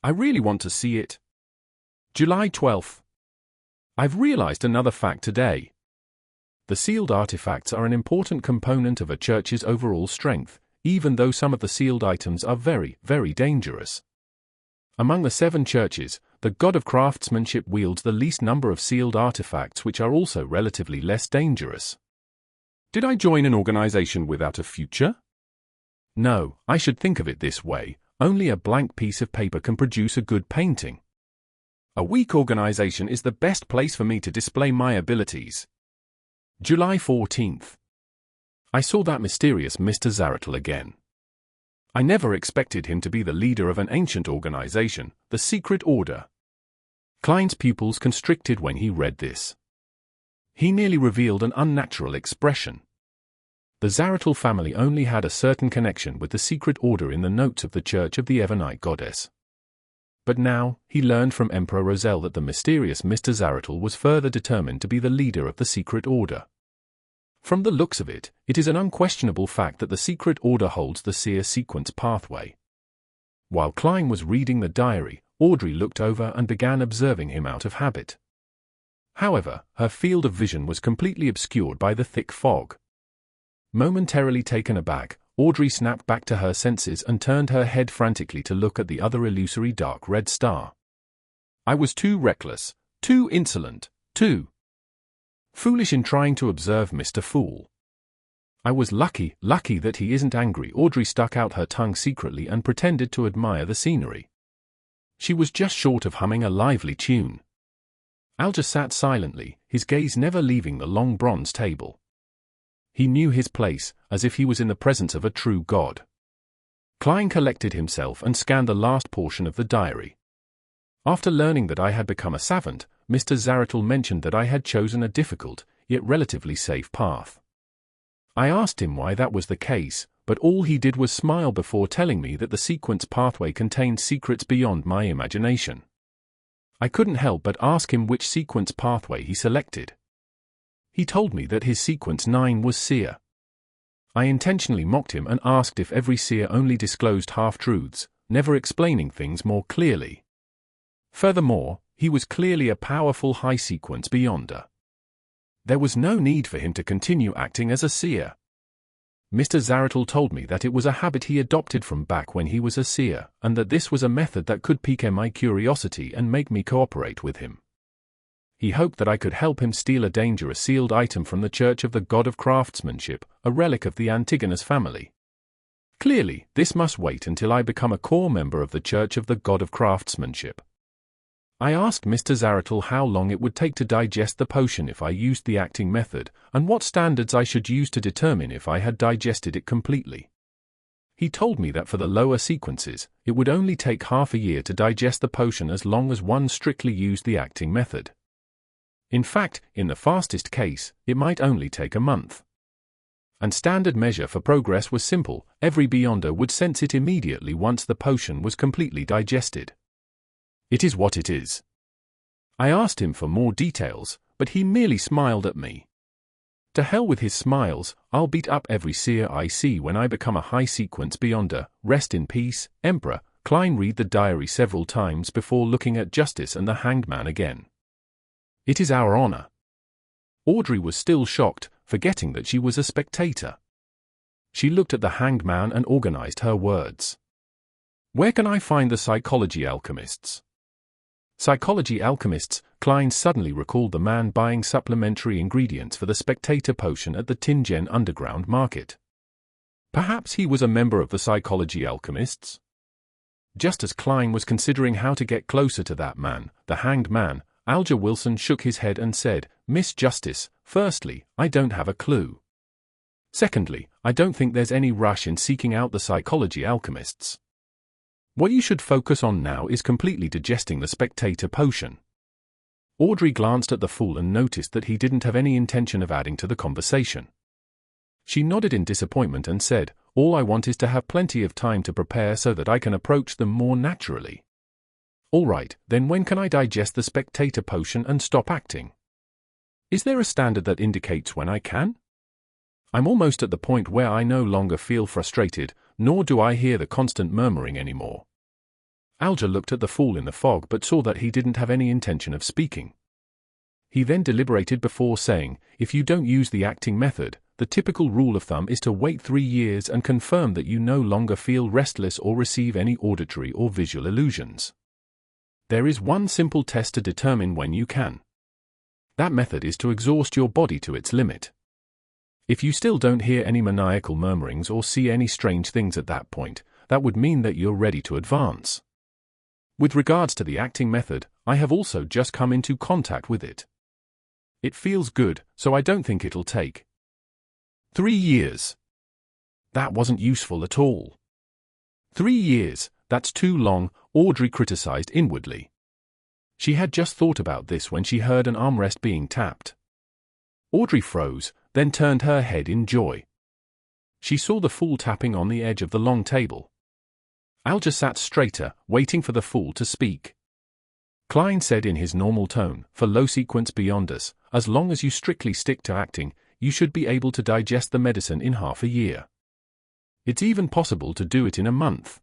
I really want to see it. July 12th. I've realized another fact today. The sealed artifacts are an important component of a church's overall strength, even though some of the sealed items are very, very dangerous. Among the 7 churches, the God of Craftsmanship wields the least number of sealed artifacts, which are also relatively less dangerous. Did I join an organization without a future? No, I should think of it this way: only a blank piece of paper can produce a good painting. A weak organization is the best place for me to display my abilities. July 14th. I saw that mysterious Mr. Zaratul again. I never expected him to be the leader of an ancient organization, the Secret Order. Klein's pupils constricted when he read this. He nearly revealed an unnatural expression. The Zaratul family only had a certain connection with the Secret Order in the notes of the Church of the Evernight Goddess. But now, he learned from Emperor Roselles that the mysterious Mr. Zaratul was further determined to be the leader of the Secret Order. From the looks of it, it is an unquestionable fact that the Secret Order holds the Seer sequence pathway. While Klein was reading the diary, Audrey looked over and began observing him out of habit. However, her field of vision was completely obscured by the thick fog. Momentarily taken aback, Audrey snapped back to her senses and turned her head frantically to look at the other illusory dark red star. I was too reckless, too insolent, too foolish in trying to observe Mr. Fool. I was lucky that he isn't angry. Audrey stuck out her tongue secretly and pretended to admire the scenery. She was just short of humming a lively tune. Alger sat silently, his gaze never leaving the long bronze table. He knew his place, as if he was in the presence of a true god. Klein collected himself and scanned the last portion of the diary. After learning that I had become a savant, Mr. Zaratul mentioned that I had chosen a difficult, yet relatively safe path. I asked him why that was the case, but all he did was smile before telling me that the sequence pathway contained secrets beyond my imagination. I couldn't help but ask him which sequence pathway he selected. He told me that his sequence 9 was Seer. I intentionally mocked him and asked if every Seer only disclosed half-truths, never explaining things more clearly. Furthermore, he was clearly a powerful high-sequence Beyonder. There was no need for him to continue acting as a Seer. Mr. Zaratul told me that it was a habit he adopted from back when he was a Seer, and that this was a method that could pique my curiosity and make me cooperate with him. He hoped that I could help him steal a dangerous sealed item from the Church of the God of Craftsmanship, a relic of the Antigonus family. Clearly, this must wait until I become a core member of the Church of the God of Craftsmanship. I asked Mr. Zaratul how long it would take to digest the potion if I used the acting method, and what standards I should use to determine if I had digested it completely. He told me that for the lower sequences, it would only take half a year to digest the potion as long as one strictly used the acting method. In fact, in the fastest case, it might only take a month. And standard measure for progress was simple: every Beyonder would sense it immediately once the potion was completely digested. It is what it is. I asked him for more details, but he merely smiled at me. To hell with his smiles, I'll beat up every Seer I see when I become a high-sequence Beyonder. Rest in peace, Emperor. Klein read the diary several times before looking at Justice and the Hanged Man again. It is our honor. Audrey was still shocked, forgetting that she was a spectator. She looked at the Hanged Man and organized her words. Where can I find the psychology alchemists? Psychology alchemists. Klein suddenly recalled the man buying supplementary ingredients for the Spectator potion at the Tingen underground market. Perhaps he was a member of the psychology alchemists? Just as Klein was considering how to get closer to that man, the Hanged Man, Alger Wilson shook his head and said, Miss Justice, firstly, I don't have a clue. Secondly, I don't think there's any rush in seeking out the psychology alchemists. What you should focus on now is completely digesting the Spectator potion. Audrey glanced at the fool and noticed that he didn't have any intention of adding to the conversation. She nodded in disappointment and said, All I want is to have plenty of time to prepare so that I can approach them more naturally. All right, then when can I digest the Spectator potion and stop acting? Is there a standard that indicates when I can? I'm almost at the point where I no longer feel frustrated, nor do I hear the constant murmuring anymore. Alger looked at the fool in the fog but saw that he didn't have any intention of speaking. He then deliberated before saying, If you don't use the acting method, the typical rule of thumb is to wait 3 years and confirm that you no longer feel restless or receive any auditory or visual illusions. There is one simple test to determine when you can. That method is to exhaust your body to its limit. If you still don't hear any maniacal murmurings or see any strange things at that point, that would mean that you're ready to advance. With regards to the acting method, I have also just come into contact with it. It feels good, so I don't think it'll take 3 years. That wasn't useful at all. 3 years, that's too long, Audrey criticized inwardly. She had just thought about this when she heard an armrest being tapped. Audrey froze, then turned her head in joy. She saw the fool tapping on the edge of the long table. Alger sat straighter, waiting for the fool to speak. Klein said in his normal tone, For low-sequence Beyonders, as long as you strictly stick to acting, you should be able to digest the medicine in half a year. It's even possible to do it in a month.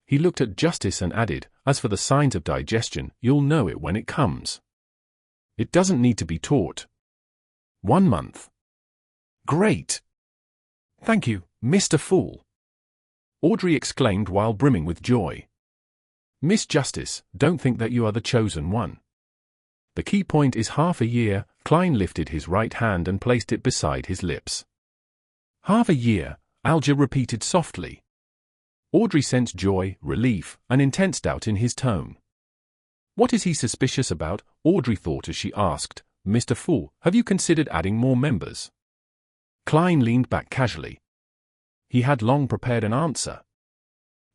He looked at Justice and added, As for the signs of digestion, you'll know it when it comes. It doesn't need to be taught. 1 month. Great. Thank you, Mr. Fool. Audrey exclaimed while brimming with joy. Miss Justice, don't think that you are the chosen one. The key point is half a year. Klein lifted his right hand and placed it beside his lips. Half a year, Alger repeated softly. Audrey sensed joy, relief, and intense doubt in his tone. What is he suspicious about? Audrey thought as she asked, Mr. Fool, have you considered adding more members? Klein leaned back casually. He had long prepared an answer.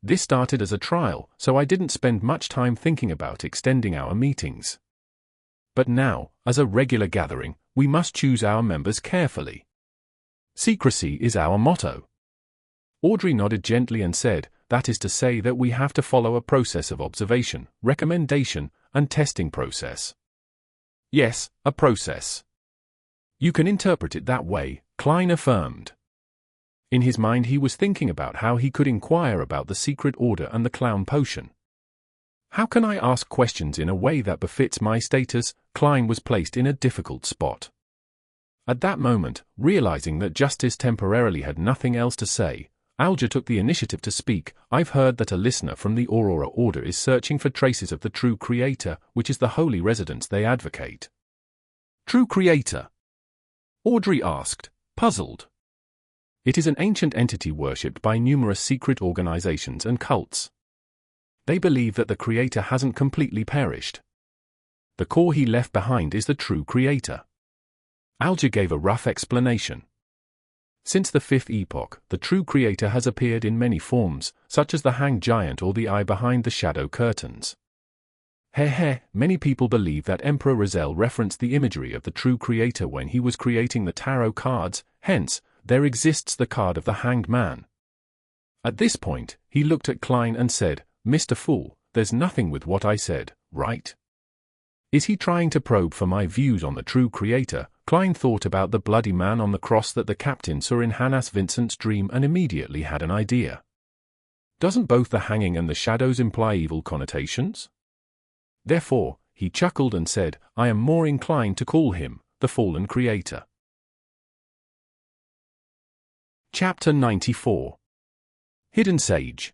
This started as a trial, so I didn't spend much time thinking about extending our meetings. But now, as a regular gathering, we must choose our members carefully. Secrecy is our motto. Audrey nodded gently and said, that is to say that we have to follow a process of observation, recommendation, and testing process. Yes, a process. You can interpret it that way, Klein affirmed. In his mind he was thinking about how he could inquire about the secret order and the clown potion. How can I ask questions in a way that befits my status? Klein was placed in a difficult spot. At that moment, realizing that Justice temporarily had nothing else to say, Alger took the initiative to speak. I've heard that a listener from the Aurora Order is searching for traces of the true Creator, which is the holy residence they advocate. True Creator? Audrey asked, puzzled. It is an ancient entity worshipped by numerous secret organizations and cults. They believe that the Creator hasn't completely perished. The core he left behind is the true Creator. Alger gave a rough explanation. Since the Fifth Epoch, the true Creator has appeared in many forms, such as the Hanged Giant or the Eye behind the shadow curtains. Many people believe that Emperor Roselles referenced the imagery of the true Creator when he was creating the tarot cards, hence, there exists the card of the Hanged Man. At this point, he looked at Klein and said, Mr. Fool, there's nothing with what I said, right? Is he trying to probe for my views on the true Creator? Klein thought about the bloody man on the cross that the captain saw in Hannas Vincent's dream and immediately had an idea. Doesn't both the hanging and the shadows imply evil connotations? Therefore, he chuckled and said, I am more inclined to call him the fallen Creator. Chapter 94. Hidden Sage.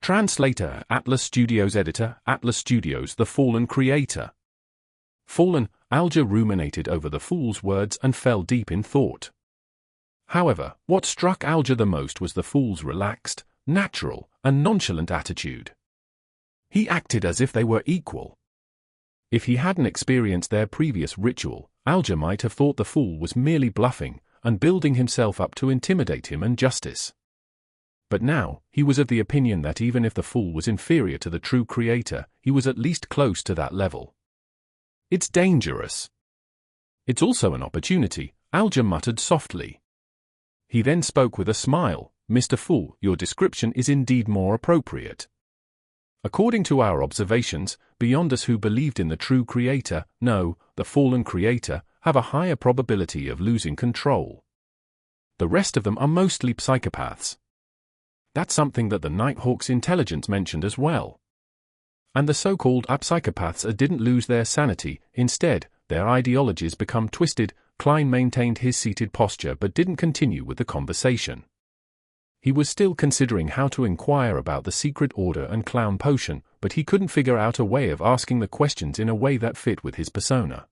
Translator, Atlas Studios. Editor, Atlas Studios. The Fallen Creator. Fallen, Alger ruminated over the fool's words and fell deep in thought. However, what struck Alger the most was the fool's relaxed, natural, and nonchalant attitude. He acted as if they were equal. If he hadn't experienced their previous ritual, Alger might have thought the fool was merely bluffing and building himself up to intimidate him and Justice. But now, he was of the opinion that even if the fool was inferior to the true Creator, he was at least close to that level. It's dangerous. It's also an opportunity, Alger muttered softly. He then spoke with a smile, Mr. Fool, your description is indeed more appropriate. According to our observations, beyond us who believed in the true Creator, no, the fallen Creator, have a higher probability of losing control. The rest of them are mostly psychopaths. That's something that the Nighthawk's intelligence mentioned as well. And the so-called psychopaths didn't lose their sanity, instead, their ideologies become twisted. Klein maintained his seated posture but didn't continue with the conversation. He was still considering how to inquire about the secret order and clown potion, but he couldn't figure out a way of asking the questions in a way that fit with his persona.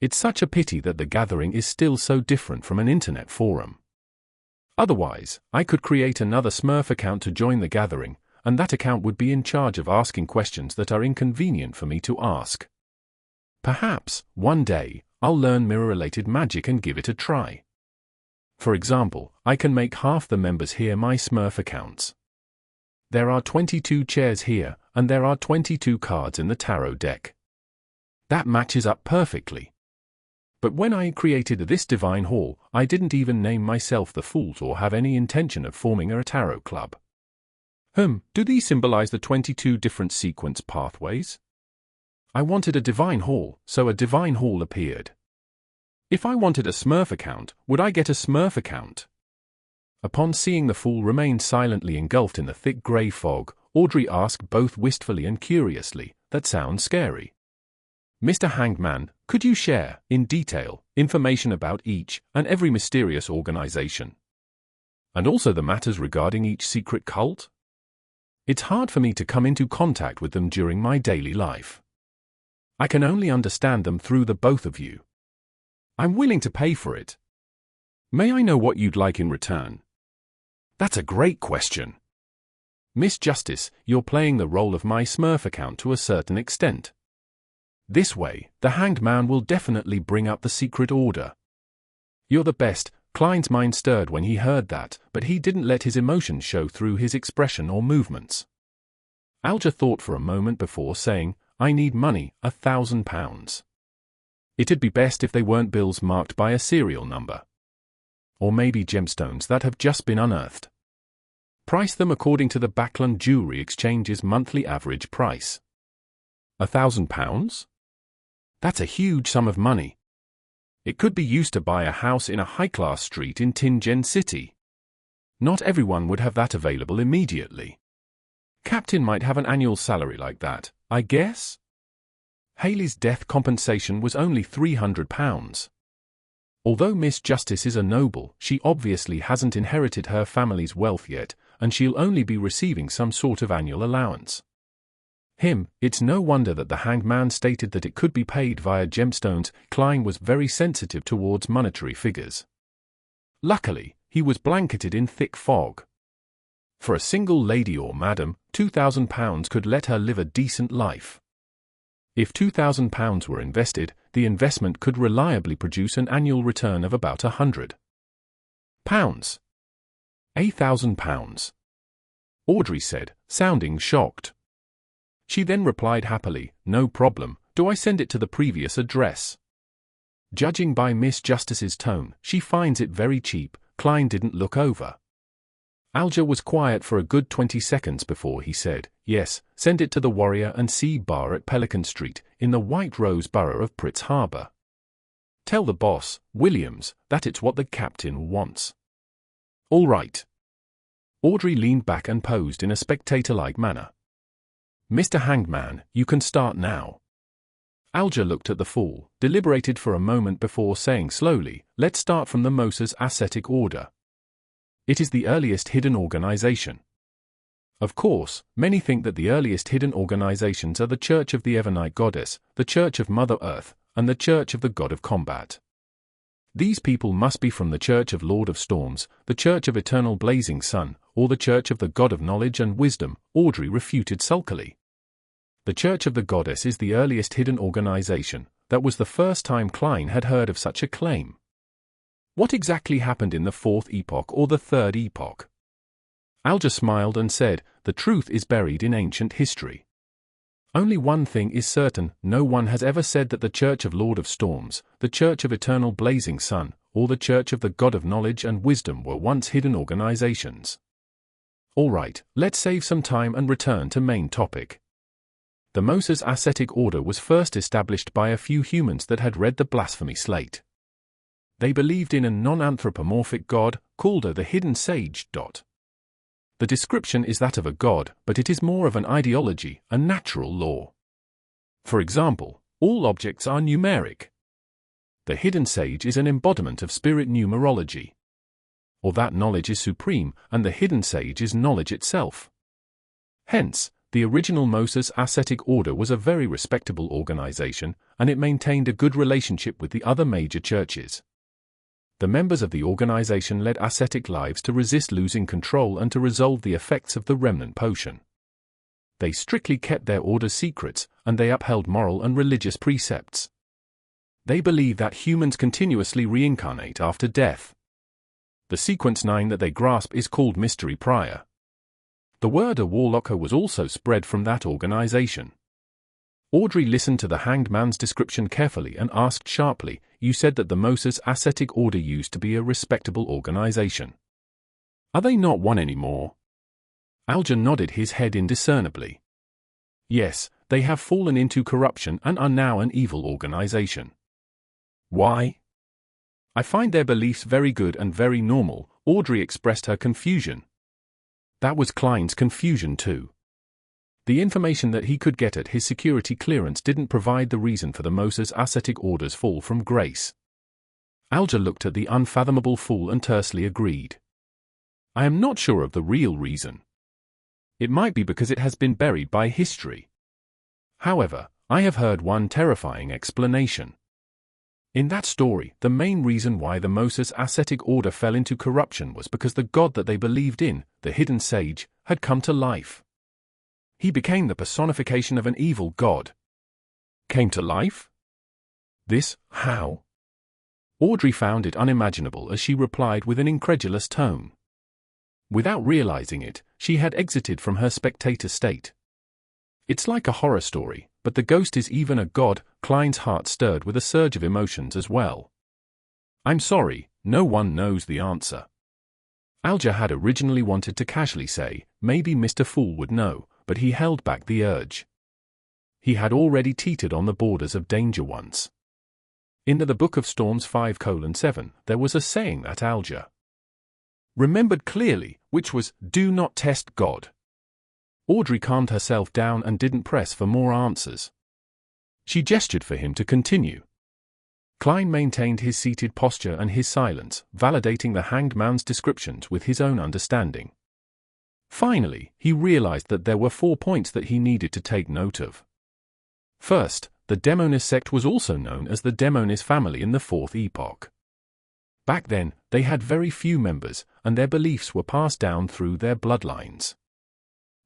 It's such a pity that the gathering is still so different from an internet forum. Otherwise, I could create another Smurf account to join the gathering, and that account would be in charge of asking questions that are inconvenient for me to ask. Perhaps, one day, I'll learn mirror-related magic and give it a try. For example, I can make half the members here my Smurf accounts. There are 22 chairs here, and there are 22 cards in the tarot deck. That matches up perfectly. But when I created this divine hall, I didn't even name myself the Fools or have any intention of forming a tarot club. Do these symbolize the 22 different sequence pathways? I wanted a divine hall, so a divine hall appeared. If I wanted a Smurf account, would I get a Smurf account? Upon seeing the fool remain silently engulfed in the thick grey fog, Audrey asked both wistfully and curiously, that sounds scary. Mr. Hangman, could you share, in detail, information about each and every mysterious organization? And also the matters regarding each secret cult? It's hard for me to come into contact with them during my daily life. I can only understand them through the both of you. I'm willing to pay for it. May I know what you'd like in return? That's a great question. Miss Justice, you're playing the role of my Smurf account to a certain extent. This way, the Hanged Man will definitely bring up the secret order. You're the best. Klein's mind stirred when he heard that, but he didn't let his emotions show through his expression or movements. Alger thought for a moment before saying, I need money, £1,000. It'd be best if they weren't bills marked by a serial number. Or maybe gemstones that have just been unearthed. Price them according to the Backlund Jewelry Exchange's monthly average price. £1,000? That's a huge sum of money. It could be used to buy a house in a high-class street in Tingen City. Not everyone would have that available immediately. Captain might have an annual salary like that, I guess? Haley's death compensation was only £300. Although Miss Justice is a noble, she obviously hasn't inherited her family's wealth yet, and she'll only be receiving some sort of annual allowance. It's no wonder that the Hanged Man stated that it could be paid via gemstones. Klein was very sensitive towards monetary figures. Luckily, he was blanketed in thick fog. For a single lady or madam, £2,000 could let her live a decent life. If £2,000 were invested, the investment could reliably produce an annual return of about £100. £1,000. Audrey said, sounding shocked. She then replied happily, no problem, do I send it to the previous address? Judging by Miss Justice's tone, she finds it very cheap. Klein didn't look over. Alger was quiet for a good 20 seconds before he said, yes, send it to the Warrior and Sea Bar at Pelican Street, in the White Rose borough of Pritz Harbor. Tell the boss, Williams, that it's what the captain wants. All right. Audrey leaned back and posed in a spectator-like manner. Mr. Hanged Man, you can start now. Alger looked at the fool, deliberated for a moment before saying slowly, let's start from the Moses Ascetic Order. It is the earliest hidden organization. Of course, many think that the earliest hidden organizations are the Church of the Evernite Goddess, the Church of Mother Earth, and the Church of the God of Combat. These people must be from the Church of Lord of Storms, the Church of Eternal Blazing Sun, or the Church of the God of Knowledge and Wisdom, Audrey refuted sulkily. The Church of the Goddess is the earliest hidden organization. That was the first time Klein had heard of such a claim. What exactly happened in the Fourth Epoch or the Third Epoch? Alger smiled and said, the truth is buried in ancient history. Only one thing is certain, no one has ever said that the Church of Lord of Storms, the Church of Eternal Blazing Sun, or the Church of the God of Knowledge and Wisdom were once hidden organizations. All right, let's save some time and return to main topic. The Moses Ascetic Order was first established by a few humans that had read the Blasphemy Slate. They believed in a non-anthropomorphic god, called the Hidden Sage. The description is that of a god, but it is more of an ideology, a natural law. For example, all objects are numeric. The Hidden Sage is an embodiment of spirit numerology. Or that knowledge is supreme, and the Hidden Sage is knowledge itself. Hence, the original Moses Ascetic Order was a very respectable organization, and it maintained a good relationship with the other major churches. The members of the organization led ascetic lives to resist losing control and to resolve the effects of the Remnant potion. They strictly kept their order's secrets, and they upheld moral and religious precepts. They believe that humans continuously reincarnate after death. The sequence 9 that they grasp is called Mystery Prior. The word a warlocker was also spread from that organization. Audrey listened to the Hanged Man's description carefully and asked sharply, you said that the Moses Ascetic Order used to be a respectable organization. Are they not one anymore? Alger nodded his head indiscernibly. Yes, they have fallen into corruption and are now an evil organization. Why? I find their beliefs very good and very normal. Audrey expressed her confusion. That was Klein's confusion too. The information that he could get at his security clearance didn't provide the reason for the Moses Ascetic Order's fall from grace. Alger looked at the unfathomable fool and tersely agreed. I am not sure of the real reason. It might be because it has been buried by history. However, I have heard one terrifying explanation. In that story, the main reason why the Moses Ascetic Order fell into corruption was because the god that they believed in, the Hidden Sage, had come to life. He became the personification of an evil god. Came to life? This, how? Audrey found it unimaginable as she replied with an incredulous tone. Without realizing it, she had exited from her spectator state. It's like a horror story, but the ghost is even a god. Klein's heart stirred with a surge of emotions as well. I'm sorry, no one knows the answer. Alger had originally wanted to casually say, maybe Mr. Fool would know, but he held back the urge. He had already teetered on the borders of danger once. In the Book of Storms 5:7, there was a saying that Alger remembered clearly, which was, do not test God. Audrey calmed herself down and didn't press for more answers. She gestured for him to continue. Klein maintained his seated posture and his silence, validating the hanged man's descriptions with his own understanding. Finally, he realized that there were 4 points that he needed to take note of. First, the Demoness sect was also known as the Demoness family in the 4th epoch. Back then, they had very few members, and their beliefs were passed down through their bloodlines.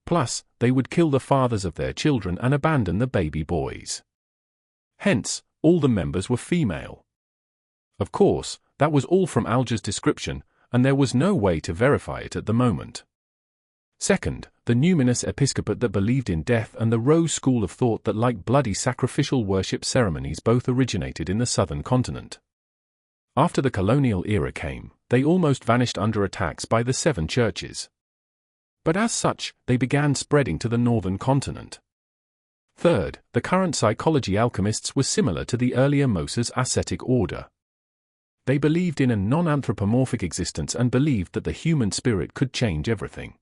Plus, they would kill the fathers of their children and abandon the baby boys. Hence, all the members were female. Of course, that was all from Alger's description, and there was no way to verify it at the moment. Second, the numinous episcopate that believed in death and the Rose school of thought that liked bloody sacrificial worship ceremonies both originated in the southern continent. After the colonial era came, they almost vanished under attacks by the 7 churches. But as such, they began spreading to the northern continent. Third, the current psychology alchemists were similar to the earlier Moses ascetic order. They believed in a non-anthropomorphic existence and believed that the human spirit could change everything.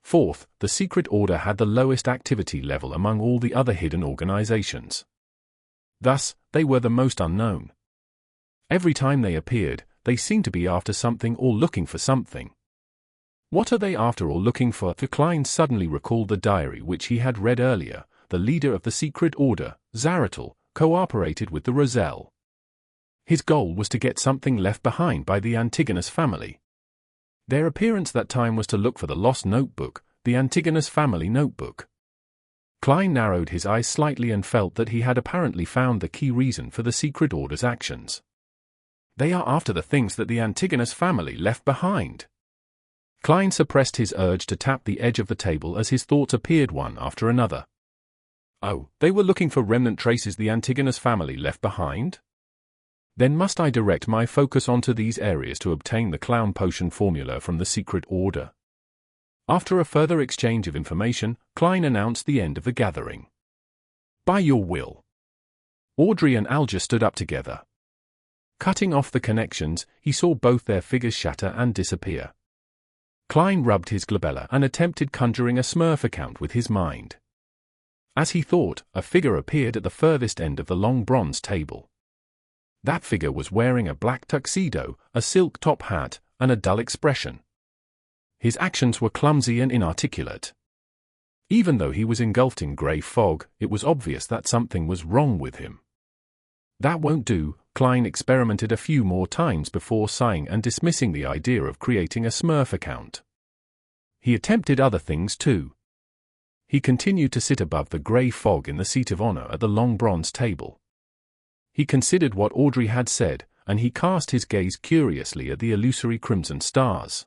Fourth, the secret order had the lowest activity level among all the other hidden organizations. Thus, they were the most unknown. Every time they appeared, they seemed to be after something or looking for something. What are they after or looking for? Klein suddenly recalled the diary which he had read earlier. The leader of the secret order, Zaratul, cooperated with the Roselles. His goal was to get something left behind by the Antigonus family. Their appearance that time was to look for the lost notebook, the Antigonus family notebook. Klein narrowed his eyes slightly and felt that he had apparently found the key reason for the secret order's actions. They are after the things that the Antigonus family left behind. Klein suppressed his urge to tap the edge of the table as his thoughts appeared one after another. Oh, they were looking for remnant traces the Antigonus family left behind? Then must I direct my focus onto these areas to obtain the clown potion formula from the secret order? After a further exchange of information, Klein announced the end of the gathering. By your will. Audrey and Alger stood up together. Cutting off the connections, he saw both their figures shatter and disappear. Klein rubbed his glabella and attempted conjuring a Smurf account with his mind. As he thought, a figure appeared at the furthest end of the long bronze table. That figure was wearing a black tuxedo, a silk top hat, and a dull expression. His actions were clumsy and inarticulate. Even though he was engulfed in grey fog, it was obvious that something was wrong with him. That won't do. Klein experimented a few more times before sighing and dismissing the idea of creating a Smurf account. He attempted other things too. He continued to sit above the grey fog in the seat of honor at the long bronze table. He considered what Audrey had said, and he cast his gaze curiously at the illusory crimson stars.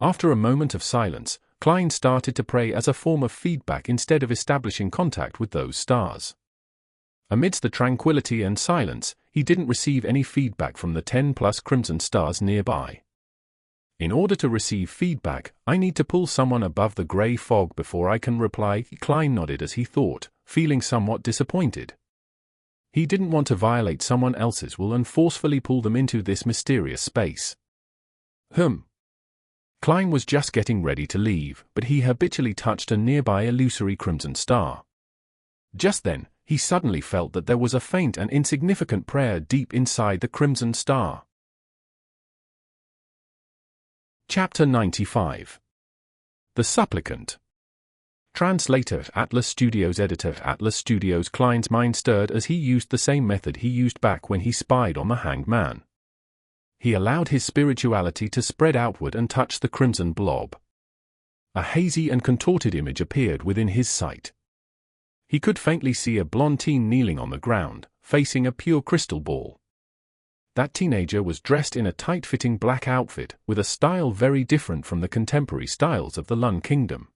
After a moment of silence, Klein started to pray as a form of feedback instead of establishing contact with those stars. Amidst the tranquility and silence, he didn't receive any feedback from the 10+ crimson stars nearby. In order to receive feedback, I need to pull someone above the grey fog before I can reply. Klein nodded as he thought, feeling somewhat disappointed. He didn't want to violate someone else's will and forcefully pull them into this mysterious space. Klein was just getting ready to leave, but he habitually touched a nearby illusory crimson star. Just then, he suddenly felt that there was a faint and insignificant prayer deep inside the crimson star. Chapter 95. The Supplicant. Translator Atlas Studios. Editor Atlas Studios. Klein's mind stirred as he used the same method he used back when he spied on the hanged man. He allowed his spirituality to spread outward and touch the crimson blob. A hazy and contorted image appeared within his sight. He could faintly see a blonde teen kneeling on the ground, facing a pure crystal ball. That teenager was dressed in a tight-fitting black outfit, with a style very different from the contemporary styles of the Lun Kingdom.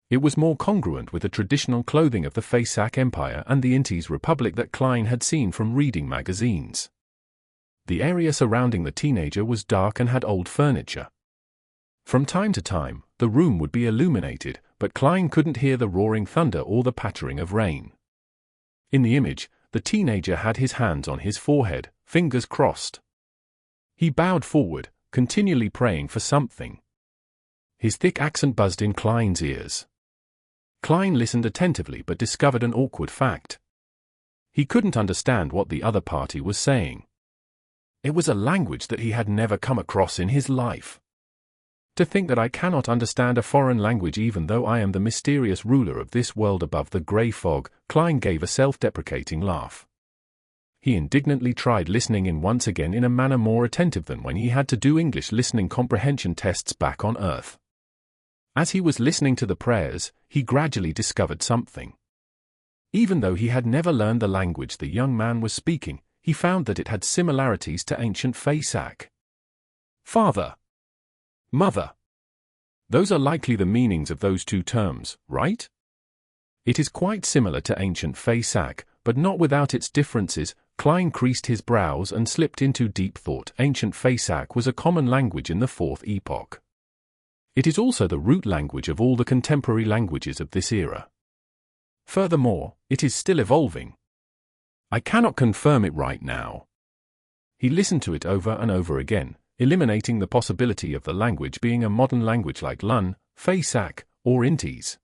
It was more congruent with the traditional clothing of the Faesak Empire and the Intis Republic that Klein had seen from reading magazines. The area surrounding the teenager was dark and had old furniture. From time to time, the room would be illuminated, but Klein couldn't hear the roaring thunder or the pattering of rain. In the image, the teenager had his hands on his forehead, fingers crossed. He bowed forward, continually praying for something. His thick accent buzzed in Klein's ears. Klein listened attentively but discovered an awkward fact. He couldn't understand what the other party was saying. It was a language that he had never come across in his life. To think that I cannot understand a foreign language even though I am the mysterious ruler of this world above the grey fog, Klein gave a self-deprecating laugh. He indignantly tried listening in once again in a manner more attentive than when he had to do English listening comprehension tests back on Earth. As he was listening to the prayers, he gradually discovered something. Even though he had never learned the language the young man was speaking, he found that it had similarities to ancient Faesak. Father. Mother. Those are likely the meanings of those two terms, right? It is quite similar to ancient Faesak, but not without its differences. Klein creased his brows and slipped into deep thought. Ancient Faesak was a common language in the Fourth Epoch. It is also the root language of all the contemporary languages of this era. Furthermore, it is still evolving. I cannot confirm it right now. He listened to it over and over again, eliminating the possibility of the language being a modern language like Lun, Faesak, or Intis.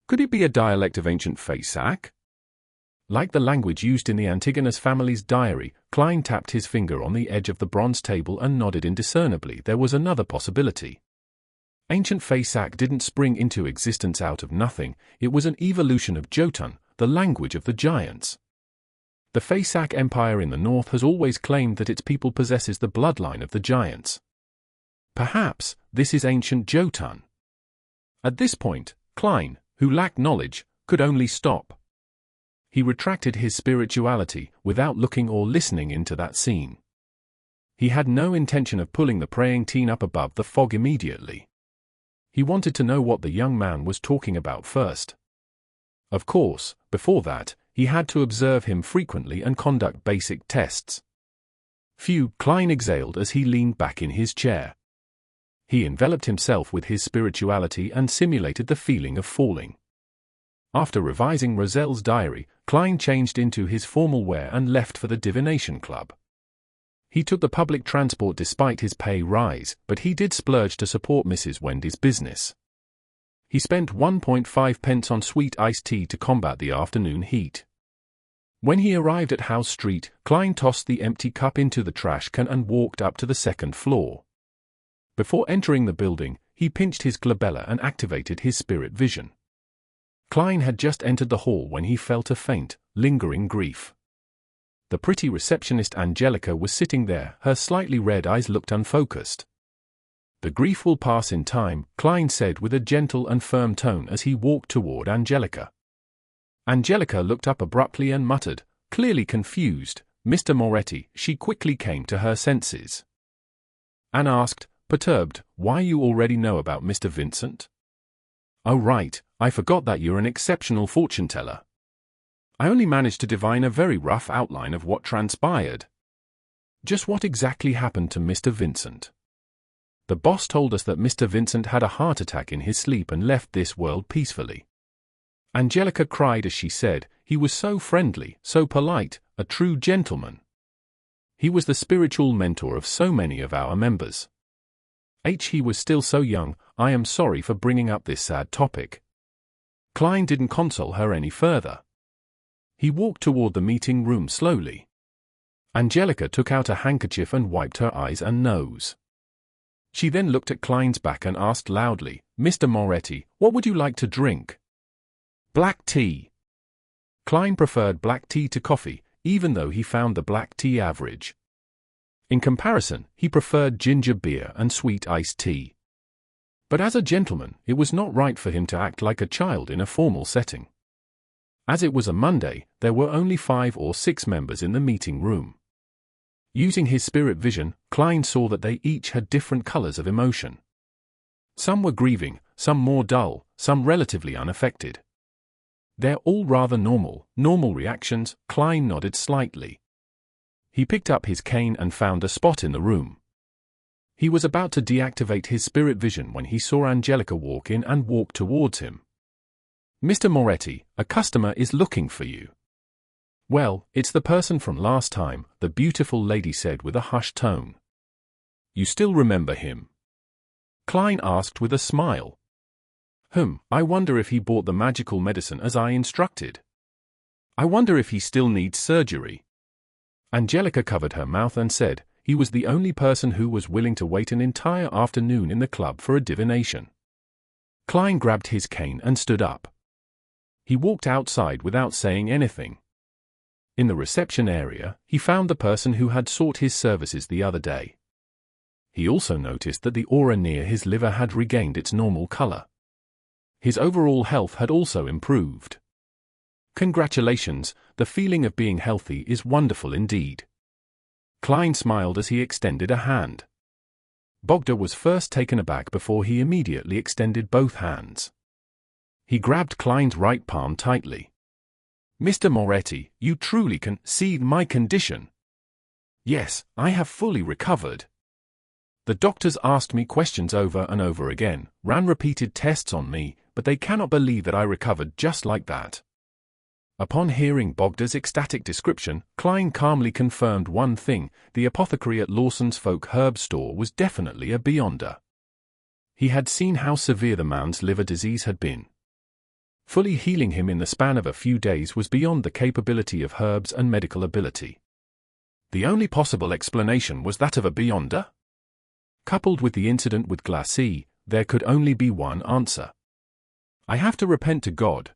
Could it be a dialect of ancient Faesak? Like the language used in the Antigonus family's diary, Klein tapped his finger on the edge of the bronze table and nodded indiscernibly. There was another possibility. Ancient Faesak didn't spring into existence out of nothing, it was an evolution of Jotun, the language of the giants. The Faesak Empire in the north has always claimed that its people possesses the bloodline of the giants. Perhaps this is ancient Jotun. At this point, Klein, who lacked knowledge, could only stop. He retracted his spirituality without looking or listening into that scene. He had no intention of pulling the praying teen up above the fog immediately. He wanted to know what the young man was talking about first. Of course, before that, he had to observe him frequently and conduct basic tests. Phew, Klein exhaled as he leaned back in his chair. He enveloped himself with his spirituality and simulated the feeling of falling. After revising Roselles' diary, Klein changed into his formal wear and left for the Divination Club. He took the public transport despite his pay rise, but he did splurge to support Mrs. Wendy's business. He spent 1.5 pence on sweet iced tea to combat the afternoon heat. When he arrived at House Street, Klein tossed the empty cup into the trash can and walked up to the second floor. Before entering the building, he pinched his glabella and activated his spirit vision. Klein had just entered the hall when he felt a faint, lingering grief. The pretty receptionist Angelica was sitting there, her slightly red eyes looked unfocused. The grief will pass in time, Klein said with a gentle and firm tone as he walked toward Angelica. Angelica looked up abruptly and muttered, clearly confused, "Mr. Moretti." She quickly came to her senses. Anne asked, perturbed, "Why you already know about Mr. Vincent?" "Oh right, I forgot that you're an exceptional fortune teller. I only managed to divine a very rough outline of what transpired." "Just what exactly happened to Mr. Vincent?" "The boss told us that Mr. Vincent had a heart attack in his sleep and left this world peacefully." Angelica cried as she said, "He was so friendly, so polite, a true gentleman. He was the spiritual mentor of so many of our members. He was still so young. I am sorry for bringing up this sad topic." Klein didn't console her any further. He walked toward the meeting room slowly. Angelica took out a handkerchief and wiped her eyes and nose. She then looked at Klein's back and asked loudly, "Mr. Moretti, what would you like to drink?" "Black tea." Klein preferred black tea to coffee, even though he found the black tea average. In comparison, he preferred ginger beer and sweet iced tea. But as a gentleman, it was not right for him to act like a child in a formal setting. As it was a Monday, there were only 5 or 6 members in the meeting room. Using his spirit vision, Klein saw that they each had different colors of emotion. Some were grieving, some more dull, some relatively unaffected. They're all rather normal reactions. Klein nodded slightly. He picked up his cane and found a spot in the room. He was about to deactivate his spirit vision when he saw Angelica walk in and walk towards him. "Mr. Moretti, a customer is looking for you." "Well, it's the person from last time," the beautiful lady said with a hushed tone. "You still remember him?" Klein asked with a smile. I wonder if he bought the magical medicine as I instructed. I wonder if he still needs surgery." Angelica covered her mouth and said, "He was the only person who was willing to wait an entire afternoon in the club for a divination." Klein grabbed his cane and stood up. He walked outside without saying anything. In the reception area, he found the person who had sought his services the other day. He also noticed that the aura near his liver had regained its normal color. His overall health had also improved. "Congratulations, the feeling of being healthy is wonderful indeed." Klein smiled as he extended a hand. Bogda was first taken aback before he immediately extended both hands. He grabbed Klein's right palm tightly. "Mr. Moretti, you truly can see my condition." "Yes, I have fully recovered. The doctors asked me questions over and over again, ran repeated tests on me, but they cannot believe that I recovered just like that." Upon hearing Bogda's ecstatic description, Klein calmly confirmed one thing: the apothecary at Lawson's folk herb store was definitely a beyonder. He had seen how severe the man's liver disease had been. Fully healing him in the span of a few days was beyond the capability of herbs and medical ability. The only possible explanation was that of a beyonder? Coupled with the incident with Glacis, there could only be one answer. "I have to repent to God.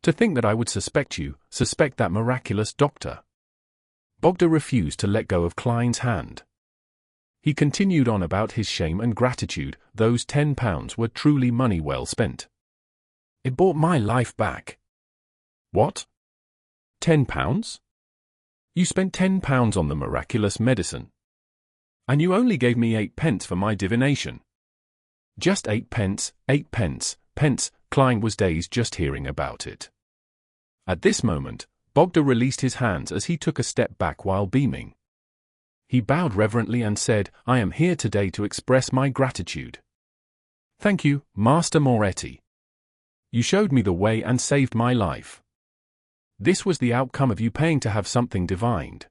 To think that I would suspect that miraculous doctor." Bogda refused to let go of Klein's hand. He continued on about his shame and gratitude. Those £10 were truly money well spent. "It bought my life back." "What? £10? You spent £10 on the miraculous medicine. And you only gave me 8 pence for my divination." "Just 8 pence, 8 pence. Klein was dazed just hearing about it. At this moment, Bogda released his hands as he took a step back while beaming. He bowed reverently and said, "I am here today to express my gratitude. Thank you, Master Moretti. You showed me the way and saved my life. This was the outcome of you paying to have something divined.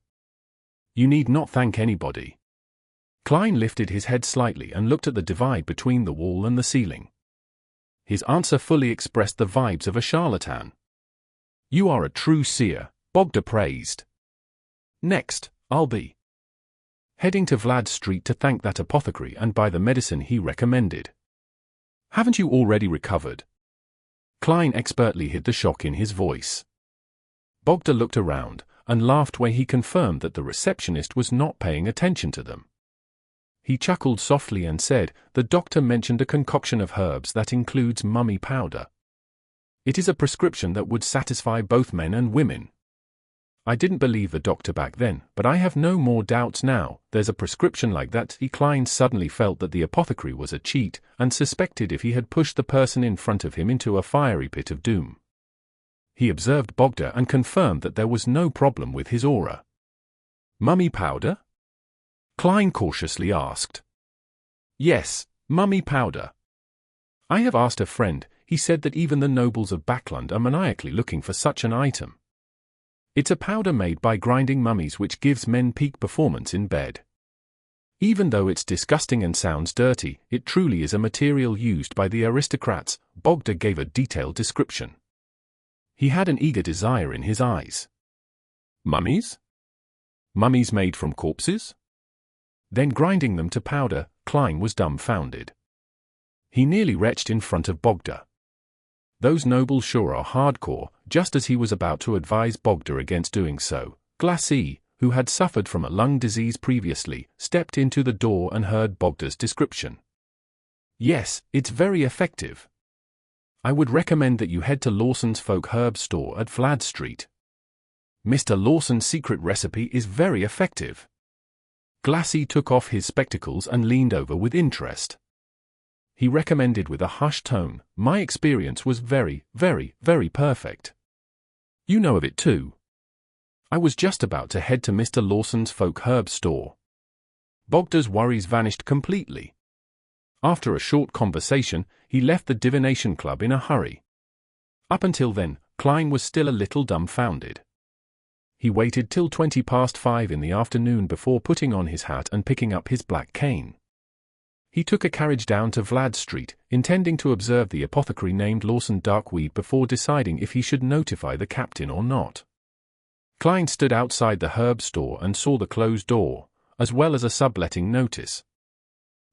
You need not thank anybody." Klein lifted his head slightly and looked at the divide between the wall and the ceiling. His answer fully expressed the vibes of a charlatan. "You are a true seer," Bogda praised. "Next, I'll be heading to Vlad Street to thank that apothecary and buy the medicine he recommended." "Haven't you already recovered?" Klein expertly hid the shock in his voice. Bogda looked around and laughed when he confirmed that the receptionist was not paying attention to them. He chuckled softly and said, "The doctor mentioned a concoction of herbs that includes mummy powder. It is a prescription that would satisfy both men and women. I didn't believe the doctor back then, but I have no more doubts now. There's a prescription like that." Klein suddenly felt that the apothecary was a cheat, and suspected if he had pushed the person in front of him into a fiery pit of doom. He observed Bogda and confirmed that there was no problem with his aura. "Mummy powder?" Klein cautiously asked. "Yes, mummy powder. I have asked a friend. He said that even the nobles of Backland are maniacally looking for such an item. It's a powder made by grinding mummies which gives men peak performance in bed. Even though it's disgusting and sounds dirty, it truly is a material used by the aristocrats." Bogda gave a detailed description. He had an eager desire in his eyes. "Mummies? Mummies made from corpses? Then grinding them to powder?" Klein was dumbfounded. He nearly retched in front of Bogda. Those nobles sure are hardcore. Just as he was about to advise Bogda against doing so, Glacis, who had suffered from a lung disease previously, stepped into the door and heard Bogda's description. Yes, it's very effective. I would recommend that you head to Lawson's Folk Herb Store at Flad Street. Mr. Lawson's secret recipe is very effective. Glassy took off his spectacles and leaned over with interest. He recommended with a hushed tone, "My experience was very, very, very perfect." "You know of it too." I was just about to head to Mr. Lawson's Folk Herb Store. Bogda's worries vanished completely. After a short conversation, he left the Divination Club in a hurry. Up until then, Klein was still a little dumbfounded. He waited till 5:20 in the afternoon before putting on his hat and picking up his black cane. He took a carriage down to Vlad Street, intending to observe the apothecary named Lawson Darkweed before deciding if he should notify the captain or not. Klein stood outside the herb store and saw the closed door, as well as a subletting notice.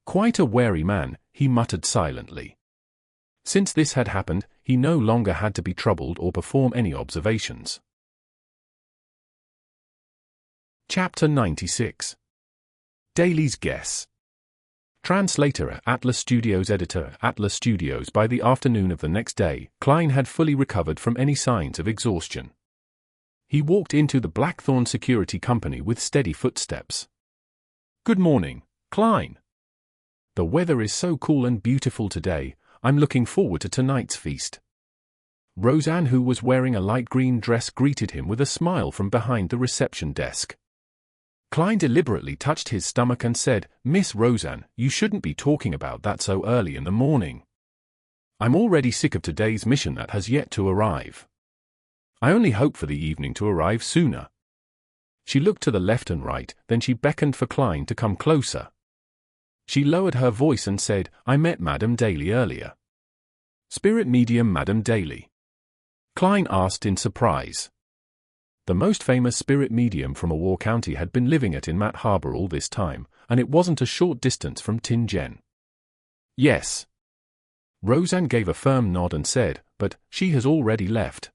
Quite a wary man, he muttered silently. Since this had happened, he no longer had to be troubled or perform any observations. Chapter 96. Dalys' Guess. Translator at Atlas Studios. Editor at Atlas Studios. By the afternoon of the next day, Klein had fully recovered from any signs of exhaustion. He walked into the Blackthorn Security Company with steady footsteps. "Good morning, Klein. The weather is so cool and beautiful today, I'm looking forward to tonight's feast." Roseanne, who was wearing a light green dress, greeted him with a smile from behind the reception desk. Klein deliberately touched his stomach and said, "Miss Roseanne, you shouldn't be talking about that so early in the morning. I'm already sick of today's mission that has yet to arrive. I only hope for the evening to arrive sooner." She looked to the left and right, then she beckoned for Klein to come closer. She lowered her voice and said, "I met Madame Daly earlier." "Spirit medium Madame Daly?" Klein asked in surprise. The most famous spirit medium from Awar County had been living at in Mat Harbor all this time, and it wasn't a short distance from Tingen. "Yes." Roseanne gave a firm nod and said, "But she has already left."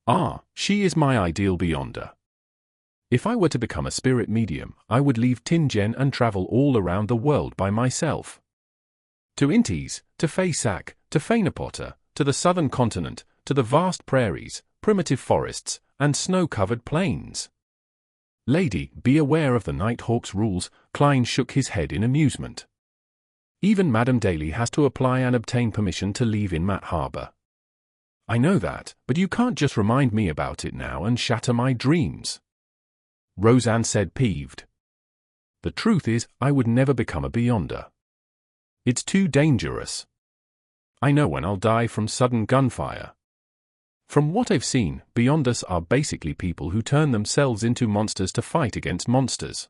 "Ah, she is my ideal beyonder. If I were to become a spirit medium, I would leave Tingen and travel all around the world by myself. To Intis, to Faysac, to Fainapota, to the southern continent, to the vast prairies, primitive forests, and snow-covered plains." "Lady, be aware of the Nighthawk's rules." Klein shook his head in amusement. "Even Madame Daly has to apply and obtain permission to leave in Mat Harbor." "I know that, but you can't just remind me about it now and shatter my dreams," Roseanne said, peeved. "The truth is, I would never become a beyonder. It's too dangerous. I know when I'll die from sudden gunfire. From what I've seen, beyonders are basically people who turn themselves into monsters to fight against monsters.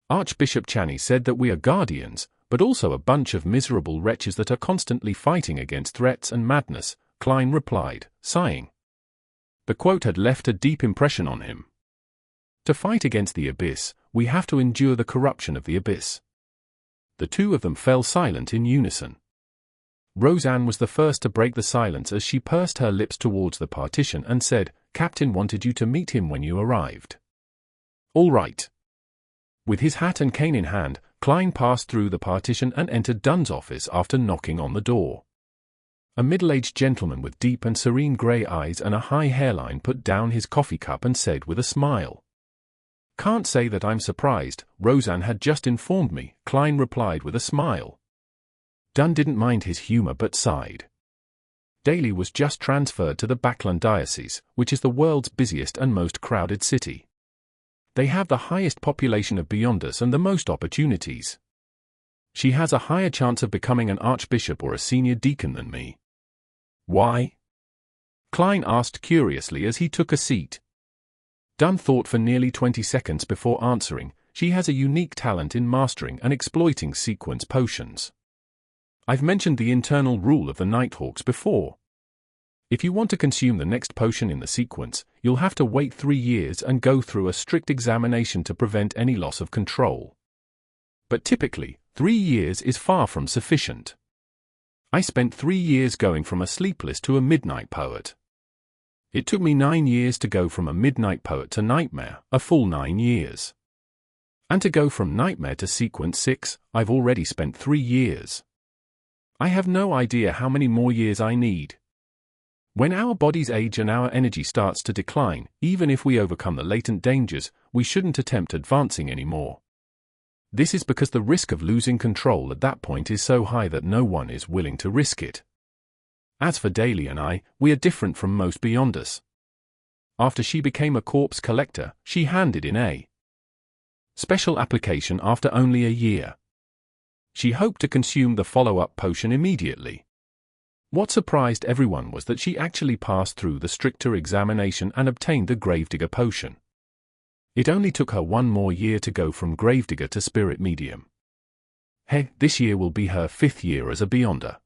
Archbishop Channy said that we are guardians, but also a bunch of miserable wretches that are constantly fighting against threats and madness," Klein replied, sighing. The quote had left a deep impression on him. To fight against the abyss, we have to endure the corruption of the abyss. The two of them fell silent in unison. Roseanne was the first to break the silence as she pursed her lips towards the partition and said, "Captain wanted you to meet him when you arrived." "All right." With his hat and cane in hand, Klein passed through the partition and entered Dunn's office after knocking on the door. A middle-aged gentleman with deep and serene grey eyes and a high hairline put down his coffee cup and said with a smile, "Can't say that I'm surprised, Roseanne had just informed me," Klein replied with a smile. Dunn didn't mind his humor but sighed. Daly was just transferred to the Backland Diocese, which is the world's busiest and most crowded city. They have the highest population of beyonders and the most opportunities. She has a higher chance of becoming an archbishop or a senior deacon than me. "Why?" Klein asked curiously as he took a seat. Dunn thought for nearly 20 seconds before answering. "She has a unique talent in mastering and exploiting sequence potions. I've mentioned the internal rule of the Nighthawks before. If you want to consume the next potion in the sequence, you'll have to wait 3 years and go through a strict examination to prevent any loss of control. But typically, 3 years is far from sufficient. I spent 3 years going from a sleepless to a midnight poet. It took me 9 years to go from a midnight poet to nightmare, a full 9 years. And to go from nightmare to sequence 6, I've already spent 3 years. I have no idea how many more years I need. When our bodies age and our energy starts to decline, even if we overcome the latent dangers, we shouldn't attempt advancing anymore. This is because the risk of losing control at that point is so high that no one is willing to risk it. As for Daly and I, we are different from most Beyonders. After she became a corpse collector, she handed in a special application after only a year. She hoped to consume the follow-up potion immediately. What surprised everyone was that she actually passed through the stricter examination and obtained the Gravedigger potion. It only took her one more year to go from Gravedigger to Spirit Medium. This year will be her 5th year as a Beyonder.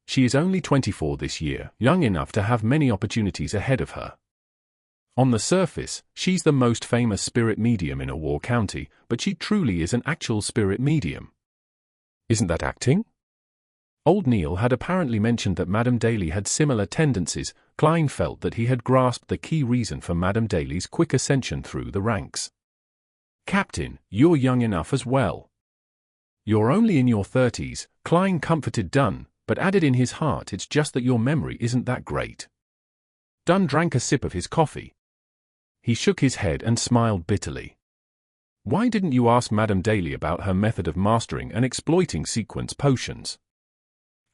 She is only 24 this year, young enough to have many opportunities ahead of her. On the surface, she's the most famous Spirit Medium in a war county, but she truly is an actual Spirit Medium. Isn't that acting? Old Neil had apparently mentioned that Madame Daly had similar tendencies. Klein felt that he had grasped the key reason for Madame Daly's quick ascension through the ranks. Captain, you're young enough as well. You're only in your 30s, Klein comforted Dunn, but added in his heart, it's just that your memory isn't that great. Dunn drank a sip of his coffee. He shook his head and smiled bitterly. Why didn't you ask Madame Daly about her method of mastering and exploiting sequence potions?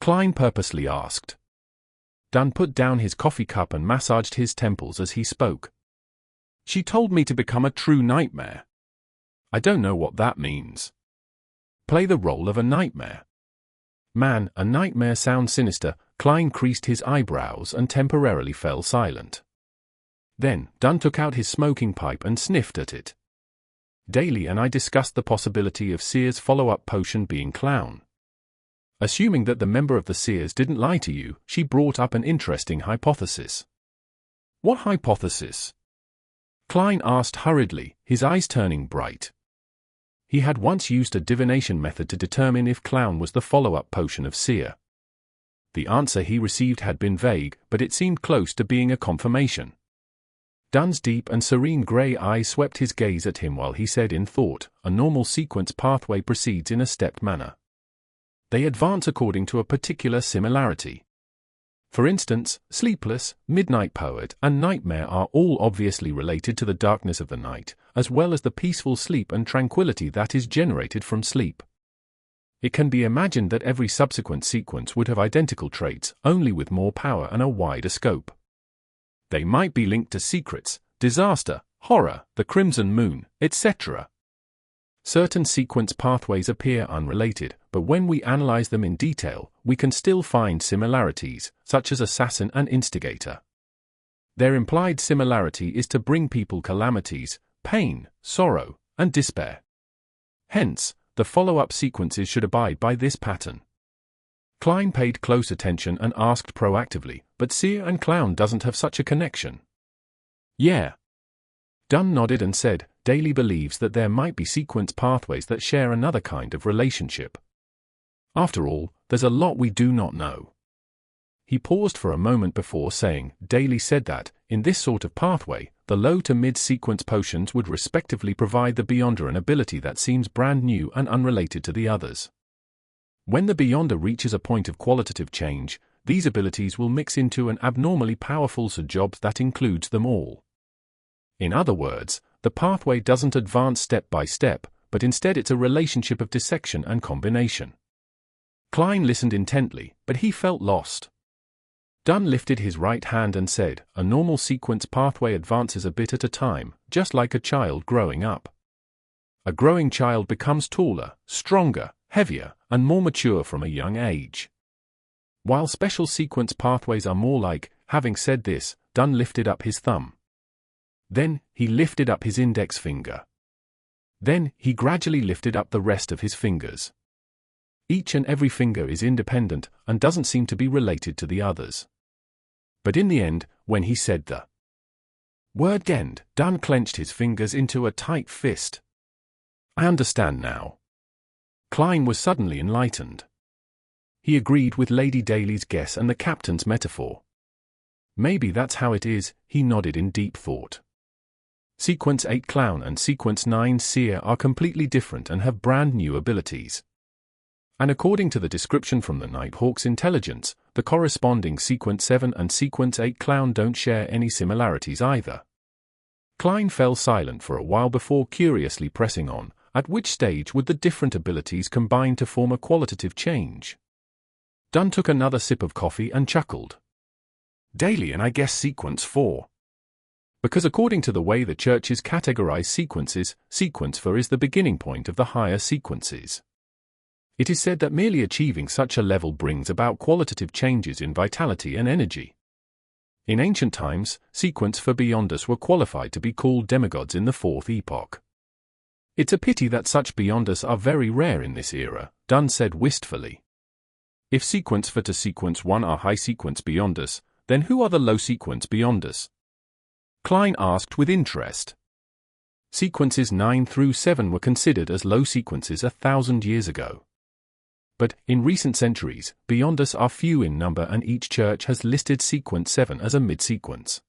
Klein purposely asked. Dunn put down his coffee cup and massaged his temples as he spoke. She told me to become a true nightmare. I don't know what that means. Play the role of a nightmare. Man, a nightmare sounds sinister. Klein creased his eyebrows and temporarily fell silent. Then, Dunn took out his smoking pipe and sniffed at it. Daly and I discussed the possibility of Seers' follow-up potion being clown. Assuming that the member of the Seers didn't lie to you, she brought up an interesting hypothesis. What hypothesis? Klein asked hurriedly, his eyes turning bright. He had once used a divination method to determine if clown was the follow-up potion of Seer. The answer he received had been vague, but it seemed close to being a confirmation. Dunn's deep and serene grey eyes swept his gaze at him while he said in thought, a normal sequence pathway proceeds in a stepped manner. They advance according to a particular similarity. For instance, Sleepless, Midnight Poet, and Nightmare are all obviously related to the darkness of the night, as well as the peaceful sleep and tranquility that is generated from sleep. It can be imagined that every subsequent sequence would have identical traits, only with more power and a wider scope. They might be linked to secrets, disaster, horror, the Crimson Moon, etc. Certain sequence pathways appear unrelated, but when we analyze them in detail, we can still find similarities, such as Assassin and Instigator. Their implied similarity is to bring people calamities, pain, sorrow, and despair. Hence, the follow-up sequences should abide by this pattern. Klein paid close attention and asked proactively, but Seer and Clown doesn't have such a connection. Yeah. Dunn nodded and said, Daly believes that there might be sequence pathways that share another kind of relationship. After all, there's a lot we do not know. He paused for a moment before saying, Daly said that, in this sort of pathway, the low to mid-sequence potions would respectively provide the Beyonder an ability that seems brand new and unrelated to the others. When the Beyonder reaches a point of qualitative change, these abilities will mix into an abnormally powerful job that includes them all. In other words, the pathway doesn't advance step by step, but instead it's a relationship of dissection and combination. Klein listened intently, but he felt lost. Dunn lifted his right hand and said, a normal sequence pathway advances a bit at a time, just like a child growing up. A growing child becomes taller, stronger, heavier, and more mature from a young age. While special sequence pathways are more like, having said this, Dunn lifted up his thumb. Then, he lifted up his index finger. Then, he gradually lifted up the rest of his fingers. Each and every finger is independent and doesn't seem to be related to the others. But in the end, when he said the word end, Dunn clenched his fingers into a tight fist. I understand now. Klein was suddenly enlightened. He agreed with Lady Daly's guess and the captain's metaphor. Maybe that's how it is, he nodded in deep thought. Sequence 8 Clown and Sequence 9 Seer are completely different and have brand new abilities. And according to the description from the Nighthawk's intelligence, the corresponding Sequence 7 and Sequence 8 clown don't share any similarities either. Klein fell silent for a while before curiously pressing on, at which stage would the different abilities combine to form a qualitative change? Dunn took another sip of coffee and chuckled. Daily and I guess Sequence 4. Because according to the way the churches categorize sequences, Sequence 4 is the beginning point of the higher sequences. It is said that merely achieving such a level brings about qualitative changes in vitality and energy. In ancient times, Sequence 4 beyond us were qualified to be called demigods in the Fourth Epoch. It's a pity that such beyond us are very rare in this era, Dunn said wistfully. If Sequence 4 to Sequence 1 are high sequence beyond us, then who are the low sequence beyond us? Klein asked with interest. Sequences 9 through 7 were considered as low sequences 1,000 years ago. But, in recent centuries, beyond us are few in number and each church has listed Sequence 7 as a mid-sequence.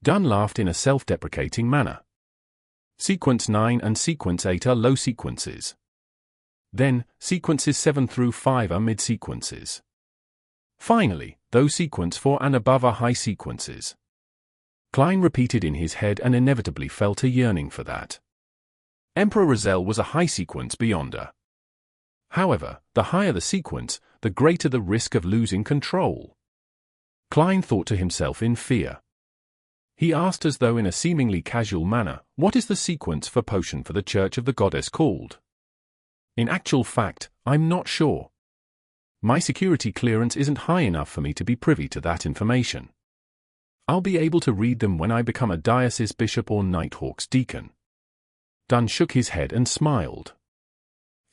Dunn laughed in a self-deprecating manner. Sequence 9 and Sequence 8 are low sequences. Then, Sequences 7 through 5 are mid-sequences. Finally, those Sequence 4 and above are high sequences. Klein repeated in his head and inevitably felt a yearning for that. Emperor Roselles was a high sequence beyonder. However, the higher the sequence, the greater the risk of losing control. Klein thought to himself in fear. He asked as though in a seemingly casual manner, what is the Sequence 4 potion for the Church of the Goddess called? In actual fact, I'm not sure. My security clearance isn't high enough for me to be privy to that information. I'll be able to read them when I become a diocese bishop or Nighthawk's deacon. Dunn shook his head and smiled.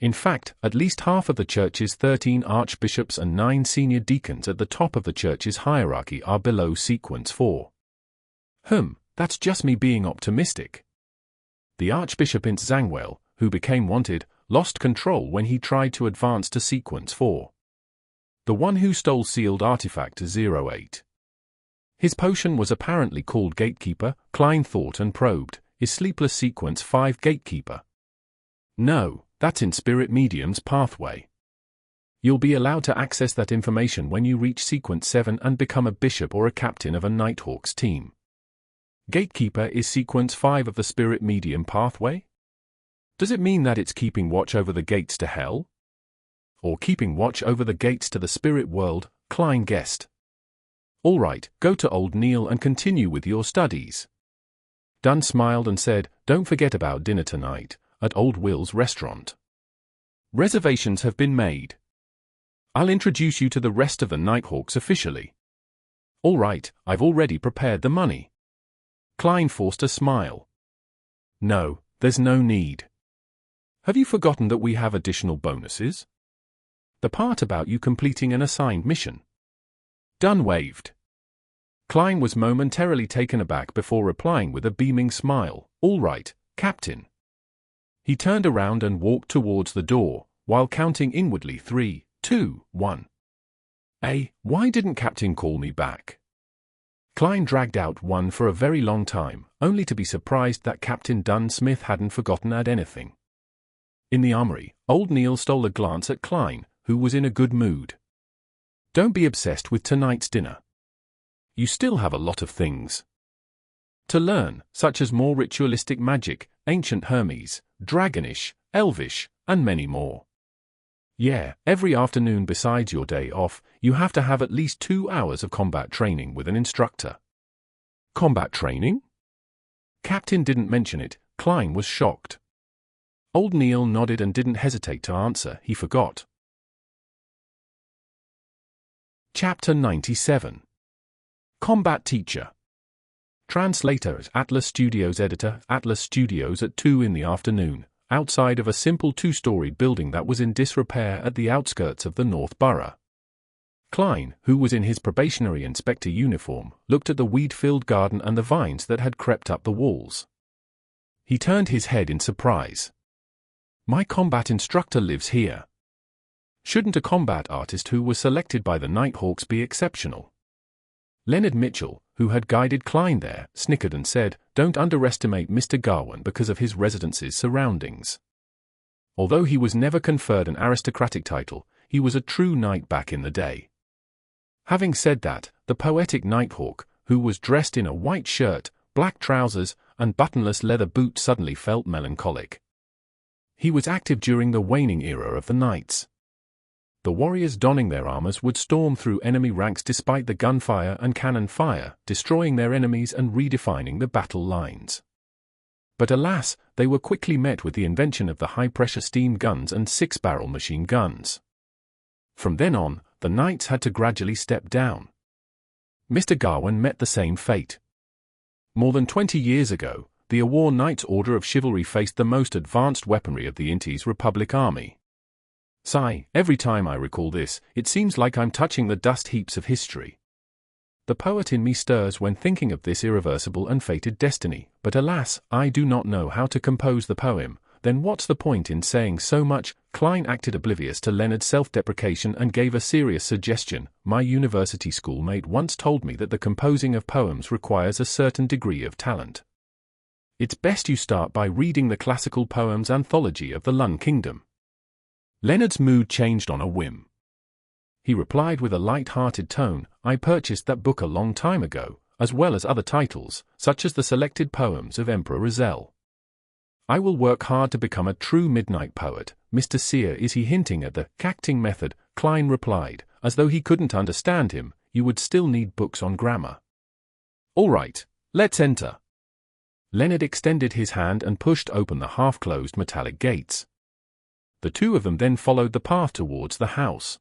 In fact, at least half of the church's 13 archbishops and 9 senior deacons at the top of the church's hierarchy are below Sequence 4. That's just me being optimistic. The archbishop in Zangwell, who became wanted, lost control when he tried to advance to Sequence 4. The one who stole sealed artifact 08. His potion was apparently called Gatekeeper, Klein thought and probed. Is Sleepless Sequence 5 Gatekeeper? No. That's in Spirit Medium's pathway. You'll be allowed to access that information when you reach Sequence 7 and become a bishop or a captain of a Nighthawk's team. Gatekeeper is Sequence 5 of the Spirit Medium pathway? Does it mean that it's keeping watch over the gates to hell? Or keeping watch over the gates to the spirit world, Klein guessed. All right, go to Old Neil and continue with your studies. Dunn smiled and said, don't forget about dinner tonight. At Old Will's restaurant. Reservations have been made. I'll introduce you to the rest of the Nighthawks officially. All right, I've already prepared the money. Klein forced a smile. No, there's no need. Have you forgotten that we have additional bonuses? The part about you completing an assigned mission. Dunn waved. Klein was momentarily taken aback before replying with a beaming smile. All right, Captain. He turned around and walked towards the door, while counting inwardly 3, 2, 1. Why didn't Captain call me back? Klein dragged out 1 for a very long time, only to be surprised that Captain Dunn Smith hadn't forgotten at anything. In the armory, Old Neil stole a glance at Klein, who was in a good mood. Don't be obsessed with tonight's dinner. You still have a lot of things to learn, such as more ritualistic magic, ancient Hermes, Dragonish, Elvish, and many more. Yeah, every afternoon besides your day off, you have to have at least 2 hours of combat training with an instructor. Combat training? Captain didn't mention it. Klein was shocked. Old Neil nodded and didn't hesitate to answer. He forgot. Chapter 97. Combat Teacher. Translator at Atlas Studios. Editor, Atlas Studios at 2 in the afternoon, outside of a simple 2-storied building that was in disrepair at the outskirts of the North Borough. Klein, who was in his probationary inspector uniform, looked at the weed-filled garden and the vines that had crept up the walls. He turned his head in surprise. My combat instructor lives here. Shouldn't a combat artist who was selected by the Nighthawks be exceptional? Leonard Mitchell, who had guided Klein there, snickered and said, don't underestimate Mr. Garwan because of his residence's surroundings. Although he was never conferred an aristocratic title, he was a true knight back in the day. Having said that, the poetic Nighthawk, who was dressed in a white shirt, black trousers, and buttonless leather boots, suddenly felt melancholic. He was active during the waning era of the knights. The warriors donning their armors would storm through enemy ranks despite the gunfire and cannon fire, destroying their enemies and redefining the battle lines. But alas, they were quickly met with the invention of the high-pressure steam guns and six-barrel machine guns. From then on, the knights had to gradually step down. Mr. Gawain met the same fate. More than 20 years ago, the Awar Knights Order of Chivalry faced the most advanced weaponry of the Intis Republic Army. Sigh, every time I recall this, it seems like I'm touching the dust heaps of history. The poet in me stirs when thinking of this irreversible and fated destiny, but alas, I do not know how to compose the poem. Then what's the point in saying so much? Klein acted oblivious to Leonard's self-deprecation and gave a serious suggestion. My university schoolmate once told me that the composing of poems requires a certain degree of talent. It's best you start by reading the classical poems anthology of the Lun Kingdom. Leonard's mood changed on a whim. He replied with a light-hearted tone, I purchased that book a long time ago, as well as other titles, such as the selected poems of Emperor Roselles. I will work hard to become a true midnight poet. Mr. Seer, is he hinting at the cacting method? Klein replied, as though he couldn't understand him. You would still need books on grammar. All right, let's enter. Leonard extended his hand and pushed open the half-closed metallic gates. The two of them then followed the path towards the house.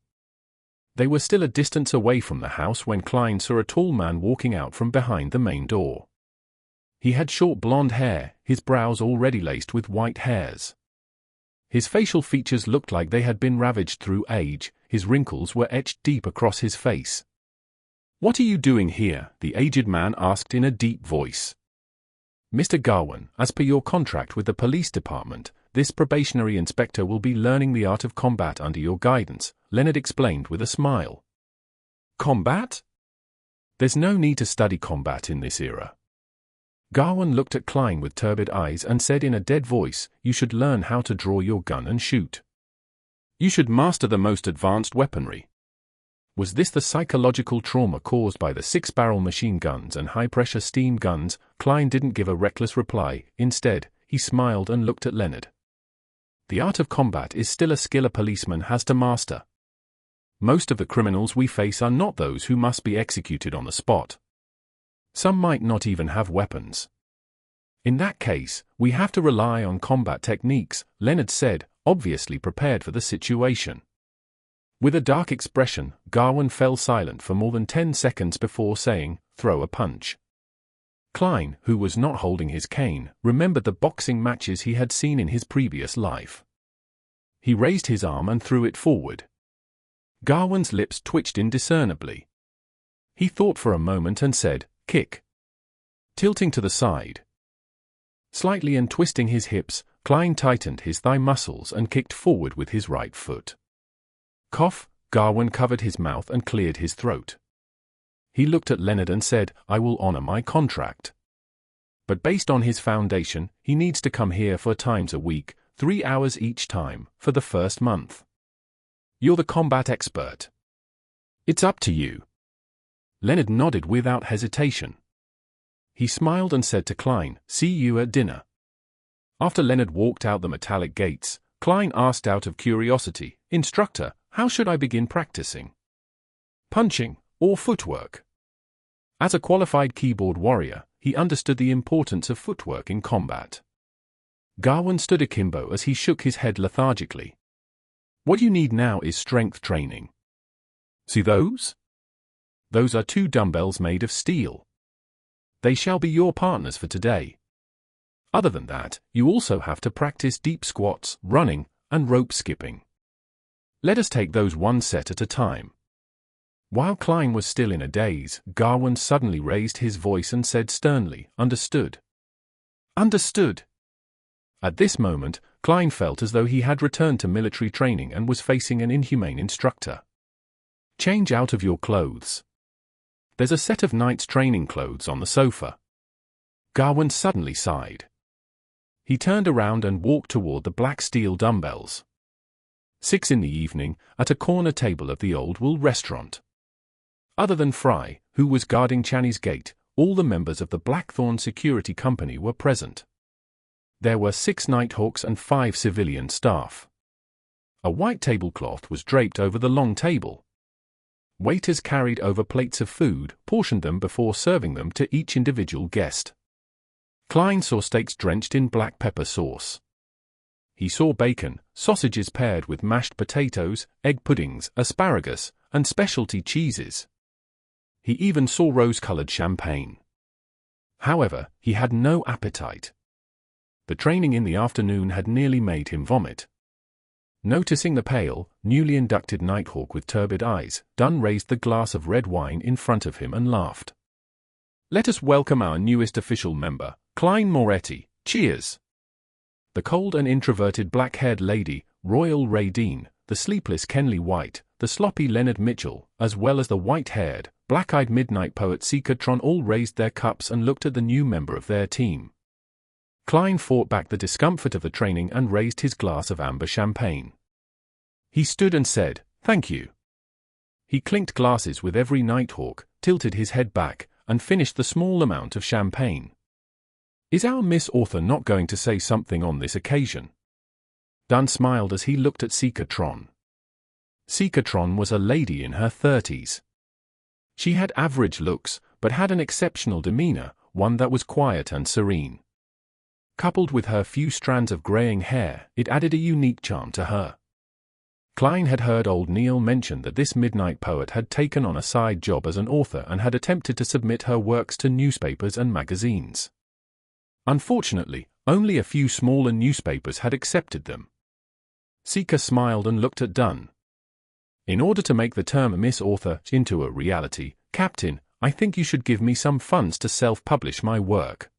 They were still a distance away from the house when Klein saw a tall man walking out from behind the main door. He had short blonde hair, his brows already laced with white hairs. His facial features looked like they had been ravaged through age, his wrinkles were etched deep across his face. What are you doing here? The aged man asked in a deep voice. Mr. Gawain, as per your contract with the police department, this probationary inspector will be learning the art of combat under your guidance, Leonard explained with a smile. Combat? There's no need to study combat in this era. Gawain looked at Klein with turbid eyes and said in a dead voice, you should learn how to draw your gun and shoot. You should master the most advanced weaponry. Was this the psychological trauma caused by the six-barrel machine guns and high-pressure steam guns? Klein didn't give a reckless reply. Instead, he smiled and looked at Leonard. The art of combat is still a skill a policeman has to master. Most of the criminals we face are not those who must be executed on the spot. Some might not even have weapons. In that case, we have to rely on combat techniques, Leonard said, obviously prepared for the situation. With a dark expression, Gawain fell silent for more than 10 seconds before saying, throw a punch. Klein, who was not holding his cane, remembered the boxing matches he had seen in his previous life. He raised his arm and threw it forward. Gawain's lips twitched indiscernibly. He thought for a moment and said, kick. Tilting to the side. Slightly and twisting his hips, Klein tightened his thigh muscles and kicked forward with his right foot. Cough, Gawain covered his mouth and cleared his throat. He looked at Leonard and said, I will honor my contract. But based on his foundation, he needs to come here 4 times a week, 3 hours each time, for the first month. You're the combat expert. It's up to you. Leonard nodded without hesitation. He smiled and said to Klein, see you at dinner. After Leonard walked out the metallic gates, Klein asked out of curiosity, Instructor, how should I begin practicing? Punching, or footwork? As a qualified keyboard warrior, he understood the importance of footwork in combat. Gawain stood akimbo as he shook his head lethargically. What you need now is strength training. See those? Those are 2 dumbbells made of steel. They shall be your partners for today. Other than that, you also have to practice deep squats, running, and rope skipping. Let us take those one set at a time. While Klein was still in a daze, Gawain suddenly raised his voice and said sternly, Understood. Understood. At this moment, Klein felt as though he had returned to military training and was facing an inhumane instructor. Change out of your clothes. There's a set of knight's training clothes on the sofa. Gawain suddenly sighed. He turned around and walked toward the black steel dumbbells. 6 in the evening, at a corner table of the Old Wool restaurant. Other than Fry, who was guarding Channy's gate, all the members of the Blackthorn Security Company were present. There were 6 Nighthawks and 5 civilian staff. A white tablecloth was draped over the long table. Waiters carried over plates of food, portioned them before serving them to each individual guest. Klein saw steaks drenched in black pepper sauce. He saw bacon, sausages paired with mashed potatoes, egg puddings, asparagus, and specialty cheeses. He even saw rose-colored champagne. However, he had no appetite. The training in the afternoon had nearly made him vomit. Noticing the pale, newly inducted Nighthawk with turbid eyes, Dunn raised the glass of red wine in front of him and laughed. "Let us welcome our newest official member, Klein Moretti. Cheers!" The cold and introverted black-haired lady, Royal Ray Dean, the sleepless Kenley White, the sloppy Leonard Mitchell, as well as the white-haired, black-eyed midnight poet Seekatron all raised their cups and looked at the new member of their team. Klein fought back the discomfort of the training and raised his glass of amber champagne. He stood and said, "Thank you." He clinked glasses with every Nighthawk, tilted his head back, and finished the small amount of champagne. "Is our Miss Author not going to say something on this occasion?" Dunn smiled as he looked at Seekatron. Seekatron was a lady in her 30s. She had average looks, but had an exceptional demeanor, one that was quiet and serene. Coupled with her few strands of graying hair, it added a unique charm to her. Klein had heard old Neil mention that this midnight poet had taken on a side job as an author and had attempted to submit her works to newspapers and magazines. Unfortunately, only a few smaller newspapers had accepted them. Seeker smiled and looked at Dunn. "In order to make the term Miss Author into a reality, Captain, I think you should give me some funds to self-publish my work.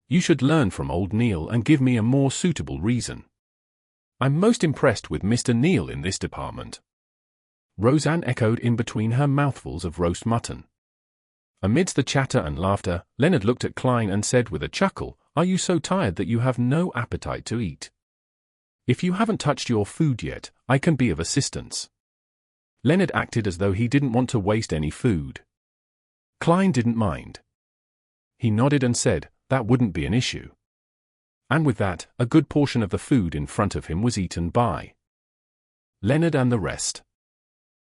You should learn from old Neil and give me a more suitable reason. I'm most impressed with Mr. Neil in this department." Roseanne echoed in between her mouthfuls of roast mutton. Amidst the chatter and laughter, Leonard looked at Klein and said with a chuckle, "Are you so tired that you have no appetite to eat? If you haven't touched your food yet, I can be of assistance." Leonard acted as though he didn't want to waste any food. Klein didn't mind. He nodded and said, "That wouldn't be an issue." And with that, a good portion of the food in front of him was eaten by Leonard and the rest.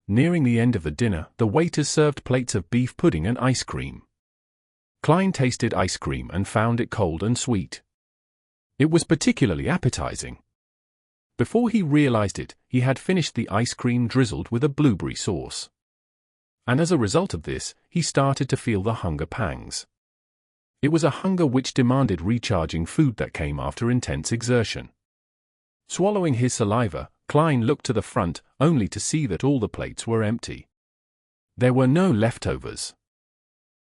Nearing the end of the dinner, the waiters served plates of beef pudding and ice cream. Klein tasted ice cream and found it cold and sweet. It was particularly appetizing. Before he realized it, he had finished the ice cream drizzled with a blueberry sauce. And as a result of this, he started to feel the hunger pangs. It was a hunger which demanded recharging food that came after intense exertion. Swallowing his saliva, Klein looked to the front, only to see that all the plates were empty. There were no leftovers.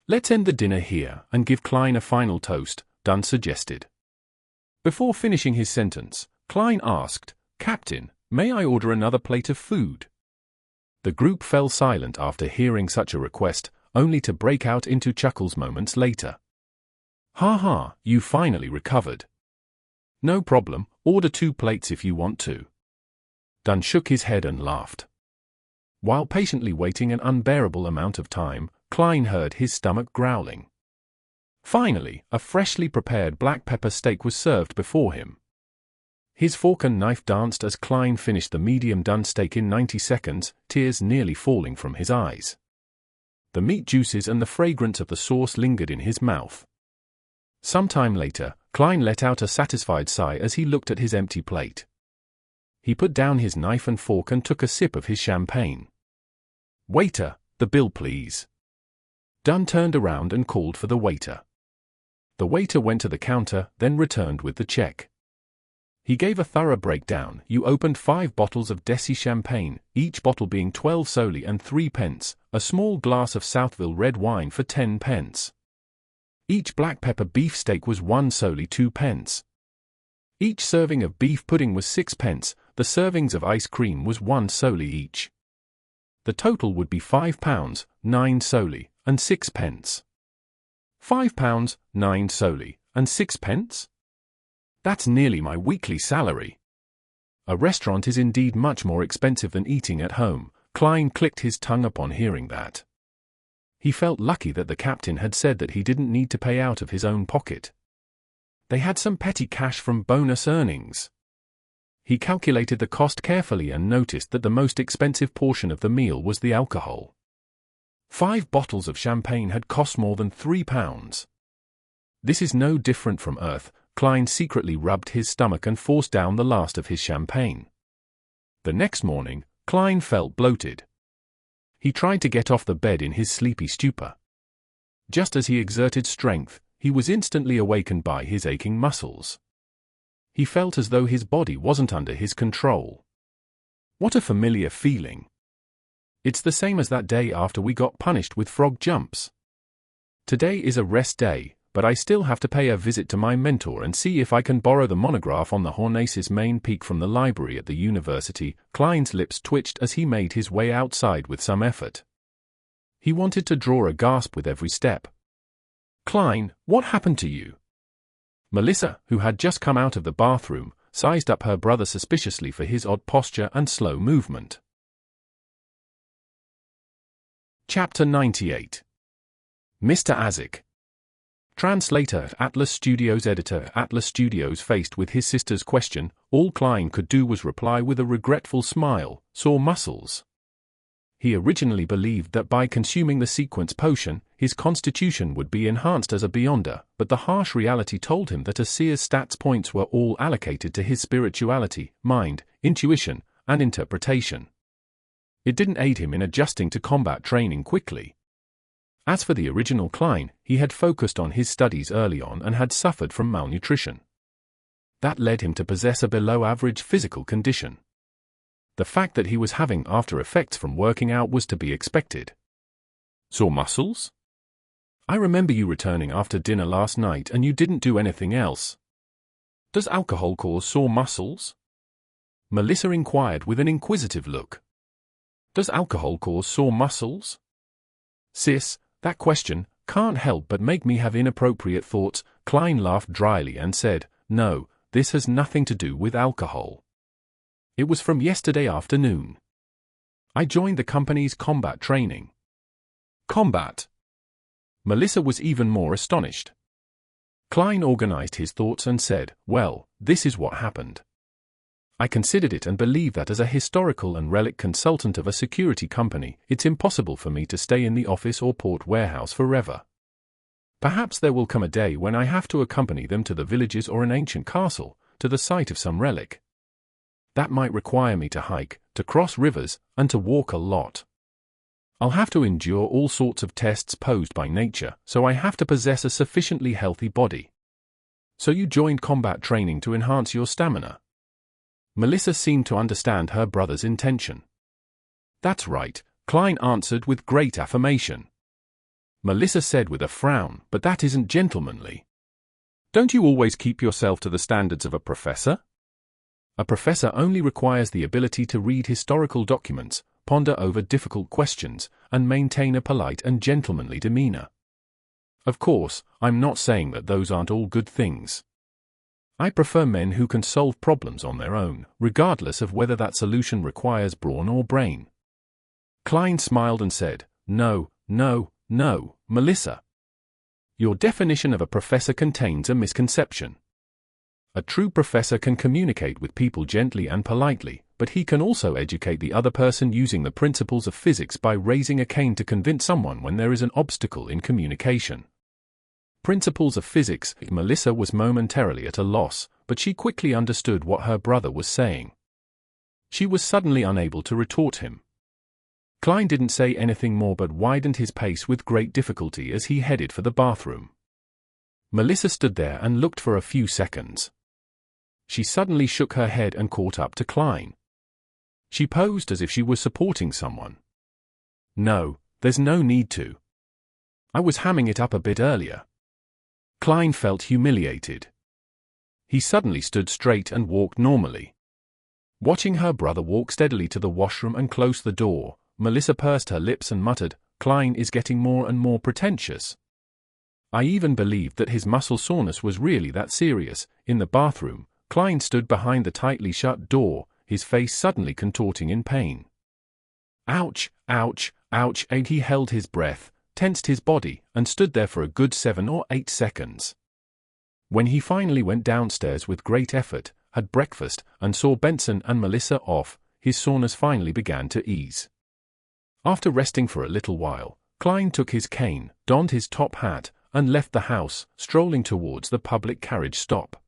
"Let's end the dinner here and give Klein a final toast," Dunn suggested. Before finishing his sentence, Klein asked, "Captain, may I order another plate of food?" The group fell silent after hearing such a request, only to break out into chuckles moments later. "Ha ha, you finally recovered. No problem, order 2 plates if you want to." Dunn shook his head and laughed. While patiently waiting an unbearable amount of time, Klein heard his stomach growling. Finally, a freshly prepared black pepper steak was served before him. His fork and knife danced as Klein finished the medium-done steak in 90 seconds, tears nearly falling from his eyes. The meat juices and the fragrance of the sauce lingered in his mouth. Some time later, Klein let out a satisfied sigh as he looked at his empty plate. He put down his knife and fork and took a sip of his champagne. "Waiter, the bill please." Dunn turned around and called for the waiter. The waiter went to the counter, then returned with the check. He gave a thorough breakdown. "You opened 5 bottles of Desi champagne, each bottle being 12 soli and 3 pence, a small glass of Southville red wine for 10 pence. Each black pepper beef steak was 1 soli 2 pence. Each serving of beef pudding was 6 pence, the servings of ice cream was 1 soli each. The total would be £5, 9 soli, and 6 pence. £5, 9 soli, and 6 pence? That's nearly my weekly salary. A restaurant is indeed much more expensive than eating at home. Klein clicked his tongue upon hearing that. He felt lucky that the captain had said that he didn't need to pay out of his own pocket. They had some petty cash from bonus earnings. He calculated the cost carefully and noticed that the most expensive portion of the meal was the alcohol. 5 bottles of champagne had cost more than £3. This is no different from Earth. Klein secretly rubbed his stomach and forced down the last of his champagne. The next morning, Klein felt bloated. He tried to get off the bed in his sleepy stupor. Just as he exerted strength, he was instantly awakened by his aching muscles. He felt as though his body wasn't under his control. What a familiar feeling. It's the same as that day after we got punished with frog jumps. Today is a rest day, but I still have to pay a visit to my mentor and see if I can borrow the monograph on the Hornaces main peak from the library at the university. Klein's lips twitched as he made his way outside with some effort. He wanted to draw a gasp with every step. Klein, what happened to you? Melissa, who had just come out of the bathroom, sized up her brother suspiciously for his odd posture and slow movement. Chapter 98. Mr. Azik. Translator, Atlas Studios. Editor, Atlas Studios. Faced with his sister's question, all Klein could do was reply with a regretful smile. Sore muscles. He originally believed that by consuming the sequence potion, his constitution would be enhanced as a Beyonder, but the harsh reality told him that a Seer's stats points were all allocated to his spirituality, mind, intuition, and interpretation. It didn't aid him in adjusting to combat training quickly. As for the original Klein, he had focused on his studies early on and had suffered from malnutrition. That led him to possess a below-average physical condition. The fact that he was having after effects from working out was to be expected. Sore muscles? I remember you returning after dinner last night and you didn't do anything else. Does alcohol cause sore muscles? Melissa inquired with an inquisitive look. Does alcohol cause sore muscles? Sis, that question can't help but make me have inappropriate thoughts. Klein laughed dryly and said, No, this has nothing to do with alcohol. It was from yesterday afternoon. I joined the company's combat training. Combat? Melissa was even more astonished. Klein organized his thoughts and said, Well, this is what happened. I considered it and believe that as a historical and relic consultant of a security company, it's impossible for me to stay in the office or port warehouse forever. Perhaps there will come a day when I have to accompany them to the villages or an ancient castle, to the site of some relic. That might require me to hike, to cross rivers, and to walk a lot. I'll have to endure all sorts of tests posed by nature, so I have to possess a sufficiently healthy body. So you joined combat training to enhance your stamina? Melissa seemed to understand her brother's intention. That's right, Klein answered with great affirmation. Melissa said with a frown, But that isn't gentlemanly. Don't you always keep yourself to the standards of a professor? A professor only requires the ability to read historical documents, ponder over difficult questions, and maintain a polite and gentlemanly demeanor. Of course, I'm not saying that those aren't all good things. I prefer men who can solve problems on their own, regardless of whether that solution requires brawn or brain. Klein smiled and said, No, Melissa. Your definition of a professor contains a misconception. A true professor can communicate with people gently and politely, but he can also educate the other person using the principles of physics by raising a cane to convince someone when there is an obstacle in communication. Principles of physics. Melissa was momentarily at a loss, but she quickly understood what her brother was saying. She was suddenly unable to retort him. Klein didn't say anything more but widened his pace with great difficulty as he headed for the bathroom. Melissa stood there and looked for a few seconds. She suddenly shook her head and caught up to Klein. She posed as if she was supporting someone. No, there's no need to. I was hamming it up a bit earlier. Klein felt humiliated. He suddenly stood straight and walked normally. Watching her brother walk steadily to the washroom and close the door, Melissa pursed her lips and muttered, Klein is getting more and more pretentious. I even believed that his muscle soreness was really that serious. In the bathroom, Klein stood behind the tightly shut door, his face suddenly contorting in pain. Ouch, ouch, ouch, and he held his breath, tensed his body, and stood there for a good 7 or 8 seconds. When he finally went downstairs with great effort, had breakfast, and saw Benson and Melissa off, his soreness finally began to ease. After resting for a little while, Klein took his cane, donned his top hat, and left the house, strolling towards the public carriage stop.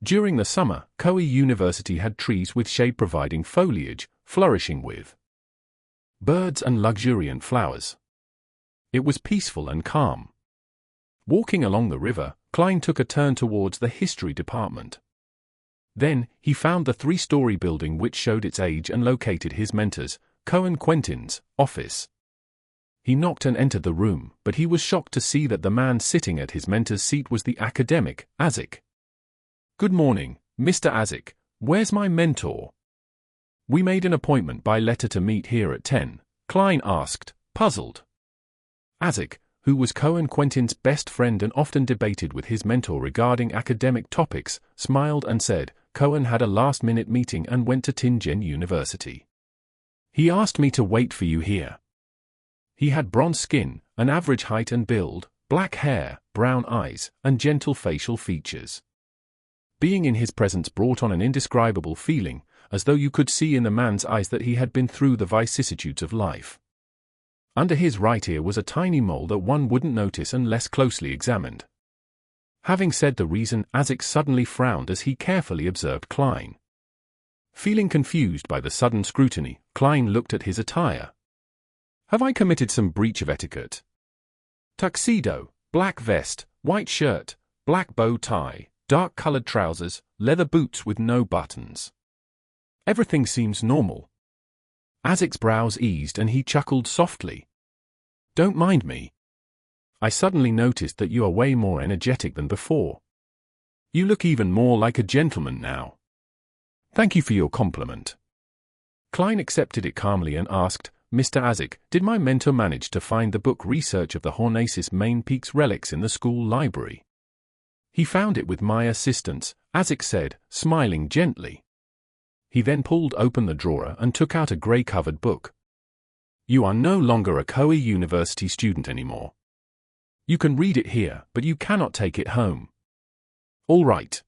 During the summer, Koei University had trees with shade providing foliage, flourishing with birds and luxuriant flowers. It was peaceful and calm. Walking along the river, Klein took a turn towards the history department. Then, he found the 3-story building which showed its age and located his mentor's, Cohen Quentin's, office. He knocked and entered the room, but he was shocked to see that the man sitting at his mentor's seat was the academic, Azik. "Good morning, Mr. Azik. Where's my mentor?" "We made an appointment by letter to meet here at 10, Klein asked, puzzled. Azik, who was Cohen Quentin's best friend and often debated with his mentor regarding academic topics, smiled and said, "Cohen had a last-minute meeting and went to Tingen University. He asked me to wait for you here." He had bronze skin, an average height and build, black hair, brown eyes, and gentle facial features. Being in his presence brought on an indescribable feeling, as though you could see in the man's eyes that he had been through the vicissitudes of life. Under his right ear was a tiny mole that one wouldn't notice unless closely examined. Having said the reason, Azik suddenly frowned as he carefully observed Klein. Feeling confused by the sudden scrutiny, Klein looked at his attire. "Have I committed some breach of etiquette?" Tuxedo, black vest, white shirt, black bow tie, dark-colored trousers, leather boots with no buttons. Everything seems normal. Azik's brows eased and he chuckled softly. "Don't mind me. I suddenly noticed that you are way more energetic than before. You look even more like a gentleman now. Thank you for your compliment." Klein accepted it calmly and asked, "Mr. Azik, did my mentor manage to find the book Research of the Hornacis Main Peaks Relics in the school library?" "He found it with my assistance," Azik said, smiling gently. He then pulled open the drawer and took out a grey-covered book. "You are no longer a Koei University student anymore. You can read it here, but you cannot take it home." "All right."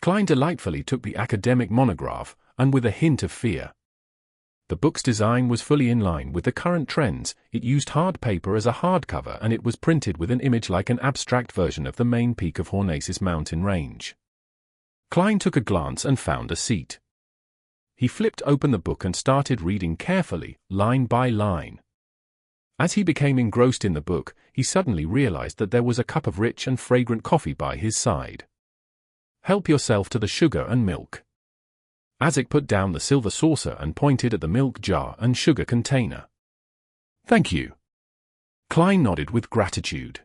Klein delightfully took the academic monograph, and with a hint of fear. The book's design was fully in line with the current trends. It used hard paper as a hardcover and it was printed with an image like an abstract version of the main peak of Hornacis mountain range. Klein took a glance and found a seat. He flipped open the book and started reading carefully, line by line. As he became engrossed in the book, he suddenly realized that there was a cup of rich and fragrant coffee by his side. "Help yourself to the sugar and milk." Azik put down the silver saucer and pointed at the milk jar and sugar container. "Thank you." Klein nodded with gratitude.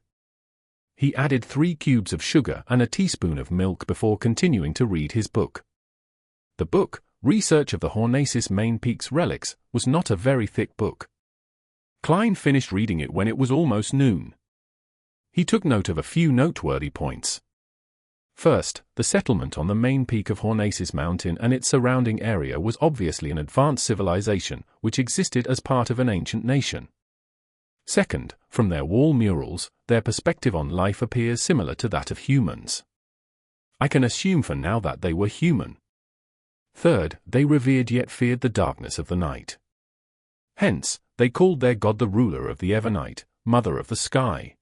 He added 3 cubes of sugar and a teaspoon of milk before continuing to read his book. The book, Research of the Hornacis Main Peaks Relics, was not a very thick book. Klein finished reading it when it was almost noon. He took note of a few noteworthy points. First, the settlement on the main peak of Hornacis Mountain and its surrounding area was obviously an advanced civilization which existed as part of an ancient nation. Second, from their wall murals, their perspective on life appears similar to that of humans. I can assume for now that they were human. Third, they revered yet feared the darkness of the night. Hence, they called their god the ruler of the Evernight, mother of the sky.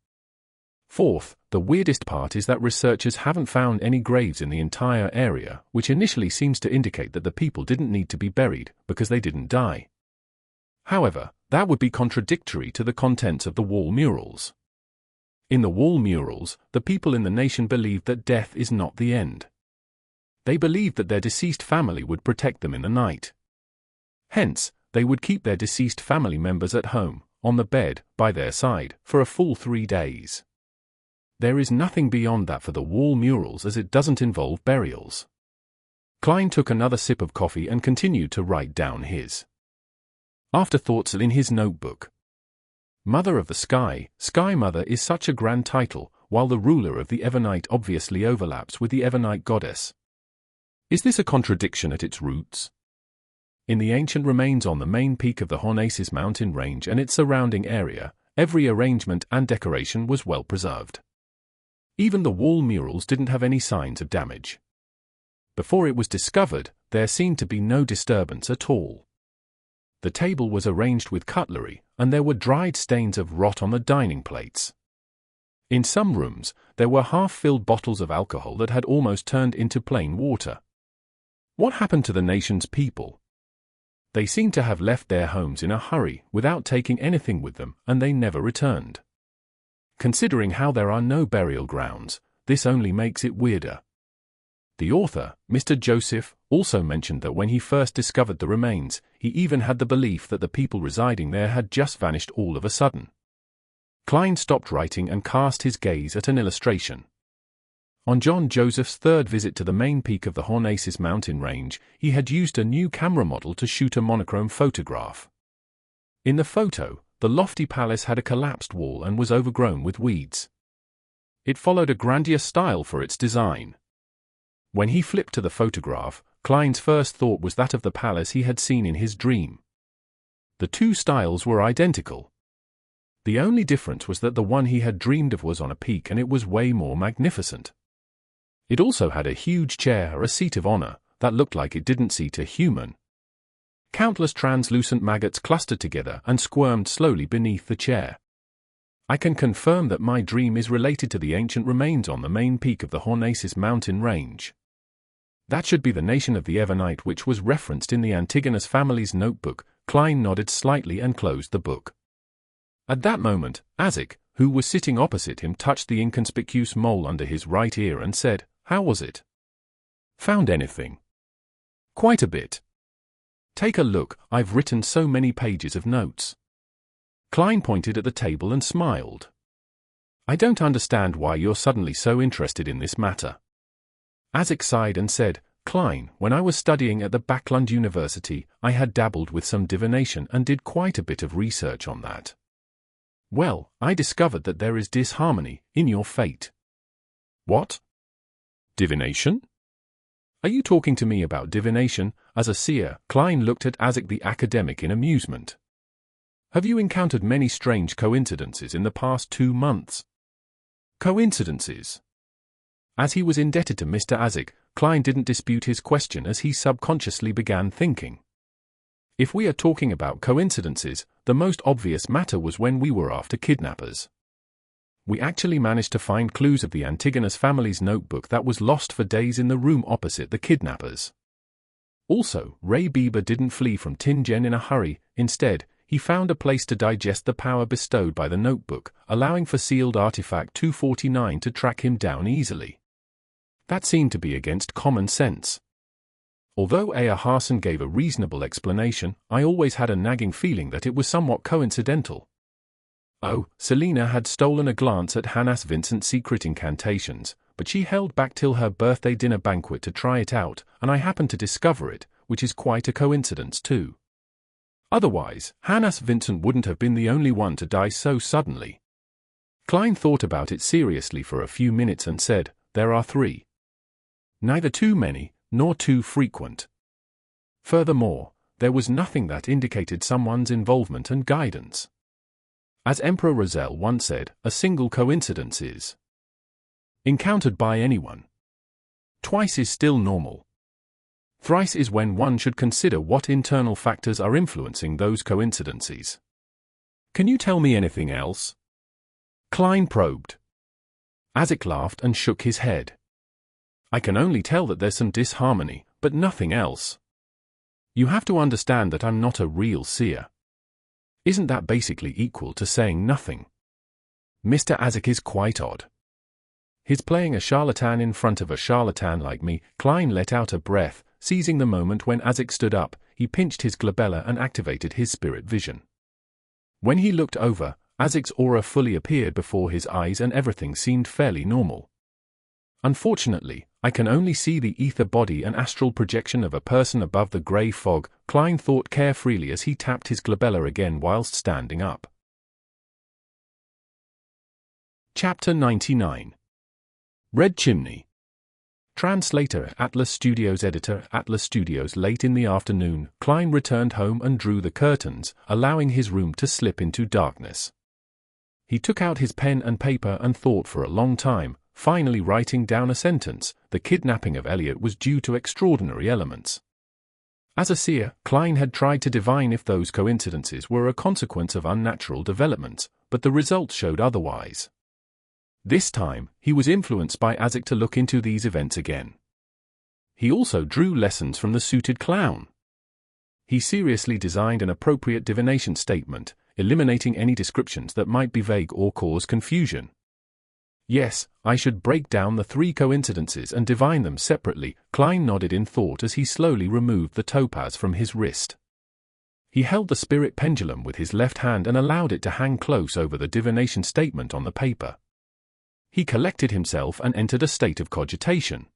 Fourth, the weirdest part is that researchers haven't found any graves in the entire area, which initially seems to indicate that the people didn't need to be buried, because they didn't die. However, that would be contradictory to the contents of the wall murals. In the wall murals, the people in the nation believed that death is not the end. They believed that their deceased family would protect them in the night. Hence, they would keep their deceased family members at home, on the bed, by their side, for a full 3 days. There is nothing beyond that for the wall murals as it doesn't involve burials. Klein took another sip of coffee and continued to write down his afterthoughts in his notebook. Mother of the Sky, Sky Mother is such a grand title, while the ruler of the Evernight obviously overlaps with the Evernight goddess. Is this a contradiction at its roots? In the ancient remains on the main peak of the Hornaces mountain range and its surrounding area, every arrangement and decoration was well preserved. Even the wall murals didn't have any signs of damage. Before it was discovered, there seemed to be no disturbance at all. The table was arranged with cutlery, and there were dried stains of rot on the dining plates. In some rooms, there were half-filled bottles of alcohol that had almost turned into plain water. What happened to the nation's people? They seemed to have left their homes in a hurry, without taking anything with them, and they never returned. Considering how there are no burial grounds, this only makes it weirder. The author, Mr. Joseph, also mentioned that when he first discovered the remains, he even had the belief that the people residing there had just vanished all of a sudden. Klein stopped writing and cast his gaze at an illustration. On John Joseph's third visit to the main peak of the Hornaces mountain range, he had used a new camera model to shoot a monochrome photograph. In the photo, the lofty palace had a collapsed wall and was overgrown with weeds. It followed a grandiose style for its design. When he flipped to the photograph, Klein's first thought was that of the palace he had seen in his dream. The two styles were identical. The only difference was that the one he had dreamed of was on a peak and it was way more magnificent. It also had a huge chair, a seat of honor, that looked like it didn't seat a human. Countless translucent maggots clustered together and squirmed slowly beneath the chair. I can confirm that my dream is related to the ancient remains on the main peak of the Hornaces mountain range. That should be the nation of the Evernight which was referenced in the Antigonus family's notebook. Klein nodded slightly and closed the book. At that moment, Azik, who was sitting opposite him, touched the inconspicuous mole under his right ear and said, "How was it? Found anything?" "Quite a bit. Take a look, I've written so many pages of notes." Klein pointed at the table and smiled. "I don't understand why you're suddenly so interested in this matter." Azik sighed and said, "Klein, when I was studying at the Backlund University, I had dabbled with some divination and did quite a bit of research on that. Well, I discovered that there is disharmony in your fate." "What? Divination? Are you talking to me about divination?" As a seer, Klein looked at Azik the academic in amusement. "Have you encountered many strange coincidences in the past 2 months?" "Coincidences?" As he was indebted to Mr. Azik, Klein didn't dispute his question as he subconsciously began thinking. If we are talking about coincidences, the most obvious matter was when we were after kidnappers. We actually managed to find clues of the Antigonus family's notebook that was lost for days in the room opposite the kidnappers. Also, Ray Bieber didn't flee from Tingen in a hurry. Instead, he found a place to digest the power bestowed by the notebook, allowing for sealed artifact 249 to track him down easily. That seemed to be against common sense. Although Aya Harson gave a reasonable explanation, I always had a nagging feeling that it was somewhat coincidental. Oh, Selena had stolen a glance at Hannas Vincent's secret incantations, but she held back till her birthday dinner banquet to try it out, and I happened to discover it, which is quite a coincidence too. Otherwise, Hannas Vincent wouldn't have been the only one to die so suddenly. Klein thought about it seriously for a few minutes and said, "There are 3. Neither too many, nor too frequent. Furthermore, there was nothing that indicated someone's involvement and guidance. As Emperor Roselles once said, a single coincidence is encountered by anyone. Twice is still normal. Thrice is when one should consider what internal factors are influencing those coincidences." "Can you tell me anything else?" Klein probed. Azik laughed and shook his head. "I can only tell that there's some disharmony, but nothing else. You have to understand that I'm not a real seer. Isn't that basically equal to saying nothing? Mr. Azik is quite odd. He's playing a charlatan in front of a charlatan like me." Klein let out a breath, seizing the moment when Azik stood up. He pinched his glabella and activated his spirit vision. When he looked over, Azik's aura fully appeared before his eyes and everything seemed fairly normal. "Unfortunately, I can only see the ether body and astral projection of a person above the grey fog," Klein thought carefreely as he tapped his glabella again whilst standing up. Chapter 99. Red Chimney. Translator, Atlas Studios. Editor, Atlas Studios. Late in the afternoon, Klein returned home and drew the curtains, allowing his room to slip into darkness. He took out his pen and paper and thought for a long time, finally writing down a sentence: the kidnapping of Elliot was due to extraordinary elements. As a seer, Klein had tried to divine if those coincidences were a consequence of unnatural developments, but the results showed otherwise. This time, he was influenced by Azik to look into these events again. He also drew lessons from the suited clown. He seriously designed an appropriate divination statement, eliminating any descriptions that might be vague or cause confusion. Yes, I should break down the three coincidences and divine them separately, Klein nodded in thought as he slowly removed the topaz from his wrist. He held the spirit pendulum with his left hand and allowed it to hang close over the divination statement on the paper. He collected himself and entered a state of cogitation.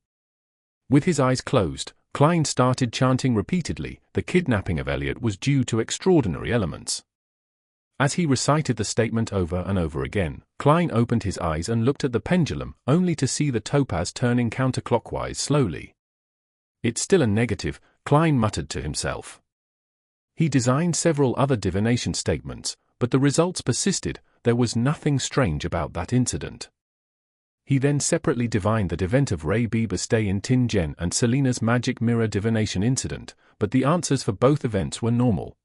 With his eyes closed, Klein started chanting repeatedly, the kidnapping of Elliot was due to extraordinary elements. As he recited the statement over and over again, Klein opened his eyes and looked at the pendulum, only to see the topaz turning counterclockwise slowly. It's still a negative, Klein muttered to himself. He designed several other divination statements, but the results persisted. There was nothing strange about that incident. He then separately divined the event of Ray Bieber's stay in Tingen and Selena's magic mirror divination incident, but the answers for both events were normal.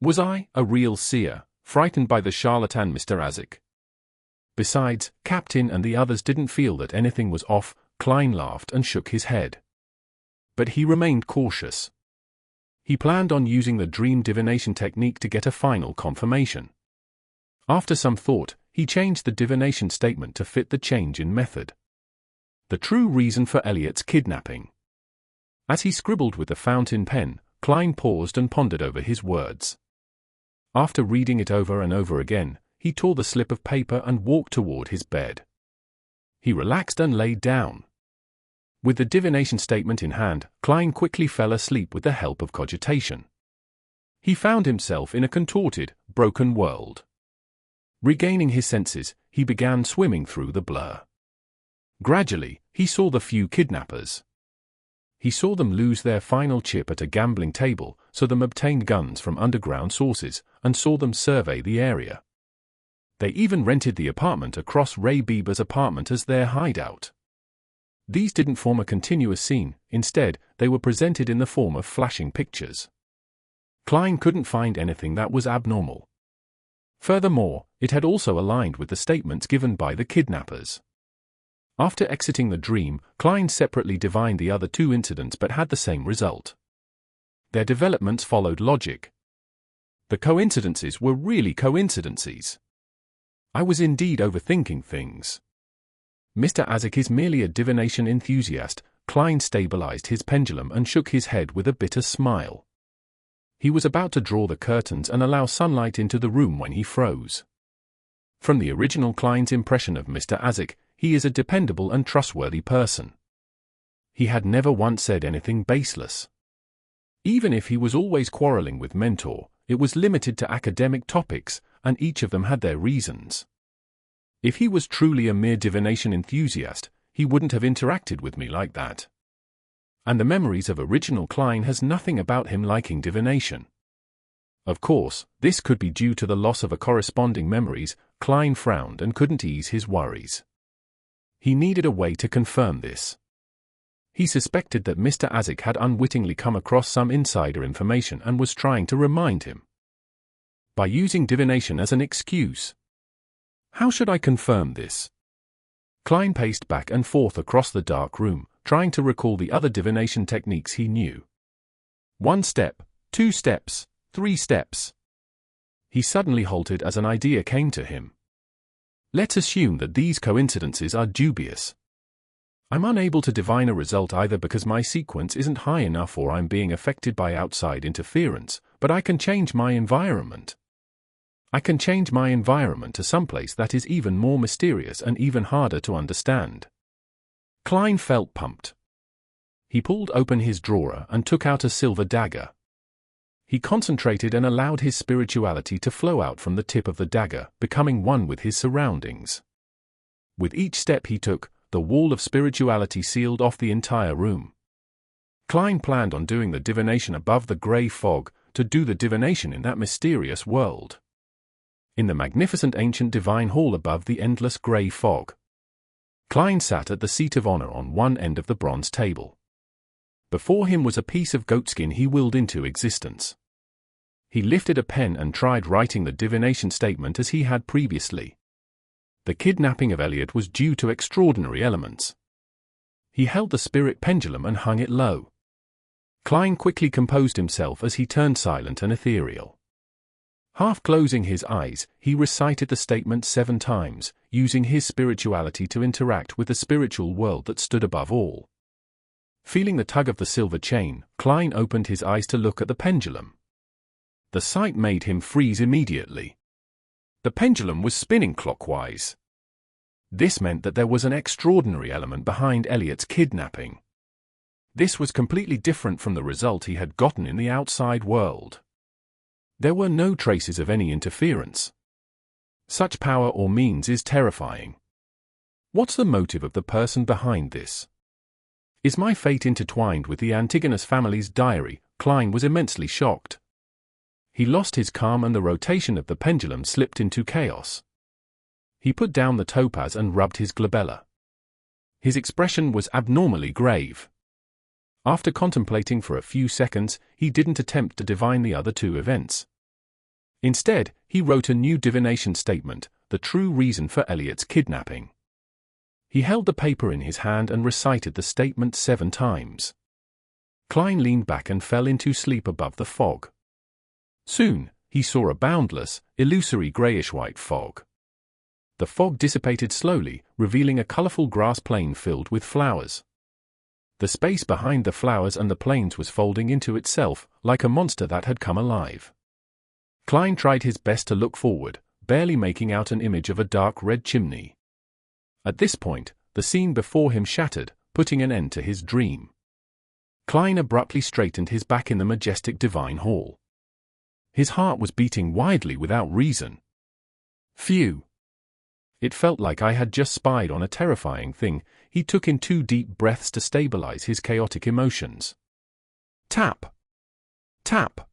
Was I, a real seer, frightened by the charlatan Mr. Azik? Besides, Captain and the others didn't feel that anything was off. Klein laughed and shook his head. But he remained cautious. He planned on using the dream divination technique to get a final confirmation. After some thought, he changed the divination statement to fit the change in method. The true reason for Elliot's kidnapping. As he scribbled with the fountain pen, Klein paused and pondered over his words. After reading it over and over again, he tore the slip of paper and walked toward his bed. He relaxed and laid down. With the divination statement in hand, Klein quickly fell asleep with the help of cogitation. He found himself in a contorted, broken world. Regaining his senses, he began swimming through the blur. Gradually, he saw the few kidnappers. He saw them lose their final chip at a gambling table, saw them obtain guns from underground sources, and saw them survey the area. They even rented the apartment across Ray Bieber's apartment as their hideout. These didn't form a continuous scene, instead, they were presented in the form of flashing pictures. Klein couldn't find anything that was abnormal. Furthermore, it had also aligned with the statements given by the kidnappers. After exiting the dream, Klein separately divined the other two incidents but had the same result. Their developments followed logic. The coincidences were really coincidences. I was indeed overthinking things. Mr. Azik is merely a divination enthusiast. Klein stabilized his pendulum and shook his head with a bitter smile. He was about to draw the curtains and allow sunlight into the room when he froze. From the original Klein's impression of Mr. Azik, he is a dependable and trustworthy person. He had never once said anything baseless. Even if he was always quarreling with Mentor, it was limited to academic topics, and each of them had their reasons. If he was truly a mere divination enthusiast, he wouldn't have interacted with me like that. And the memories of original Klein has nothing about him liking divination. Of course, this could be due to the loss of a corresponding memories. Klein frowned and couldn't ease his worries. He needed a way to confirm this. He suspected that Mr. Azik had unwittingly come across some insider information and was trying to remind him. By using divination as an excuse. How should I confirm this? Klein paced back and forth across the dark room, trying to recall the other divination techniques he knew. 1 step, 2 steps, 3 steps. He suddenly halted as an idea came to him. Let's assume that these coincidences are dubious. I'm unable to divine a result either because my sequence isn't high enough or I'm being affected by outside interference, but I can change my environment. I can change my environment to someplace that is even more mysterious and even harder to understand. Klein felt pumped. He pulled open his drawer and took out a silver dagger. He concentrated and allowed his spirituality to flow out from the tip of the dagger, becoming one with his surroundings. With each step he took, the wall of spirituality sealed off the entire room. Klein planned on doing the divination above the grey fog, to do the divination in that mysterious world. In the magnificent ancient divine hall above the endless grey fog. Klein sat at the seat of honor on one end of the bronze table. Before him was a piece of goatskin he willed into existence. He lifted a pen and tried writing the divination statement as he had previously. The kidnapping of Elliot was due to extraordinary elements. He held the spirit pendulum and hung it low. Klein quickly composed himself as he turned silent and ethereal. Half closing his eyes, he recited the statement 7 times, using his spirituality to interact with the spiritual world that stood above all. Feeling the tug of the silver chain, Klein opened his eyes to look at the pendulum. The sight made him freeze immediately. The pendulum was spinning clockwise. This meant that there was an extraordinary element behind Elliot's kidnapping. This was completely different from the result he had gotten in the outside world. There were no traces of any interference. Such power or means is terrifying. What's the motive of the person behind this? Is my fate intertwined with the Antigonus family's diary? Klein was immensely shocked. He lost his calm and the rotation of the pendulum slipped into chaos. He put down the topaz and rubbed his glabella. His expression was abnormally grave. After contemplating for a few seconds, he didn't attempt to divine the other 2 events. Instead, he wrote a new divination statement, the true reason for Elliot's kidnapping. He held the paper in his hand and recited the statement 7 times. Klein leaned back and fell into sleep above the fog. Soon, he saw a boundless, illusory grayish-white fog. The fog dissipated slowly, revealing a colorful grass plain filled with flowers. The space behind the flowers and the plains was folding into itself, like a monster that had come alive. Klein tried his best to look forward, barely making out an image of a dark red chimney. At this point, the scene before him shattered, putting an end to his dream. Klein abruptly straightened his back in the majestic divine hall. His heart was beating wildly without reason. Phew! It felt like I had just spied on a terrifying thing. He took in 2 deep breaths to stabilize his chaotic emotions. Tap! Tap!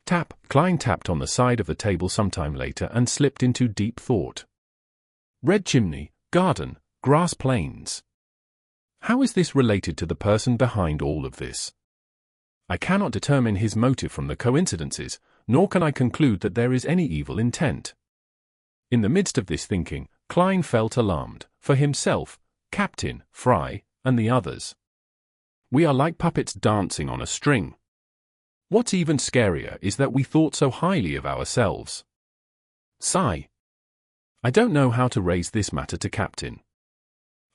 Tap! Klein tapped on the side of the table sometime later and slipped into deep thought. Red chimney, garden, grass plains. How is this related to the person behind all of this? I cannot determine his motive from the coincidences, nor can I conclude that there is any evil intent. In the midst of this thinking, Klein felt alarmed, for himself, Captain, Fry, and the others. We are like puppets dancing on a string. What's even scarier is that we thought so highly of ourselves. Sigh. I don't know how to raise this matter to Captain.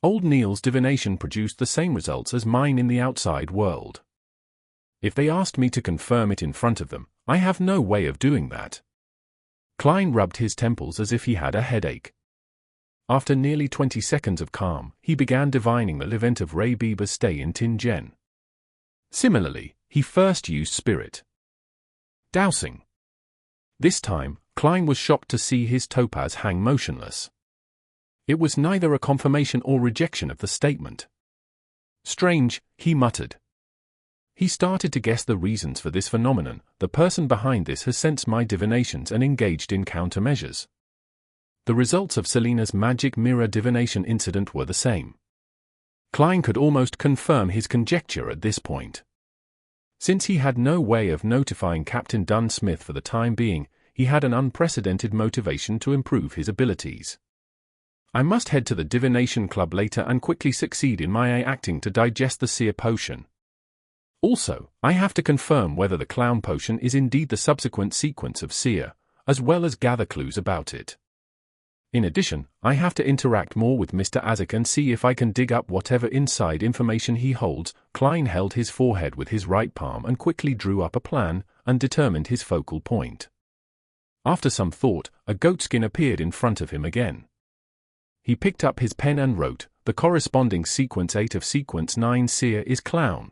Old Neil's divination produced the same results as mine in the outside world. If they asked me to confirm it in front of them, I have no way of doing that. Klein rubbed his temples as if he had a headache. After nearly 20 seconds of calm, he began divining the event of Ray Bieber's stay in Tingen. Similarly, he first used spirit dowsing. This time, Klein was shocked to see his topaz hang motionless. It was neither a confirmation or rejection of the statement. Strange, he muttered. He started to guess the reasons for this phenomenon. The person behind this has sensed my divinations and engaged in countermeasures. The results of Selena's magic mirror divination incident were the same. Klein could almost confirm his conjecture at this point. Since he had no way of notifying Captain Dunn Smith for the time being, he had an unprecedented motivation to improve his abilities. I must head to the Divination Club later and quickly succeed in my acting to digest the Seer potion. Also, I have to confirm whether the Clown potion is indeed the subsequent sequence of Seer, as well as gather clues about it. In addition, I have to interact more with Mr. Azik and see if I can dig up whatever inside information he holds. Klein held his forehead with his right palm and quickly drew up a plan, and determined his focal point. After some thought, a goatskin appeared in front of him again. He picked up his pen and wrote, the corresponding sequence 8 of sequence 9 Seer is Clown.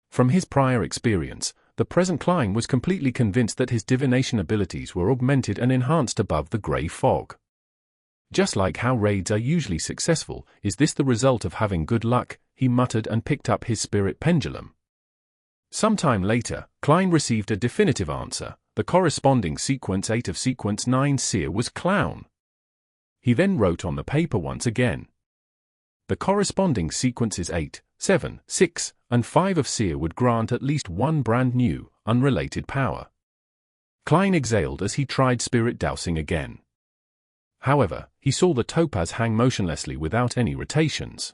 From his prior experience, the present Klein was completely convinced that his divination abilities were augmented and enhanced above the grey fog. Just like how raids are usually successful, is this the result of having good luck? He muttered and picked up his spirit pendulum. Sometime later, Klein received a definitive answer. The corresponding sequence 8 of sequence 9 seer was clown. He then wrote on the paper once again. The corresponding sequences 8, 7, 6, and 5 of seer would grant at least one brand new, unrelated power. Klein exhaled as he tried spirit dowsing again. However, he saw the topaz hang motionlessly without any rotations.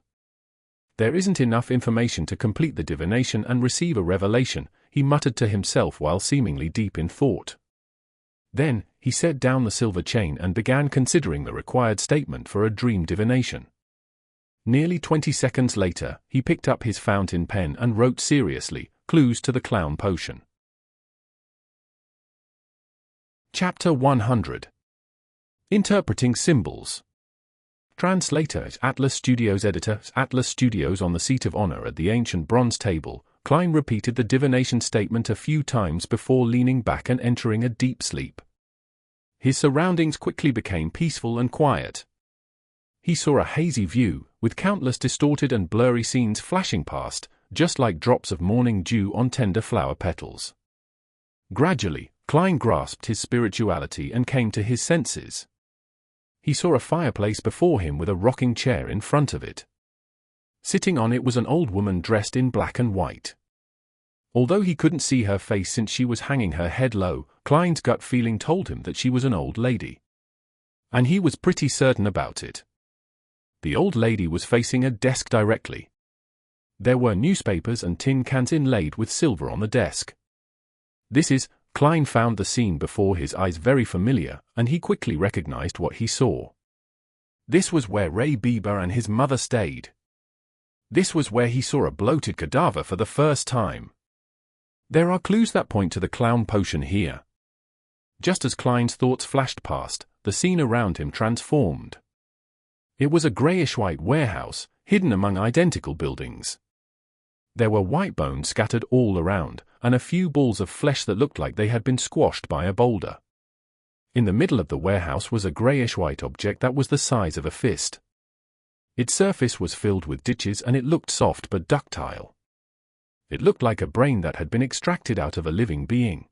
There isn't enough information to complete the divination and receive a revelation, he muttered to himself while seemingly deep in thought. Then, he set down the silver chain and began considering the required statement for a dream divination. Nearly 20 seconds later, he picked up his fountain pen and wrote seriously, clues to the clown potion. Chapter 100. Interpreting Symbols. Translator Atlas Studios. Editor Atlas Studios. On the seat of honor at the ancient bronze table, Klein repeated the divination statement a few times before leaning back and entering a deep sleep. His surroundings quickly became peaceful and quiet. He saw a hazy view, with countless distorted and blurry scenes flashing past, just like drops of morning dew on tender flower petals. Gradually, Klein grasped his spirituality and came to his senses. He saw a fireplace before him with a rocking chair in front of it. Sitting on it was an old woman dressed in black and white. Although he couldn't see her face since she was hanging her head low, Klein's gut feeling told him that she was an old lady. And he was pretty certain about it. The old lady was facing a desk directly. There were newspapers and tin cans inlaid with silver on the desk. Klein found the scene before his eyes very familiar, and he quickly recognized what he saw. This was where Bieber and his mother stayed. This was where he saw a bloated cadaver for the first time. There are clues that point to the clown potion here. Just as Klein's thoughts flashed past, the scene around him transformed. It was a grayish-white warehouse, hidden among identical buildings. There were white bones scattered all around, and a few balls of flesh that looked like they had been squashed by a boulder. In the middle of the warehouse was a grayish-white object that was the size of a fist. Its surface was filled with ditches and it looked soft but ductile. It looked like a brain that had been extracted out of a living being.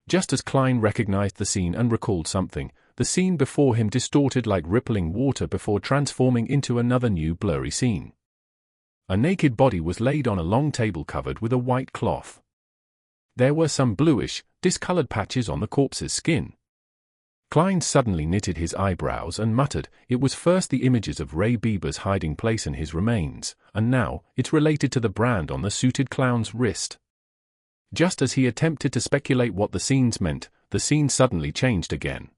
Just as Klein recognized the scene and recalled something, the scene before him distorted like rippling water before transforming into another new blurry scene. A naked body was laid on a long table covered with a white cloth. There were some bluish, discolored patches on the corpse's skin. Klein suddenly knitted his eyebrows and muttered, it was first the images of Bieber's hiding place and his remains, and now, it's related to the brand on the suited clown's wrist. Just as he attempted to speculate what the scenes meant, the scene suddenly changed again.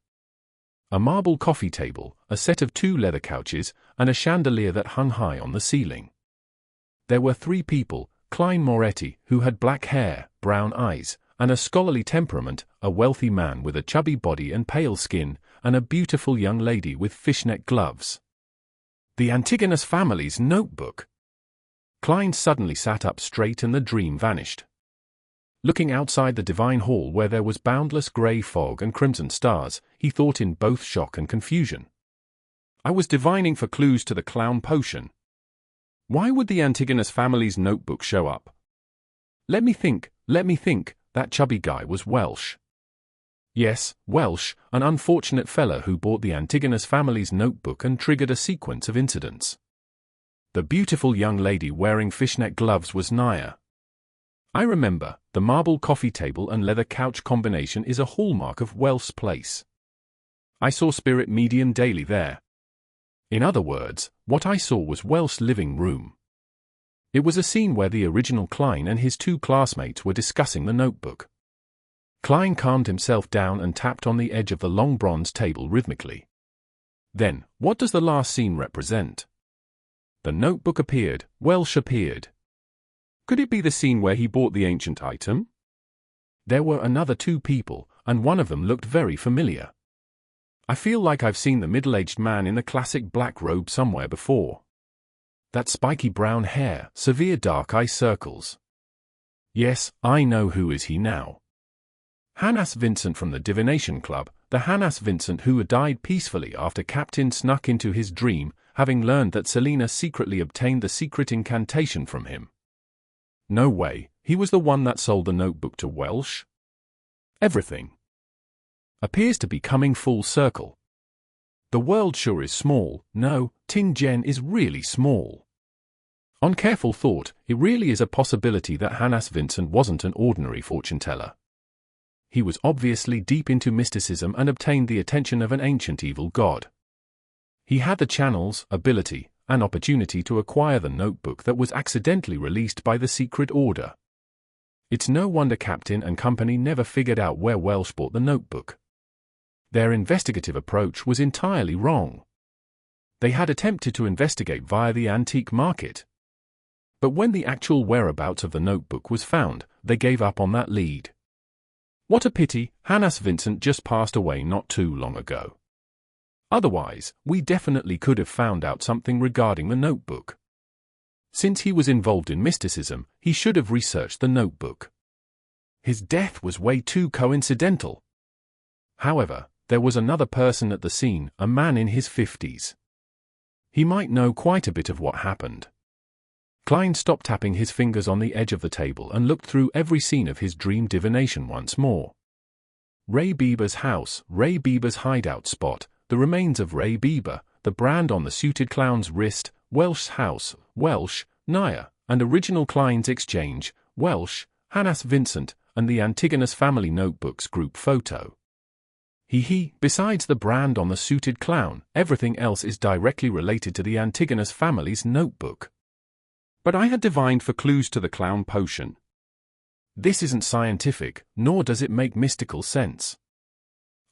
A marble coffee table, a set of 2 leather couches, and a chandelier that hung high on the ceiling. There were 3 people, Klein Moretti, who had black hair, brown eyes, and a scholarly temperament, a wealthy man with a chubby body and pale skin, and a beautiful young lady with fishnet gloves. The Antigonus family's notebook. Klein suddenly sat up straight and the dream vanished. Looking outside the divine hall where there was boundless grey fog and crimson stars, he thought in both shock and confusion. I was divining for clues to the clown potion. Why would the Antigonus family's notebook show up? Let me think, that chubby guy was Welsh. Yes, Welsh, an unfortunate fella who bought the Antigonus family's notebook and triggered a sequence of incidents. The beautiful young lady wearing fishnet gloves was Naya. I remember, the marble coffee table and leather couch combination is a hallmark of Welsh's place. I saw spirit medium daily there. In other words, what I saw was Welsh's living room. It was a scene where the original Klein and his 2 classmates were discussing the notebook. Klein calmed himself down and tapped on the edge of the long bronze table rhythmically. Then, what does the last scene represent? The notebook appeared, Welsh appeared. Could it be the scene where he bought the ancient item? There were another 2 people, and one of them looked very familiar. I feel like I've seen the middle-aged man in the classic black robe somewhere before. That spiky brown hair, severe dark eye circles. Yes, I know who is he now. Hannas Vincent from the Divination Club, the Hannas Vincent who had died peacefully after Captain snuck into his dream, having learned that Selena secretly obtained the secret incantation from him. No way, he was the one that sold the notebook to Welsh? Everything appears to be coming full circle. The world sure is small. No, Tingen is really small. On careful thought, it really is a possibility that Hannas Vincent wasn't an ordinary fortune-teller. He was obviously deep into mysticism and obtained the attention of an ancient evil god. He had the channels, ability, and opportunity to acquire the notebook that was accidentally released by the secret order. It's no wonder Captain and company never figured out where Welsh bought the notebook. Their investigative approach was entirely wrong. They had attempted to investigate via the antique market. But when the actual whereabouts of the notebook was found, they gave up on that lead. What a pity, Hannas Vincent just passed away not too long ago. Otherwise, we definitely could have found out something regarding the notebook. Since he was involved in mysticism, he should have researched the notebook. His death was way too coincidental. However, there was another person at the scene, a man in his 50s. He might know quite a bit of what happened. Klein stopped tapping his fingers on the edge of the table and looked through every scene of his dream divination once more. Ray Bieber's house, Ray Bieber's hideout spot, the remains of Ray Bieber, the brand on the suited clown's wrist, Welsh's house, Welsh, Naya, and original Klein's exchange, Welsh, Hannas Vincent, and the Antigonus family notebooks group photo. Besides the brand on the suited clown, everything else is directly related to the Antigonus family's notebook. But I had divined for clues to the clown potion. This isn't scientific, nor does it make mystical sense.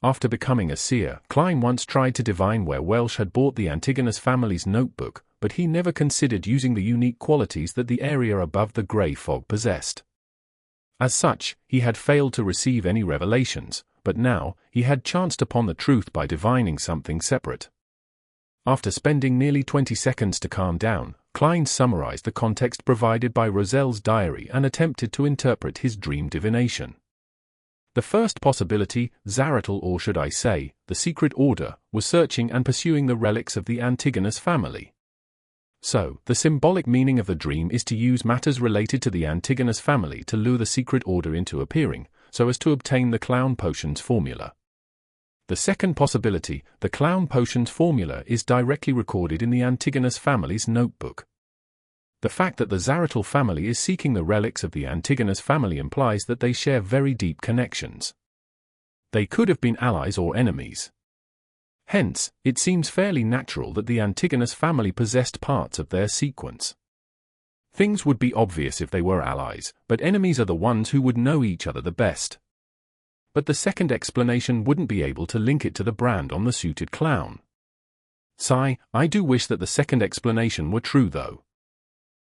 After becoming a seer, Klein once tried to divine where Welsh had bought the Antigonus family's notebook, but he never considered using the unique qualities that the area above the grey fog possessed. As such, he had failed to receive any revelations, but now, he had chanced upon the truth by divining something separate. After spending nearly 20 seconds to calm down, Klein summarized the context provided by Roselles' diary and attempted to interpret his dream divination. The first possibility, Zaratul, or should I say, the secret order, was searching and pursuing the relics of the Antigonus family. So, the symbolic meaning of the dream is to use matters related to the Antigonus family to lure the secret order into appearing, so as to obtain the clown potion's formula. The second possibility, the clown potion's formula, is directly recorded in the Antigonus family's notebook. The fact that the Zaratul family is seeking the relics of the Antigonus family implies that they share very deep connections. They could have been allies or enemies. Hence, it seems fairly natural that the Antigonus family possessed parts of their sequence. Things would be obvious if they were allies, but enemies are the ones who would know each other the best. But the second explanation wouldn't be able to link it to the brand on the suited clown. Sigh, I do wish that the second explanation were true though.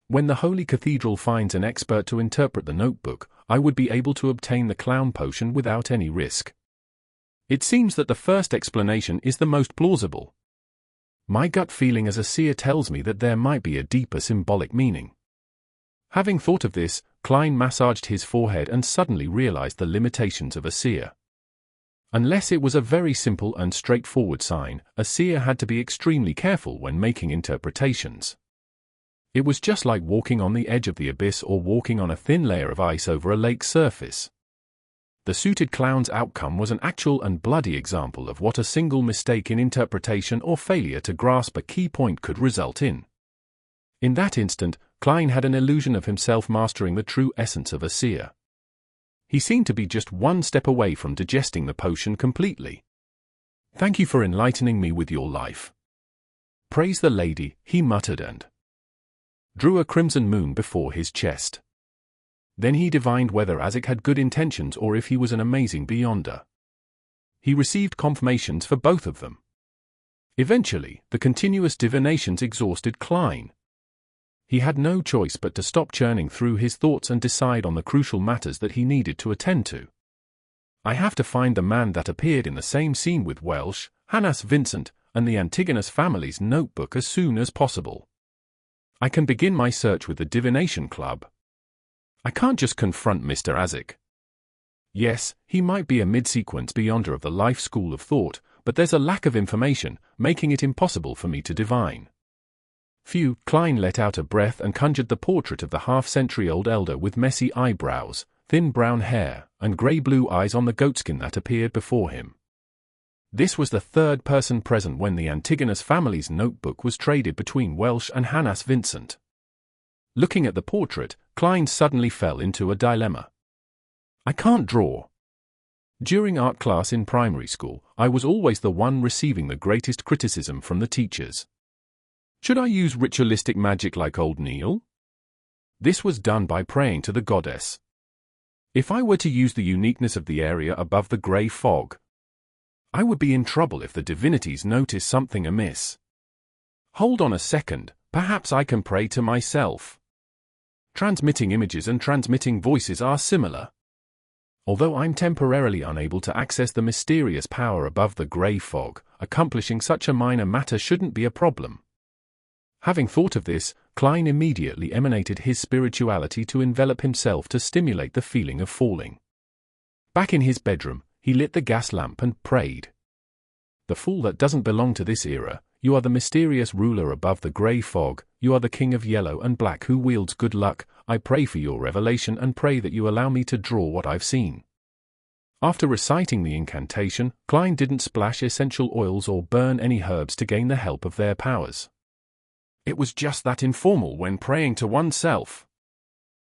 When the Holy Cathedral finds an expert to interpret the notebook, I would be able to obtain the clown potion without any risk. It seems that the first explanation is the most plausible. My gut feeling as a seer tells me that there might be a deeper symbolic meaning. Having thought of this, Klein massaged his forehead and suddenly realized the limitations of a seer. Unless it was a very simple and straightforward sign, a seer had to be extremely careful when making interpretations. It was just like walking on the edge of the abyss or walking on a thin layer of ice over a lake's surface. The suited clown's outcome was an actual and bloody example of what a single mistake in interpretation or failure to grasp a key point could result in. In that instant, Klein had an illusion of himself mastering the true essence of a seer. He seemed to be just one step away from digesting the potion completely. "Thank you for enlightening me with your life. Praise the lady," he muttered and drew a crimson moon before his chest. Then he divined whether Azik had good intentions or if he was an amazing beyonder. He received confirmations for both of them. Eventually, the continuous divinations exhausted Klein. He had no choice but to stop churning through his thoughts and decide on the crucial matters that he needed to attend to. I have to find the man that appeared in the same scene with Welsh, Hannas Vincent, and the Antigonus family's notebook as soon as possible. I can begin my search with the Divination Club. I can't just confront Mr. Azik. Yes, he might be a mid-sequence beyonder of the life school of thought, but there's a lack of information, making it impossible for me to divine. Phew, Klein let out a breath and conjured the portrait of the half-century-old elder with messy eyebrows, thin brown hair, and grey-blue eyes on the goatskin that appeared before him. This was the third person present when the Antigonus family's notebook was traded between Welsh and Hanas Vincent. Looking at the portrait, Klein suddenly fell into a dilemma. I can't draw. During art class in primary school, I was always the one receiving the greatest criticism from the teachers. Should I use ritualistic magic like old Neil? This was done by praying to the goddess. If I were to use the uniqueness of the area above the grey fog, I would be in trouble if the divinities notice something amiss. Hold on a second, perhaps I can pray to myself. Transmitting images and transmitting voices are similar. Although I'm temporarily unable to access the mysterious power above the grey fog, accomplishing such a minor matter shouldn't be a problem. Having thought of this, Klein immediately emanated his spirituality to envelop himself to stimulate the feeling of falling. Back in his bedroom, he lit the gas lamp and prayed. The fool that doesn't belong to this era, you are the mysterious ruler above the grey fog, you are the king of yellow and black who wields good luck, I pray for your revelation and pray that you allow me to draw what I've seen. After reciting the incantation, Klein didn't splash essential oils or burn any herbs to gain the help of their powers. It was just that informal when praying to oneself.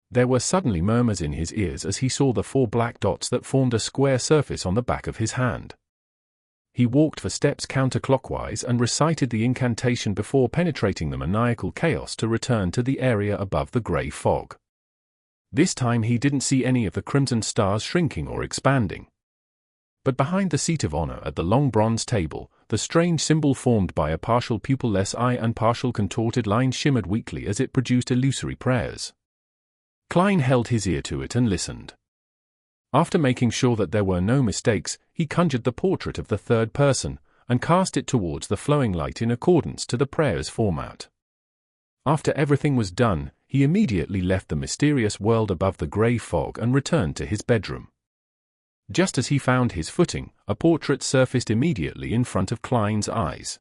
There were suddenly murmurs in his ears as he saw the 4 black dots that formed a square surface on the back of his hand. He walked for steps counterclockwise and recited the incantation before penetrating the maniacal chaos to return to the area above the grey fog. This time he didn't see any of the crimson stars shrinking or expanding. But behind the seat of honor at the long bronze table, the strange symbol formed by a partial pupil-less eye and partial contorted line shimmered weakly as it produced illusory prayers. Klein held his ear to it and listened. After making sure that there were no mistakes, he conjured the portrait of the third person, and cast it towards the flowing light in accordance to the prayer's format. After everything was done, he immediately left the mysterious world above the grey fog and returned to his bedroom. Just as he found his footing, a portrait surfaced immediately in front of Klein's eyes.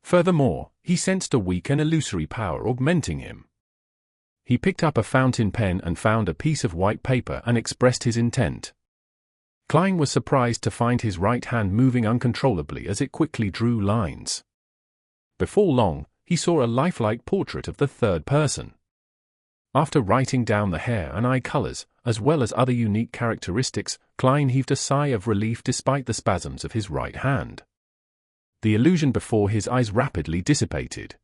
Furthermore, he sensed a weak and illusory power augmenting him. He picked up a fountain pen and found a piece of white paper and expressed his intent. Klein was surprised to find his right hand moving uncontrollably as it quickly drew lines. Before long, he saw a lifelike portrait of the third person. After writing down the hair and eye colors, as well as other unique characteristics, Klein heaved a sigh of relief despite the spasms of his right hand. The illusion before his eyes rapidly dissipated.